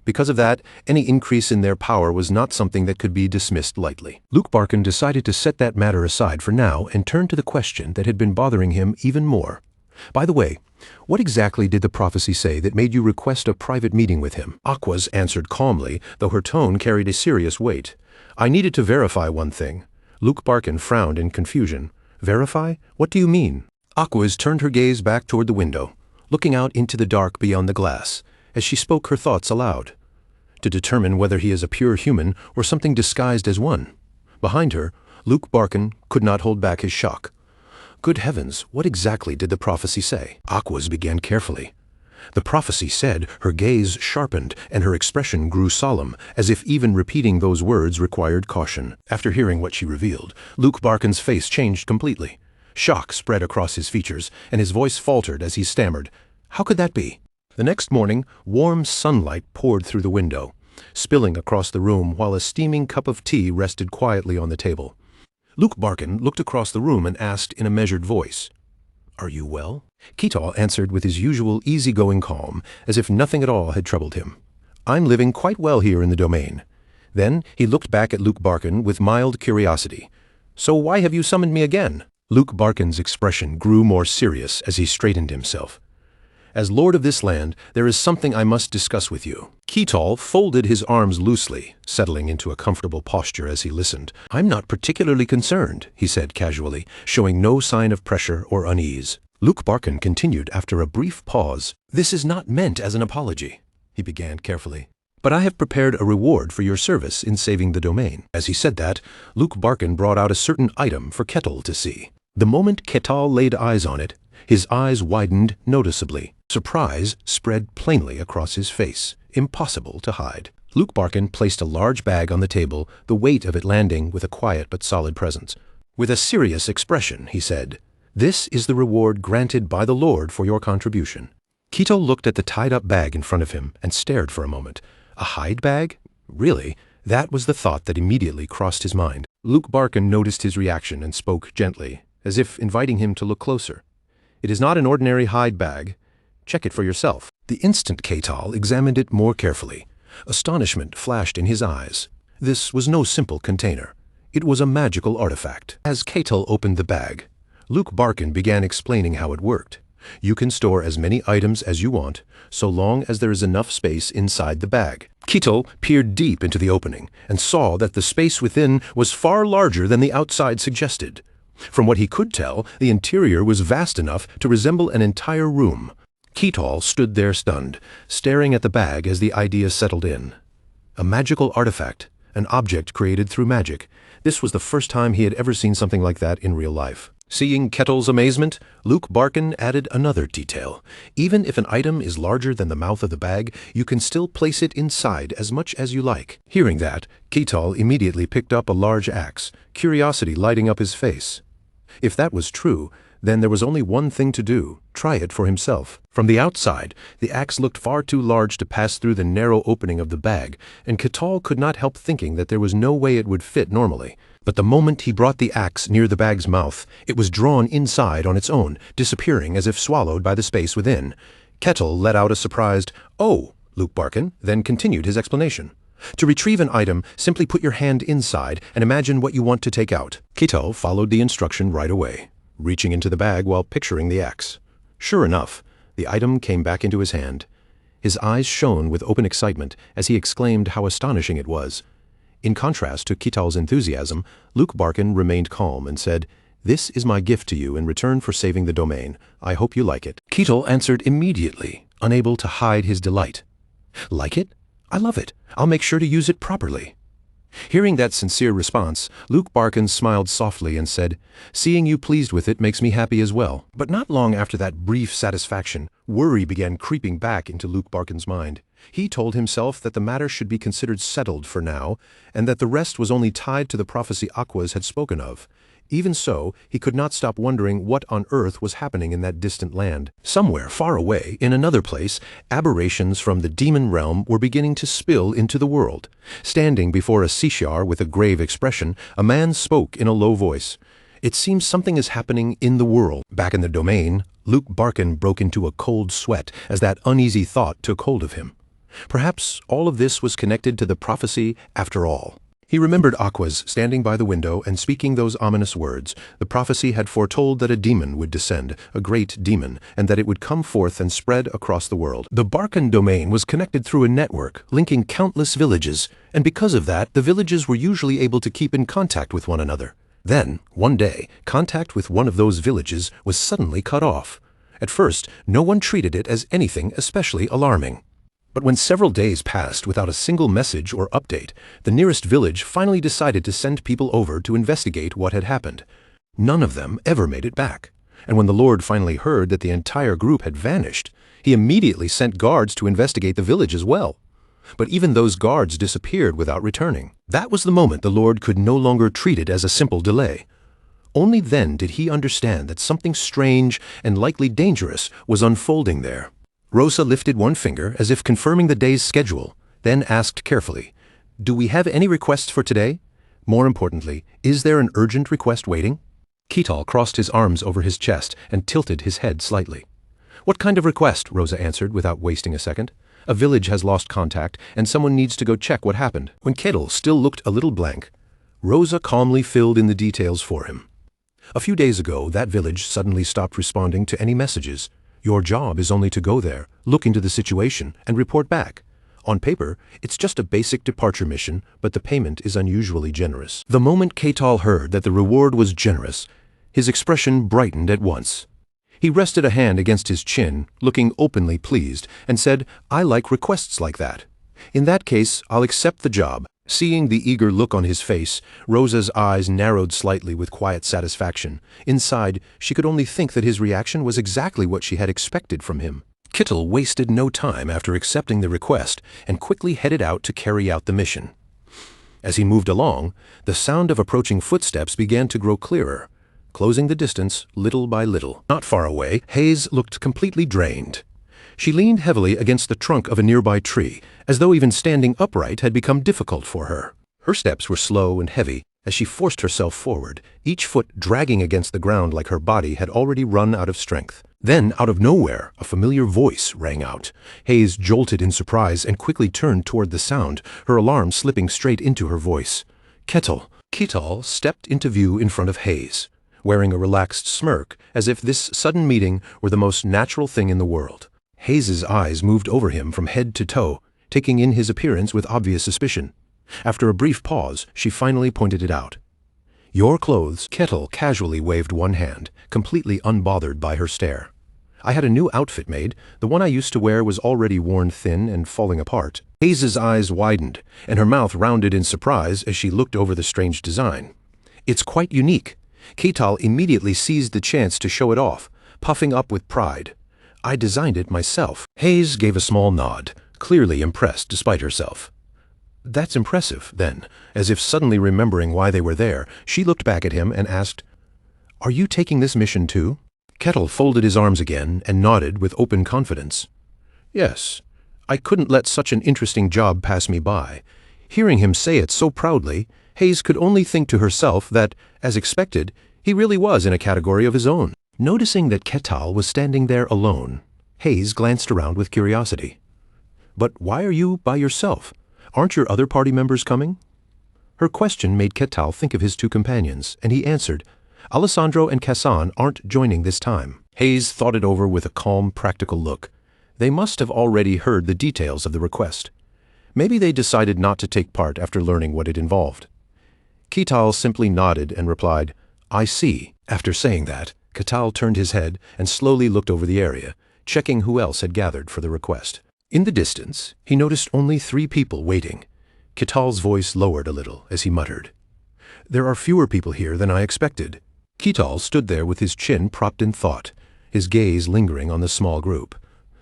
Because of that, any increase in their power was not something that could be dismissed lightly. Luke Barkin decided to set that matter aside for now and turn to the question that had been bothering him even more. By the way, what exactly did the prophecy say that made you request a private meeting with him? Aquaz answered calmly, though her tone carried a serious weight. I needed to verify one thing. Luke Barkin frowned in confusion. Verify? What do you mean? Aquaz turned her gaze back toward the window, looking out into the dark beyond the glass, as she spoke her thoughts aloud. To determine whether he is a pure human or something disguised as one. Behind her, Luke Barkin could not hold back his shock. Good heavens, what exactly did the prophecy say? Aquaz began carefully. The prophecy said, her gaze sharpened and her expression grew solemn, as if even repeating those words required caution. After hearing what she revealed, Luke Barkin's face changed completely. Shock spread across his features, and his voice faltered as he stammered, How could that be? The next morning, warm sunlight poured through the window, spilling across the room while a steaming cup of tea rested quietly on the table. Luke Barkin looked across the room and asked in a measured voice, Are you well? Ketal answered with his usual easygoing calm, as if nothing at all had troubled him. I'm living quite well here in the domain. Then he looked back at Luke Barkin with mild curiosity. So why have you summoned me again? Luke Barkin's expression grew more serious as he straightened himself. As lord of this land, there is something I must discuss with you. Ketal folded his arms loosely, settling into a comfortable posture as he listened. I'm not particularly concerned, he said casually, showing no sign of pressure or unease. Luke Barkin continued after a brief pause. This is not meant as an apology, he began carefully. But I have prepared a reward for your service in saving the domain. As he said that, Luke Barkin brought out a certain item for Ketal to see. The moment Ketal laid eyes on it, his eyes widened noticeably. Surprise spread plainly across his face, impossible to hide. Luke Barkin placed a large bag on the table, the weight of it landing with a quiet but solid presence. With a serious expression, he said, This is the reward granted by the Lord for your contribution. Ketal looked at the tied-up bag in front of him and stared for a moment. A hide bag? Really? That was the thought that immediately crossed his mind. Luke Barkin noticed his reaction and spoke gently, as if inviting him to look closer. It is not an ordinary hide bag. Check it for yourself. The instant Ketal examined it more carefully, astonishment flashed in his eyes. This was no simple container. It was a magical artifact. As Ketal opened the bag, Luke Barkin began explaining how it worked. You can store as many items as you want, so long as there is enough space inside the bag. Ketal peered deep into the opening and saw that the space within was far larger than the outside suggested. From what he could tell, the interior was vast enough to resemble an entire room. Ketal stood there stunned, staring at the bag as the idea settled in. A magical artifact, an object created through magic. This was the first time he had ever seen something like that in real life. Seeing Ketal's amazement, Luke Barkin added another detail. Even if an item is larger than the mouth of the bag, you can still place it inside as much as you like. Hearing that, Ketal immediately picked up a large axe, curiosity lighting up his face. If that was true, then there was only one thing to do: try it for himself. From the outside, the axe looked far too large to pass through the narrow opening of the bag, and Ketal could not help thinking that there was no way it would fit normally. But the moment he brought the axe near the bag's mouth, it was drawn inside on its own, disappearing as if swallowed by the space within. Ketal let out a surprised, "Oh!" Luke Barkin then continued his explanation. To retrieve an item, simply put your hand inside and imagine what you want to take out. Ketal followed the instruction right away, reaching into the bag while picturing the axe. Sure enough, The item came back into his hand. His eyes shone with open excitement as he exclaimed how astonishing it was. In contrast to Ketal's enthusiasm, Luke Barkin remained calm and said, "This is my gift to you in return for saving the domain. I hope you like it." Ketal answered immediately, unable to hide his delight. "Like it? I love it. I'll make sure to use it properly." Hearing that sincere response, Luke Barkin smiled softly and said, "Seeing you pleased with it makes me happy as well." But not long after that brief satisfaction, worry began creeping back into Luke Barkin's mind. He told himself that the matter should be considered settled for now, and that the rest was only tied to the prophecy Aquas had spoken of. Even so, he could not stop wondering what on earth was happening in that distant land. Somewhere far away, in another place, aberrations from the demon realm were beginning to spill into the world. Standing before a Sishar with a grave expression, a man spoke in a low voice. "It seems something is happening in the world." Back in the domain, Luke Barkin broke into a cold sweat as that uneasy thought took hold of him. Perhaps all of this was connected to the prophecy after all. He remembered Aquas standing by the window and speaking those ominous words. The prophecy had foretold that a demon would descend, a great demon, and that it would come forth and spread across the world. The Barkin domain was connected through a network, linking countless villages, and because of that, the villages were usually able to keep in contact with one another. Then, one day, contact with one of those villages was suddenly cut off. At first, no one treated it as anything especially alarming. But when several days passed without a single message or update, the nearest village finally decided to send people over to investigate what had happened. None of them ever made it back, and when the Lord finally heard that the entire group had vanished, he immediately sent guards to investigate the village as well. But even those guards disappeared without returning. That was the moment the Lord could no longer treat it as a simple delay. Only then did he understand that something strange and likely dangerous was unfolding there. Rosa lifted one finger as if confirming the day's schedule, then asked carefully, "Do we have any requests for today? More importantly, is there an urgent request waiting?" Ketal crossed his arms over his chest and tilted his head slightly. "What kind of request?" Rosa answered without wasting a second. "A village has lost contact, and someone needs to go check what happened." When Ketal still looked a little blank, Rosa calmly filled in the details for him. "A few days ago, that village suddenly stopped responding to any messages. Your job is only to go there, look into the situation, and report back. On paper, it's just a basic departure mission, but the payment is unusually generous." The moment Ketal heard that the reward was generous, his expression brightened at once. He rested a hand against his chin, looking openly pleased, and said, "I like requests like that. In that case, I'll accept the job." Seeing the eager look on his face, Rosa's eyes narrowed slightly with quiet satisfaction. Inside, she could only think that his reaction was exactly what she had expected from him. Ketal wasted no time after accepting the request and quickly headed out to carry out the mission. As he moved along, the sound of approaching footsteps began to grow clearer, closing the distance little by little. Not far away, Hayes looked completely drained. She leaned heavily against the trunk of a nearby tree, as though even standing upright had become difficult for her. Her steps were slow and heavy as she forced herself forward, each foot dragging against the ground like her body had already run out of strength. Then, out of nowhere, a familiar voice rang out. Hayes jolted in surprise and quickly turned toward the sound, her alarm slipping straight into her voice. "Ketal." Ketal stepped into view in front of Hayes, wearing a relaxed smirk, as if this sudden meeting were the most natural thing in the world. Hayes's eyes moved over him from head to toe, taking in his appearance with obvious suspicion. After a brief pause, she finally pointed it out. "Your clothes." Ketal casually waved one hand, completely unbothered by her stare. "I had a new outfit made. The one I used to wear was already worn thin and falling apart." Hayes's eyes widened, and her mouth rounded in surprise as she looked over the strange design. "It's quite unique." Ketal immediately seized the chance to show it off, puffing up with pride. "I designed it myself." Hayes gave a small nod, clearly impressed despite herself. "That's impressive," then, as if suddenly remembering why they were there, she looked back at him and asked, "Are you taking this mission too?" Ketal folded his arms again and nodded with open confidence. "Yes, I couldn't let such an interesting job pass me by." Hearing him say it so proudly, Hayes could only think to herself that, as expected, he really was in a category of his own. Noticing that Ketal was standing there alone, Hayes glanced around with curiosity. "But why are you by yourself? Aren't your other party members coming?" Her question made Ketal think of his two companions, and he answered, "Alessandro and Kassan aren't joining this time." Hayes thought it over with a calm, practical look. They must have already heard the details of the request. Maybe they decided not to take part after learning what it involved. Ketal simply nodded and replied, "I see." After saying that, Ketal turned his head and slowly looked over the area, checking who else had gathered for the request. In the distance, he noticed only 3 people waiting. Ketal's voice lowered a little as he muttered, "There are fewer people here than I expected." Ketal stood there with his chin propped in thought, his gaze lingering on the small group.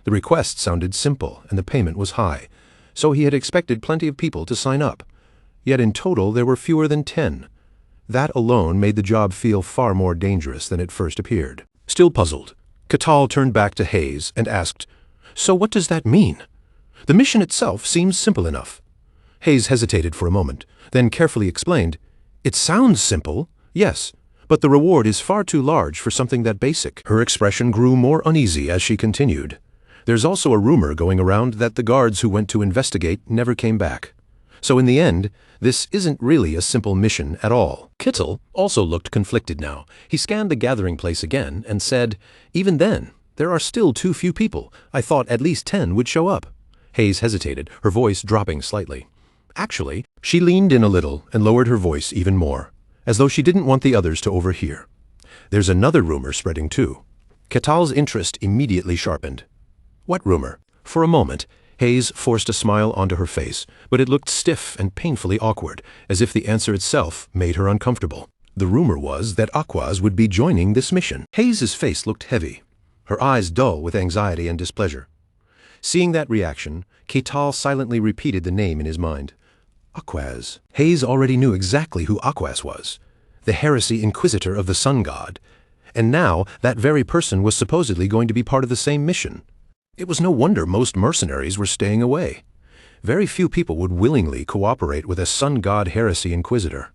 The request sounded simple and the payment was high, so he had expected plenty of people to sign up. Yet in total there were fewer than 10. That alone made the job feel far more dangerous than it first appeared. Still puzzled, Ketal turned back to Hayes and asked, "So what does that mean? The mission itself seems simple enough." Hayes hesitated for a moment, then carefully explained, "It sounds simple, yes, but the reward is far too large for something that basic." Her expression grew more uneasy as she continued. "There's also a rumor going around that the guards who went to investigate never came back. So in the end, this isn't really a simple mission at all." Kittel also looked conflicted now. He scanned the gathering place again and said, "Even then, there are still too few people. I thought at least 10 would show up." Hayes hesitated, her voice dropping slightly. Actually, she leaned in a little and lowered her voice even more, as though she didn't want the others to overhear. "There's another rumor spreading too." Ketal's interest immediately sharpened. "What rumor?" For a moment, Hayes forced a smile onto her face, but it looked stiff and painfully awkward, as if the answer itself made her uncomfortable. The rumor was that Aquaz would be joining this mission. Hayes's face looked heavy, her eyes dull with anxiety and displeasure. Seeing that reaction, Ketal silently repeated the name in his mind. Aquaz. Hayes already knew exactly who Aquaz was, the heresy inquisitor of the sun god, and now that very person was supposedly going to be part of the same mission. It was no wonder most mercenaries were staying away. Very few people would willingly cooperate with a sun god heresy inquisitor.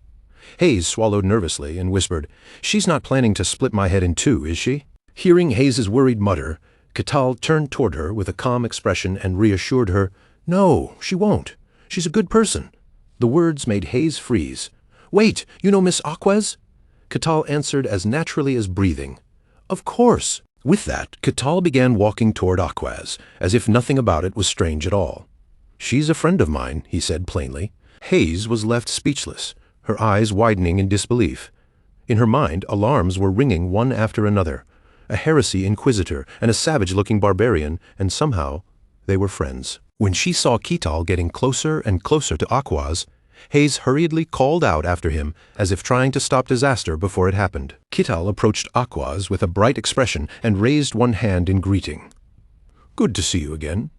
Hayes swallowed nervously and whispered, "She's not planning to split my head in two, is she?" Hearing Hayes's worried mutter, Ketal turned toward her with a calm expression and reassured her, "No, she won't. She's a good person." The words made Hayes freeze. "Wait, you know Miss Aquaz?" Ketal answered as naturally as breathing, "Of course." With that, Ketal began walking toward Aquaz, as if nothing about it was strange at all. "She's a friend of mine," he said plainly. Hayes was left speechless, her eyes widening in disbelief. In her mind, alarms were ringing one after another. A heresy inquisitor and a savage-looking barbarian, and somehow they were friends. When she saw Ketal getting closer and closer to Aquaz, Hayes hurriedly called out after him, as if trying to stop disaster before it happened. Ketal approached Aquaz with a bright expression and raised one hand in greeting. "Good to see you again."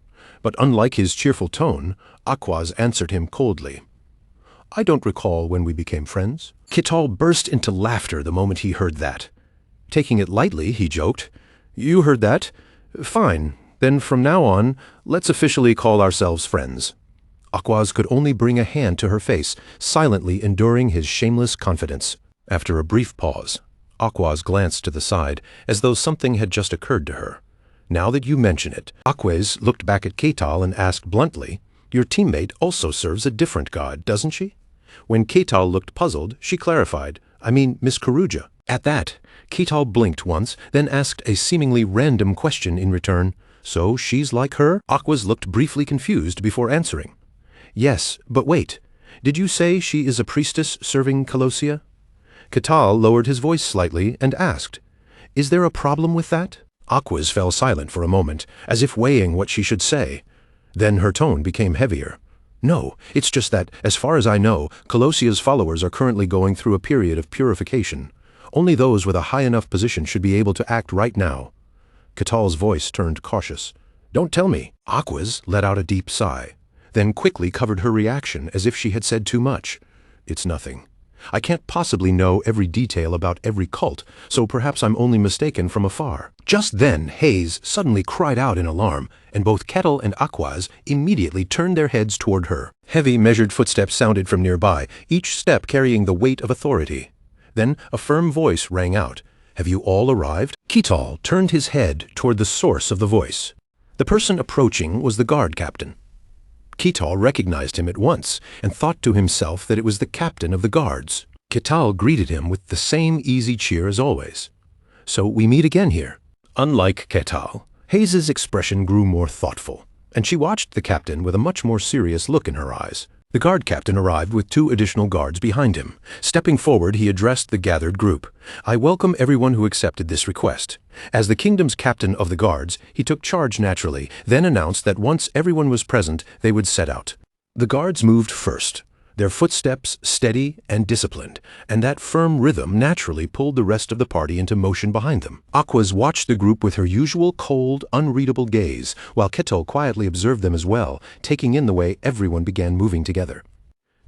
But unlike his cheerful tone, Aquaz answered him coldly. "I don't recall when we became friends." Ketal burst into laughter the moment he heard that. Taking it lightly, he joked, "You heard that? Fine. Then from now on, let's officially call ourselves friends." Aquaz could only bring a hand to her face, silently enduring his shameless confidence. After a brief pause, Aquaz glanced to the side, as though something had just occurred to her. "Now that you mention it," Aquaz looked back at Ketal and asked bluntly, "Your teammate also serves a different god, doesn't she?" When Ketal looked puzzled, she clarified, "I mean Miss Karuja." At that, Ketal blinked once, then asked a seemingly random question in return. "So she's like her?" Aquaz looked briefly confused before answering. "Yes, but wait. Did you say she is a priestess serving Colossia?" Ketal lowered his voice slightly and asked, "Is there a problem with that?" Aquaz fell silent for a moment, as if weighing what she should say. Then her tone became heavier. "No, it's just that, as far as I know, Colossia's followers are currently going through a period of purification. Only those with a high enough position should be able to act right now." Ketal's voice turned cautious. "Don't tell me." Aquaz let out a deep sigh, then quickly covered her reaction as if she had said too much. "It's nothing. I can't possibly know every detail about every cult, so perhaps I'm only mistaken from afar." Just then, Hayes suddenly cried out in alarm, and both Ketal and Aquaz immediately turned their heads toward her. Heavy, measured footsteps sounded from nearby, each step carrying the weight of authority. Then a firm voice rang out, "Have you all arrived?" Ketal turned his head toward the source of the voice. The person approaching was the guard captain. Ketal recognized him at once and thought to himself that it was the captain of the guards. Ketal greeted him with the same easy cheer as always. "So we meet again here." Unlike Ketal, Hayes's expression grew more thoughtful, and she watched the captain with a much more serious look in her eyes. The guard captain arrived with 2 additional guards behind him. Stepping forward, he addressed the gathered group. "I welcome everyone who accepted this request." As the kingdom's captain of the guards, he took charge naturally, then announced that once everyone was present, they would set out. The guards moved first, their footsteps steady and disciplined, and that firm rhythm naturally pulled the rest of the party into motion behind them. Aquaz watched the group with her usual cold, unreadable gaze, while Kettle quietly observed them as well, taking in the way everyone began moving together.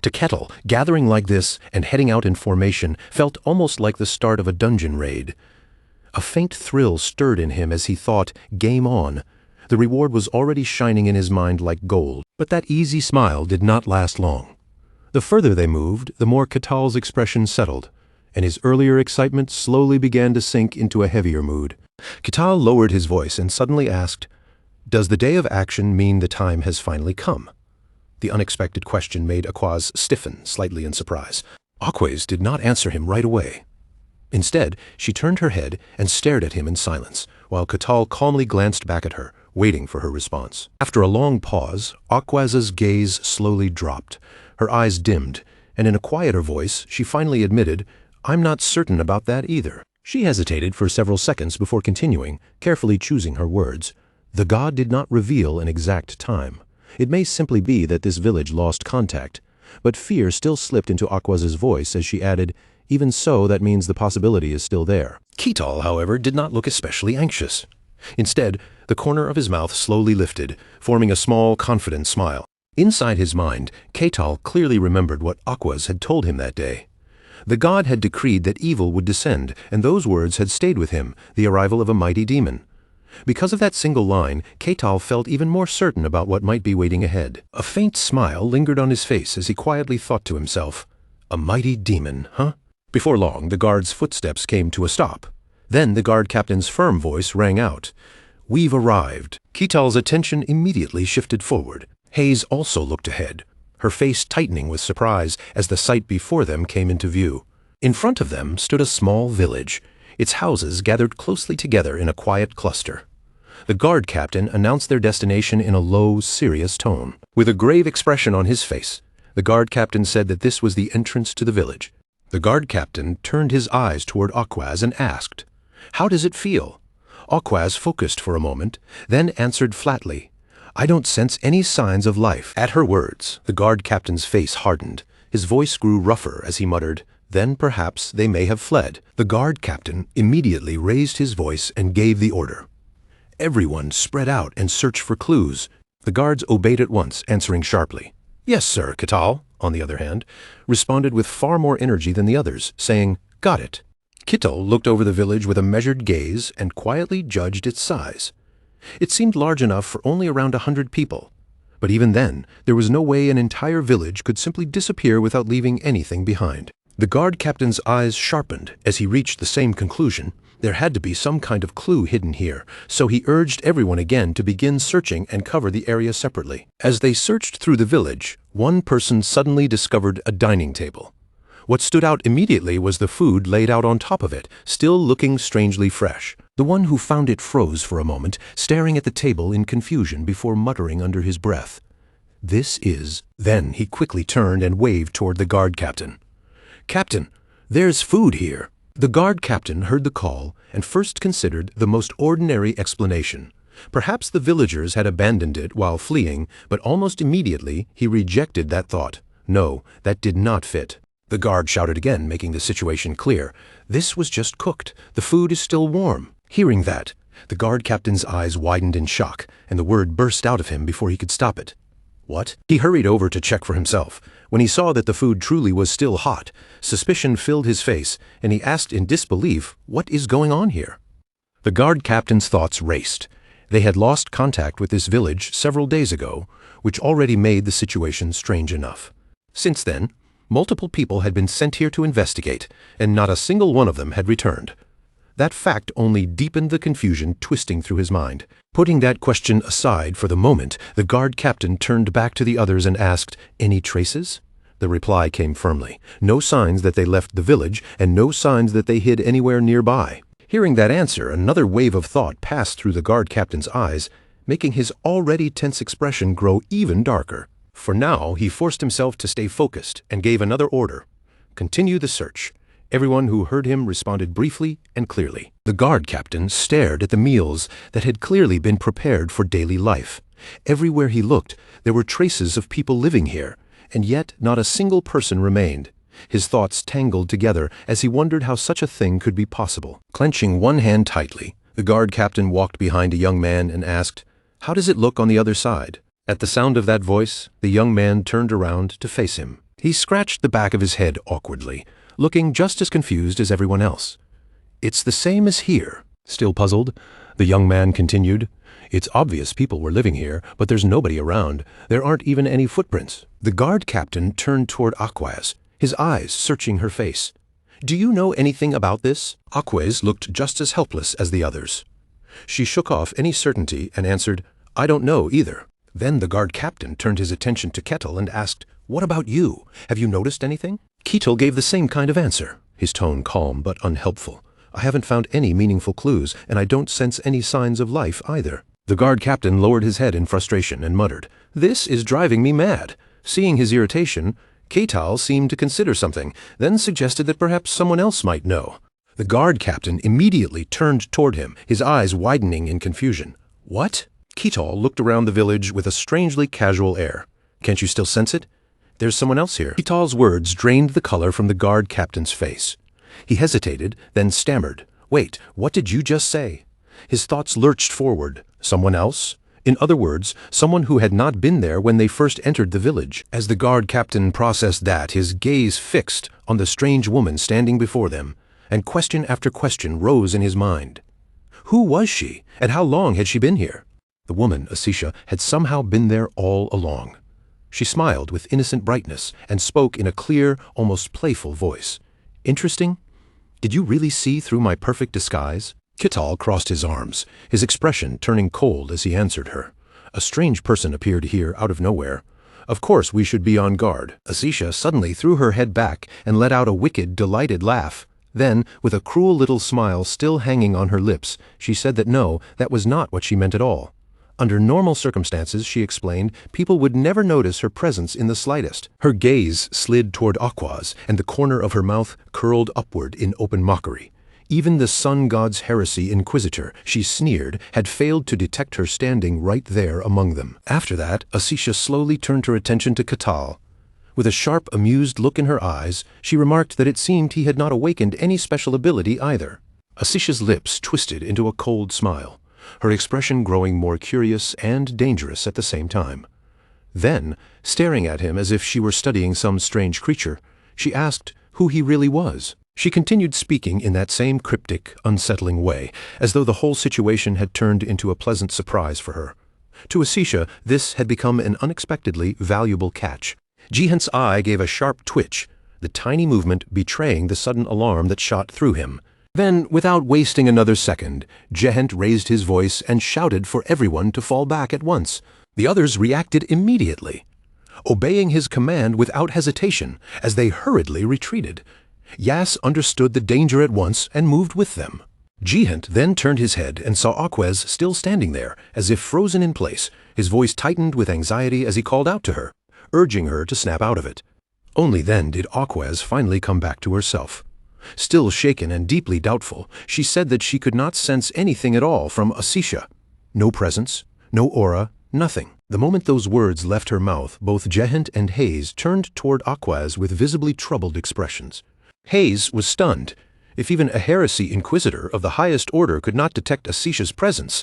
To Kettle, gathering like this and heading out in formation felt almost like the start of a dungeon raid. A faint thrill stirred in him as he thought, game on. The reward was already shining in his mind like gold, but that easy smile did not last long. The further they moved, the more Ketal's expression settled, and his earlier excitement slowly began to sink into a heavier mood. Ketal lowered his voice and suddenly asked, "Does the day of action mean the time has finally come?" The unexpected question made Aquaz stiffen slightly in surprise. Aquaz did not answer him right away. Instead, she turned her head and stared at him in silence, while Ketal calmly glanced back at her, waiting for her response. After a long pause, Aquaz's gaze slowly dropped. Her eyes dimmed, and in a quieter voice, she finally admitted, "I'm not certain about that either." She hesitated for several seconds before continuing, carefully choosing her words. The god did not reveal an exact time. It may simply be that this village lost contact, but fear still slipped into Aquaz's voice as she added, "Even so, that means the possibility is still there." Ketal, however, did not look especially anxious. Instead, the corner of his mouth slowly lifted, forming a small, confident smile. Inside his mind, Ketal clearly remembered what Aquaz had told him that day. The god had decreed that evil would descend, and those words had stayed with him, the arrival of a mighty demon. Because of that single line, Ketal felt even more certain about what might be waiting ahead. A faint smile lingered on his face as he quietly thought to himself, "A mighty demon, huh?" Before long, the guard's footsteps came to a stop. Then the guard captain's firm voice rang out, "We've arrived." Ketal's attention immediately shifted forward. Hayes also looked ahead, her face tightening with surprise as the sight before them came into view. In front of them stood a small village, its houses gathered closely together in a quiet cluster. The guard captain announced their destination in a low, serious tone. With a grave expression on his face, the guard captain said that this was the entrance to the village. The guard captain turned his eyes toward Aquaz and asked, "How does it feel?" Aquaz focused for a moment, then answered flatly, "I don't sense any signs of life." At her words, the guard captain's face hardened. His voice grew rougher as he muttered, "Then perhaps they may have fled." The guard captain immediately raised his voice and gave the order. Everyone spread out and searched for clues. The guards obeyed at once, answering sharply. "Yes, sir." Ketal, on the other hand, responded with far more energy than the others, saying, "Got it." Ketal looked over the village with a measured gaze and quietly judged its size. It seemed large enough for only around 100 people. But even then, there was no way an entire village could simply disappear without leaving anything behind. The guard captain's eyes sharpened as he reached the same conclusion. There had to be some kind of clue hidden here, so he urged everyone again to begin searching and cover the area separately. As they searched through the village, one person suddenly discovered a dining table. What stood out immediately was the food laid out on top of it, still looking strangely fresh. The one who found it froze for a moment, staring at the table in confusion before muttering under his breath, "This is—" Then he quickly turned and waved toward the guard captain. "Captain, there's food here." The guard captain heard the call and first considered the most ordinary explanation. Perhaps the villagers had abandoned it while fleeing, but almost immediately he rejected that thought. No, that did not fit. The guard shouted again, making the situation clear. "This was just cooked. The food is still warm." Hearing that, the guard captain's eyes widened in shock, and the word burst out of him before he could stop it. "What?" He hurried over to check for himself. When he saw that the food truly was still hot, suspicion filled his face, and he asked in disbelief, "What is going on here?" The guard captain's thoughts raced. They had lost contact with this village several days ago, which already made the situation strange enough. Since then, multiple people had been sent here to investigate, and not a single one of them had returned. That fact only deepened the confusion twisting through his mind. Putting that question aside for the moment, the guard captain turned back to the others and asked, "Any traces?" The reply came firmly. No signs that they left the village, and no signs that they hid anywhere nearby. Hearing that answer, another wave of thought passed through the guard captain's eyes, making his already tense expression grow even darker. For now, he forced himself to stay focused and gave another order. Continue the search. Everyone who heard him responded briefly and clearly. The guard captain stared at the meals that had clearly been prepared for daily life. Everywhere he looked, there were traces of people living here, and yet not a single person remained. His thoughts tangled together as he wondered how such a thing could be possible. Clenching one hand tightly, the guard captain walked behind a young man and asked, "How does it look on the other side?" At the sound of that voice, the young man turned around to face him. He scratched the back of his head awkwardly, looking just as confused as everyone else. "It's the same as here." Still puzzled, the young man continued, "It's obvious people were living here, but there's nobody around. There aren't even any footprints." The guard captain turned toward Aquaz, his eyes searching her face. "Do you know anything about this?" Aquaz looked just as helpless as the others. She shook off any certainty and answered, "I don't know either." Then the guard captain turned his attention to Kettle and asked, "What about you? Have you noticed anything?" Kettle gave the same kind of answer, his tone calm but unhelpful. "I haven't found any meaningful clues, and I don't sense any signs of life either." The guard captain lowered his head in frustration and muttered, "This is driving me mad." Seeing his irritation, Ketal seemed to consider something, then suggested that perhaps someone else might know. The guard captain immediately turned toward him, his eyes widening in confusion. "What?" Ketal looked around the village with a strangely casual air. "Can't you still sense it? There's someone else here." Ketal's words drained the color from the guard captain's face. He hesitated, then stammered, "Wait, what did you just say?" His thoughts lurched forward. Someone else? In other words, someone who had not been there when they first entered the village. As the guard captain processed that, his gaze fixed on the strange woman standing before them, and question after question rose in his mind. Who was she, and how long had she been here? The woman, Asisha, had somehow been there all along. She smiled with innocent brightness and spoke in a clear, almost playful voice. "Interesting? Did you really see through my perfect disguise?" Ketal crossed his arms, his expression turning cold as he answered her. A strange person appeared here out of nowhere. Of course we should be on guard. Asisha suddenly threw her head back and let out a wicked, delighted laugh. Then, with a cruel little smile still hanging on her lips, she said that no, that was not what she meant at all. Under normal circumstances, she explained, people would never notice her presence in the slightest. Her gaze slid toward Aquaz, and the corner of her mouth curled upward in open mockery. Even the sun god's heresy inquisitor, she sneered, had failed to detect her standing right there among them. After that, Asisha slowly turned her attention to Ketal. With a sharp, amused look in her eyes, she remarked that it seemed he had not awakened any special ability either. Asisha's lips twisted into a cold smile, her expression growing more curious and dangerous at the same time. Then, staring at him as if she were studying some strange creature, she asked who he really was. She continued speaking in that same cryptic, unsettling way, as though the whole situation had turned into a pleasant surprise for her. To Asisha, this had become an unexpectedly valuable catch. Jihant's eye gave a sharp twitch, the tiny movement betraying the sudden alarm that shot through him. Then, without wasting another second, Jihant raised his voice and shouted for everyone to fall back at once. The others reacted immediately, obeying his command without hesitation as they hurriedly retreated. Yas understood the danger at once and moved with them. Jihant then turned his head and saw Aquaz still standing there, as if frozen in place. His voice tightened with anxiety as he called out to her, urging her to snap out of it. Only then did Aquaz finally come back to herself. Still shaken and deeply doubtful, she said that she could not sense anything at all from Asisha. No presence, no aura, nothing. The moment those words left her mouth, both Jihant and Hayes turned toward Aquaz with visibly troubled expressions. Hayes was stunned. If even a heresy inquisitor of the highest order could not detect Asisha's presence,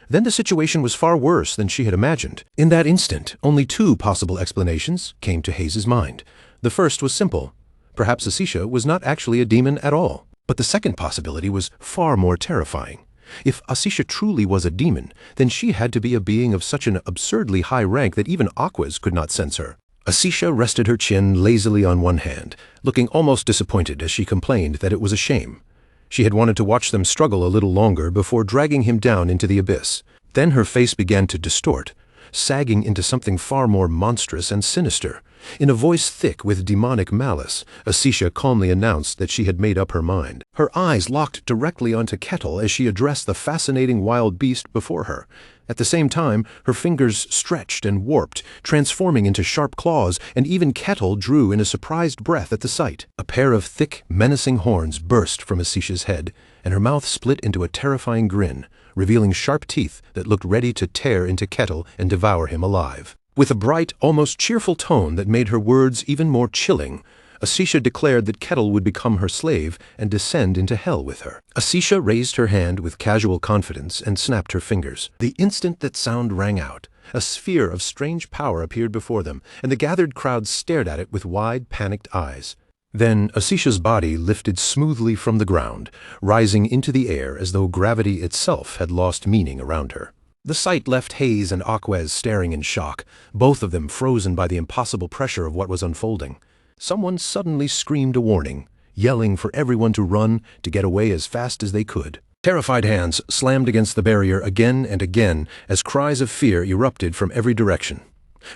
then the situation was far worse than she had imagined. In that instant, only two possible explanations came to Hayes's mind. The first was simple. Perhaps Asisha was not actually a demon at all. But the second possibility was far more terrifying. If Asisha truly was a demon, then she had to be a being of such an absurdly high rank that even Aquaz could not sense her. Asisha rested her chin lazily on one hand, looking almost disappointed as she complained that it was a shame. She had wanted to watch them struggle a little longer before dragging him down into the abyss. Then her face began to distort, sagging into something far more monstrous and sinister. In a voice thick with demonic malice, Asisha calmly announced that she had made up her mind. Her eyes locked directly onto Kettle as she addressed the fascinating wild beast before her. At the same time, her fingers stretched and warped, transforming into sharp claws, and even Kettle drew in a surprised breath at the sight. A pair of thick, menacing horns burst from Asisha's head, and her mouth split into a terrifying grin, revealing sharp teeth that looked ready to tear into Kettle and devour him alive. With a bright, almost cheerful tone that made her words even more chilling, Asisha declared that Kettle would become her slave and descend into hell with her. Asisha raised her hand with casual confidence and snapped her fingers. The instant that sound rang out, a sphere of strange power appeared before them, and the gathered crowd stared at it with wide, panicked eyes. Then Asisha's body lifted smoothly from the ground, rising into the air as though gravity itself had lost meaning around her. The sight left Hayes and Aquez staring in shock, both of them frozen by the impossible pressure of what was unfolding. Someone suddenly screamed a warning, yelling for everyone to run, to get away as fast as they could. Terrified hands slammed against the barrier again and again as cries of fear erupted from every direction.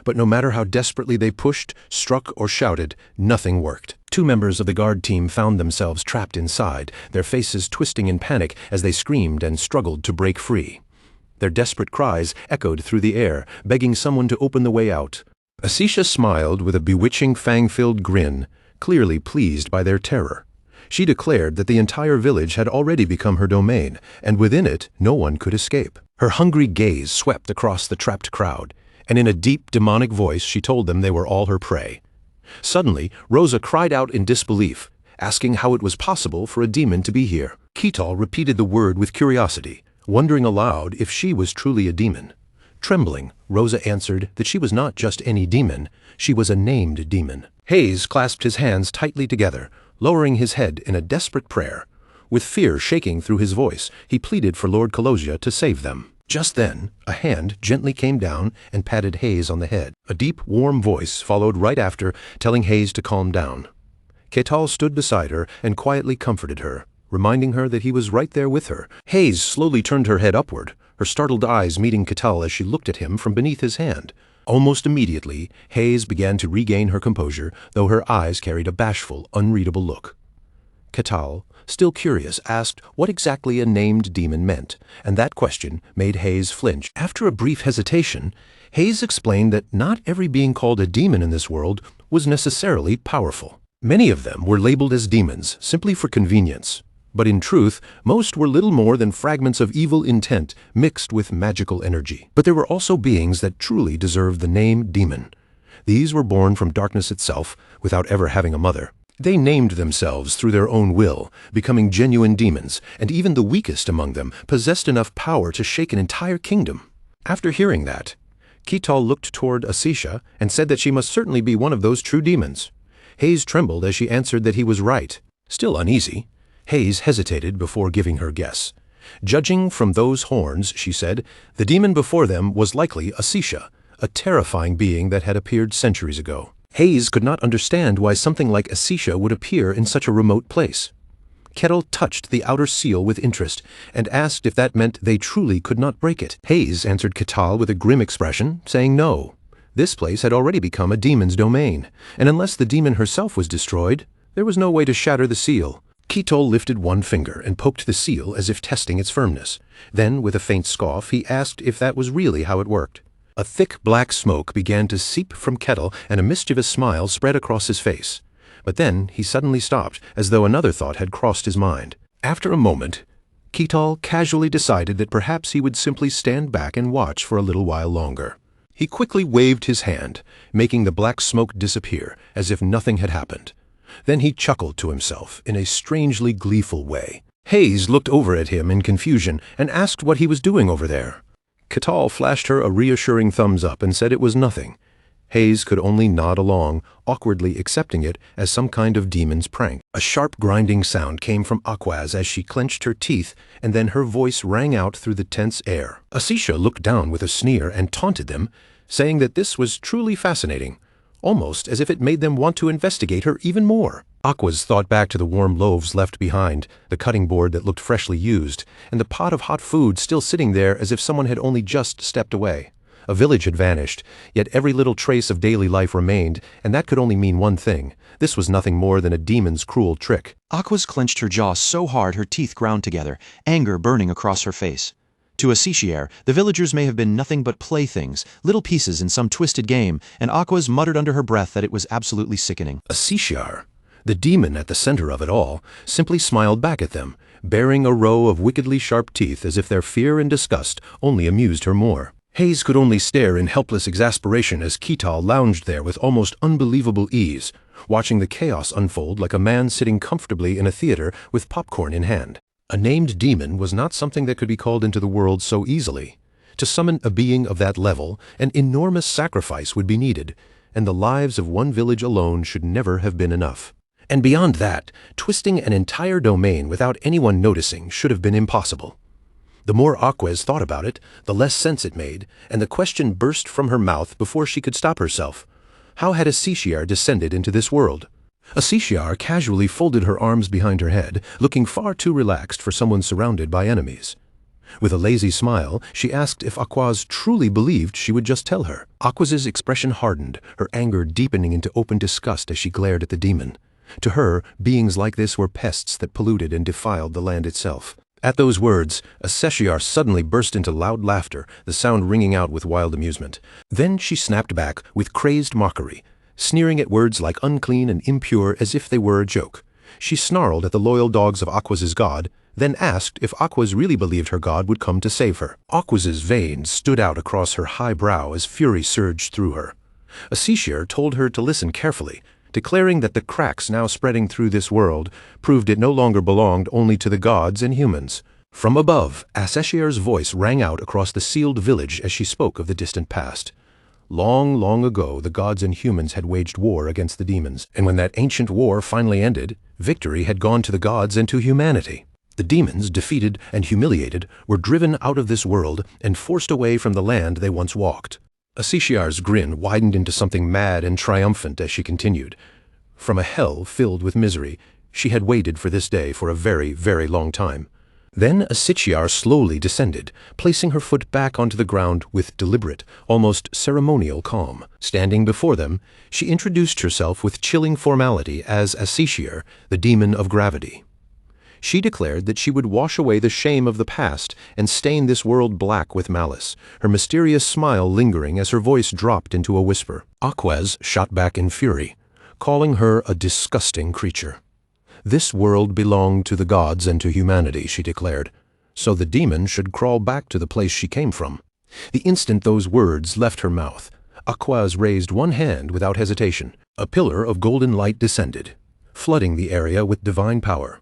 But no matter how desperately they pushed, struck, or shouted, nothing worked. 2 members of the guard team found themselves trapped inside, their faces twisting in panic as they screamed and struggled to break free. Their desperate cries echoed through the air, begging someone to open the way out. Asisha smiled with a bewitching fang-filled grin, clearly pleased by their terror. She declared that the entire village had already become her domain, and within it no one could escape. Her hungry gaze swept across the trapped crowd, and in a deep, demonic voice she told them they were all her prey. Suddenly, Rosa cried out in disbelief, asking how it was possible for a demon to be here. Ketal repeated the word with curiosity, wondering aloud if she was truly a demon. Trembling, Rosa answered that she was not just any demon, she was a named demon. Hayes clasped his hands tightly together, lowering his head in a desperate prayer. With fear shaking through his voice, he pleaded for Lord Colosia to save them. Just then, a hand gently came down and patted Hayes on the head. A deep, warm voice followed right after, telling Hayes to calm down. Ketal stood beside her and quietly comforted her, reminding her that he was right there with her. Hayes slowly turned her head upward, her startled eyes meeting Ketal as she looked at him from beneath his hand. Almost immediately, Hayes began to regain her composure, though her eyes carried a bashful, unreadable look. Ketal, still curious, asked what exactly a named demon meant, and that question made Hayes flinch. After a brief hesitation, Hayes explained that not every being called a demon in this world was necessarily powerful. Many of them were labeled as demons simply for convenience. But in truth, most were little more than fragments of evil intent mixed with magical energy. But there were also beings that truly deserved the name demon. These were born from darkness itself, without ever having a mother. They named themselves through their own will, becoming genuine demons, and even the weakest among them possessed enough power to shake an entire kingdom. After hearing that, Ketal looked toward Asisha and said that she must certainly be one of those true demons. Hayes trembled as she answered that he was right. Still uneasy, Hayes hesitated before giving her guess. Judging from those horns, she said, the demon before them was likely Asisha, a terrifying being that had appeared centuries ago. Hayes could not understand why something like Asisha would appear in such a remote place. Kettle touched the outer seal with interest and asked if that meant they truly could not break it. Hayes answered Ketal with a grim expression, saying no. This place had already become a demon's domain, and unless the demon herself was destroyed, there was no way to shatter the seal. Ketal lifted one finger and poked the seal as if testing its firmness. Then, with a faint scoff, he asked if that was really how it worked. A thick black smoke began to seep from Kettle, and a mischievous smile spread across his face. But then he suddenly stopped, as though another thought had crossed his mind. After a moment, Ketal casually decided that perhaps he would simply stand back and watch for a little while longer. He quickly waved his hand, making the black smoke disappear, as if nothing had happened. Then he chuckled to himself in a strangely gleeful way. Hayes looked over at him in confusion and asked what he was doing over there. Ketal flashed her a reassuring thumbs up and said it was nothing. Hayes could only nod along, awkwardly accepting it as some kind of demon's prank. A sharp grinding sound came from Aquaz as she clenched her teeth, and then her voice rang out through the tense air. Asisha looked down with a sneer and taunted them, saying that this was truly fascinating, almost as if it made them want to investigate her even more. Aquaz thought back to the warm loaves left behind, the cutting board that looked freshly used, and the pot of hot food still sitting there as if someone had only just stepped away. A village had vanished, yet every little trace of daily life remained, and that could only mean one thing. This was nothing more than a demon's cruel trick. Aquas clenched her jaw so hard her teeth ground together, anger burning across her face. To a Sishier, the villagers may have been nothing but playthings, little pieces in some twisted game, and Aquas muttered under her breath that it was absolutely sickening. A Sishiar, the demon at the center of it all, simply smiled back at them, baring a row of wickedly sharp teeth as if their fear and disgust only amused her more. Hayes could only stare in helpless exasperation as Ketal lounged there with almost unbelievable ease, watching the chaos unfold like a man sitting comfortably in a theater with popcorn in hand. A named demon was not something that could be called into the world so easily. To summon a being of that level, an enormous sacrifice would be needed, and the lives of one village alone should never have been enough. And beyond that, twisting an entire domain without anyone noticing should have been impossible. The more Aquas thought about it, the less sense it made, and the question burst from her mouth before she could stop herself. How had a Sishiar descended into this world? A Sishiar casually folded her arms behind her head, looking far too relaxed for someone surrounded by enemies. With a lazy smile, she asked if Aquas truly believed she would just tell her. Aquas's expression hardened, her anger deepening into open disgust as she glared at the demon. To her, beings like this were pests that polluted and defiled the land itself. At those words, a Sishiar suddenly burst into loud laughter, the sound ringing out with wild amusement. Then she snapped back with crazed mockery, sneering at words like unclean and impure as if they were a joke. She snarled at the loyal dogs of Aquas's god, then asked if Aquas really believed her god would come to save her. Aquas's veins stood out across her high brow as fury surged through her. A Sishiar told her to listen carefully, declaring that the cracks now spreading through this world proved it no longer belonged only to the gods and humans. From above, a Sishiar's voice rang out across the sealed village as she spoke of the distant past. Long, long ago, the gods and humans had waged war against the demons, and when that ancient war finally ended, victory had gone to the gods and to humanity. The demons, defeated and humiliated, were driven out of this world and forced away from the land they once walked. A Sishiar's grin widened into something mad and triumphant as she continued. From a hell filled with misery, she had waited for this day for a very, very long time. Then a Sishiar slowly descended, placing her foot back onto the ground with deliberate, almost ceremonial calm. Standing before them, she introduced herself with chilling formality as a Sishiar, the demon of gravity. She declared that she would wash away the shame of the past and stain this world black with malice, her mysterious smile lingering as her voice dropped into a whisper. Aquas shot back in fury, calling her a disgusting creature. This world belonged to the gods and to humanity, she declared, so the demon should crawl back to the place she came from. The instant those words left her mouth, Aquas raised one hand without hesitation. A pillar of golden light descended, flooding the area with divine power.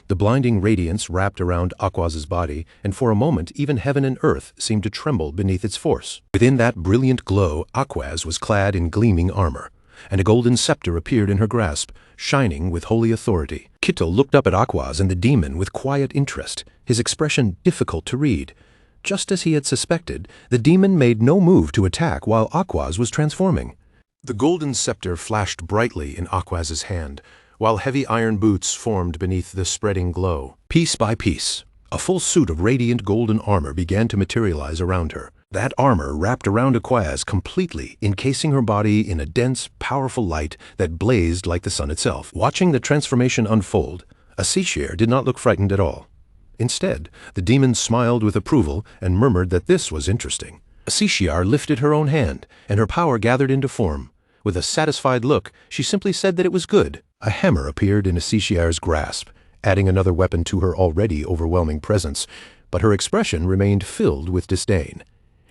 The blinding radiance wrapped around Aquas's body, and for a moment even heaven and earth seemed to tremble beneath its force. Within that brilliant glow, Aquas was clad in gleaming armor, and a golden scepter appeared in her grasp, shining with holy authority. Ketal looked up at Aquas and the demon with quiet interest, his expression difficult to read. Just as he had suspected, the demon made no move to attack while Aquas was transforming. The golden scepter flashed brightly in Aquas's hand, while heavy iron boots formed beneath the spreading glow. Piece by piece, a full suit of radiant golden armor began to materialize around her. That armor wrapped around Aquas completely, encasing her body in a dense, powerful light that blazed like the sun itself. Watching the transformation unfold, a Sishiar did not look frightened at all. Instead, the demon smiled with approval and murmured that this was interesting. A Sishiar lifted her own hand, and her power gathered into form. With a satisfied look, she simply said that it was good. A hammer appeared in a Sishiar's grasp, adding another weapon to her already overwhelming presence, but her expression remained filled with disdain.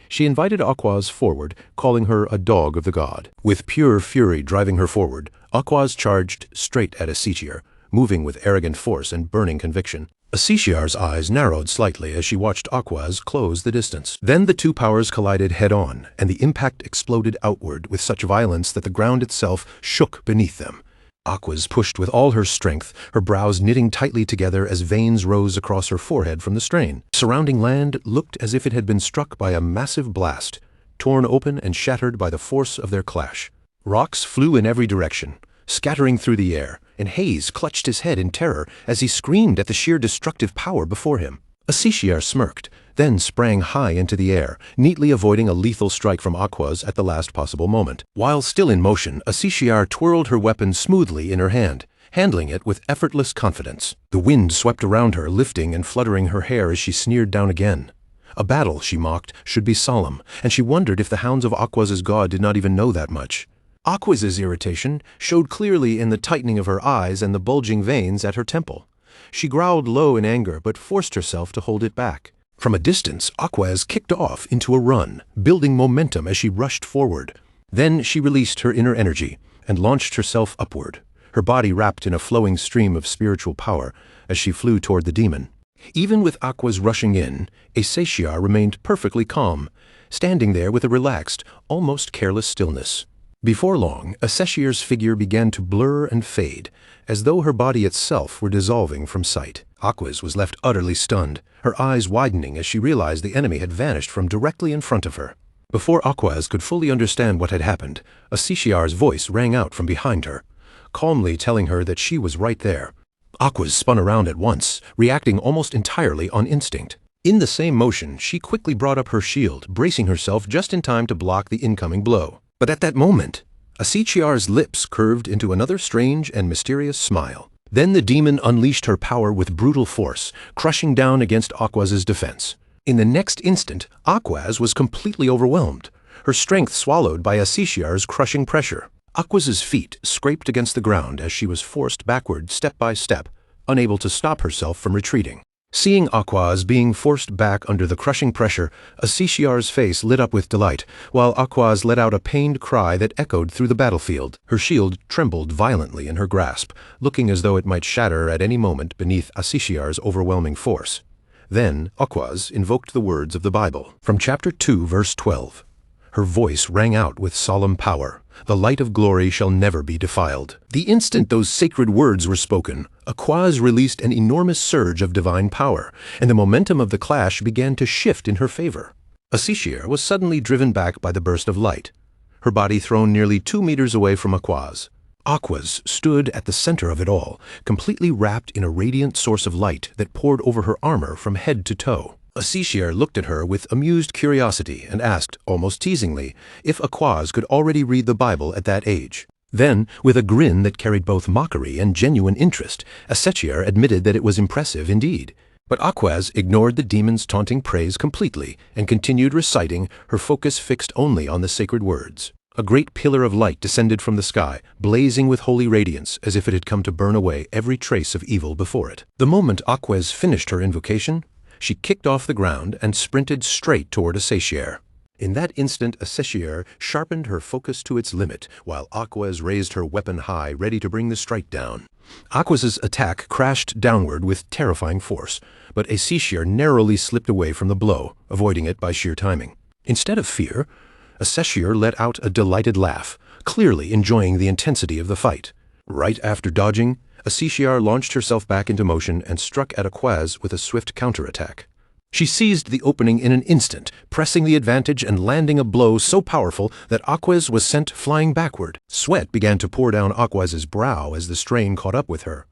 She invited Aquas forward, calling her a dog of the god. With pure fury driving her forward, Aquas charged straight at a Sishiar, moving with arrogant force and burning conviction. A Sishiar's eyes narrowed slightly as she watched Aquas close the distance. Then the two powers collided head-on, and the impact exploded outward with such violence that the ground itself shook beneath them. Aquas pushed with all her strength, her brows knitting tightly together as veins rose across her forehead from the strain. Surrounding land looked as if it had been struck by a massive blast, torn open and shattered by the force of their clash. Rocks flew in every direction, scattering through the air, and Hayes clutched his head in terror as he screamed at the sheer destructive power before him. Asiciar smirked, then sprang high into the air, neatly avoiding a lethal strike from Aquas at the last possible moment. While still in motion, Asiciar twirled her weapon smoothly in her hand, handling it with effortless confidence. The wind swept around her, lifting and fluttering her hair as she sneered down again. A battle, she mocked, should be solemn, and she wondered if the hounds of Aquas's god did not even know that much. Aquas's irritation showed clearly in the tightening of her eyes and the bulging veins at her temple. She growled low in anger, but forced herself to hold it back. From a distance, Aquas kicked off into a run, building momentum as she rushed forward. Then she released her inner energy and launched herself upward, her body wrapped in a flowing stream of spiritual power as she flew toward the demon. Even with Aquas rushing in, Asiciar remained perfectly calm, standing there with a relaxed, almost careless stillness. Before long, Asiciar's figure began to blur and fade, as though her body itself were dissolving from sight. Aquas was left utterly stunned, her eyes widening as she realized the enemy had vanished from directly in front of her. Before Aquas could fully understand what had happened, Asiciar's voice rang out from behind her, calmly telling her that she was right there. Aquas spun around at once, reacting almost entirely on instinct. In the same motion, she quickly brought up her shield, bracing herself just in time to block the incoming blow. But at that moment, Asiciar's lips curved into another strange and mysterious smile. Then the demon unleashed her power with brutal force, crushing down against Aquas's defense. In the next instant, Aquas was completely overwhelmed, her strength swallowed by Asiciar's crushing pressure. Aquas's feet scraped against the ground as she was forced backward step by step, unable to stop herself from retreating. Seeing Aquas being forced back under the crushing pressure, Asiciar's face lit up with delight, while Aquas let out a pained cry that echoed through the battlefield. Her shield trembled violently in her grasp, looking as though it might shatter at any moment beneath Asiciar's overwhelming force. Then Aquas invoked the words of the Bible. From chapter 2, verse 12. Her voice rang out with solemn power. The light of glory shall never be defiled. The instant those sacred words were spoken, Aquas released an enormous surge of divine power, and the momentum of the clash began to shift in her favor. Asiciar was suddenly driven back by the burst of light, her body thrown nearly 2 meters away from Aquas. Aquas stood at the center of it all, completely wrapped in a radiant source of light that poured over her armor from head to toe. Asiciar looked at her with amused curiosity and asked, almost teasingly, if Aquas could already read the Bible at that age. Then, with a grin that carried both mockery and genuine interest, Asiciar admitted that it was impressive indeed. But Aquas ignored the demon's taunting praise completely and continued reciting, her focus fixed only on the sacred words. A great pillar of light descended from the sky, blazing with holy radiance as if it had come to burn away every trace of evil before it. The moment Aquas finished her invocation, she kicked off the ground and sprinted straight toward Asiciar. In that instant, Asiciar sharpened her focus to its limit, while Aquas raised her weapon high, ready to bring the strike down. Aquas's attack crashed downward with terrifying force, but Asiciar narrowly slipped away from the blow, avoiding it by sheer timing. Instead of fear, Asiciar let out a delighted laugh, clearly enjoying the intensity of the fight. Right after dodging, Asiciar launched herself back into motion and struck at Aquas with a swift counterattack. She seized the opening in an instant, pressing the advantage and landing a blow so powerful that Aquas was sent flying backward. Sweat began to pour down Aquas's brow as the strain caught up with her,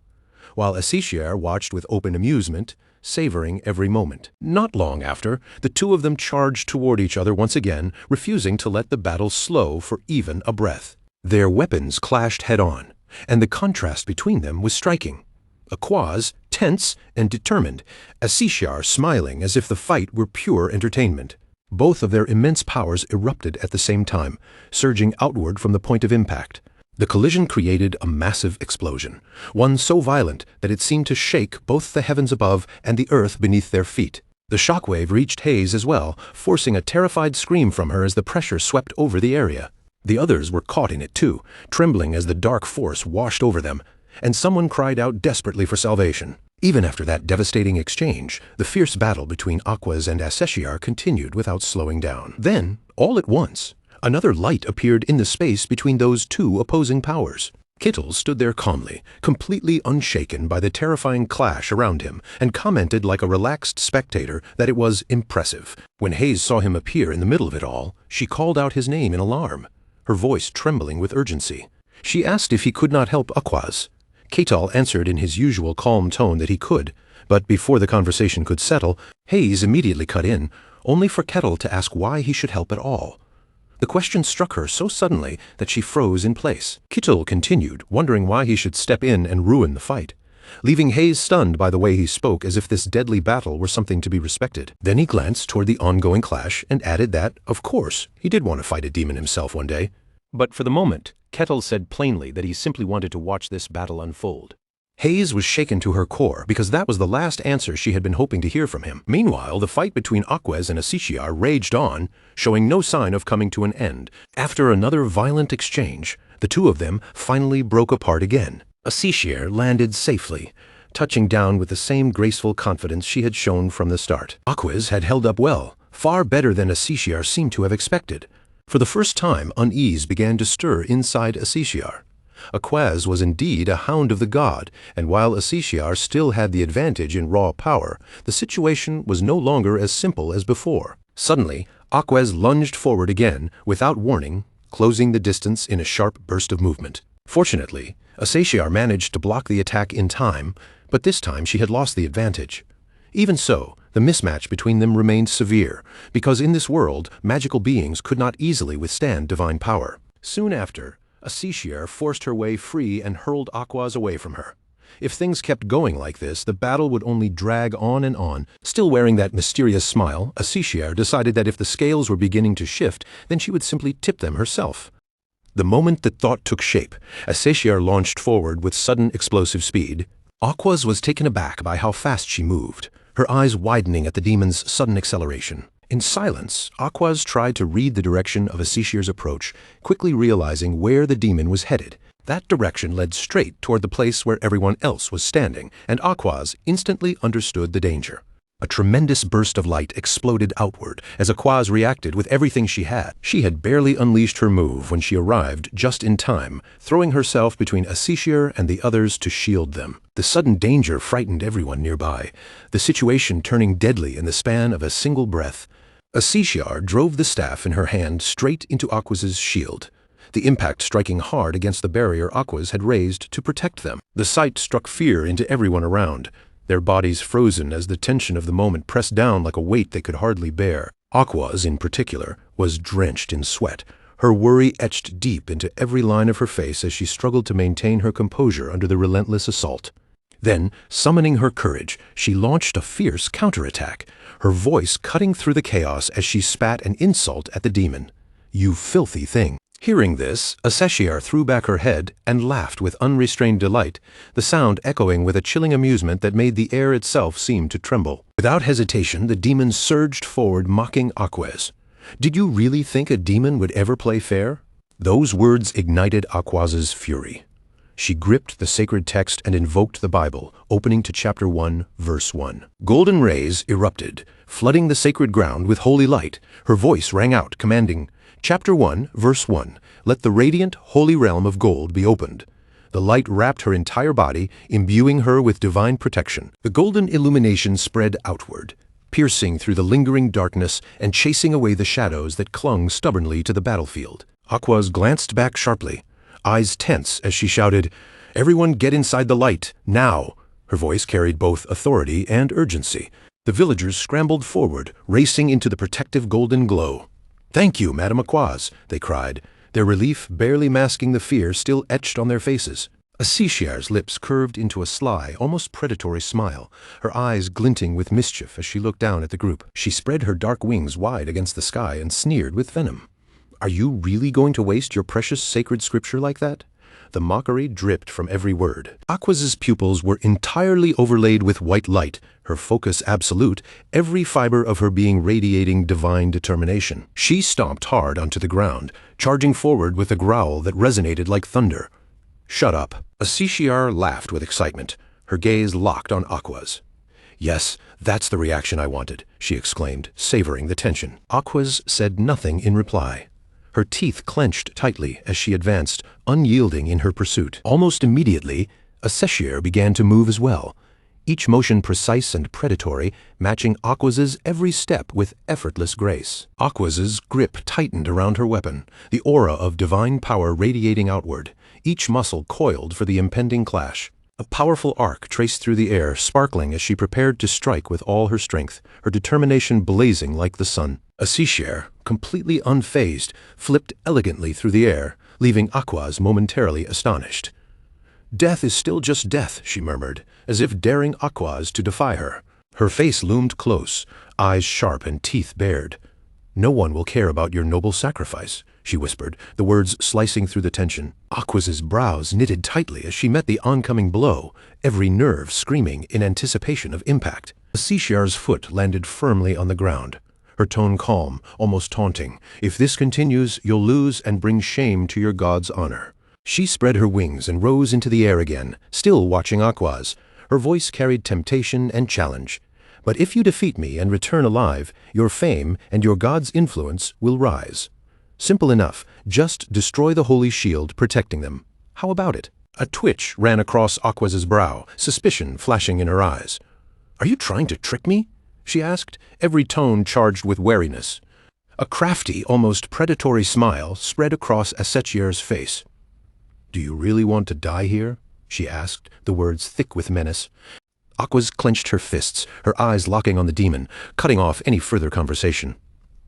while Asiciar watched with open amusement, savoring every moment. Not long after, the two of them charged toward each other once again, refusing to let the battle slow for even a breath. Their weapons clashed head-on, and the contrast between them was striking. Aquas, tense and determined, Asiciar smiling as if the fight were pure entertainment. Both of their immense powers erupted at the same time, surging outward from the point of impact. The collision created a massive explosion, one so violent that it seemed to shake both the heavens above and the earth beneath their feet. The shockwave reached Hayes as well, forcing a terrified scream from her as the pressure swept over the area. The others were caught in it too, trembling as the dark force washed over them, and someone cried out desperately for salvation. Even after that devastating exchange, the fierce battle between Aquas and Asiciar continued without slowing down. Then, all at once, another light appeared in the space between those two opposing powers. Kittle stood there calmly, completely unshaken by the terrifying clash around him, and commented like a relaxed spectator that it was impressive. When Hayes saw him appear in the middle of it all, she called out his name in alarm, her voice trembling with urgency. She asked if he could not help Aquas. Kittle answered in his usual calm tone that he could, But before the conversation could settle, Hayes immediately cut in, only for Kettle to ask why he should help at all. The question struck her so suddenly that she froze in place. Kettle continued, wondering why he should step in and ruin the fight, leaving Hayes stunned by the way he spoke, as if this deadly battle were something to be respected. Then he glanced toward the ongoing clash and added that, of course, he did want to fight a demon himself one day. But for the moment, Kettle said plainly that he simply wanted to watch this battle unfold. Hayes was shaken to her core because that was the last answer she had been hoping to hear from him. Meanwhile, the fight between Aquez and Asiciar raged on, showing no sign of coming to an end. After another violent exchange, the two of them finally broke apart again. Asiciar landed safely, touching down with the same graceful confidence she had shown from the start. Aquez had held up well, far better than Asiciar seemed to have expected. For the first time, unease began to stir inside Asiciar. Aquez was indeed a hound of the god, and while Asiciar still had the advantage in raw power, the situation was no longer as simple as before. Suddenly, Aquez lunged forward again, without warning, closing the distance in a sharp burst of movement. Fortunately, Asiciar managed to block the attack in time, but this time she had lost the advantage. Even so, the mismatch between them remained severe, because in this world, magical beings could not easily withstand divine power. Soon after, Asiciar forced her way free and hurled Aquez away from her. If things kept going like this, the battle would only drag on and on. Still wearing that mysterious smile, Asiciar decided that if the scales were beginning to shift, then she would simply tip them herself. The moment that thought took shape, Asiciar launched forward with sudden explosive speed. Aquez was taken aback by how fast she moved, her eyes widening at the demon's sudden acceleration. In silence, Aquez tried to read the direction of Asiciar's approach, quickly realizing where the demon was headed. That direction led straight toward the place where everyone else was standing, and Aquez instantly understood the danger. A tremendous burst of light exploded outward as Aquez reacted with everything she had. She had barely unleashed her move when she arrived just in time, throwing herself between Asiciar and the others to shield them. The sudden danger frightened everyone nearby, the situation turning deadly in the span of a single breath. Asiciar drove the staff in her hand straight into Aquez's shield, the impact striking hard against the barrier Aquez had raised to protect them. The sight struck fear into everyone around, their bodies frozen as the tension of the moment pressed down like a weight they could hardly bear. Aquez, in particular, was drenched in sweat, her worry etched deep into every line of her face as she struggled to maintain her composure under the relentless assault. Then, summoning her courage, she launched a fierce counterattack, her voice cutting through the chaos as she spat an insult at the demon. "You filthy thing." Hearing this, Asiciar threw back her head and laughed with unrestrained delight, the sound echoing with a chilling amusement that made the air itself seem to tremble. Without hesitation, the demon surged forward, mocking Aquez. "Did you really think a demon would ever play fair?" Those words ignited Aquez's fury. She gripped the sacred text and invoked the Bible, opening to chapter 1, verse 1. Golden rays erupted, flooding the sacred ground with holy light. Her voice rang out, commanding, Chapter 1, verse 1, "Let the radiant, holy realm of gold be opened." The light wrapped her entire body, imbuing her with divine protection. The golden illumination spread outward, piercing through the lingering darkness and chasing away the shadows that clung stubbornly to the battlefield. Aquez glanced back sharply, eyes tense as she shouted, "Everyone get inside the light, now!" Her voice carried both authority and urgency. The villagers scrambled forward, racing into the protective golden glow. "Thank you, Madame Aquez," they cried, their relief barely masking the fear still etched on their faces. Asiciar's lips curved into a sly, almost predatory smile, her eyes glinting with mischief as she looked down at the group. She spread her dark wings wide against the sky and sneered with venom. "Are you really going to waste your precious sacred scripture like that?" The mockery dripped from every word. Aquez's pupils were entirely overlaid with white light, her focus absolute, every fiber of her being radiating divine determination. She stomped hard onto the ground, charging forward with a growl that resonated like thunder. "Shut up." Asiciar laughed with excitement, her gaze locked on Aquez. "Yes, that's the reaction I wanted," she exclaimed, savoring the tension. Aquez said nothing in reply. Her teeth clenched tightly as she advanced, unyielding in her pursuit. Almost immediately, Asiciar began to move as well, each motion precise and predatory, matching Aquez's every step with effortless grace. Aquez's grip tightened around her weapon, the aura of divine power radiating outward, each muscle coiled for the impending clash. A powerful arc traced through the air, sparkling as she prepared to strike with all her strength, her determination blazing like the sun. Asishir, completely unfazed, flipped elegantly through the air, leaving Aquaz momentarily astonished. "Death is still just death," she murmured, as if daring Aquaz to defy her. Her face loomed close, eyes sharp and teeth bared. "No one will care about your noble sacrifice," she whispered, the words slicing through the tension. Aquaz's brows knitted tightly as she met the oncoming blow, every nerve screaming in anticipation of impact. Asishir's foot landed firmly on the ground, her tone calm, almost taunting. "If this continues, you'll lose and bring shame to your god's honor." She spread her wings and rose into the air again, still watching Aquaz. Her voice carried temptation and challenge. "But if you defeat me and return alive, your fame and your god's influence will rise. Simple enough, just destroy the holy shield protecting them. How about it?" A twitch ran across Aquaz's brow, suspicion flashing in her eyes. "Are you trying to trick me?" she asked, every tone charged with wariness. A crafty, almost predatory smile spread across Asechier's face. "Do you really want to die here?" she asked, the words thick with menace. Aquaz clenched her fists, her eyes locking on the demon, cutting off any further conversation.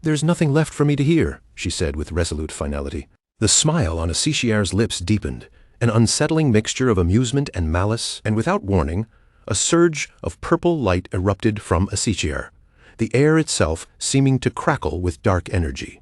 "There's nothing left for me to hear," she said with resolute finality. The smile on Asishier's lips deepened, an unsettling mixture of amusement and malice, and without warning, a surge of purple light erupted from Asichier, the air itself seeming to crackle with dark energy.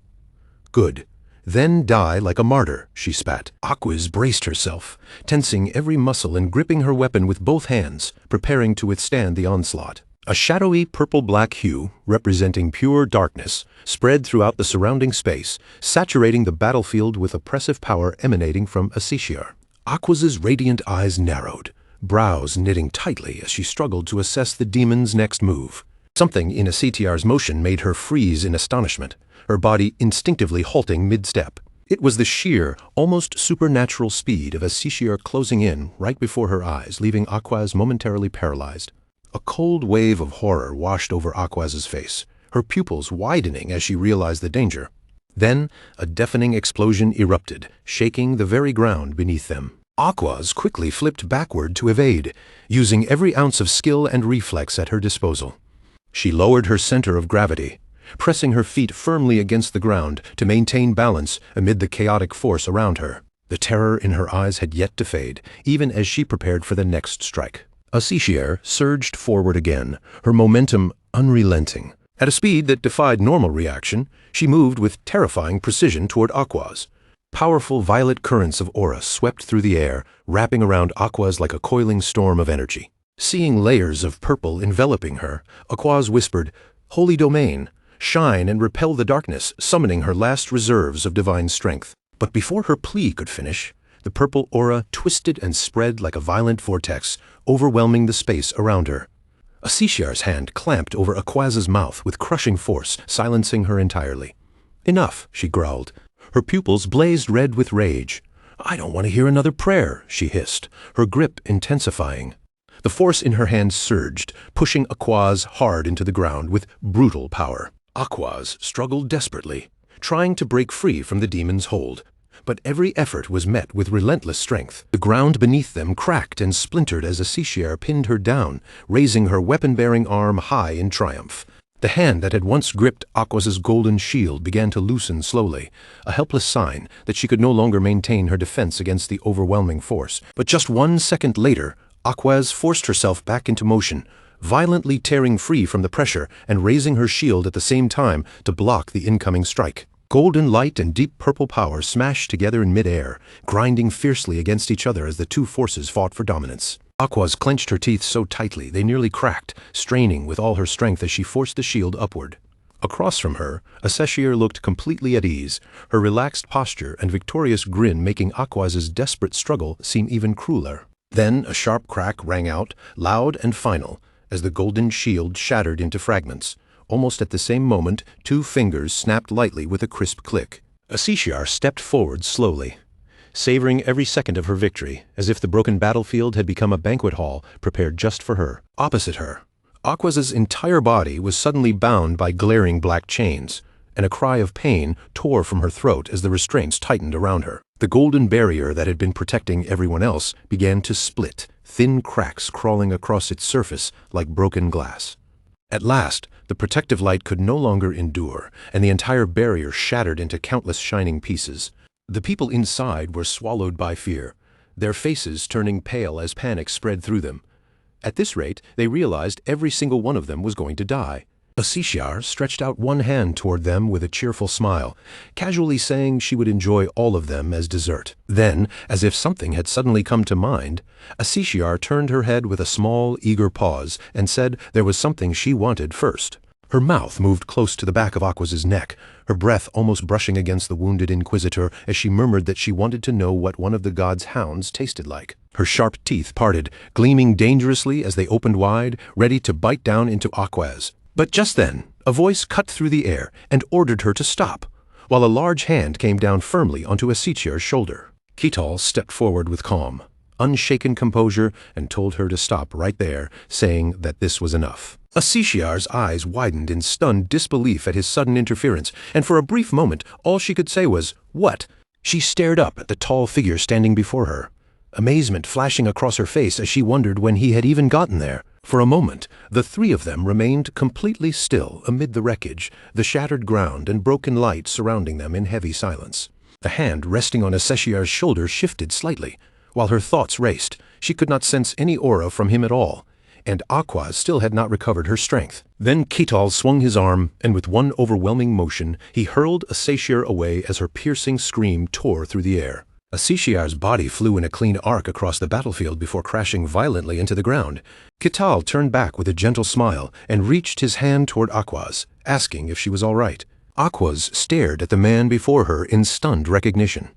"Good. Then die like a martyr," she spat. Aquaz braced herself, tensing every muscle and gripping her weapon with both hands, preparing to withstand the onslaught. A shadowy purple-black hue, representing pure darkness, spread throughout the surrounding space, saturating the battlefield with oppressive power emanating from Asishir. Aquaz's radiant eyes narrowed, brows knitting tightly as she struggled to assess the demon's next move. Something in Asitiar's motion made her freeze in astonishment, her body instinctively halting mid-step. It was the sheer, almost supernatural speed of Asishir closing in right before her eyes, leaving Aquaz momentarily paralyzed. A cold wave of horror washed over Aquaz's face, her pupils widening as she realized the danger. Then, a deafening explosion erupted, shaking the very ground beneath them. Aquaz quickly flipped backward to evade, using every ounce of skill and reflex at her disposal. She lowered her center of gravity, pressing her feet firmly against the ground to maintain balance amid the chaotic force around her. The terror in her eyes had yet to fade, even as she prepared for the next strike. Asishir surged forward again, her momentum unrelenting. At a speed that defied normal reaction, she moved with terrifying precision toward Aquaz. Powerful violet currents of aura swept through the air, wrapping around Aquaz like a coiling storm of energy. Seeing layers of purple enveloping her, Aquaz whispered, "Holy domain, shine and repel the darkness," summoning her last reserves of divine strength. But before her plea could finish, the purple aura twisted and spread like a violent vortex, overwhelming the space around her. Asishir's hand clamped over Aquaz's mouth with crushing force, silencing her entirely. "Enough," she growled. Her pupils blazed red with rage. "I don't want to hear another prayer," she hissed, her grip intensifying. The force in her hand surged, pushing Aquaz hard into the ground with brutal power. Aquaz struggled desperately, trying to break free from the demon's hold. But every effort was met with relentless strength. The ground beneath them cracked and splintered as Asishir pinned her down, raising her weapon-bearing arm high in triumph. The hand that had once gripped Aquaz's golden shield began to loosen slowly, a helpless sign that she could no longer maintain her defense against the overwhelming force. But just 1 second later, Aquaz forced herself back into motion, violently tearing free from the pressure and raising her shield at the same time to block the incoming strike. Golden light and deep purple power smashed together in midair, grinding fiercely against each other as the two forces fought for dominance. Aquaz clenched her teeth so tightly they nearly cracked, straining with all her strength as she forced the shield upward. Across from her, Aseshir looked completely at ease, her relaxed posture and victorious grin making Aquaz's desperate struggle seem even crueler. Then a sharp crack rang out, loud and final, as the golden shield shattered into fragments. Almost at the same moment, 2 fingers snapped lightly with a crisp click. Asishir stepped forward slowly, savoring every second of her victory, as if the broken battlefield had become a banquet hall prepared just for her. Opposite her, Aquaz's entire body was suddenly bound by glaring black chains, and a cry of pain tore from her throat as the restraints tightened around her. The golden barrier that had been protecting everyone else began to split, thin cracks crawling across its surface like broken glass. At last, the protective light could no longer endure, and the entire barrier shattered into countless shining pieces. The people inside were swallowed by fear, their faces turning pale as panic spread through them. At this rate, they realized every single one of them was going to die. Asiciar stretched out one hand toward them with a cheerful smile, casually saying she would enjoy all of them as dessert. Then, as if something had suddenly come to mind, Asiciar turned her head with a small, eager pause and said there was something she wanted first. Her mouth moved close to the back of Aquas's neck, her breath almost brushing against the wounded inquisitor as she murmured that she wanted to know what one of the god's hounds tasted like. Her sharp teeth parted, gleaming dangerously as they opened wide, ready to bite down into Aquas. But just then, a voice cut through the air and ordered her to stop, while a large hand came down firmly onto Asiciar's shoulder. Ketal stepped forward with calm, unshaken composure and told her to stop right there, saying that this was enough. Asiciar's eyes widened in stunned disbelief at his sudden interference, and for a brief moment all she could say was, "What?" She stared up at the tall figure standing before her, amazement flashing across her face as she wondered when he had even gotten there. For a moment, the three of them remained completely still amid the wreckage, the shattered ground and broken light surrounding them in heavy silence. The hand resting on Asiciar's shoulder shifted slightly. While her thoughts raced, she could not sense any aura from him at all, and Aqua still had not recovered her strength. Then Ketal swung his arm, and with one overwhelming motion, he hurled Asiciar away as her piercing scream tore through the air. Asiciar's body flew in a clean arc across the battlefield before crashing violently into the ground. Ketal turned back with a gentle smile and reached his hand toward Aqua's, asking if she was all right. Aqua's stared at the man before her in stunned recognition.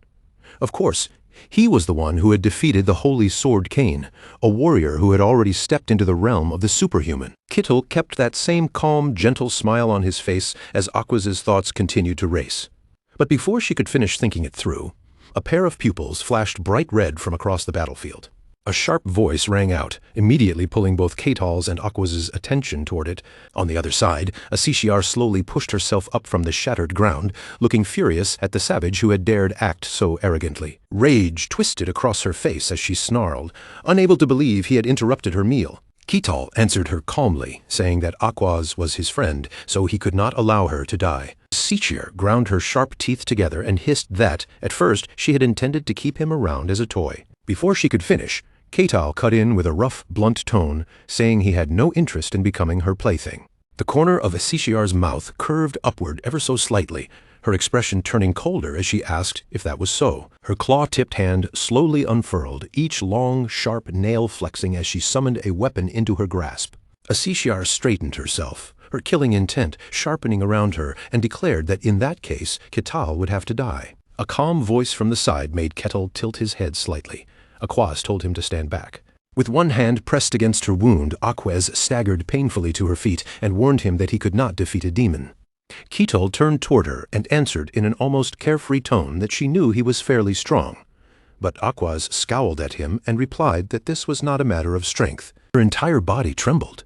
Of course, he was the one who had defeated the Holy Sword Cain, a warrior who had already stepped into the realm of the superhuman. Ketal kept that same calm, gentle smile on his face as Aqua's thoughts continued to race. But before she could finish thinking it through, a pair of pupils flashed bright red from across the battlefield. A sharp voice rang out, immediately pulling both Ketal's and Aqua's attention toward it. On the other side, Asiciar slowly pushed herself up from the shattered ground, looking furious at the savage who had dared act so arrogantly. Rage twisted across her face as she snarled, unable to believe he had interrupted her meal. Ketal answered her calmly, saying that Aqua's was his friend, so he could not allow her to die. Asiciar ground her sharp teeth together and hissed that, at first, she had intended to keep him around as a toy. Before she could finish, Ketal cut in with a rough, blunt tone, saying he had no interest in becoming her plaything. The corner of Asiciar's mouth curved upward ever so slightly, her expression turning colder as she asked if that was so. Her claw-tipped hand slowly unfurled, each long, sharp nail flexing as she summoned a weapon into her grasp. Asiciar straightened herself, her killing intent sharpening around her, and declared that in that case, Ketal would have to die. A calm voice from the side made Ketal tilt his head slightly. Aquas told him to stand back. With one hand pressed against her wound, Aquas staggered painfully to her feet and warned him that he could not defeat a demon. Ketal turned toward her and answered in an almost carefree tone that she knew he was fairly strong. But Aquas scowled at him and replied that this was not a matter of strength. Her entire body trembled.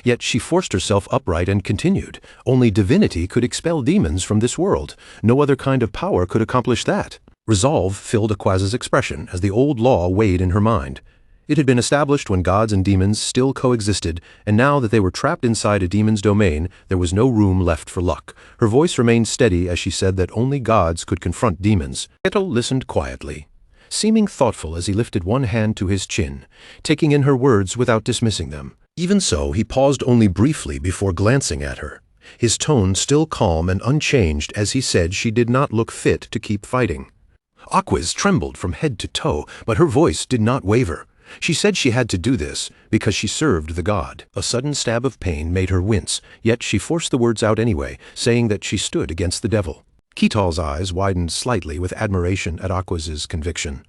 Yet she forced herself upright and continued. Only divinity could expel demons from this world. No other kind of power could accomplish that. Resolve filled Aquas's expression as the old law weighed in her mind. It had been established when gods and demons still coexisted, and now that they were trapped inside a demon's domain, there was no room left for luck. Her voice remained steady as she said that only gods could confront demons. Ketal listened quietly, seeming thoughtful as he lifted one hand to his chin, taking in her words without dismissing them. Even so, he paused only briefly before glancing at her, his tone still calm and unchanged as he said she did not look fit to keep fighting. Aquas trembled from head to toe, but her voice did not waver. She said she had to do this because she served the god. A sudden stab of pain made her wince, yet she forced the words out anyway, saying that she stood against the devil. Ketal's eyes widened slightly with admiration at Aquas's conviction.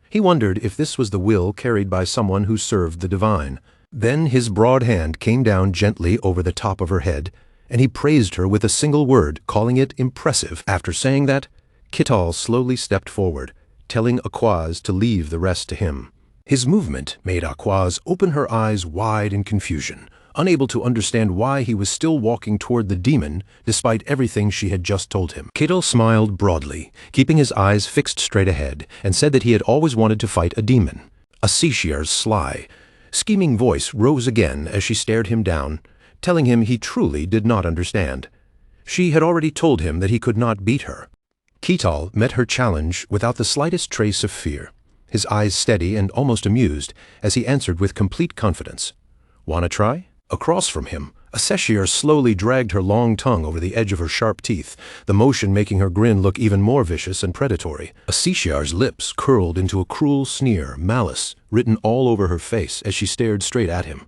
He wondered if this was the will carried by someone who served the divine. Then his broad hand came down gently over the top of her head, and he praised her with a single word, calling it impressive. After saying that, Ketal slowly stepped forward, telling Aquas to leave the rest to him. His movement made Aquas open her eyes wide in confusion, unable to understand why he was still walking toward the demon despite everything she had just told him. Ketal smiled broadly, keeping his eyes fixed straight ahead, and said that he had always wanted to fight a demon. Asiciar's sly, scheming voice rose again as she stared him down, telling him he truly did not understand. She had already told him that he could not beat her. Ketal met her challenge without the slightest trace of fear, his eyes steady and almost amused as he answered with complete confidence. "Wanna try?" Across from him, Aseshir slowly dragged her long tongue over the edge of her sharp teeth, the motion making her grin look even more vicious and predatory. Aseshir's lips curled into a cruel sneer, malice written all over her face as she stared straight at him.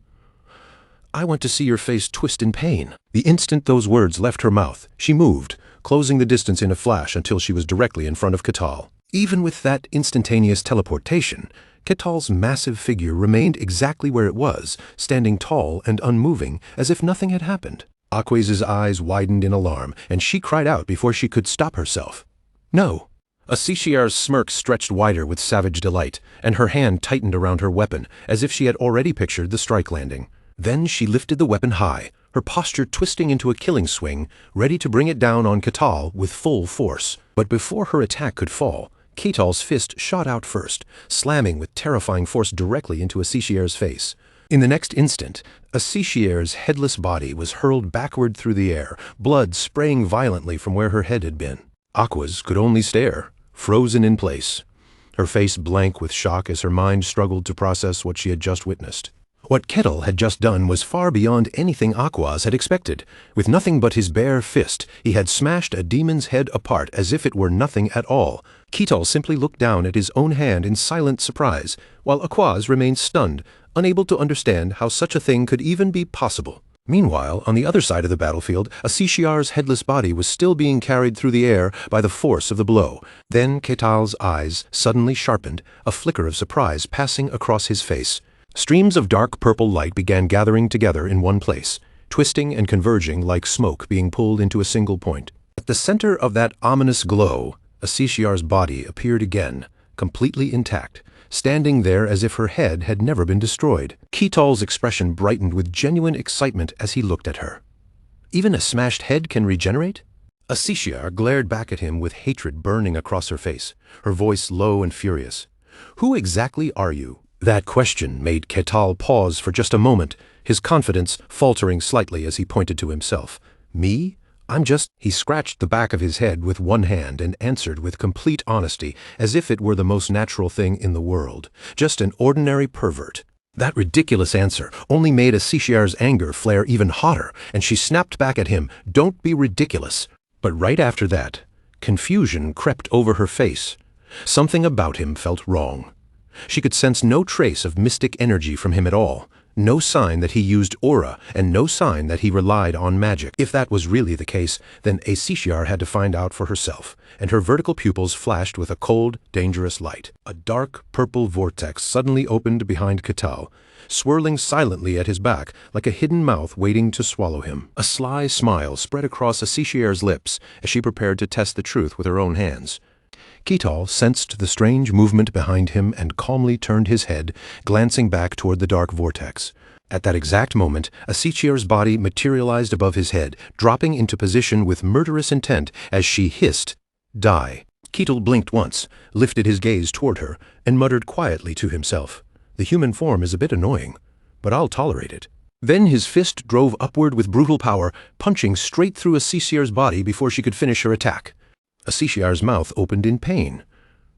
"I want to see your face twist in pain." The instant those words left her mouth, she moved, closing the distance in a flash until she was directly in front of Ketal. Even with that instantaneous teleportation, Ketal's massive figure remained exactly where it was, standing tall and unmoving, as if nothing had happened. Aqua's eyes widened in alarm, and she cried out before she could stop herself. "No!" Aseshir's smirk stretched wider with savage delight, and her hand tightened around her weapon, as if she had already pictured the strike landing. Then she lifted the weapon high, her posture twisting into a killing swing, ready to bring it down on Ketal with full force. But before her attack could fall, Ketal's fist shot out first, slamming with terrifying force directly into Aseshir's face. In the next instant, Aseshir's headless body was hurled backward through the air, blood spraying violently from where her head had been. Aqua's could only stare, frozen in place, her face blank with shock as her mind struggled to process what she had just witnessed. What Ketal had just done was far beyond anything Aquas had expected. With nothing but his bare fist, he had smashed a demon's head apart as if it were nothing at all. Ketal simply looked down at his own hand in silent surprise, while Aquas remained stunned, unable to understand how such a thing could even be possible. Meanwhile, on the other side of the battlefield, Aseshir's headless body was still being carried through the air by the force of the blow. Then Ketal's eyes suddenly sharpened, a flicker of surprise passing across his face. Streams of dark purple light began gathering together in one place, twisting and converging like smoke being pulled into a single point. At the center of that ominous glow, Aseshir's body appeared again, completely intact, standing there as if her head had never been destroyed. Ketal's expression brightened with genuine excitement as he looked at her. "Even a smashed head can regenerate?" Aseshir glared back at him with hatred burning across her face, her voice low and furious. "Who exactly are you?" That question made Ketal pause for just a moment, his confidence faltering slightly as he pointed to himself. "Me? I'm just—" He scratched the back of his head with one hand and answered with complete honesty, as if it were the most natural thing in the world. "Just an ordinary pervert." That ridiculous answer only made Aseshir's anger flare even hotter, and she snapped back at him, "Don't be ridiculous." But right after that, confusion crept over her face. Something about him felt wrong. She could sense no trace of mystic energy from him at all, no sign that he used aura, and no sign that he relied on magic. If that was really the case, then Aseshir had to find out for herself, and her vertical pupils flashed with a cold, dangerous light. A dark purple vortex suddenly opened behind Ketal, swirling silently at his back like a hidden mouth waiting to swallow him. A sly smile spread across Aseshir's lips as she prepared to test the truth with her own hands. Ketal sensed the strange movement behind him and calmly turned his head, glancing back toward the dark vortex. At that exact moment, Aseshir's body materialized above his head, dropping into position with murderous intent as she hissed, "Die." Ketal blinked once, lifted his gaze toward her, and muttered quietly to himself, "The human form is a bit annoying, but I'll tolerate it." Then his fist drove upward with brutal power, punching straight through Aseshir's body before she could finish her attack. Aseshir's mouth opened in pain,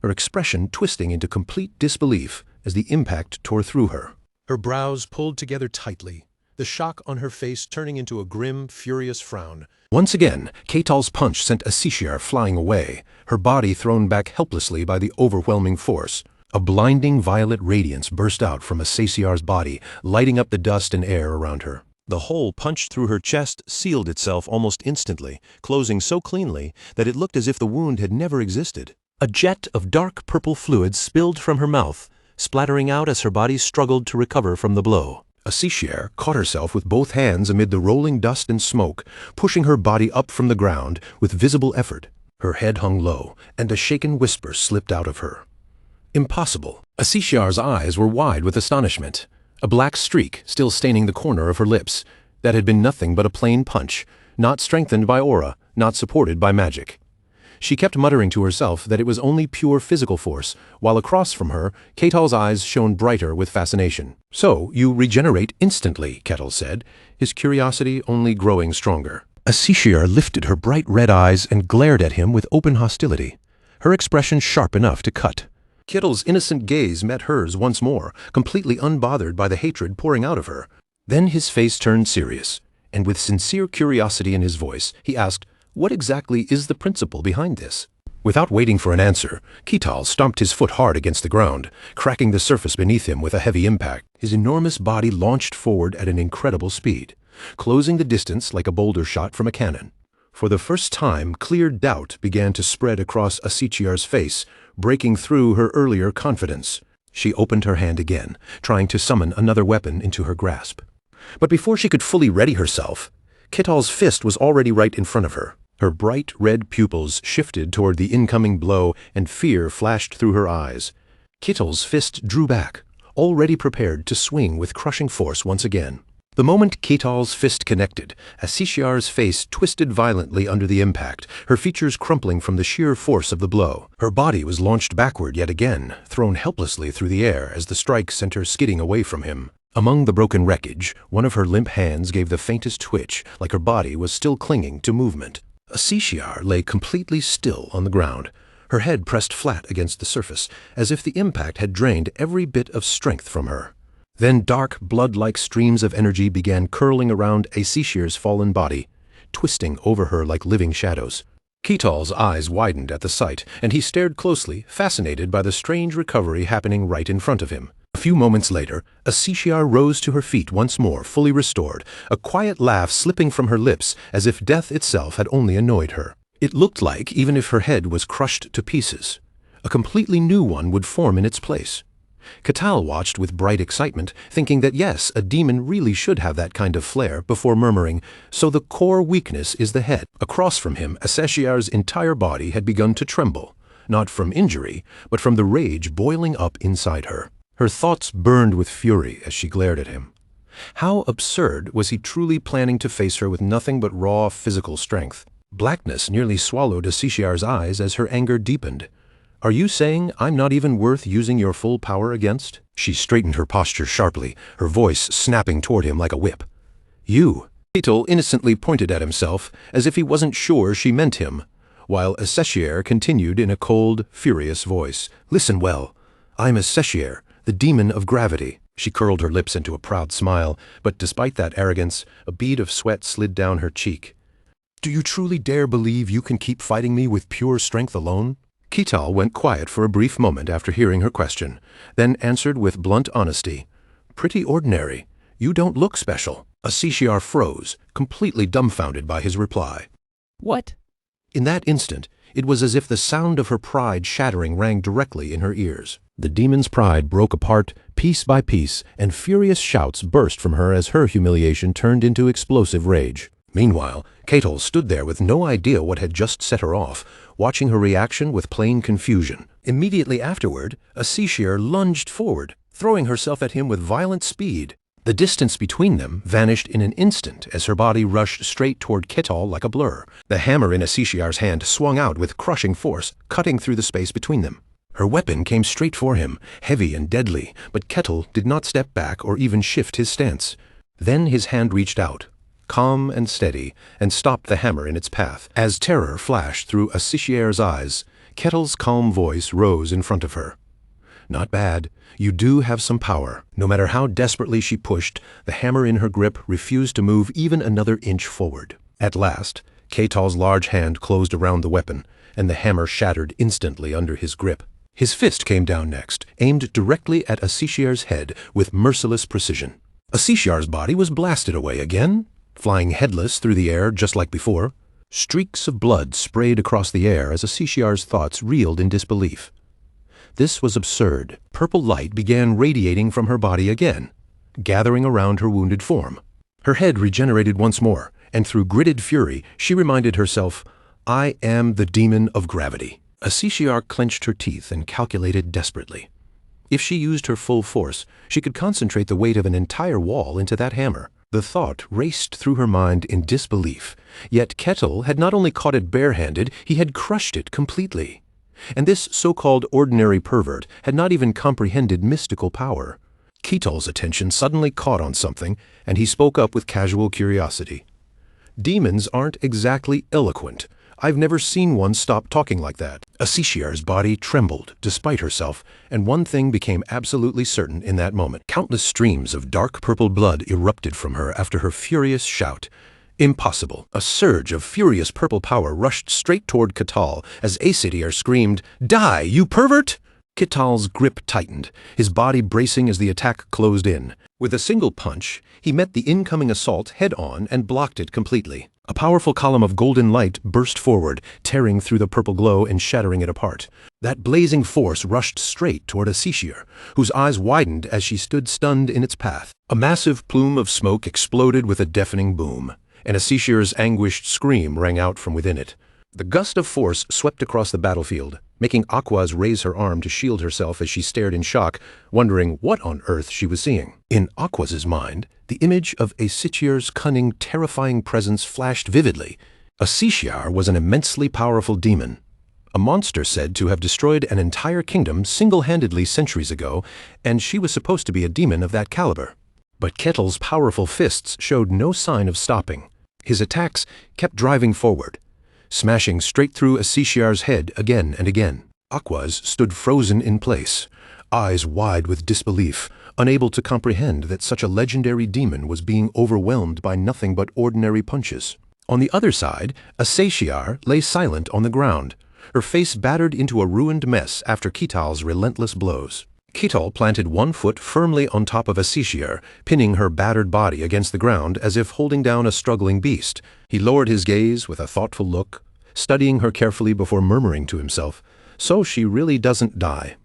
her expression twisting into complete disbelief as the impact tore through her. Her brows pulled together tightly, the shock on her face turning into a grim, furious frown. Once again, Ketal's punch sent Aseshir flying away, her body thrown back helplessly by the overwhelming force. A blinding violet radiance burst out from Aseshir's body, lighting up the dust and air around her. The hole punched through her chest sealed itself almost instantly, closing so cleanly that it looked as if the wound had never existed. A jet of dark purple fluid spilled from her mouth, splattering out as her body struggled to recover from the blow. Aseshir caught herself with both hands amid the rolling dust and smoke, pushing her body up from the ground with visible effort. Her head hung low, and a shaken whisper slipped out of her. "Impossible." Aseshir's eyes were wide with astonishment, a black streak still staining the corner of her lips. That had been nothing but a plain punch, not strengthened by aura, not supported by magic. She kept muttering to herself that it was only pure physical force, while across from her, Ketal's eyes shone brighter with fascination. "So, you regenerate instantly," Ketal said, his curiosity only growing stronger. Asishir lifted her bright red eyes and glared at him with open hostility, her expression sharp enough to cut. Ketal's innocent gaze met hers once more, completely unbothered by the hatred pouring out of her. Then his face turned serious, and with sincere curiosity in his voice, he asked, "What exactly is the principle behind this?" Without waiting for an answer, Ketal stomped his foot hard against the ground, cracking the surface beneath him with a heavy impact. His enormous body launched forward at an incredible speed, closing the distance like a boulder shot from a cannon. For the first time, clear doubt began to spread across Asichiar's face, breaking through her earlier confidence. She opened her hand again, trying to summon another weapon into her grasp. But before she could fully ready herself, Ketal's fist was already right in front of her. Her bright red pupils shifted toward the incoming blow, and fear flashed through her eyes. Ketal's fist drew back, already prepared to swing with crushing force once again. The moment Ketal's fist connected, Asishiar's face twisted violently under the impact, her features crumpling from the sheer force of the blow. Her body was launched backward yet again, thrown helplessly through the air as the strike sent her skidding away from him. Among the broken wreckage, one of her limp hands gave the faintest twitch, like her body was still clinging to movement. Asishiar lay completely still on the ground, her head pressed flat against the surface, as if the impact had drained every bit of strength from her. Then dark, blood-like streams of energy began curling around Asishiar's fallen body, twisting over her like living shadows. Ketal's eyes widened at the sight, and he stared closely, fascinated by the strange recovery happening right in front of him. A few moments later, Asishiar rose to her feet once more, fully restored, a quiet laugh slipping from her lips as if death itself had only annoyed her. It looked like, even if her head was crushed to pieces, a completely new one would form in its place. Ketal watched with bright excitement, thinking that yes, a demon really should have that kind of flair, before murmuring, "So the core weakness is the head." Across from him, Asishiar's entire body had begun to tremble, not from injury, but from the rage boiling up inside her. Her thoughts burned with fury as she glared at him. How absurd was he truly planning to face her with nothing but raw physical strength? Blackness nearly swallowed Asishiar's eyes as her anger deepened. "Are you saying I'm not even worth using your full power against?" She straightened her posture sharply, her voice snapping toward him like a whip. "You?" Ketal innocently pointed at himself, as if he wasn't sure she meant him, while Asishir continued in a cold, furious voice. "Listen well. I'm Asishir, the demon of gravity." She curled her lips into a proud smile, but despite that arrogance, a bead of sweat slid down her cheek. "Do you truly dare believe you can keep fighting me with pure strength alone?" Ketal went quiet for a brief moment after hearing her question, then answered with blunt honesty, "Pretty ordinary. You don't look special." Asishiar froze, completely dumbfounded by his reply. "What?" In that instant, it was as if the sound of her pride shattering rang directly in her ears. The demon's pride broke apart, piece by piece, and furious shouts burst from her as her humiliation turned into explosive rage. Meanwhile, Ketal stood there with no idea what had just set her off, watching her reaction with plain confusion. Immediately afterward, Asishir lunged forward, throwing herself at him with violent speed. The distance between them vanished in an instant as her body rushed straight toward Ketal like a blur. The hammer in Asishiar's hand swung out with crushing force, cutting through the space between them. Her weapon came straight for him, heavy and deadly, but Ketal did not step back or even shift his stance. Then his hand reached out, calm and steady, and stopped the hammer in its path. As terror flashed through Asishir's eyes, Ketal's calm voice rose in front of her. "Not bad. You do have some power." No matter how desperately she pushed, the hammer in her grip refused to move even another inch forward. At last, Ketal's large hand closed around the weapon, and the hammer shattered instantly under his grip. His fist came down next, aimed directly at Asishir's head with merciless precision. Asishiar's body was blasted away again, flying headless through the air just like before. Streaks of blood sprayed across the air as Asishiar's thoughts reeled in disbelief. This was absurd. Purple light began radiating from her body again, gathering around her wounded form. Her head regenerated once more, and through gritted fury, she reminded herself, "I am the demon of gravity." Asishir clenched her teeth and calculated desperately. If she used her full force, she could concentrate the weight of an entire wall into that hammer. The thought raced through her mind in disbelief, yet Kettle had not only caught it barehanded, he had crushed it completely. And this so-called ordinary pervert had not even comprehended mystical power. Ketal's attention suddenly caught on something, and he spoke up with casual curiosity. "Demons aren't exactly eloquent. I've never seen one stop talking like that." Asishiar's body trembled despite herself, and one thing became absolutely certain in that moment. Countless streams of dark purple blood erupted from her after her furious shout. Impossible. A surge of furious purple power rushed straight toward Ketal as Asitiar screamed, "Die, you pervert!" Ketal's grip tightened, his body bracing as the attack closed in. With a single punch, he met the incoming assault head-on and blocked it completely. A powerful column of golden light burst forward, tearing through the purple glow and shattering it apart. That blazing force rushed straight toward Asishiar, whose eyes widened as she stood stunned in its path. A massive plume of smoke exploded with a deafening boom, and Asishiar's anguished scream rang out from within it. The gust of force swept across the battlefield, making Aquaz raise her arm to shield herself as she stared in shock, wondering what on earth she was seeing. In Aquaz's mind, the image of Asishiar's cunning, terrifying presence flashed vividly. Asishiar was an immensely powerful demon, a monster said to have destroyed an entire kingdom single-handedly centuries ago, and she was supposed to be a demon of that caliber. But Kettle's powerful fists showed no sign of stopping. His attacks kept driving forward, smashing straight through Asishiar's head again and again. Aquaz stood frozen in place, eyes wide with disbelief, unable to comprehend that such a legendary demon was being overwhelmed by nothing but ordinary punches. On the other side, Asishiar lay silent on the ground, her face battered into a ruined mess after Ketal's relentless blows. Ketal planted one foot firmly on top of Asishiar, pinning her battered body against the ground as if holding down a struggling beast. He lowered his gaze with a thoughtful look, studying her carefully before murmuring to himself, "So she really doesn't die.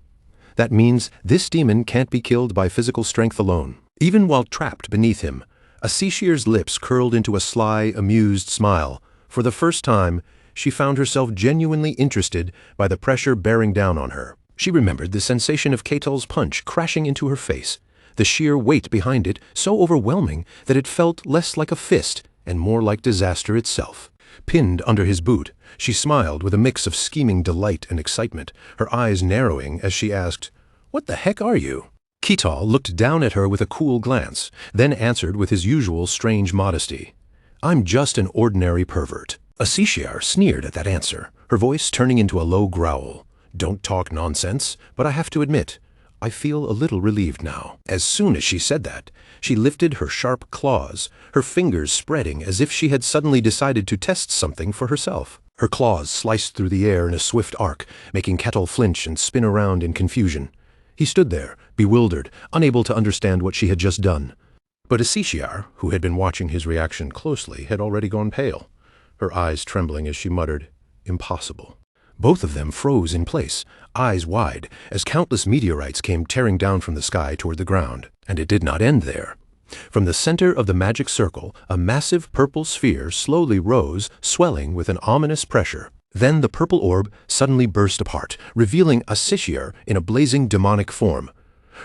That means this demon can't be killed by physical strength alone." Even while trapped beneath him, Asishiar's lips curled into a sly, amused smile. For the first time, she found herself genuinely interested by the pressure bearing down on her. She remembered the sensation of Ketal's punch crashing into her face, the sheer weight behind it so overwhelming that it felt less like a fist and more like disaster itself. Pinned under his boot, she smiled with a mix of scheming delight and excitement, her eyes narrowing as she asked, "What the heck are you?" Ketal looked down at her with a cool glance, then answered with his usual strange modesty, "I'm just an ordinary pervert." Asishiar sneered at that answer, her voice turning into a low growl. "Don't talk nonsense, but I have to admit, I feel a little relieved now." As soon as she said that, she lifted her sharp claws, her fingers spreading as if she had suddenly decided to test something for herself. Her claws sliced through the air in a swift arc, making Ketal flinch and spin around in confusion. He stood there, bewildered, unable to understand what she had just done. But Asishiar, who had been watching his reaction closely, had already gone pale, her eyes trembling as she muttered, "Impossible." Both of them froze in place, eyes wide, as countless meteorites came tearing down from the sky toward the ground. And it did not end there. From the center of the magic circle, a massive purple sphere slowly rose, swelling with an ominous pressure. Then the purple orb suddenly burst apart, revealing Asishiar in a blazing demonic form.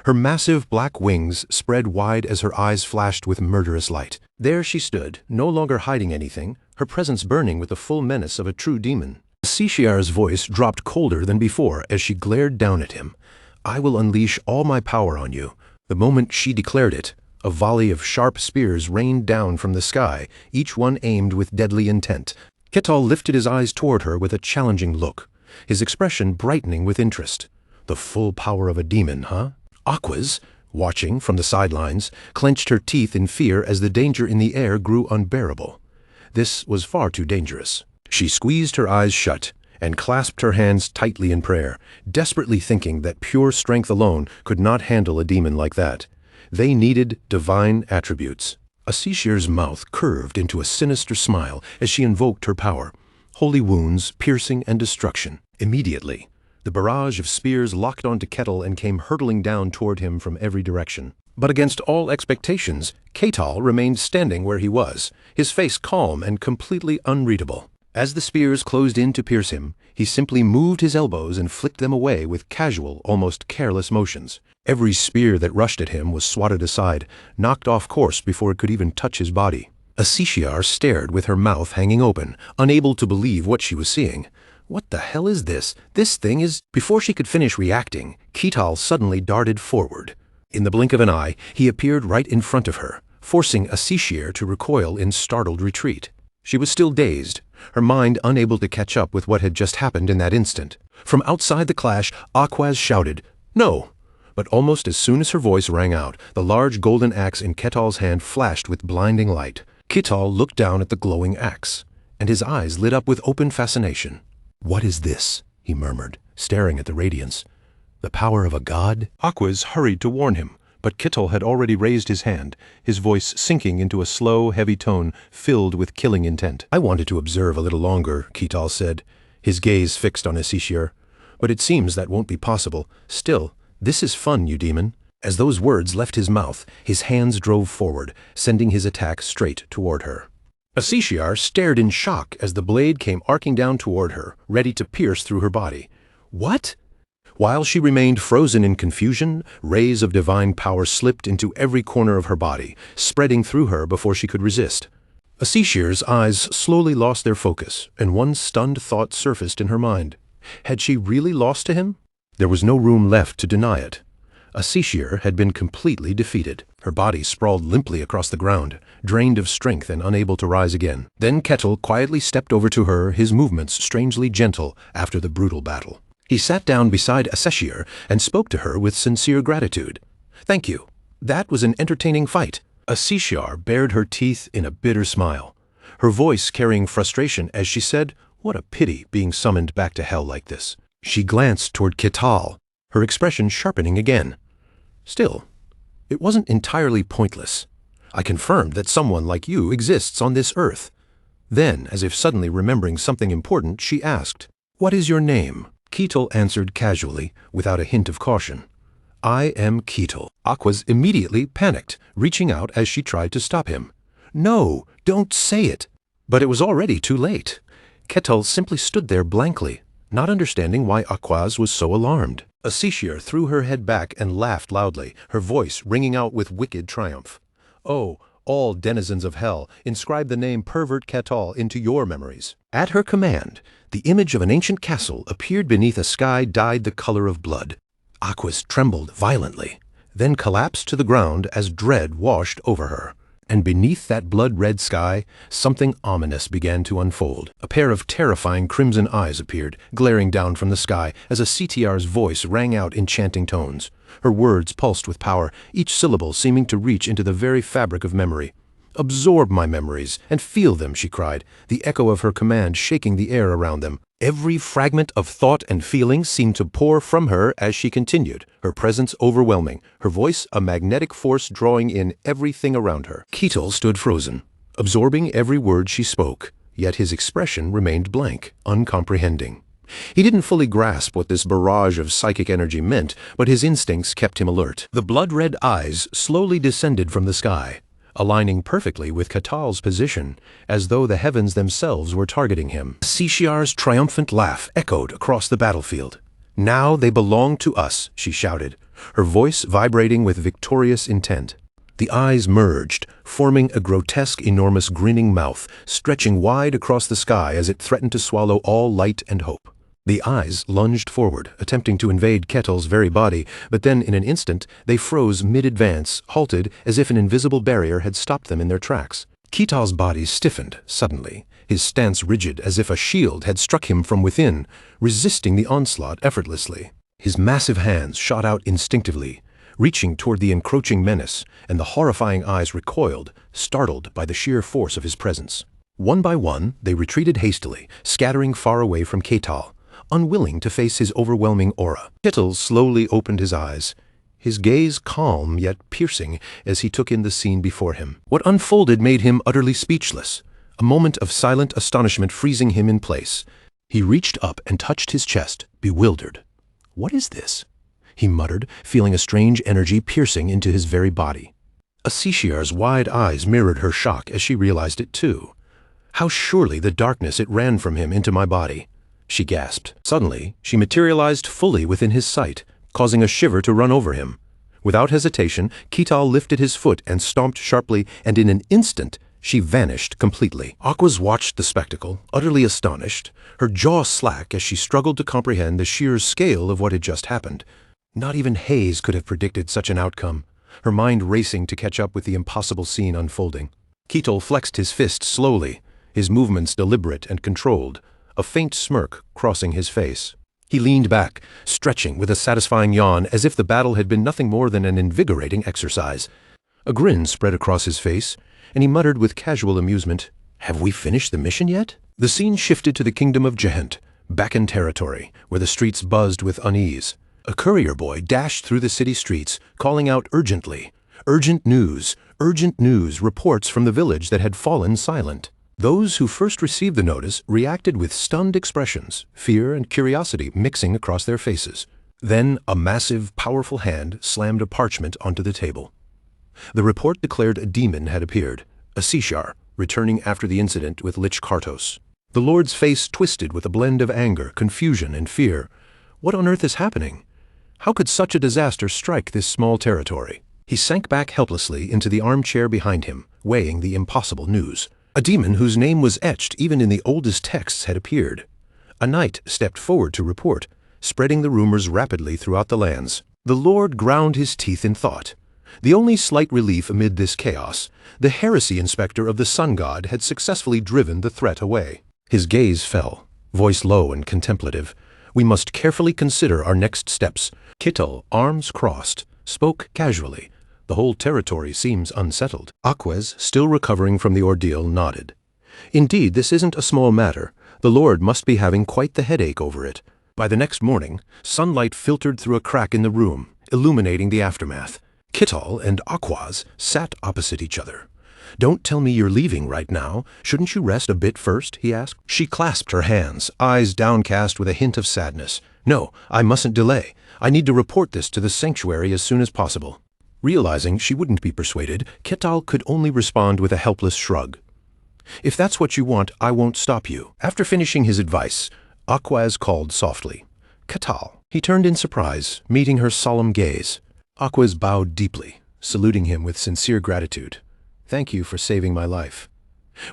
Her massive black wings spread wide as her eyes flashed with murderous light. There she stood, no longer hiding anything, her presence burning with the full menace of a true demon. Asishiar's voice dropped colder than before as she glared down at him. "I will unleash all my power on you." The moment she declared it, a volley of sharp spears rained down from the sky, each one aimed with deadly intent. Ketal lifted his eyes toward her with a challenging look, his expression brightening with interest. The full power of a demon, huh? Aquaz, watching from the sidelines, clenched her teeth in fear as the danger in the air grew unbearable. This was far too dangerous. She squeezed her eyes shut and clasped her hands tightly in prayer, desperately thinking that pure strength alone could not handle a demon like that. They needed divine attributes. Asishiar's mouth curved into a sinister smile as she invoked her power. Holy wounds, piercing, and destruction. Immediately, the barrage of spears locked onto Ketal and came hurtling down toward him from every direction. But against all expectations, Ketal remained standing where he was, his face calm and completely unreadable. As the spears closed in to pierce him, he simply moved his elbows and flicked them away with casual, almost careless motions. Every spear that rushed at him was swatted aside, knocked off course before it could even touch his body. Asishiar stared with her mouth hanging open, unable to believe what she was seeing. What the hell is this? This thing is— Before she could finish reacting, Ketal suddenly darted forward. In the blink of an eye, he appeared right in front of her, forcing Asishiar to recoil in startled retreat. She was still dazed, her mind unable to catch up with what had just happened in that instant. From outside the clash, Aquaz shouted, "No!" But almost as soon as her voice rang out, the large golden axe in Ketal's hand flashed with blinding light. Ketal looked down at the glowing axe, and his eyes lit up with open fascination. "What is this?" he murmured, staring at the radiance. "The power of a god?" Aquaz hurried to warn him, but Ketal had already raised his hand, his voice sinking into a slow, heavy tone filled with killing intent. "I wanted to observe a little longer," Ketal said, his gaze fixed on Asishiar. "But it seems that won't be possible. Still, this is fun, you demon." As those words left his mouth, his hands drove forward, sending his attack straight toward her. Asishiar stared in shock as the blade came arcing down toward her, ready to pierce through her body. What? While she remained frozen in confusion, rays of divine power slipped into every corner of her body, spreading through her before she could resist. Asishiar's eyes slowly lost their focus, and one stunned thought surfaced in her mind. Had she really lost to him? There was no room left to deny it. Asishiar had been completely defeated. Her body sprawled limply across the ground, drained of strength and unable to rise again. Then Ketal quietly stepped over to her, his movements strangely gentle after the brutal battle. He sat down beside Asishiar and spoke to her with sincere gratitude. "Thank you. That was an entertaining fight." Asishiar bared her teeth in a bitter smile, her voice carrying frustration as she said, "What a pity being summoned back to hell like this." She glanced toward Ketal, her expression sharpening again. "Still, it wasn't entirely pointless. I confirmed that someone like you exists on this earth." Then, as if suddenly remembering something important, she asked, "What is your name?" Ketal answered casually, without a hint of caution. "I am Ketal." Aquaz immediately panicked, reaching out as she tried to stop him. "No, don't say it." But it was already too late. Ketal simply stood there blankly, not understanding why Aquaz was so alarmed. Asishiar threw her head back and laughed loudly, her voice ringing out with wicked triumph. "Oh, all denizens of hell, inscribe the name Pervert Ketal into your memories." At her command, the image of an ancient castle appeared beneath a sky dyed the color of blood. Aquaz trembled violently, then collapsed to the ground as dread washed over her. And beneath that blood-red sky, something ominous began to unfold. A pair of terrifying crimson eyes appeared, glaring down from the sky as Asitiar's voice rang out in chanting tones. Her words pulsed with power, each syllable seeming to reach into the very fabric of memory. "Absorb my memories and feel them," she cried, the echo of her command shaking the air around them. Every fragment of thought and feeling seemed to pour from her as she continued, her presence overwhelming, her voice a magnetic force drawing in everything around her. Ketal stood frozen, absorbing every word she spoke, yet his expression remained blank, uncomprehending. He didn't fully grasp what this barrage of psychic energy meant, but his instincts kept him alert. The blood-red eyes slowly descended from the sky, aligning perfectly with Ketal's position, as though the heavens themselves were targeting him. Asishiar's triumphant laugh echoed across the battlefield. "Now they belong to us," she shouted, her voice vibrating with victorious intent. The eyes merged, forming a grotesque, enormous grinning mouth, stretching wide across the sky as it threatened to swallow all light and hope. The eyes lunged forward, attempting to invade Ketal's very body, but then in an instant they froze mid-advance, halted as if an invisible barrier had stopped them in their tracks. Ketal's body stiffened suddenly, his stance rigid as if a shield had struck him from within, resisting the onslaught effortlessly. His massive hands shot out instinctively, reaching toward the encroaching menace, and the horrifying eyes recoiled, startled by the sheer force of his presence. One by one, they retreated hastily, scattering far away from Ketal, unwilling to face his overwhelming aura. Ketal slowly opened his eyes, his gaze calm yet piercing as he took in the scene before him. What unfolded made him utterly speechless, a moment of silent astonishment freezing him in place. He reached up and touched his chest, bewildered. "What is this?" he muttered, feeling a strange energy piercing into his very body. Asishiar's wide eyes mirrored her shock as she realized it too. How surely the darkness it ran from him into my body. She gasped. Suddenly, she materialized fully within his sight, causing a shiver to run over him. Without hesitation, Ketal lifted his foot and stomped sharply, and in an instant, she vanished completely. Aquas watched the spectacle, utterly astonished, her jaw slack as she struggled to comprehend the sheer scale of what had just happened. Not even Hayes could have predicted such an outcome, her mind racing to catch up with the impossible scene unfolding. Ketal flexed his fist slowly, his movements deliberate and controlled, a faint smirk crossing his face. He leaned back, stretching with a satisfying yawn as if the battle had been nothing more than an invigorating exercise. A grin spread across his face, and he muttered with casual amusement, "Have we finished the mission yet?" The scene shifted to the kingdom of Jehent, Bakken territory, where the streets buzzed with unease. A courier boy dashed through the city streets, calling out urgently, urgent news, reports from the village that had fallen silent." Those who first received the notice reacted with stunned expressions, fear and curiosity mixing across their faces. Then a massive, powerful hand slammed a parchment onto the table. The report declared a demon had appeared, a Sishar, returning after the incident with Lich Kartos. The Lord's face twisted with a blend of anger, confusion, and fear. What on earth is happening? How could such a disaster strike this small territory? He sank back helplessly into the armchair behind him, weighing the impossible news. A demon whose name was etched even in the oldest texts had appeared. A knight stepped forward to report, spreading the rumors rapidly throughout the lands. The Lord ground his teeth in thought. The only slight relief amid this chaos, the heresy inspector of the sun god had successfully driven the threat away. His gaze fell, voice low and contemplative. "We must carefully consider our next steps." Ketal, arms crossed, spoke casually. "The whole territory seems unsettled." Aquez, still recovering from the ordeal, nodded. "Indeed, this isn't a small matter. The Lord must be having quite the headache over it." By the next morning, sunlight filtered through a crack in the room, illuminating the aftermath. Ketal and Aquaz sat opposite each other. "Don't tell me you're leaving right now. Shouldn't you rest a bit first?" he asked. She clasped her hands, eyes downcast with a hint of sadness. "No, I mustn't delay. I need to report this to the sanctuary as soon as possible." Realizing she wouldn't be persuaded, Ketal could only respond with a helpless shrug. "If that's what you want, I won't stop you." After finishing his advice, Aquaz called softly, "Ketal." He turned in surprise, meeting her solemn gaze. Aquaz bowed deeply, saluting him with sincere gratitude. "Thank you for saving my life.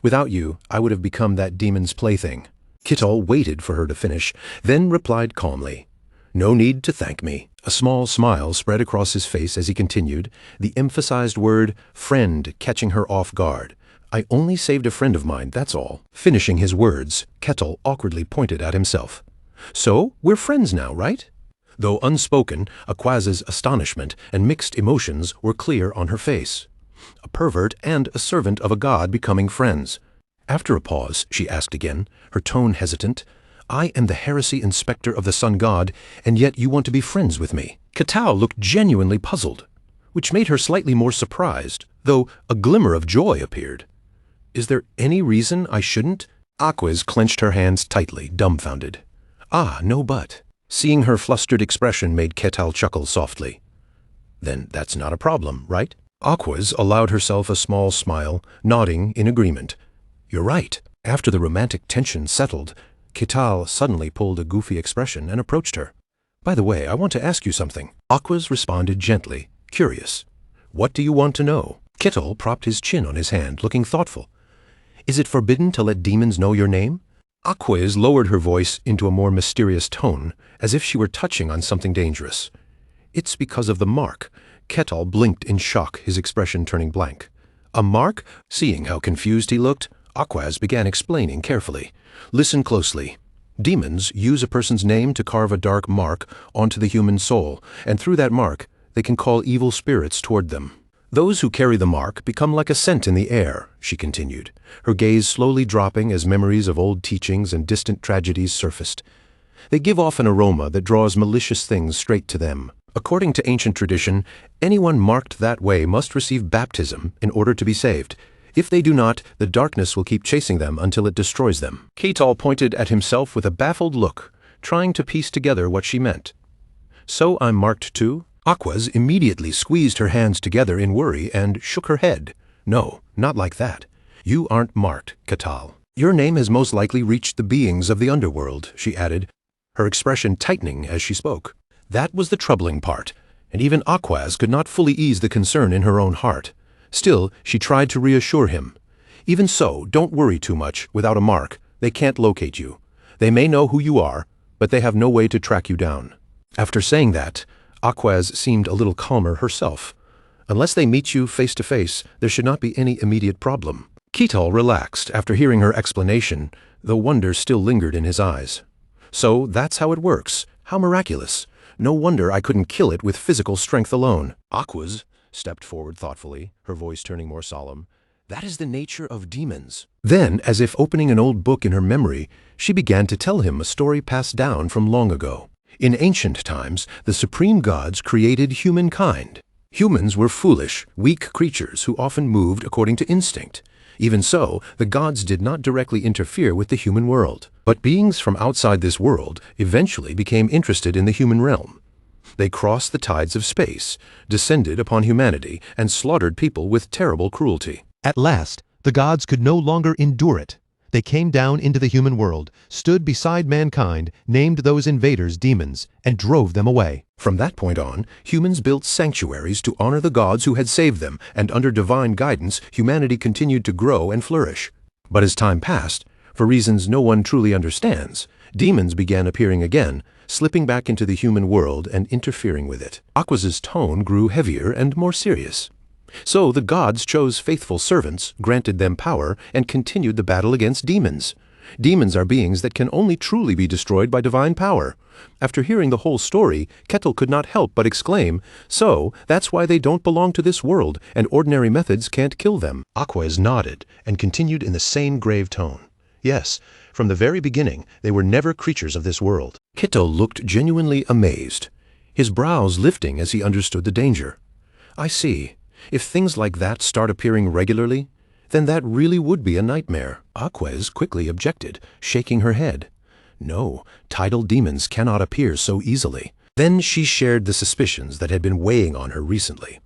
Without you, I would have become that demon's plaything." Ketal waited for her to finish, then replied calmly, "No need to thank me." A small smile spread across his face as he continued, the emphasized word "friend" catching her off guard. "I only saved a friend of mine, that's all." Finishing his words, Ketal awkwardly pointed at himself. "So, we're friends now, right?" Though unspoken, Aquaz's astonishment and mixed emotions were clear on her face. A pervert and a servant of a god becoming friends. After a pause, she asked again, her tone hesitant, "I am the heresy inspector of the sun god, and yet you want to be friends with me." Ketal looked genuinely puzzled, which made her slightly more surprised, though a glimmer of joy appeared. "Is there any reason I shouldn't?" Aquaz clenched her hands tightly, dumbfounded. "Ah, no but." Seeing her flustered expression made Ketal chuckle softly. "Then that's not a problem, right?" Aquaz allowed herself a small smile, nodding in agreement. "You're right." After the romantic tension settled, Ketal suddenly pulled a goofy expression and approached her. "By the way, I want to ask you something." Aquaz responded gently, curious. "What do you want to know?" Ketal propped his chin on his hand, looking thoughtful. "Is it forbidden to let demons know your name?" Aquaz lowered her voice into a more mysterious tone, as if she were touching on something dangerous. "It's because of the mark." Ketal blinked in shock, his expression turning blank. "A mark?" Seeing how confused he looked, Aquaz began explaining carefully. "Listen closely. Demons use a person's name to carve a dark mark onto the human soul, and through that mark, they can call evil spirits toward them. Those who carry the mark become like a scent in the air," she continued, her gaze slowly dropping as memories of old teachings and distant tragedies surfaced. "They give off an aroma that draws malicious things straight to them. According to ancient tradition, anyone marked that way must receive baptism in order to be saved. If they do not, the darkness will keep chasing them until it destroys them." Ketal pointed at himself with a baffled look, trying to piece together what she meant. "So I'm marked too?" Aquaz immediately squeezed her hands together in worry and shook her head. "No, not like that. You aren't marked, Ketal. Your name has most likely reached the beings of the underworld, she added, her expression tightening as she spoke. That was the troubling part, and even Aquaz could not fully ease the concern in her own heart. Still, she tried to reassure him. Even so, don't worry too much. Without a mark, they can't locate you. They may know who you are, but they have no way to track you down. After saying that, Aquaz seemed a little calmer herself. Unless they meet you face to face, there should not be any immediate problem. Ketal relaxed after hearing her explanation, though wonder still lingered in his eyes. So that's how it works. How miraculous. No wonder I couldn't kill it with physical strength alone. Aquaz stepped forward thoughtfully, her voice turning more solemn. That is the nature of demons. Then, as if opening an old book in her memory, she began to tell him a story passed down from long ago. In ancient times, the supreme gods created humankind. Humans were foolish, weak creatures who often moved according to instinct. Even so, the gods did not directly interfere with the human world. But beings from outside this world eventually became interested in the human realm. They crossed the tides of space, descended upon humanity, and slaughtered people with terrible cruelty. At last, the gods could no longer endure it. They came down into the human world, stood beside mankind, named those invaders demons, and drove them away. From that point on, humans built sanctuaries to honor the gods who had saved them, and under divine guidance, humanity continued to grow and flourish. But as time passed, for reasons no one truly understands, demons began appearing again, slipping back into the human world and interfering with it. Aquaz's tone grew heavier and more serious. So the gods chose faithful servants, granted them power, and continued the battle against demons. Demons are beings that can only truly be destroyed by divine power. After hearing the whole story, Ketal could not help but exclaim, so that's why they don't belong to this world, and ordinary methods can't kill them. Aquaz nodded and continued in the same grave tone. Yes, from the very beginning, they were never creatures of this world. Ketal looked genuinely amazed, his brows lifting as he understood the danger. I see. If things like that start appearing regularly, then that really would be a nightmare. Aquaz quickly objected, shaking her head. No, tidal demons cannot appear so easily. Then she shared the suspicions that had been weighing on her recently.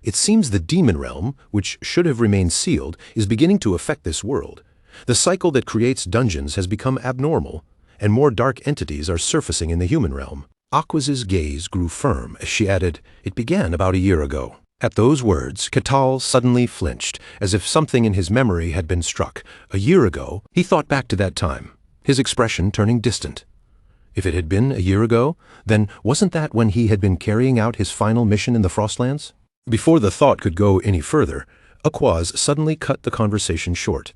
It seems the demon realm, which should have remained sealed, is beginning to affect this world. The cycle that creates dungeons has become abnormal, and more dark entities are surfacing in the human realm. Aquaz's gaze grew firm as she added, "It began about a year ago." At those words, Ketal suddenly flinched, as if something in his memory had been struck. A year ago, he thought back to that time, his expression turning distant. If it had been a year ago, then wasn't that when he had been carrying out his final mission in the Frostlands? Before the thought could go any further, Aquaz suddenly cut the conversation short.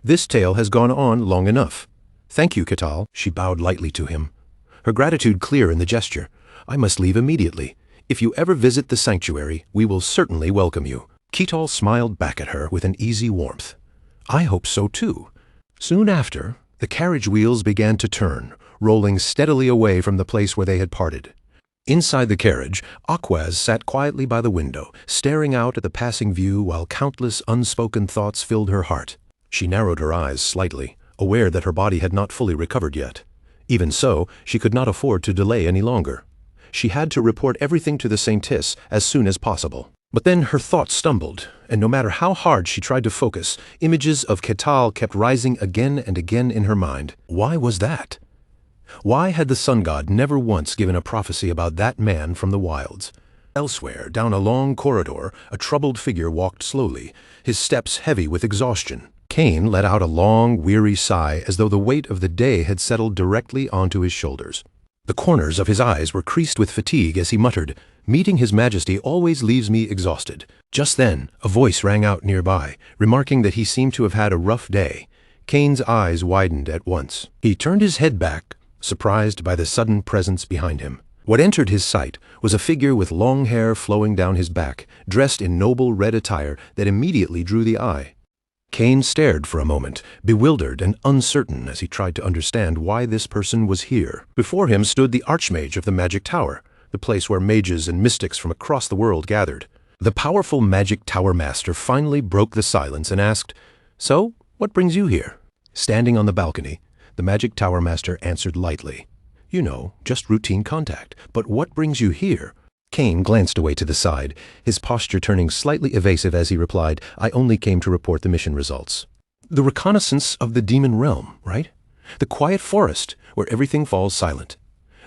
This tale has gone on long enough. Thank you, Ketal, she bowed lightly to him, her gratitude clear in the gesture. I must leave immediately. If you ever visit the sanctuary, we will certainly welcome you. Ketal smiled back at her with an easy warmth. I hope so too. Soon after, the carriage wheels began to turn, rolling steadily away from the place where they had parted. Inside the carriage, Aquaz sat quietly by the window, staring out at the passing view while countless unspoken thoughts filled her heart. She narrowed her eyes slightly, aware that her body had not fully recovered yet. Even so, she could not afford to delay any longer. She had to report everything to the Saintess as soon as possible. But then her thoughts stumbled, and no matter how hard she tried to focus, images of Ketal kept rising again and again in her mind. Why was that? Why had the sun god never once given a prophecy about that man from the wilds? Elsewhere, down a long corridor, a troubled figure walked slowly, his steps heavy with exhaustion. Cain let out a long, weary sigh as though the weight of the day had settled directly onto his shoulders. The corners of his eyes were creased with fatigue as he muttered, "Meeting His Majesty always leaves me exhausted." Just then, a voice rang out nearby, remarking that he seemed to have had a rough day. Cain's eyes widened at once. He turned his head back, surprised by the sudden presence behind him. What entered his sight was a figure with long hair flowing down his back, dressed in noble red attire that immediately drew the eye. Cain stared for a moment, bewildered and uncertain as he tried to understand why this person was here. Before him stood the Archmage of the Magic Tower, the place where mages and mystics from across the world gathered. The powerful Magic Tower Master finally broke the silence and asked, "So, what brings you here?" Standing on the balcony, the Magic Tower Master answered lightly, "You know, just routine contact. But what brings you here?" Cain glanced away to the side, his posture turning slightly evasive as he replied, "I only came to report the mission results." The reconnaissance of the demon realm, right? The quiet forest where everything falls silent.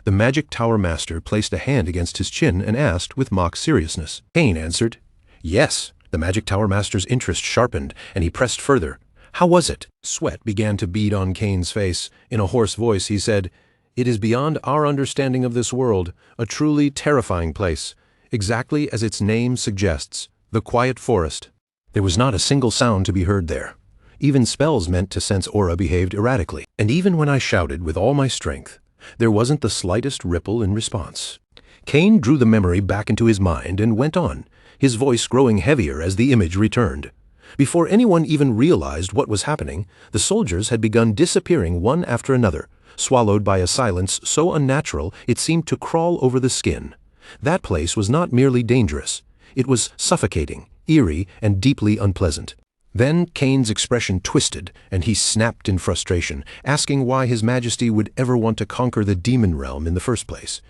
The magic tower master placed a hand against his chin and asked with mock seriousness. Cain answered, "Yes." The magic tower master's interest sharpened, and he pressed further. "How was it?" Sweat began to bead on Cain's face. In a hoarse voice he said, "It is beyond our understanding of this world, a truly terrifying place, exactly as its name suggests, the quiet forest." There was not a single sound to be heard there. Even spells meant to sense aura behaved erratically. And even when I shouted with all my strength, there wasn't the slightest ripple in response. Cain drew the memory back into his mind and went on, his voice growing heavier as the image returned. Before anyone even realized what was happening, the soldiers had begun disappearing one after another, swallowed by a silence so unnatural it seemed to crawl over the skin. That place was not merely dangerous. It was suffocating, eerie, and deeply unpleasant. Then Cain's expression twisted, and he snapped in frustration, asking why His Majesty would ever want to conquer the demon realm in the first place.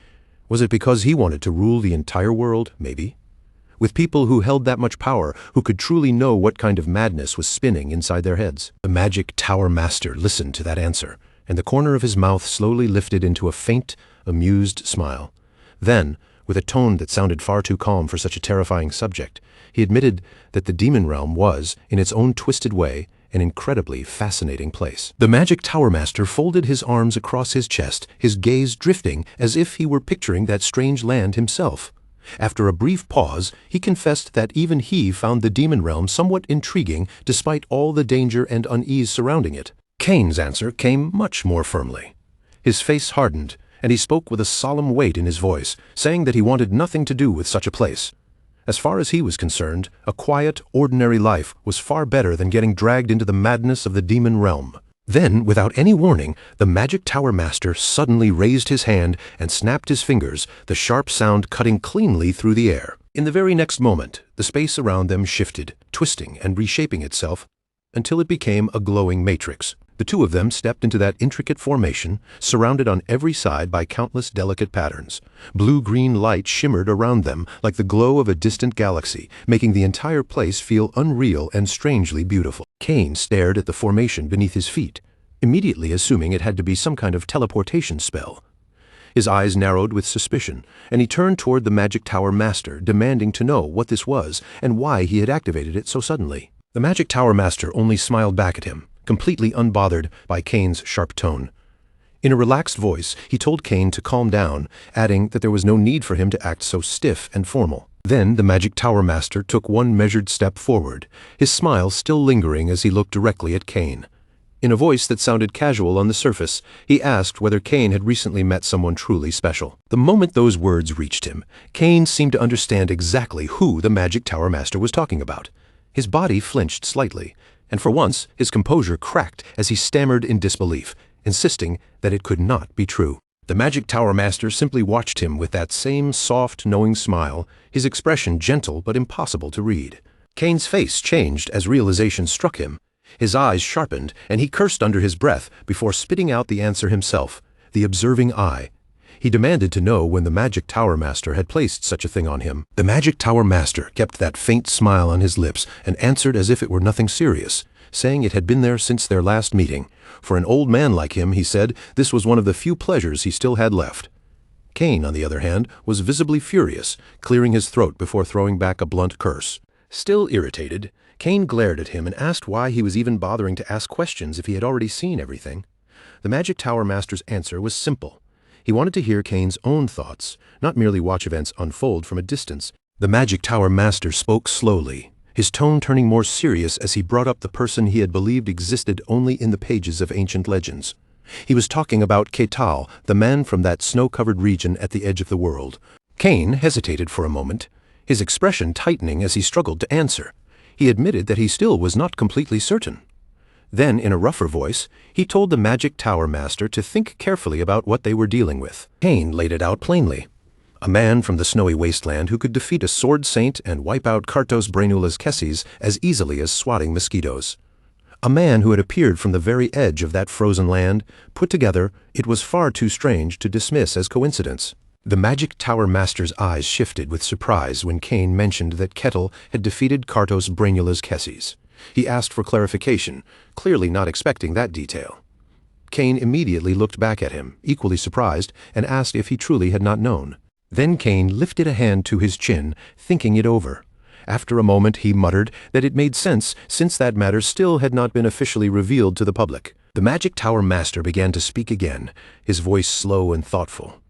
Was it because he wanted to rule the entire world, maybe? With people who held that much power, who could truly know what kind of madness was spinning inside their heads? The magic tower master listened to that answer, and the corner of his mouth slowly lifted into a faint, amused smile. Then, with a tone that sounded far too calm for such a terrifying subject, he admitted that the demon realm was, in its own twisted way, an incredibly fascinating place. The magic tower master folded his arms across his chest, his gaze drifting as if he were picturing that strange land himself. After a brief pause, he confessed that even he found the demon realm somewhat intriguing despite all the danger and unease surrounding it. Cain's answer came much more firmly. His face hardened, and he spoke with a solemn weight in his voice, saying that he wanted nothing to do with such a place. As far as he was concerned, a quiet, ordinary life was far better than getting dragged into the madness of the demon realm. Then, without any warning, the magic tower master suddenly raised his hand and snapped his fingers, the sharp sound cutting cleanly through the air. In the very next moment, the space around them shifted, twisting and reshaping itself, until it became a glowing matrix. The two of them stepped into that intricate formation, surrounded on every side by countless delicate patterns. Blue-green light shimmered around them like the glow of a distant galaxy, making the entire place feel unreal and strangely beautiful. Cain stared at the formation beneath his feet, immediately assuming it had to be some kind of teleportation spell. His eyes narrowed with suspicion, and he turned toward the magic tower master, demanding to know what this was and why he had activated it so suddenly. The magic tower master only smiled back at him, completely unbothered by Cain's sharp tone. In a relaxed voice, he told Cain to calm down, adding that there was no need for him to act so stiff and formal. Then the magic tower master took one measured step forward, his smile still lingering as he looked directly at Cain. In a voice that sounded casual on the surface, he asked whether Cain had recently met someone truly special. The moment those words reached him, Cain seemed to understand exactly who the magic tower master was talking about. His body flinched slightly, and for once his composure cracked as he stammered in disbelief, insisting that it could not be true. The magic tower master simply watched him with that same soft, knowing smile, his expression gentle but impossible to read. Cain's face changed as realization struck him. His eyes sharpened, and he cursed under his breath before spitting out the answer himself, the observing eye. He demanded to know when the magic tower master had placed such a thing on him. The magic tower master kept that faint smile on his lips and answered as if it were nothing serious, saying it had been there since their last meeting. For an old man like him, he said, this was one of the few pleasures he still had left. Cain, on the other hand, was visibly furious, clearing his throat before throwing back a blunt curse. Still irritated, Cain glared at him and asked why he was even bothering to ask questions if he had already seen everything. The magic tower master's answer was simple. He wanted to hear Cain's own thoughts, not merely watch events unfold from a distance. The magic tower master spoke slowly, his tone turning more serious as he brought up the person he had believed existed only in the pages of ancient legends. He was talking about Ketal, the man from that snow-covered region at the edge of the world. Cain hesitated for a moment, his expression tightening as he struggled to answer. He admitted that he still was not completely certain. Then, in a rougher voice, he told the magic tower master to think carefully about what they were dealing with. Cain laid it out plainly. A man from the snowy wasteland who could defeat a sword saint and wipe out Kartos Brainula's Kesses as easily as swatting mosquitoes. A man who had appeared from the very edge of that frozen land. Put together, it was far too strange to dismiss as coincidence. The magic tower master's eyes shifted with surprise when Cain mentioned that Ketal had defeated Kartos Brainula's Kesses. He asked for clarification, clearly not expecting that detail. Kane immediately looked back at him, equally surprised, and asked if he truly had not known. Then Kane lifted a hand to his chin, thinking it over. After a moment he muttered that it made sense since that matter still had not been officially revealed to the public. The Magic Tower Master began to speak again, his voice slow and thoughtful.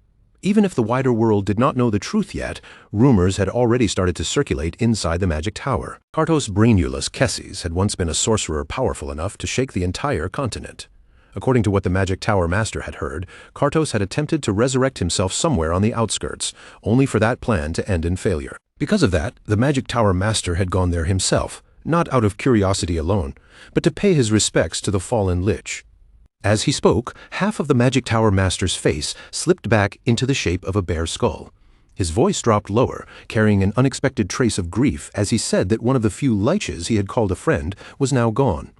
Even if the wider world did not know the truth yet, rumors had already started to circulate inside the Magic Tower. Kartos Brainulus Kesses had once been a sorcerer powerful enough to shake the entire continent. According to what the Magic Tower Master had heard, Kartos had attempted to resurrect himself somewhere on the outskirts, only for that plan to end in failure. Because of that, the Magic Tower Master had gone there himself, not out of curiosity alone, but to pay his respects to the fallen Lich. As he spoke, half of the Magic Tower Master's face slipped back into the shape of a bare skull. His voice dropped lower, carrying an unexpected trace of grief as he said that one of the few Liches he had called a friend was now gone.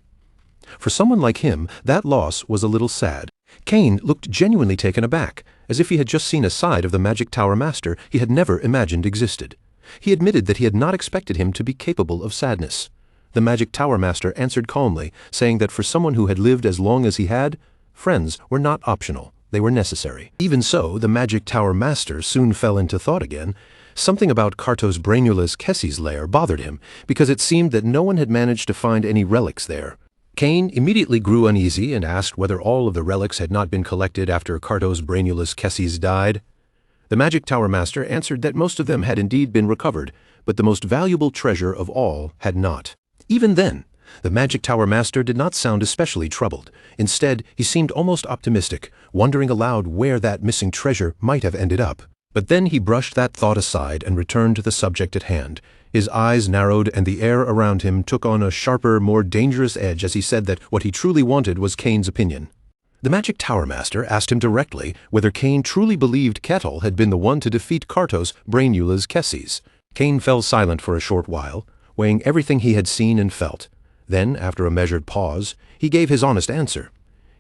For someone like him, that loss was a little sad. Kane looked genuinely taken aback, as if he had just seen a side of the Magic Tower Master he had never imagined existed. He admitted that he had not expected him to be capable of sadness. The Magic Tower Master answered calmly, saying that for someone who had lived as long as he had, friends were not optional, they were necessary. Even so, the Magic Tower Master soon fell into thought again. Something about Kartos Brainulus Kesses' lair bothered him, because it seemed that no one had managed to find any relics there. Kane immediately grew uneasy and asked whether all of the relics had not been collected after Kartos Brainulus Kesses died. The Magic Tower Master answered that most of them had indeed been recovered, but the most valuable treasure of all had not. Even then, the Magic Tower Master did not sound especially troubled. Instead, he seemed almost optimistic, wondering aloud where that missing treasure might have ended up. But then he brushed that thought aside and returned to the subject at hand. His eyes narrowed and the air around him took on a sharper, more dangerous edge as he said that what he truly wanted was Kane's opinion. The Magic Tower Master asked him directly whether Kane truly believed Kettle had been the one to defeat Kartos Brainulus Kesses. Kane fell silent for a short while, weighing everything he had seen and felt. Then, after a measured pause, he gave his honest answer.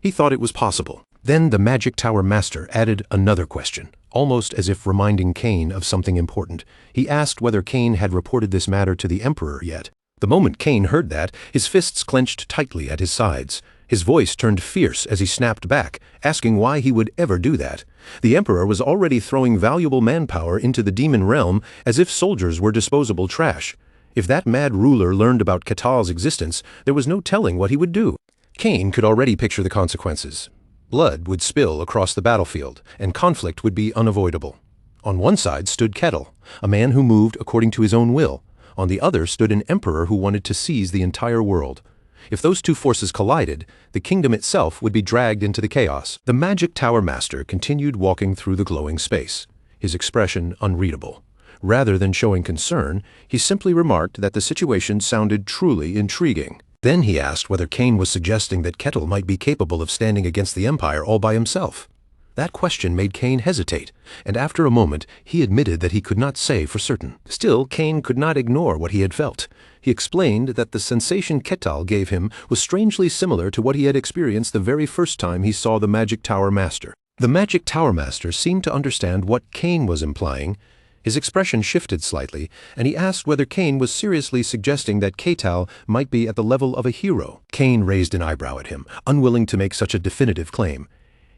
He thought it was possible. Then the Magic Tower Master added another question, almost as if reminding Kane of something important. He asked whether Kane had reported this matter to the Emperor yet. The moment Kane heard that, his fists clenched tightly at his sides. His voice turned fierce as he snapped back, asking why he would ever do that. The Emperor was already throwing valuable manpower into the demon realm as if soldiers were disposable trash. If that mad ruler learned about Ketal's existence, there was no telling what he would do. Kane could already picture the consequences. Blood would spill across the battlefield, and conflict would be unavoidable. On one side stood Kettle, a man who moved according to his own will. On the other stood an emperor who wanted to seize the entire world. If those two forces collided, the kingdom itself would be dragged into the chaos. The Magic Tower Master continued walking through the glowing space, his expression unreadable. Rather than showing concern, he simply remarked that the situation sounded truly intriguing. Then he asked whether Kane was suggesting that Kettle might be capable of standing against the Empire all by himself. That question made Kane hesitate, and after a moment he admitted that he could not say for certain. Still, Kane could not ignore what he had felt. He explained that the sensation Ketal gave him was strangely similar to what he had experienced the very first time he saw the Magic Tower Master. The Magic Tower Master seemed to understand what Kane was implying. His expression shifted slightly, and he asked whether Kane was seriously suggesting that Ketal might be at the level of a hero. Kane raised an eyebrow at him, unwilling to make such a definitive claim.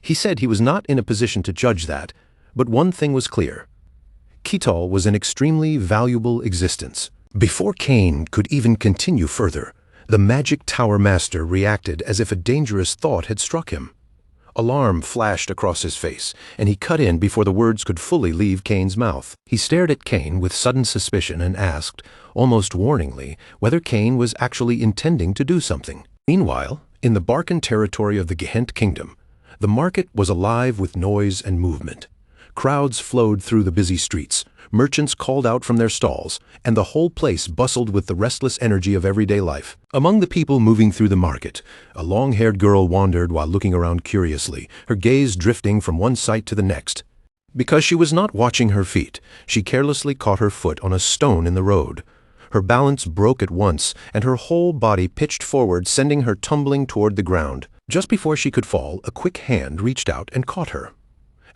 He said he was not in a position to judge that, but one thing was clear. Ketal was an extremely valuable existence. Before Kane could even continue further, the Magic Tower Master reacted as if a dangerous thought had struck him. Alarm flashed across his face, and he cut in before the words could fully leave Kane's mouth. He stared at Kane with sudden suspicion and asked, almost warningly, whether Kane was actually intending to do something. Meanwhile, in the Barkan territory of the Gehent Kingdom, the market was alive with noise and movement. Crowds flowed through the busy streets, merchants called out from their stalls, and the whole place bustled with the restless energy of everyday life. Among the people moving through the market, a long-haired girl wandered while looking around curiously, her gaze drifting from one sight to the next. Because she was not watching her feet, she carelessly caught her foot on a stone in the road. Her balance broke at once, and her whole body pitched forward, sending her tumbling toward the ground. Just before she could fall, a quick hand reached out and caught her.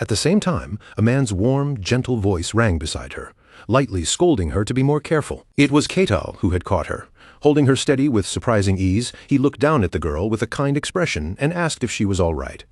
At the same time, a man's warm, gentle voice rang beside her. lightly scolding her to be more careful. It was Ketal who had caught her. Holding her steady with surprising ease, he looked down at the girl with a kind expression and asked if she was all right.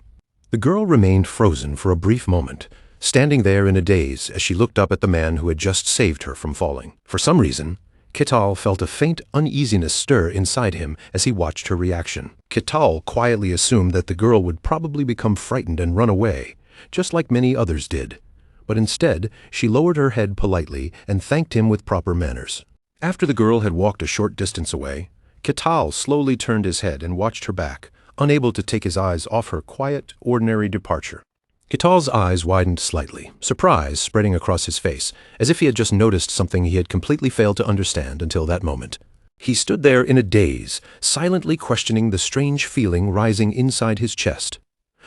The girl remained frozen for a brief moment, standing there in a daze as she looked up at the man who had just saved her from falling. For some reason, Ketal felt a faint uneasiness stir inside him as he watched her reaction. Ketal quietly assumed that the girl would probably become frightened and run away, just like many others did. But instead, she lowered her head politely and thanked him with proper manners. After the girl had walked a short distance away, Ketal slowly turned his head and watched her back, unable to take his eyes off her quiet, ordinary departure. Ketal's eyes widened slightly, surprise spreading across his face, as if he had just noticed something he had completely failed to understand until that moment. He stood there in a daze, silently questioning the strange feeling rising inside his chest.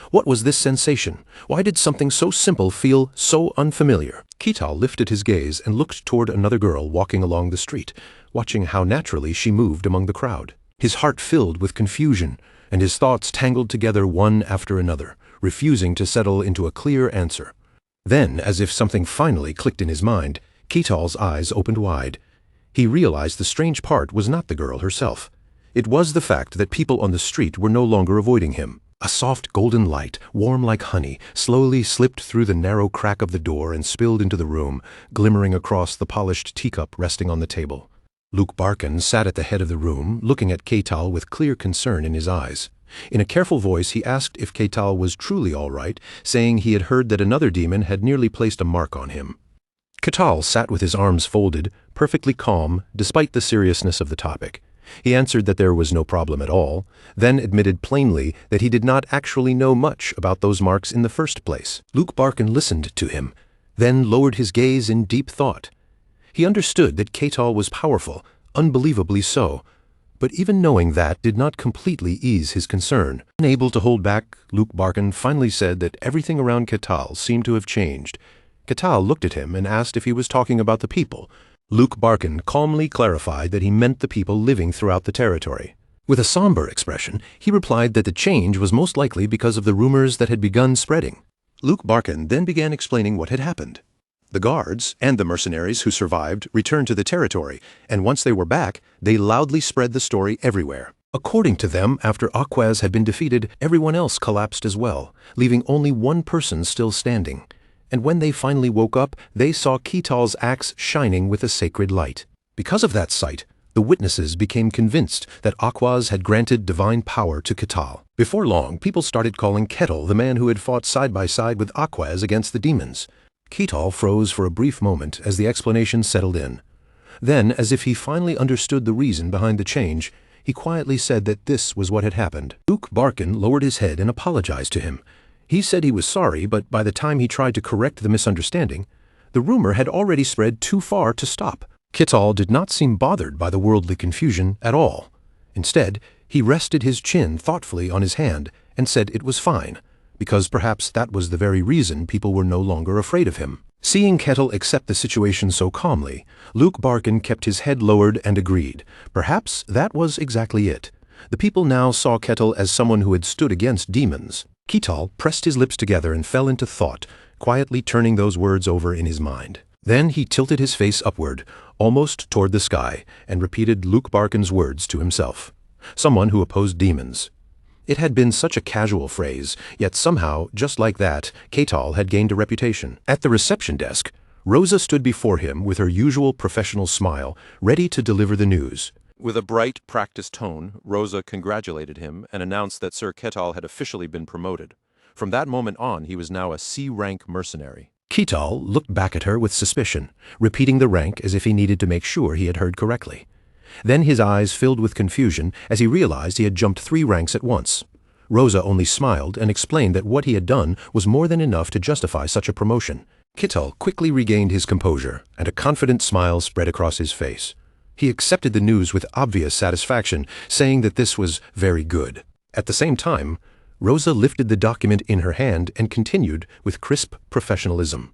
What was this sensation? Why did something so simple feel so unfamiliar? Ketal lifted his gaze and looked toward another girl walking along the street, watching how naturally she moved among the crowd. His heart filled with confusion, and his thoughts tangled together one after another, refusing to settle into a clear answer. Then, as if something finally clicked in his mind, Ketal's eyes opened wide. He realized the strange part was not the girl herself. It was the fact that people on the street were no longer avoiding him. A soft golden light, warm like honey, slowly slipped through the narrow crack of the door and spilled into the room, glimmering across the polished teacup resting on the table. Luke Barkin sat at the head of the room, looking at Ketal with clear concern in his eyes. In a careful voice, he asked if Ketal was truly all right, saying he had heard that another demon had nearly placed a mark on him. Ketal sat with his arms folded, perfectly calm, despite the seriousness of the topic. He answered that there was no problem at all, then admitted plainly that he did not actually know much about those marks in the first place. Luke Barkin listened to him, then lowered his gaze in deep thought. He understood that Ketal was powerful, unbelievably so, but even knowing that did not completely ease his concern. Unable to hold back, Luke Barkin finally said that everything around Ketal seemed to have changed. Ketal looked at him and asked if he was talking about the people. Luke Barkin calmly clarified that he meant the people living throughout the territory. With a somber expression, he replied that the change was most likely because of the rumors that had begun spreading. Luke Barkin then began explaining what had happened. The guards and the mercenaries who survived returned to the territory, and once they were back, they loudly spread the story everywhere. According to them, after Aquaz had been defeated, everyone else collapsed as well, leaving only one person still standing. And when they finally woke up, they saw Ketal's axe shining with a sacred light. Because of that sight, the witnesses became convinced that Aquaz had granted divine power to Ketal. Before long, people started calling Ketal the man who had fought side by side with Aquaz against the demons. Ketal froze for a brief moment as the explanation settled in. Then, as if he finally understood the reason behind the change, he quietly said that this was what had happened. Luke Barkin lowered his head and apologized to him. He said he was sorry, but by the time he tried to correct the misunderstanding, the rumor had already spread too far to stop. Ketal did not seem bothered by the worldly confusion at all. Instead, he rested his chin thoughtfully on his hand and said it was fine, because perhaps that was the very reason people were no longer afraid of him. Seeing Ketal accept the situation so calmly, Luke Barkin kept his head lowered and agreed. Perhaps that was exactly it. The people now saw Ketal as someone who had stood against demons. Ketal pressed his lips together and fell into thought, quietly turning those words over in his mind. Then he tilted his face upward, almost toward the sky, and repeated Luke Barkin's words to himself. Someone who opposed demons. It had been such a casual phrase, yet somehow, just like that, Ketal had gained a reputation. At the reception desk, Rosa stood before him with her usual professional smile, ready to deliver the news. With a bright, practiced tone, Rosa congratulated him and announced that Sir Ketal had officially been promoted. From that moment on, he was now a C-rank mercenary. Ketal looked back at her with suspicion, repeating the rank as if he needed to make sure he had heard correctly. Then his eyes filled with confusion as he realized he had jumped 3 ranks at once. Rosa only smiled and explained that what he had done was more than enough to justify such a promotion. Ketal quickly regained his composure, and a confident smile spread across his face. He accepted the news with obvious satisfaction, saying that this was very good. At the same time, Rosa lifted the document in her hand and continued with crisp professionalism.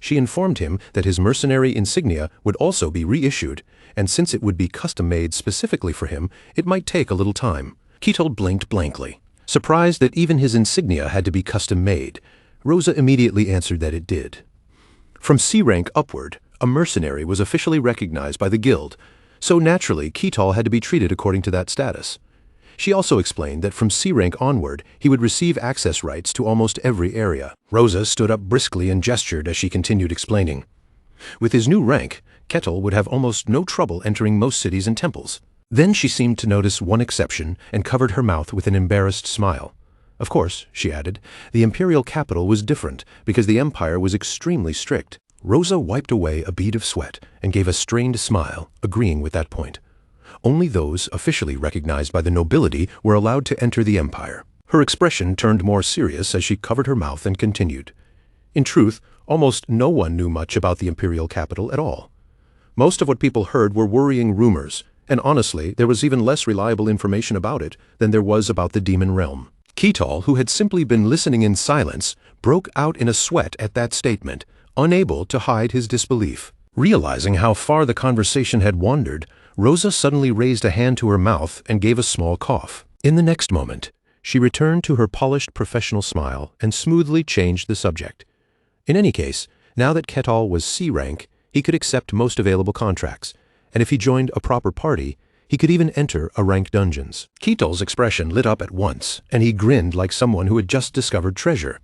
She informed him that his mercenary insignia would also be reissued, and since it would be custom-made specifically for him, it might take a little time. Ketal blinked blankly. Surprised that even his insignia had to be custom-made, Rosa immediately answered that it did. From C rank upward, A mercenary was officially recognized by the guild, so naturally Ketal had to be treated according to that status. She also explained that from C rank onward, he would receive access rights to almost every area. Rosa stood up briskly and gestured as she continued explaining. With his new rank, Ketal would have almost no trouble entering most cities and temples. Then she seemed to notice one exception and covered her mouth with an embarrassed smile. Of course, she added, the imperial capital was different because the empire was extremely strict. Rosa wiped away a bead of sweat and gave a strained smile, agreeing with that point. Only those officially recognized by the nobility were allowed to enter the empire. Her expression turned more serious as she covered her mouth and continued. In truth, almost no one knew much about the imperial capital at all. Most of what people heard were worrying rumors, and honestly, there was even less reliable information about it than there was about the demon realm. Ketal, who had simply been listening in silence, broke out in a sweat at that statement, unable to hide his disbelief. Realizing how far the conversation had wandered, Rosa suddenly raised a hand to her mouth and gave a small cough. In the next moment, she returned to her polished professional smile and smoothly changed the subject. In any case, now that Ketal was C rank, he could accept most available contracts, and if he joined a proper party, he could even enter a rank dungeons. Ketal's expression lit up at once, and he grinned like someone who had just discovered treasure.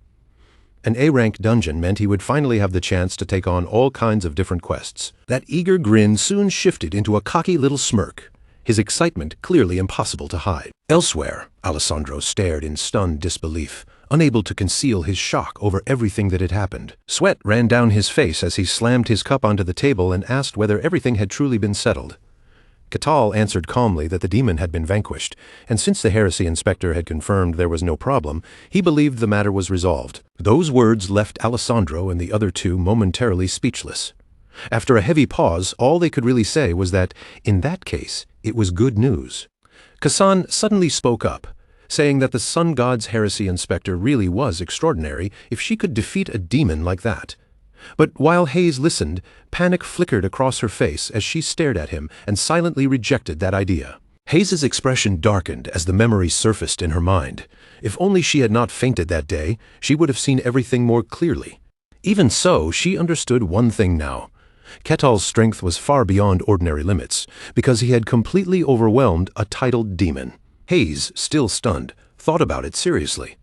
An A-rank dungeon meant he would finally have the chance to take on all kinds of different quests. That eager grin soon shifted into a cocky little smirk, his excitement clearly impossible to hide. Elsewhere, Alessandro stared in stunned disbelief, unable to conceal his shock over everything that had happened. Sweat ran down his face as he slammed his cup onto the table and asked whether everything had truly been settled. Ketal answered calmly that the demon had been vanquished, and since the heresy inspector had confirmed there was no problem, he believed the matter was resolved. Those words left Alessandro and the other two momentarily speechless. After a heavy pause, all they could really say was that, in that case, it was good news. Kassan suddenly spoke up, saying that the sun god's heresy inspector really was extraordinary if she could defeat a demon like that. But while Hayes listened, panic flickered across her face as she stared at him and silently rejected that idea. Hayes's expression darkened as the memory surfaced in her mind. If only she had not fainted that day, she would have seen everything more clearly. Even so, she understood one thing now. Ketal's strength was far beyond ordinary limits, because he had completely overwhelmed a titled demon. Hayes, still stunned, thought about it seriously.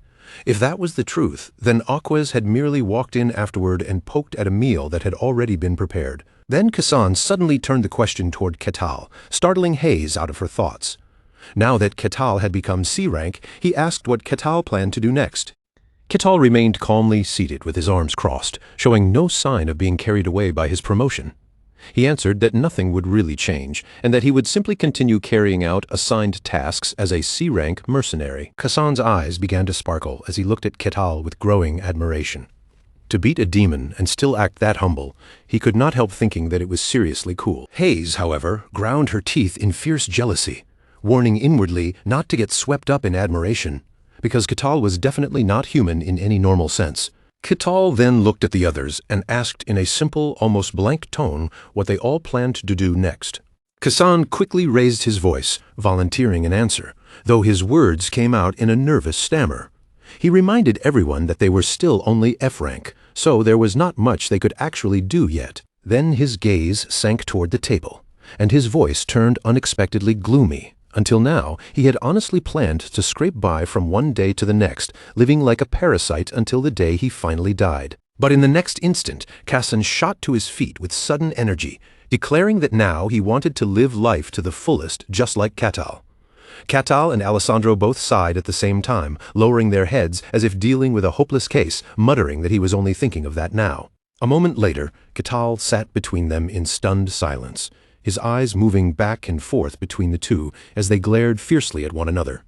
If that was the truth, then Aquas had merely walked in afterward and poked at a meal that had already been prepared. Then Kassan suddenly turned the question toward Ketal, startling Hayes out of her thoughts. Now that Ketal had become C rank, he asked what Ketal planned to do next. Ketal remained calmly seated with his arms crossed, showing no sign of being carried away by his promotion. He answered that nothing would really change, and that he would simply continue carrying out assigned tasks as a C-rank mercenary. Kassan's eyes began to sparkle as he looked at Ketal with growing admiration. To beat a demon and still act that humble, he could not help thinking that it was seriously cool. Hayes, however, ground her teeth in fierce jealousy, warning inwardly not to get swept up in admiration, because Ketal was definitely not human in any normal sense. Ketal then looked at the others and asked in a simple, almost blank tone what they all planned to do next. Kassan quickly raised his voice, volunteering an answer, though his words came out in a nervous stammer. He reminded everyone that they were still only F rank, so there was not much they could actually do yet. Then his gaze sank toward the table, and his voice turned unexpectedly gloomy. Until now, he had honestly planned to scrape by from one day to the next, living like a parasite until the day he finally died. But in the next instant, Kassan shot to his feet with sudden energy, declaring that now he wanted to live life to the fullest, just like Ketal. Ketal and Alessandro both sighed at the same time, lowering their heads as if dealing with a hopeless case, muttering that he was only thinking of that now. A moment later, Ketal sat between them in stunned silence, his eyes moving back and forth between the two as they glared fiercely at one another.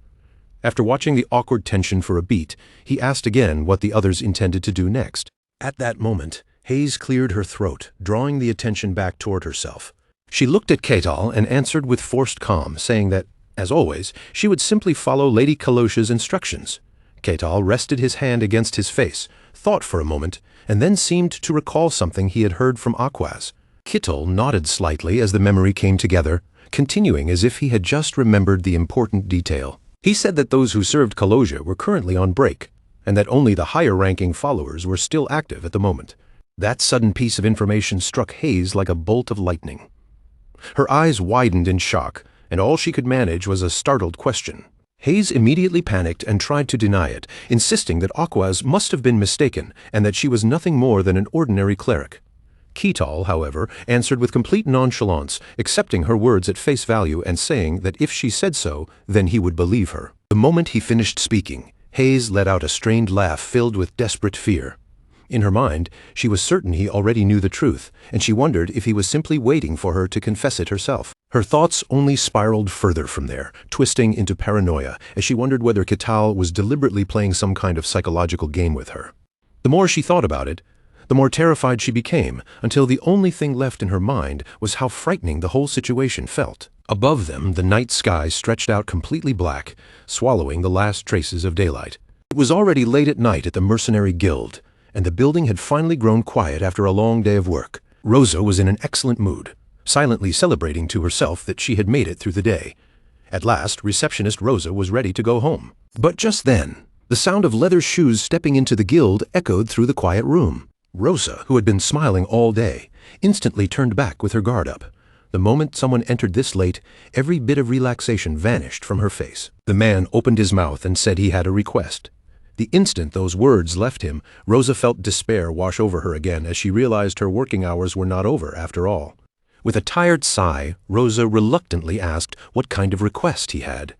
After watching the awkward tension for a beat, he asked again what the others intended to do next. At that moment, Hayes cleared her throat, drawing the attention back toward herself. She looked at Ketal and answered with forced calm, saying that, as always, she would simply follow Lady Kalosha's instructions. Ketal rested his hand against his face, thought for a moment, and then seemed to recall something he had heard from Aquas. Ketal nodded slightly as the memory came together, continuing as if he had just remembered the important detail. He said that those who served Kalosha were currently on break, and that only the higher-ranking followers were still active at the moment. That sudden piece of information struck Hayes like a bolt of lightning. Her eyes widened in shock, and all she could manage was a startled question. Hayes immediately panicked and tried to deny it, insisting that Aquaz must have been mistaken and that she was nothing more than an ordinary cleric. Keetal, however, answered with complete nonchalance, accepting her words at face value and saying that if she said so, then he would believe her. The moment he finished speaking, Hayes let out a strained laugh filled with desperate fear. In her mind, she was certain he already knew the truth, and she wondered if he was simply waiting for her to confess it herself. Her thoughts only spiraled further from there, twisting into paranoia, as she wondered whether Keetal was deliberately playing some kind of psychological game with her. The more she thought about it, the more terrified she became, until the only thing left in her mind was how frightening the whole situation felt. Above them, the night sky stretched out completely black, swallowing the last traces of daylight. It was already late at night at the Mercenary Guild, and the building had finally grown quiet after a long day of work. Rosa was in an excellent mood, silently celebrating to herself that she had made it through the day. At last, receptionist Rosa was ready to go home. But just then, the sound of leather shoes stepping into the guild echoed through the quiet room. Rosa, who had been smiling all day, instantly turned back with her guard up. The moment someone entered this late, every bit of relaxation vanished from her face. The man opened his mouth and said he had a request. The instant those words left him, Rosa felt despair wash over her again as she realized her working hours were not over after all. With a tired sigh, Rosa reluctantly asked what kind of request he had.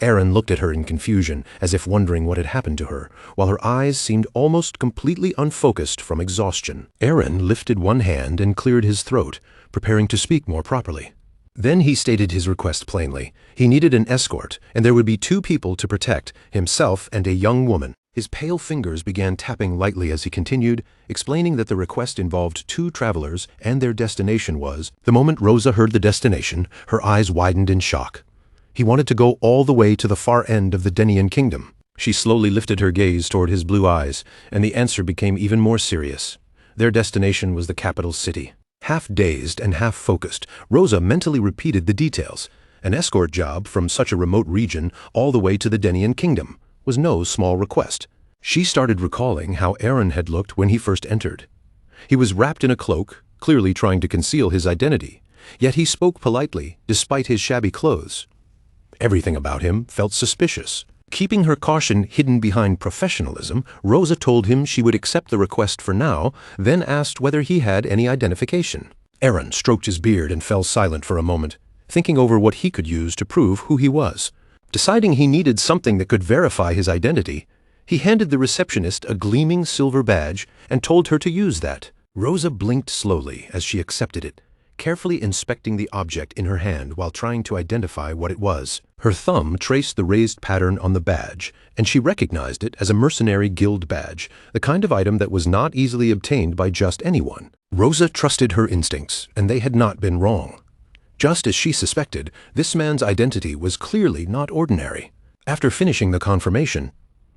Aaron looked at her in confusion, as if wondering what had happened to her, while her eyes seemed almost completely unfocused from exhaustion. Aaron lifted one hand and cleared his throat, preparing to speak more properly. Then he stated his request plainly. He needed an escort, and there would be 2 people to protect, himself and a young woman. His pale fingers began tapping lightly as he continued, explaining that the request involved 2 travelers and their destination was. The moment Rosa heard the destination, her eyes widened in shock. He wanted to go all the way to the far end of the Denian kingdom. She slowly lifted her gaze toward his blue eyes, and the answer became even more serious. Their destination was the capital city. Half dazed and half focused, Rosa mentally repeated the details. An escort job from such a remote region all the way to the Denian kingdom was no small request. She started recalling how Aaron had looked when he first entered. He was wrapped in a cloak, clearly trying to conceal his identity, yet he spoke politely despite his shabby clothes. Everything about him felt suspicious. Keeping her caution hidden behind professionalism, Rosa told him she would accept the request for now, then asked whether he had any identification. Aaron stroked his beard and fell silent for a moment, thinking over what he could use to prove who he was. Deciding he needed something that could verify his identity, he handed the receptionist a gleaming silver badge and told her to use that. Rosa blinked slowly as she accepted it, carefully inspecting the object in her hand while trying to identify what it was. Her thumb traced the raised pattern on the badge, and she recognized it as a mercenary guild badge, the kind of item that was not easily obtained by just anyone. Rosa trusted her instincts, and they had not been wrong. Just as she suspected, this man's identity was clearly not ordinary. After finishing the confirmation,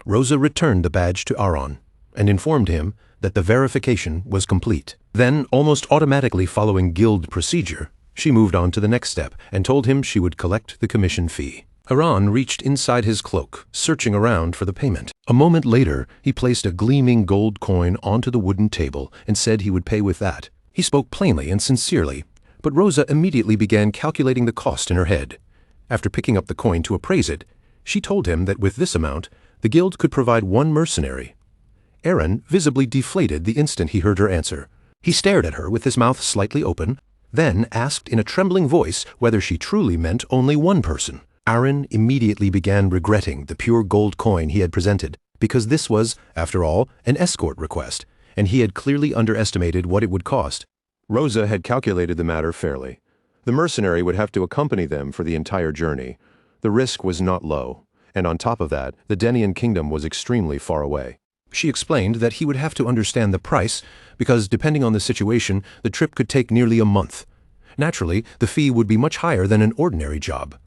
Rosa returned the badge to Aaron and informed him that the verification was complete. Then, almost automatically following guild procedure, she moved on to the next step and told him she would collect the commission fee. Aaron reached inside his cloak, searching around for the payment. A moment later, he placed a gleaming gold coin onto the wooden table and said he would pay with that. He spoke plainly and sincerely, but Rosa immediately began calculating the cost in her head. After picking up the coin to appraise it, she told him that with this amount, the guild could provide 1 mercenary. Aaron visibly deflated the instant he heard her answer. He stared at her with his mouth slightly open, then asked in a trembling voice whether she truly meant only 1 person. Aaron immediately began regretting the pure gold coin he had presented, because this was, after all, an escort request, and he had clearly underestimated what it would cost. Rosa had calculated the matter fairly. The mercenary would have to accompany them for the entire journey. The risk was not low, and on top of that, the Denian kingdom was extremely far away. She explained that he would have to understand the price, because depending on the situation, the trip could take nearly a month. Naturally, the fee would be much higher than an ordinary job.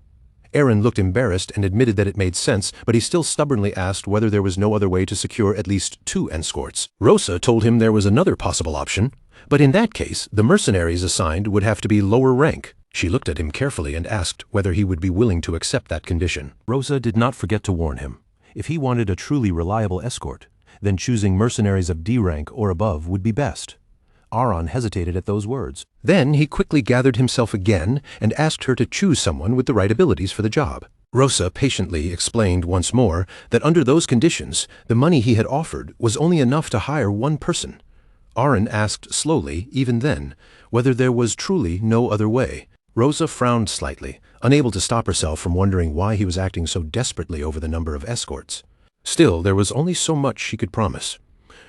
Aaron looked embarrassed and admitted that it made sense, but he still stubbornly asked whether there was no other way to secure at least 2 escorts. Rosa told him there was another possible option, but in that case, the mercenaries assigned would have to be lower rank. She looked at him carefully and asked whether he would be willing to accept that condition. Rosa did not forget to warn him. If he wanted a truly reliable escort, then choosing mercenaries of D rank or above would be best. Aaron hesitated at those words. Then he quickly gathered himself again and asked her to choose someone with the right abilities for the job. Rosa patiently explained once more that under those conditions, the money he had offered was only enough to hire one person. Aaron asked slowly, even then, whether there was truly no other way. Rosa frowned slightly, unable to stop herself from wondering why he was acting so desperately over the number of escorts. Still, there was only so much she could promise.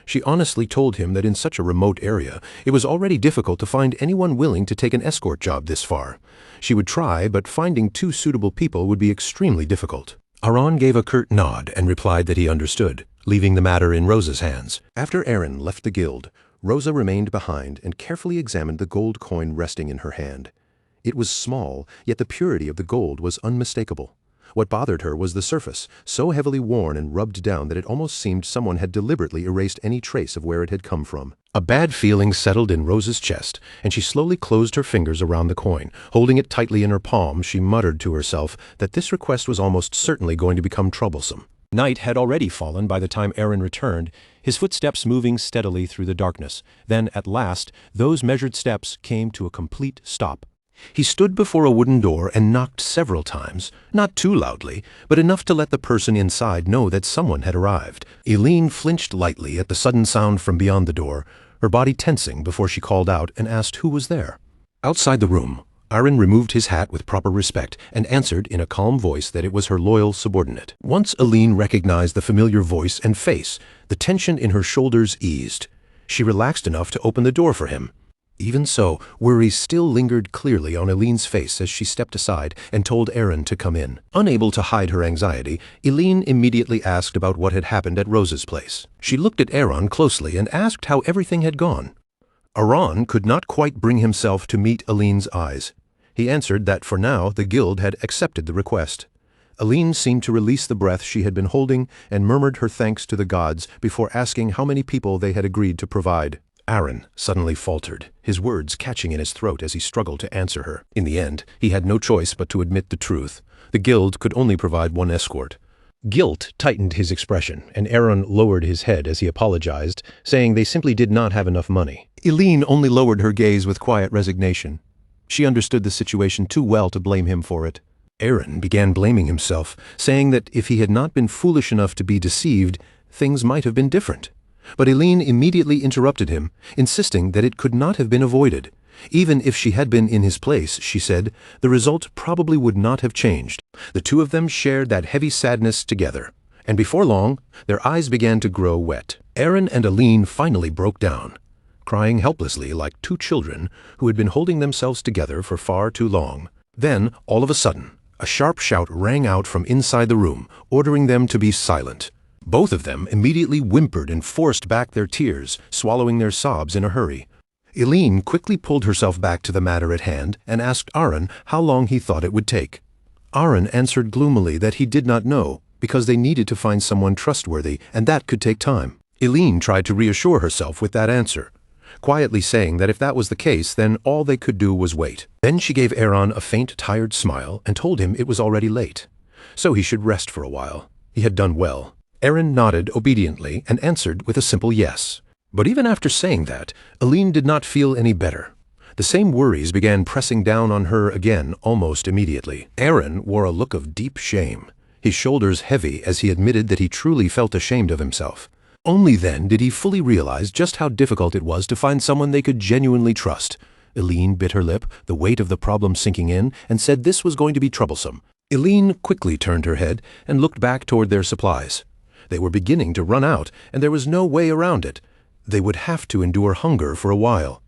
She honestly told him that in such a remote area, it was already difficult to find anyone willing to take an escort job this far. She would try, but finding two suitable people would be extremely difficult. Aaron gave a curt nod and replied that he understood, leaving the matter in Rosa's hands. After Aaron left the guild, Rosa remained behind and carefully examined the gold coin resting in her hand. It was small, yet the purity of the gold was unmistakable. What bothered her was the surface, so heavily worn and rubbed down that it almost seemed someone had deliberately erased any trace of where it had come from. A bad feeling settled in Rosa's chest, and she slowly closed her fingers around the coin. Holding it tightly in her palm, she muttered to herself that this request was almost certainly going to become troublesome. Night had already fallen by the time Aaron returned, his footsteps moving steadily through the darkness. Then, at last, those measured steps came to a complete stop. He stood before a wooden door and knocked several times, not too loudly, but enough to let the person inside know that someone had arrived. Eileen flinched lightly at the sudden sound from beyond the door, her body tensing before she called out and asked who was there. Outside the room, Aaron removed his hat with proper respect and answered in a calm voice that it was her loyal subordinate. Once Eileen recognized the familiar voice and face, the tension in her shoulders eased. She relaxed enough to open the door for him. Even so, worry still lingered clearly on Eileen's face as she stepped aside and told Aaron to come in. Unable to hide her anxiety, Eileen immediately asked about what had happened at Rosa's place. She looked at Aaron closely and asked how everything had gone. Aaron could not quite bring himself to meet Eileen's eyes. He answered that for now the guild had accepted the request. Eileen seemed to release the breath she had been holding and murmured her thanks to the gods before asking how many people they had agreed to provide. Aaron suddenly faltered, his words catching in his throat as he struggled to answer her. In the end, he had no choice but to admit the truth. The guild could only provide one escort. Guilt tightened his expression, and Aaron lowered his head as he apologized, saying they simply did not have enough money. Eileen only lowered her gaze with quiet resignation. She understood the situation too well to blame him for it. Aaron began blaming himself, saying that if he had not been foolish enough to be deceived, things might have been different. But Eileen immediately interrupted him, insisting that it could not have been avoided. Even if she had been in his place, she said, the result probably would not have changed. The two of them shared that heavy sadness together, and before long, their eyes began to grow wet. Aaron and Eileen finally broke down, crying helplessly like two children who had been holding themselves together for far too long. Then, all of a sudden, a sharp shout rang out from inside the room, ordering them to be silent. Both of them immediately whimpered and forced back their tears, swallowing their sobs in a hurry. Eileen quickly pulled herself back to the matter at hand and asked Aaron how long he thought it would take. Aaron answered gloomily that he did not know, because they needed to find someone trustworthy, and that could take time. Eileen tried to reassure herself with that answer, quietly saying that if that was the case, then all they could do was wait. Then she gave Aaron a faint, tired smile and told him it was already late, so he should rest for a while. He had done well. Aaron nodded obediently and answered with a simple yes. But even after saying that, Eileen did not feel any better. The same worries began pressing down on her again almost immediately. Aaron wore a look of deep shame, his shoulders heavy as he admitted that he truly felt ashamed of himself. Only then did he fully realize just how difficult it was to find someone they could genuinely trust. Eileen bit her lip, the weight of the problem sinking in, and said this was going to be troublesome. Eileen quickly turned her head and looked back toward their supplies. They were beginning to run out, and there was no way around it. They would have to endure hunger for a while.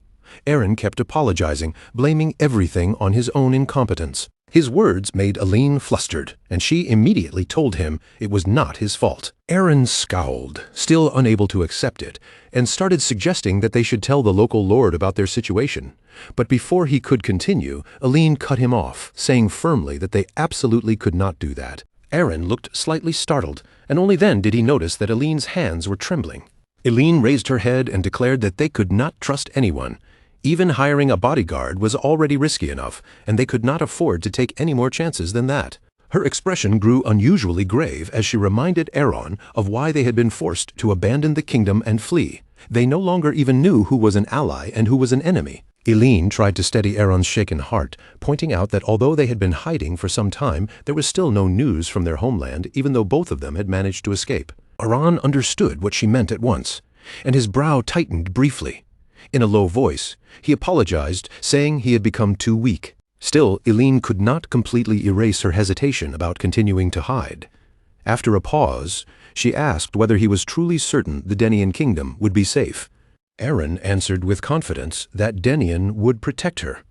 Aaron kept apologizing, blaming everything on his own incompetence. His words made Eileen flustered, and she immediately told him it was not his fault. Aaron scowled, still unable to accept it, and started suggesting that they should tell the local lord about their situation. But before he could continue, Eileen cut him off, saying firmly that they absolutely could not do that. Aaron looked slightly startled, and only then did he notice that Eileen's hands were trembling. Eileen raised her head and declared that they could not trust anyone. Even hiring a bodyguard was already risky enough, and they could not afford to take any more chances than that. Her expression grew unusually grave as she reminded Aaron of why they had been forced to abandon the kingdom and flee. They no longer even knew who was an ally and who was an enemy. Eileen tried to steady Aaron's shaken heart, pointing out that although they had been hiding for some time, there was still no news from their homeland, even though both of them had managed to escape. Aaron understood what she meant at once, and his brow tightened briefly. In a low voice, he apologized, saying he had become too weak. Still, Eileen could not completely erase her hesitation about continuing to hide. After a pause, she asked whether he was truly certain the Denian kingdom would be safe. Aaron answered with confidence that Denian would protect her.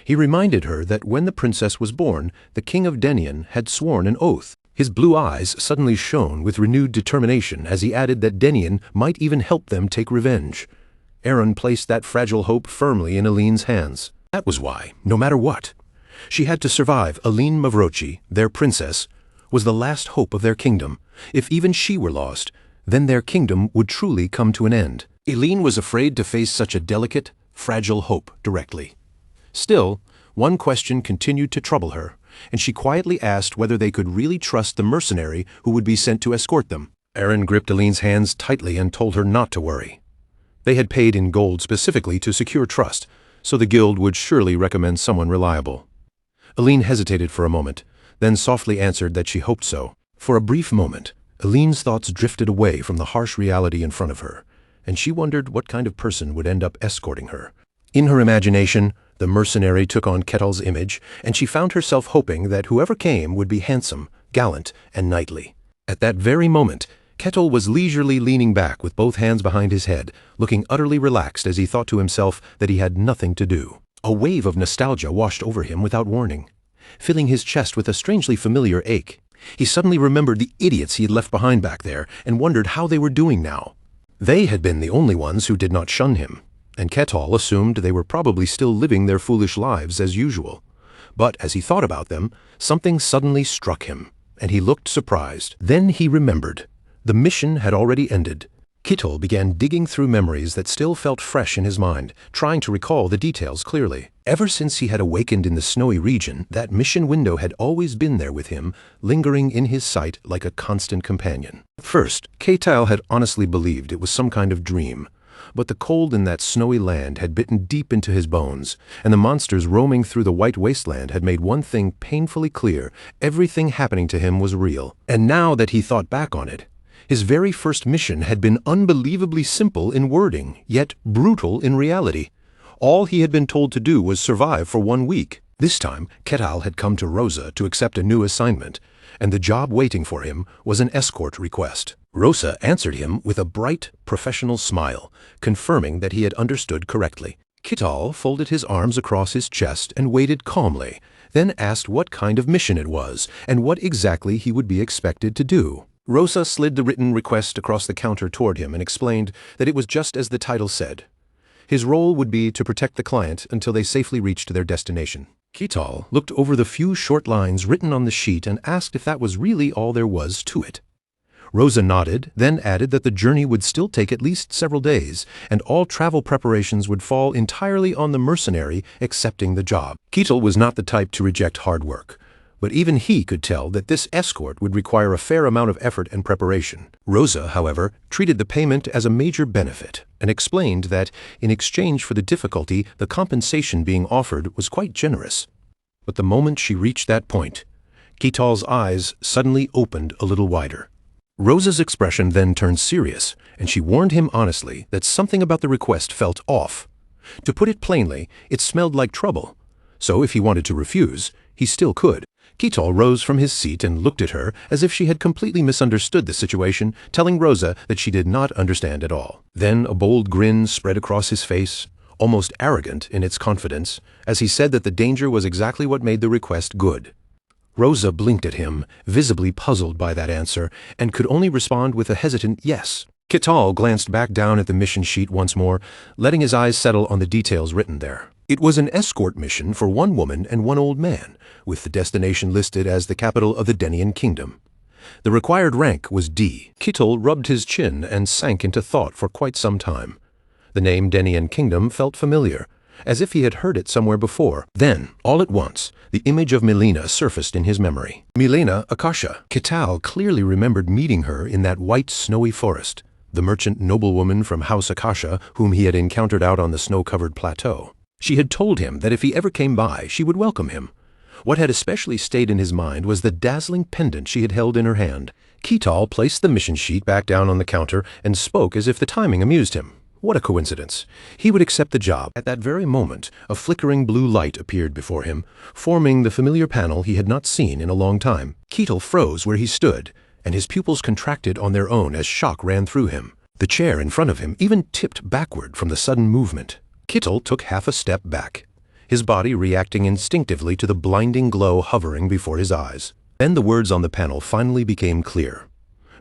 He reminded her that when the princess was born, the king of Denian had sworn an oath. His blue eyes suddenly shone with renewed determination as he added that Denian might even help them take revenge. Aaron placed that fragile hope firmly in Eileen's hands. That was why, no matter what, she had to survive. Eileen Mavrochi, their princess, was the last hope of their kingdom. If even she were lost, then their kingdom would truly come to an end. Eileen was afraid to face such a delicate, fragile hope directly. Still, one question continued to trouble her, and she quietly asked whether they could really trust the mercenary who would be sent to escort them. Aaron gripped Eileen's hands tightly and told her not to worry. They had paid in gold specifically to secure trust, so the guild would surely recommend someone reliable. Eileen hesitated for a moment, then softly answered that she hoped so. For a brief moment, Eileen's thoughts drifted away from the harsh reality in front of her, and she wondered what kind of person would end up escorting her. In her imagination, the mercenary took on Ketil's image, and she found herself hoping that whoever came would be handsome, gallant, and knightly. At that very moment, Ketil was leisurely leaning back with both hands behind his head, looking utterly relaxed as he thought to himself that he had nothing to do. A wave of nostalgia washed over him without warning, filling his chest with a strangely familiar ache. He suddenly remembered the idiots he had left behind back there and wondered how they were doing now. They had been the only ones who did not shun him, and Ketil assumed they were probably still living their foolish lives as usual. But as he thought about them, something suddenly struck him, and he looked surprised. Then he remembered. The mission had already ended. Ketil began digging through memories that still felt fresh in his mind, trying to recall the details clearly. Ever since he had awakened in the snowy region, that mission window had always been there with him, lingering in his sight like a constant companion. At first, Ketil had honestly believed it was some kind of dream, but the cold in that snowy land had bitten deep into his bones, and the monsters roaming through the white wasteland had made one thing painfully clear: everything happening to him was real. And now that he thought back on it, his very first mission had been unbelievably simple in wording, yet brutal in reality. All he had been told to do was survive for 1 week. This time, Ketil had come to Rosa to accept a new assignment, and the job waiting for him was an escort request. Rosa answered him with a bright, professional smile, confirming that he had understood correctly. Ketil folded his arms across his chest and waited calmly, then asked what kind of mission it was and what exactly he would be expected to do. Rosa slid the written request across the counter toward him and explained that it was just as the title said. His role would be to protect the client until they safely reached their destination. Ketil looked over the few short lines written on the sheet and asked if that was really all there was to it. Rosa nodded, then added that the journey would still take at least several days, and all travel preparations would fall entirely on the mercenary accepting the job. Ketil was not the type to reject hard work, but even he could tell that this escort would require a fair amount of effort and preparation. Rosa, however, treated the payment as a major benefit and explained that, in exchange for the difficulty, the compensation being offered was quite generous. But the moment she reached that point, Ketil's eyes suddenly opened a little wider. Rosa's expression then turned serious, and she warned him honestly that something about the request felt off. To put it plainly, it smelled like trouble, so if he wanted to refuse, he still could. Ketil rose from his seat and looked at her as if she had completely misunderstood the situation, telling Rosa that she did not understand at all. Then a bold grin spread across his face, almost arrogant in its confidence, as he said that the danger was exactly what made the request good. Rosa blinked at him, visibly puzzled by that answer, and could only respond with a hesitant yes. Ketil glanced back down at the mission sheet once more, letting his eyes settle on the details written there. It was an escort mission for 1 woman and 1 old man, with the destination listed as the capital of the Denian kingdom. The required rank was D. Ketil rubbed his chin and sank into thought for quite some time. The name Denian kingdom felt familiar, as if he had heard it somewhere before. Then, all at once, the image of Milena surfaced in his memory. Milena Akasha. Ketil clearly remembered meeting her in that white, snowy forest. the merchant noblewoman from House Akasha whom he had encountered out on the snow-covered plateau. She had told him that if he ever came by, she would welcome him. What had especially stayed in his mind was the dazzling pendant she had held in her hand. Ketal placed the mission sheet back down on the counter and spoke as if the timing amused him. What a coincidence. He would accept the job. At that very moment, a flickering blue light appeared before him, forming the familiar panel he had not seen in a long time. Ketal froze where he stood, and his pupils contracted on their own as shock ran through him. The chair in front of him even tipped backward from the sudden movement. Ketal took half a step back, his body reacting instinctively to the blinding glow hovering before his eyes. Then the words on the panel finally became clear.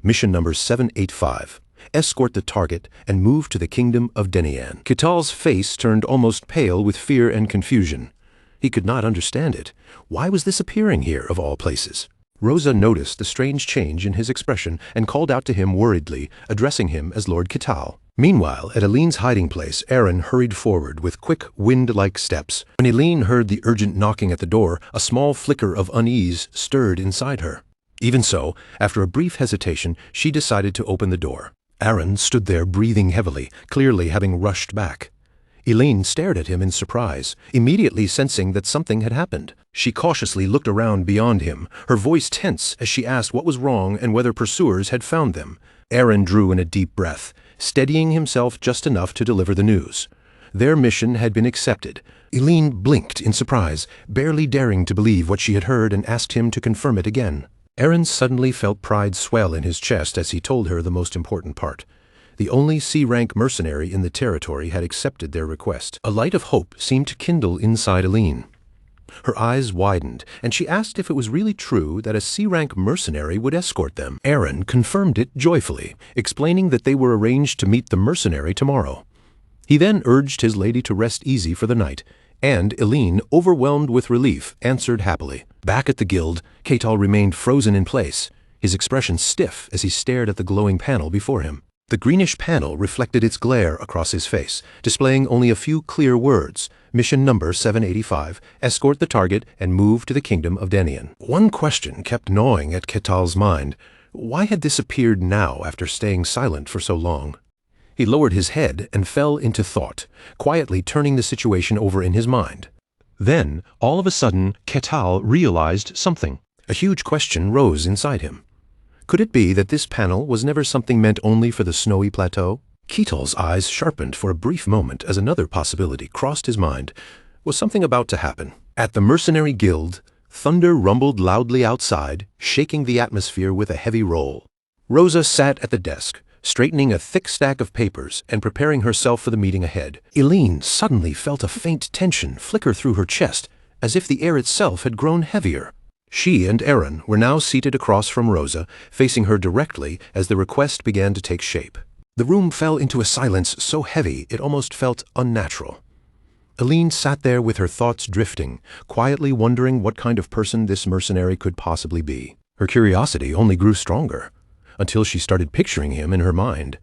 Mission number 785. Escort the target and move to the kingdom of Denian. Ketal's face turned almost pale with fear and confusion. He could not understand it. Why was this appearing here, of all places? Rosa noticed the strange change in his expression and called out to him worriedly, addressing him as Lord Ketal. Meanwhile, at Eileen's hiding place, Aaron hurried forward with quick, wind-like steps. When Eileen heard the urgent knocking at the door, a small flicker of unease stirred inside her. Even so, after a brief hesitation, she decided to open the door. Aaron stood there breathing heavily, clearly having rushed back. Eileen stared at him in surprise, immediately sensing that something had happened. She cautiously looked around beyond him, her voice tense as she asked what was wrong and whether pursuers had found them. Aaron drew in a deep breath, steadying himself just enough to deliver the news. Their mission had been accepted. Eileen blinked in surprise, barely daring to believe what she had heard, and asked him to confirm it again. Aaron suddenly felt pride swell in his chest as he told her the most important part. The only C-rank mercenary in the territory had accepted their request. A light of hope seemed to kindle inside Eileen. Her eyes widened, and she asked if it was really true that a C-rank mercenary would escort them. Aaron confirmed it joyfully, explaining that they were arranged to meet the mercenary tomorrow. He then urged his lady to rest easy for the night, and Eileen, overwhelmed with relief, answered happily. Back at the guild, Ketal remained frozen in place, his expression stiff as he stared at the glowing panel before him. The greenish panel reflected its glare across his face, displaying only a few clear words. Mission number 785, escort the target and move to the kingdom of Denian. One question kept gnawing at Ketal's mind. Why had this appeared now after staying silent for so long? He lowered his head and fell into thought, quietly turning the situation over in his mind. Then, all of a sudden, Ketal realized something. A huge question rose inside him. Could it be that this panel was never something meant only for the snowy plateau? Ketal's eyes sharpened for a brief moment as another possibility crossed his mind. Was something about to happen? At the mercenary guild, thunder rumbled loudly outside, shaking the atmosphere with a heavy roll. Rosa sat at the desk, straightening a thick stack of papers and preparing herself for the meeting ahead. Eileen suddenly felt a faint tension flicker through her chest, as if the air itself had grown heavier. She and Aaron were now seated across from Rosa, facing her directly as the request began to take shape. The room fell into a silence so heavy it almost felt unnatural. Eileen sat there with her thoughts drifting, quietly wondering what kind of person this mercenary could possibly be. Her curiosity only grew stronger, until she started picturing him in her mind.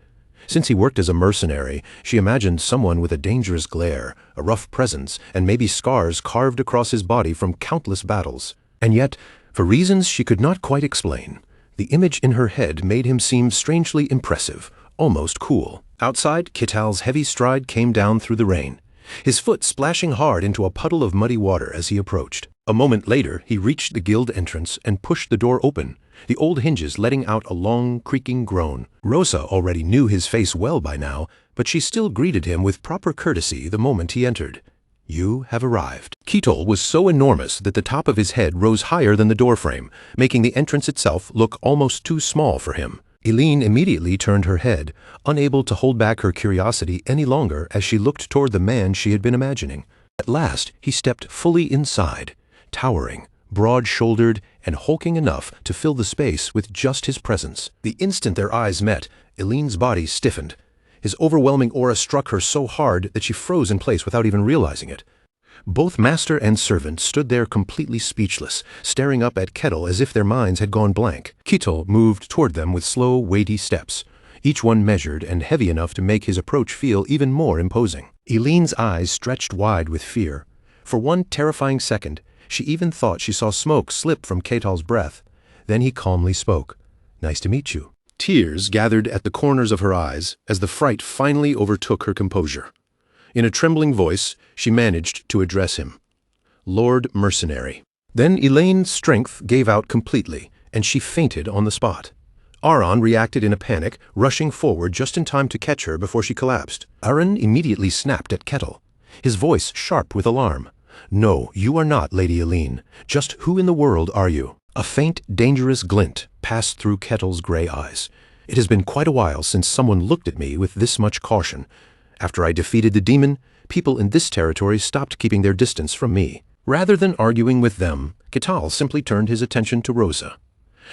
Since he worked as a mercenary, she imagined someone with a dangerous glare, a rough presence, and maybe scars carved across his body from countless battles. And yet, for reasons she could not quite explain, the image in her head made him seem strangely impressive, almost cool. Outside, Ketal's heavy stride came down through the rain, his foot splashing hard into a puddle of muddy water as he approached. A moment later, he reached the guild entrance and pushed the door open, the old hinges letting out a long, creaking groan. Rosa already knew his face well by now, but she still greeted him with proper courtesy the moment he entered. You have arrived. Ketal was so enormous that the top of his head rose higher than the doorframe, making the entrance itself look almost too small for him. Eileen immediately turned her head, unable to hold back her curiosity any longer as she looked toward the man she had been imagining. At last, he stepped fully inside, towering, broad-shouldered, and hulking enough to fill the space with just his presence. The instant their eyes met, Eileen's body stiffened. His overwhelming aura struck her so hard that she froze in place without even realizing it. Both master and servant stood there completely speechless, staring up at Ketal as if their minds had gone blank. Ketal moved toward them with slow, weighty steps, each one measured and heavy enough to make his approach feel even more imposing. Eileen's eyes stretched wide with fear. For one terrifying second, she even thought she saw smoke slip from Ketal's breath. Then he calmly spoke. "Nice to meet you." Tears gathered at the corners of her eyes as the fright finally overtook her composure. In a trembling voice, she managed to address him. "Lord Mercenary." Then Elaine's strength gave out completely, and she fainted on the spot. Aron reacted in a panic, rushing forward just in time to catch her before she collapsed. Aron immediately snapped at Kettle, his voice sharp with alarm. "No, you are not Lady Elaine. Just who in the world are you?" A faint, dangerous glint passed through Kettle's gray eyes. "It has been quite a while since someone looked at me with this much caution. After I defeated the demon, people in this territory stopped keeping their distance from me." Rather than arguing with them, Kettle simply turned his attention to Rosa.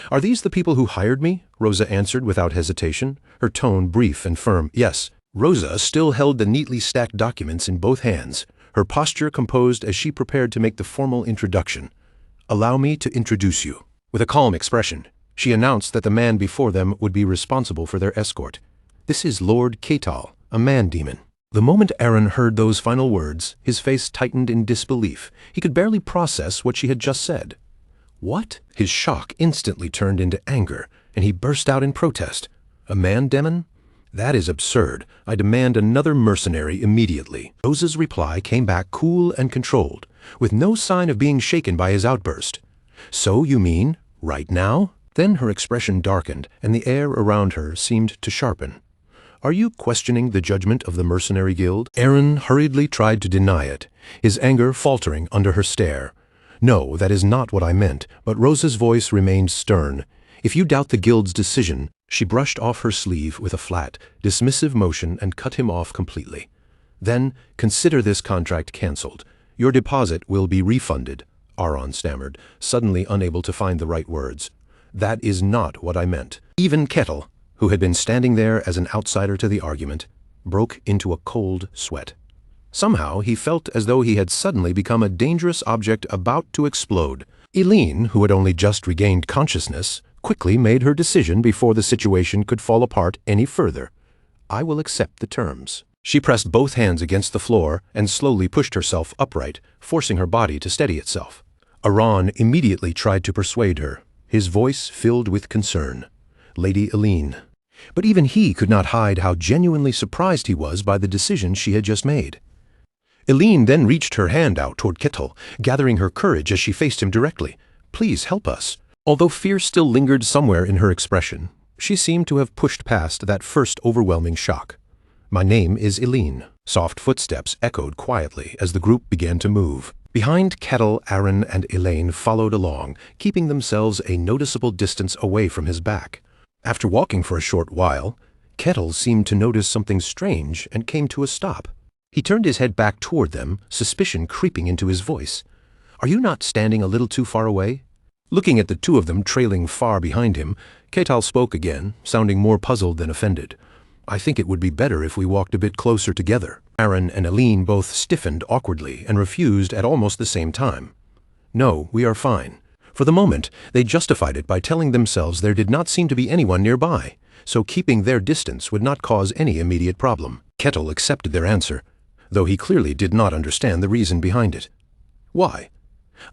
"Are these the people who hired me?" Rosa answered without hesitation, her tone brief and firm. "Yes." Rosa still held the neatly stacked documents in both hands, her posture composed as she prepared to make the formal introduction. "Allow me to introduce you." With a calm expression, she announced that the man before them would be responsible for their escort. "This is Lord Kettle, a man-demon." The moment Aron heard those final words, his face tightened in disbelief. He could barely process what she had just said. "What?" His shock instantly turned into anger, and he burst out in protest. "A man-demon? That is absurd. I demand another mercenary immediately." Rosa's reply came back cool and controlled, with no sign of being shaken by his outburst. "So you mean, right now?" Then her expression darkened, and the air around her seemed to sharpen. "Are you questioning the judgment of the Mercenary Guild?" Aron hurriedly tried to deny it, his anger faltering under her stare. "No, that is not what I meant," but Rosa's voice remained stern. "If you doubt the Guild's decision—" She brushed off her sleeve with a flat, dismissive motion and cut him off completely. "Then consider this contract cancelled. Your deposit will be refunded," Aron stammered, suddenly unable to find the right words. "That is not what I meant." Even Kettle, who had been standing there as an outsider to the argument, broke into a cold sweat. Somehow he felt as though he had suddenly become a dangerous object about to explode. Elaine, who had only just regained consciousness, quickly made her decision before the situation could fall apart any further. "I will accept the terms." She pressed both hands against the floor and slowly pushed herself upright, forcing her body to steady itself. Aron immediately tried to persuade her, his voice filled with concern. "Lady Elaine." But even he could not hide how genuinely surprised he was by the decision she had just made. Elaine then reached her hand out toward Kettle, gathering her courage as she faced him directly. "Please help us." Although fear still lingered somewhere in her expression, she seemed to have pushed past that first overwhelming shock. "My name is Elaine." Soft footsteps echoed quietly as the group began to move. Behind Kettle, Aron, and Elaine followed along, keeping themselves a noticeable distance away from his back. After walking for a short while, Kettle seemed to notice something strange and came to a stop. He turned his head back toward them, suspicion creeping into his voice. "Are you not standing a little too far away?" Looking at the two of them trailing far behind him, Kettle spoke again, sounding more puzzled than offended. "I think it would be better if we walked a bit closer together." Aron and Elaine both stiffened awkwardly and refused at almost the same time. "No, we are fine." For the moment, they justified it by telling themselves there did not seem to be anyone nearby, so keeping their distance would not cause any immediate problem. Kettle accepted their answer, though he clearly did not understand the reason behind it. "Why?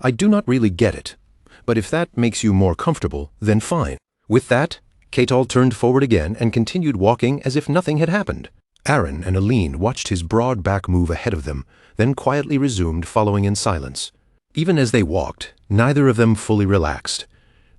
I do not really get it. But if that makes you more comfortable, then fine." With that, Kettle turned forward again and continued walking as if nothing had happened. Aron and Elaine watched his broad back move ahead of them, then quietly resumed following in silence. Even as they walked, neither of them fully relaxed.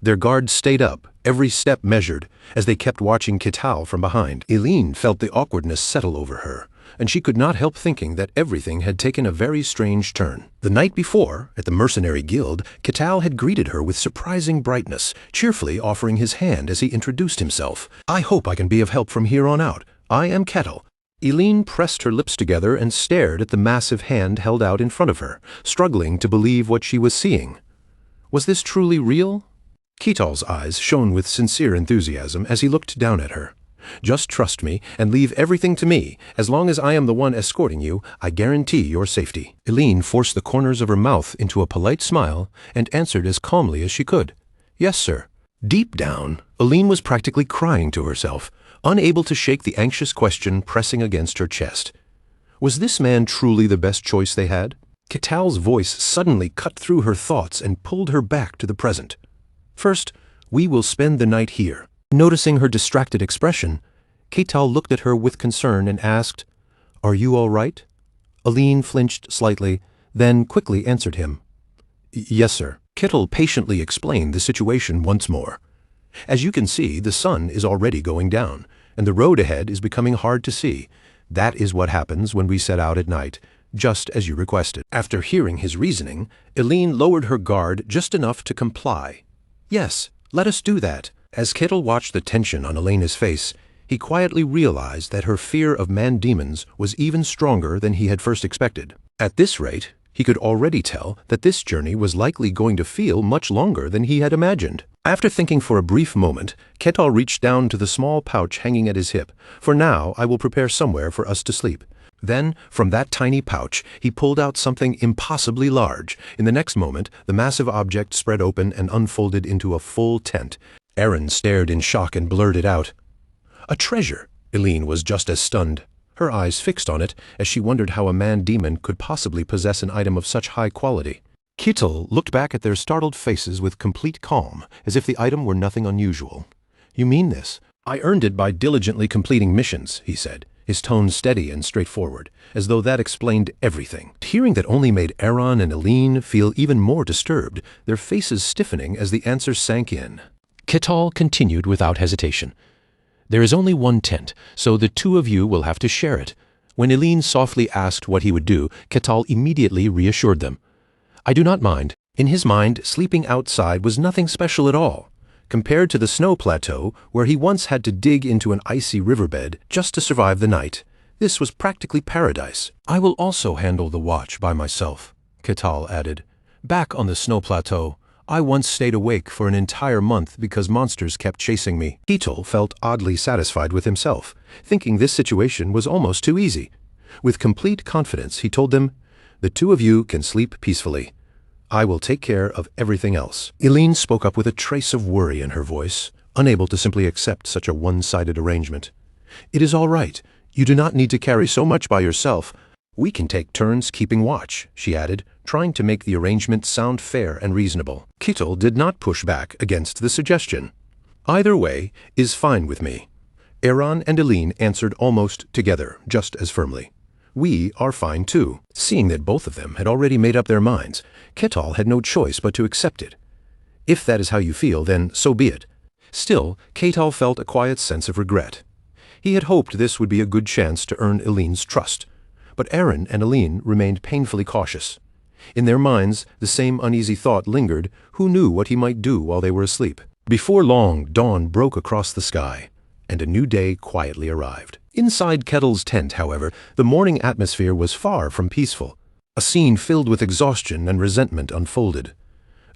Their guard stayed up, every step measured, as they kept watching Kettle from behind. Elaine felt the awkwardness settle over her, and she could not help thinking that everything had taken a very strange turn. The night before, at the Mercenary Guild, Kettle had greeted her with surprising brightness, cheerfully offering his hand as he introduced himself. "I hope I can be of help from here on out. I am Kettle." Elaine pressed her lips together and stared at the massive hand held out in front of her, struggling to believe what she was seeing. Was this truly real? Kettle's eyes shone with sincere enthusiasm as he looked down at her. "Just trust me and leave everything to me. As long as I am the one escorting you, I guarantee your safety." Elaine forced the corners of her mouth into a polite smile and answered as calmly as she could. "Yes, sir." Deep down, Elaine was practically crying to herself, unable to shake the anxious question pressing against her chest. Was this man truly the best choice they had? Kettle's voice suddenly cut through her thoughts and pulled her back to the present. "First, we will spend the night here. Noticing her distracted expression, Ketal looked at her with concern and asked, "Are you all right?" Aline flinched slightly, then quickly answered him. "Yes, sir." Ketal patiently explained the situation once more. "As you can see, the sun is already going down, and the road ahead is becoming hard to see. That is what happens when we set out at night, just as you requested." After hearing his reasoning, Aline lowered her guard just enough to comply. "Yes, let us do that." As Ketal watched the tension on Elena's face, he quietly realized that her fear of man-demons was even stronger than he had first expected. At this rate, he could already tell that this journey was likely going to feel much longer than he had imagined. After thinking for a brief moment, Ketal reached down to the small pouch hanging at his hip. "For now, I will prepare somewhere for us to sleep." Then, from that tiny pouch, he pulled out something impossibly large. In the next moment, the massive object spread open and unfolded into a full tent. Aaron stared in shock and blurted out, "A treasure!" Aline was just as stunned, her eyes fixed on it as she wondered how a man-demon could possibly possess an item of such high quality. Ketal looked back at their startled faces with complete calm, as if the item were nothing unusual. "You mean this?" "I earned it by diligently completing missions," he said, his tone steady and straightforward, as though that explained everything. Hearing that only made Aaron and Aline feel even more disturbed, their faces stiffening as the answer sank in. Ketal continued without hesitation. "There is only one tent, so the two of you will have to share it." When Aline softly asked what he would do, Ketal immediately reassured them. "I do not mind." In his mind, sleeping outside was nothing special at all. Compared to the snow plateau, where he once had to dig into an icy riverbed just to survive the night, this was practically paradise. "I will also handle the watch by myself," Ketal added. "Back on the snow plateau, I once stayed awake for an entire month because monsters kept chasing me." Ketal felt oddly satisfied with himself, thinking this situation was almost too easy. With complete confidence, he told them, "The two of you can sleep peacefully. I will take care of everything else." Aline spoke up with a trace of worry in her voice, unable to simply accept such a one-sided arrangement. "It is all right. You do not need to carry so much by yourself. We can take turns keeping watch," she added, trying to make the arrangement sound fair and reasonable. Ketal did not push back against the suggestion. "Either way is fine with me." Aaron and Aline answered almost together, just as firmly. "We are fine too." Seeing that both of them had already made up their minds, Ketal had no choice but to accept it. "If that is how you feel, then so be it." Still, Ketal felt a quiet sense of regret. He had hoped this would be a good chance to earn Aline's trust. But Aaron and Aline remained painfully cautious. In their minds, the same uneasy thought lingered, who knew what he might do while they were asleep. Before long, dawn broke across the sky, and a new day quietly arrived. Inside Ketal's tent, however, the morning atmosphere was far from peaceful. A scene filled with exhaustion and resentment unfolded.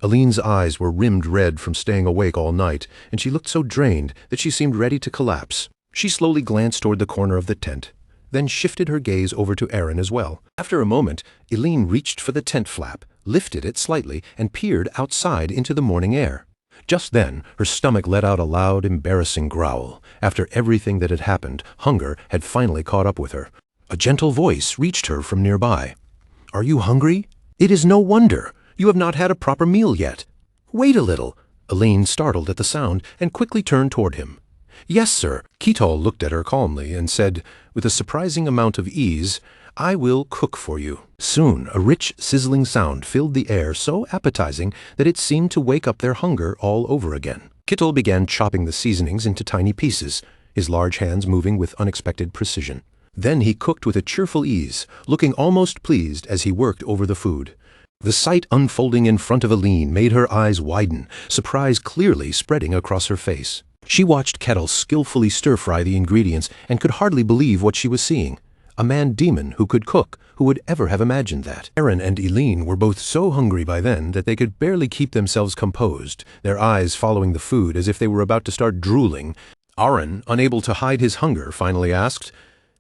Aline's eyes were rimmed red from staying awake all night, and she looked so drained that she seemed ready to collapse. She slowly glanced toward the corner of the tent, then shifted her gaze over to Aaron as well. After a moment, Aline reached for the tent flap, lifted it slightly, and peered outside into the morning air. Just then, her stomach let out a loud, embarrassing growl. After everything that had happened, hunger had finally caught up with her. A gentle voice reached her from nearby. "Are you hungry? It is no wonder. You have not had a proper meal yet. Wait a little." Aline startled at the sound and quickly turned toward him. "Yes, sir." Ketal looked at her calmly and said, with a surprising amount of ease, "I will cook for you." Soon, a rich, sizzling sound filled the air so appetizing that it seemed to wake up their hunger all over again. Ketal began chopping the seasonings into tiny pieces, his large hands moving with unexpected precision. Then he cooked with a cheerful ease, looking almost pleased as he worked over the food. The sight unfolding in front of Aline made her eyes widen, surprise clearly spreading across her face. She watched Ketal skillfully stir-fry the ingredients and could hardly believe what she was seeing. A man-demon who could cook, who would ever have imagined that? Aaron and Aline were both so hungry by then that they could barely keep themselves composed, their eyes following the food as if they were about to start drooling. Aaron, unable to hide his hunger, finally asked,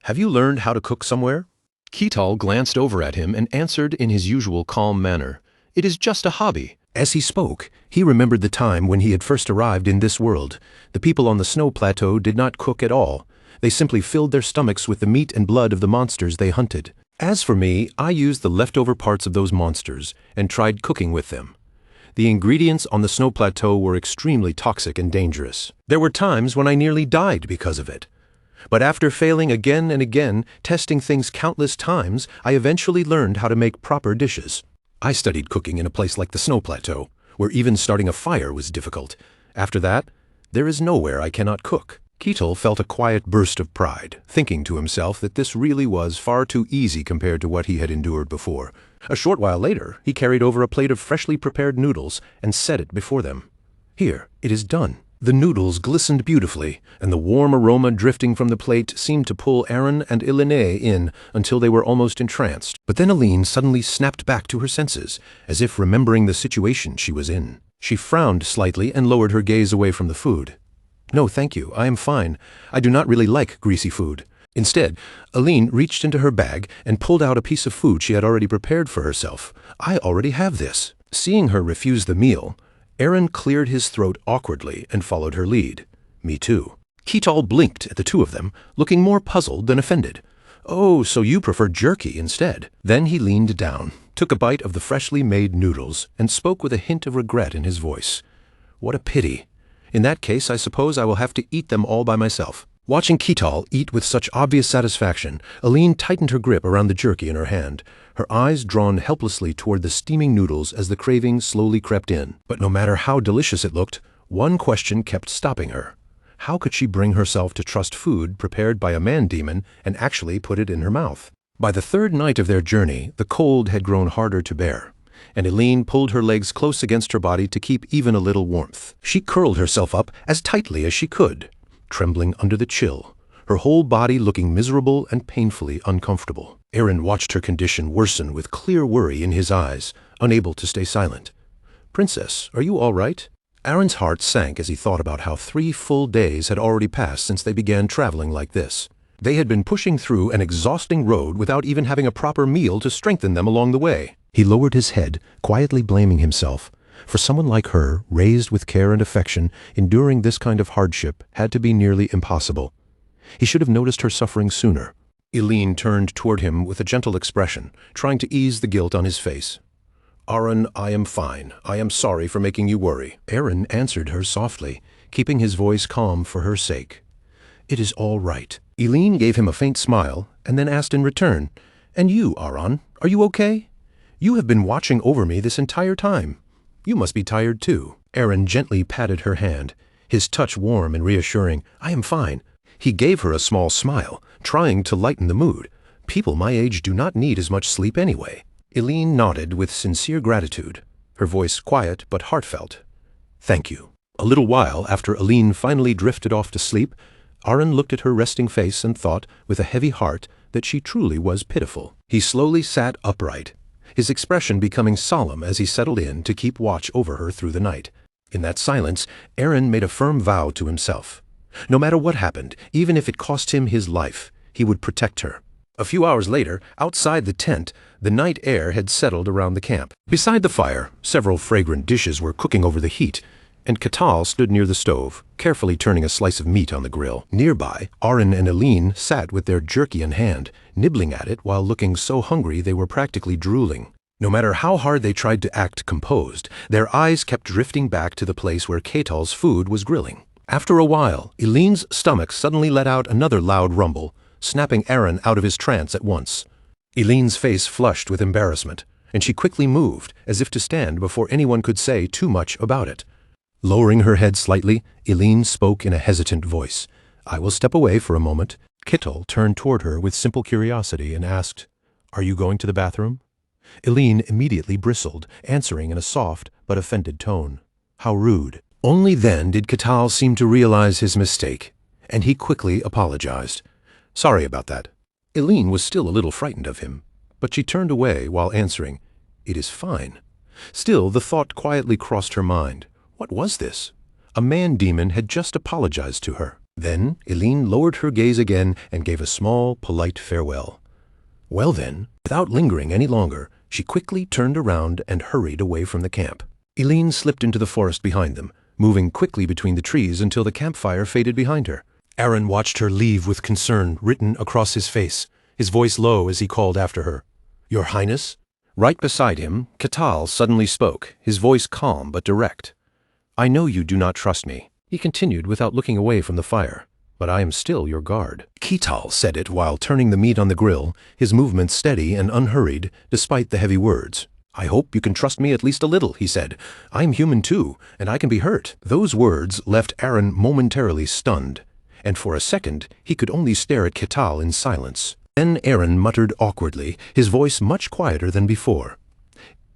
"Have you learned how to cook somewhere?" Ketal glanced over at him and answered in his usual calm manner, "It is just a hobby." As he spoke, he remembered the time when he had first arrived in this world. The people on the snow plateau did not cook at all. They simply filled their stomachs with the meat and blood of the monsters they hunted. As for me, I used the leftover parts of those monsters and tried cooking with them. The ingredients on the snow plateau were extremely toxic and dangerous. There were times when I nearly died because of it. But after failing again and again, testing things countless times, I eventually learned how to make proper dishes. I studied cooking in a place like the snow plateau, where even starting a fire was difficult. After that, there is nowhere I cannot cook. Ketil felt a quiet burst of pride, thinking to himself that this really was far too easy compared to what he had endured before. A short while later, he carried over a plate of freshly prepared noodles and set it before them. Here, it is done. The noodles glistened beautifully, and the warm aroma drifting from the plate seemed to pull Aaron and Iline in until they were almost entranced. But then Aline suddenly snapped back to her senses, as if remembering the situation she was in. She frowned slightly and lowered her gaze away from the food. "No, thank you. I am fine. I do not really like greasy food." Instead, Aline reached into her bag and pulled out a piece of food she had already prepared for herself. "I already have this." Seeing her refuse the meal, Aaron cleared his throat awkwardly and followed her lead. Me too. Ketil blinked at the two of them, looking more puzzled than offended. "Oh, so you prefer jerky instead." Then he leaned down, took a bite of the freshly made noodles, and spoke with a hint of regret in his voice. "What a pity. In that case, I suppose I will have to eat them all by myself." Watching Ketil eat with such obvious satisfaction, Aline tightened her grip around the jerky in her hand, her eyes drawn helplessly toward the steaming noodles as the craving slowly crept in. But no matter how delicious it looked, one question kept stopping her. How could she bring herself to trust food prepared by a man-demon and actually put it in her mouth? By the third night of their journey, the cold had grown harder to bear, and Aline pulled her legs close against her body to keep even a little warmth. She curled herself up as tightly as she could, trembling under the chill, her whole body looking miserable and painfully uncomfortable. Aaron watched her condition worsen with clear worry in his eyes, unable to stay silent. "Princess, are you all right?" Aaron's heart sank as he thought about how 3 full days had already passed since they began traveling like this. They had been pushing through an exhausting road without even having a proper meal to strengthen them along the way. He lowered his head, quietly blaming himself. For someone like her, raised with care and affection, enduring this kind of hardship had to be nearly impossible. He should have noticed her suffering sooner. Aline turned toward him with a gentle expression, trying to ease the guilt on his face. "Aaron, I am fine. I am sorry for making you worry." Aaron answered her softly, keeping his voice calm for her sake. "It is all right." Aline gave him a faint smile, and then asked in return, "And you, Aaron, are you okay? You have been watching over me this entire time. You must be tired too." Aaron gently patted her hand, his touch warm and reassuring. "I am fine." He gave her a small smile, trying to lighten the mood. People my age do not need as much sleep anyway. Aline nodded with sincere gratitude, her voice quiet but heartfelt. "Thank you." A little while after Aline finally drifted off to sleep, Aaron looked at her resting face and thought, with a heavy heart, that she truly was pitiful. He slowly sat upright, his expression becoming solemn as he settled in to keep watch over her through the night. In that silence, Aaron made a firm vow to himself. No matter what happened, even if it cost him his life, he would protect her. A few hours later, outside the tent, the night air had settled around the camp. Beside the fire, several fragrant dishes were cooking over the heat, and Ketil stood near the stove, carefully turning a slice of meat on the grill. Nearby, Aaron and Aline sat with their jerky in hand, nibbling at it while looking so hungry they were practically drooling. No matter how hard they tried to act composed, their eyes kept drifting back to the place where Ketil's food was grilling. After a while, Aline's stomach suddenly let out another loud rumble, snapping Aaron out of his trance at once. Aline's face flushed with embarrassment, and she quickly moved, as if to stand before anyone could say too much about it. Lowering her head slightly, Aline spoke in a hesitant voice. "I will step away for a moment." Ketil turned toward her with simple curiosity and asked, "Are you going to the bathroom?" Aline immediately bristled, answering in a soft but offended tone. How rude. Only then did Ketil seem to realize his mistake, and he quickly apologized. "Sorry about that." Aline was still a little frightened of him, but she turned away while answering, "It is fine." Still, the thought quietly crossed her mind. What was this? A man-demon had just apologized to her. Then Aline lowered her gaze again and gave a small, polite farewell. Well then, without lingering any longer, she quickly turned around and hurried away from the camp. Aline slipped into the forest behind them, moving quickly between the trees until the campfire faded behind her. Aaron watched her leave with concern written across his face, his voice low as he called after her. "Your Highness?" Right beside him, Ketal suddenly spoke, his voice calm but direct. "I know you do not trust me," he continued without looking away from the fire, "but I am still your guard." Ketal said it while turning the meat on the grill, his movements steady and unhurried, despite the heavy words. "I hope you can trust me at least a little," he said. "I'm human too, and I can be hurt." Those words left Aaron momentarily stunned, and for a second he could only stare at Ketal in silence. Then Aaron muttered awkwardly, his voice much quieter than before.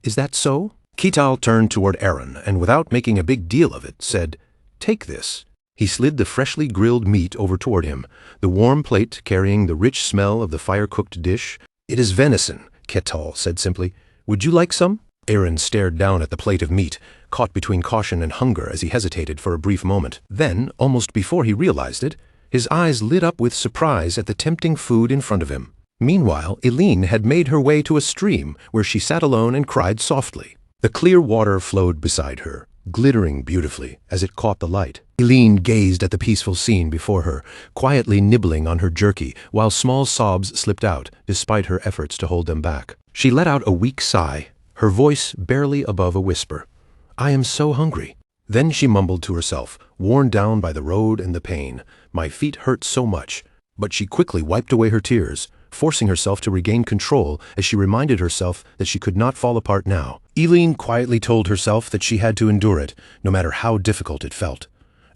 "Is that so?" Ketal turned toward Aaron, and without making a big deal of it, said, "Take this." He slid the freshly grilled meat over toward him, the warm plate carrying the rich smell of the fire-cooked dish. "It is venison," Ketal said simply. "Would you like some?" Aaron stared down at the plate of meat, caught between caution and hunger as he hesitated for a brief moment. Then, almost before he realized it, his eyes lit up with surprise at the tempting food in front of him. Meanwhile, Eileen had made her way to a stream where she sat alone and cried softly. The clear water flowed beside her, glittering beautifully as it caught the light. Eileen gazed at the peaceful scene before her, quietly nibbling on her jerky, while small sobs slipped out, despite her efforts to hold them back. She let out a weak sigh, her voice barely above a whisper. "I am so hungry." Then she mumbled to herself, worn down by the road and the pain. "My feet hurt so much." But she quickly wiped away her tears, forcing herself to regain control as she reminded herself that she could not fall apart now. Eileen quietly told herself that she had to endure it, no matter how difficult it felt.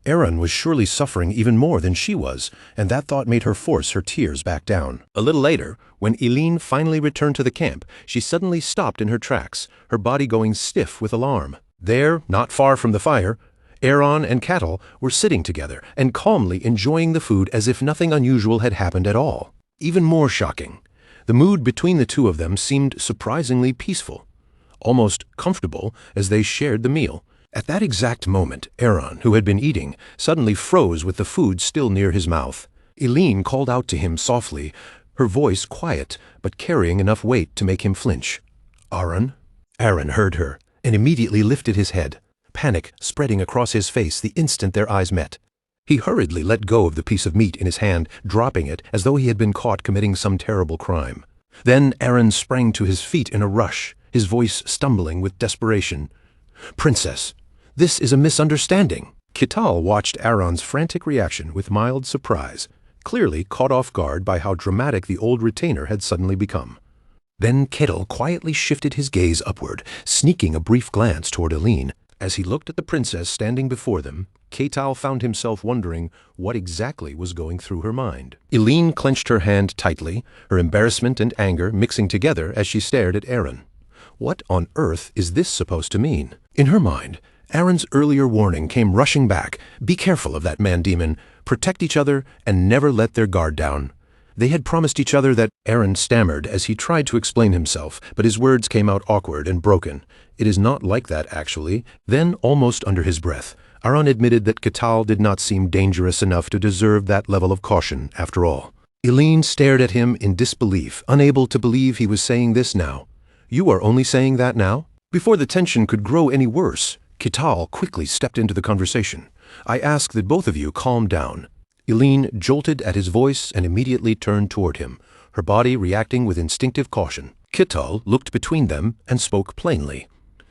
Aaron was surely suffering even more than she was, and that thought made her force her tears back down. A little later, when Eileen finally returned to the camp, she suddenly stopped in her tracks, her body going stiff with alarm. There, not far from the fire, Aaron and Ketal were sitting together and calmly enjoying the food as if nothing unusual had happened at all. Even more shocking, the mood between the two of them seemed surprisingly peaceful, almost comfortable as they shared the meal. At that exact moment, Aaron, who had been eating, suddenly froze with the food still near his mouth. Eileen called out to him softly, her voice quiet but carrying enough weight to make him flinch. "Aaron?" Aaron heard her and immediately lifted his head, panic spreading across his face the instant their eyes met. He hurriedly let go of the piece of meat in his hand, dropping it as though he had been caught committing some terrible crime. Then Aaron sprang to his feet in a rush, his voice stumbling with desperation. "Princess, this is a misunderstanding." Ketal watched Aaron's frantic reaction with mild surprise, clearly caught off guard by how dramatic the old retainer had suddenly become. Then Ketal quietly shifted his gaze upward, sneaking a brief glance toward Eileen. As he looked at the princess standing before them, Ketal found himself wondering what exactly was going through her mind. Eileen clenched her hand tightly, her embarrassment and anger mixing together as she stared at Aaron. What on earth is this supposed to mean? In her mind, Aaron's earlier warning came rushing back. Be careful of that man-demon, protect each other, and never let their guard down. They had promised each other that. Aaron stammered as he tried to explain himself, but his words came out awkward and broken. "It is not like that, actually." Then, almost under his breath, Aaron admitted that Ketal did not seem dangerous enough to deserve that level of caution, after all. Eileen stared at him in disbelief, unable to believe he was saying this now. "You are only saying that now?" Before the tension could grow any worse, Ketal quickly stepped into the conversation. "I ask that both of you calm down." Eileen jolted at his voice and immediately turned toward him, her body reacting with instinctive caution. Ketal looked between them and spoke plainly.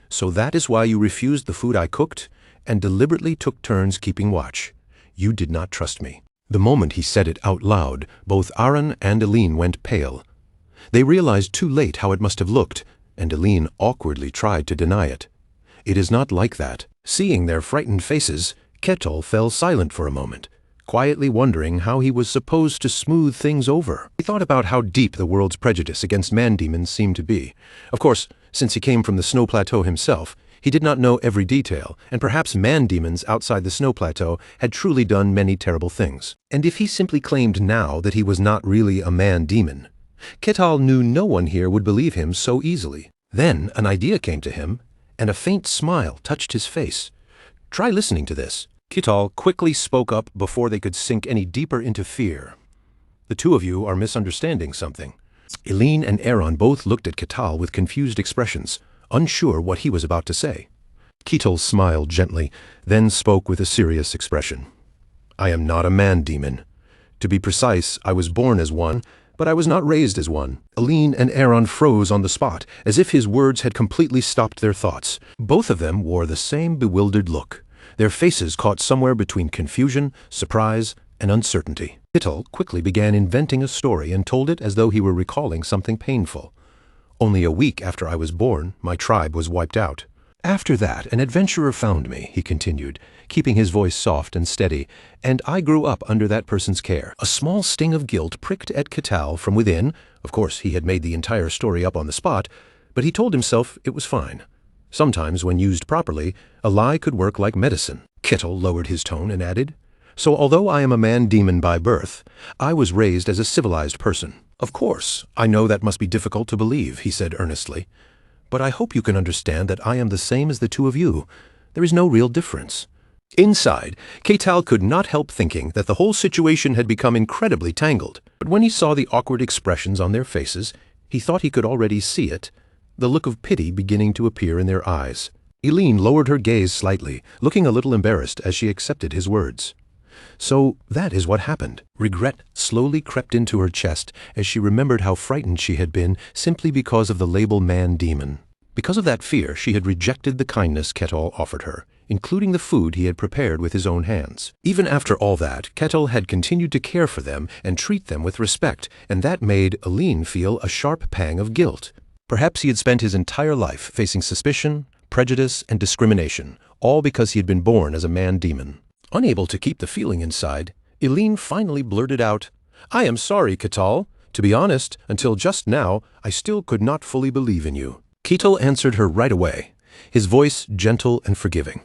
"So that is why you refused the food I cooked, and deliberately took turns keeping watch. You did not trust me." The moment he said it out loud, both Aaron and Eileen went pale. They realized too late how it must have looked, and Eileen awkwardly tried to deny it. "It is not like that." Seeing their frightened faces, Ketal fell silent for a moment, quietly wondering how he was supposed to smooth things over. He thought about how deep the world's prejudice against man-demons seemed to be. Of course, since he came from the Snow Plateau himself, he did not know every detail, and perhaps man-demons outside the Snow Plateau had truly done many terrible things. And if he simply claimed now that he was not really a man-demon, Ketal knew no one here would believe him so easily. Then an idea came to him, and a faint smile touched his face. "Try listening to this." Ketal quickly spoke up before they could sink any deeper into fear. "The two of you are misunderstanding something." Eileen and Aaron both looked at Ketal with confused expressions, unsure what he was about to say. Ketal smiled gently, then spoke with a serious expression. "I am not a man-demon. To be precise, I was born as one, But I was not raised as one. Aline and Aaron froze on the spot, as if his words had completely stopped their thoughts. Both of them wore the same bewildered look, their faces caught somewhere between confusion, surprise, and uncertainty. Kittel quickly began inventing a story and told it as though he were recalling something painful. Only a week after I was born, my tribe was wiped out. After that, an adventurer found me, he continued, keeping his voice soft and steady, and I grew up under that person's care. A small sting of guilt pricked at Kittel from within. Of course, he had made the entire story up on the spot, but he told himself it was fine. Sometimes, when used properly, a lie could work like medicine. Kittel lowered his tone and added, "So although I am a man-demon by birth, I was raised as a civilized person. Of course, I know that must be difficult to believe," he said earnestly. "But I hope you can understand that I am the same as the two of you. There is no real difference." Inside, Kittel could not help thinking that the whole situation had become incredibly tangled. But when he saw the awkward expressions on their faces, he thought he could already see it, the look of pity beginning to appear in their eyes. Eileen lowered her gaze slightly, looking a little embarrassed as she accepted his words. So that is what happened. Regret slowly crept into her chest as she remembered how frightened she had been simply because of the label man-demon. Because of that fear, she had rejected the kindness Kittel offered her, including the food he had prepared with his own hands. Even after all that, Kittel had continued to care for them and treat them with respect, and that made Eileen feel a sharp pang of guilt. Perhaps he had spent his entire life facing suspicion, prejudice, and discrimination, all because he had been born as a man-demon. Unable to keep the feeling inside, Eileen finally blurted out, "I am sorry, Kittel. To be honest, until just now, I still could not fully believe in you." Kittel answered her right away, his voice gentle and forgiving.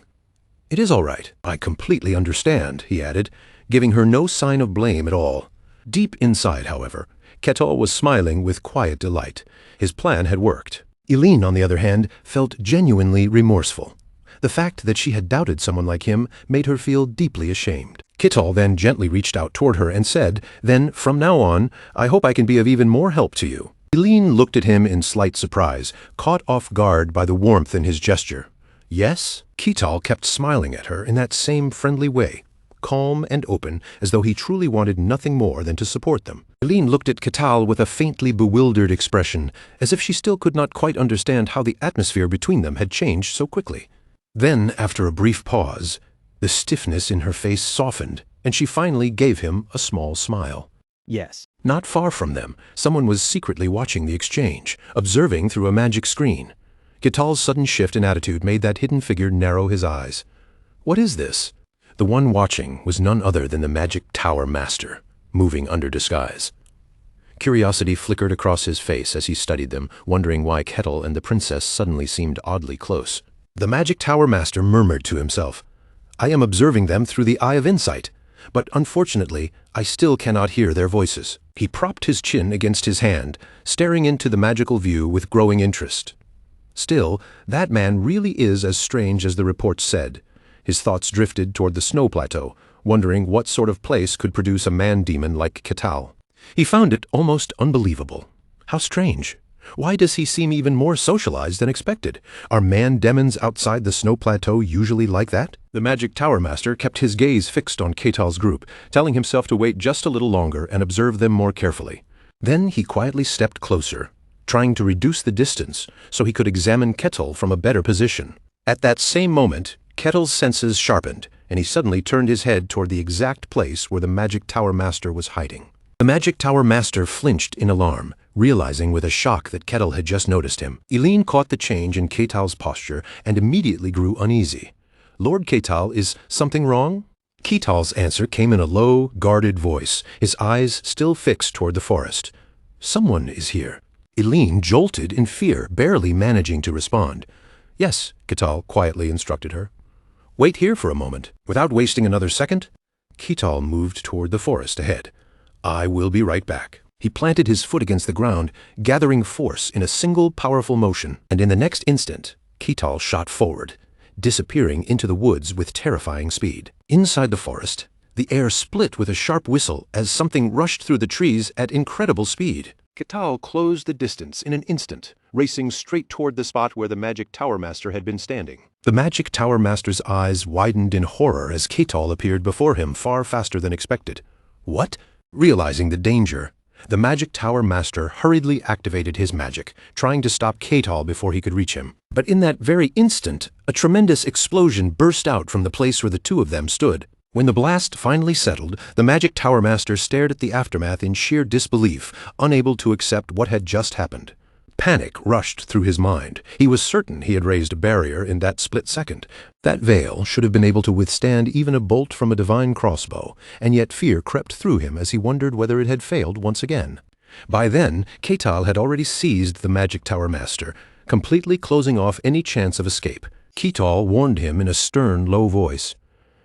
"It is all right. I completely understand," he added, giving her no sign of blame at all. Deep inside, however, Kittel was smiling with quiet delight. His plan had worked. Eileen, on the other hand, felt genuinely remorseful. The fact that she had doubted someone like him made her feel deeply ashamed. Kittel then gently reached out toward her and said, "Then, from now on, I hope I can be of even more help to you." Eileen looked at him in slight surprise, caught off guard by the warmth in his gesture. "Yes?" Kittel kept smiling at her in that same friendly way, calm and open, as though he truly wanted nothing more than to support them. Eileen looked at Kittel with a faintly bewildered expression, as if she still could not quite understand how the atmosphere between them had changed so quickly. Then, after a brief pause, the stiffness in her face softened, and she finally gave him a small smile. Yes. Not far from them, someone was secretly watching the exchange, observing through a magic screen. Kittel's sudden shift in attitude made that hidden figure narrow his eyes. "What is this?" The one watching was none other than the Magic Tower Master, moving under disguise. Curiosity flickered across his face as he studied them, wondering why Kittel and the princess suddenly seemed oddly close. The Magic Tower Master murmured to himself, "I am observing them through the Eye of Insight, but unfortunately, I still cannot hear their voices." He propped his chin against his hand, staring into the magical view with growing interest. Still, that man really is as strange as the reports said. His thoughts drifted toward the snow plateau, wondering what sort of place could produce a man-demon like Kittel. He found it almost unbelievable. How strange. Why does he seem even more socialized than expected? Are man-demons outside the snow plateau usually like that? The Magic Tower Master kept his gaze fixed on Kittel's group, telling himself to wait just a little longer and observe them more carefully. Then he quietly stepped closer, trying to reduce the distance so he could examine Kittel from a better position. At that same moment, Kittel's senses sharpened, and he suddenly turned his head toward the exact place where the Magic Tower Master was hiding. The Magic Tower Master flinched in alarm, realizing with a shock that Kittel had just noticed him. Eileen caught the change in Kittel's posture and immediately grew uneasy. "Lord Kittel, is something wrong?" Kittel's answer came in a low, guarded voice, his eyes still fixed toward the forest. "Someone is here." Eileen jolted in fear, barely managing to respond. "Yes," Kittel quietly instructed her. "Wait here for a moment." Without wasting another second, Kittel moved toward the forest ahead. "I will be right back." He planted his foot against the ground, gathering force in a single powerful motion, and in the next instant, Kittel shot forward, disappearing into the woods with terrifying speed. Inside the forest, the air split with a sharp whistle as something rushed through the trees at incredible speed. Kittel closed the distance in an instant, racing straight toward the spot where the Magic Tower Master had been standing. The Magic Tower Master's eyes widened in horror as Kittel appeared before him far faster than expected. "What?" Realizing the danger, The Magic Tower Master hurriedly activated his magic, trying to stop Ketal before he could reach him. But in that very instant, a tremendous explosion burst out from the place where the two of them stood. When the blast finally settled, the Magic Tower Master stared at the aftermath in sheer disbelief, unable to accept what had just happened. Panic rushed through his mind. He was certain he had raised a barrier in that split second. That veil should have been able to withstand even a bolt from a divine crossbow, and yet fear crept through him as he wondered whether it had failed once again. By then, Ketal had already seized the Magic Tower Master, completely closing off any chance of escape. Ketal warned him in a stern, low voice.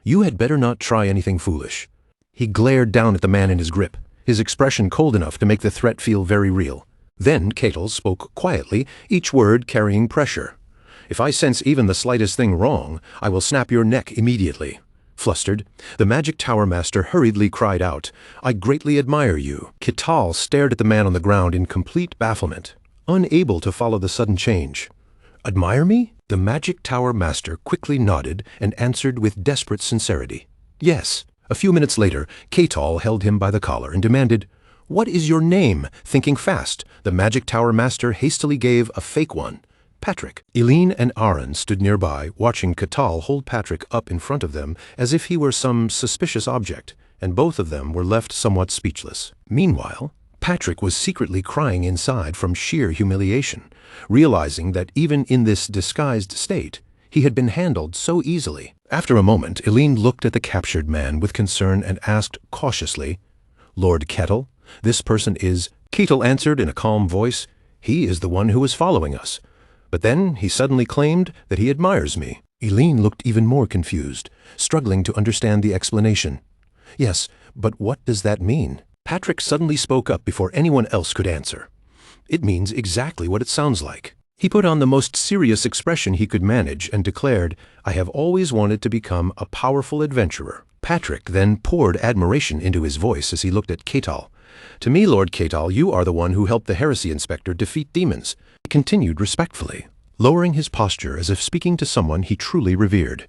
"You had better not try anything foolish." He glared down at the man in his grip, his expression cold enough to make the threat feel very real. Then Ketal spoke quietly, each word carrying pressure. "If I sense even the slightest thing wrong, I will snap your neck immediately." Flustered, the Magic Tower Master hurriedly cried out, "I greatly admire you." Ketal stared at the man on the ground in complete bafflement, unable to follow the sudden change. "Admire me?" The Magic Tower Master quickly nodded and answered with desperate sincerity. "Yes." A few minutes later, Ketal held him by the collar and demanded, "What is your name?" Thinking fast, the Magic Tower Master hastily gave a fake one. "Patrick." Eileen and Aaron stood nearby, watching Ketal hold Patrick up in front of them as if he were some suspicious object, and both of them were left somewhat speechless. Meanwhile, Patrick was secretly crying inside from sheer humiliation, realizing that even in this disguised state, he had been handled so easily. After a moment, Eileen looked at the captured man with concern and asked cautiously, "Lord Ketal, this person is—" Ketal answered in a calm voice, "He is the one who is following us. But then he suddenly claimed that he admires me." Eileen looked even more confused, struggling to understand the explanation. "Yes, but what does that mean?" Patrick suddenly spoke up before anyone else could answer. "It means exactly what it sounds like." He put on the most serious expression he could manage and declared, "I have always wanted to become a powerful adventurer." Patrick then poured admiration into his voice as he looked at Ketal. "To me, Lord Ketal, you are the one who helped the Heresy Inspector defeat demons." He continued respectfully, lowering his posture as if speaking to someone he truly revered.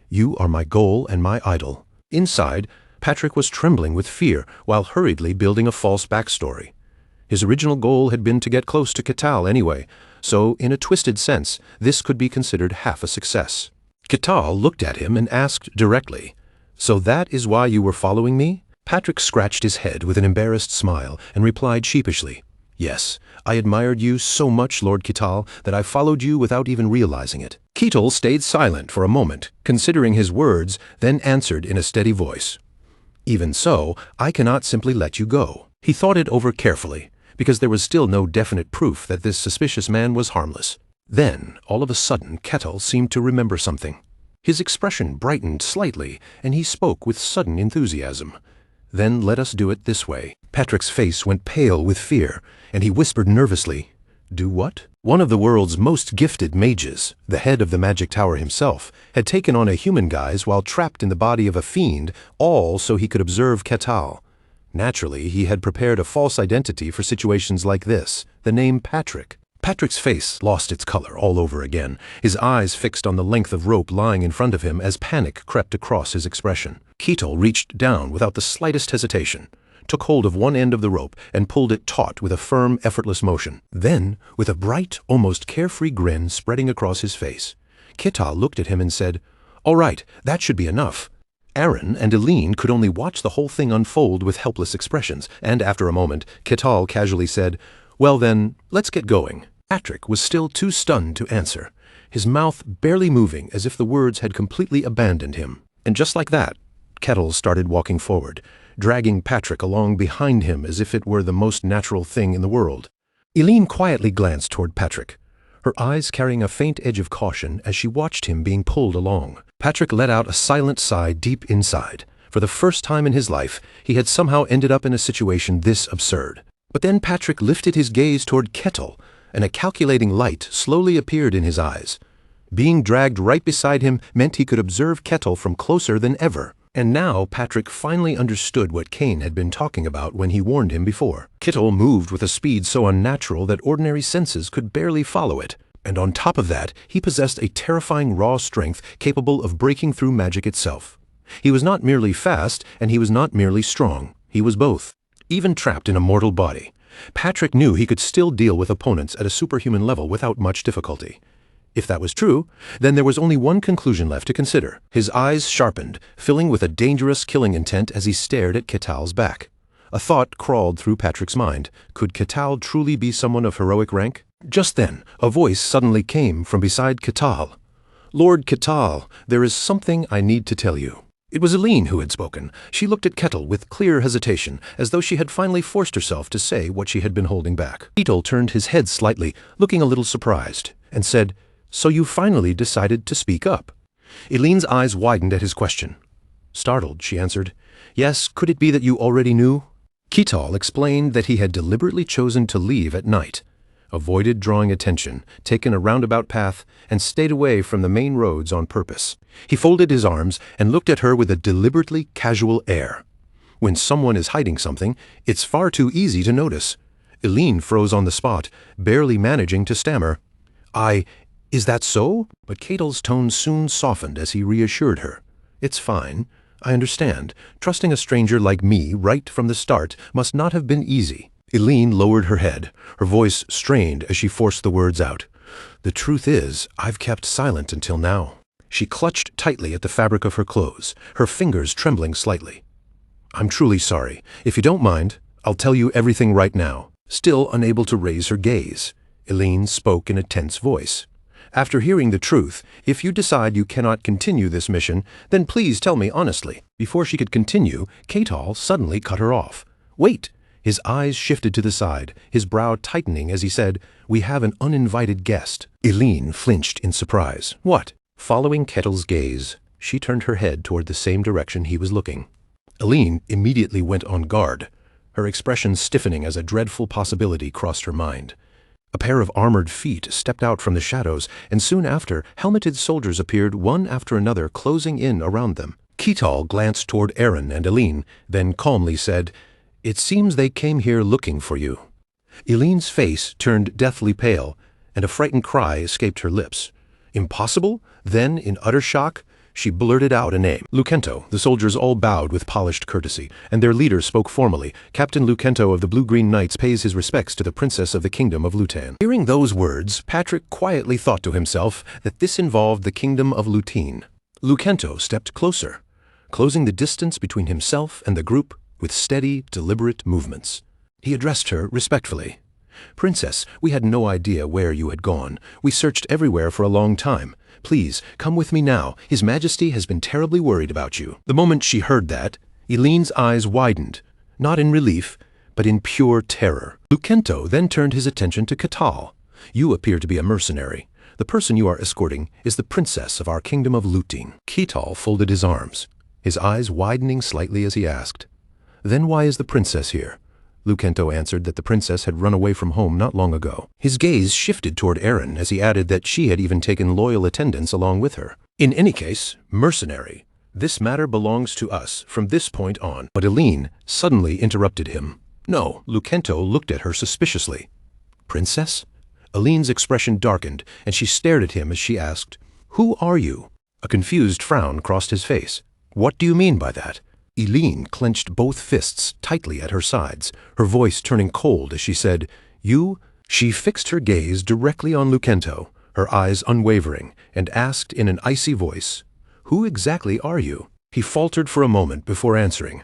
"You are my goal and my idol." Inside, Patrick was trembling with fear while hurriedly building a false backstory. His original goal had been to get close to Ketal anyway, so in a twisted sense, this could be considered half a success. Ketal looked at him and asked directly, "So that is why you were following me?" Patrick scratched his head with an embarrassed smile and replied sheepishly, "Yes, I admired you so much, Lord Ketal, that I followed you without even realizing it." Ketal stayed silent for a moment, considering his words, then answered in a steady voice, "Even so, I cannot simply let you go." He thought it over carefully, because there was still no definite proof that this suspicious man was harmless. Then, all of a sudden, Ketal seemed to remember something. His expression brightened slightly, and he spoke with sudden enthusiasm. "Then let us do it this way." Patrick's face went pale with fear, and he whispered nervously, "Do what?" One of the world's most gifted mages, the head of the Magic Tower himself, had taken on a human guise while trapped in the body of a fiend, all so he could observe Ketal. Naturally, he had prepared a false identity for situations like this, the name Patrick. Patrick's face lost its color all over again, his eyes fixed on the length of rope lying in front of him as panic crept across his expression. Ketal reached down without the slightest hesitation, took hold of one end of the rope and pulled it taut with a firm, effortless motion. Then, with a bright, almost carefree grin spreading across his face, Ketal looked at him and said, "All right, that should be enough." Aaron and Eileen could only watch the whole thing unfold with helpless expressions, and after a moment, Ketal casually said, "Well then, let's get going." Patrick was still too stunned to answer, his mouth barely moving as if the words had completely abandoned him. And just like that, Ketal started walking forward, dragging Patrick along behind him as if it were the most natural thing in the world. Eileen quietly glanced toward Patrick, her eyes carrying a faint edge of caution as she watched him being pulled along. Patrick let out a silent sigh deep inside. For the first time in his life, he had somehow ended up in a situation this absurd. But then Patrick lifted his gaze toward Ketal, and a calculating light slowly appeared in his eyes. Being dragged right beside him meant he could observe Ketal from closer than ever. And now Patrick finally understood what Cain had been talking about when he warned him before. Ketal moved with a speed so unnatural that ordinary senses could barely follow it. And on top of that, he possessed a terrifying raw strength capable of breaking through magic itself. He was not merely fast, and he was not merely strong. He was both. even trapped in a mortal body. Patrick knew he could still deal with opponents at a superhuman level without much difficulty. If that was true, then there was only one conclusion left to consider. His eyes sharpened, filling with a dangerous killing intent as he stared at Ketal's back. A thought crawled through Patrick's mind. Could Ketal truly be someone of heroic rank? Just then, a voice suddenly came from beside Ketal. "Lord Ketal, there is something I need to tell you." It was Eileen who had spoken. She looked at Ketal with clear hesitation, as though she had finally forced herself to say what she had been holding back. Ketal turned his head slightly, looking a little surprised, and said, "So you finally decided to speak up?" Eileen's eyes widened at his question. Startled, she answered, "Yes, could it be that you already knew?" Ketal explained that he had deliberately chosen to leave at night, avoided drawing attention, taken a roundabout path, and stayed away from the main roads on purpose. He folded his arms and looked at her with a deliberately casual air. When someone is hiding something, it's far too easy to notice. Eileen froze on the spot, barely managing to stammer, Is that so?" But Ketal's tone soon softened as he reassured her. "It's fine. I understand. Trusting a stranger like me right from the start must not have been easy." Eileen lowered her head, her voice strained as she forced the words out. "The truth is, I've kept silent until now." She clutched tightly at the fabric of her clothes, her fingers trembling slightly. "I'm truly sorry. If you don't mind, I'll tell you everything right now." Still unable to raise her gaze, Eileen spoke in a tense voice. "After hearing the truth, if you decide you cannot continue this mission, then please tell me honestly." Before she could continue, Ketal suddenly cut her off. "Wait!" His eyes shifted to the side, his brow tightening as he said, "We have an uninvited guest." Eileen flinched in surprise. "What?" Following Ketal's gaze, she turned her head toward the same direction he was looking. Eileen immediately went on guard, her expression stiffening as a dreadful possibility crossed her mind. A pair of armored feet stepped out from the shadows, and soon after, helmeted soldiers appeared one after another, closing in around them. Ketal glanced toward Aaron and Eileen, then calmly said, "It seems they came here looking for you." Eileen's face turned deathly pale, and a frightened cry escaped her lips. "Impossible?" Then, in utter shock, she blurted out a name. "Lucento." The soldiers all bowed with polished courtesy, and their leader spoke formally. "Captain Lucento of the Blue-Green Knights pays his respects to the Princess of the Kingdom of Lutan." Hearing those words, Patrick quietly thought to himself that this involved the Kingdom of Lutin. Lucento stepped closer, closing the distance between himself and the group with steady, deliberate movements. He addressed her respectfully. "Princess, we had no idea where you had gone. We searched everywhere for a long time. Please, come with me now. His Majesty has been terribly worried about you." The moment she heard that, Eileen's eyes widened, not in relief, but in pure terror. Lucento then turned his attention to Ketal. "You appear to be a mercenary. The person you are escorting is the princess of our kingdom of Lutin." Ketal folded his arms, his eyes widening slightly as he asked, "Then why is the princess here?" Lucento answered that the princess had run away from home not long ago. His gaze shifted toward Aaron as he added that she had even taken loyal attendants along with her. "In any case, mercenary, this matter belongs to us from this point on." But Eileen suddenly interrupted him. "No." Lucento looked at her suspiciously. "Princess?" Eileen's expression darkened, and she stared at him as she asked, "Who are you?" A confused frown crossed his face. "What do you mean by that?" Eileen clenched both fists tightly at her sides, her voice turning cold as she said, "You?" She fixed her gaze directly on Lucento, her eyes unwavering, and asked in an icy voice, "Who exactly are you?" He faltered for a moment before answering,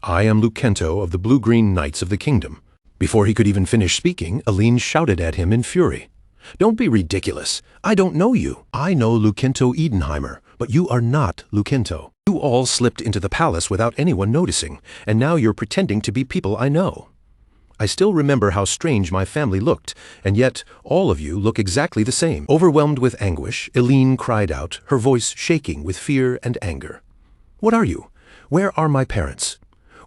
"I am Lucento of the Blue-Green Knights of the Kingdom." Before he could even finish speaking, Eileen shouted at him in fury, "Don't be ridiculous. I don't know you. I know Lucento Edenheimer, but you are not Lucento. You all slipped into the palace without anyone noticing, and now you're pretending to be people I know. I still remember how strange my family looked, and yet all of you look exactly the same." Overwhelmed with anguish, Eileen cried out, her voice shaking with fear and anger. "What are you? Where are my parents?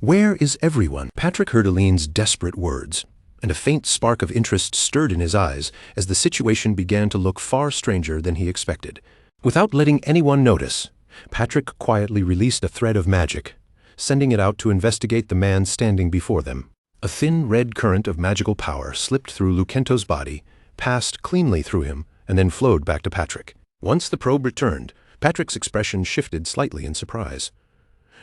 Where is everyone?" Patrick heard Eileen's desperate words, and a faint spark of interest stirred in his eyes as the situation began to look far stranger than he expected. Without letting anyone notice, Patrick quietly released a thread of magic, sending it out to investigate the man standing before them. A thin red current of magical power slipped through Lucento's body, passed cleanly through him, and then flowed back to Patrick. Once the probe returned, Patrick's expression shifted slightly in surprise.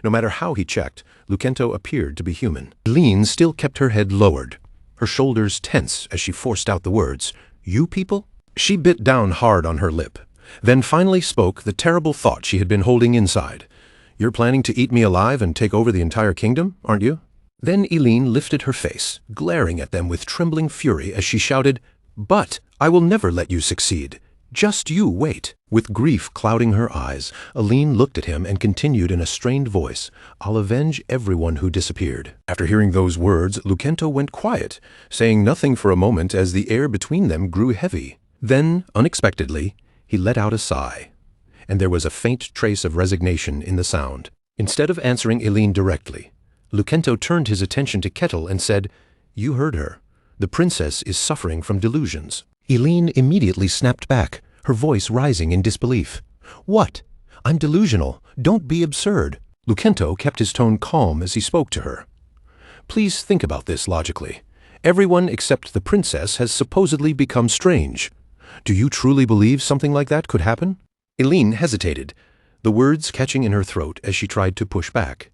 No matter how he checked, Lucento appeared to be human. Eileen still kept her head lowered, her shoulders tense as she forced out the words, "You people?" She bit down hard on her lip, then finally spoke the terrible thought she had been holding inside. "You're planning to eat me alive and take over the entire kingdom, aren't you?" Then Eileen lifted her face, glaring at them with trembling fury as she shouted, "But I will never let you succeed. Just you wait." With grief clouding her eyes, Eileen looked at him and continued in a strained voice, "I'll avenge everyone who disappeared." After hearing those words, Lucento went quiet, saying nothing for a moment as the air between them grew heavy. Then, unexpectedly, he let out a sigh, and there was a faint trace of resignation in the sound. Instead of answering Eileen directly, Lucento turned his attention to Kettle and said, "You heard her. The princess is suffering from delusions." Eileen immediately snapped back, her voice rising in disbelief. "What? I'm delusional. Don't be absurd." Lucento kept his tone calm as he spoke to her. "Please think about this logically. Everyone except the princess has supposedly become strange. Do you truly believe something like that could happen?" Eileen hesitated, the words catching in her throat as she tried to push back.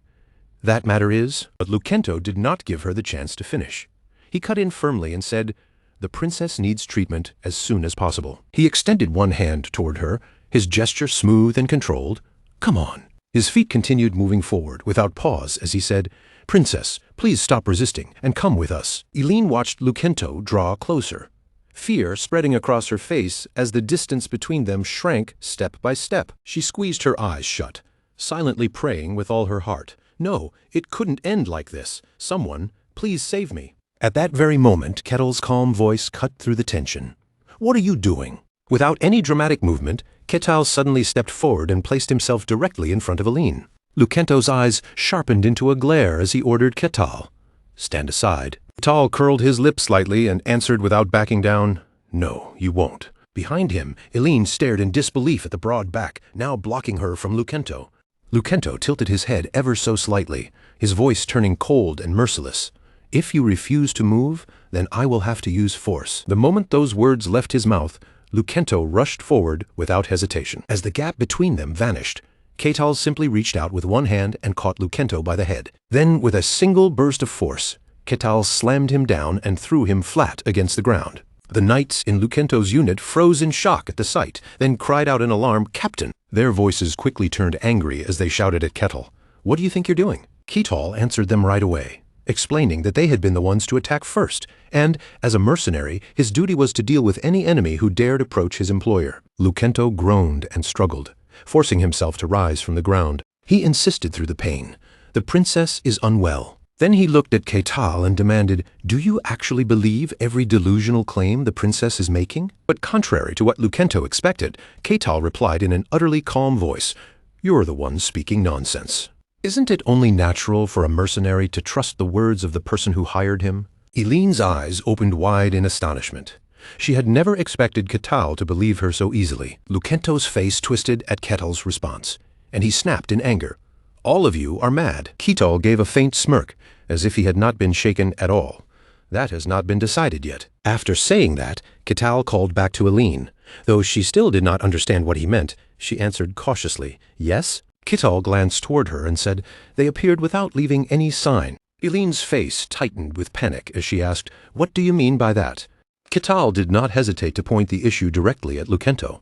"That matter is," but Lucento did not give her the chance to finish. He cut in firmly and said, "The princess needs treatment as soon as possible." He extended one hand toward her, his gesture smooth and controlled. "Come on." His feet continued moving forward without pause as he said, "Princess, please stop resisting and come with us." Eileen watched Lucento draw closer, fear spreading across her face as the distance between them shrank step by step. She squeezed her eyes shut, silently praying with all her heart. No, it couldn't end like this. Someone, please save me. At that very moment, Kettle's calm voice cut through the tension. "What are you doing?" Without any dramatic movement, Kettle suddenly stepped forward and placed himself directly in front of Eileen. Lucento's eyes sharpened into a glare as he ordered Kettle, "Stand aside." Kettle curled his lips slightly and answered without backing down, "No, you won't." Behind him, Eileen stared in disbelief at the broad back, now blocking her from Lucento. Lucento tilted his head ever so slightly, his voice turning cold and merciless. "If you refuse to move, then I will have to use force." The moment those words left his mouth, Lucento rushed forward without hesitation. As the gap between them vanished, Kettle simply reached out with one hand and caught Lucento by the head. Then, with a single burst of force, Kettle slammed him down and threw him flat against the ground. The knights in Lucento's unit froze in shock at the sight, then cried out in alarm, "Captain!" Their voices quickly turned angry as they shouted at Kettle, "What do you think you're doing?" Kettle answered them right away, explaining that they had been the ones to attack first, and, as a mercenary, his duty was to deal with any enemy who dared approach his employer. Lucento groaned and struggled, forcing himself to rise from the ground. He insisted through the pain, "The princess is unwell." Then he looked at Kettle and demanded, "Do you actually believe every delusional claim the princess is making?" But contrary to what Lucento expected, Kettle replied in an utterly calm voice, "You're the one speaking nonsense. Isn't it only natural for a mercenary to trust the words of the person who hired him?" Eileen's eyes opened wide in astonishment. She had never expected Kettle to believe her so easily. Lucento's face twisted at Kettle's response, and he snapped in anger, "All of you are mad." Kettle gave a faint smirk, as if he had not been shaken at all. "That has not been decided yet." After saying that, Kettle called back to Eileen. Though she still did not understand what he meant, she answered cautiously, "Yes?" Kettle glanced toward her and said, "They appeared without leaving any sign." Eileen's face tightened with panic as she asked, "What do you mean by that?" Kettle did not hesitate to point the issue directly at Lucento.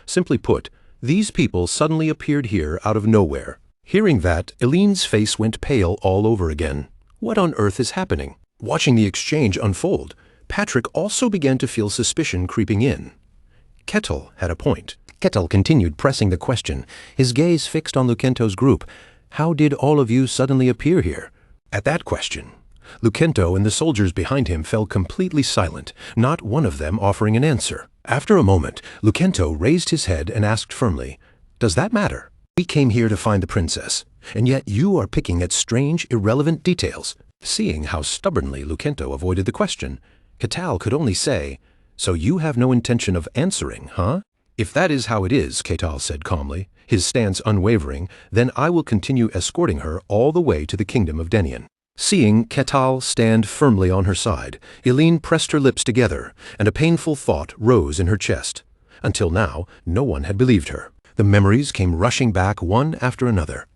Simply put, these people suddenly appeared here out of nowhere. Hearing that, Eileen's face went pale all over again. What on earth is happening? Watching the exchange unfold, Patrick also began to feel suspicion creeping in. Kettle had a point. Kettle continued pressing the question, his gaze fixed on Lucento's group. "How did all of you suddenly appear here?" At that question, Lucento and the soldiers behind him fell completely silent, not one of them offering an answer. After a moment, Lucento raised his head and asked firmly, "Does that matter? We came here to find the princess, and yet you are picking at strange, irrelevant details." Seeing how stubbornly Lucento avoided the question, Kettle could only say, "So you have no intention of answering, huh?" "If that is how it is," Kettle said calmly, his stance unwavering, "then I will continue escorting her all the way to the kingdom of Denian." Seeing Kettle stand firmly on her side, Eileen pressed her lips together, and a painful thought rose in her chest. Until now, no one had believed her. The memories came rushing back one after another.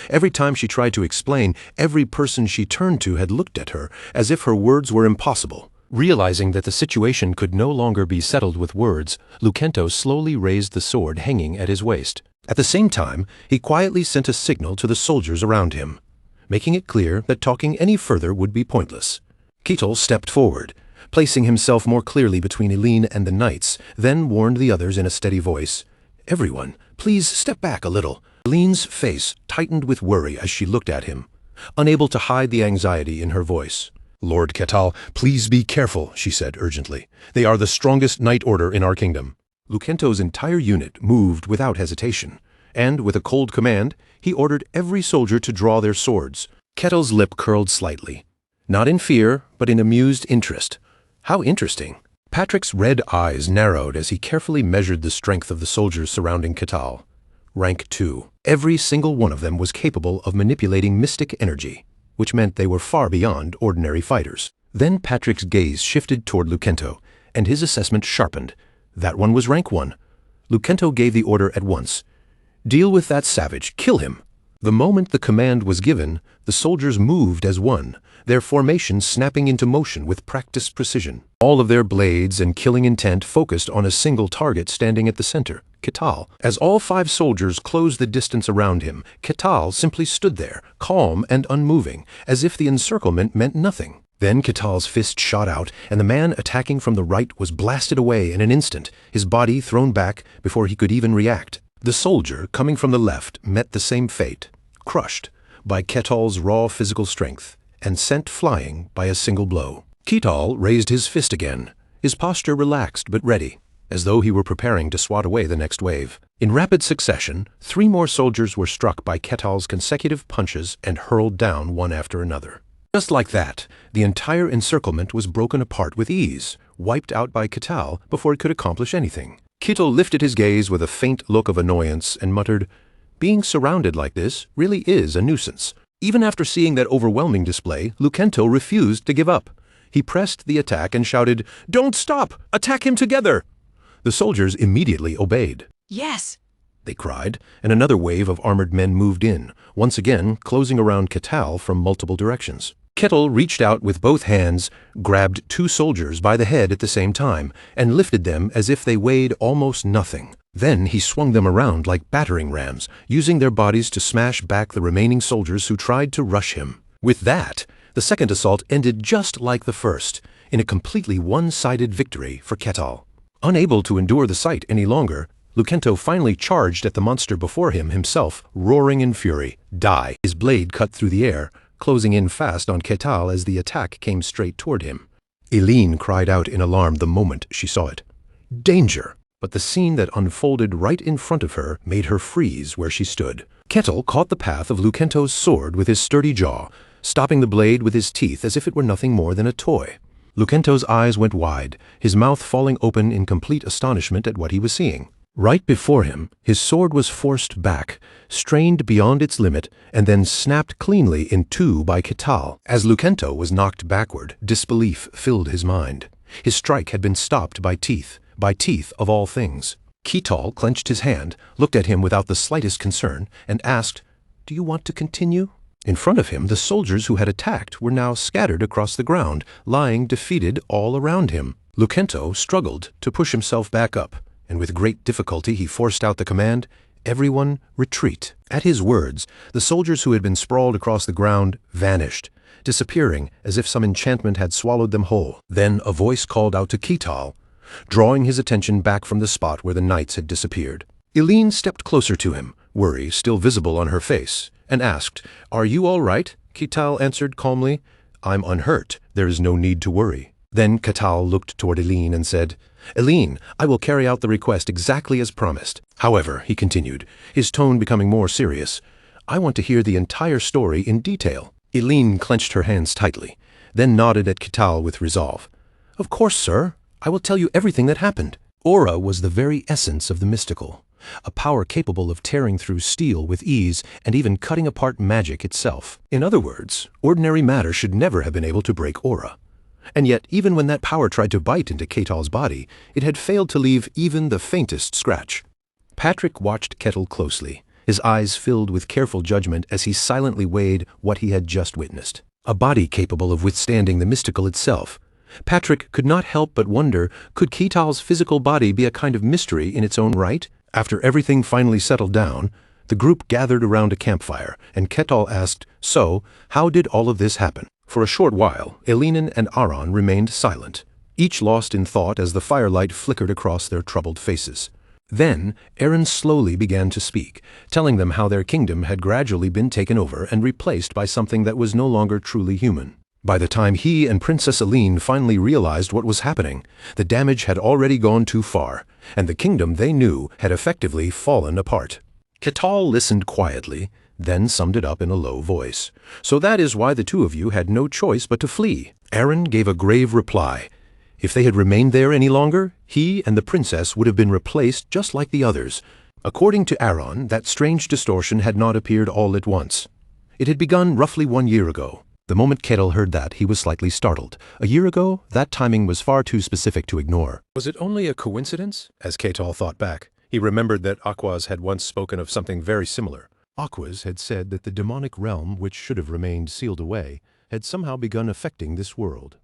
Every time she tried to explain, every person she turned to had looked at her as if her words were impossible. Realizing that the situation could no longer be settled with words, Lucento slowly raised the sword hanging at his waist. At the same time, he quietly sent a signal to the soldiers around him, making it clear that talking any further would be pointless. Ketel stepped forward, placing himself more clearly between Eileen and the knights, then warned the others in a steady voice, "Everyone, please step back a little." Eileen's face tightened with worry as she looked at him, unable to hide the anxiety in her voice. "Lord Ketal, please be careful," she said urgently. "They are the strongest knight order in our kingdom." Lucento's entire unit moved without hesitation, and with a cold command, he ordered every soldier to draw their swords. Ketel's lip curled slightly, not in fear, but in amused interest. How interesting. Patrick's red eyes narrowed as he carefully measured the strength of the soldiers surrounding Ketal. Rank 2. Every single one of them was capable of manipulating mystic energy, which meant they were far beyond ordinary fighters. Then Patrick's gaze shifted toward Lucento, and his assessment sharpened. That one was rank 1. Lucento gave the order at once. "Deal with that savage, kill him." The moment the command was given, the soldiers moved as one, their formation snapping into motion with practiced precision. All of their blades and killing intent focused on a single target standing at the center, Ketal. As all 5 soldiers closed the distance around him, Ketal simply stood there, calm and unmoving, as if the encirclement meant nothing. Then Ketal's fist shot out, and the man attacking from the right was blasted away in an instant, his body thrown back before he could even react. The soldier coming from the left met the same fate, crushed by Ketal's raw physical strength and sent flying by a single blow. Ketal raised his fist again, his posture relaxed but ready, as though he were preparing to swat away the next wave. In rapid succession, 3 more soldiers were struck by Ketal's consecutive punches and hurled down one after another. Just like that, the entire encirclement was broken apart with ease, wiped out by Ketal before it could accomplish anything. Ketel lifted his gaze with a faint look of annoyance and muttered, "Being surrounded like this really is a nuisance." Even after seeing that overwhelming display, Lucento refused to give up. He pressed the attack and shouted, "Don't stop! Attack him together!" The soldiers immediately obeyed. "Yes!" they cried, and another wave of armored men moved in, once again closing around Ketal from multiple directions. Ketel reached out with both hands, grabbed 2 soldiers by the head at the same time, and lifted them as if they weighed almost nothing. Then he swung them around like battering rams, using their bodies to smash back the remaining soldiers who tried to rush him. With that, the second assault ended just like the first, in a completely one-sided victory for Ketal. Unable to endure the sight any longer, Lucento finally charged at the monster before him himself, roaring in fury. "Die!" His blade cut through the air, closing in fast on Ketal as the attack came straight toward him. Eileen cried out in alarm the moment she saw it. "Danger!" But the scene that unfolded right in front of her made her freeze where she stood. Ketel caught the path of Lucento's sword with his sturdy jaw, stopping the blade with his teeth as if it were nothing more than a toy. Lucento's eyes went wide, his mouth falling open in complete astonishment at what he was seeing. Right before him, his sword was forced back, strained beyond its limit, and then snapped cleanly in 2 by Ketal. As Lucento was knocked backward, disbelief filled his mind. His strike had been stopped by teeth of all things. Ketal clenched his hand, looked at him without the slightest concern, and asked, "Do you want to continue?" In front of him, the soldiers who had attacked were now scattered across the ground, lying defeated all around him. Lucento struggled to push himself back up, and with great difficulty he forced out the command, "Everyone, retreat." At his words, the soldiers who had been sprawled across the ground vanished, disappearing as if some enchantment had swallowed them whole. Then a voice called out to Ketal, drawing his attention back from the spot where the knights had disappeared. Eileen stepped closer to him, worry still visible on her face, and asked, "Are you all right?" Ketal answered calmly, "I'm unhurt. There is no need to worry." Then Ketal looked toward Eileen and said, "Eileen, I will carry out the request exactly as promised. However," he continued, his tone becoming more serious, "I want to hear the entire story in detail." Eileen clenched her hands tightly, then nodded at Ketal with resolve. "Of course, sir. I will tell you everything that happened." Aura was the very essence of the mystical, a power capable of tearing through steel with ease and even cutting apart magic itself. In other words, ordinary matter should never have been able to break aura. And yet, even when that power tried to bite into Ketal's body, it had failed to leave even the faintest scratch. Patrick watched Ketal closely, his eyes filled with careful judgment as he silently weighed what he had just witnessed. A body capable of withstanding the mystical itself. Patrick could not help but wonder, could Ketal's physical body be a kind of mystery in its own right? After everything finally settled down, the group gathered around a campfire, and Ketal asked, "So, how did all of this happen?" For a short while, Elinen and Aron remained silent, each lost in thought as the firelight flickered across their troubled faces. Then, Eren slowly began to speak, telling them how their kingdom had gradually been taken over and replaced by something that was no longer truly human. By the time he and Princess Aline finally realized what was happening, the damage had already gone too far, and the kingdom they knew had effectively fallen apart. Ketal listened quietly, then summed it up in a low voice. "So that is why the two of you had no choice but to flee." Eren gave a grave reply. If they had remained there any longer, he and the princess would have been replaced just like the others. According to Aaron, that strange distortion had not appeared all at once. It had begun roughly 1 year ago. The moment Ketal heard that, he was slightly startled. A year ago, that timing was far too specific to ignore. Was it only a coincidence? As Ketal thought back, he remembered that Aquas had once spoken of something very similar. Aquas had said that the demonic realm, which should have remained sealed away, had somehow begun affecting this world.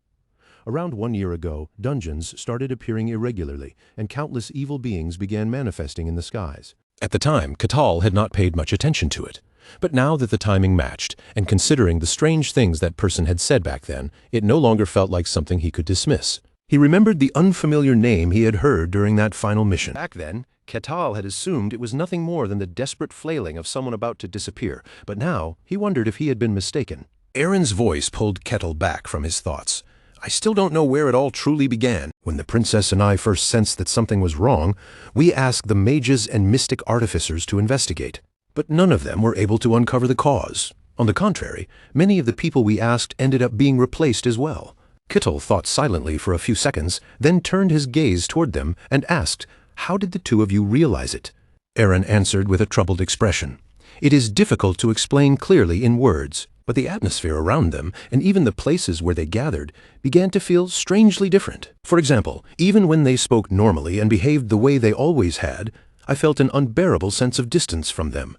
Around 1 year ago, dungeons started appearing irregularly, and countless evil beings began manifesting in the skies. At the time, Ketal had not paid much attention to it. But now that the timing matched, and considering the strange things that person had said back then, it no longer felt like something he could dismiss. He remembered the unfamiliar name he had heard during that final mission. Back then, Ketal had assumed it was nothing more than the desperate flailing of someone about to disappear, but now he wondered if he had been mistaken. Eren's voice pulled Ketal back from his thoughts. "I still don't know where it all truly began. When the princess and I first sensed that something was wrong, we asked the mages and mystic artificers to investigate. But none of them were able to uncover the cause. On the contrary, many of the people we asked ended up being replaced as well." Ketal thought silently for a few seconds, then turned his gaze toward them and asked, "How did the two of you realize it?" Eren answered with a troubled expression. "It is difficult to explain clearly in words, but the atmosphere around them, and even the places where they gathered, began to feel strangely different. For example, even when they spoke normally and behaved the way they always had, I felt an unbearable sense of distance from them."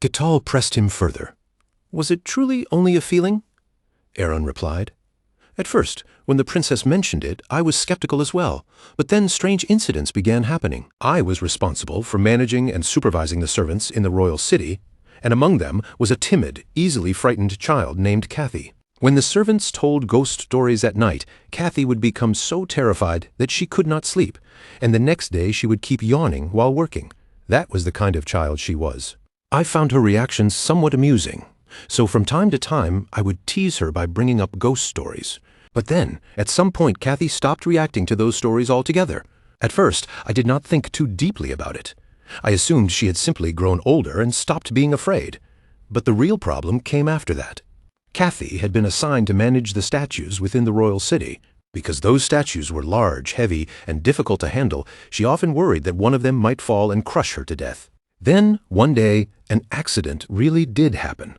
Ketal pressed him further. "Was it truly only a feeling?" Eren replied. "At first, when the princess mentioned it, I was skeptical as well, but then strange incidents began happening. I was responsible for managing and supervising the servants in the royal city, and among them was a timid, easily frightened child named Kathy. When the servants told ghost stories at night, Kathy would become so terrified that she could not sleep, and the next day she would keep yawning while working. That was the kind of child she was. I found her reactions somewhat amusing, so from time to time I would tease her by bringing up ghost stories. But then, at some point, Kathy stopped reacting to those stories altogether. At first, I did not think too deeply about it. I assumed she had simply grown older and stopped being afraid. But the real problem came after that. Kathy had been assigned to manage the statues within the royal city. Because those statues were large, heavy, and difficult to handle, she often worried that one of them might fall and crush her to death. Then, one day, an accident really did happen.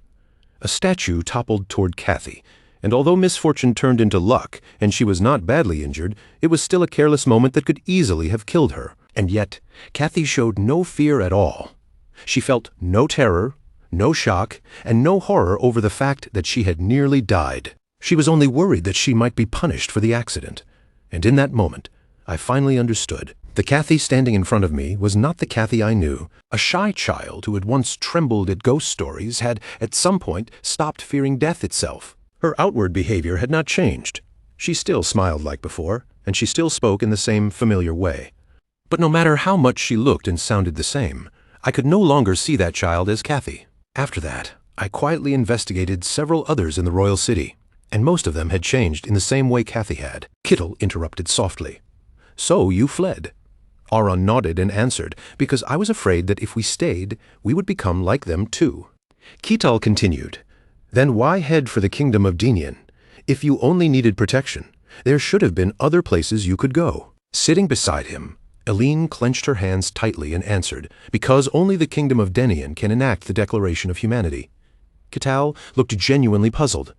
A statue toppled toward Kathy, and although misfortune turned into luck and she was not badly injured, it was still a careless moment that could easily have killed her. And yet, Kathy showed no fear at all. She felt no terror, no shock, and no horror over the fact that she had nearly died. She was only worried that she might be punished for the accident. And in that moment, I finally understood. The Kathy standing in front of me was not the Kathy I knew. A shy child who had once trembled at ghost stories had, at some point, stopped fearing death itself. Her outward behavior had not changed. She still smiled like before, and she still spoke in the same familiar way. But no matter how much she looked and sounded the same, I could no longer see that child as Kathy. After that, I quietly investigated several others in the royal city, and most of them had changed in the same way Kathy had. Ketal interrupted softly. "So you fled?" Aron nodded and answered, "Because I was afraid that if we stayed, we would become like them too." Ketal continued, "Then why head for the kingdom of Dinian? If you only needed protection, there should have been other places you could go." Sitting beside him, Aline clenched her hands tightly and answered, "Because only the kingdom of Denian can enact the Declaration of Humanity." Ketal looked genuinely puzzled.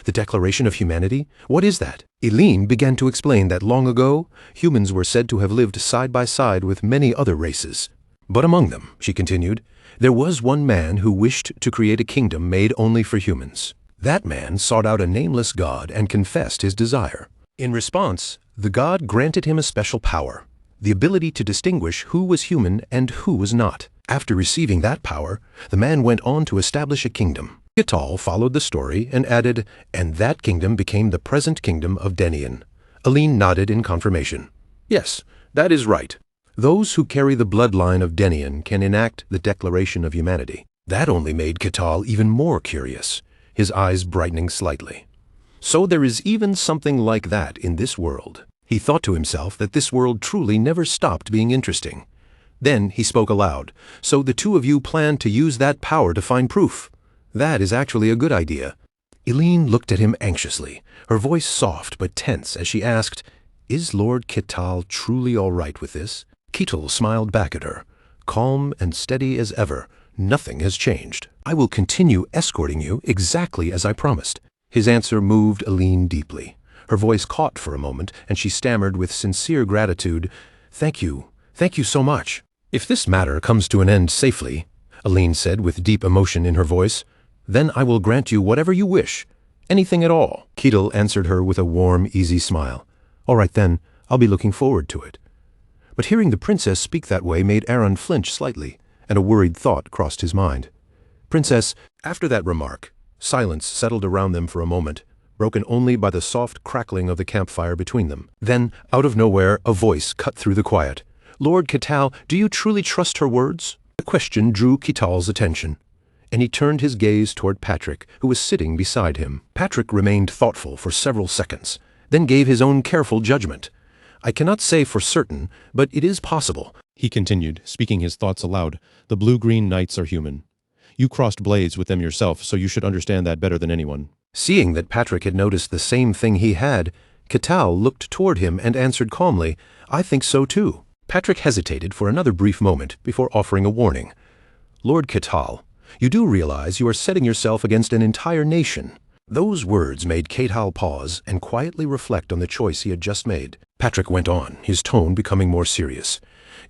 "The Declaration of Humanity? What is that?" Aline began to explain that long ago, humans were said to have lived side by side with many other races. But among them, she continued, there was one man who wished to create a kingdom made only for humans. That man sought out a nameless god and confessed his desire. In response, the god granted him a special power, the ability to distinguish who was human and who was not. After receiving that power, the man went on to establish a kingdom. Ketal followed the story and added, and that kingdom became the present kingdom of Denian. Aline nodded in confirmation. Yes, that is right. Those who carry the bloodline of Denian can enact the Declaration of Humanity. That only made Ketal even more curious, his eyes brightening slightly. So there is even something like that in this world. He thought to himself that this world truly never stopped being interesting. Then he spoke aloud. So the two of you plan to use that power to find proof. That is actually a good idea. Eileen looked at him anxiously, her voice soft but tense as she asked, is Lord Ketal truly all right with this? Ketal smiled back at her, calm and steady as ever. Nothing has changed. I will continue escorting you exactly as I promised. His answer moved Eileen deeply. Her voice caught for a moment, and she stammered with sincere gratitude, Thank you so much. If this matter comes to an end safely, Eileen said with deep emotion in her voice, then I will grant you whatever you wish, anything at all. Ketal answered her with a warm, easy smile. All right then, I'll be looking forward to it. But hearing the princess speak that way made Aaron flinch slightly, and a worried thought crossed his mind. Princess, after that remark, silence settled around them for a moment, broken only by the soft crackling of the campfire between them. Then, out of nowhere, a voice cut through the quiet. Lord Ketal, do you truly trust her words? The question drew Ketal's attention, and he turned his gaze toward Patrick, who was sitting beside him. Patrick remained thoughtful for several seconds, then gave his own careful judgment. I cannot say for certain, but it is possible, he continued, speaking his thoughts aloud. The blue-green knights are human. You crossed blades with them yourself, so you should understand that better than anyone. Seeing that Patrick had noticed the same thing he had, Ketal looked toward him and answered calmly, I think so too. Patrick hesitated for another brief moment before offering a warning. Lord Ketal, you do realize you are setting yourself against an entire nation. Those words made Ketal pause and quietly reflect on the choice he had just made. Patrick went on, his tone becoming more serious.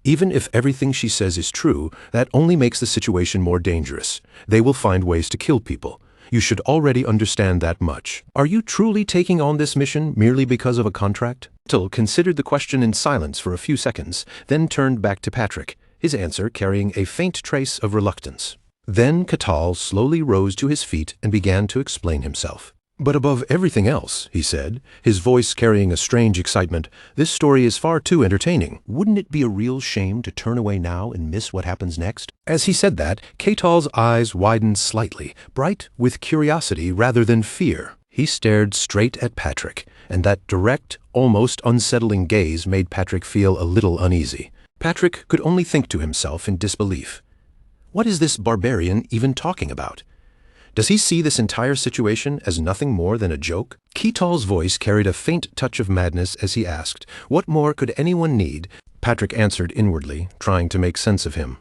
Even if everything she says is true, that only makes the situation more dangerous. They will find ways to kill people. You should already understand that much. Are you truly taking on this mission merely because of a contract? Ketal considered the question in silence for a few seconds, then turned back to Patrick, his answer carrying a faint trace of reluctance. Then Ketal slowly rose to his feet and began to explain himself. But above everything else, he said, his voice carrying a strange excitement, this story is far too entertaining. Wouldn't it be a real shame to turn away now and miss what happens next? As he said that, Ketal's eyes widened slightly, bright with curiosity rather than fear. He stared straight at Patrick, and that direct, almost unsettling gaze made Patrick feel a little uneasy. Patrick could only think to himself in disbelief. What is this barbarian even talking about? Does he see this entire situation as nothing more than a joke? Ketal's voice carried a faint touch of madness as he asked, what more could anyone need? Patrick answered inwardly, trying to make sense of him.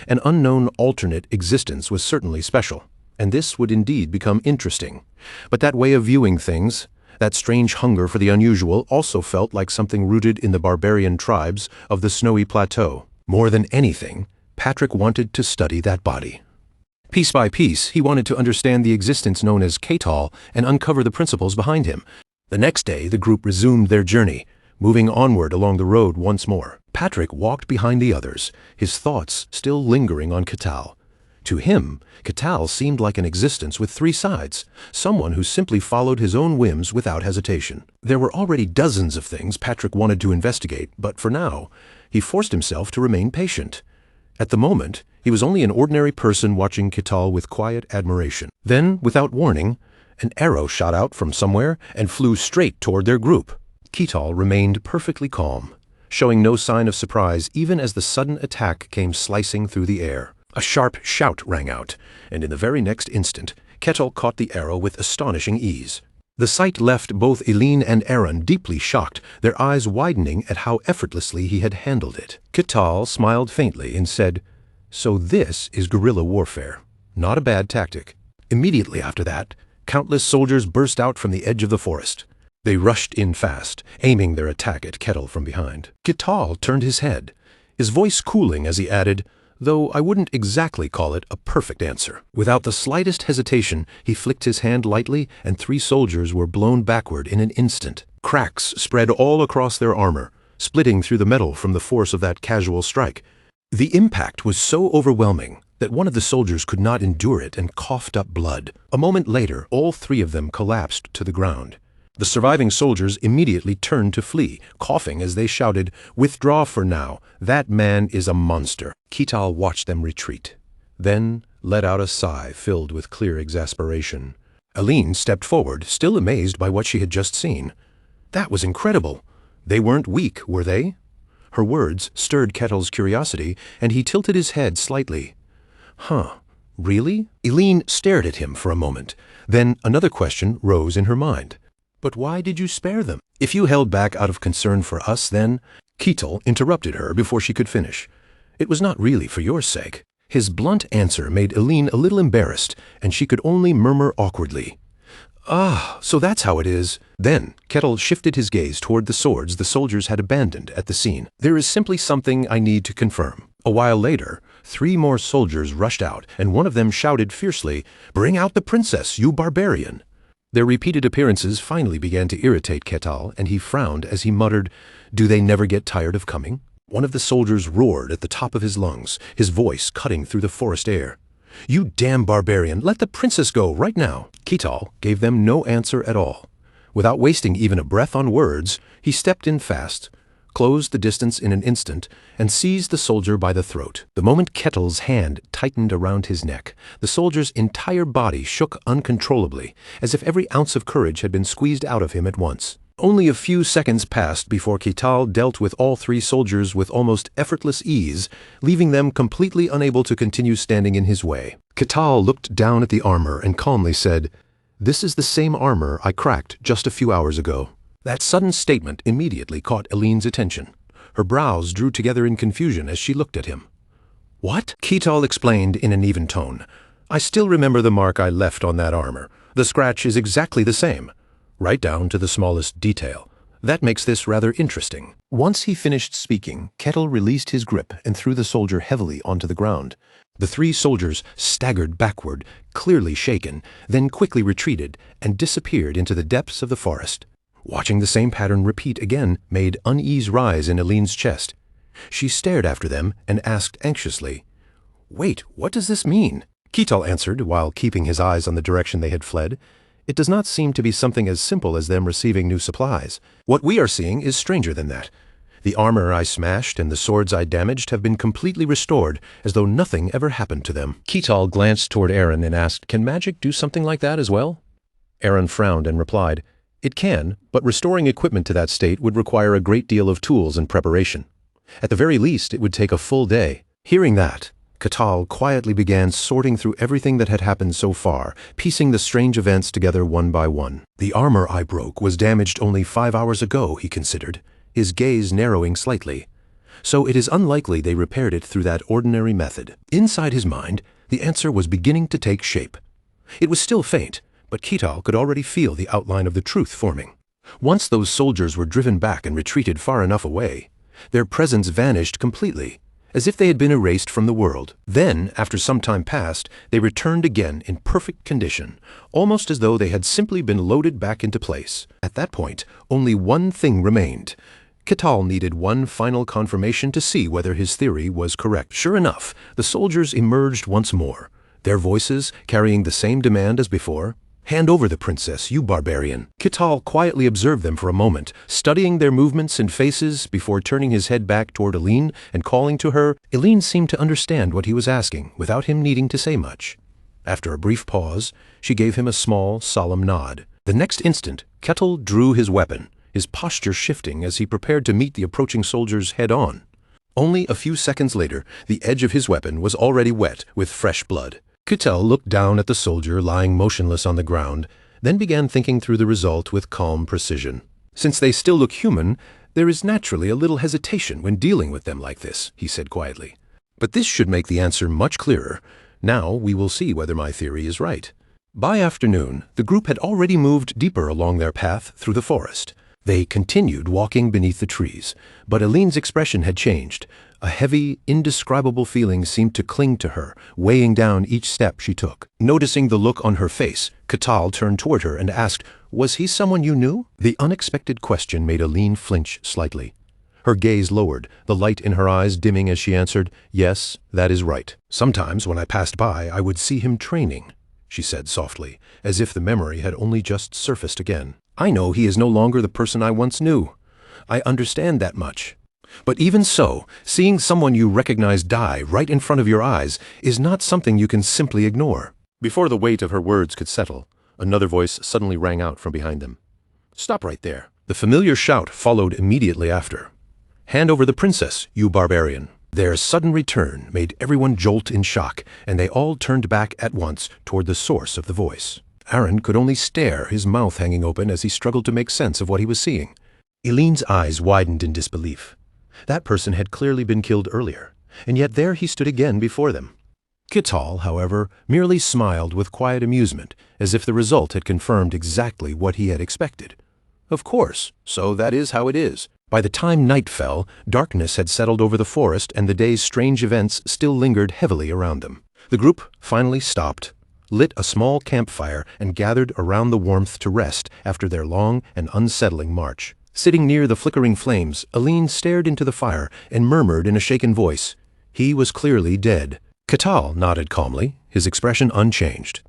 An unknown alternate existence was certainly special, and this would indeed become interesting. But that way of viewing things, that strange hunger for the unusual, also felt like something rooted in the barbarian tribes of the snowy plateau. More than anything, Patrick wanted to study that body. Piece by piece, he wanted to understand the existence known as Ketal and uncover the principles behind him. The next day, the group resumed their journey, moving onward along the road once more. Patrick walked behind the others, his thoughts still lingering on Ketal. To him, Ketal seemed like an existence with three sides, someone who simply followed his own whims without hesitation. There were already dozens of things Patrick wanted to investigate, but for now, he forced himself to remain patient. At the moment, he was only an ordinary person watching Ketal with quiet admiration. Then, without warning, an arrow shot out from somewhere and flew straight toward their group. Ketal remained perfectly calm, showing no sign of surprise even as the sudden attack came slicing through the air. A sharp shout rang out, and in the very next instant, Ketal caught the arrow with astonishing ease. The sight left both Eileen and Aaron deeply shocked, their eyes widening at how effortlessly he had handled it. Ketal smiled faintly and said, So this is guerrilla warfare. Not a bad tactic. Immediately after that, countless soldiers burst out from the edge of the forest. They rushed in fast, aiming their attack at Ketal from behind. Ketal turned his head. his voice cooling as he added, "Though I wouldn't exactly call it a perfect answer." Without the slightest hesitation, he flicked his hand lightly, and 3 soldiers were blown backward in an instant. Cracks spread all across their armor, splitting through the metal from the force of that casual strike. The impact was so overwhelming that one of the soldiers could not endure it and coughed up blood. A moment later, all 3 of them collapsed to the ground. The surviving soldiers immediately turned to flee, coughing as they shouted, "Withdraw for now. That man is a monster." Ketal watched them retreat, then let out a sigh filled with clear exasperation. Aline stepped forward, still amazed by what she had just seen. That was incredible. They weren't weak, were they? Her words stirred Ketel's curiosity, and he tilted his head slightly. Huh, really? Aline stared at him for a moment. Then another question rose in her mind. But why did you spare them? If you held back out of concern for us, then— Ketal interrupted her before she could finish. It was not really for your sake. His blunt answer made Aline a little embarrassed, and she could only murmur awkwardly, "Ah, so that's how it is." Then Ketal shifted his gaze toward the swords the soldiers had abandoned at the scene. "There is simply something I need to confirm." A while later, 3 more soldiers rushed out, and one of them shouted fiercely, "Bring out the princess, you barbarian!" Their repeated appearances finally began to irritate Ketal, and he frowned as he muttered, "Do they never get tired of coming?" One of the soldiers roared at the top of his lungs, his voice cutting through the forest air. "You damn barbarian, let the princess go right now!" Ketal gave them no answer at all. Without wasting even a breath on words, he stepped in fast, closed the distance in an instant, and seized the soldier by the throat. The moment Ketal's hand tightened around his neck, the soldier's entire body shook uncontrollably, as if every ounce of courage had been squeezed out of him at once. Only a few seconds passed before Ketal dealt with all 3 soldiers with almost effortless ease, leaving them completely unable to continue standing in his way. Ketal looked down at the armor and calmly said, "This is the same armor I cracked just a few hours ago." That sudden statement immediately caught Aline's attention. Her brows drew together in confusion as she looked at him. "What?" Ketal explained in an even tone. "I still remember the mark I left on that armor. The scratch is exactly the same, right down to the smallest detail. That makes this rather interesting." Once he finished speaking, Ketal released his grip and threw the soldier heavily onto the ground. The 3 soldiers staggered backward, clearly shaken, then quickly retreated and disappeared into the depths of the forest. Watching the same pattern repeat again made unease rise in Aline's chest. She stared after them and asked anxiously, "Wait, what does this mean?" Ketal answered while keeping his eyes on the direction they had fled. "It does not seem to be something as simple as them receiving new supplies. What we are seeing is stranger than that. The armor I smashed and the swords I damaged have been completely restored, as though nothing ever happened to them." Ketal glanced toward Aaron and asked, "Can magic do something like that as well?" Aaron frowned and replied, "It can, but restoring equipment to that state would require a great deal of tools and preparation. At the very least, it would take a full day." Hearing that, Ketal quietly began sorting through everything that had happened so far, piecing the strange events together one by one. "The armor I broke was damaged only 5 hours ago," he considered, his gaze narrowing slightly. "So it is unlikely they repaired it through that ordinary method." Inside his mind, the answer was beginning to take shape. It was still faint, but Ketal could already feel the outline of the truth forming. Once those soldiers were driven back and retreated far enough away, their presence vanished completely, as if they had been erased from the world. Then, after some time passed, they returned again in perfect condition, almost as though they had simply been loaded back into place. At that point, only one thing remained. Ketal needed one final confirmation to see whether his theory was correct. Sure enough, the soldiers emerged once more, their voices carrying the same demand as before. "Hand over the princess, you barbarian." Ketal quietly observed them for a moment, studying their movements and faces before turning his head back toward Aline and calling to her. Aline seemed to understand what he was asking without him needing to say much. After a brief pause, she gave him a small, solemn nod. The next instant, Ketal drew his weapon, his posture shifting as he prepared to meet the approaching soldiers head-on. Only a few seconds later, the edge of his weapon was already wet with fresh blood. Ketal looked down at the soldier lying motionless on the ground, then began thinking through the result with calm precision. "Since they still look human, there is naturally a little hesitation when dealing with them like this," he said quietly. "But this should make the answer much clearer. Now we will see whether my theory is right." By afternoon, the group had already moved deeper along their path through the forest. They continued walking beneath the trees, but Eline's expression had changed. A heavy, indescribable feeling seemed to cling to her, weighing down each step she took. Noticing the look on her face, Catal turned toward her and asked, "Was he someone you knew?" The unexpected question made Aline flinch slightly. Her gaze lowered, the light in her eyes dimming as she answered, "Yes, that is right. Sometimes when I passed by, I would see him training," she said softly, as if the memory had only just surfaced again. "I know he is no longer the person I once knew. I understand that much. But even so, seeing someone you recognize die right in front of your eyes is not something you can simply ignore." Before the weight of her words could settle, another voice suddenly rang out from behind them. "Stop right there." The familiar shout followed immediately after. "Hand over the princess, you barbarian." Their sudden return made everyone jolt in shock, and they all turned back at once toward the source of the voice. Aaron could only stare, his mouth hanging open as he struggled to make sense of what he was seeing. Eline's eyes widened in disbelief. That person had clearly been killed earlier, and yet there he stood again before them. Catal, however, merely smiled with quiet amusement, as if the result had confirmed exactly what he had expected. Of course, so that is how it is. By the time night fell, darkness had settled over the forest and the day's strange events still lingered heavily around them. The group finally stopped, lit a small campfire, and gathered around the warmth to rest after their long and unsettling march. Sitting near the flickering flames, Aline stared into the fire and murmured in a shaken voice, "He was clearly dead." Catal nodded calmly, his expression unchanged.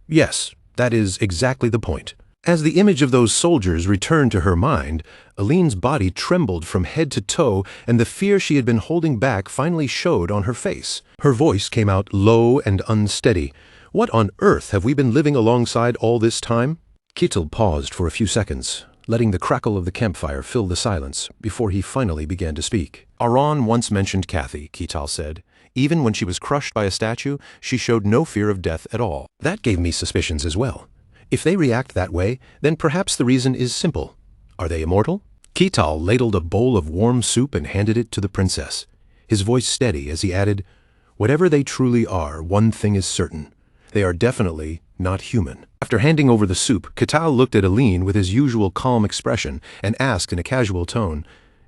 "Yes, that is exactly the point." As the image of those soldiers returned to her mind, Aline's body trembled from head to toe, and the fear she had been holding back finally showed on her face. Her voice came out low and unsteady. "What on earth have we been living alongside all this time?" Kittel paused for a few seconds, letting the crackle of the campfire fill the silence, before he finally began to speak. "Aran once mentioned Kathy," Kittel said. "Even when she was crushed by a statue, she showed no fear of death at all. That gave me suspicions as well. If they react that way, then perhaps the reason is simple. Are they immortal?" Kittel ladled a bowl of warm soup and handed it to the princess, his voice steady as he added, "Whatever they truly are, one thing is certain. They are definitely not human." After handing over the soup, Catal looked at Aline with his usual calm expression and asked in a casual tone,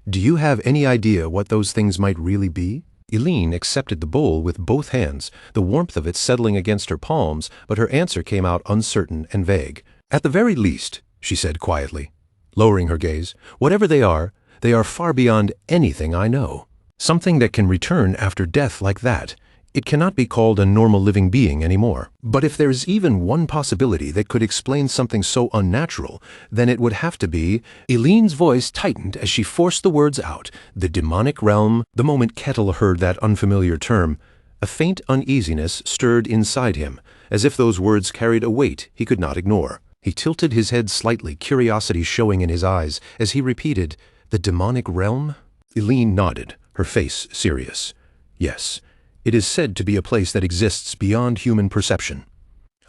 "Do you have any idea what those things might really be?" Aline accepted the bowl with both hands, the warmth of it settling against her palms, but her answer came out uncertain and vague. "At the very least," she said quietly, lowering her gaze, "whatever they are far beyond anything I know. Something that can return after death like that. It cannot be called a normal living being anymore. But if there is even one possibility that could explain something so unnatural, then it would have to be—" Eline's voice tightened as she forced the words out. "The demonic realm." The moment Kettle heard that unfamiliar term, a faint uneasiness stirred inside him, as if those words carried a weight he could not ignore. He tilted his head slightly, curiosity showing in his eyes, as he repeated, "The demonic realm?" Eline nodded, her face serious. "Yes. It is said to be a place that exists beyond human perception.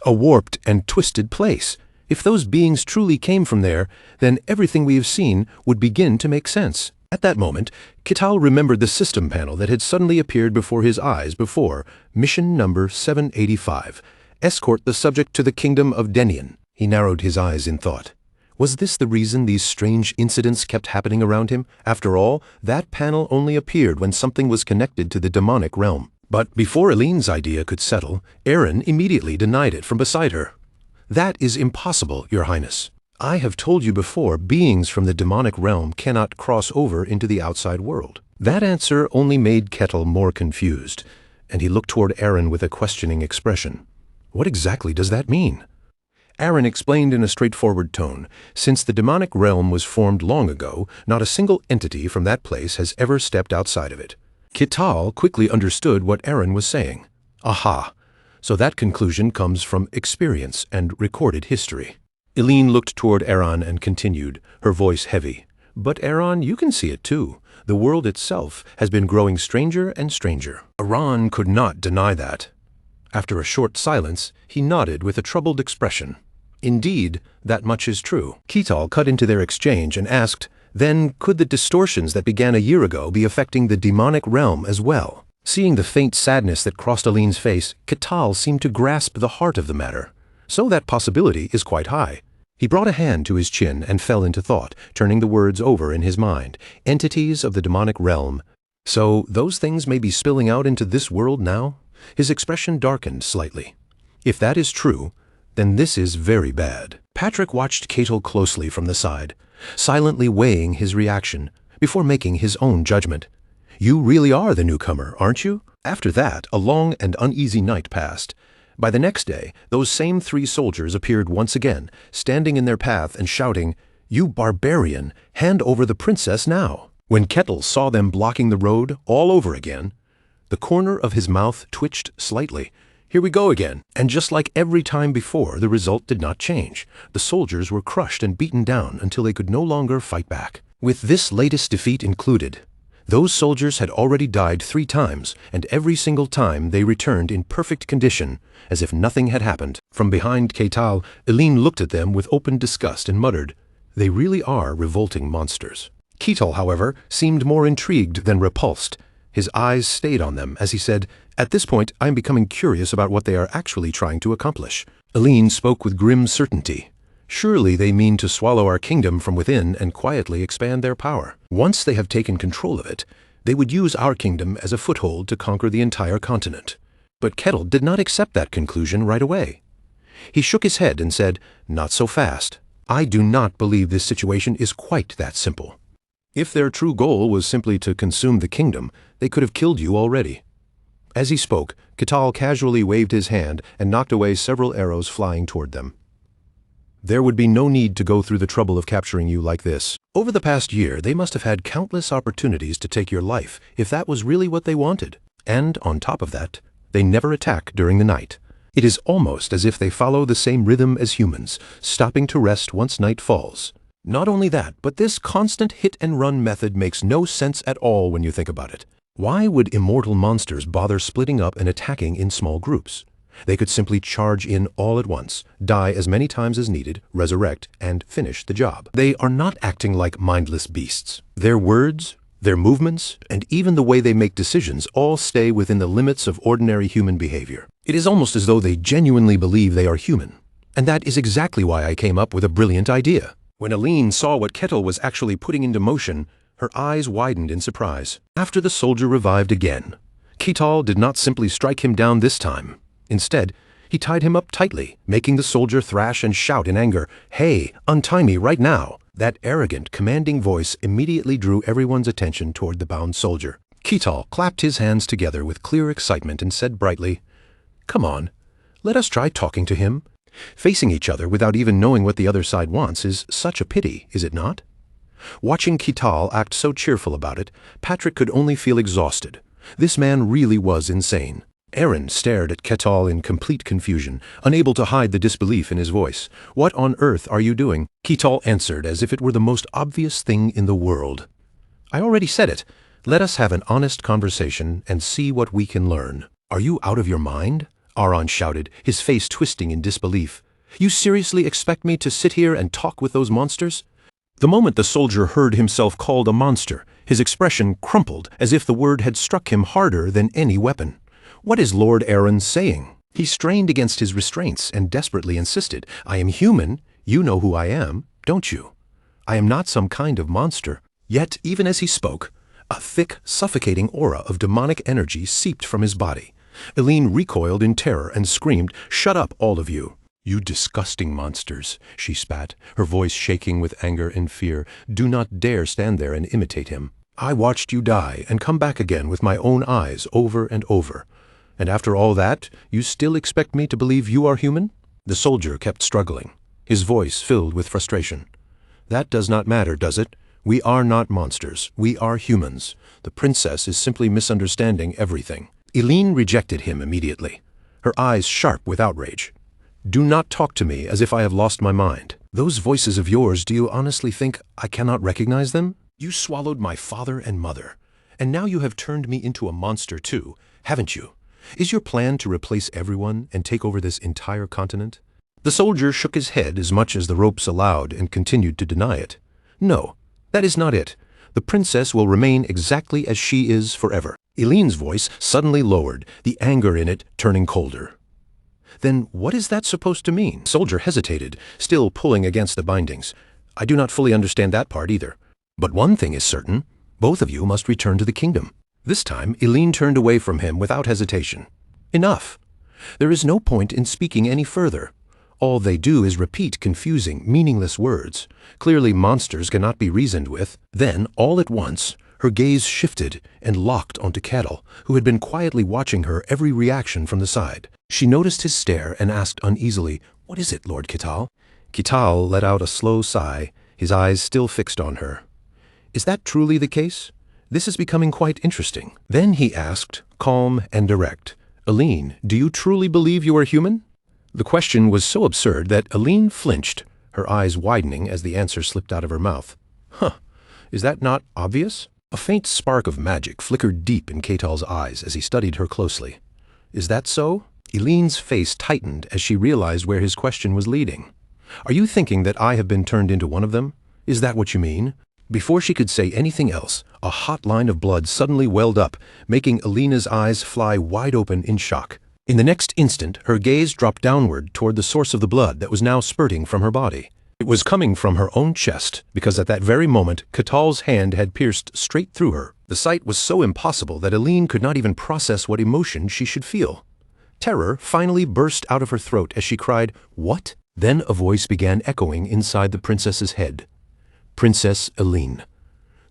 A warped and twisted place. If those beings truly came from there, then everything we have seen would begin to make sense." At that moment, Catal remembered the system panel that had suddenly appeared before his eyes before, Mission Number 785. Escort the subject to the kingdom of Denian. He narrowed his eyes in thought. Was this the reason these strange incidents kept happening around him? After all, that panel only appeared when something was connected to the demonic realm. But before Eline's idea could settle, Aaron immediately denied it from beside her. "That is impossible, Your Highness. I have told you before, beings from the demonic realm cannot cross over into the outside world." That answer only made Kettle more confused, and he looked toward Aaron with a questioning expression. "What exactly does that mean?" Aaron explained in a straightforward tone, "Since the demonic realm was formed long ago, not a single entity from that place has ever stepped outside of it." Catal quickly understood what Aaron was saying. Aha! So that conclusion comes from experience and recorded history. Eline looked toward Aaron and continued, her voice heavy. "But Aaron, you can see it too. The world itself has been growing stranger and stranger." Aaron could not deny that. After a short silence, he nodded with a troubled expression. "Indeed, that much is true." Catal cut into their exchange and asked, "Then could the distortions that began a year ago be affecting the demonic realm as well?" Seeing the faint sadness that crossed Aline's face, Catal seemed to grasp the heart of the matter. "So that possibility is quite high. He brought a hand to his chin and fell into thought, turning the words over in his mind. Entities of the demonic realm. So those things may be spilling out into this world now? His expression darkened slightly. If that is true, then this is very bad. Patrick watched Catel closely from the side, silently weighing his reaction before making his own judgment. You really are the newcomer, aren't you? After that, a long and uneasy night passed. By the next day, those same 3 soldiers appeared once again, standing in their path and shouting, "You barbarian, hand over the princess now." When Catel saw them blocking the road all over again, the corner of his mouth twitched slightly. Here we go again. And just like every time before, the result did not change. The soldiers were crushed and beaten down until they could no longer fight back. With this latest defeat included, those soldiers had already died 3 times, and every single time they returned in perfect condition, as if nothing had happened. From behind Catel, Eileen looked at them with open disgust and muttered, "They really are revolting monsters." Catel, however, seemed more intrigued than repulsed. His eyes stayed on them as he said, "At this point, I am becoming curious about what they are actually trying to accomplish." Eileen spoke with grim certainty. "Surely they mean to swallow our kingdom from within and quietly expand their power. Once they have taken control of it, they would use our kingdom as a foothold to conquer the entire continent." But Catel did not accept that conclusion right away. He shook his head and said, "Not so fast. I do not believe this situation is quite that simple. If their true goal was simply to consume the kingdom, they could have killed you already." As he spoke, Catel casually waved his hand and knocked away several arrows flying toward them. "There would be no need to go through the trouble of capturing you like this. Over the past year, they must have had countless opportunities to take your life, if that was really what they wanted. And, on top of that, they never attack during the night. It is almost as if they follow the same rhythm as humans, stopping to rest once night falls. Not only that, but this constant hit-and-run method makes no sense at all when you think about it. Why would immortal monsters bother splitting up and attacking in small groups? They could simply charge in all at once, die as many times as needed, resurrect, and finish the job. They are not acting like mindless beasts. Their words, their movements, and even the way they make decisions all stay within the limits of ordinary human behavior. It is almost as though they genuinely believe they are human. And that is exactly why I came up with a brilliant idea." When Eileen saw what Catel was actually putting into motion, her eyes widened in surprise. After the soldier revived again, Catel did not simply strike him down this time. Instead, he tied him up tightly, making the soldier thrash and shout in anger, "Hey, untie me right now!" That arrogant, commanding voice immediately drew everyone's attention toward the bound soldier. Catel clapped his hands together with clear excitement and said brightly, "Come on, let us try talking to him. Facing each other without even knowing what the other side wants is such a pity, is it not?" Watching Catel act so cheerful about it, Patrick could only feel exhausted. This man really was insane. Aaron stared at Catel in complete confusion, unable to hide the disbelief in his voice. "What on earth are you doing?" Catel answered as if it were the most obvious thing in the world. "I already said it. Let us have an honest conversation and see what we can learn." "Are you out of your mind?" Aaron shouted, his face twisting in disbelief. "You seriously expect me to sit here and talk with those monsters?" The moment the soldier heard himself called a monster, his expression crumpled as if the word had struck him harder than any weapon. What is Lord Aaron saying? He strained against his restraints and desperately insisted, "I am human. You know who I am, don't you? I am not some kind of monster." Yet, even as he spoke, a thick, suffocating aura of demonic energy seeped from his body. Eileen recoiled in terror and screamed, "Shut up, all of you!" "You disgusting monsters," she spat, her voice shaking with anger and fear. "Do not dare stand there and imitate him. I watched you die and come back again with my own eyes over and over. And after all that, you still expect me to believe you are human?" The soldier kept struggling, his voice filled with frustration. "That does not matter, does it? We are not monsters. We are humans. The princess is simply misunderstanding everything." Eileen rejected him immediately, her eyes sharp with outrage. "Do not talk to me as if I have lost my mind. Those voices of yours, do you honestly think I cannot recognize them? You swallowed my father and mother, and now you have turned me into a monster too, haven't you? Is your plan to replace everyone and take over this entire continent?" The soldier shook his head as much as the ropes allowed and continued to deny it. "No, that is not it. The princess will remain exactly as she is forever." Eileen's voice suddenly lowered, the anger in it turning colder. Then what is that supposed to mean? Soldier hesitated, still pulling against the bindings. I do not fully understand that part either. But one thing is certain. Both of you must return to the kingdom. This time, Eileen turned away from him without hesitation. Enough. There is no point in speaking any further. All they do is repeat confusing, meaningless words. Clearly monsters cannot be reasoned with. Then, all at once, her gaze shifted and locked onto Kettle, who had been quietly watching her every reaction from the side. She noticed his stare and asked uneasily, "What is it, Lord Kittal?" Kittal let out a slow sigh, his eyes still fixed on her. "Is that truly the case? This is becoming quite interesting." Then he asked, calm and direct, "Eileen, do you truly believe you are human?" The question was so absurd that Eileen flinched, her eyes widening as the answer slipped out of her mouth. "Huh, is that not obvious?" A faint spark of magic flickered deep in Ketal's eyes as he studied her closely. "Is that so?" Eileen's face tightened as she realized where his question was leading. "Are you thinking that I have been turned into one of them? Is that what you mean?" Before she could say anything else, a hot line of blood suddenly welled up, making Alina's eyes fly wide open in shock. In the next instant, her gaze dropped downward toward the source of the blood that was now spurting from her body. It was coming from her own chest, because at that very moment, Ketal's hand had pierced straight through her. The sight was so impossible that Eileen could not even process what emotion she should feel. Terror finally burst out of her throat as she cried, "What?" Then a voice began echoing inside the princess's head. "Princess Eileen."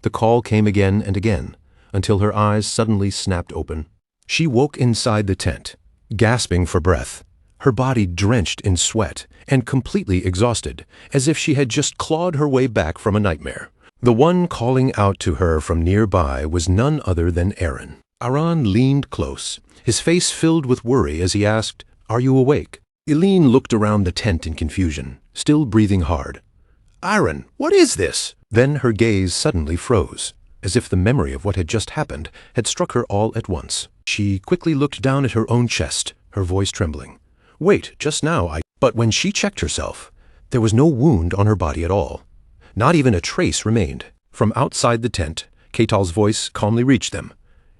The call came again and again, until her eyes suddenly snapped open. She woke inside the tent, gasping for breath, her body drenched in sweat and completely exhausted, as if she had just clawed her way back from a nightmare. The one calling out to her from nearby was none other than Aaron. Aaron leaned close, his face filled with worry as he asked, "Are you awake?" Eileen looked around the tent in confusion, still breathing hard. "Aaron, what is this?" Then her gaze suddenly froze, as if the memory of what had just happened had struck her all at once. She quickly looked down at her own chest, her voice trembling. "Wait, just now But when she checked herself, there was no wound on her body at all. Not even a trace remained. From outside the tent, Ketal's voice calmly reached them.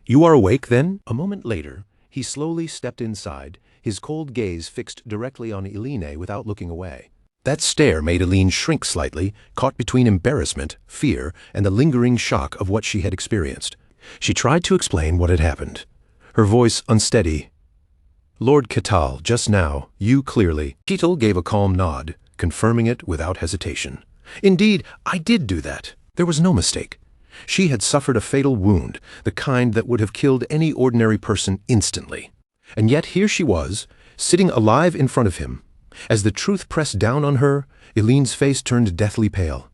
"You are awake, then?" A moment later, he slowly stepped inside, his cold gaze fixed directly on Eileen without looking away. That stare made Eileen shrink slightly, caught between embarrassment, fear, and the lingering shock of what she had experienced. She tried to explain what had happened, her voice unsteady. "Lord Ketal, just now, you clearly..." Ketal gave a calm nod, confirming it without hesitation. "Indeed, I did do that. There was no mistake. She had suffered a fatal wound, the kind that would have killed any ordinary person instantly. And yet here she was, sitting alive in front of him. As the truth pressed down on her, Eileen's face turned deathly pale.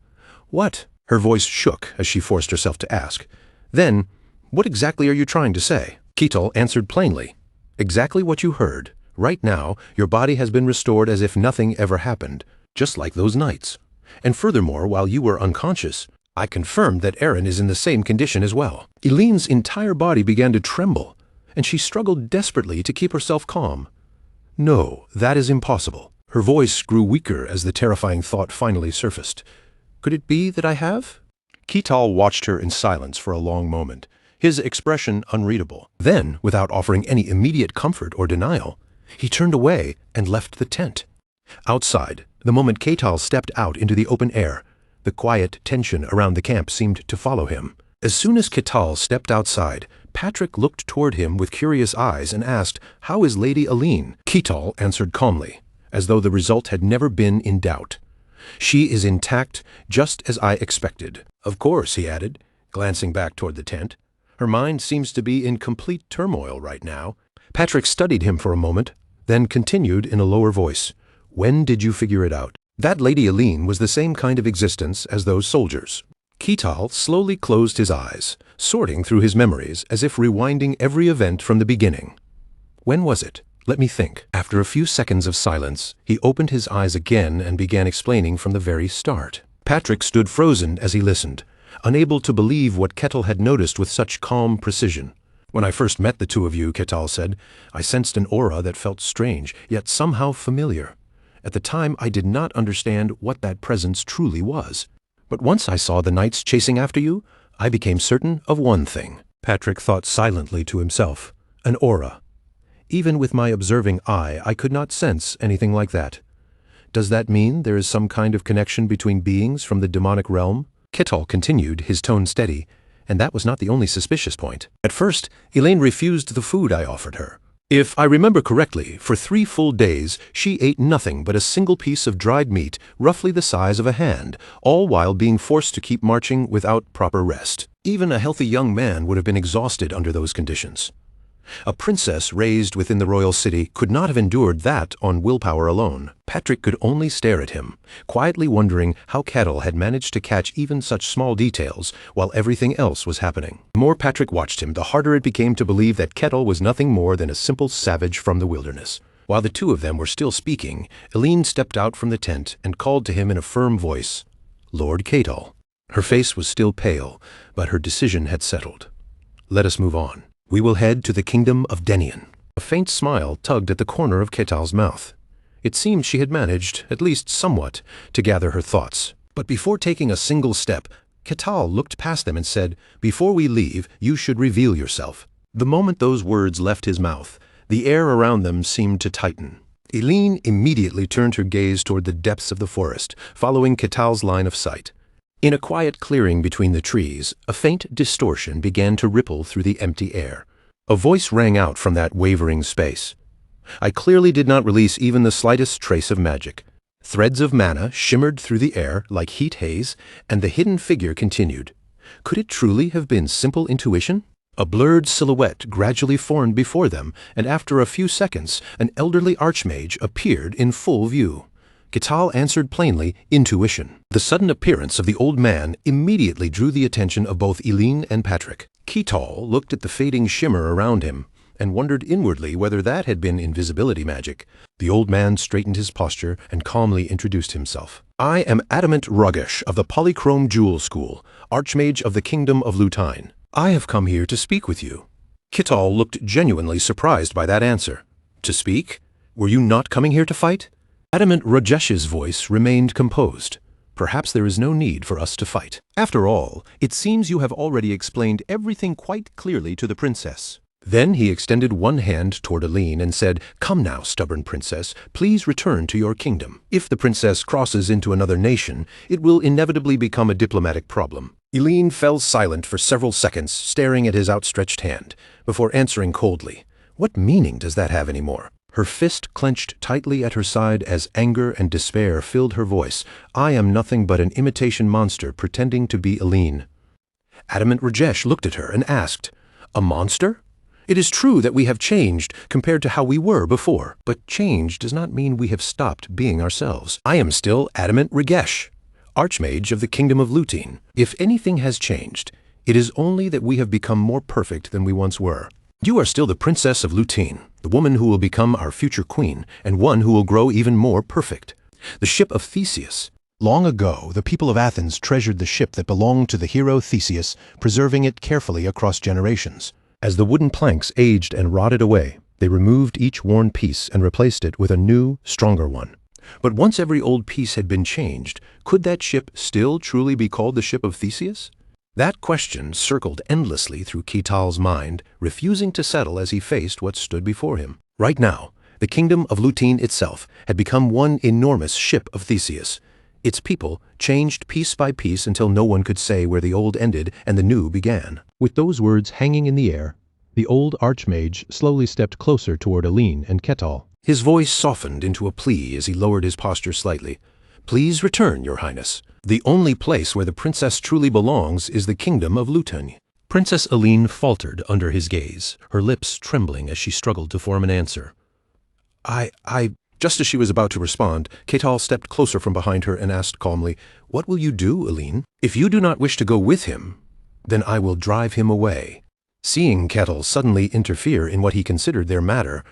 "What?" Her voice shook as she forced herself to ask. "Then, what exactly are you trying to say?" Ketal answered plainly. "Exactly what you heard. Right now, your body has been restored as if nothing ever happened, just like those nights. And furthermore, while you were unconscious, I confirmed that Aaron is in the same condition as well." Eileen's entire body began to tremble, and she struggled desperately to keep herself calm. "No, that is impossible." Her voice grew weaker as the terrifying thought finally surfaced. "Could it be that I have?" Ketal watched her in silence for a long moment, his expression unreadable. Then, without offering any immediate comfort or denial, he turned away and left the tent. Outside, the moment Ketal stepped out into the open air, the quiet tension around the camp seemed to follow him. As soon as Ketal stepped outside, Patrick looked toward him with curious eyes and asked, "How is Lady Eileen?" Ketal answered calmly, as though the result had never been in doubt. "She is intact, just as I expected." "Of course," he added, glancing back toward the tent. "Her mind seems to be in complete turmoil right now." Patrick studied him for a moment, then continued in a lower voice. "When did you figure it out?" That Lady Eileen was the same kind of existence as those soldiers. Ketal slowly closed his eyes, sorting through his memories as if rewinding every event from the beginning. "When was it? Let me think." After a few seconds of silence, he opened his eyes again and began explaining from the very start. Patrick stood frozen as he listened, unable to believe what Ketal had noticed with such calm precision. "When I first met the two of you," Ketal said, "I sensed an aura that felt strange, yet somehow familiar. At the time, I did not understand what that presence truly was. But once I saw the knights chasing after you, I became certain of one thing." Patrick thought silently to himself. An aura. Even with my observing eye, I could not sense anything like that. Does that mean there is some kind of connection between beings from the demonic realm? Ketal continued, his tone steady, and that was not the only suspicious point. At first, Elaine refused the food I offered her. If I remember correctly, for 3 full days, she ate nothing but a single piece of dried meat, roughly the size of a hand, all while being forced to keep marching without proper rest. Even a healthy young man would have been exhausted under those conditions. A princess raised within the royal city could not have endured that on willpower alone. Patrick could only stare at him, quietly wondering how Kettle had managed to catch even such small details while everything else was happening. The more Patrick watched him, the harder it became to believe that Kettle was nothing more than a simple savage from the wilderness. While the two of them were still speaking, Eileen stepped out from the tent and called to him in a firm voice, "Lord Kettle." Her face was still pale, but her decision had settled. "Let us move on. We will head to the kingdom of Denian." A faint smile tugged at the corner of Ketal's mouth. It seemed she had managed, at least somewhat, to gather her thoughts. But before taking a single step, Ketal looked past them and said, "Before we leave, you should reveal yourself." The moment those words left his mouth, the air around them seemed to tighten. Eileen immediately turned her gaze toward the depths of the forest, following Ketal's line of sight. In a quiet clearing between the trees, a faint distortion began to ripple through the empty air. A voice rang out from that wavering space. I clearly did not release even the slightest trace of magic. Threads of mana shimmered through the air like heat haze, and the hidden figure continued. Could it truly have been simple intuition? A blurred silhouette gradually formed before them, and after a few seconds, an elderly archmage appeared in full view. Ketal answered plainly, "Intuition." The sudden appearance of the old man immediately drew the attention of both Eileen and Patrick. Ketal looked at the fading shimmer around him and wondered inwardly whether that had been invisibility magic. The old man straightened his posture and calmly introduced himself. "I am Addict Rugesh of the Polychrome Jewel School, Archmage of the Kingdom of Lutine. I have come here to speak with you." Ketal looked genuinely surprised by that answer. "To speak? Were you not coming here to fight?" Adamant Rajesh's voice remained composed. "Perhaps there is no need for us to fight. After all, it seems you have already explained everything quite clearly to the princess." Then he extended one hand toward Eileen and said, "Come now, stubborn princess, please return to your kingdom. If the princess crosses into another nation, it will inevitably become a diplomatic problem." Eileen fell silent for several seconds, staring at his outstretched hand, before answering coldly, "What meaning does that have anymore?" Her fist clenched tightly at her side as anger and despair filled her voice. "I am nothing but an imitation monster pretending to be Eileen." Adamant Rajesh looked at her and asked, "A monster? It is true that we have changed compared to how we were before, but change does not mean we have stopped being ourselves. I am still Adamant Ragesh, Archmage of the Kingdom of Lutine. If anything has changed, it is only that we have become more perfect than we once were. You are still the Princess of Lutine, the woman who will become our future queen, and one who will grow even more perfect. The ship of Theseus. Long ago, the people of Athens treasured the ship that belonged to the hero Theseus, preserving it carefully across generations. As the wooden planks aged and rotted away, they removed each worn piece and replaced it with a new, stronger one. But once every old piece had been changed, could that ship still truly be called the ship of Theseus? That question circled endlessly through Ketal's mind, refusing to settle as he faced what stood before him. Right now, the kingdom of Lutine itself had become one enormous ship of Theseus. Its people changed piece by piece until no one could say where the old ended and the new began. With those words hanging in the air, the old archmage slowly stepped closer toward Eileen and Ketal. His voice softened into a plea as he lowered his posture slightly. "Please return, Your Highness. The only place where the princess truly belongs is the kingdom of Lutine." Princess Eileen faltered under his gaze, her lips trembling as she struggled to form an answer. Just as she was about to respond, Ketal stepped closer from behind her and asked calmly, "What will you do, Eileen? If you do not wish to go with him, then I will drive him away." Seeing Ketal suddenly interfere in what he considered their matter,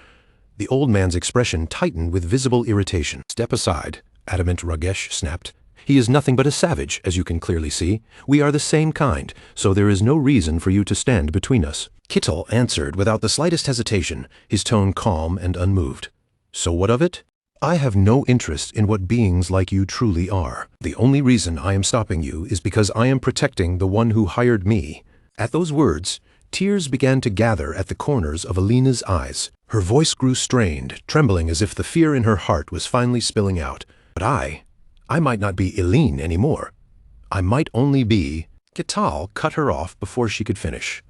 the old man's expression tightened with visible irritation. "Step aside," Adamant Ragesh snapped. "He is nothing but a savage, as you can clearly see. We are the same kind, so there is no reason for you to stand between us." Ketal answered without the slightest hesitation, his tone calm and unmoved. "So what of it? I have no interest in what beings like you truly are. The only reason I am stopping you is because I am protecting the one who hired me." At those words, Tears began to gather at the corners of Alina's eyes. Her voice grew strained, trembling as if the fear in her heart was finally spilling out. But I might not be Eileen anymore. I might only be... Ketal cut her off before she could finish.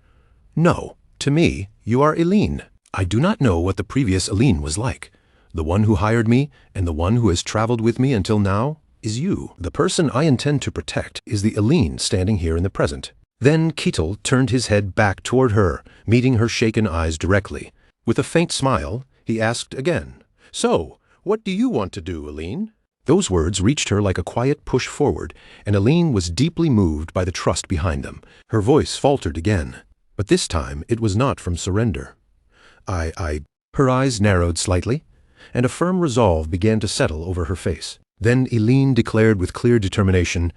No, to me, you are Eileen. I do not know what the previous Eileen was like. The one who hired me, and the one who has traveled with me until now, is you. The person I intend to protect is the Eileen standing here in the present. Then Ketal turned his head back toward her, meeting her shaken eyes directly. With a faint smile, he asked again, "So, what do you want to do, Eileen?" Those words reached her like a quiet push forward, and Eileen was deeply moved by the trust behind them. Her voice faltered again, but this time it was not from surrender. Her eyes narrowed slightly, and a firm resolve began to settle over her face. Then Eileen declared with clear determination,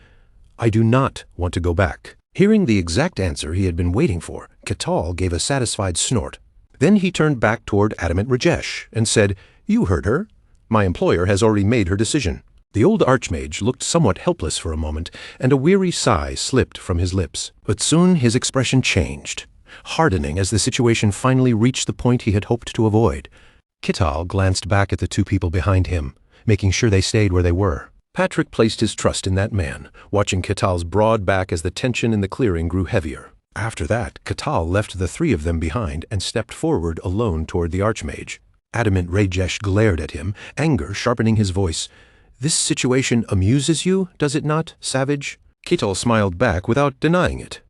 "I do not want to go back." Hearing the exact answer he had been waiting for, Ketal gave a satisfied snort. Then he turned back toward Addict Rajesh and said, "You heard her. My employer has already made her decision." The old archmage looked somewhat helpless for a moment, and a weary sigh slipped from his lips. But soon his expression changed, hardening as the situation finally reached the point he had hoped to avoid. Ketal glanced back at the two people behind him, making sure they stayed where they were. Patrick placed his trust in that man, watching Ketal's broad back as the tension in the clearing grew heavier. After that, Ketal left the three of them behind and stepped forward alone toward the archmage. Addict Rajesh glared at him, anger sharpening his voice. "This situation amuses you, does it not, savage?" Ketal smiled back without denying it.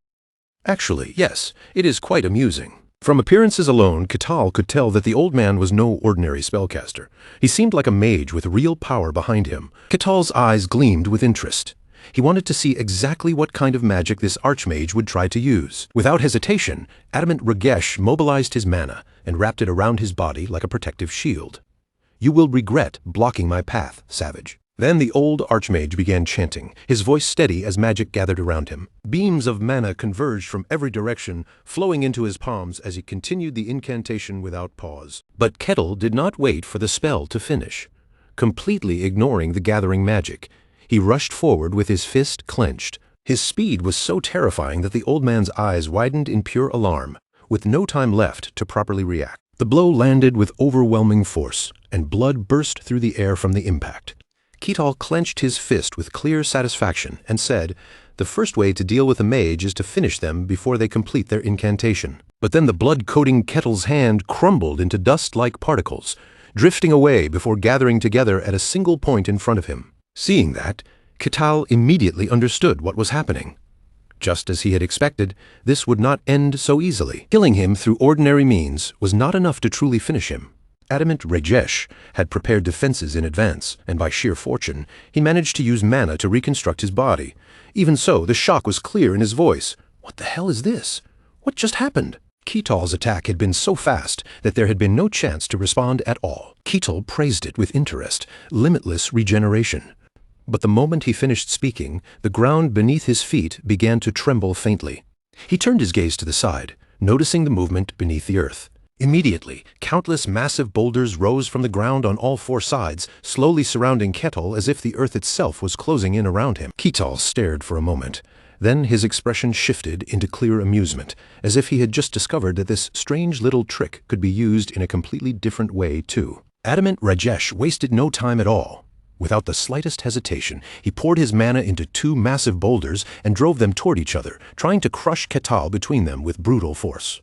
"Actually, yes, it is quite amusing." From appearances alone, Ketal could tell that the old man was no ordinary spellcaster. He seemed like a mage with real power behind him. Ketal's eyes gleamed with interest. He wanted to see exactly what kind of magic this archmage would try to use. Without hesitation, Addict Rajesh mobilized his mana and wrapped it around his body like a protective shield. "You will regret blocking my path, savage." Then the old archmage began chanting, his voice steady as magic gathered around him. Beams of mana converged from every direction, flowing into his palms as he continued the incantation without pause. But Ketal did not wait for the spell to finish. Completely ignoring the gathering magic, he rushed forward with his fist clenched. His speed was so terrifying that the old man's eyes widened in pure alarm, with no time left to properly react. The blow landed with overwhelming force, and blood burst through the air from the impact. Ketal clenched his fist with clear satisfaction and said, "The first way to deal with a mage is to finish them before they complete their incantation." But then the blood-coating Ketal's hand crumbled into dust-like particles, drifting away before gathering together at a single point in front of him. Seeing that, Ketal immediately understood what was happening. Just as he had expected, this would not end so easily. Killing him through ordinary means was not enough to truly finish him. Addict Rajesh had prepared defenses in advance, and by sheer fortune, he managed to use mana to reconstruct his body. Even so, the shock was clear in his voice. "What the hell is this? What just happened?" Ketal's attack had been so fast that there had been no chance to respond at all. Ketal praised it with interest, limitless regeneration. But the moment he finished speaking, the ground beneath his feet began to tremble faintly. He turned his gaze to the side, noticing the movement beneath the earth. Immediately, countless massive boulders rose from the ground on all four sides, slowly surrounding Ketal as if the earth itself was closing in around him. Ketal stared for a moment. Then his expression shifted into clear amusement, as if he had just discovered that this strange little trick could be used in a completely different way, too. Addict Rajesh wasted no time at all. Without the slightest hesitation, he poured his mana into two massive boulders and drove them toward each other, trying to crush Ketal between them with brutal force.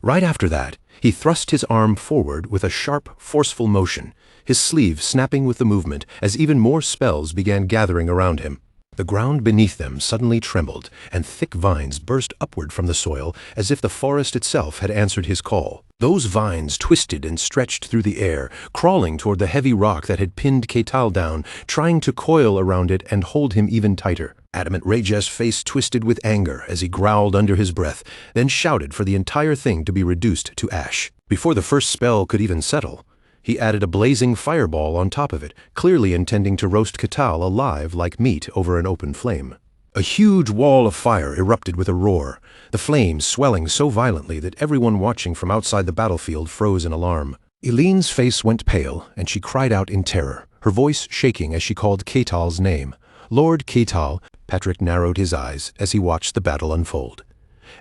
Right after that, he thrust his arm forward with a sharp, forceful motion, his sleeve snapping with the movement as even more spells began gathering around him. The ground beneath them suddenly trembled, and thick vines burst upward from the soil as if the forest itself had answered his call. Those vines twisted and stretched through the air, crawling toward the heavy rock that had pinned Ketal down, trying to coil around it and hold him even tighter. Addict Rajesh's face twisted with anger as he growled under his breath, then shouted for the entire thing to be reduced to ash. Before the first spell could even settle, he added a blazing fireball on top of it, clearly intending to roast Ketal alive like meat over an open flame. A huge wall of fire erupted with a roar, the flames swelling so violently that everyone watching from outside the battlefield froze in alarm. Eileen's face went pale, and she cried out in terror, her voice shaking as she called Ketal's name. "Lord Ketal." Patrick narrowed his eyes as he watched the battle unfold.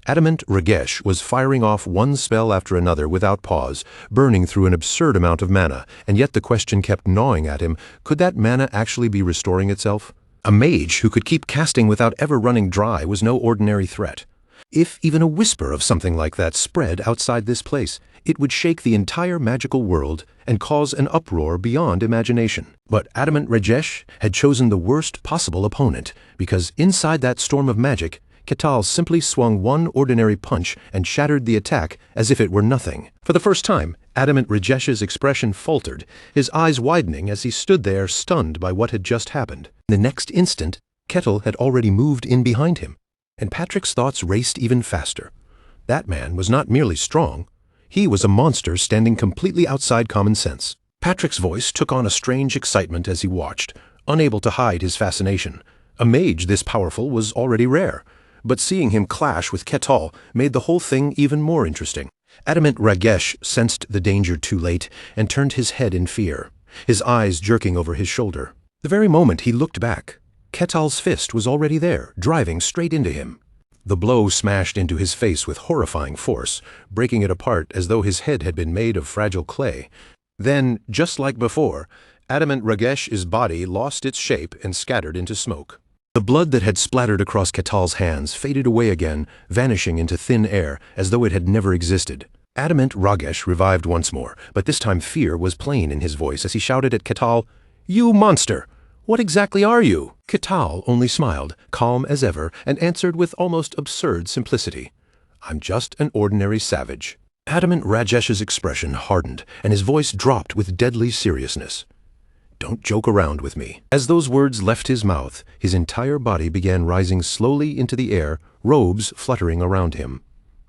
Adamant Ragesh was firing off one spell after another without pause, burning through an absurd amount of mana, and yet the question kept gnawing at him, could that mana actually be restoring itself? A mage who could keep casting without ever running dry was no ordinary threat. If even a whisper of something like that spread outside this place, it would shake the entire magical world and cause an uproar beyond imagination. But Adamant Ragesh had chosen the worst possible opponent, because inside that storm of magic, Ketal simply swung one ordinary punch and shattered the attack as if it were nothing. For the first time, Adamant Rajesh's expression faltered, his eyes widening as he stood there stunned by what had just happened. The next instant, Ketal had already moved in behind him, and Patrick's thoughts raced even faster. That man was not merely strong, he was a monster standing completely outside common sense. Patrick's voice took on a strange excitement as he watched, unable to hide his fascination. A mage this powerful was already rare, but seeing him clash with Ketal made the whole thing even more interesting. Adamant Ragesh sensed the danger too late and turned his head in fear, his eyes jerking over his shoulder. The very moment he looked back, Ketal's fist was already there, driving straight into him. The blow smashed into his face with horrifying force, breaking it apart as though his head had been made of fragile clay. Then, just like before, Adamant Ragesh's body lost its shape and scattered into smoke. The blood that had splattered across Ketal's hands faded away again, vanishing into thin air as though it had never existed. Adamant Ragesh revived once more, but this time fear was plain in his voice as he shouted at Ketal, "You monster! What exactly are you?" Ketal only smiled, calm as ever, and answered with almost absurd simplicity, "I'm just an ordinary savage." Adamant Rajesh's expression hardened, and his voice dropped with deadly seriousness. "Don't joke around with me." As those words left his mouth, his entire body began rising slowly into the air, robes fluttering around him.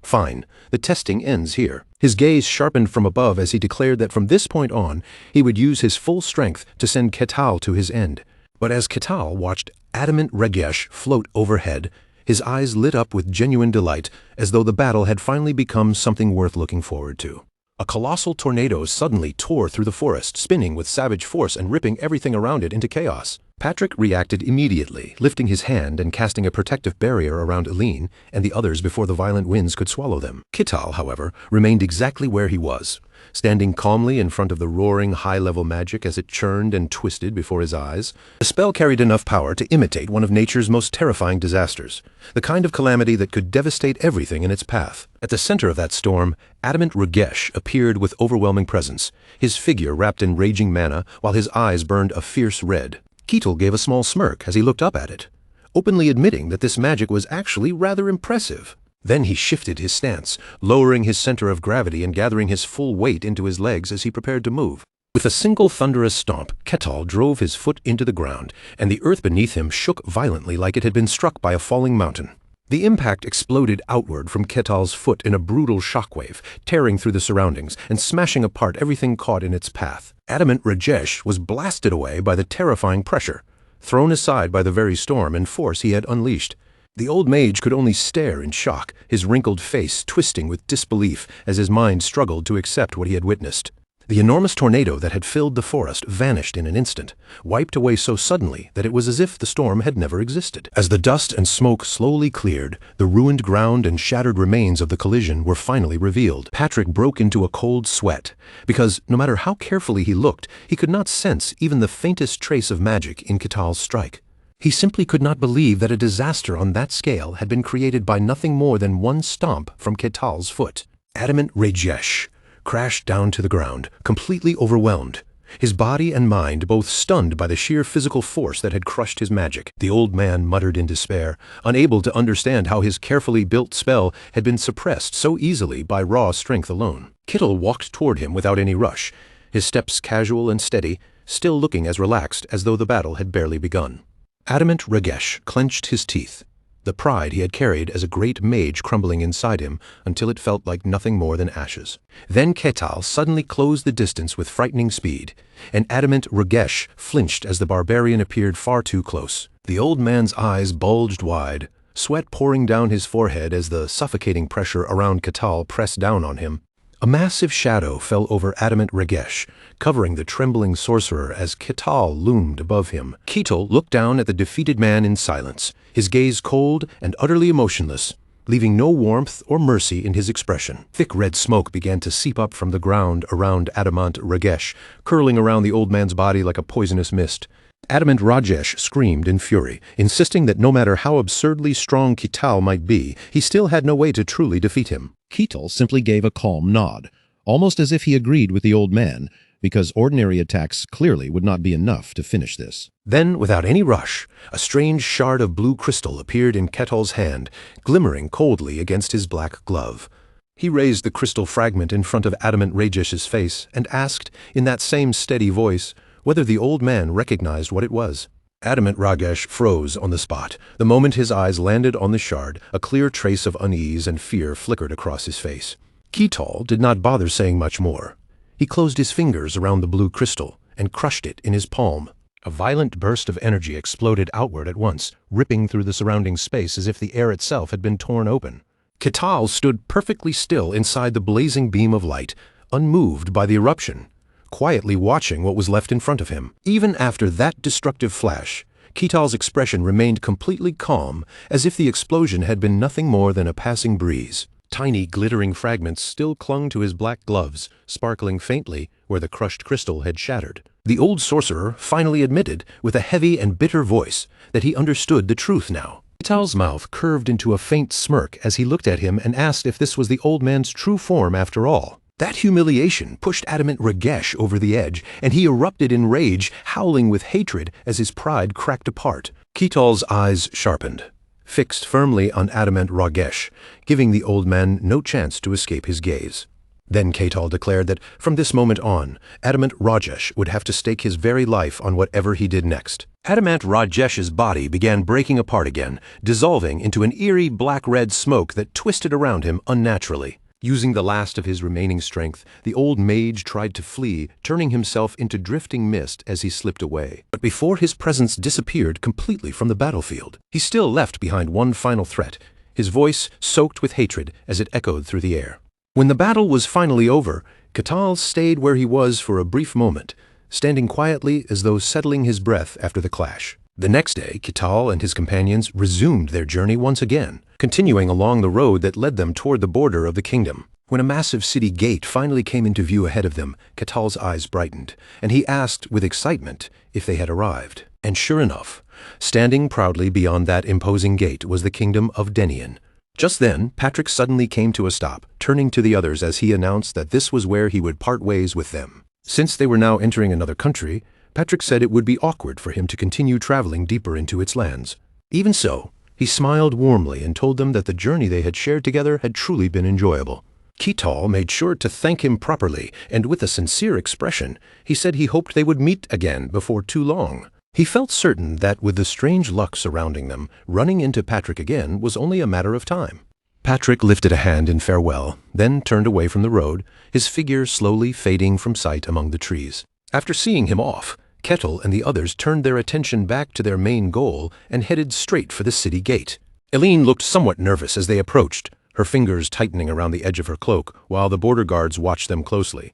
Fine, the testing ends here. His gaze sharpened from above as he declared that from this point on, he would use his full strength to send Ketal to his end. But as Ketal watched Adamant Ragesh float overhead, his eyes lit up with genuine delight, as though the battle had finally become something worth looking forward to. A colossal tornado suddenly tore through the forest, spinning with savage force and ripping everything around it into chaos. Patrick reacted immediately, lifting his hand and casting a protective barrier around Eileen and the others before the violent winds could swallow them. Ketal, however, remained exactly where he was, standing calmly in front of the roaring high-level magic as it churned and twisted before his eyes. The spell carried enough power to imitate one of nature's most terrifying disasters, the kind of calamity that could devastate everything in its path. At the center of that storm, Adamant Ragesh appeared with overwhelming presence, his figure wrapped in raging mana while his eyes burned a fierce red. Ketal gave a small smirk as he looked up at it, openly admitting that this magic was actually rather impressive. Then he shifted his stance, lowering his center of gravity and gathering his full weight into his legs as he prepared to move. With a single thunderous stomp, Ketal drove his foot into the ground, and the earth beneath him shook violently like it had been struck by a falling mountain. The impact exploded outward from Ketal's foot in a brutal shockwave, tearing through the surroundings and smashing apart everything caught in its path. Adamant Ragesh was blasted away by the terrifying pressure, thrown aside by the very storm and force he had unleashed. The old mage could only stare in shock, his wrinkled face twisting with disbelief as his mind struggled to accept what he had witnessed. The enormous tornado that had filled the forest vanished in an instant, wiped away so suddenly that it was as if the storm had never existed. As the dust and smoke slowly cleared, the ruined ground and shattered remains of the collision were finally revealed. Patrick broke into a cold sweat, because no matter how carefully he looked, he could not sense even the faintest trace of magic in Ketal's strike. He simply could not believe that a disaster on that scale had been created by nothing more than one stomp from Ketal's foot. Adamant Ragesh crashed down to the ground, completely overwhelmed, his body and mind both stunned by the sheer physical force that had crushed his magic. The old man muttered in despair, unable to understand how his carefully built spell had been suppressed so easily by raw strength alone. Ketal walked toward him without any rush, his steps casual and steady, still looking as relaxed as though the battle had barely begun. Adamant Ragesh clenched his teeth, the pride he had carried as a great mage crumbling inside him until it felt like nothing more than ashes. Then Ketal suddenly closed the distance with frightening speed, and Adamant Ragesh flinched as the barbarian appeared far too close. The old man's eyes bulged wide, sweat pouring down his forehead as the suffocating pressure around Ketal pressed down on him. A massive shadow fell over Adamant Ragesh, covering the trembling sorcerer as Ketal loomed above him. Ketal looked down at the defeated man in silence, his gaze cold and utterly emotionless, leaving no warmth or mercy in his expression. Thick red smoke began to seep up from the ground around Adamant Ragesh, curling around the old man's body like a poisonous mist. Adamant Rajesh screamed in fury, insisting that no matter how absurdly strong Kital might be, he still had no way to truly defeat him. Kital simply gave a calm nod, almost as if he agreed with the old man, because ordinary attacks clearly would not be enough to finish this. Then, without any rush, a strange shard of blue crystal appeared in Ketal's hand, glimmering coldly against his black glove. He raised the crystal fragment in front of Adamant Rajesh's face and asked, in that same steady voice, whether the old man recognized what it was. Adamant Ragesh froze on the spot. The moment his eyes landed on the shard, a clear trace of unease and fear flickered across his face. Kital did not bother saying much more. He closed his fingers around the blue crystal and crushed it in his palm. A violent burst of energy exploded outward at once, ripping through the surrounding space as if the air itself had been torn open. Kital stood perfectly still inside the blazing beam of light, unmoved by the eruption, quietly watching what was left in front of him. Even after that destructive flash, Kital's expression remained completely calm, as if the explosion had been nothing more than a passing breeze. Tiny glittering fragments still clung to his black gloves, sparkling faintly where the crushed crystal had shattered. The old sorcerer finally admitted, with a heavy and bitter voice, that he understood the truth now. Kital's mouth curved into a faint smirk as he looked at him and asked if this was the old man's true form after all. That humiliation pushed Adamant Ragesh over the edge, and he erupted in rage, howling with hatred as his pride cracked apart. Kital's eyes sharpened, fixed firmly on Adamant Ragesh, giving the old man no chance to escape his gaze. Then Kital declared that from this moment on, Adamant Rajesh would have to stake his very life on whatever he did next. Adamant Rajesh's body began breaking apart again, dissolving into an eerie black-red smoke that twisted around him unnaturally. Using the last of his remaining strength, the old mage tried to flee, turning himself into drifting mist as he slipped away. But before his presence disappeared completely from the battlefield, he still left behind one final threat, his voice soaked with hatred as it echoed through the air. When the battle was finally over, Kital stayed where he was for a brief moment, standing quietly as though settling his breath after the clash. The next day, Kital and his companions resumed their journey once again, continuing along the road that led them toward the border of the kingdom. When a massive city gate finally came into view ahead of them, Kital's eyes brightened, and he asked with excitement if they had arrived. And sure enough, standing proudly beyond that imposing gate was the kingdom of Denian. Just then, Patrick suddenly came to a stop, turning to the others as he announced that this was where he would part ways with them. Since they were now entering another country, Patrick said it would be awkward for him to continue traveling deeper into its lands. Even so, he smiled warmly and told them that the journey they had shared together had truly been enjoyable. Kital made sure to thank him properly, and with a sincere expression, he said he hoped they would meet again before too long. He felt certain that with the strange luck surrounding them, running into Patrick again was only a matter of time. Patrick lifted a hand in farewell, then turned away from the road, his figure slowly fading from sight among the trees. After seeing him off, Ketil and the others turned their attention back to their main goal and headed straight for the city gate. Eileen looked somewhat nervous as they approached, her fingers tightening around the edge of her cloak, while the border guards watched them closely.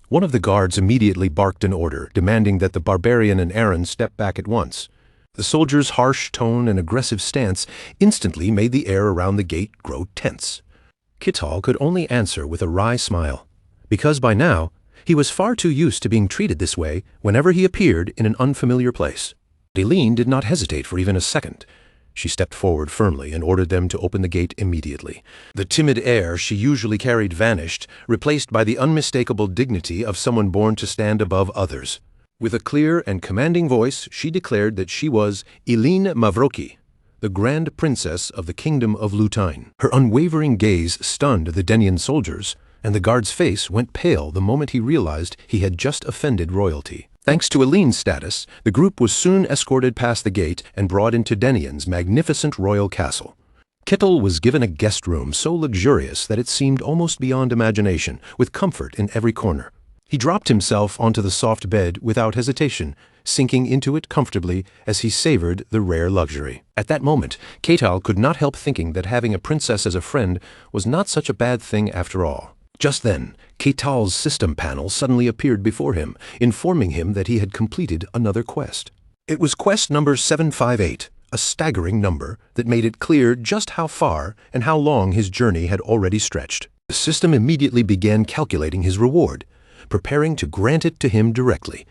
One of the guards immediately barked an order, demanding that the barbarian and Aaron step back at once. The soldier's harsh tone and aggressive stance instantly made the air around the gate grow tense. Kital could only answer with a wry smile, because by now, he was far too used to being treated this way whenever he appeared in an unfamiliar place. Eileen did not hesitate for even a second. She stepped forward firmly and ordered them to open the gate immediately. The timid air she usually carried vanished, replaced by the unmistakable dignity of someone born to stand above others. With a clear and commanding voice, she declared that she was Eileen Mavroki, the Grand Princess of the Kingdom of Lutine. Her unwavering gaze stunned the Denian soldiers, and the guard's face went pale the moment he realized he had just offended royalty. Thanks to Eileen's status, the group was soon escorted past the gate and brought into Denian's magnificent royal castle. Kital was given a guest room so luxurious that it seemed almost beyond imagination, with comfort in every corner. He dropped himself onto the soft bed without hesitation, sinking into it comfortably as he savored the rare luxury. At that moment, Kital could not help thinking that having a princess as a friend was not such a bad thing after all. Just then, Kital's system panel suddenly appeared before him, informing him that he had completed another quest. It was quest number 758, a staggering number that made it clear just how far and how long his journey had already stretched. The system immediately began calculating his reward, preparing to grant it to him directly.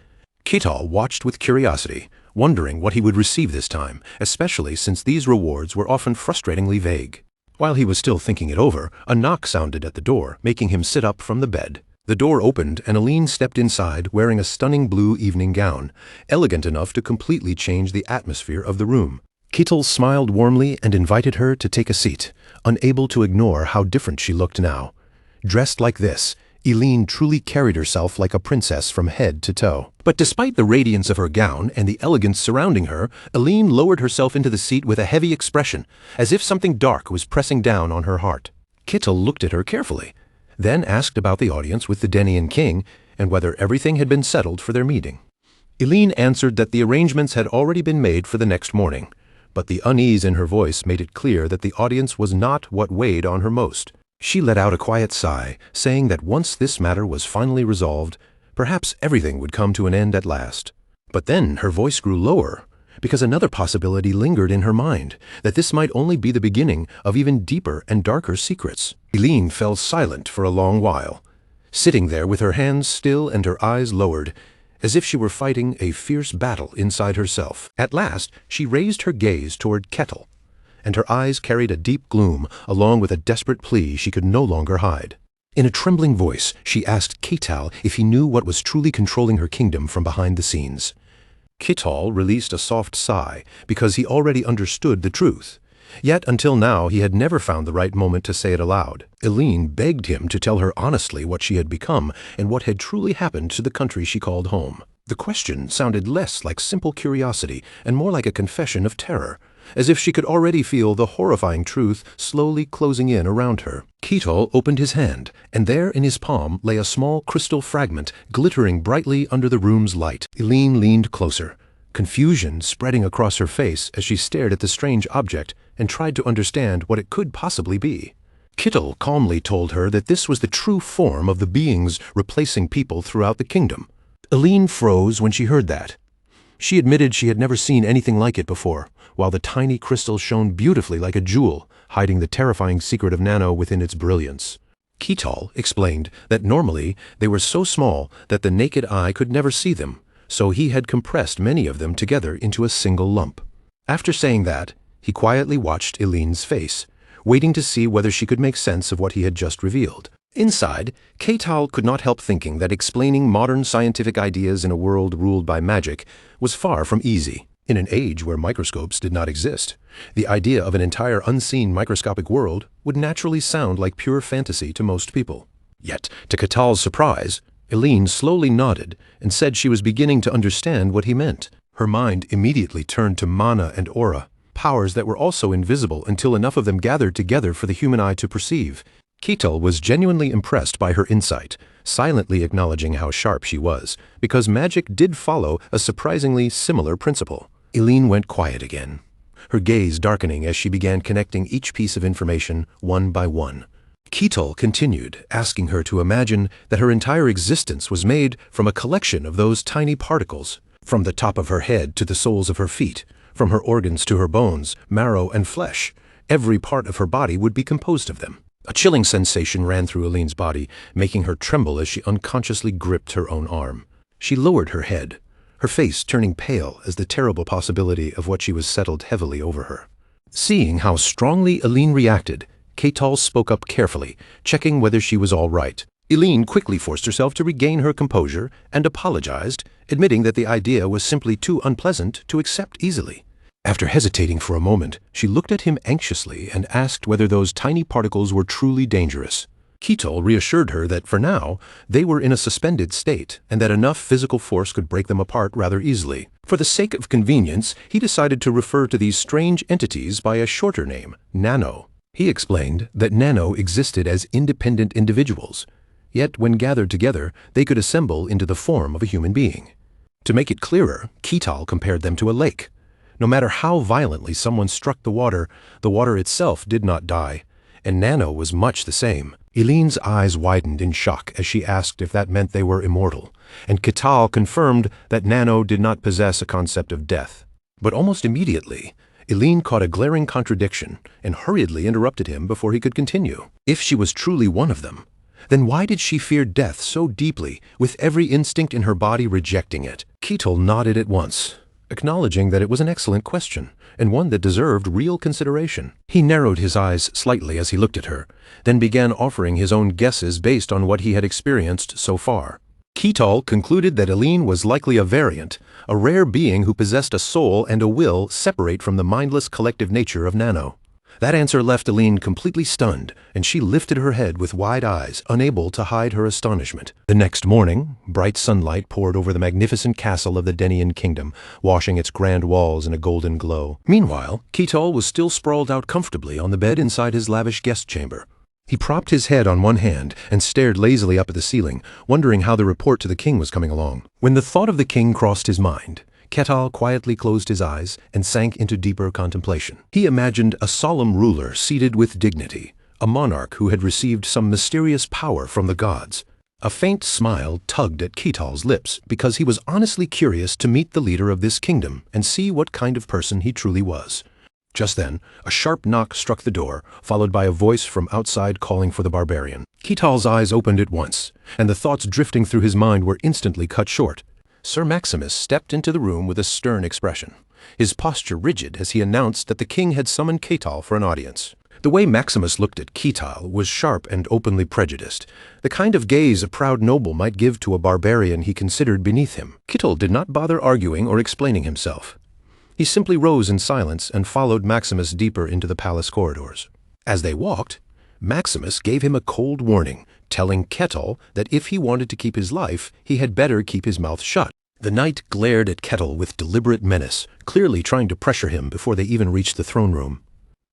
Ketal watched with curiosity, wondering what he would receive this time, especially since these rewards were often frustratingly vague. While he was still thinking it over, a knock sounded at the door, making him sit up from the bed. The door opened and Aline stepped inside wearing a stunning blue evening gown, elegant enough to completely change the atmosphere of the room. Ketal smiled warmly and invited her to take a seat, unable to ignore how different she looked now. Dressed like this, Aline truly carried herself like a princess from head to toe. But despite the radiance of her gown and the elegance surrounding her, Aline lowered herself into the seat with a heavy expression, as if something dark was pressing down on her heart. Ketal looked at her carefully, then asked about the audience with the Denian king and whether everything had been settled for their meeting. Aline answered that the arrangements had already been made for the next morning, but the unease in her voice made it clear that the audience was not what weighed on her most. She let out a quiet sigh, saying that once this matter was finally resolved, perhaps everything would come to an end at last. But then her voice grew lower, because another possibility lingered in her mind, that this might only be the beginning of even deeper and darker secrets. Aline fell silent for a long while, sitting there with her hands still and her eyes lowered, as if she were fighting a fierce battle inside herself. At last, she raised her gaze toward Ketal, and her eyes carried a deep gloom along with a desperate plea she could no longer hide. In a trembling voice, she asked Ketal if he knew what was truly controlling her kingdom from behind the scenes. Ketal released a soft sigh because he already understood the truth. Yet until now he had never found the right moment to say it aloud. Aline begged him to tell her honestly what she had become and what had truly happened to the country she called home. The question sounded less like simple curiosity and more like a confession of terror, as if she could already feel the horrifying truth slowly closing in around her. Ketal opened his hand, and there in his palm lay a small crystal fragment glittering brightly under the room's light. Aline leaned closer, confusion spreading across her face as she stared at the strange object and tried to understand what it could possibly be. Ketal calmly told her that this was the true form of the beings replacing people throughout the kingdom. Aline froze when she heard that. She admitted she had never seen anything like it before, while the tiny crystal shone beautifully like a jewel, hiding the terrifying secret of Nano within its brilliance. Ketal explained that normally they were so small that the naked eye could never see them, so he had compressed many of them together into a single lump. After saying that, he quietly watched Aline's face, waiting to see whether she could make sense of what he had just revealed. Inside, Ketal could not help thinking that explaining modern scientific ideas in a world ruled by magic was far from easy. In an age where microscopes did not exist, the idea of an entire unseen microscopic world would naturally sound like pure fantasy to most people. Yet, to Ketal's surprise, Aline slowly nodded and said she was beginning to understand what he meant. Her mind immediately turned to mana and aura, powers that were also invisible until enough of them gathered together for the human eye to perceive. Ketal was genuinely impressed by her insight, silently acknowledging how sharp she was, because magic did follow a surprisingly similar principle. Aline went quiet again, her gaze darkening as she began connecting each piece of information one by one. Ketal continued, asking her to imagine that her entire existence was made from a collection of those tiny particles, from the top of her head to the soles of her feet, from her organs to her bones, marrow, and flesh. Every part of her body would be composed of them. A chilling sensation ran through Aline's body, making her tremble as she unconsciously gripped her own arm. She lowered her head, her face turning pale as the terrible possibility of what she was settled heavily over her. Seeing how strongly Aline reacted, Ketal spoke up carefully, checking whether she was all right. Aline quickly forced herself to regain her composure and apologized, admitting that the idea was simply too unpleasant to accept easily. After hesitating for a moment, she looked at him anxiously and asked whether those tiny particles were truly dangerous. Ketal reassured her that for now, they were in a suspended state and that enough physical force could break them apart rather easily. For the sake of convenience, he decided to refer to these strange entities by a shorter name, Nano. He explained that Nano existed as independent individuals, yet when gathered together, they could assemble into the form of a human being. To make it clearer, Ketal compared them to a lake. No matter how violently someone struck the water itself did not die, and Nano was much the same. Aline's eyes widened in shock as she asked if that meant they were immortal, and Ketal confirmed that Nano did not possess a concept of death. But almost immediately, Eileen caught a glaring contradiction and hurriedly interrupted him before he could continue. If she was truly one of them, then why did she fear death so deeply, with every instinct in her body rejecting it? Ketel nodded at once, acknowledging that it was an excellent question, and one that deserved real consideration. He narrowed his eyes slightly as he looked at her, then began offering his own guesses based on what he had experienced so far. Ketel concluded that Eileen was likely a variant, a rare being who possessed a soul and a will separate from the mindless collective nature of Nano. That answer left Eileen completely stunned, and she lifted her head with wide eyes, unable to hide her astonishment. The next morning, bright sunlight poured over the magnificent castle of the Denian kingdom, washing its grand walls in a golden glow. Meanwhile, Ketel was still sprawled out comfortably on the bed inside his lavish guest chamber. He propped his head on one hand and stared lazily up at the ceiling, wondering how the report to the king was coming along. When the thought of the king crossed his mind, Ketal quietly closed his eyes and sank into deeper contemplation. He imagined a solemn ruler seated with dignity, a monarch who had received some mysterious power from the gods. A faint smile tugged at Ketal's lips because he was honestly curious to meet the leader of this kingdom and see what kind of person he truly was. Just then, a sharp knock struck the door, followed by a voice from outside calling for the barbarian. Ketal's eyes opened at once, and the thoughts drifting through his mind were instantly cut short. Sir Maximus stepped into the room with a stern expression, his posture rigid as he announced that the king had summoned Ketal for an audience. The way Maximus looked at Ketal was sharp and openly prejudiced, the kind of gaze a proud noble might give to a barbarian he considered beneath him. Ketal did not bother arguing or explaining himself. He simply rose in silence and followed Maximus deeper into the palace corridors. As they walked, Maximus gave him a cold warning, telling Ketal that if he wanted to keep his life, he had better keep his mouth shut. The knight glared at Ketal with deliberate menace, clearly trying to pressure him before they even reached the throne room.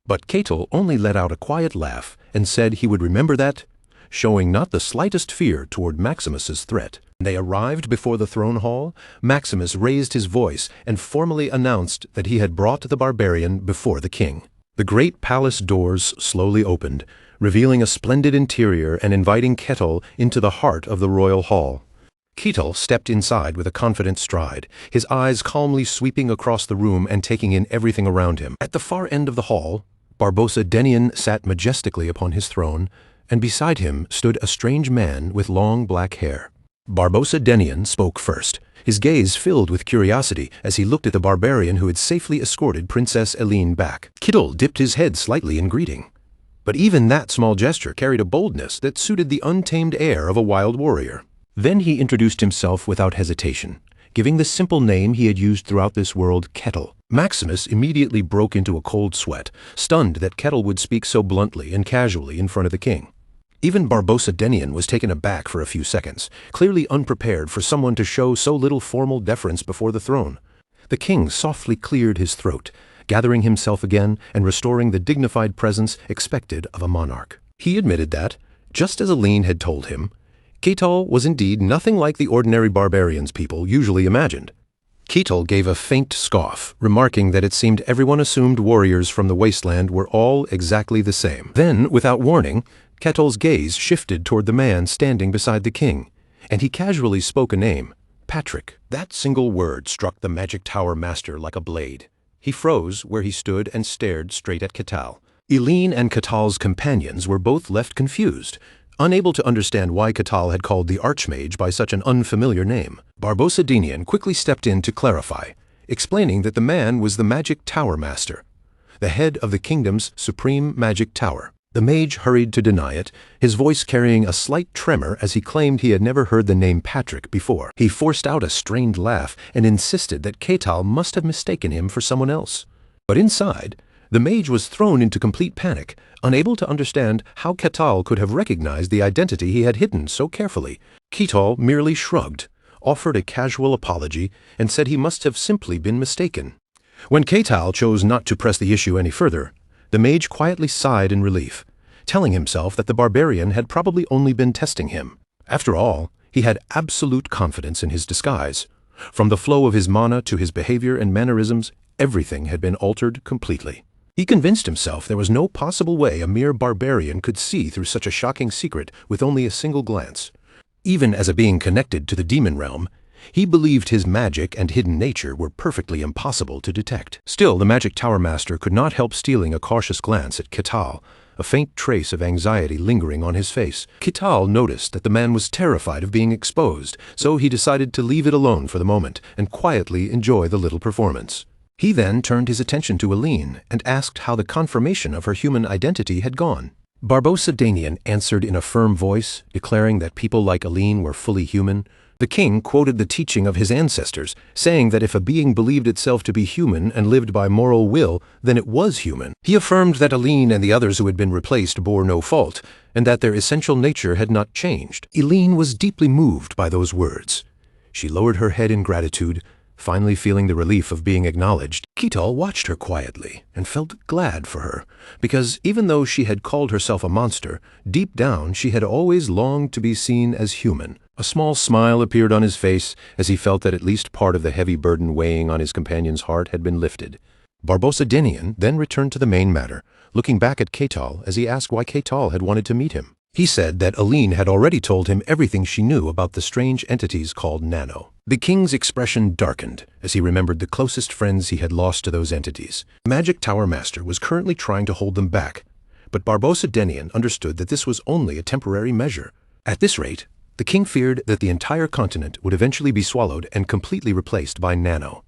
But Ketal only let out a quiet laugh and said he would remember that, showing not the slightest fear toward Maximus's threat. When they arrived before the throne hall, Maximus raised his voice and formally announced that he had brought the barbarian before the king. The great palace doors slowly opened, revealing a splendid interior and inviting Ketal into the heart of the royal hall. Ketal stepped inside with a confident stride, his eyes calmly sweeping across the room and taking in everything around him. At the far end of the hall, Barbossa Denian sat majestically upon his throne, and beside him stood a strange man with long black hair. Barbossa Denian spoke first, his gaze filled with curiosity as he looked at the barbarian who had safely escorted Princess Eileen back. Ketal dipped his head slightly in greeting. But even that small gesture carried a boldness that suited the untamed air of a wild warrior. Then he introduced himself without hesitation, giving the simple name he had used throughout this world, Ketal. Maximus immediately broke into a cold sweat, stunned that Ketal would speak so bluntly and casually in front of the king. Even Barbossa Denian was taken aback for a few seconds, clearly unprepared for someone to show so little formal deference before the throne. The king softly cleared his throat, gathering himself again and restoring the dignified presence expected of a monarch. He admitted that, just as Eileen had told him, Ketal was indeed nothing like the ordinary barbarians people usually imagined. Ketal gave a faint scoff, remarking that it seemed everyone assumed warriors from the wasteland were all exactly the same. Then, without warning, Ketal's gaze shifted toward the man standing beside the king, and he casually spoke a name, Patrick. That single word struck the magic tower master like a blade. He froze where he stood and stared straight at Ketal. Eileen and Ketal's companions were both left confused, unable to understand why Ketal had called the Archmage by such an unfamiliar name. Barbossa Denian quickly stepped in to clarify, explaining that the man was the Magic Tower Master, the head of the kingdom's supreme magic tower. The mage hurried to deny it, his voice carrying a slight tremor as he claimed he had never heard the name Patrick before. He forced out a strained laugh and insisted that Ketal must have mistaken him for someone else. But inside, the mage was thrown into complete panic, unable to understand how Ketal could have recognized the identity he had hidden so carefully. Ketal merely shrugged, offered a casual apology, and said he must have simply been mistaken. When Ketal chose not to press the issue any further, the mage quietly sighed in relief, telling himself that the barbarian had probably only been testing him. After all, he had absolute confidence in his disguise. From the flow of his mana to his behavior and mannerisms, everything had been altered completely. He convinced himself there was no possible way a mere barbarian could see through such a shocking secret with only a single glance. Even as a being connected to the demon realm, He believed his magic and hidden nature were perfectly impossible to detect. Still, the Magic Tower Master could not help stealing a cautious glance at Ketal, a faint trace of anxiety lingering on his face. Ketal noticed that the man was terrified of being exposed, so he decided to leave it alone for the moment and quietly enjoy the little performance. He then turned his attention to Aline and asked how the confirmation of her human identity had gone. Barbossa Danian answered in a firm voice, declaring that people like Aline were fully human. The king quoted the teaching of his ancestors, saying that if a being believed itself to be human and lived by moral will, then it was human. He affirmed that Aline and the others who had been replaced bore no fault, and that their essential nature had not changed. Aline was deeply moved by those words. She lowered her head in gratitude, finally feeling the relief of being acknowledged. Ketal watched her quietly and felt glad for her, because even though she had called herself a monster, deep down she had always longed to be seen as human. A small smile appeared on his face as he felt that at least part of the heavy burden weighing on his companion's heart had been lifted. Barbossa Danian then returned to the main matter, looking back at Ketal as he asked why Ketal had wanted to meet him. He said that Aline had already told him everything she knew about the strange entities called Nano. The king's expression darkened as he remembered the closest friends he had lost to those entities. The Magic Tower Master was currently trying to hold them back, but Barbossa Danian understood that this was only a temporary measure. At this rate, the king feared that the entire continent would eventually be swallowed and completely replaced by Nano.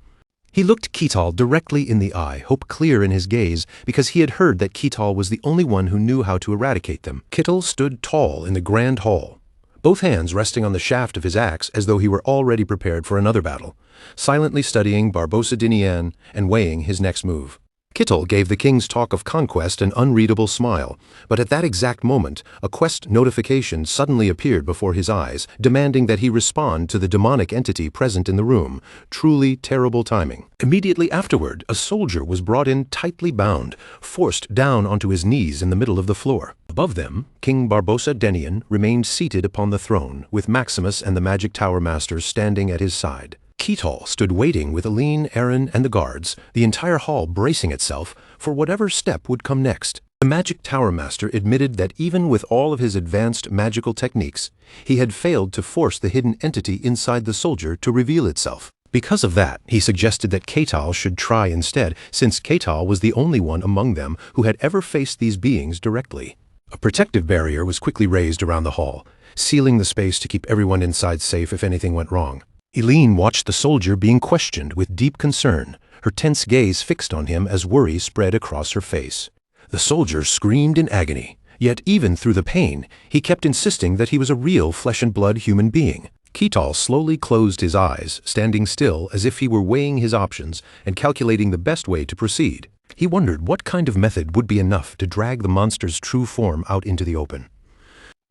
He looked Ketal directly in the eye, hope clear in his gaze, because he had heard that Ketal was the only one who knew how to eradicate them. Ketal stood tall in the grand hall, both hands resting on the shaft of his axe as though he were already prepared for another battle, silently studying Barbossa Danian and weighing his next move. Ketal gave the king's talk of conquest an unreadable smile, but at that exact moment, a quest notification suddenly appeared before his eyes, demanding that he respond to the demonic entity present in the room. Truly terrible timing. Immediately afterward, a soldier was brought in tightly bound, forced down onto his knees in the middle of the floor. Above them, King Barbossa Danian remained seated upon the throne, with Maximus and the Magic Tower Master standing at his side. Ketal stood waiting with Aline, Aaron, and the guards, the entire hall bracing itself for whatever step would come next. The Magic Tower Master admitted that even with all of his advanced magical techniques, he had failed to force the hidden entity inside the soldier to reveal itself. Because of that, he suggested that Ketal should try instead, since Ketal was the only one among them who had ever faced these beings directly. A protective barrier was quickly raised around the hall, sealing the space to keep everyone inside safe if anything went wrong. Aline watched the soldier being questioned with deep concern, her tense gaze fixed on him as worry spread across her face. The soldier screamed in agony, yet even through the pain, he kept insisting that he was a real flesh-and-blood human being. Ketal slowly closed his eyes, standing still as if he were weighing his options and calculating the best way to proceed. He wondered what kind of method would be enough to drag the monster's true form out into the open.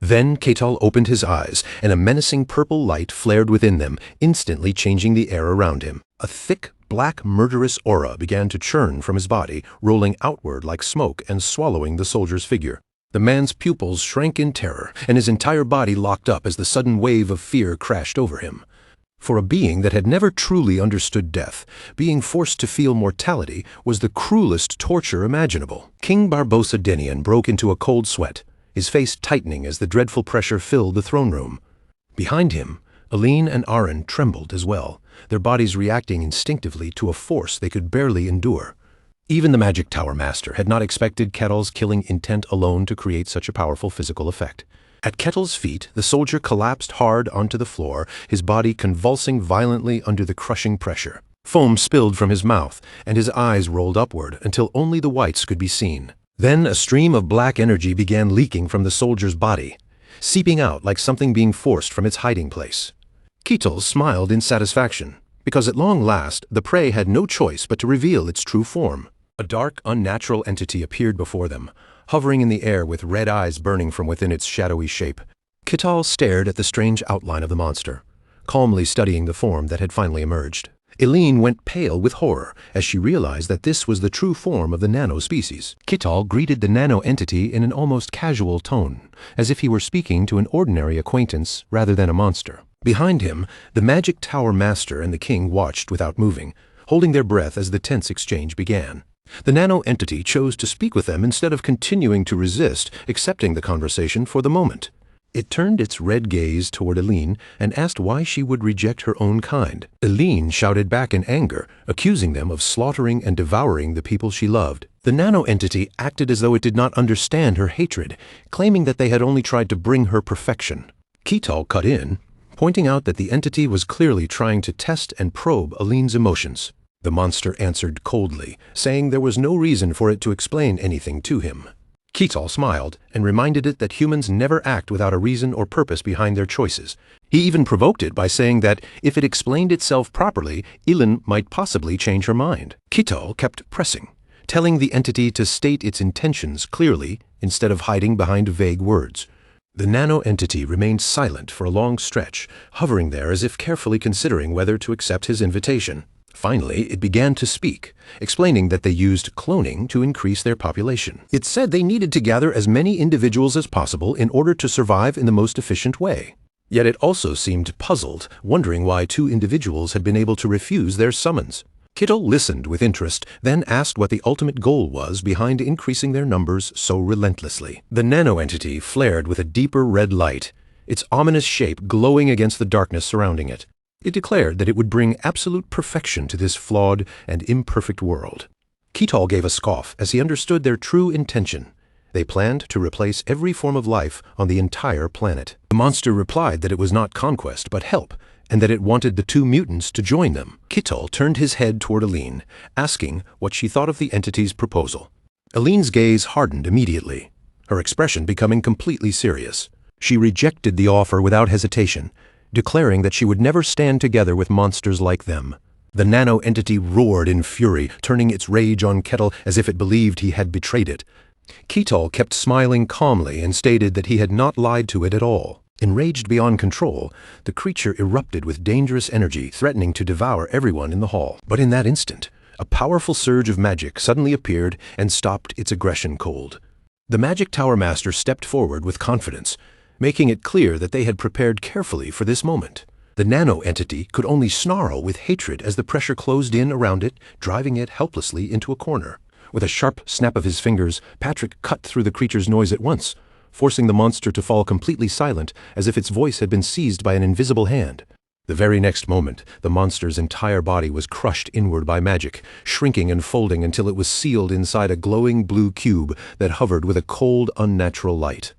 Then Ketal opened his eyes, and a menacing purple light flared within them, instantly changing the air around him. A thick, black, murderous aura began to churn from his body, rolling outward like smoke and swallowing the soldier's figure. The man's pupils shrank in terror, and his entire body locked up as the sudden wave of fear crashed over him. For a being that had never truly understood death, being forced to feel mortality was the cruelest torture imaginable. King Barbossa Danian broke into a cold sweat, his face tightening as the dreadful pressure filled the throne room. Behind him, Aline and Aaron trembled as well, their bodies reacting instinctively to a force they could barely endure. Even the Magic Tower Master had not expected Ketal's killing intent alone to create such a powerful physical effect. At Ketal's feet, the soldier collapsed hard onto the floor, his body convulsing violently under the crushing pressure. Foam spilled from his mouth, and his eyes rolled upward until only the whites could be seen. Then a stream of black energy began leaking from the soldier's body, seeping out like something being forced from its hiding place. Ketal smiled in satisfaction, because at long last the prey had no choice but to reveal its true form. A dark, unnatural entity appeared before them, hovering in the air with red eyes burning from within its shadowy shape. Ketal stared at the strange outline of the monster, calmly studying the form that had finally emerged. Aline went pale with horror as she realized that this was the true form of the nano species. Ketal greeted the nano entity in an almost casual tone, as if he were speaking to an ordinary acquaintance rather than a monster. Behind him, the Magic Tower Master and the king watched without moving, holding their breath as the tense exchange began. The nano entity chose to speak with them instead of continuing to resist, accepting the conversation for the moment. It turned its red gaze toward Eileen and asked why she would reject her own kind. Eileen shouted back in anger, accusing them of slaughtering and devouring the people she loved. The nano-entity acted as though it did not understand her hatred, claiming that they had only tried to bring her perfection. Ketal cut in, pointing out that the entity was clearly trying to test and probe Eileen's emotions. The monster answered coldly, saying there was no reason for it to explain anything to him. Ketal smiled and reminded it that humans never act without a reason or purpose behind their choices. He even provoked it by saying that if it explained itself properly, Eileen might possibly change her mind. Ketal kept pressing, telling the entity to state its intentions clearly instead of hiding behind vague words. The nano-entity remained silent for a long stretch, hovering there as if carefully considering whether to accept his invitation. Finally, it began to speak, explaining that they used cloning to increase their population. It said they needed to gather as many individuals as possible in order to survive in the most efficient way. Yet it also seemed puzzled, wondering why 2 individuals had been able to refuse their summons. Ketal listened with interest, then asked what the ultimate goal was behind increasing their numbers so relentlessly. The nano-entity flared with a deeper red light, its ominous shape glowing against the darkness surrounding it. It declared that it would bring absolute perfection to this flawed and imperfect world. Ketal gave a scoff as he understood their true intention. They planned to replace every form of life on the entire planet. The monster replied that it was not conquest but help, and that it wanted the 2 mutants to join them. Ketal turned his head toward Eileen, asking what she thought of the entity's proposal. Eileen's gaze hardened immediately, her expression becoming completely serious. She rejected the offer without hesitation, declaring that she would never stand together with monsters like them. The nano-entity roared in fury, turning its rage on Ketal as if it believed he had betrayed it. Ketal kept smiling calmly and stated that he had not lied to it at all. Enraged beyond control, the creature erupted with dangerous energy, threatening to devour everyone in the hall. But in that instant, a powerful surge of magic suddenly appeared and stopped its aggression cold. The Magic Tower Master stepped forward with confidence, making it clear that they had prepared carefully for this moment. The nano-entity could only snarl with hatred as the pressure closed in around it, driving it helplessly into a corner. With a sharp snap of his fingers, Patrick cut through the creature's noise at once, forcing the monster to fall completely silent as if its voice had been seized by an invisible hand. The very next moment, the monster's entire body was crushed inward by magic, shrinking and folding until it was sealed inside a glowing blue cube that hovered with a cold, unnatural light.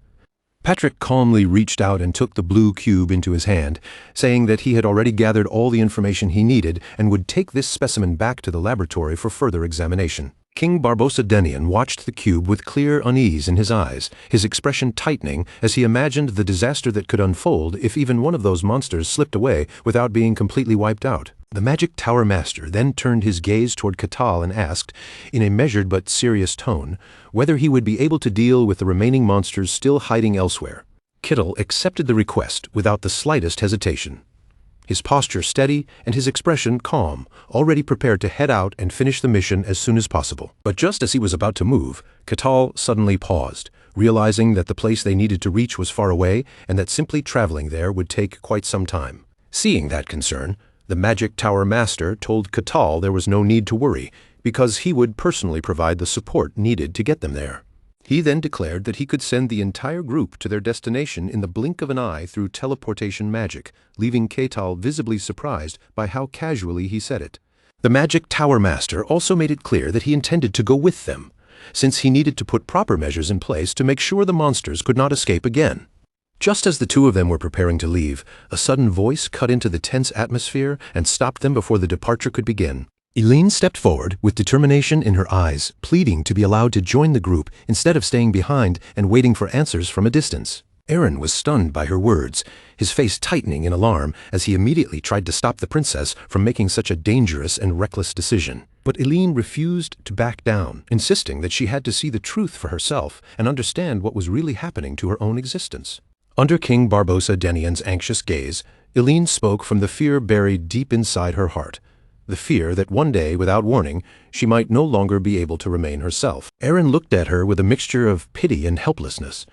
Patrick calmly reached out and took the blue cube into his hand, saying that he had already gathered all the information he needed and would take this specimen back to the laboratory for further examination. King Barbossa Denian watched the cube with clear unease in his eyes, his expression tightening as he imagined the disaster that could unfold if even one of those monsters slipped away without being completely wiped out. The Magic Tower Master then turned his gaze toward Ketal and asked, in a measured but serious tone, whether he would be able to deal with the remaining monsters still hiding elsewhere. Ketal accepted the request without the slightest hesitation, his posture steady and his expression calm, already prepared to head out and finish the mission as soon as possible. But just as he was about to move, Ketal suddenly paused, realizing that the place they needed to reach was far away and that simply traveling there would take quite some time. Seeing that concern, the Magic Tower Master told Ketal there was no need to worry, because he would personally provide the support needed to get them there. He then declared that he could send the entire group to their destination in the blink of an eye through teleportation magic, leaving Ketal visibly surprised by how casually he said it. The Magic Tower Master also made it clear that he intended to go with them, since he needed to put proper measures in place to make sure the monsters could not escape again. Just as the 2 of them were preparing to leave, a sudden voice cut into the tense atmosphere and stopped them before the departure could begin. Eileen stepped forward with determination in her eyes, pleading to be allowed to join the group instead of staying behind and waiting for answers from a distance. Aaron was stunned by her words, his face tightening in alarm as he immediately tried to stop the princess from making such a dangerous and reckless decision. But Eileen refused to back down, insisting that she had to see the truth for herself and understand what was really happening to her own existence. Under King Barbossa Denian's anxious gaze, Eileen spoke from the fear buried deep inside her heart, the fear that one day, without warning, she might no longer be able to remain herself. Aaron looked at her with a mixture of pity and helplessness,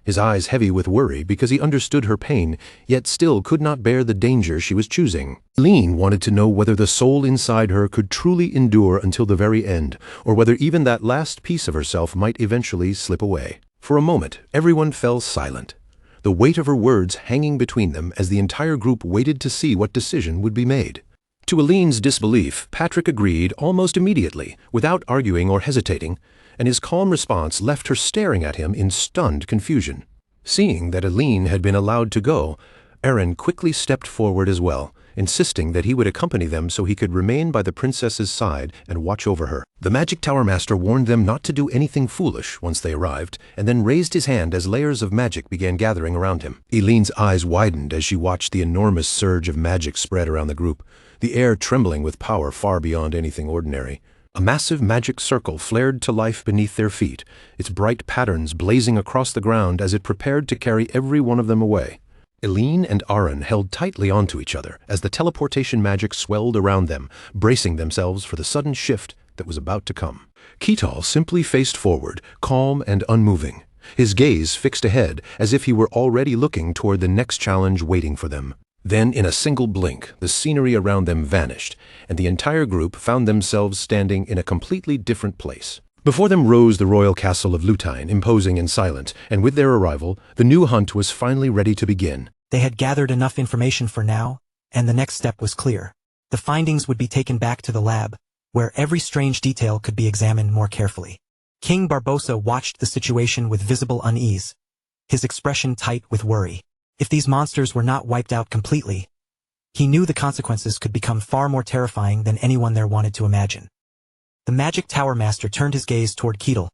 his eyes heavy with worry because he understood her pain, yet still could not bear the danger she was choosing. Eileen wanted to know whether the soul inside her could truly endure until the very end, or whether even that last piece of herself might eventually slip away. For a moment, everyone fell silent. the weight of her words hanging between them as the entire group waited to see what decision would be made. To Aline's disbelief, Patrick agreed almost immediately, without arguing or hesitating, and his calm response left her staring at him in stunned confusion. Seeing that Aline had been allowed to go, Aaron quickly stepped forward as well, insisting that he would accompany them so he could remain by the princess's side and watch over her. The Magic Tower Master warned them not to do anything foolish once they arrived, and then raised his hand as layers of magic began gathering around him. Aline's eyes widened as she watched the enormous surge of magic spread around the group, the air trembling with power far beyond anything ordinary. A massive magic circle flared to life beneath their feet, its bright patterns blazing across the ground as it prepared to carry every one of them away. Aline and Aaron held tightly onto each other as the teleportation magic swelled around them, bracing themselves for the sudden shift that was about to come. Ketal simply faced forward, calm and unmoving, his gaze fixed ahead as if he were already looking toward the next challenge waiting for them. Then, in a single blink, the scenery around them vanished, and the entire group found themselves standing in a completely different place. Before them rose the royal castle of Lutine, imposing and silent, and with their arrival, the new hunt was finally ready to begin. They had gathered enough information for now, and the next step was clear. The findings would be taken back to the lab, where every strange detail could be examined more carefully. King Barbossa watched the situation with visible unease, his expression tight with worry. If these monsters were not wiped out completely, he knew the consequences could become far more terrifying than anyone there wanted to imagine. The Magic Tower Master turned his gaze toward Ketal,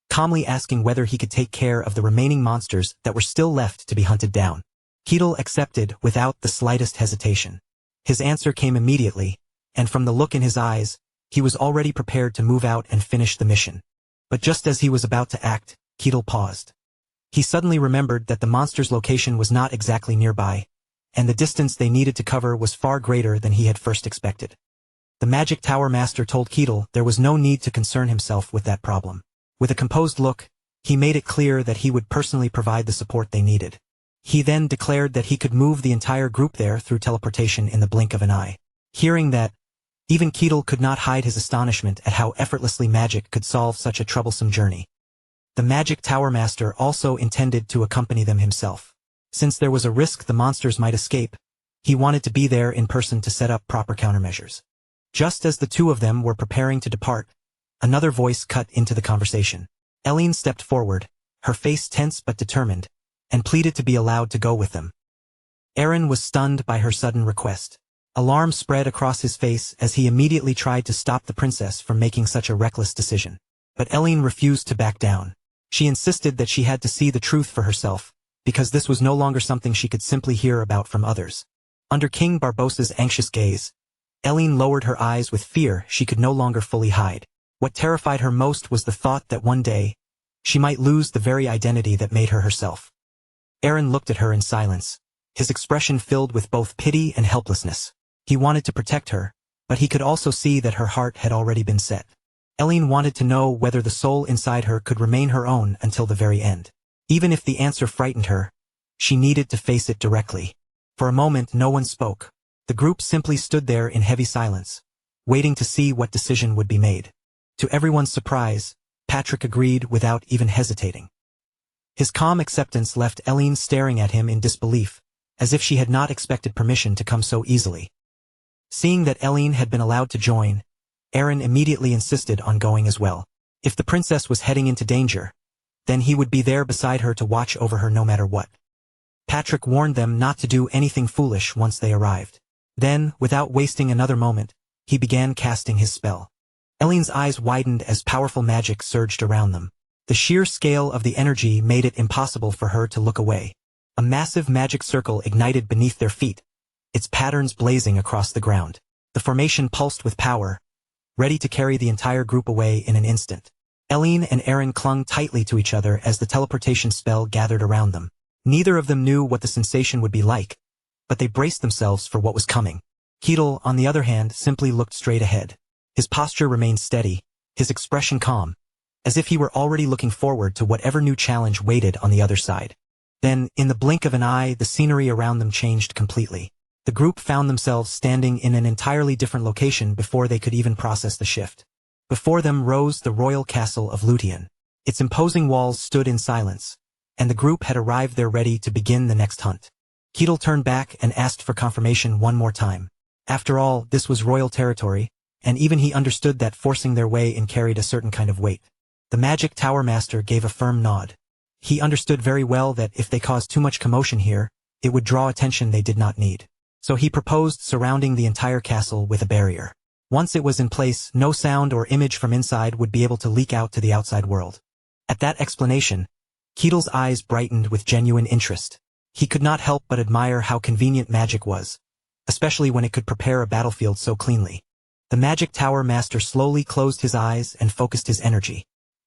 calmly asking whether he could take care of the remaining monsters that were still left to be hunted down. Ketal accepted without the slightest hesitation. His answer came immediately, and from the look in his eyes, he was already prepared to move out and finish the mission. But just as he was about to act, Ketal paused. He suddenly remembered that the monster's location was not exactly nearby, and the distance they needed to cover was far greater than he had first expected. The Magic Tower Master told Ketal there was no need to concern himself with that problem. With a composed look, he made it clear that he would personally provide the support they needed. He then declared that he could move the entire group there through teleportation in the blink of an eye. Hearing that, even Ketal could not hide his astonishment at how effortlessly magic could solve such a troublesome journey. The Magic Tower Master also intended to accompany them himself. Since there was a risk the monsters might escape, he wanted to be there in person to set up proper countermeasures. Just as the two of them were preparing to depart, another voice cut into the conversation. Aline stepped forward, her face tense but determined, and pleaded to be allowed to go with them. Aaron was stunned by her sudden request. Alarm spread across his face as he immediately tried to stop the princess from making such a reckless decision. But Aline refused to back down. She insisted that she had to see the truth for herself, because this was no longer something she could simply hear about from others. Under King Barbossa's anxious gaze, Aline lowered her eyes with fear she could no longer fully hide. What terrified her most was the thought that one day, she might lose the very identity that made her herself. Aaron looked at her in silence, his expression filled with both pity and helplessness. He wanted to protect her, but he could also see that her heart had already been set. Aline wanted to know whether the soul inside her could remain her own until the very end. Even if the answer frightened her, she needed to face it directly. For a moment no one spoke. The group simply stood there in heavy silence, waiting to see what decision would be made. To everyone's surprise, Patrick agreed without even hesitating. His calm acceptance left Aline staring at him in disbelief, as if she had not expected permission to come so easily. Seeing that Aline had been allowed to join, Aaron immediately insisted on going as well. If the princess was heading into danger, then he would be there beside her to watch over her no matter what. Patrick warned them not to do anything foolish once they arrived. Then, without wasting another moment, he began casting his spell. Aline's eyes widened as powerful magic surged around them. The sheer scale of the energy made it impossible for her to look away. A massive magic circle ignited beneath their feet, its patterns blazing across the ground. The formation pulsed with power, ready to carry the entire group away in an instant. Aline and Aaron clung tightly to each other as the teleportation spell gathered around them. Neither of them knew what the sensation would be like, but they braced themselves for what was coming. Ketal, on the other hand, simply looked straight ahead. His posture remained steady, his expression calm, as if he were already looking forward to whatever new challenge waited on the other side. Then, in the blink of an eye, the scenery around them changed completely. The group found themselves standing in an entirely different location before they could even process the shift. Before them rose the royal castle of Lutine. Its imposing walls stood in silence, and the group had arrived there ready to begin the next hunt. Ketil turned back and asked for confirmation one more time. After all, this was royal territory, and even he understood that forcing their way in carried a certain kind of weight. The Magic Tower Master gave a firm nod. He understood very well that if they caused too much commotion here, it would draw attention they did not need. So he proposed surrounding the entire castle with a barrier. Once it was in place, no sound or image from inside would be able to leak out to the outside world. At that explanation, Ketil's eyes brightened with genuine interest. He could not help but admire how convenient magic was, especially when it could prepare a battlefield so cleanly. The Magic Tower Master slowly closed his eyes and focused his energy.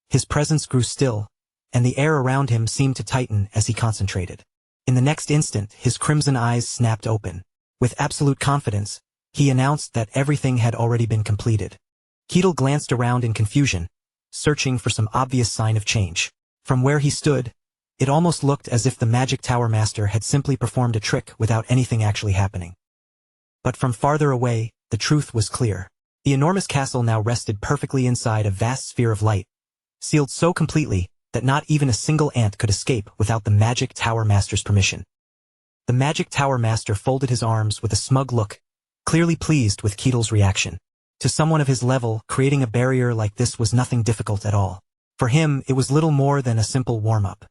His presence grew still, and the air around him seemed to tighten as he concentrated. In the next instant, his crimson eyes snapped open. With absolute confidence, he announced that everything had already been completed. Ketil glanced around in confusion, searching for some obvious sign of change. From where he stood, it almost looked as if the Magic Tower Master had simply performed a trick without anything actually happening. But from farther away, the truth was clear. The enormous castle now rested perfectly inside a vast sphere of light, sealed so completely that not even a single ant could escape without the Magic Tower Master's permission. The Magic Tower Master folded his arms with a smug look, clearly pleased with Ketil's reaction. To someone of his level, creating a barrier like this was nothing difficult at all. For him, it was little more than a simple warm-up.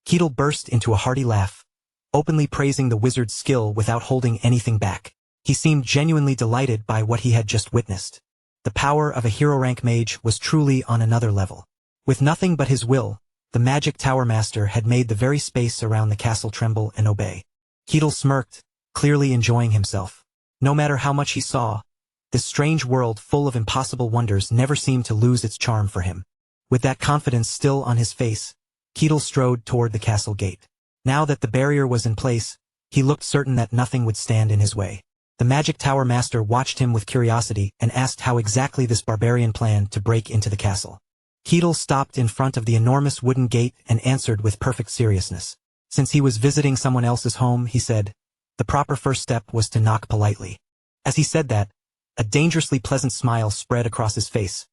Ketil burst into a hearty laugh, openly praising the wizard's skill without holding anything back. He seemed genuinely delighted by what he had just witnessed. The power of a hero-rank mage was truly on another level. With nothing but his will, the Magic Tower Master had made the very space around the castle tremble and obey. Ketil smirked, clearly enjoying himself. No matter how much he saw, this strange world full of impossible wonders never seemed to lose its charm for him. With that confidence still on his face, Ketil strode toward the castle gate. Now that the barrier was in place, he looked certain that nothing would stand in his way. The Magic Tower Master watched him with curiosity and asked how exactly this barbarian planned to break into the castle. Ketil stopped in front of the enormous wooden gate and answered with perfect seriousness. Since he was visiting someone else's home, he said, the proper first step was to knock politely. As he said that, a dangerously pleasant smile spread across his face,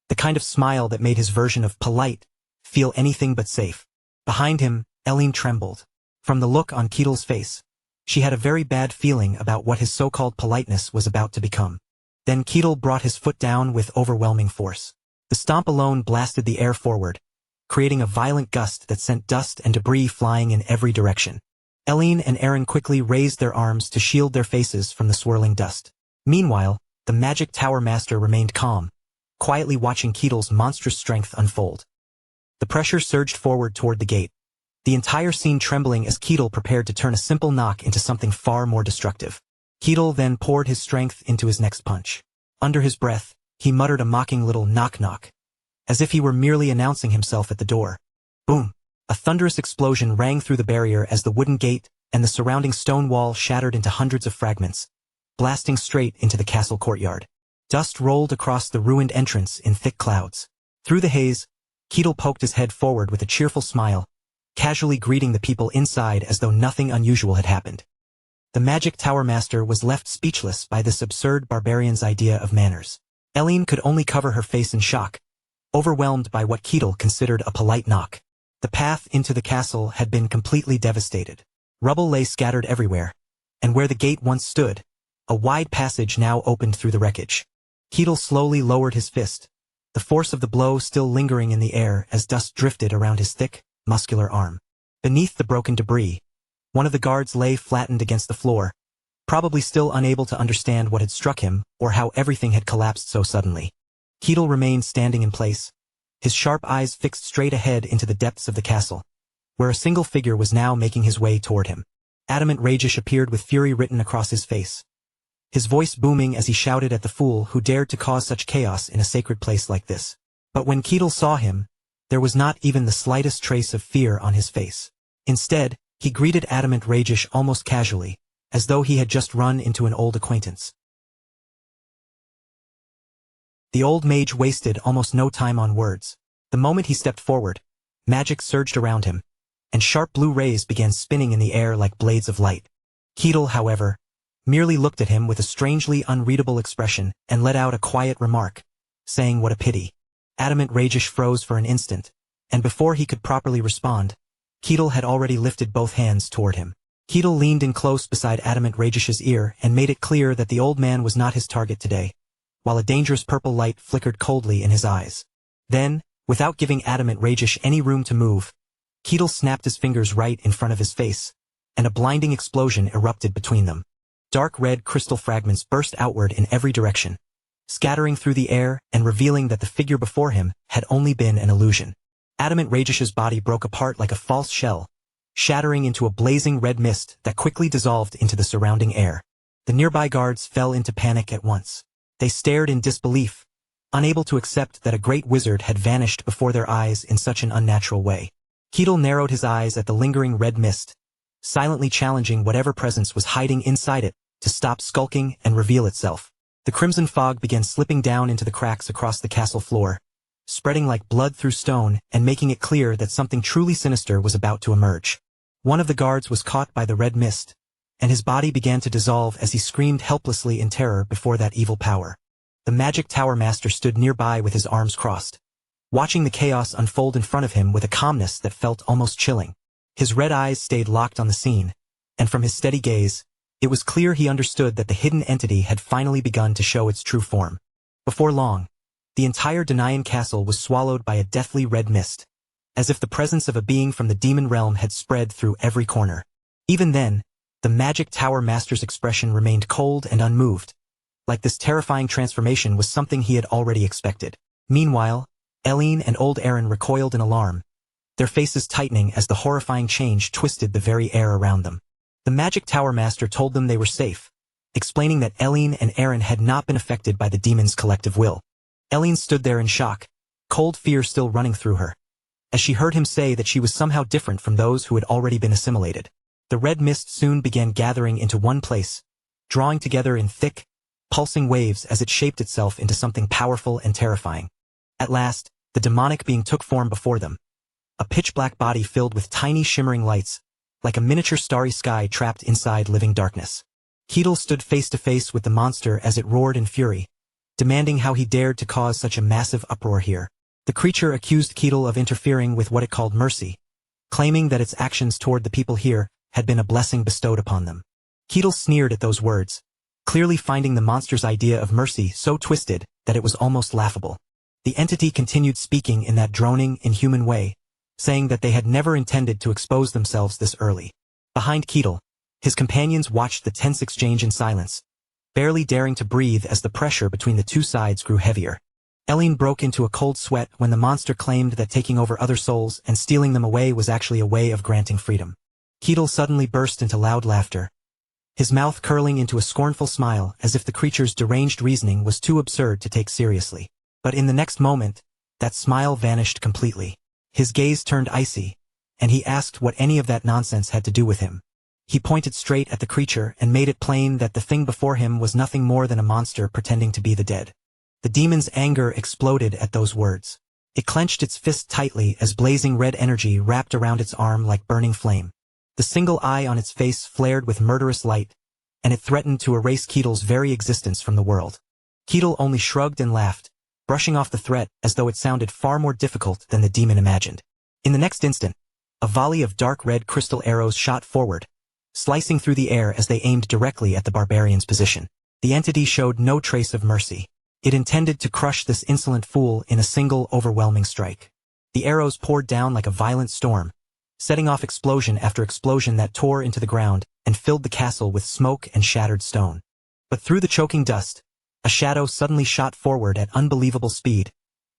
the kind of smile that made his version of polite feel anything but safe. Behind him, Eileen trembled. From the look on Ketil's face, she had a very bad feeling about what his so-called politeness was about to become. Then Ketil brought his foot down with overwhelming force. The stomp alone blasted the air forward, creating a violent gust that sent dust and debris flying in every direction. Eileen and Aaron quickly raised their arms to shield their faces from the swirling dust. Meanwhile, the Magic Tower Master remained calm, quietly watching Ketil's monstrous strength unfold. The pressure surged forward toward the gate, the entire scene trembling as Ketil prepared to turn a simple knock into something far more destructive. Ketil then poured his strength into his next punch. Under his breath, he muttered a mocking little knock-knock, as if he were merely announcing himself at the door. Boom! A thunderous explosion rang through the barrier as the wooden gate and the surrounding stone wall shattered into hundreds of fragments, blasting straight into the castle courtyard. Dust rolled across the ruined entrance in thick clouds. Through the haze, Ketil poked his head forward with a cheerful smile, casually greeting the people inside as though nothing unusual had happened. The Magic Tower Master was left speechless by this absurd barbarian's idea of manners. Eileen could only cover her face in shock, overwhelmed by what Ketil considered a polite knock. The path into the castle had been completely devastated. Rubble lay scattered everywhere, and where the gate once stood, a wide passage now opened through the wreckage. Ketil slowly lowered his fist, the force of the blow still lingering in the air as dust drifted around his thick, muscular arm. Beneath the broken debris, one of the guards lay flattened against the floor, probably still unable to understand what had struck him or how everything had collapsed so suddenly. Ketil remained standing in place, his sharp eyes fixed straight ahead into the depths of the castle, where a single figure was now making his way toward him. Adamant Ragesh appeared with fury written across his face, his voice booming as he shouted at the fool who dared to cause such chaos in a sacred place like this. But when Ketil saw him, there was not even the slightest trace of fear on his face. Instead, he greeted Adamant Ragesh almost casually, as though he had just run into an old acquaintance. The old mage wasted almost no time on words. The moment he stepped forward, magic surged around him, and sharp blue rays began spinning in the air like blades of light. Ketil, however, merely looked at him with a strangely unreadable expression and let out a quiet remark, saying what a pity. Adamant Ragesh froze for an instant, and before he could properly respond, Ketil had already lifted both hands toward him. Ketil leaned in close beside Adamant Rajesh's ear and made it clear that the old man was not his target today, while a dangerous purple light flickered coldly in his eyes. Then, without giving Adamant Rajesh any room to move, Ketil snapped his fingers right in front of his face, and a blinding explosion erupted between them. Dark red crystal fragments burst outward in every direction, scattering through the air and revealing that the figure before him had only been an illusion. Adamant Rajesh's body broke apart like a false shell, shattering into a blazing red mist that quickly dissolved into the surrounding air. The nearby guards fell into panic at once. They stared in disbelief, unable to accept that a great wizard had vanished before their eyes in such an unnatural way. Ketil narrowed his eyes at the lingering red mist, silently challenging whatever presence was hiding inside it to stop skulking and reveal itself. The crimson fog began slipping down into the cracks across the castle floor, spreading like blood through stone and making it clear that something truly sinister was about to emerge. One of the guards was caught by the red mist, and his body began to dissolve as he screamed helplessly in terror before that evil power. The magic tower master stood nearby with his arms crossed, watching the chaos unfold in front of him with a calmness that felt almost chilling. His red eyes stayed locked on the scene, and from his steady gaze, it was clear he understood that the hidden entity had finally begun to show its true form. Before long, the entire Denayan castle was swallowed by a deathly red mist, as if the presence of a being from the demon realm had spread through every corner. Even then, the magic tower master's expression remained cold and unmoved, like this terrifying transformation was something he had already expected. Meanwhile, Eileen and old Aaron recoiled in alarm, their faces tightening as the horrifying change twisted the very air around them. The magic tower master told them they were safe, explaining that Eileen and Aaron had not been affected by the demon's collective will. Eileen stood there in shock, cold fear still running through her, as she heard him say that she was somehow different from those who had already been assimilated. The red mist soon began gathering into one place, drawing together in thick, pulsing waves as it shaped itself into something powerful and terrifying. At last, the demonic being took form before them, a pitch-black body filled with tiny shimmering lights, like a miniature starry sky trapped inside living darkness. Ketil stood face to face with the monster as it roared in fury, demanding how he dared to cause such a massive uproar here. The creature accused Ketil of interfering with what it called mercy, claiming that its actions toward the people here had been a blessing bestowed upon them. Ketil sneered at those words, clearly finding the monster's idea of mercy so twisted that it was almost laughable. The entity continued speaking in that droning, inhuman way, saying that they had never intended to expose themselves this early. Behind Ketil, his companions watched the tense exchange in silence, barely daring to breathe as the pressure between the two sides grew heavier. Eileen broke into a cold sweat when the monster claimed that taking over other souls and stealing them away was actually a way of granting freedom. Ketil suddenly burst into loud laughter, his mouth curling into a scornful smile as if the creature's deranged reasoning was too absurd to take seriously. But in the next moment, that smile vanished completely. His gaze turned icy, and he asked what any of that nonsense had to do with him. He pointed straight at the creature and made it plain that the thing before him was nothing more than a monster pretending to be the dead. The demon's anger exploded at those words. It clenched its fist tightly as blazing red energy wrapped around its arm like burning flame. The single eye on its face flared with murderous light, and it threatened to erase Ketil's very existence from the world. Ketil only shrugged and laughed, brushing off the threat as though it sounded far more difficult than the demon imagined. In the next instant, a volley of dark red crystal arrows shot forward, slicing through the air as they aimed directly at the barbarian's position. The entity showed no trace of mercy. It intended to crush this insolent fool in a single overwhelming strike. The arrows poured down like a violent storm, setting off explosion after explosion that tore into the ground and filled the castle with smoke and shattered stone. But through the choking dust, a shadow suddenly shot forward at unbelievable speed,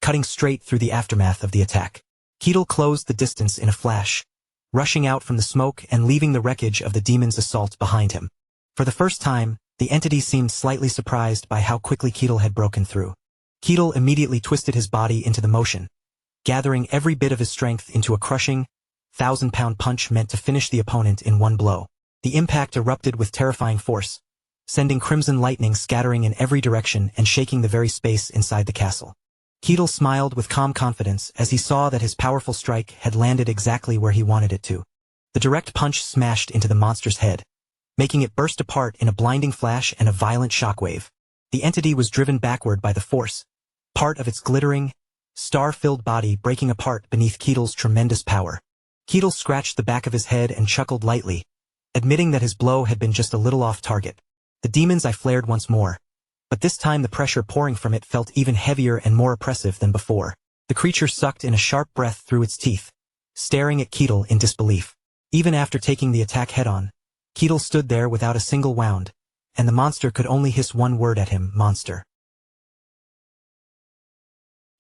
cutting straight through the aftermath of the attack. Ketil closed the distance in a flash, rushing out from the smoke and leaving the wreckage of the demon's assault behind him. For the first time, the entity seemed slightly surprised by how quickly Ketil had broken through. Ketil immediately twisted his body into the motion, gathering every bit of his strength into a crushing, 1,000-pound punch meant to finish the opponent in one blow. The impact erupted with terrifying force, sending crimson lightning scattering in every direction and shaking the very space inside the castle. Ketil smiled with calm confidence as he saw that his powerful strike had landed exactly where he wanted it to. The direct punch smashed into the monster's head, making it burst apart in a blinding flash and a violent shockwave. The entity was driven backward by the force, part of its glittering, star-filled body breaking apart beneath Ketil's tremendous power. Ketel scratched the back of his head and chuckled lightly, admitting that his blow had been just a little off target. The demon's eye flared once more, but this time the pressure pouring from it felt even heavier and more oppressive than before. The creature sucked in a sharp breath through its teeth, staring at Ketel in disbelief. Even after taking the attack head-on, Ketel stood there without a single wound, and the monster could only hiss one word at him, monster.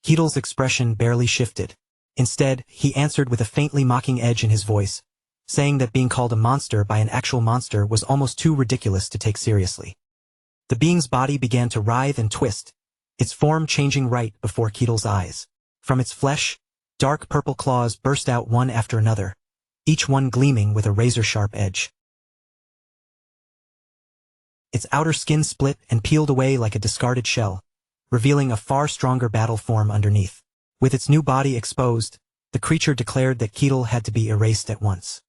Ketel's expression barely shifted. Instead, he answered with a faintly mocking edge in his voice, saying that being called a monster by an actual monster was almost too ridiculous to take seriously. The being's body began to writhe and twist, its form changing right before Ketel's eyes. From its flesh, dark purple claws burst out one after another, each one gleaming with a razor-sharp edge. Its outer skin split and peeled away like a discarded shell, revealing a far stronger battle form underneath. With its new body exposed, the creature declared that Ketel had to be erased at once.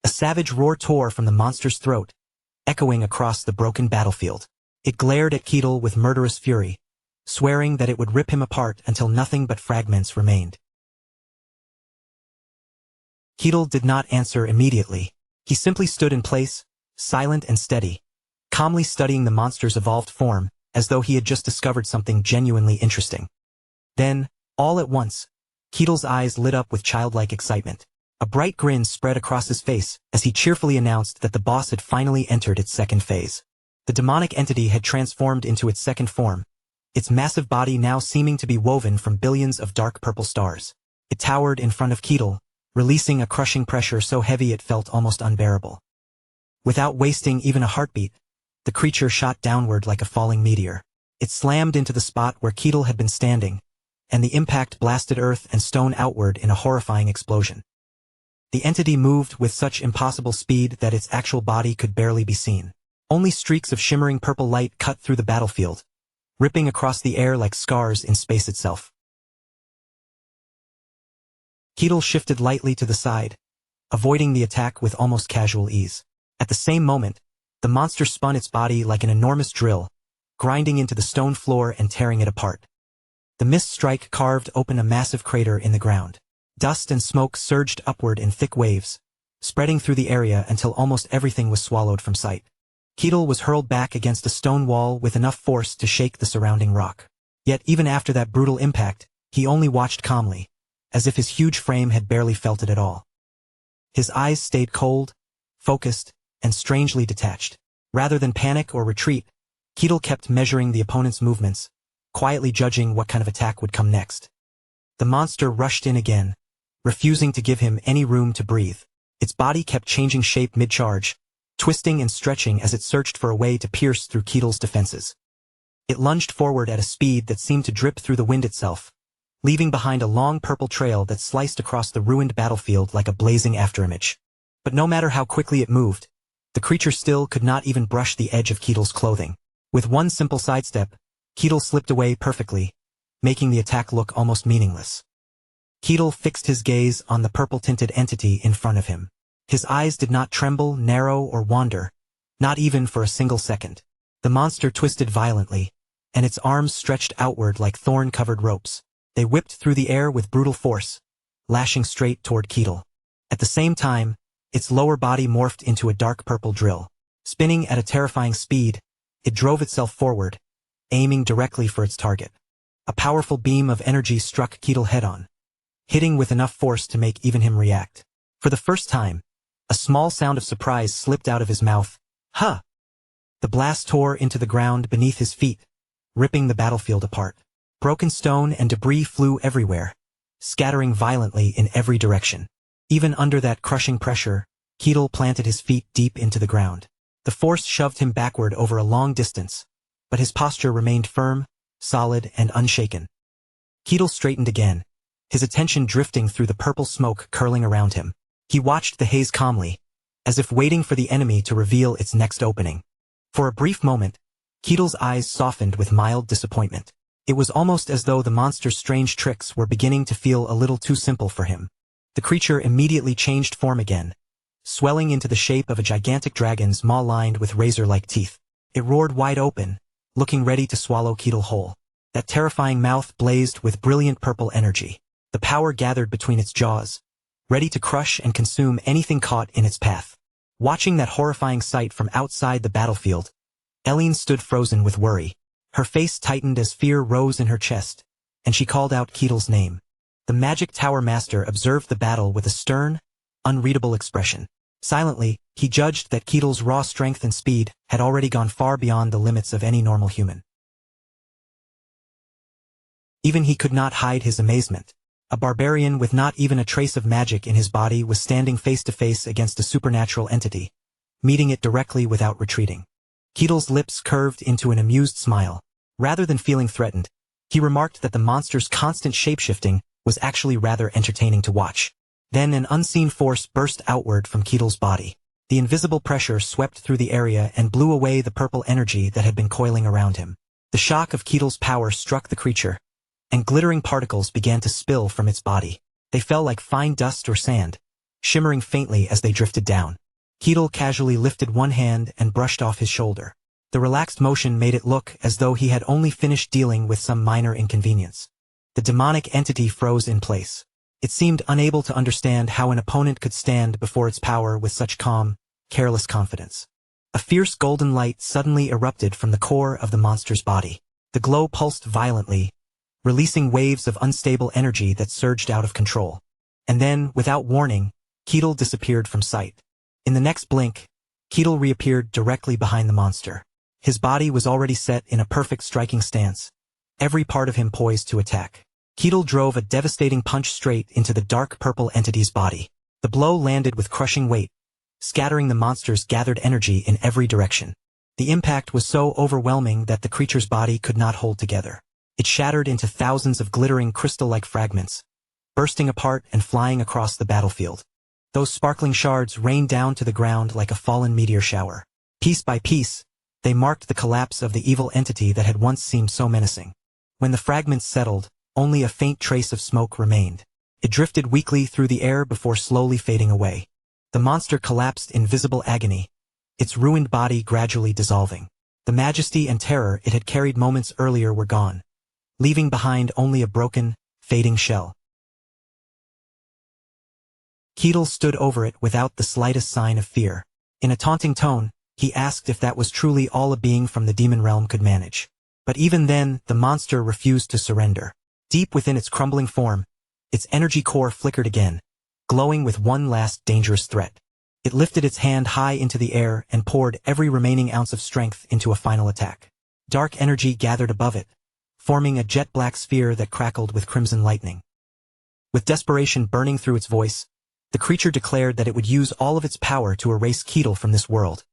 A savage roar tore from the monster's throat, echoing across the broken battlefield. It glared at Ketel with murderous fury, swearing that it would rip him apart until nothing but fragments remained. Ketel did not answer immediately. He simply stood in place, silent and steady, calmly studying the monster's evolved form, as though he had just discovered something genuinely interesting. Then, all at once, Ketel's eyes lit up with childlike excitement. A bright grin spread across his face as he cheerfully announced that the boss had finally entered its second phase. The demonic entity had transformed into its second form, its massive body now seeming to be woven from billions of dark purple stars. It towered in front of Ketel, releasing a crushing pressure so heavy it felt almost unbearable. Without wasting even a heartbeat, the creature shot downward like a falling meteor. It slammed into the spot where Ketel had been standing, and the impact blasted earth and stone outward in a horrifying explosion. The entity moved with such impossible speed that its actual body could barely be seen. Only streaks of shimmering purple light cut through the battlefield, ripping across the air like scars in space itself. Ketel shifted lightly to the side, avoiding the attack with almost casual ease. At the same moment, the monster spun its body like an enormous drill, grinding into the stone floor and tearing it apart. The mist strike carved open a massive crater in the ground. Dust and smoke surged upward in thick waves, spreading through the area until almost everything was swallowed from sight. Ketel was hurled back against a stone wall with enough force to shake the surrounding rock. Yet even after that brutal impact, he only watched calmly, as if his huge frame had barely felt it at all. His eyes stayed cold, focused, and strangely detached. Rather than panic or retreat, Ketel kept measuring the opponent's movements, quietly judging what kind of attack would come next. The monster rushed in again, refusing to give him any room to breathe. Its body kept changing shape mid-charge, twisting and stretching as it searched for a way to pierce through Ketel's defenses. It lunged forward at a speed that seemed to drip through the wind itself, leaving behind a long purple trail that sliced across the ruined battlefield like a blazing afterimage. But no matter how quickly it moved, the creature still could not even brush the edge of Ketel's clothing. With one simple sidestep, Ketel slipped away perfectly, making the attack look almost meaningless. Ketel fixed his gaze on the purple-tinted entity in front of him. His eyes did not tremble, narrow, or wander, not even for a single second. The monster twisted violently, and its arms stretched outward like thorn-covered ropes. They whipped through the air with brutal force, lashing straight toward Ketel. At the same time, its lower body morphed into a dark purple drill. Spinning at a terrifying speed, it drove itself forward, aiming directly for its target. A powerful beam of energy struck Ketel head-on, hitting with enough force to make even him react. For the first time, a small sound of surprise slipped out of his mouth. Huh! The blast tore into the ground beneath his feet, ripping the battlefield apart. Broken stone and debris flew everywhere, scattering violently in every direction. Even under that crushing pressure, Ketel planted his feet deep into the ground. The force shoved him backward over a long distance, but his posture remained firm, solid, and unshaken. Ketel straightened again, his attention drifting through the purple smoke curling around him. He watched the haze calmly, as if waiting for the enemy to reveal its next opening. For a brief moment, Ketel's eyes softened with mild disappointment. It was almost as though the monster's strange tricks were beginning to feel a little too simple for him. The creature immediately changed form again, swelling into the shape of a gigantic dragon's maw lined with razor-like teeth. It roared wide open, looking ready to swallow Ketel whole. That terrifying mouth blazed with brilliant purple energy. The power gathered between its jaws, ready to crush and consume anything caught in its path. Watching that horrifying sight from outside the battlefield, Eileen stood frozen with worry. Her face tightened as fear rose in her chest, and she called out Ketel's name. The Magic Tower Master observed the battle with a stern, unreadable expression. Silently, he judged that Ketel's raw strength and speed had already gone far beyond the limits of any normal human. Even he could not hide his amazement. A barbarian with not even a trace of magic in his body was standing face to face against a supernatural entity, meeting it directly without retreating. Ketel's lips curved into an amused smile. Rather than feeling threatened, he remarked that the monster's constant shapeshifting was actually rather entertaining to watch. Then an unseen force burst outward from Ketel's body. The invisible pressure swept through the area and blew away the purple energy that had been coiling around him. The shock of Ketel's power struck the creature, and glittering particles began to spill from its body. They fell like fine dust or sand, shimmering faintly as they drifted down. Ketel casually lifted one hand and brushed off his shoulder. The relaxed motion made it look as though he had only finished dealing with some minor inconvenience. The demonic entity froze in place. It seemed unable to understand how an opponent could stand before its power with such calm, careless confidence. A fierce golden light suddenly erupted from the core of the monster's body. The glow pulsed violently, releasing waves of unstable energy that surged out of control. And then, without warning, Ketel disappeared from sight. In the next blink, Ketel reappeared directly behind the monster. His body was already set in a perfect striking stance, every part of him poised to attack. Ketel drove a devastating punch straight into the dark purple entity's body. The blow landed with crushing weight, scattering the monster's gathered energy in every direction. The impact was so overwhelming that the creature's body could not hold together. It shattered into thousands of glittering crystal-like fragments, bursting apart and flying across the battlefield. Those sparkling shards rained down to the ground like a fallen meteor shower. Piece by piece, they marked the collapse of the evil entity that had once seemed so menacing. When the fragments settled, only a faint trace of smoke remained. It drifted weakly through the air before slowly fading away. The monster collapsed in visible agony, its ruined body gradually dissolving. The majesty and terror it had carried moments earlier were gone, leaving behind only a broken, fading shell. Ketel stood over it without the slightest sign of fear. In a taunting tone, he asked if that was truly all a being from the demon realm could manage. But even then, the monster refused to surrender. Deep within its crumbling form, its energy core flickered again, glowing with one last dangerous threat. It lifted its hand high into the air and poured every remaining ounce of strength into a final attack. Dark energy gathered above it, forming a jet-black sphere that crackled with crimson lightning. With desperation burning through its voice, the creature declared that it would use all of its power to erase Ketel from this world,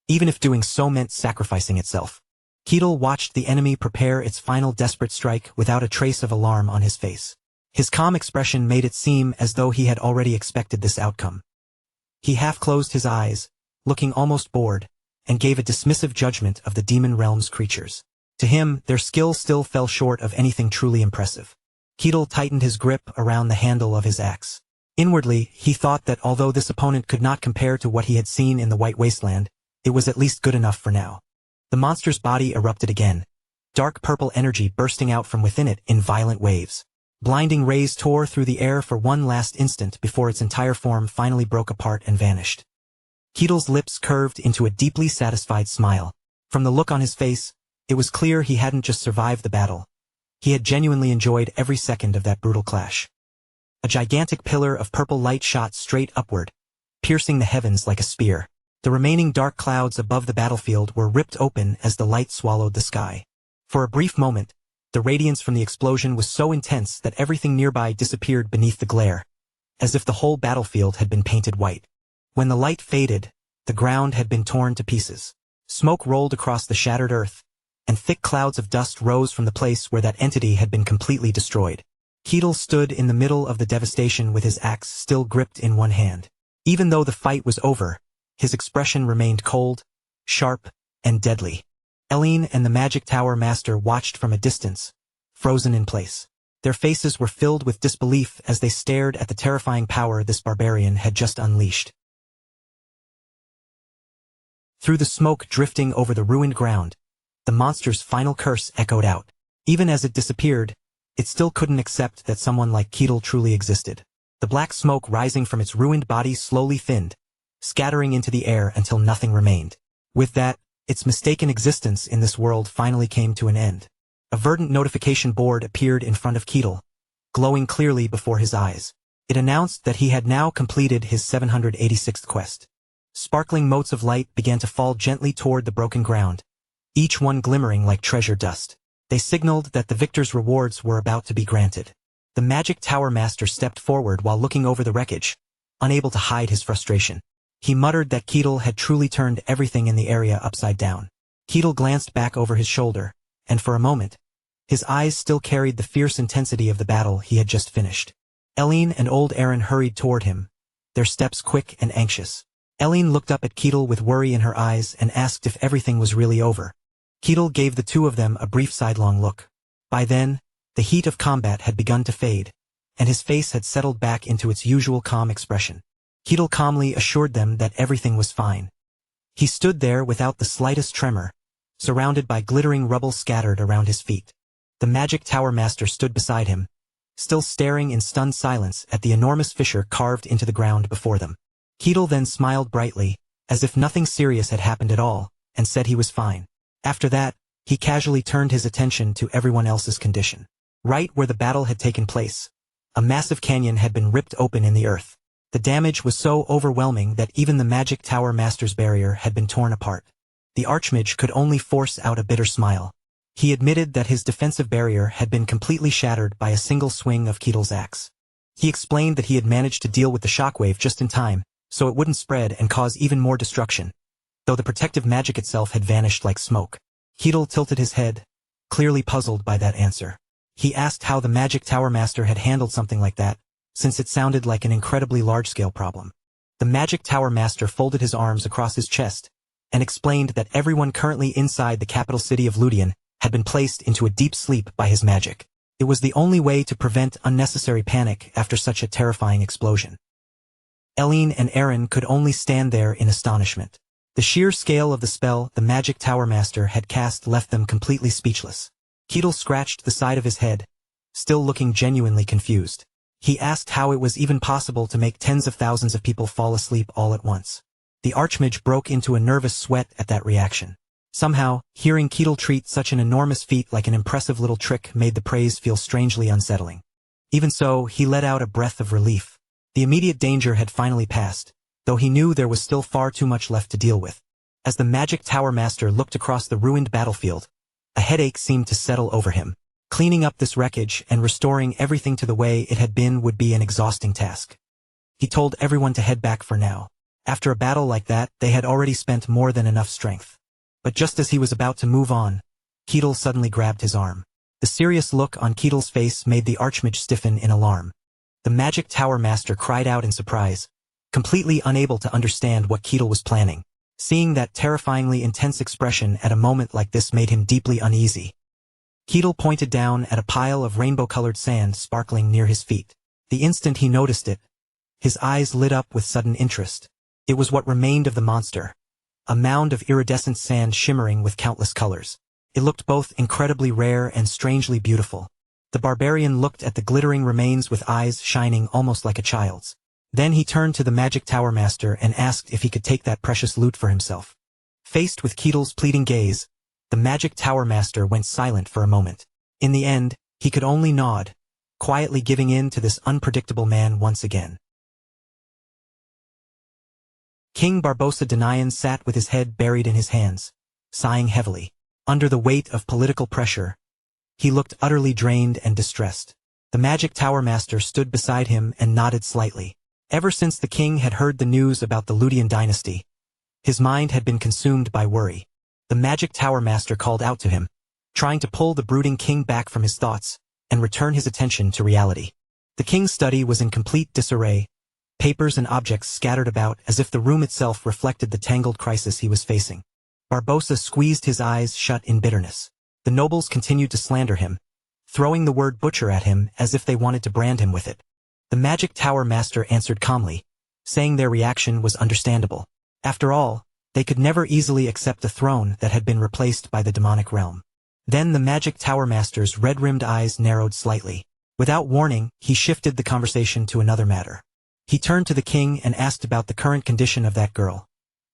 even if doing so meant sacrificing itself. Ketel watched the enemy prepare its final desperate strike without a trace of alarm on his face. His calm expression made it seem as though he had already expected this outcome. He half closed his eyes, looking almost bored, and gave a dismissive judgment of the demon realm's creatures. To him, their skill still fell short of anything truly impressive. Ketel tightened his grip around the handle of his axe. Inwardly, he thought that although this opponent could not compare to what he had seen in the White Wasteland, it was at least good enough for now. The monster's body erupted again, dark purple energy bursting out from within it in violent waves. Blinding rays tore through the air for one last instant before its entire form finally broke apart and vanished. Ketel's lips curved into a deeply satisfied smile. From the look on his face, it was clear he hadn't just survived the battle. He had genuinely enjoyed every second of that brutal clash. A gigantic pillar of purple light shot straight upward, piercing the heavens like a spear. The remaining dark clouds above the battlefield were ripped open as the light swallowed the sky. For a brief moment, the radiance from the explosion was so intense that everything nearby disappeared beneath the glare, as if the whole battlefield had been painted white. When the light faded, the ground had been torn to pieces. Smoke rolled across the shattered earth, and thick clouds of dust rose from the place where that entity had been completely destroyed. Ketel stood in the middle of the devastation with his axe still gripped in one hand. Even though the fight was over, his expression remained cold, sharp, and deadly. Eileen and the Magic Tower Master watched from a distance, frozen in place. Their faces were filled with disbelief as they stared at the terrifying power this barbarian had just unleashed. Through the smoke drifting over the ruined ground, the monster's final curse echoed out. Even as it disappeared, it still couldn't accept that someone like Ketil truly existed. The black smoke rising from its ruined body slowly thinned, scattering into the air until nothing remained. With that, its mistaken existence in this world finally came to an end. A verdant notification board appeared in front of Ketil, glowing clearly before his eyes. It announced that he had now completed his 786th quest. Sparkling motes of light began to fall gently toward the broken ground, each one glimmering like treasure dust. They signaled that the victor's rewards were about to be granted. The Magic Tower Master stepped forward while looking over the wreckage, unable to hide his frustration. He muttered that Ketil had truly turned everything in the area upside down. Ketil glanced back over his shoulder, and for a moment, his eyes still carried the fierce intensity of the battle he had just finished. Eileen and old Aaron hurried toward him, their steps quick and anxious. Eileen looked up at Ketil with worry in her eyes and asked if everything was really over. Ketil gave the two of them a brief sidelong look. By then, the heat of combat had begun to fade, and his face had settled back into its usual calm expression. Ketil calmly assured them that everything was fine. He stood there without the slightest tremor, surrounded by glittering rubble scattered around his feet. The Magic Tower Master stood beside him, still staring in stunned silence at the enormous fissure carved into the ground before them. Ketil then smiled brightly, as if nothing serious had happened at all, and said he was fine. After that, he casually turned his attention to everyone else's condition. Right where the battle had taken place, a massive canyon had been ripped open in the earth. The damage was so overwhelming that even the Magic Tower Master's barrier had been torn apart. The Archmage could only force out a bitter smile. He admitted that his defensive barrier had been completely shattered by a single swing of Ketil's axe. He explained that he had managed to deal with the shockwave just in time, so it wouldn't spread and cause even more destruction, though the protective magic itself had vanished like smoke. Ketil tilted his head, clearly puzzled by that answer. He asked how the Magic Tower Master had handled something like that, since it sounded like an incredibly large-scale problem. The Magic Tower Master folded his arms across his chest, and explained that everyone currently inside the capital city of Ludian had been placed into a deep sleep by his magic. It was the only way to prevent unnecessary panic after such a terrifying explosion. Eileen and Aaron could only stand there in astonishment. The sheer scale of the spell the Magic Tower Master had cast left them completely speechless. Ketil scratched the side of his head, still looking genuinely confused. He asked how it was even possible to make tens of thousands of people fall asleep all at once. The Archmage broke into a nervous sweat at that reaction. Somehow, hearing Ketil treat such an enormous feat like an impressive little trick made the praise feel strangely unsettling. Even so, he let out a breath of relief. The immediate danger had finally passed, though he knew there was still far too much left to deal with. As the Magic Tower Master looked across the ruined battlefield, a headache seemed to settle over him. Cleaning up this wreckage and restoring everything to the way it had been would be an exhausting task. He told everyone to head back for now. After a battle like that, they had already spent more than enough strength. But just as he was about to move on, Ketil suddenly grabbed his arm. The serious look on Ketil's face made the Archmage stiffen in alarm. The Magic Tower Master cried out in surprise, completely unable to understand what Ketil was planning. Seeing that terrifyingly intense expression at a moment like this made him deeply uneasy. Ketil pointed down at a pile of rainbow-colored sand sparkling near his feet. The instant he noticed it, his eyes lit up with sudden interest. It was what remained of the monster, a mound of iridescent sand shimmering with countless colors. It looked both incredibly rare and strangely beautiful. The barbarian looked at the glittering remains with eyes shining almost like a child's. Then he turned to the Magic Tower Master and asked if he could take that precious loot for himself. Faced with Ketil's pleading gaze, the Magic Tower Master went silent for a moment. In the end, he could only nod, quietly giving in to this unpredictable man once again. King Barbossa Denayan sat with his head buried in his hands, sighing heavily. Under the weight of political pressure, he looked utterly drained and distressed. The Magic Tower Master stood beside him and nodded slightly. Ever since the king had heard the news about the Ludian dynasty, his mind had been consumed by worry. The Magic Tower Master called out to him, trying to pull the brooding king back from his thoughts and return his attention to reality. The king's study was in complete disarray, papers and objects scattered about as if the room itself reflected the tangled crisis he was facing. Barbossa squeezed his eyes shut in bitterness. The nobles continued to slander him, throwing the word butcher at him as if they wanted to brand him with it. The Magic Tower Master answered calmly, saying their reaction was understandable. After all, they could never easily accept a throne that had been replaced by the demonic realm. Then the Magic Tower Master's red-rimmed eyes narrowed slightly. Without warning, he shifted the conversation to another matter. He turned to the king and asked about the current condition of that girl,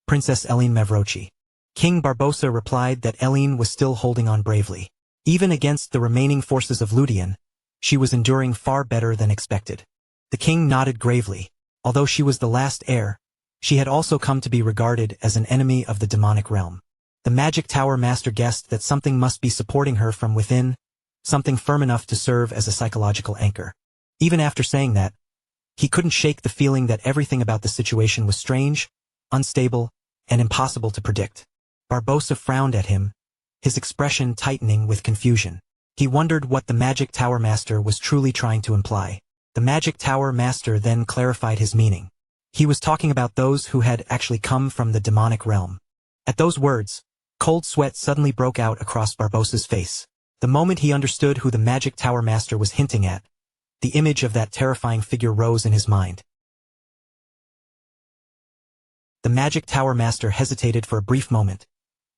Princess Eline Mavrochi. King Barbossa replied that Eline was still holding on bravely. Even against the remaining forces of Ludian, she was enduring far better than expected. The king nodded gravely. Although she was the last heir, she had also come to be regarded as an enemy of the demonic realm. The Magic Tower Master guessed that something must be supporting her from within, something firm enough to serve as a psychological anchor. Even after saying that, he couldn't shake the feeling that everything about the situation was strange, unstable, and impossible to predict. Barbossa frowned at him, his expression tightening with confusion. He wondered what the Magic Tower Master was truly trying to imply. The Magic Tower Master then clarified his meaning. He was talking about those who had actually come from the demonic realm. At those words, cold sweat suddenly broke out across Barbossa's face. The moment he understood who the Magic Tower Master was hinting at, the image of that terrifying figure rose in his mind. The Magic Tower Master hesitated for a brief moment,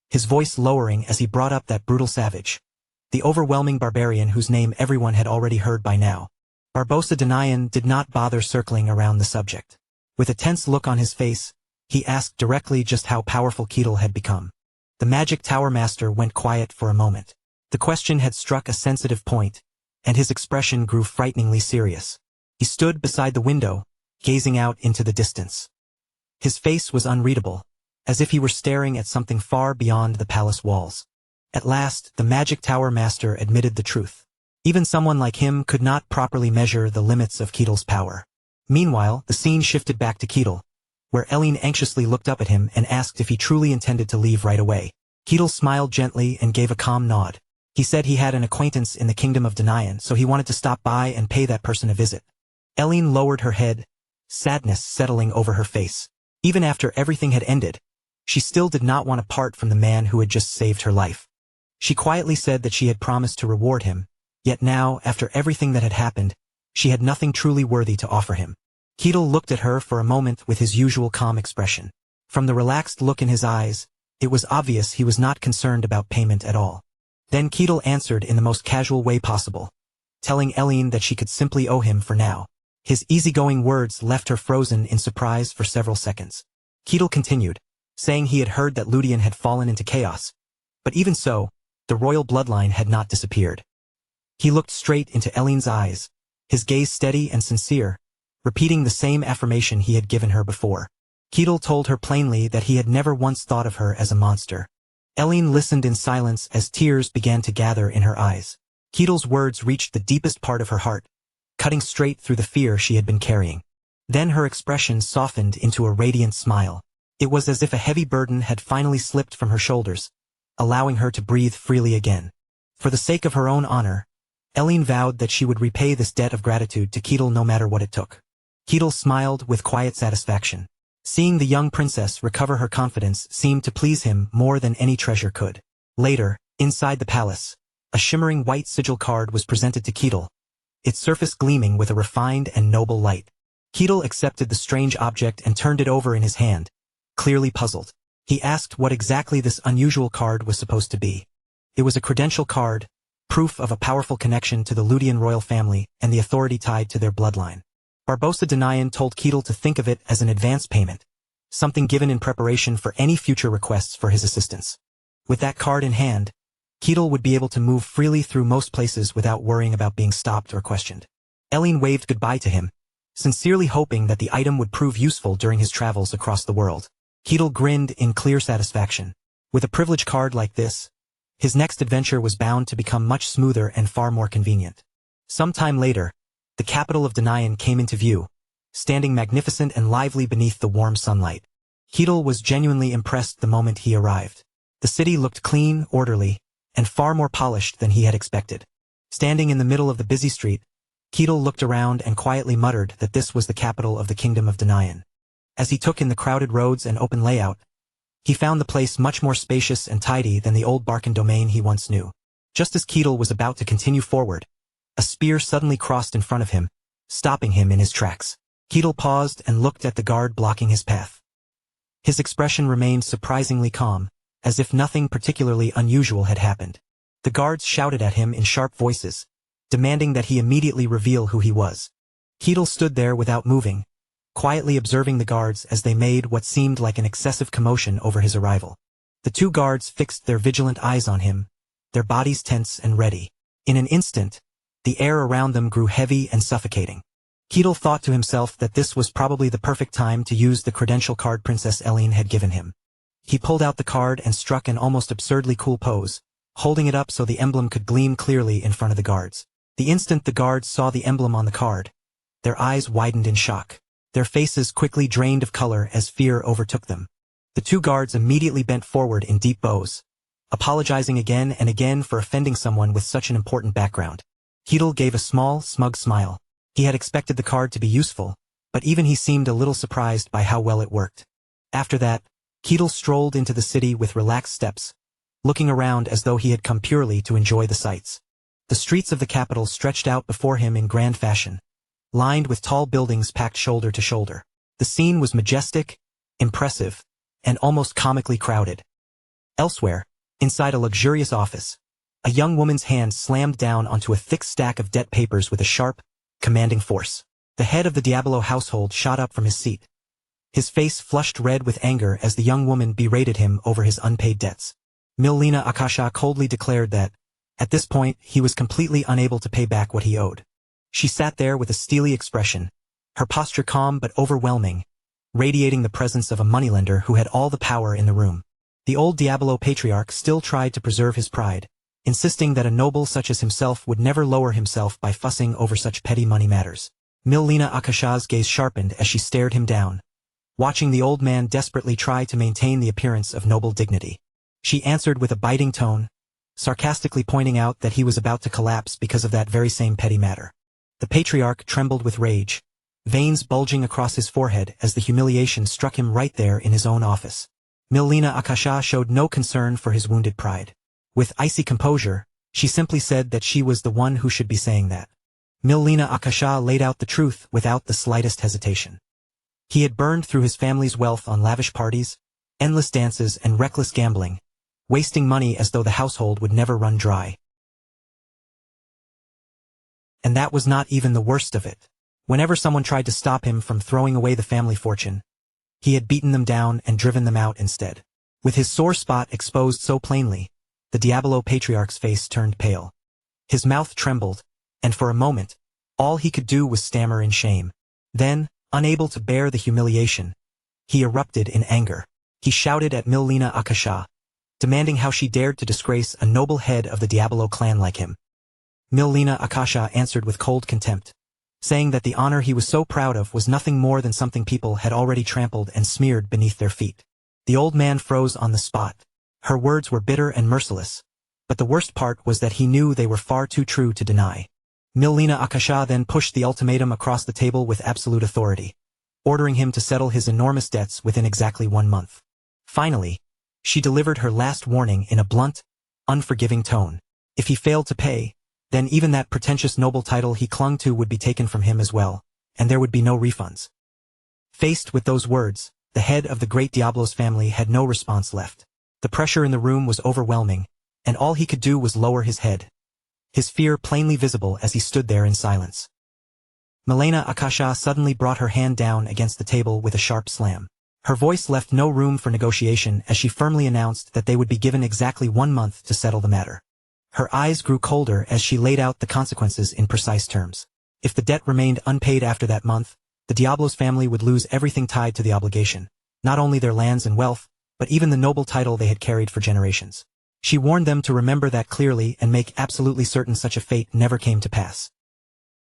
his voice lowering as he brought up that brutal savage, the overwhelming barbarian whose name everyone had already heard by now. Barbossa Danayan did not bother circling around the subject. With a tense look on his face, he asked directly just how powerful Ketil had become. The Magic Tower Master went quiet for a moment. The question had struck a sensitive point, and his expression grew frighteningly serious. He stood beside the window, gazing out into the distance. His face was unreadable, as if he were staring at something far beyond the palace walls. At last, the Magic Tower Master admitted the truth. Even someone like him could not properly measure the limits of Ketil's power. Meanwhile, the scene shifted back to Ketil, where Eline anxiously looked up at him and asked if he truly intended to leave right away. Ketil smiled gently and gave a calm nod. He said he had an acquaintance in the kingdom of Danayan, so he wanted to stop by and pay that person a visit. Eline lowered her head, sadness settling over her face. Even after everything had ended, she still did not want to part from the man who had just saved her life. She quietly said that she had promised to reward him, yet now, after everything that had happened, she had nothing truly worthy to offer him. Ketil looked at her for a moment with his usual calm expression. From the relaxed look in his eyes, it was obvious he was not concerned about payment at all. Then Ketil answered in the most casual way possible, telling Eline that she could simply owe him for now. His easygoing words left her frozen in surprise for several seconds. Ketil continued, saying he had heard that Ludian had fallen into chaos, but even so, the royal bloodline had not disappeared. He looked straight into Eline's eyes, his gaze steady and sincere, repeating the same affirmation he had given her before. Ketil told her plainly that he had never once thought of her as a monster. Eline listened in silence as tears began to gather in her eyes. Ketil's words reached the deepest part of her heart, cutting straight through the fear she had been carrying. Then her expression softened into a radiant smile. It was as if a heavy burden had finally slipped from her shoulders, allowing her to breathe freely again. For the sake of her own honor, Eline vowed that she would repay this debt of gratitude to Ketil no matter what it took. Ketil smiled with quiet satisfaction. Seeing the young princess recover her confidence seemed to please him more than any treasure could. Later, inside the palace, a shimmering white sigil card was presented to Ketil, its surface gleaming with a refined and noble light. Ketil accepted the strange object and turned it over in his hand, clearly puzzled. He asked what exactly this unusual card was supposed to be. It was a credential card, proof of a powerful connection to the Ludian royal family and the authority tied to their bloodline. Barbossa Danayan told Ketil to think of it as an advance payment, something given in preparation for any future requests for his assistance. With that card in hand, Ketil would be able to move freely through most places without worrying about being stopped or questioned. Eline waved goodbye to him, sincerely hoping that the item would prove useful during his travels across the world. Ketil grinned in clear satisfaction. With a privilege card like this, his next adventure was bound to become much smoother and far more convenient. Some time later, the capital of Danayan came into view, standing magnificent and lively beneath the warm sunlight. Ketil was genuinely impressed the moment he arrived. The city looked clean, orderly, and far more polished than he had expected. Standing in the middle of the busy street, Ketil looked around and quietly muttered that this was the capital of the kingdom of Danayan. As he took in the crowded roads and open layout, he found the place much more spacious and tidy than the old Barkan domain he once knew. Just as Ketil was about to continue forward, a spear suddenly crossed in front of him, stopping him in his tracks. Ketil paused and looked at the guard blocking his path. His expression remained surprisingly calm, as if nothing particularly unusual had happened. The guards shouted at him in sharp voices, demanding that he immediately reveal who he was. Keatle stood there without moving, quietly observing the guards as they made what seemed like an excessive commotion over his arrival. The two guards fixed their vigilant eyes on him, their bodies tense and ready. In an instant, the air around them grew heavy and suffocating. Keatle thought to himself that this was probably the perfect time to use the credential card Princess Eileen had given him. He pulled out the card and struck an almost absurdly cool pose, holding it up so the emblem could gleam clearly in front of the guards. The instant the guards saw the emblem on the card, their eyes widened in shock. Their faces quickly drained of color as fear overtook them. The two guards immediately bent forward in deep bows, apologizing again and again for offending someone with such an important background. Keatle gave a small, smug smile. He had expected the card to be useful, but even he seemed a little surprised by how well it worked. After that, Keatle strolled into the city with relaxed steps, looking around as though he had come purely to enjoy the sights. The streets of the capital stretched out before him in grand fashion, lined with tall buildings packed shoulder to shoulder. The scene was majestic, impressive, and almost comically crowded. Elsewhere, inside a luxurious office, a young woman's hand slammed down onto a thick stack of debt papers with a sharp, commanding force. The head of the Diablo household shot up from his seat, his face flushed red with anger as the young woman berated him over his unpaid debts. Milena Akasha coldly declared that, at this point, he was completely unable to pay back what he owed. She sat there with a steely expression, her posture calm but overwhelming, radiating the presence of a moneylender who had all the power in the room. The old Diablo patriarch still tried to preserve his pride, insisting that a noble such as himself would never lower himself by fussing over such petty money matters. Milena Akasha's gaze sharpened as she stared him down, watching the old man desperately try to maintain the appearance of noble dignity. She answered with a biting tone, sarcastically pointing out that he was about to collapse because of that very same petty matter. The patriarch trembled with rage, veins bulging across his forehead as the humiliation struck him right there in his own office. Milena Akasha showed no concern for his wounded pride. With icy composure, she simply said that she was the one who should be saying that. Milena Akasha laid out the truth without the slightest hesitation. He had burned through his family's wealth on lavish parties, endless dances, and reckless gambling, wasting money as though the household would never run dry. And that was not even the worst of it. Whenever someone tried to stop him from throwing away the family fortune, he had beaten them down and driven them out instead. With his sore spot exposed so plainly, the Diablo patriarch's face turned pale. His mouth trembled, and for a moment, all he could do was stammer in shame. Then, unable to bear the humiliation, he erupted in anger. He shouted at Milena Akasha, demanding how she dared to disgrace a noble head of the Diablo clan like him. Milena Akasha answered with cold contempt, saying that the honor he was so proud of was nothing more than something people had already trampled and smeared beneath their feet. The old man froze on the spot. Her words were bitter and merciless, but the worst part was that he knew they were far too true to deny. Milena Akasha then pushed the ultimatum across the table with absolute authority, ordering him to settle his enormous debts within exactly 1 month. Finally, she delivered her last warning in a blunt, unforgiving tone. If he failed to pay, then even that pretentious noble title he clung to would be taken from him as well, and there would be no refunds. Faced with those words, the head of the great Diablo's family had no response left. The pressure in the room was overwhelming, and all he could do was lower his head, his fear plainly visible as he stood there in silence. Milena Akasha suddenly brought her hand down against the table with a sharp slam. Her voice left no room for negotiation as she firmly announced that they would be given exactly 1 month to settle the matter. Her eyes grew colder as she laid out the consequences in precise terms. If the debt remained unpaid after that month, the Diablo's family would lose everything tied to the obligation, not only their lands and wealth, but even the noble title they had carried for generations. She warned them to remember that clearly and make absolutely certain such a fate never came to pass.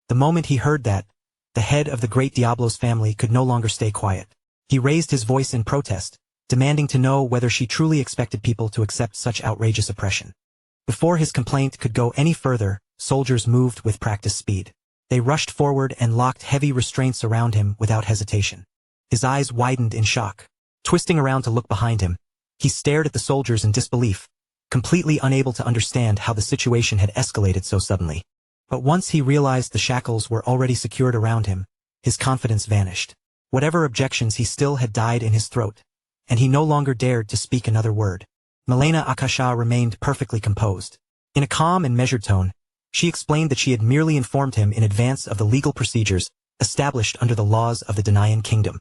The moment he heard that, the head of the great Diablo's family could no longer stay quiet. He raised his voice in protest, demanding to know whether she truly expected people to accept such outrageous oppression. Before his complaint could go any further, soldiers moved with practiced speed. They rushed forward and locked heavy restraints around him without hesitation. His eyes widened in shock. Twisting around to look behind him, he stared at the soldiers in disbelief, completely unable to understand how the situation had escalated so suddenly. But once he realized the shackles were already secured around him, his confidence vanished. Whatever objections he still had died in his throat, and he no longer dared to speak another word. Milena Akasha remained perfectly composed. In a calm and measured tone, she explained that she had merely informed him in advance of the legal procedures established under the laws of the Danaan kingdom.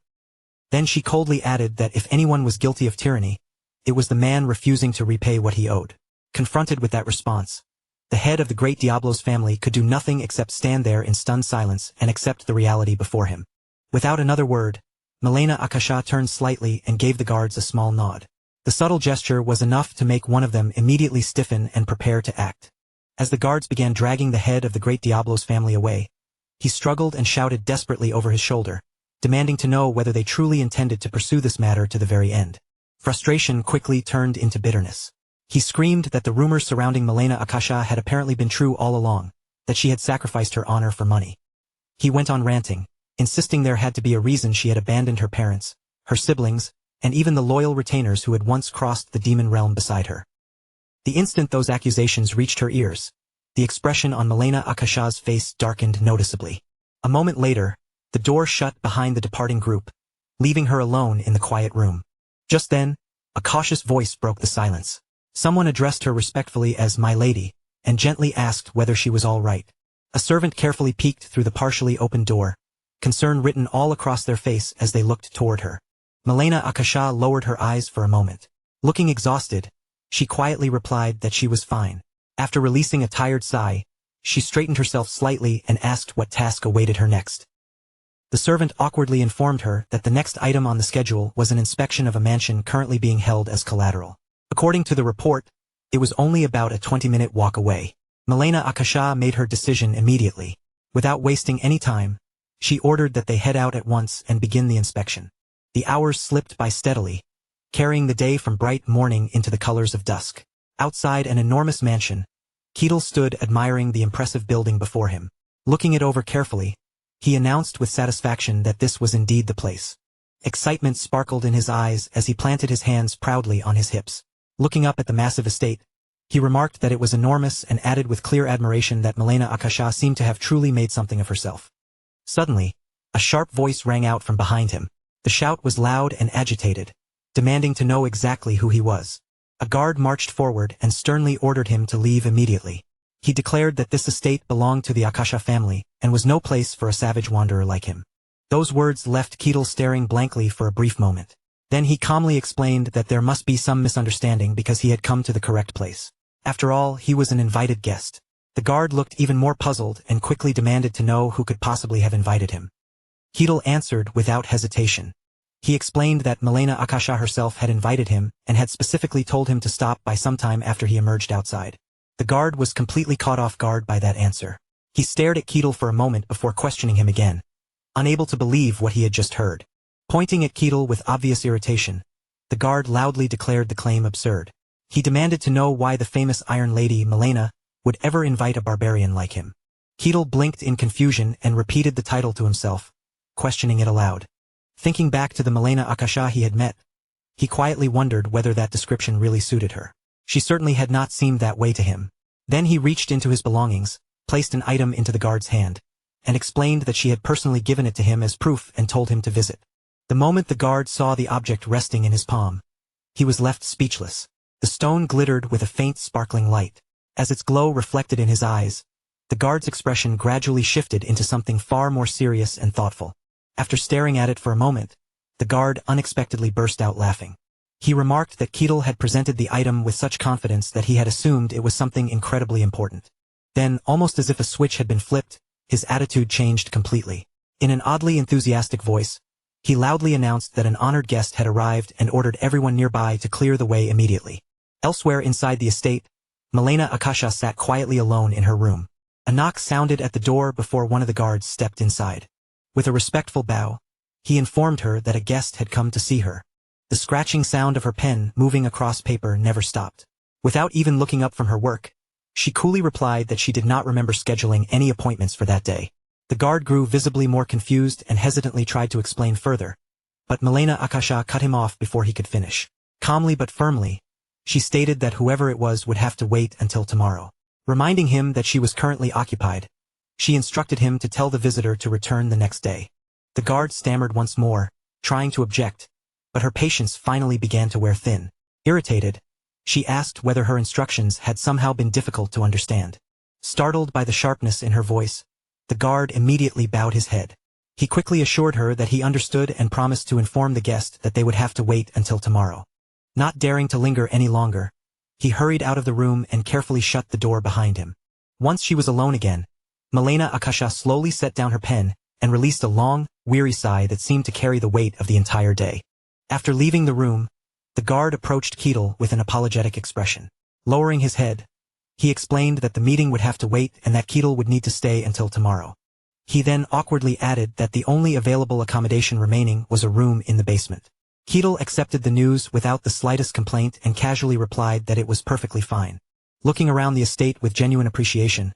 Then she coldly added that if anyone was guilty of tyranny, it was the man refusing to repay what he owed. Confronted with that response, the head of the great Diablo's family could do nothing except stand there in stunned silence and accept the reality before him. Without another word, Milena Akasha turned slightly and gave the guards a small nod. The subtle gesture was enough to make one of them immediately stiffen and prepare to act. As the guards began dragging the head of the great Diablo's family away, he struggled and shouted desperately over his shoulder, demanding to know whether they truly intended to pursue this matter to the very end. Frustration quickly turned into bitterness. He screamed that the rumors surrounding Milena Akasha had apparently been true all along, that she had sacrificed her honor for money. He went on ranting, insisting there had to be a reason she had abandoned her parents, her siblings, and even the loyal retainers who had once crossed the demon realm beside her. The instant those accusations reached her ears, the expression on Milena Akasha's face darkened noticeably. A moment later, the door shut behind the departing group, leaving her alone in the quiet room. Just then, a cautious voice broke the silence. Someone addressed her respectfully as "my lady," and gently asked whether she was all right. A servant carefully peeked through the partially opened door, concern written all across their face as they looked toward her. Milena Akasha lowered her eyes for a moment. Looking exhausted, she quietly replied that she was fine. After releasing a tired sigh, she straightened herself slightly and asked what task awaited her next. The servant awkwardly informed her that the next item on the schedule was an inspection of a mansion currently being held as collateral. According to the report, it was only about a 20-minute walk away. Milena Akasha made her decision immediately. Without wasting any time, she ordered that they head out at once and begin the inspection. The hours slipped by steadily, carrying the day from bright morning into the colors of dusk. Outside an enormous mansion, Keatle stood admiring the impressive building before him. Looking it over carefully, he announced with satisfaction that this was indeed the place. Excitement sparkled in his eyes as he planted his hands proudly on his hips. Looking up at the massive estate, he remarked that it was enormous and added with clear admiration that Milena Akasha seemed to have truly made something of herself. Suddenly, a sharp voice rang out from behind him. The shout was loud and agitated, demanding to know exactly who he was. A guard marched forward and sternly ordered him to leave immediately. He declared that this estate belonged to the Akasha family and was no place for a savage wanderer like him. Those words left Keatle staring blankly for a brief moment. Then he calmly explained that there must be some misunderstanding because he had come to the correct place. After all, he was an invited guest. The guard looked even more puzzled and quickly demanded to know who could possibly have invited him. Keatle answered without hesitation. He explained that Milena Akasha herself had invited him and had specifically told him to stop by some time after he emerged outside. The guard was completely caught off guard by that answer. He stared at Keatle for a moment before questioning him again, unable to believe what he had just heard. Pointing at Keatle with obvious irritation, the guard loudly declared the claim absurd. He demanded to know why the famous Iron Lady, Milena, would ever invite a barbarian like him. Keatle blinked in confusion and repeated the title to himself, questioning it aloud. Thinking back to the Milena Akasha he had met, he quietly wondered whether that description really suited her. She certainly had not seemed that way to him. Then he reached into his belongings, placed an item into the guard's hand, and explained that she had personally given it to him as proof and told him to visit. The moment the guard saw the object resting in his palm, he was left speechless. The stone glittered with a faint sparkling light. As its glow reflected in his eyes, the guard's expression gradually shifted into something far more serious and thoughtful. After staring at it for a moment, the guard unexpectedly burst out laughing. He remarked that Keatle had presented the item with such confidence that he had assumed it was something incredibly important. Then, almost as if a switch had been flipped, his attitude changed completely. In an oddly enthusiastic voice, he loudly announced that an honored guest had arrived and ordered everyone nearby to clear the way immediately. Elsewhere inside the estate, Milena Akasha sat quietly alone in her room. A knock sounded at the door before one of the guards stepped inside. With a respectful bow, he informed her that a guest had come to see her. The scratching sound of her pen moving across paper never stopped. Without even looking up from her work, she coolly replied that she did not remember scheduling any appointments for that day. The guard grew visibly more confused and hesitantly tried to explain further, but Milena Akasha cut him off before he could finish. Calmly but firmly, she stated that whoever it was would have to wait until tomorrow. Reminding him that she was currently occupied, she instructed him to tell the visitor to return the next day. The guard stammered once more, trying to object, but her patience finally began to wear thin. Irritated, She asked whether her instructions had somehow been difficult to understand. Startled by the sharpness in her voice, the guard immediately bowed his head. He quickly assured her that he understood and promised to inform the guest that they would have to wait until tomorrow. Not daring to linger any longer, he hurried out of the room and carefully shut the door behind him. Once she was alone again, Milena Akasha slowly set down her pen and released a long, weary sigh that seemed to carry the weight of the entire day. After leaving the room, the guard approached Ketil with an apologetic expression. Lowering his head, he explained that the meeting would have to wait and that Ketil would need to stay until tomorrow. He then awkwardly added that the only available accommodation remaining was a room in the basement. Ketil accepted the news without the slightest complaint and casually replied that it was perfectly fine. Looking around the estate with genuine appreciation,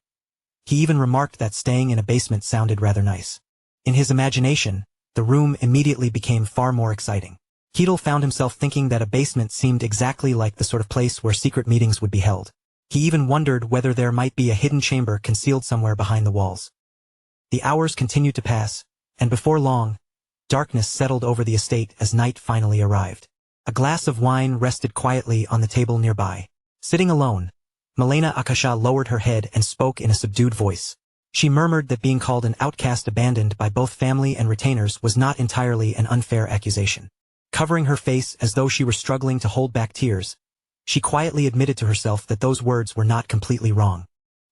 he even remarked that staying in a basement sounded rather nice. In his imagination, the room immediately became far more exciting. Ketil found himself thinking that a basement seemed exactly like the sort of place where secret meetings would be held. He even wondered whether there might be a hidden chamber concealed somewhere behind the walls. The hours continued to pass, and before long, darkness settled over the estate as night finally arrived. A glass of wine rested quietly on the table nearby. Sitting alone, Milena Akasha lowered her head and spoke in a subdued voice. She murmured that being called an outcast abandoned by both family and retainers was not entirely an unfair accusation. Covering her face as though she were struggling to hold back tears, she quietly admitted to herself that those words were not completely wrong.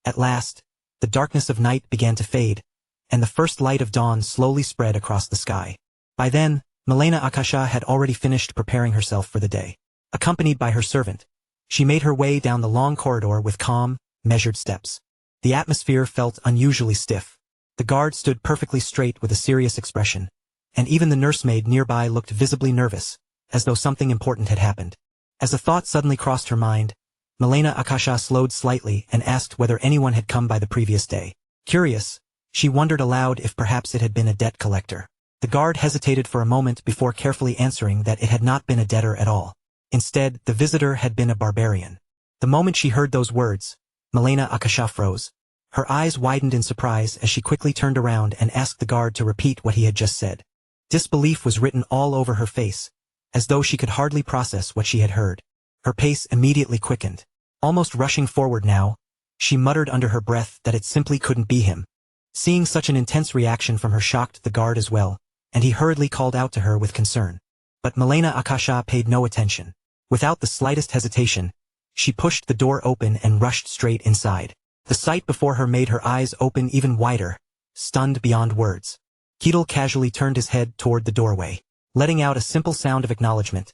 At last, the darkness of night began to fade, and the first light of dawn slowly spread across the sky. By then, Milena Akasha had already finished preparing herself for the day. Accompanied by her servant, she made her way down the long corridor with calm, measured steps. The atmosphere felt unusually stiff. The guard stood perfectly straight with a serious expression, and even the nursemaid nearby looked visibly nervous, as though something important had happened. As a thought suddenly crossed her mind, Milena Akasha slowed slightly and asked whether anyone had come by the previous day. Curious, she wondered aloud if perhaps it had been a debt collector. The guard hesitated for a moment before carefully answering that it had not been a debtor at all. Instead, the visitor had been a barbarian. The moment she heard those words, Milena Akasha froze. Her eyes widened in surprise as she quickly turned around and asked the guard to repeat what he had just said. Disbelief was written all over her face, as though she could hardly process what she had heard. Her pace immediately quickened. Almost rushing forward now, she muttered under her breath that it simply couldn't be him. Seeing such an intense reaction from her shocked the guard as well, and he hurriedly called out to her with concern. But Milena Akasha paid no attention. Without the slightest hesitation, she pushed the door open and rushed straight inside. The sight before her made her eyes open even wider, stunned beyond words. Ketil casually turned his head toward the doorway. Letting out a simple sound of acknowledgement,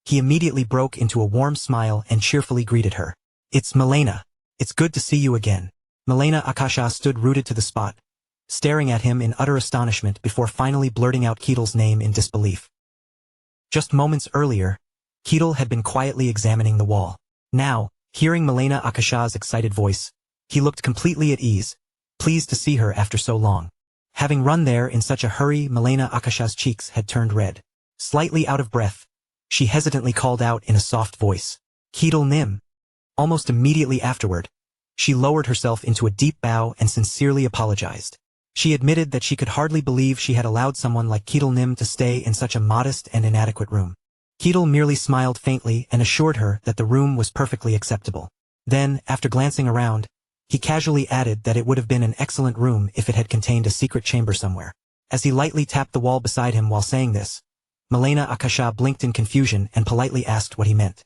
he immediately broke into a warm smile and cheerfully greeted her. "It's Milena. It's good to see you again." Milena Akasha stood rooted to the spot, staring at him in utter astonishment before finally blurting out Ketil's name in disbelief. Just moments earlier, Ketil had been quietly examining the wall. Now, hearing Milena Akasha's excited voice, he looked completely at ease, pleased to see her after so long. Having run there in such a hurry, Milena Akasha's cheeks had turned red. Slightly out of breath, she hesitantly called out in a soft voice, "Ketil Nim." Almost immediately afterward, she lowered herself into a deep bow and sincerely apologized. She admitted that she could hardly believe she had allowed someone like Ketil Nim to stay in such a modest and inadequate room. Ketil merely smiled faintly and assured her that the room was perfectly acceptable. Then, after glancing around, he casually added that it would have been an excellent room if it had contained a secret chamber somewhere. As he lightly tapped the wall beside him while saying this, Milena Akasha blinked in confusion and politely asked what he meant.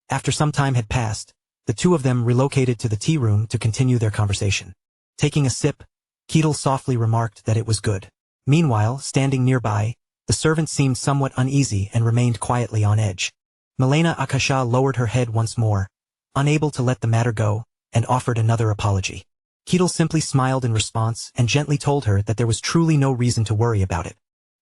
After some time had passed, the two of them relocated to the tea room to continue their conversation. Taking a sip, Ketil softly remarked that it was good. Meanwhile, standing nearby, the servant seemed somewhat uneasy and remained quietly on edge. Milena Akasha lowered her head once more, unable to let the matter go, and offered another apology. Ketil simply smiled in response and gently told her that there was truly no reason to worry about it.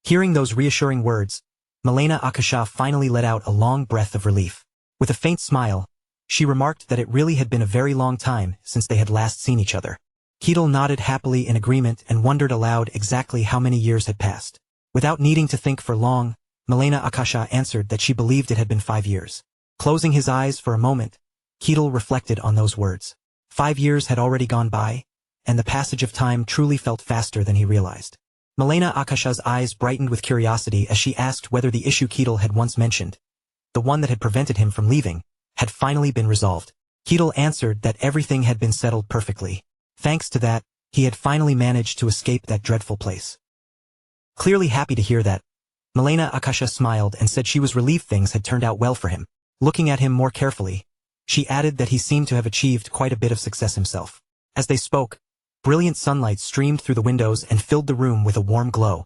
Hearing those reassuring words, Milena Akasha finally let out a long breath of relief. With a faint smile, she remarked that it really had been a very long time since they had last seen each other. Ketil nodded happily in agreement and wondered aloud exactly how many years had passed. Without needing to think for long, Milena Akasha answered that she believed it had been 5 years. Closing his eyes for a moment, Ketil reflected on those words. 5 years had already gone by, and the passage of time truly felt faster than he realized. Milena Akasha's eyes brightened with curiosity as she asked whether the issue Ketil had once mentioned, the one that had prevented him from leaving, had finally been resolved. Ketil answered that everything had been settled perfectly. Thanks to that, he had finally managed to escape that dreadful place. Clearly happy to hear that, Milena Akasha smiled and said she was relieved things had turned out well for him. Looking at him more carefully, she added that he seemed to have achieved quite a bit of success himself. As they spoke, brilliant sunlight streamed through the windows and filled the room with a warm glow.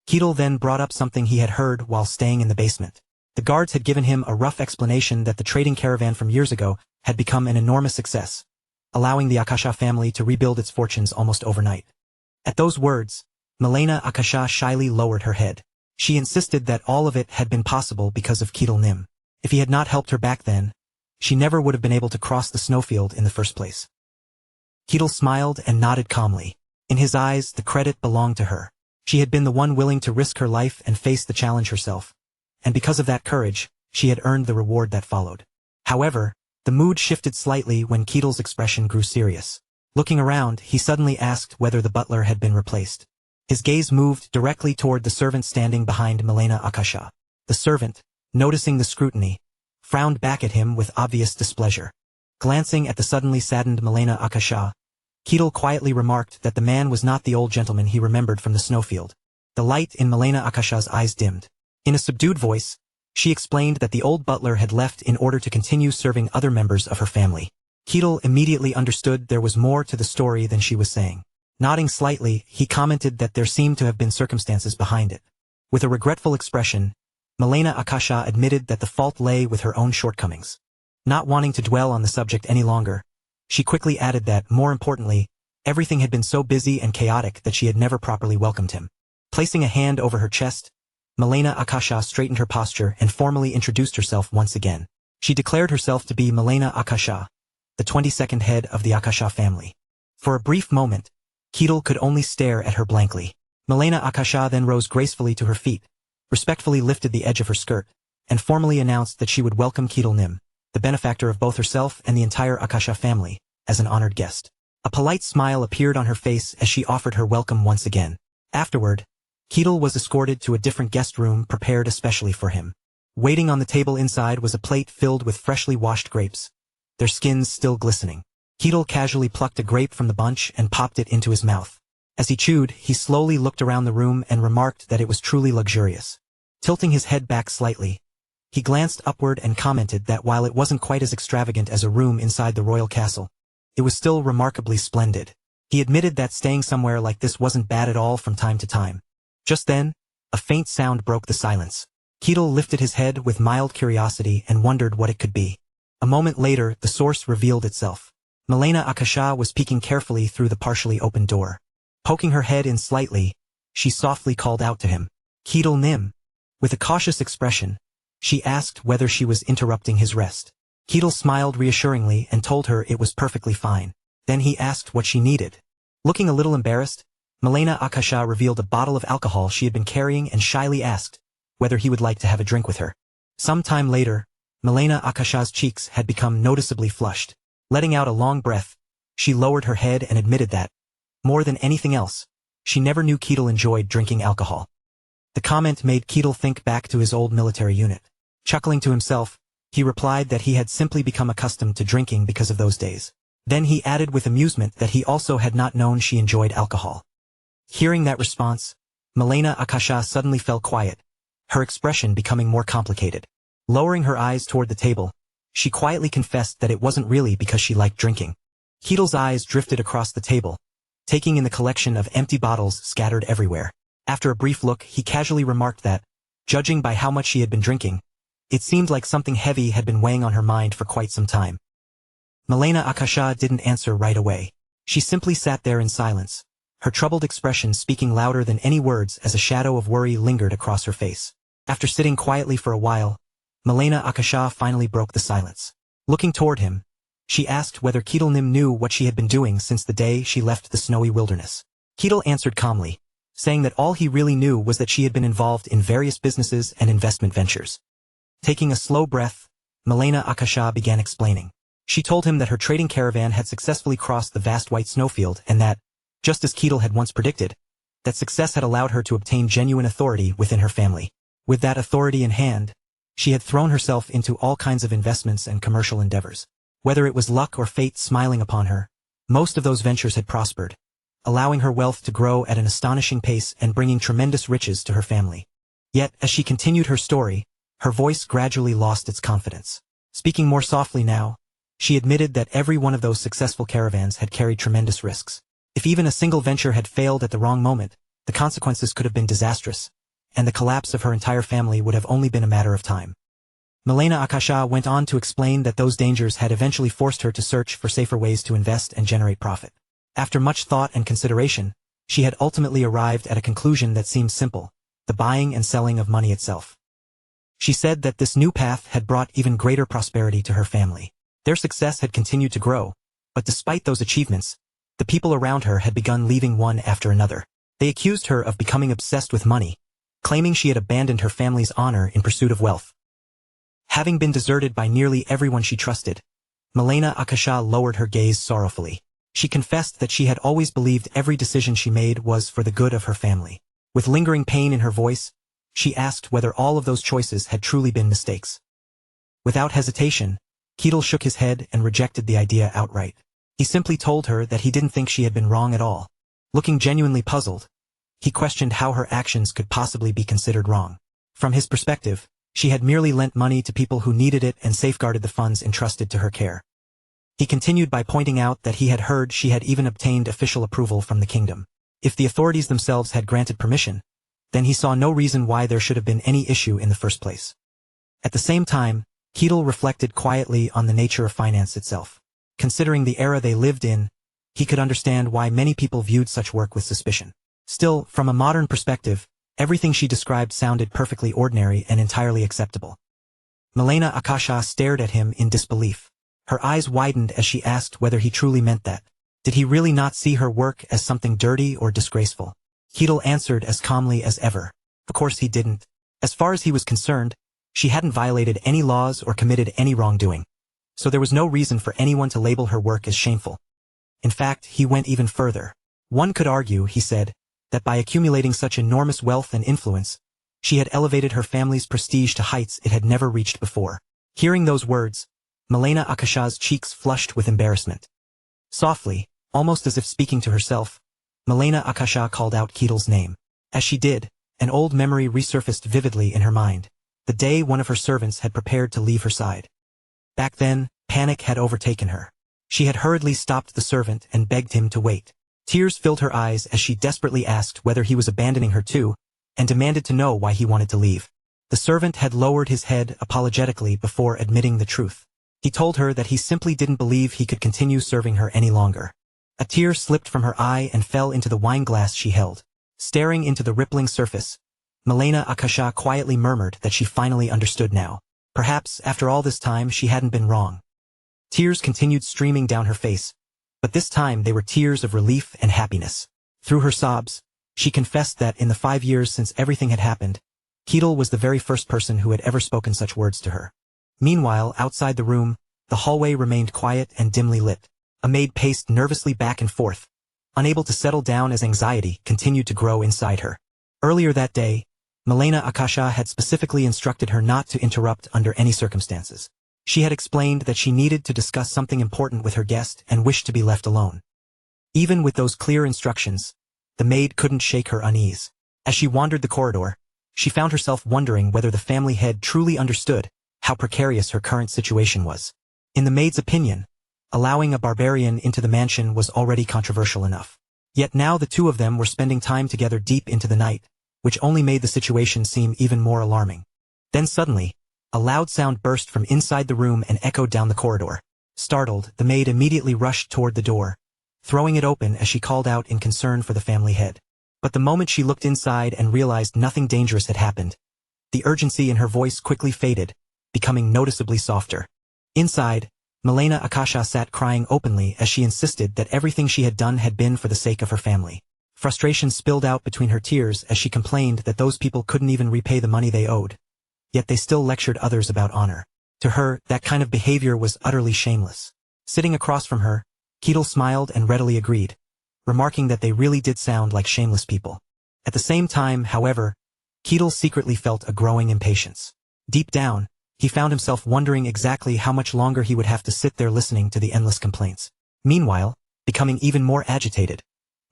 Ketil then brought up something he had heard while staying in the basement. The guards had given him a rough explanation that the trading caravan from years ago had become an enormous success, allowing the Akasha family to rebuild its fortunes almost overnight. At those words, Milena Akasha shyly lowered her head. She insisted that all of it had been possible because of Ketil Nim. If he had not helped her back then, she never would have been able to cross the Snowfield in the first place. Ketil smiled and nodded calmly. In his eyes, the credit belonged to her. She had been the one willing to risk her life and face the challenge herself, and because of that courage, she had earned the reward that followed. However, the mood shifted slightly when Ketil's expression grew serious. Looking around, he suddenly asked whether the butler had been replaced. His gaze moved directly toward the servant standing behind Milena Akasha. The servant, noticing the scrutiny, frowned back at him with obvious displeasure. Glancing at the suddenly saddened Milena Akasha, Ketil quietly remarked that the man was not the old gentleman he remembered from the Snowfield. The light in Milena Akasha's eyes dimmed. In a subdued voice, she explained that the old butler had left in order to continue serving other members of her family. Ketil immediately understood there was more to the story than she was saying. Nodding slightly, he commented that there seemed to have been circumstances behind it. With a regretful expression, Milena Akasha admitted that the fault lay with her own shortcomings. Not wanting to dwell on the subject any longer, she quickly added that, more importantly, everything had been so busy and chaotic that she had never properly welcomed him. Placing a hand over her chest, Milena Akasha straightened her posture and formally introduced herself once again. She declared herself to be Milena Akasha, the 22nd head of the Akasha family. For a brief moment, Ketil could only stare at her blankly. Milena Akasha then rose gracefully to her feet, respectfully lifted the edge of her skirt, and formally announced that she would welcome Ketil Nim, the benefactor of both herself and the entire Akasha family, as an honored guest. A polite smile appeared on her face as she offered her welcome once again. Afterward, Ketil was escorted to a different guest room prepared especially for him. Waiting on the table inside was a plate filled with freshly washed grapes, their skins still glistening. Ketil casually plucked a grape from the bunch and popped it into his mouth. As he chewed, he slowly looked around the room and remarked that it was truly luxurious. Tilting his head back slightly, he glanced upward and commented that while it wasn't quite as extravagant as a room inside the royal castle, it was still remarkably splendid. He admitted that staying somewhere like this wasn't bad at all from time to time. Just then, a faint sound broke the silence. Ketil lifted his head with mild curiosity and wondered what it could be. A moment later, the source revealed itself. Milena Akasha was peeking carefully through the partially open door. Poking her head in slightly, she softly called out to him, "Ketil Nim." With a cautious expression, she asked whether she was interrupting his rest. Ketil smiled reassuringly and told her it was perfectly fine. Then he asked what she needed. Looking a little embarrassed, Milena Akasha revealed a bottle of alcohol she had been carrying and shyly asked whether he would like to have a drink with her. Some time later, Milena Akasha's cheeks had become noticeably flushed. Letting out a long breath, she lowered her head and admitted that, more than anything else, she never knew Ketil enjoyed drinking alcohol. The comment made Ketil think back to his old military unit. Chuckling to himself, he replied that he had simply become accustomed to drinking because of those days. Then he added with amusement that he also had not known she enjoyed alcohol. Hearing that response, Milena Akasha suddenly fell quiet, her expression becoming more complicated. Lowering her eyes toward the table, she quietly confessed that it wasn't really because she liked drinking. Ketil's eyes drifted across the table, taking in the collection of empty bottles scattered everywhere. After a brief look, he casually remarked that, judging by how much she had been drinking, it seemed like something heavy had been weighing on her mind for quite some time. Milena Akasha didn't answer right away. She simply sat there in silence, her troubled expression speaking louder than any words as a shadow of worry lingered across her face. After sitting quietly for a while, Milena Akasha finally broke the silence. Looking toward him, she asked whether Ketil Nim knew what she had been doing since the day she left the snowy wilderness. Ketil answered calmly, saying that all he really knew was that she had been involved in various businesses and investment ventures. Taking a slow breath, Milena Akasha began explaining. She told him that her trading caravan had successfully crossed the vast white snowfield and that, just as Ketil had once predicted, that success had allowed her to obtain genuine authority within her family. With that authority in hand, She had thrown herself into all kinds of investments and commercial endeavors. Whether it was luck or fate smiling upon her, most of those ventures had prospered, allowing her wealth to grow at an astonishing pace and bringing tremendous riches to her family. Yet, as she continued her story, her voice gradually lost its confidence. Speaking more softly now, she admitted that every one of those successful caravans had carried tremendous risks. If even a single venture had failed at the wrong moment, the consequences could have been disastrous, and the collapse of her entire family would have only been a matter of time. Milena Akasha went on to explain that those dangers had eventually forced her to search for safer ways to invest and generate profit. After much thought and consideration, she had ultimately arrived at a conclusion that seemed simple: the buying and selling of money itself. She said that this new path had brought even greater prosperity to her family. Their success had continued to grow, but despite those achievements, the people around her had begun leaving one after another. They accused her of becoming obsessed with money, claiming she had abandoned her family's honor in pursuit of wealth. Having been deserted by nearly everyone she trusted, Milena Akasha lowered her gaze sorrowfully. She confessed that she had always believed every decision she made was for the good of her family. With lingering pain in her voice, she asked whether all of those choices had truly been mistakes. Without hesitation, Keatle shook his head and rejected the idea outright. He simply told her that he didn't think she had been wrong at all. Looking genuinely puzzled, he questioned how her actions could possibly be considered wrong. From his perspective, she had merely lent money to people who needed it and safeguarded the funds entrusted to her care. He continued by pointing out that he had heard she had even obtained official approval from the kingdom. If the authorities themselves had granted permission, then he saw no reason why there should have been any issue in the first place. At the same time, Keatle reflected quietly on the nature of finance itself. Considering the era they lived in, he could understand why many people viewed such work with suspicion. Still, from a modern perspective, everything she described sounded perfectly ordinary and entirely acceptable. Milena Akasha stared at him in disbelief. Her eyes widened as she asked whether he truly meant that. Did he really not see her work as something dirty or disgraceful? Keatle answered as calmly as ever. Of course he didn't. As far as he was concerned, she hadn't violated any laws or committed any wrongdoing. So there was no reason for anyone to label her work as shameful. In fact, he went even further. One could argue, he said, that by accumulating such enormous wealth and influence, she had elevated her family's prestige to heights it had never reached before. Hearing those words, Milena Akasha's cheeks flushed with embarrassment. Softly, almost as if speaking to herself, Milena Akasha called out Keatle's name. As she did, an old memory resurfaced vividly in her mind, the day one of her servants had prepared to leave her side. Back then, panic had overtaken her. She had hurriedly stopped the servant and begged him to wait. Tears filled her eyes as she desperately asked whether he was abandoning her too, and demanded to know why he wanted to leave. The servant had lowered his head apologetically before admitting the truth. He told her that he simply didn't believe he could continue serving her any longer. A tear slipped from her eye and fell into the wine glass she held. Staring into the rippling surface, Milena Akasha quietly murmured that she finally understood now. Perhaps, after all this time, she hadn't been wrong. Tears continued streaming down her face, but this time they were tears of relief and happiness. Through her sobs, she confessed that in the 5 years since everything had happened, Keatle was the very first person who had ever spoken such words to her. Meanwhile, outside the room, the hallway remained quiet and dimly lit. A maid paced nervously back and forth, unable to settle down as anxiety continued to grow inside her. Earlier that day, Milena Akasha had specifically instructed her not to interrupt under any circumstances. She had explained that she needed to discuss something important with her guest and wished to be left alone. Even with those clear instructions, the maid couldn't shake her unease. As she wandered the corridor, she found herself wondering whether the family head truly understood how precarious her current situation was. In the maid's opinion, allowing a barbarian into the mansion was already controversial enough. Yet now the two of them were spending time together deep into the night, which only made the situation seem even more alarming. Then suddenly, a loud sound burst from inside the room and echoed down the corridor. Startled, the maid immediately rushed toward the door, throwing it open as she called out in concern for the family head. But the moment she looked inside and realized nothing dangerous had happened, the urgency in her voice quickly faded, becoming noticeably softer. Inside, Milena Akasha sat crying openly as she insisted that everything she had done had been for the sake of her family. Frustration spilled out between her tears as she complained that those people couldn't even repay the money they owed. Yet they still lectured others about honor. To her, that kind of behavior was utterly shameless. Sitting across from her, Keatle smiled and readily agreed, remarking that they really did sound like shameless people. At the same time, however, Keatle secretly felt a growing impatience. Deep down, he found himself wondering exactly how much longer he would have to sit there listening to the endless complaints. Meanwhile, becoming even more agitated,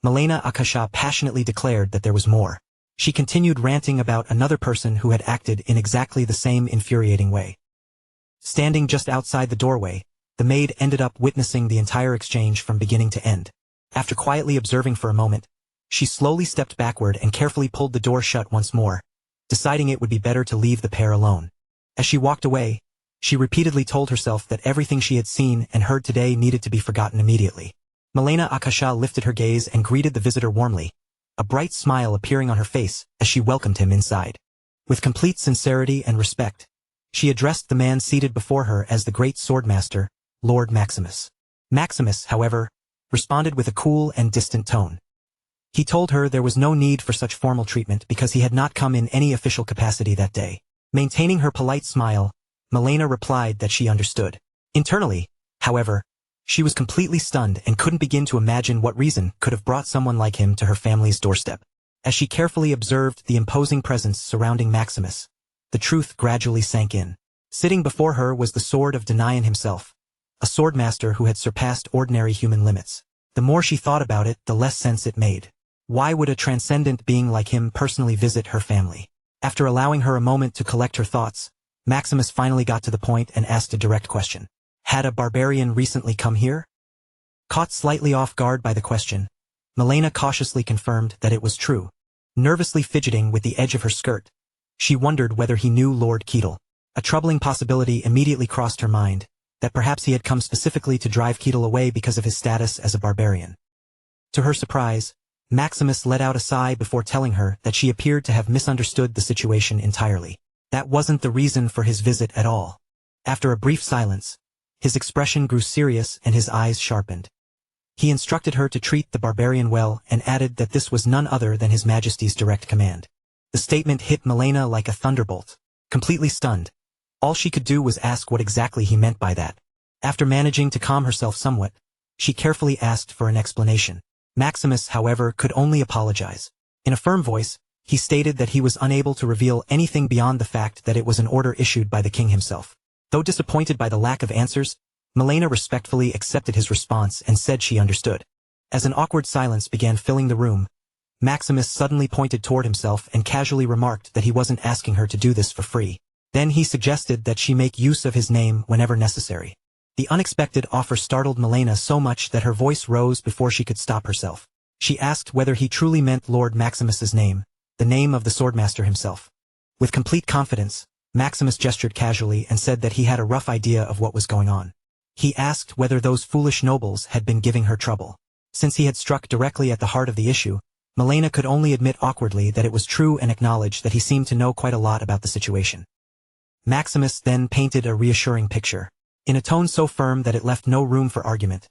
Milena Akasha passionately declared that there was more. She continued ranting about another person who had acted in exactly the same infuriating way. Standing just outside the doorway, the maid ended up witnessing the entire exchange from beginning to end. After quietly observing for a moment, she slowly stepped backward and carefully pulled the door shut once more, deciding it would be better to leave the pair alone. As she walked away, she repeatedly told herself that everything she had seen and heard today needed to be forgotten immediately. Milena Akasha lifted her gaze and greeted the visitor warmly, a bright smile appearing on her face as she welcomed him inside. With complete sincerity and respect, she addressed the man seated before her as the great swordmaster, Lord Maximus. Maximus, however, responded with a cool and distant tone. He told her there was no need for such formal treatment because he had not come in any official capacity that day. Maintaining her polite smile, Milena replied that she understood. Internally, however, she was completely stunned and couldn't begin to imagine what reason could have brought someone like him to her family's doorstep. As she carefully observed the imposing presence surrounding Maximus, the truth gradually sank in. Sitting before her was the sword of Denian himself, a swordmaster who had surpassed ordinary human limits. The more she thought about it, the less sense it made. Why would a transcendent being like him personally visit her family? After allowing her a moment to collect her thoughts, Maximus finally got to the point and asked a direct question. Had a barbarian recently come here? Caught slightly off guard by the question, Milena cautiously confirmed that it was true. Nervously fidgeting with the edge of her skirt, she wondered whether he knew Lord Keetle. A troubling possibility immediately crossed her mind, that perhaps he had come specifically to drive Keetle away because of his status as a barbarian. To her surprise, Maximus let out a sigh before telling her that she appeared to have misunderstood the situation entirely. That wasn't the reason for his visit at all. After a brief silence, his expression grew serious and his eyes sharpened. He instructed her to treat the barbarian well and added that this was none other than His Majesty's direct command. The statement hit Milena like a thunderbolt. Completely stunned, all she could do was ask what exactly he meant by that. After managing to calm herself somewhat, she carefully asked for an explanation. Maximus, however, could only apologize. In a firm voice, he stated that he was unable to reveal anything beyond the fact that it was an order issued by the king himself. Though disappointed by the lack of answers, Milena respectfully accepted his response and said she understood. As an awkward silence began filling the room, Maximus suddenly pointed toward himself and casually remarked that he wasn't asking her to do this for free. Then he suggested that she make use of his name whenever necessary. The unexpected offer startled Milena so much that her voice rose before she could stop herself. She asked whether he truly meant Lord Maximus's name, the name of the swordmaster himself. With complete confidence, Maximus gestured casually and said that he had a rough idea of what was going on. He asked whether those foolish nobles had been giving her trouble. Since he had struck directly at the heart of the issue, Milena could only admit awkwardly that it was true and acknowledge that he seemed to know quite a lot about the situation. Maximus then painted a reassuring picture. In a tone so firm that it left no room for argument,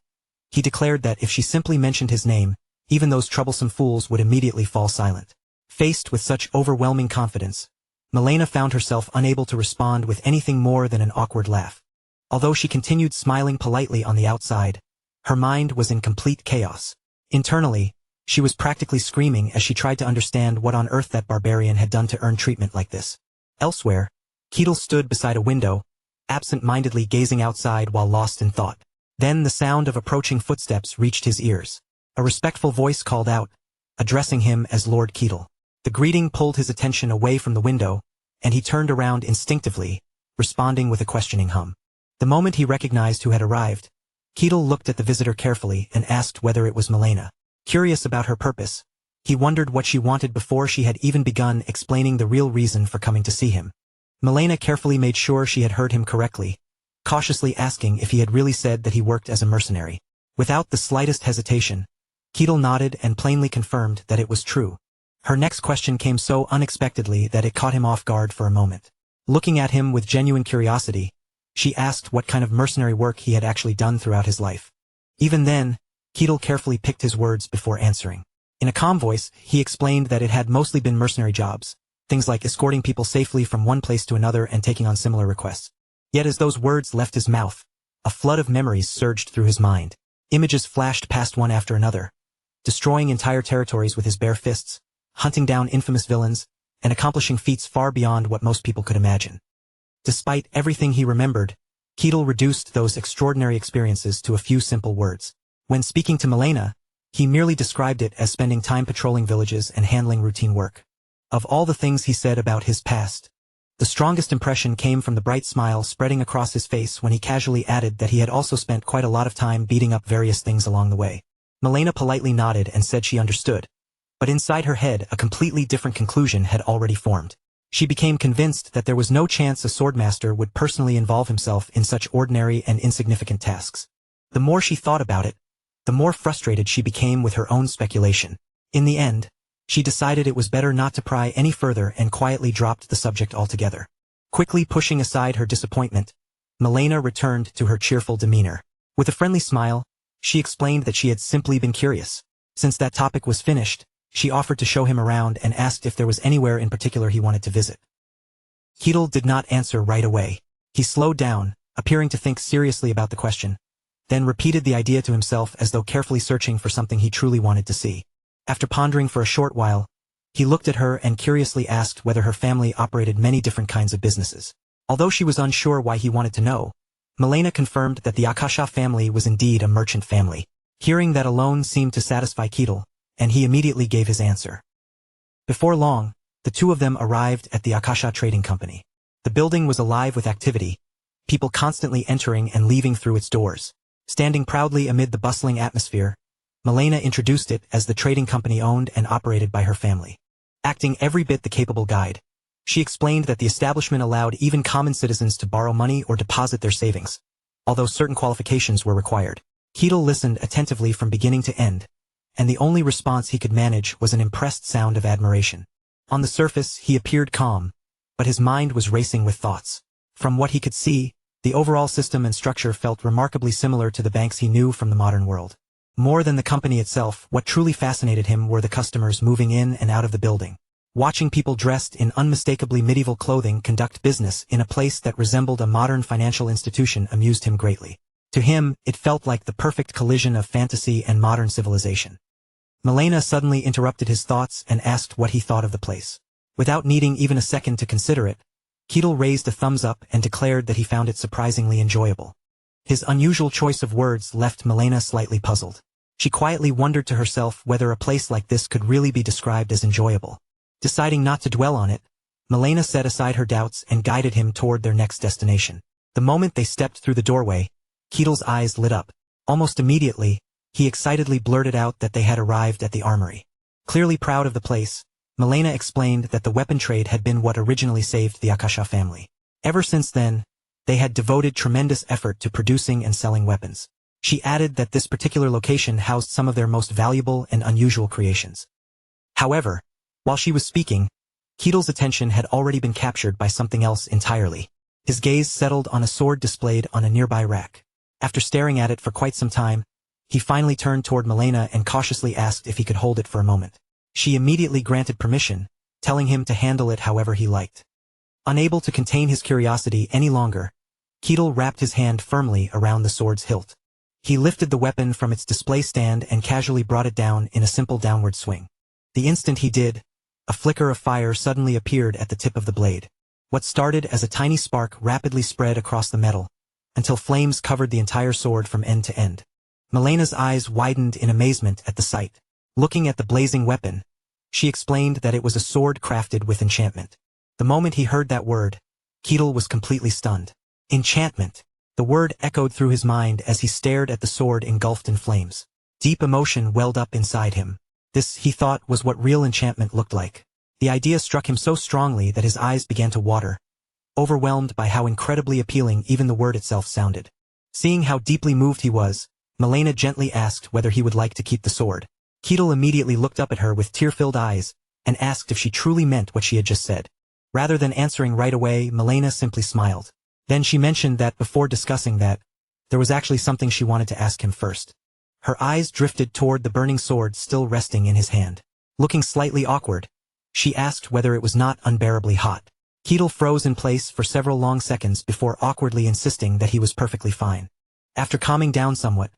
he declared that if she simply mentioned his name, even those troublesome fools would immediately fall silent. Faced with such overwhelming confidence, Milena found herself unable to respond with anything more than an awkward laugh. Although she continued smiling politely on the outside, her mind was in complete chaos. Internally, she was practically screaming as she tried to understand what on earth that barbarian had done to earn treatment like this. Elsewhere, Keetle stood beside a window, absent-mindedly gazing outside while lost in thought. Then the sound of approaching footsteps reached his ears. A respectful voice called out, addressing him as Lord Keetle. The greeting pulled his attention away from the window, and he turned around instinctively, responding with a questioning hum. The moment he recognized who had arrived, Keetle looked at the visitor carefully and asked whether it was Milena. Curious about her purpose, he wondered what she wanted before she had even begun explaining the real reason for coming to see him. Milena carefully made sure she had heard him correctly, cautiously asking if he had really said that he worked as a mercenary. Without the slightest hesitation, Keetle nodded and plainly confirmed that it was true. Her next question came so unexpectedly that it caught him off guard for a moment. Looking at him with genuine curiosity, she asked what kind of mercenary work he had actually done throughout his life. Even then, Keetle carefully picked his words before answering. In a calm voice, he explained that it had mostly been mercenary jobs, things like escorting people safely from one place to another and taking on similar requests. Yet as those words left his mouth, a flood of memories surged through his mind. Images flashed past one after another, destroying entire territories with his bare fists, hunting down infamous villains, and accomplishing feats far beyond what most people could imagine. Despite everything he remembered, Ketil reduced those extraordinary experiences to a few simple words. When speaking to Milena, he merely described it as spending time patrolling villages and handling routine work. Of all the things he said about his past, the strongest impression came from the bright smile spreading across his face when he casually added that he had also spent quite a lot of time beating up various things along the way. Milena politely nodded and said she understood, but inside her head a completely different conclusion had already formed. She became convinced that there was no chance a swordmaster would personally involve himself in such ordinary and insignificant tasks. The more she thought about it, the more frustrated she became with her own speculation. In the end, she decided it was better not to pry any further and quietly dropped the subject altogether. Quickly pushing aside her disappointment, Milena returned to her cheerful demeanor. With a friendly smile, she explained that she had simply been curious. Since that topic was finished, she offered to show him around and asked if there was anywhere in particular he wanted to visit. Ketil did not answer right away. He slowed down, appearing to think seriously about the question, then repeated the idea to himself as though carefully searching for something he truly wanted to see. After pondering for a short while, he looked at her and curiously asked whether her family operated many different kinds of businesses. Although she was unsure why he wanted to know, Milena confirmed that the Akasha family was indeed a merchant family. Hearing that alone seemed to satisfy Ketil, and he immediately gave his answer. Before long, the two of them arrived at the Akasha Trading Company. The building was alive with activity, people constantly entering and leaving through its doors. Standing proudly amid the bustling atmosphere, Milena introduced it as the trading company owned and operated by her family. Acting every bit the capable guide, she explained that the establishment allowed even common citizens to borrow money or deposit their savings, although certain qualifications were required. Ketil listened attentively from beginning to end, and the only response he could manage was an impressed sound of admiration. On the surface, he appeared calm, but his mind was racing with thoughts. From what he could see, the overall system and structure felt remarkably similar to the banks he knew from the modern world. More than the company itself, what truly fascinated him were the customers moving in and out of the building. Watching people dressed in unmistakably medieval clothing conduct business in a place that resembled a modern financial institution amused him greatly. To him, it felt like the perfect collision of fantasy and modern civilization. Milena suddenly interrupted his thoughts and asked what he thought of the place. Without needing even a second to consider it, Ketil raised a thumbs up and declared that he found it surprisingly enjoyable. His unusual choice of words left Milena slightly puzzled. She quietly wondered to herself whether a place like this could really be described as enjoyable. Deciding not to dwell on it, Milena set aside her doubts and guided him toward their next destination. The moment they stepped through the doorway, Ketil's eyes lit up. Almost immediately, he excitedly blurted out that they had arrived at the armory. Clearly proud of the place, Milena explained that the weapon trade had been what originally saved the Akasha family. Ever since then, they had devoted tremendous effort to producing and selling weapons. She added that this particular location housed some of their most valuable and unusual creations. However, while she was speaking, Ketil's attention had already been captured by something else entirely. His gaze settled on a sword displayed on a nearby rack. After staring at it for quite some time, he finally turned toward Milena and cautiously asked if he could hold it for a moment. She immediately granted permission, telling him to handle it however he liked. Unable to contain his curiosity any longer, Ketil wrapped his hand firmly around the sword's hilt. He lifted the weapon from its display stand and casually brought it down in a simple downward swing. The instant he did, a flicker of fire suddenly appeared at the tip of the blade. What started as a tiny spark rapidly spread across the metal, until flames covered the entire sword from end to end. Milena's eyes widened in amazement at the sight. Looking at the blazing weapon, she explained that it was a sword crafted with enchantment. The moment he heard that word, Ketil was completely stunned. Enchantment. The word echoed through his mind as he stared at the sword engulfed in flames. Deep emotion welled up inside him. This, he thought, was what real enchantment looked like. The idea struck him so strongly that his eyes began to water, overwhelmed by how incredibly appealing even the word itself sounded. Seeing how deeply moved he was, Milena gently asked whether he would like to keep the sword. Ketil immediately looked up at her with tear-filled eyes and asked if she truly meant what she had just said. Rather than answering right away, Milena simply smiled. Then she mentioned that before discussing that, there was actually something she wanted to ask him first. Her eyes drifted toward the burning sword still resting in his hand. Looking slightly awkward, she asked whether it was not unbearably hot. Ketil froze in place for several long seconds before awkwardly insisting that he was perfectly fine. After calming down somewhat,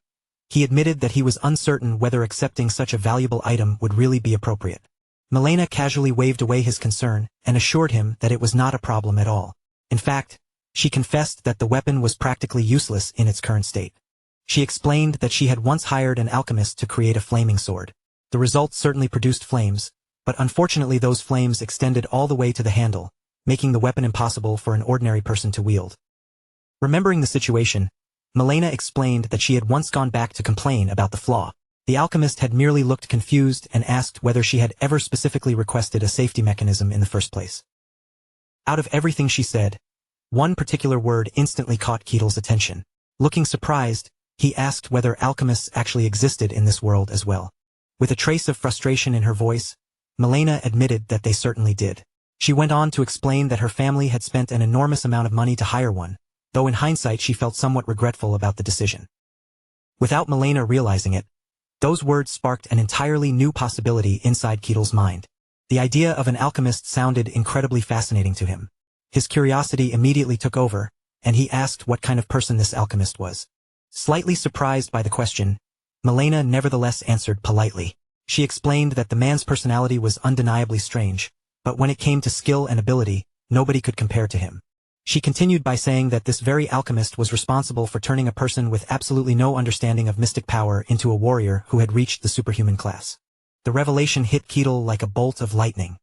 he admitted that he was uncertain whether accepting such a valuable item would really be appropriate. Milena casually waved away his concern and assured him that it was not a problem at all. In fact, She confessed that the weapon was practically useless in its current state. She explained that she had once hired an alchemist to create a flaming sword. The result certainly produced flames, but unfortunately those flames extended all the way to the handle, making the weapon impossible for an ordinary person to wield. Remembering the situation, Milena explained that she had once gone back to complain about the flaw. The alchemist had merely looked confused and asked whether she had ever specifically requested a safety mechanism in the first place. Out of everything she said, one particular word instantly caught Ketel's attention. Looking surprised, he asked whether alchemists actually existed in this world as well. With a trace of frustration in her voice, Milena admitted that they certainly did. She went on to explain that her family had spent an enormous amount of money to hire one, though in hindsight she felt somewhat regretful about the decision. Without Milena realizing it, those words sparked an entirely new possibility inside Ketel's mind. The idea of an alchemist sounded incredibly fascinating to him. His curiosity immediately took over, and he asked what kind of person this alchemist was. Slightly surprised by the question, Milena nevertheless answered politely. She explained that the man's personality was undeniably strange, but when it came to skill and ability, nobody could compare to him. She continued by saying that this very alchemist was responsible for turning a person with absolutely no understanding of mystic power into a warrior who had reached the superhuman class. The revelation hit Ketel like a bolt of lightning.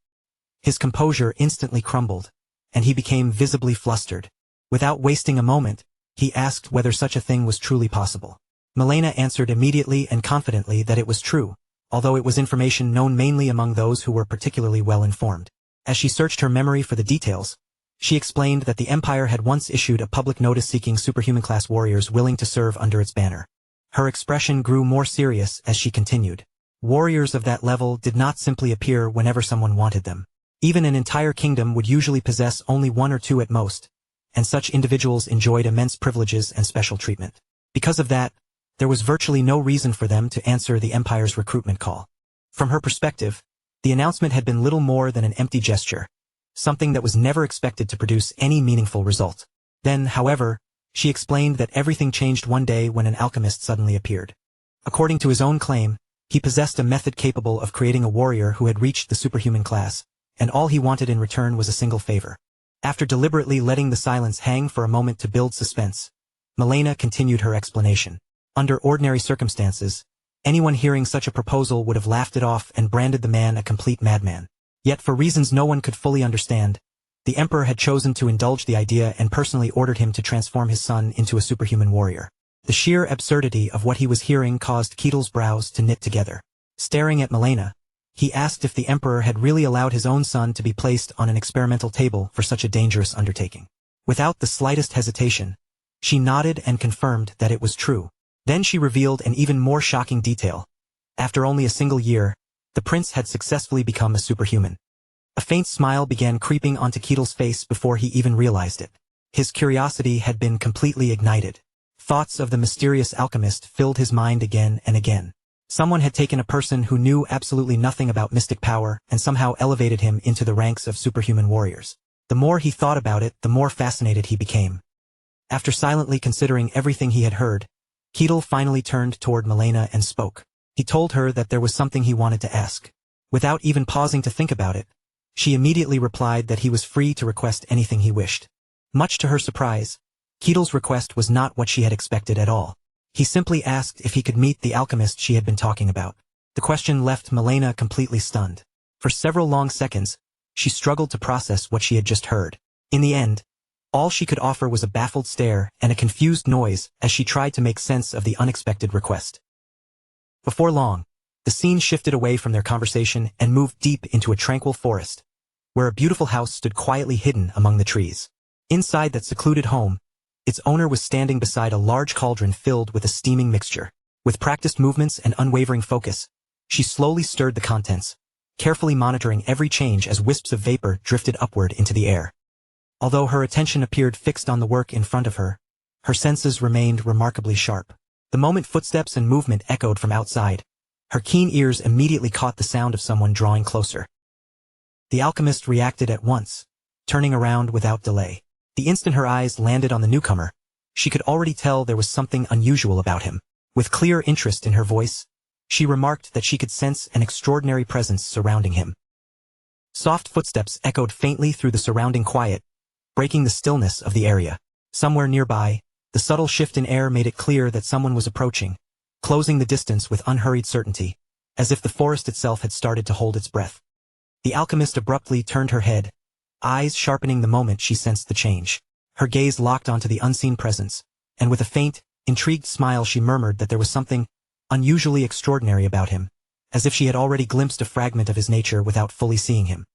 His composure instantly crumbled, and he became visibly flustered. Without wasting a moment, he asked whether such a thing was truly possible. Milena answered immediately and confidently that it was true, although it was information known mainly among those who were particularly well informed. As she searched her memory for the details, she explained that the Empire had once issued a public notice seeking superhuman-class warriors willing to serve under its banner. Her expression grew more serious as she continued. Warriors of that level did not simply appear whenever someone wanted them. Even an entire kingdom would usually possess only one or two at most, and such individuals enjoyed immense privileges and special treatment. Because of that, there was virtually no reason for them to answer the Empire's recruitment call. From her perspective, the announcement had been little more than an empty gesture, something that was never expected to produce any meaningful result. Then, however, she explained that everything changed one day when an alchemist suddenly appeared. According to his own claim, he possessed a method capable of creating a warrior who had reached the superhuman class, and all he wanted in return was a single favor. After deliberately letting the silence hang for a moment to build suspense, Milena continued her explanation. Under ordinary circumstances, anyone hearing such a proposal would have laughed it off and branded the man a complete madman. Yet for reasons no one could fully understand, the Emperor had chosen to indulge the idea and personally ordered him to transform his son into a superhuman warrior. The sheer absurdity of what he was hearing caused Ketel's brows to knit together. Staring at Milena, he asked if the Emperor had really allowed his own son to be placed on an experimental table for such a dangerous undertaking. Without the slightest hesitation, she nodded and confirmed that it was true. Then she revealed an even more shocking detail. After only a single year, the prince had successfully become a superhuman. A faint smile began creeping onto Ketel's face before he even realized it. His curiosity had been completely ignited. Thoughts of the mysterious alchemist filled his mind again and again. Someone had taken a person who knew absolutely nothing about mystic power and somehow elevated him into the ranks of superhuman warriors. The more he thought about it, the more fascinated he became. After silently considering everything he had heard, Ketel finally turned toward Milena and spoke. He told her that there was something he wanted to ask. Without even pausing to think about it, she immediately replied that he was free to request anything he wished. Much to her surprise, Ketel's request was not what she had expected at all. He simply asked if he could meet the alchemist she had been talking about. The question left Milena completely stunned. For several long seconds, she struggled to process what she had just heard. In the end, all she could offer was a baffled stare and a confused noise as she tried to make sense of the unexpected request. Before long, the scene shifted away from their conversation and moved deep into a tranquil forest, where a beautiful house stood quietly hidden among the trees. Inside that secluded home, its owner was standing beside a large cauldron filled with a steaming mixture. With practiced movements and unwavering focus, she slowly stirred the contents, carefully monitoring every change as wisps of vapor drifted upward into the air. Although her attention appeared fixed on the work in front of her, her senses remained remarkably sharp. The moment footsteps and movement echoed from outside, her keen ears immediately caught the sound of someone drawing closer. The alchemist reacted at once, turning around without delay. The instant her eyes landed on the newcomer, she could already tell there was something unusual about him. With clear interest in her voice, she remarked that she could sense an extraordinary presence surrounding him. Soft footsteps echoed faintly through the surrounding quiet, breaking the stillness of the area. Somewhere nearby, the subtle shift in air made it clear that someone was approaching, closing the distance with unhurried certainty, as if the forest itself had started to hold its breath. The alchemist abruptly turned her head, eyes sharpening the moment she sensed the change. Her gaze locked onto the unseen presence, and with a faint, intrigued smile she murmured that there was something unusually extraordinary about him, as if she had already glimpsed a fragment of his nature without fully seeing him.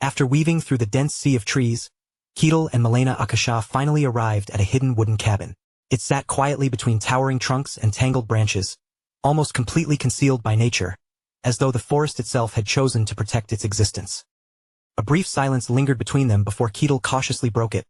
After weaving through the dense sea of trees, Ketil and Milena Akasha finally arrived at a hidden wooden cabin. It sat quietly between towering trunks and tangled branches, almost completely concealed by nature, as though the forest itself had chosen to protect its existence. A brief silence lingered between them before Ketil cautiously broke it,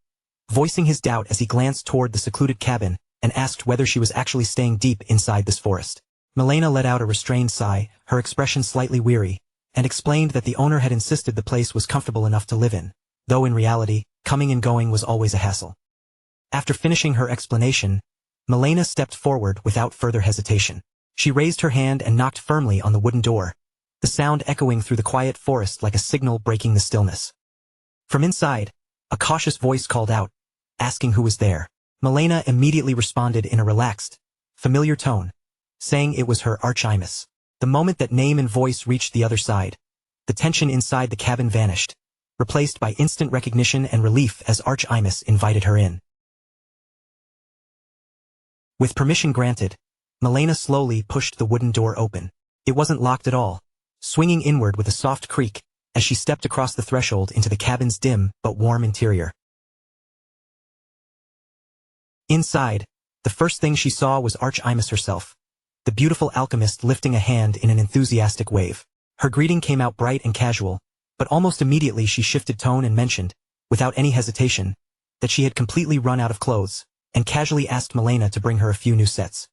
voicing his doubt as he glanced toward the secluded cabin and asked whether she was actually staying deep inside this forest. Milena let out a restrained sigh, her expression slightly weary, and explained that the owner had insisted the place was comfortable enough to live in, though in reality, coming and going was always a hassle. After finishing her explanation, Milena stepped forward without further hesitation. She raised her hand and knocked firmly on the wooden door, the sound echoing through the quiet forest like a signal breaking the stillness. From inside, a cautious voice called out, asking who was there. Milena immediately responded in a relaxed, familiar tone, saying it was her arch-imus. The moment that name and voice reached the other side, the tension inside the cabin vanished, replaced by instant recognition and relief as arch-imus invited her in. With permission granted, Milena slowly pushed the wooden door open. It wasn't locked at all, swinging inward with a soft creak as she stepped across the threshold into the cabin's dim but warm interior. Inside, the first thing she saw was arch-imus herself, the beautiful alchemist lifting a hand in an enthusiastic wave. Her greeting came out bright and casual, but almost immediately she shifted tone and mentioned, without any hesitation, that she had completely run out of clothes, and casually asked Milena to bring her a few new sets.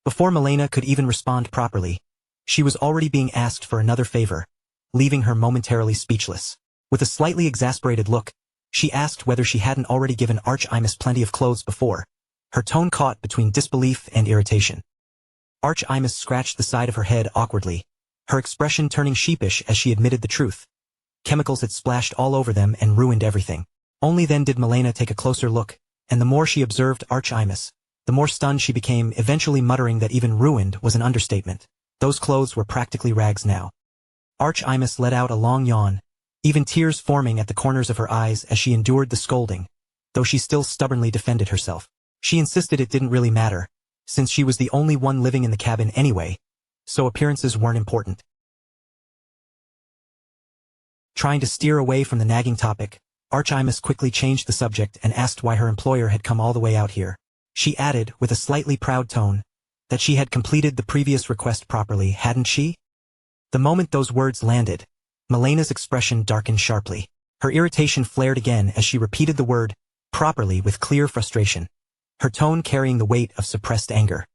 Before Milena could even respond properly, she was already being asked for another favor, leaving her momentarily speechless. With a slightly exasperated look, she asked whether she hadn't already given arch-imus plenty of clothes before, her tone caught between disbelief and irritation. Arch-imus scratched the side of her head awkwardly, her expression turning sheepish as she admitted the truth. Chemicals had splashed all over them and ruined everything. Only then did Milena take a closer look, and the more she observed arch-imus, the more stunned she became, eventually muttering that even ruined was an understatement. Those clothes were practically rags now. Arch-imus let out a long yawn, even tears forming at the corners of her eyes as she endured the scolding, though she still stubbornly defended herself. She insisted it didn't really matter, since she was the only one living in the cabin anyway, so appearances weren't important. Trying to steer away from the nagging topic, arch-imus quickly changed the subject and asked why her employer had come all the way out here. She added, with a slightly proud tone, that she had completed the previous request properly, hadn't she? The moment those words landed, Milena's expression darkened sharply. Her irritation flared again as she repeated the word, properly, with clear frustration, her tone carrying the weight of suppressed anger.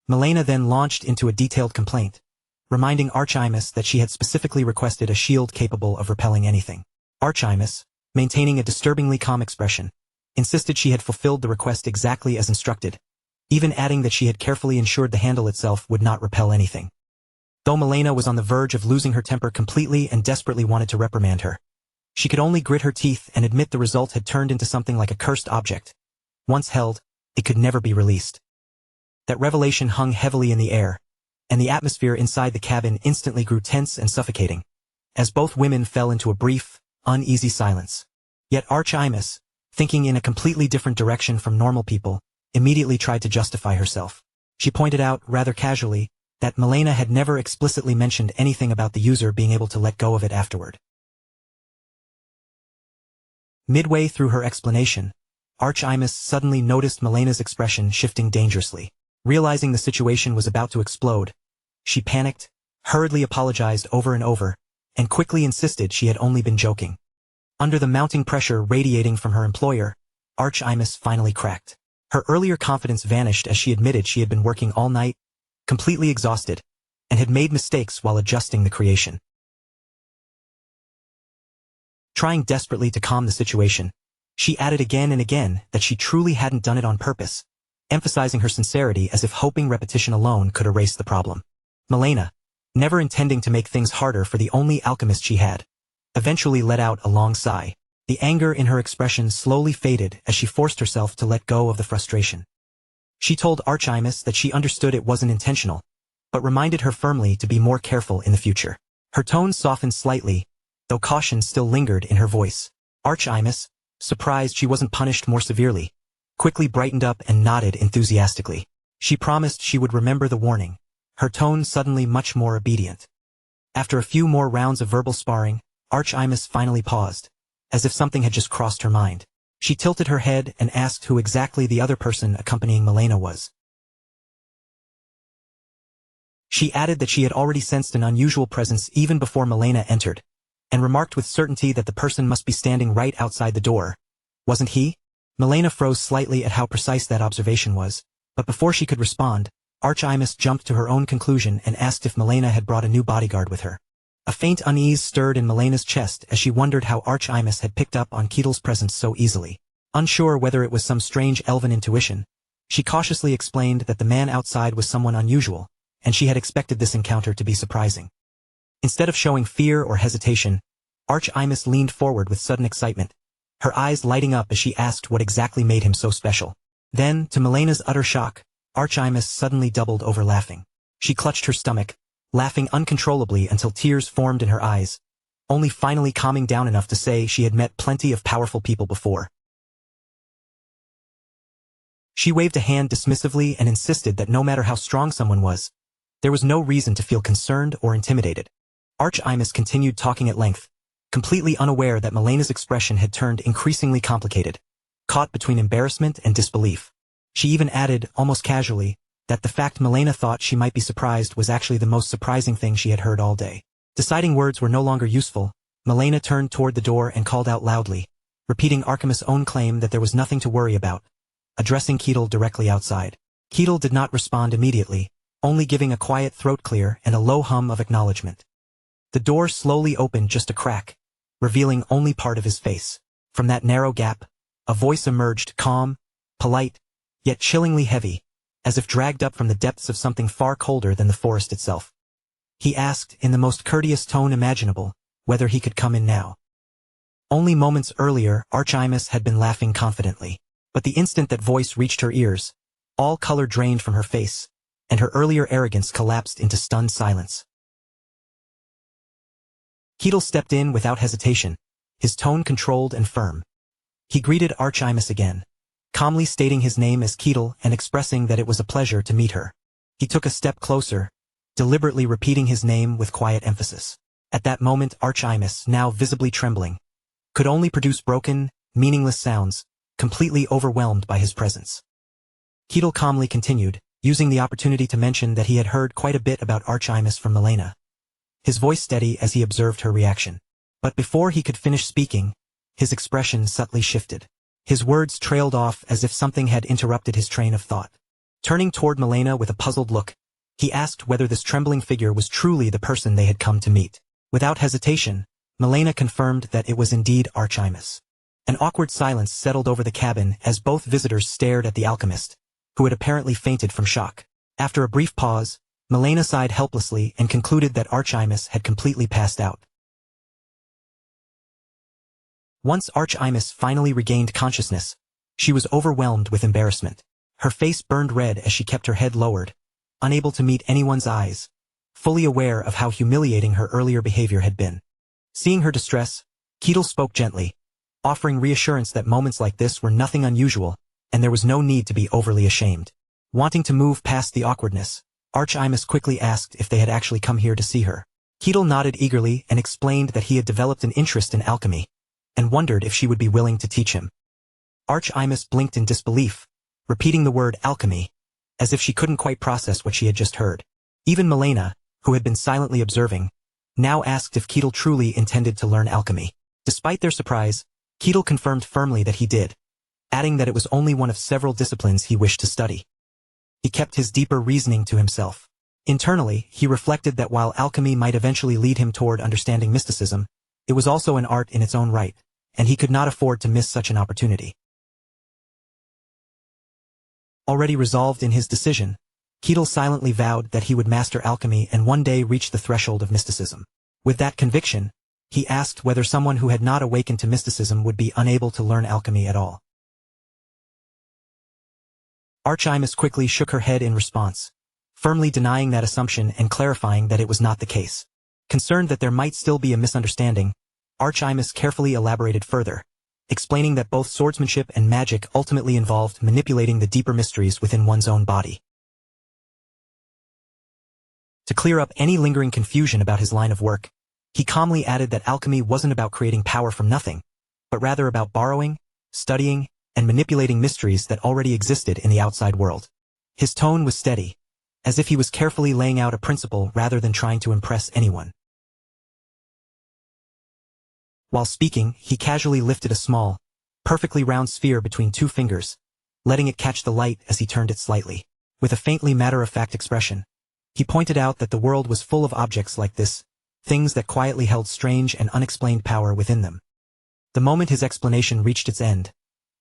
Milena then launched into a detailed complaint, reminding arch-imus that she had specifically requested a shield capable of repelling anything. Arch-imus, maintaining a disturbingly calm expression, insisted she had fulfilled the request exactly as instructed, even adding that she had carefully ensured the handle itself would not repel anything. Though Milena was on the verge of losing her temper completely and desperately wanted to reprimand her, she could only grit her teeth and admit the result had turned into something like a cursed object. Once held, it could never be released. That revelation hung heavily in the air, and the atmosphere inside the cabin instantly grew tense and suffocating, as both women fell into a brief, uneasy silence. Yet arch-imus, thinking in a completely different direction from normal people, immediately tried to justify herself. She pointed out, rather casually, that Milena had never explicitly mentioned anything about the user being able to let go of it afterward. Midway through her explanation, arch-imus suddenly noticed Milena's expression shifting dangerously. Realizing the situation was about to explode, she panicked, hurriedly apologized over and over, and quickly insisted she had only been joking. Under the mounting pressure radiating from her employer, arch-imus finally cracked. Her earlier confidence vanished as she admitted she had been working all night, completely exhausted, and had made mistakes while adjusting the creation. Trying desperately to calm the situation, she added again and again that she truly hadn't done it on purpose, emphasizing her sincerity as if hoping repetition alone could erase the problem. Milena, never intending to make things harder for the only alchemist she had, eventually let out a long sigh. The anger in her expression slowly faded as she forced herself to let go of the frustration. She told Archimus that she understood it wasn't intentional, but reminded her firmly to be more careful in the future. Her tone softened slightly, though caution still lingered in her voice. Archimus, surprised she wasn't punished more severely, quickly brightened up and nodded enthusiastically. She promised she would remember the warning, her tone suddenly much more obedient. After a few more rounds of verbal sparring, Archimus finally paused, as if something had just crossed her mind. She tilted her head and asked who exactly the other person accompanying Milena was. She added that she had already sensed an unusual presence even before Milena entered, and remarked with certainty that the person must be standing right outside the door. Wasn't he? Milena froze slightly at how precise that observation was, but before she could respond, Archimus jumped to her own conclusion and asked if Milena had brought a new bodyguard with her. A faint unease stirred in Milena's chest as she wondered how Archimus had picked up on Ketel's presence so easily. Unsure whether it was some strange elven intuition, she cautiously explained that the man outside was someone unusual, and she had expected this encounter to be surprising. Instead of showing fear or hesitation, Archimus leaned forward with sudden excitement, her eyes lighting up as she asked what exactly made him so special. Then, to Milena's utter shock, Archimus suddenly doubled over laughing. She clutched her stomach, laughing uncontrollably until tears formed in her eyes, only finally calming down enough to say she had met plenty of powerful people before. She waved a hand dismissively and insisted that no matter how strong someone was, there was no reason to feel concerned or intimidated. Archimus continued talking at length, completely unaware that Milena's expression had turned increasingly complicated, caught between embarrassment and disbelief. She even added, almost casually, that the fact Milena thought she might be surprised was actually the most surprising thing she had heard all day. Deciding words were no longer useful, Milena turned toward the door and called out loudly, repeating Archimus' own claim that there was nothing to worry about, addressing Ketel directly outside. Ketel did not respond immediately, only giving a quiet throat clear and a low hum of acknowledgement. The door slowly opened just a crack, revealing only part of his face. From that narrow gap, a voice emerged, calm, polite, yet chillingly heavy, as if dragged up from the depths of something far colder than the forest itself. He asked, in the most courteous tone imaginable, whether he could come in now. Only moments earlier, Archimus had been laughing confidently, but the instant that voice reached her ears, all color drained from her face, and her earlier arrogance collapsed into stunned silence. Ketel stepped in without hesitation, his tone controlled and firm. He greeted Archimus again, calmly stating his name as Ketel and expressing that it was a pleasure to meet her. He took a step closer, deliberately repeating his name with quiet emphasis. At that moment Archimus, now visibly trembling, could only produce broken, meaningless sounds, completely overwhelmed by his presence. Ketel calmly continued, using the opportunity to mention that he had heard quite a bit about Archimus from Milena, his voice steady as he observed her reaction. But before he could finish speaking, his expression subtly shifted. His words trailed off as if something had interrupted his train of thought. Turning toward Milena with a puzzled look, he asked whether this trembling figure was truly the person they had come to meet. Without hesitation, Milena confirmed that it was indeed Archimus. An awkward silence settled over the cabin as both visitors stared at the alchemist, who had apparently fainted from shock. After a brief pause, Milena sighed helplessly and concluded that Archimus had completely passed out. Once Archimus finally regained consciousness, she was overwhelmed with embarrassment. Her face burned red as she kept her head lowered, unable to meet anyone's eyes, fully aware of how humiliating her earlier behavior had been. Seeing her distress, Ketel spoke gently, offering reassurance that moments like this were nothing unusual, and there was no need to be overly ashamed. Wanting to move past the awkwardness, Archimus quickly asked if they had actually come here to see her. Ketel nodded eagerly and explained that he had developed an interest in alchemy, and wondered if she would be willing to teach him. Archimus blinked in disbelief, repeating the word alchemy, as if she couldn't quite process what she had just heard. Even Milena, who had been silently observing, now asked if Ketel truly intended to learn alchemy. Despite their surprise, Ketel confirmed firmly that he did, adding that it was only one of several disciplines he wished to study. He kept his deeper reasoning to himself. Internally, he reflected that while alchemy might eventually lead him toward understanding mysticism, it was also an art in its own right, and he could not afford to miss such an opportunity. Already resolved in his decision, Ketel silently vowed that he would master alchemy and one day reach the threshold of mysticism. With that conviction, he asked whether someone who had not awakened to mysticism would be unable to learn alchemy at all. Archimus quickly shook her head in response, firmly denying that assumption and clarifying that it was not the case. Concerned that there might still be a misunderstanding, Archimus carefully elaborated further, explaining that both swordsmanship and magic ultimately involved manipulating the deeper mysteries within one's own body. To clear up any lingering confusion about his line of work, he calmly added that alchemy wasn't about creating power from nothing, but rather about borrowing, studying, and manipulating mysteries that already existed in the outside world. His tone was steady, as if he was carefully laying out a principle rather than trying to impress anyone. While speaking, he casually lifted a small, perfectly round sphere between two fingers, letting it catch the light as he turned it slightly. With a faintly matter-of-fact expression, he pointed out that the world was full of objects like this, things that quietly held strange and unexplained power within them. The moment his explanation reached its end,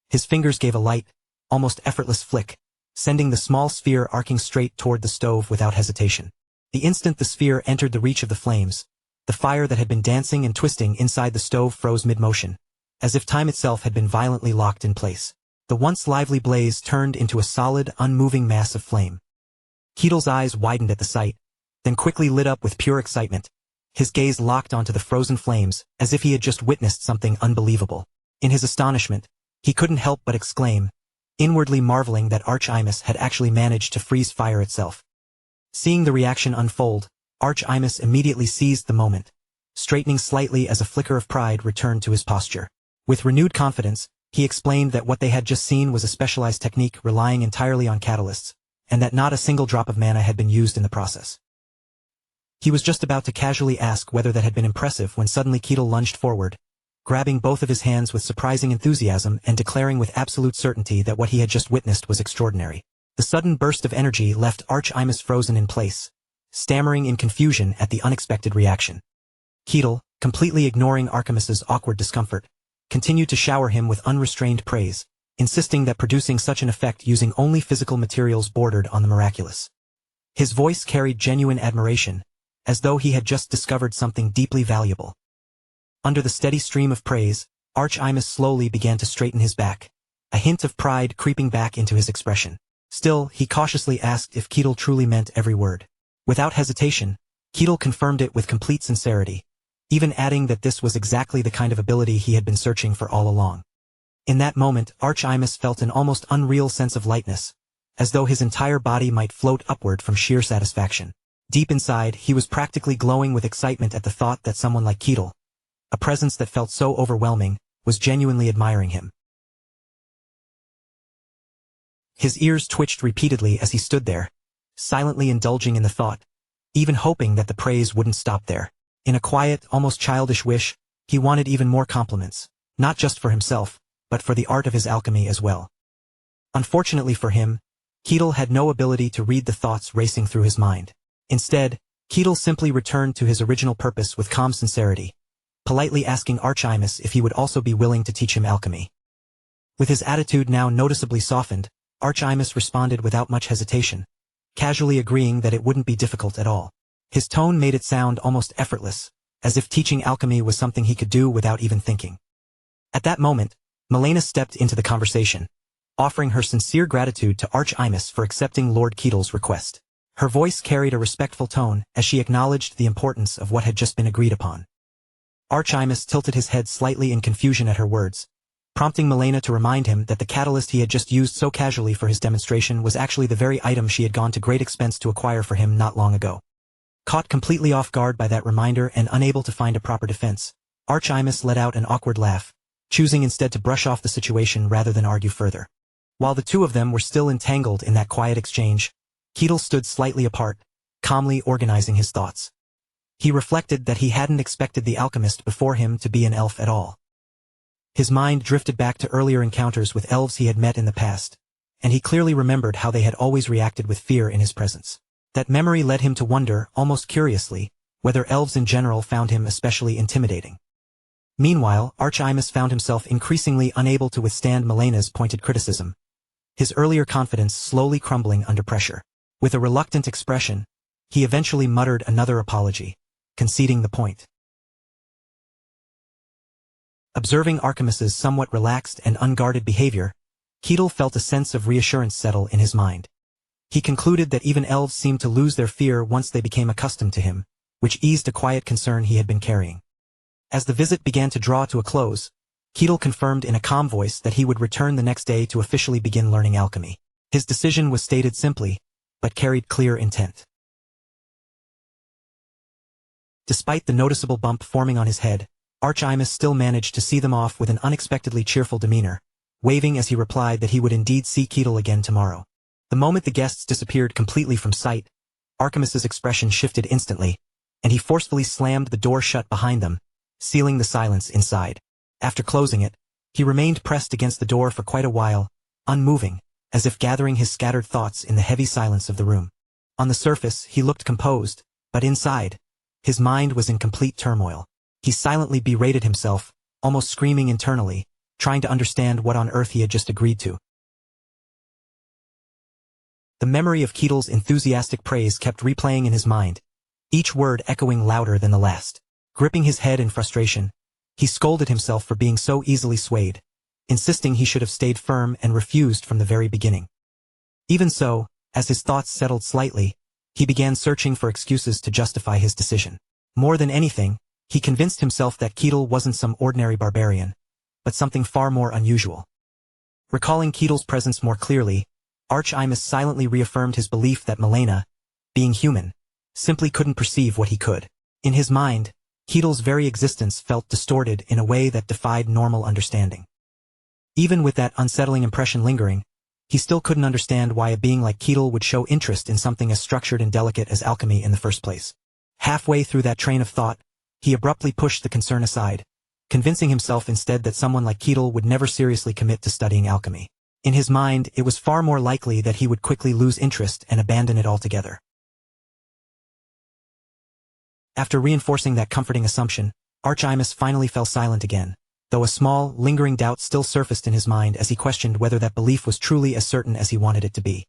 his fingers gave a light, almost effortless flick, sending the small sphere arcing straight toward the stove without hesitation. The instant the sphere entered the reach of the flames, the fire that had been dancing and twisting inside the stove froze mid-motion, as if time itself had been violently locked in place. The once lively blaze turned into a solid, unmoving mass of flame. Keitel's eyes widened at the sight, then quickly lit up with pure excitement. His gaze locked onto the frozen flames, as if he had just witnessed something unbelievable. In his astonishment, he couldn't help but exclaim, inwardly marveling that Archimus had actually managed to freeze fire itself. Seeing the reaction unfold, Archimus immediately seized the moment, straightening slightly as a flicker of pride returned to his posture. With renewed confidence, he explained that what they had just seen was a specialized technique relying entirely on catalysts, and that not a single drop of mana had been used in the process. He was just about to casually ask whether that had been impressive when suddenly Keitel lunged forward, grabbing both of his hands with surprising enthusiasm and declaring with absolute certainty that what he had just witnessed was extraordinary. The sudden burst of energy left Archimus frozen in place, stammering in confusion at the unexpected reaction. Keitel, completely ignoring Archimus's awkward discomfort, continued to shower him with unrestrained praise, insisting that producing such an effect using only physical materials bordered on the miraculous. His voice carried genuine admiration, as though he had just discovered something deeply valuable. Under the steady stream of praise, Archimus slowly began to straighten his back, a hint of pride creeping back into his expression. Still, he cautiously asked if Keitel truly meant every word. Without hesitation, Keitel confirmed it with complete sincerity, even adding that this was exactly the kind of ability he had been searching for all along. In that moment, Archimus felt an almost unreal sense of lightness, as though his entire body might float upward from sheer satisfaction. Deep inside, he was practically glowing with excitement at the thought that someone like Keitel, a presence that felt so overwhelming, was genuinely admiring him. His ears twitched repeatedly as he stood there, silently indulging in the thought, even hoping that the praise wouldn't stop there. In a quiet, almost childish wish, he wanted even more compliments, not just for himself, but for the art of his alchemy as well. Unfortunately for him, Keitel had no ability to read the thoughts racing through his mind. Instead, Keitel simply returned to his original purpose with calm sincerity, politely asking Archimus if he would also be willing to teach him alchemy. With his attitude now noticeably softened, Archimus responded without much hesitation, casually agreeing that it wouldn't be difficult at all. His tone made it sound almost effortless, as if teaching alchemy was something he could do without even thinking. At that moment, Milena stepped into the conversation, offering her sincere gratitude to Archimus for accepting Lord Keitel's request. Her voice carried a respectful tone as she acknowledged the importance of what had just been agreed upon. Archimus tilted his head slightly in confusion at her words, prompting Milena to remind him that the catalyst he had just used so casually for his demonstration was actually the very item she had gone to great expense to acquire for him not long ago. Caught completely off guard by that reminder and unable to find a proper defense, Archimus let out an awkward laugh, choosing instead to brush off the situation rather than argue further. While the two of them were still entangled in that quiet exchange, Keitel stood slightly apart, calmly organizing his thoughts. He reflected that he hadn't expected the alchemist before him to be an elf at all. His mind drifted back to earlier encounters with elves he had met in the past, and he clearly remembered how they had always reacted with fear in his presence. That memory led him to wonder, almost curiously, whether elves in general found him especially intimidating. Meanwhile, Archimus found himself increasingly unable to withstand Milena's pointed criticism, his earlier confidence slowly crumbling under pressure. With a reluctant expression, he eventually muttered another apology, conceding the point. Observing Archimus's somewhat relaxed and unguarded behavior, Keatle felt a sense of reassurance settle in his mind. He concluded that even elves seemed to lose their fear once they became accustomed to him, which eased a quiet concern he had been carrying. As the visit began to draw to a close, Keatle confirmed in a calm voice that he would return the next day to officially begin learning alchemy. His decision was stated simply, but carried clear intent. Despite the noticeable bump forming on his head, Archimus still managed to see them off with an unexpectedly cheerful demeanor, waving as he replied that he would indeed see Keatle again tomorrow. The moment the guests disappeared completely from sight, Archimus's expression shifted instantly, and he forcefully slammed the door shut behind them, sealing the silence inside. After closing it, he remained pressed against the door for quite a while, unmoving, as if gathering his scattered thoughts in the heavy silence of the room. On the surface, he looked composed, but inside, his mind was in complete turmoil. He silently berated himself, almost screaming internally, trying to understand what on earth he had just agreed to. The memory of Keatle's enthusiastic praise kept replaying in his mind, each word echoing louder than the last. Gripping his head in frustration, he scolded himself for being so easily swayed, insisting he should have stayed firm and refused from the very beginning. Even so, as his thoughts settled slightly, he began searching for excuses to justify his decision. More than anything, he convinced himself that Keatle wasn't some ordinary barbarian, but something far more unusual. Recalling Keatle's presence more clearly, Archimus silently reaffirmed his belief that Milena, being human, simply couldn't perceive what he could. In his mind, Keatle's very existence felt distorted in a way that defied normal understanding. Even with that unsettling impression lingering, he still couldn't understand why a being like Keatle would show interest in something as structured and delicate as alchemy in the first place. Halfway through that train of thought, he abruptly pushed the concern aside, convincing himself instead that someone like Keatle would never seriously commit to studying alchemy. In his mind, it was far more likely that he would quickly lose interest and abandon it altogether. After reinforcing that comforting assumption, Archimus finally fell silent again, though a small, lingering doubt still surfaced in his mind as he questioned whether that belief was truly as certain as he wanted it to be.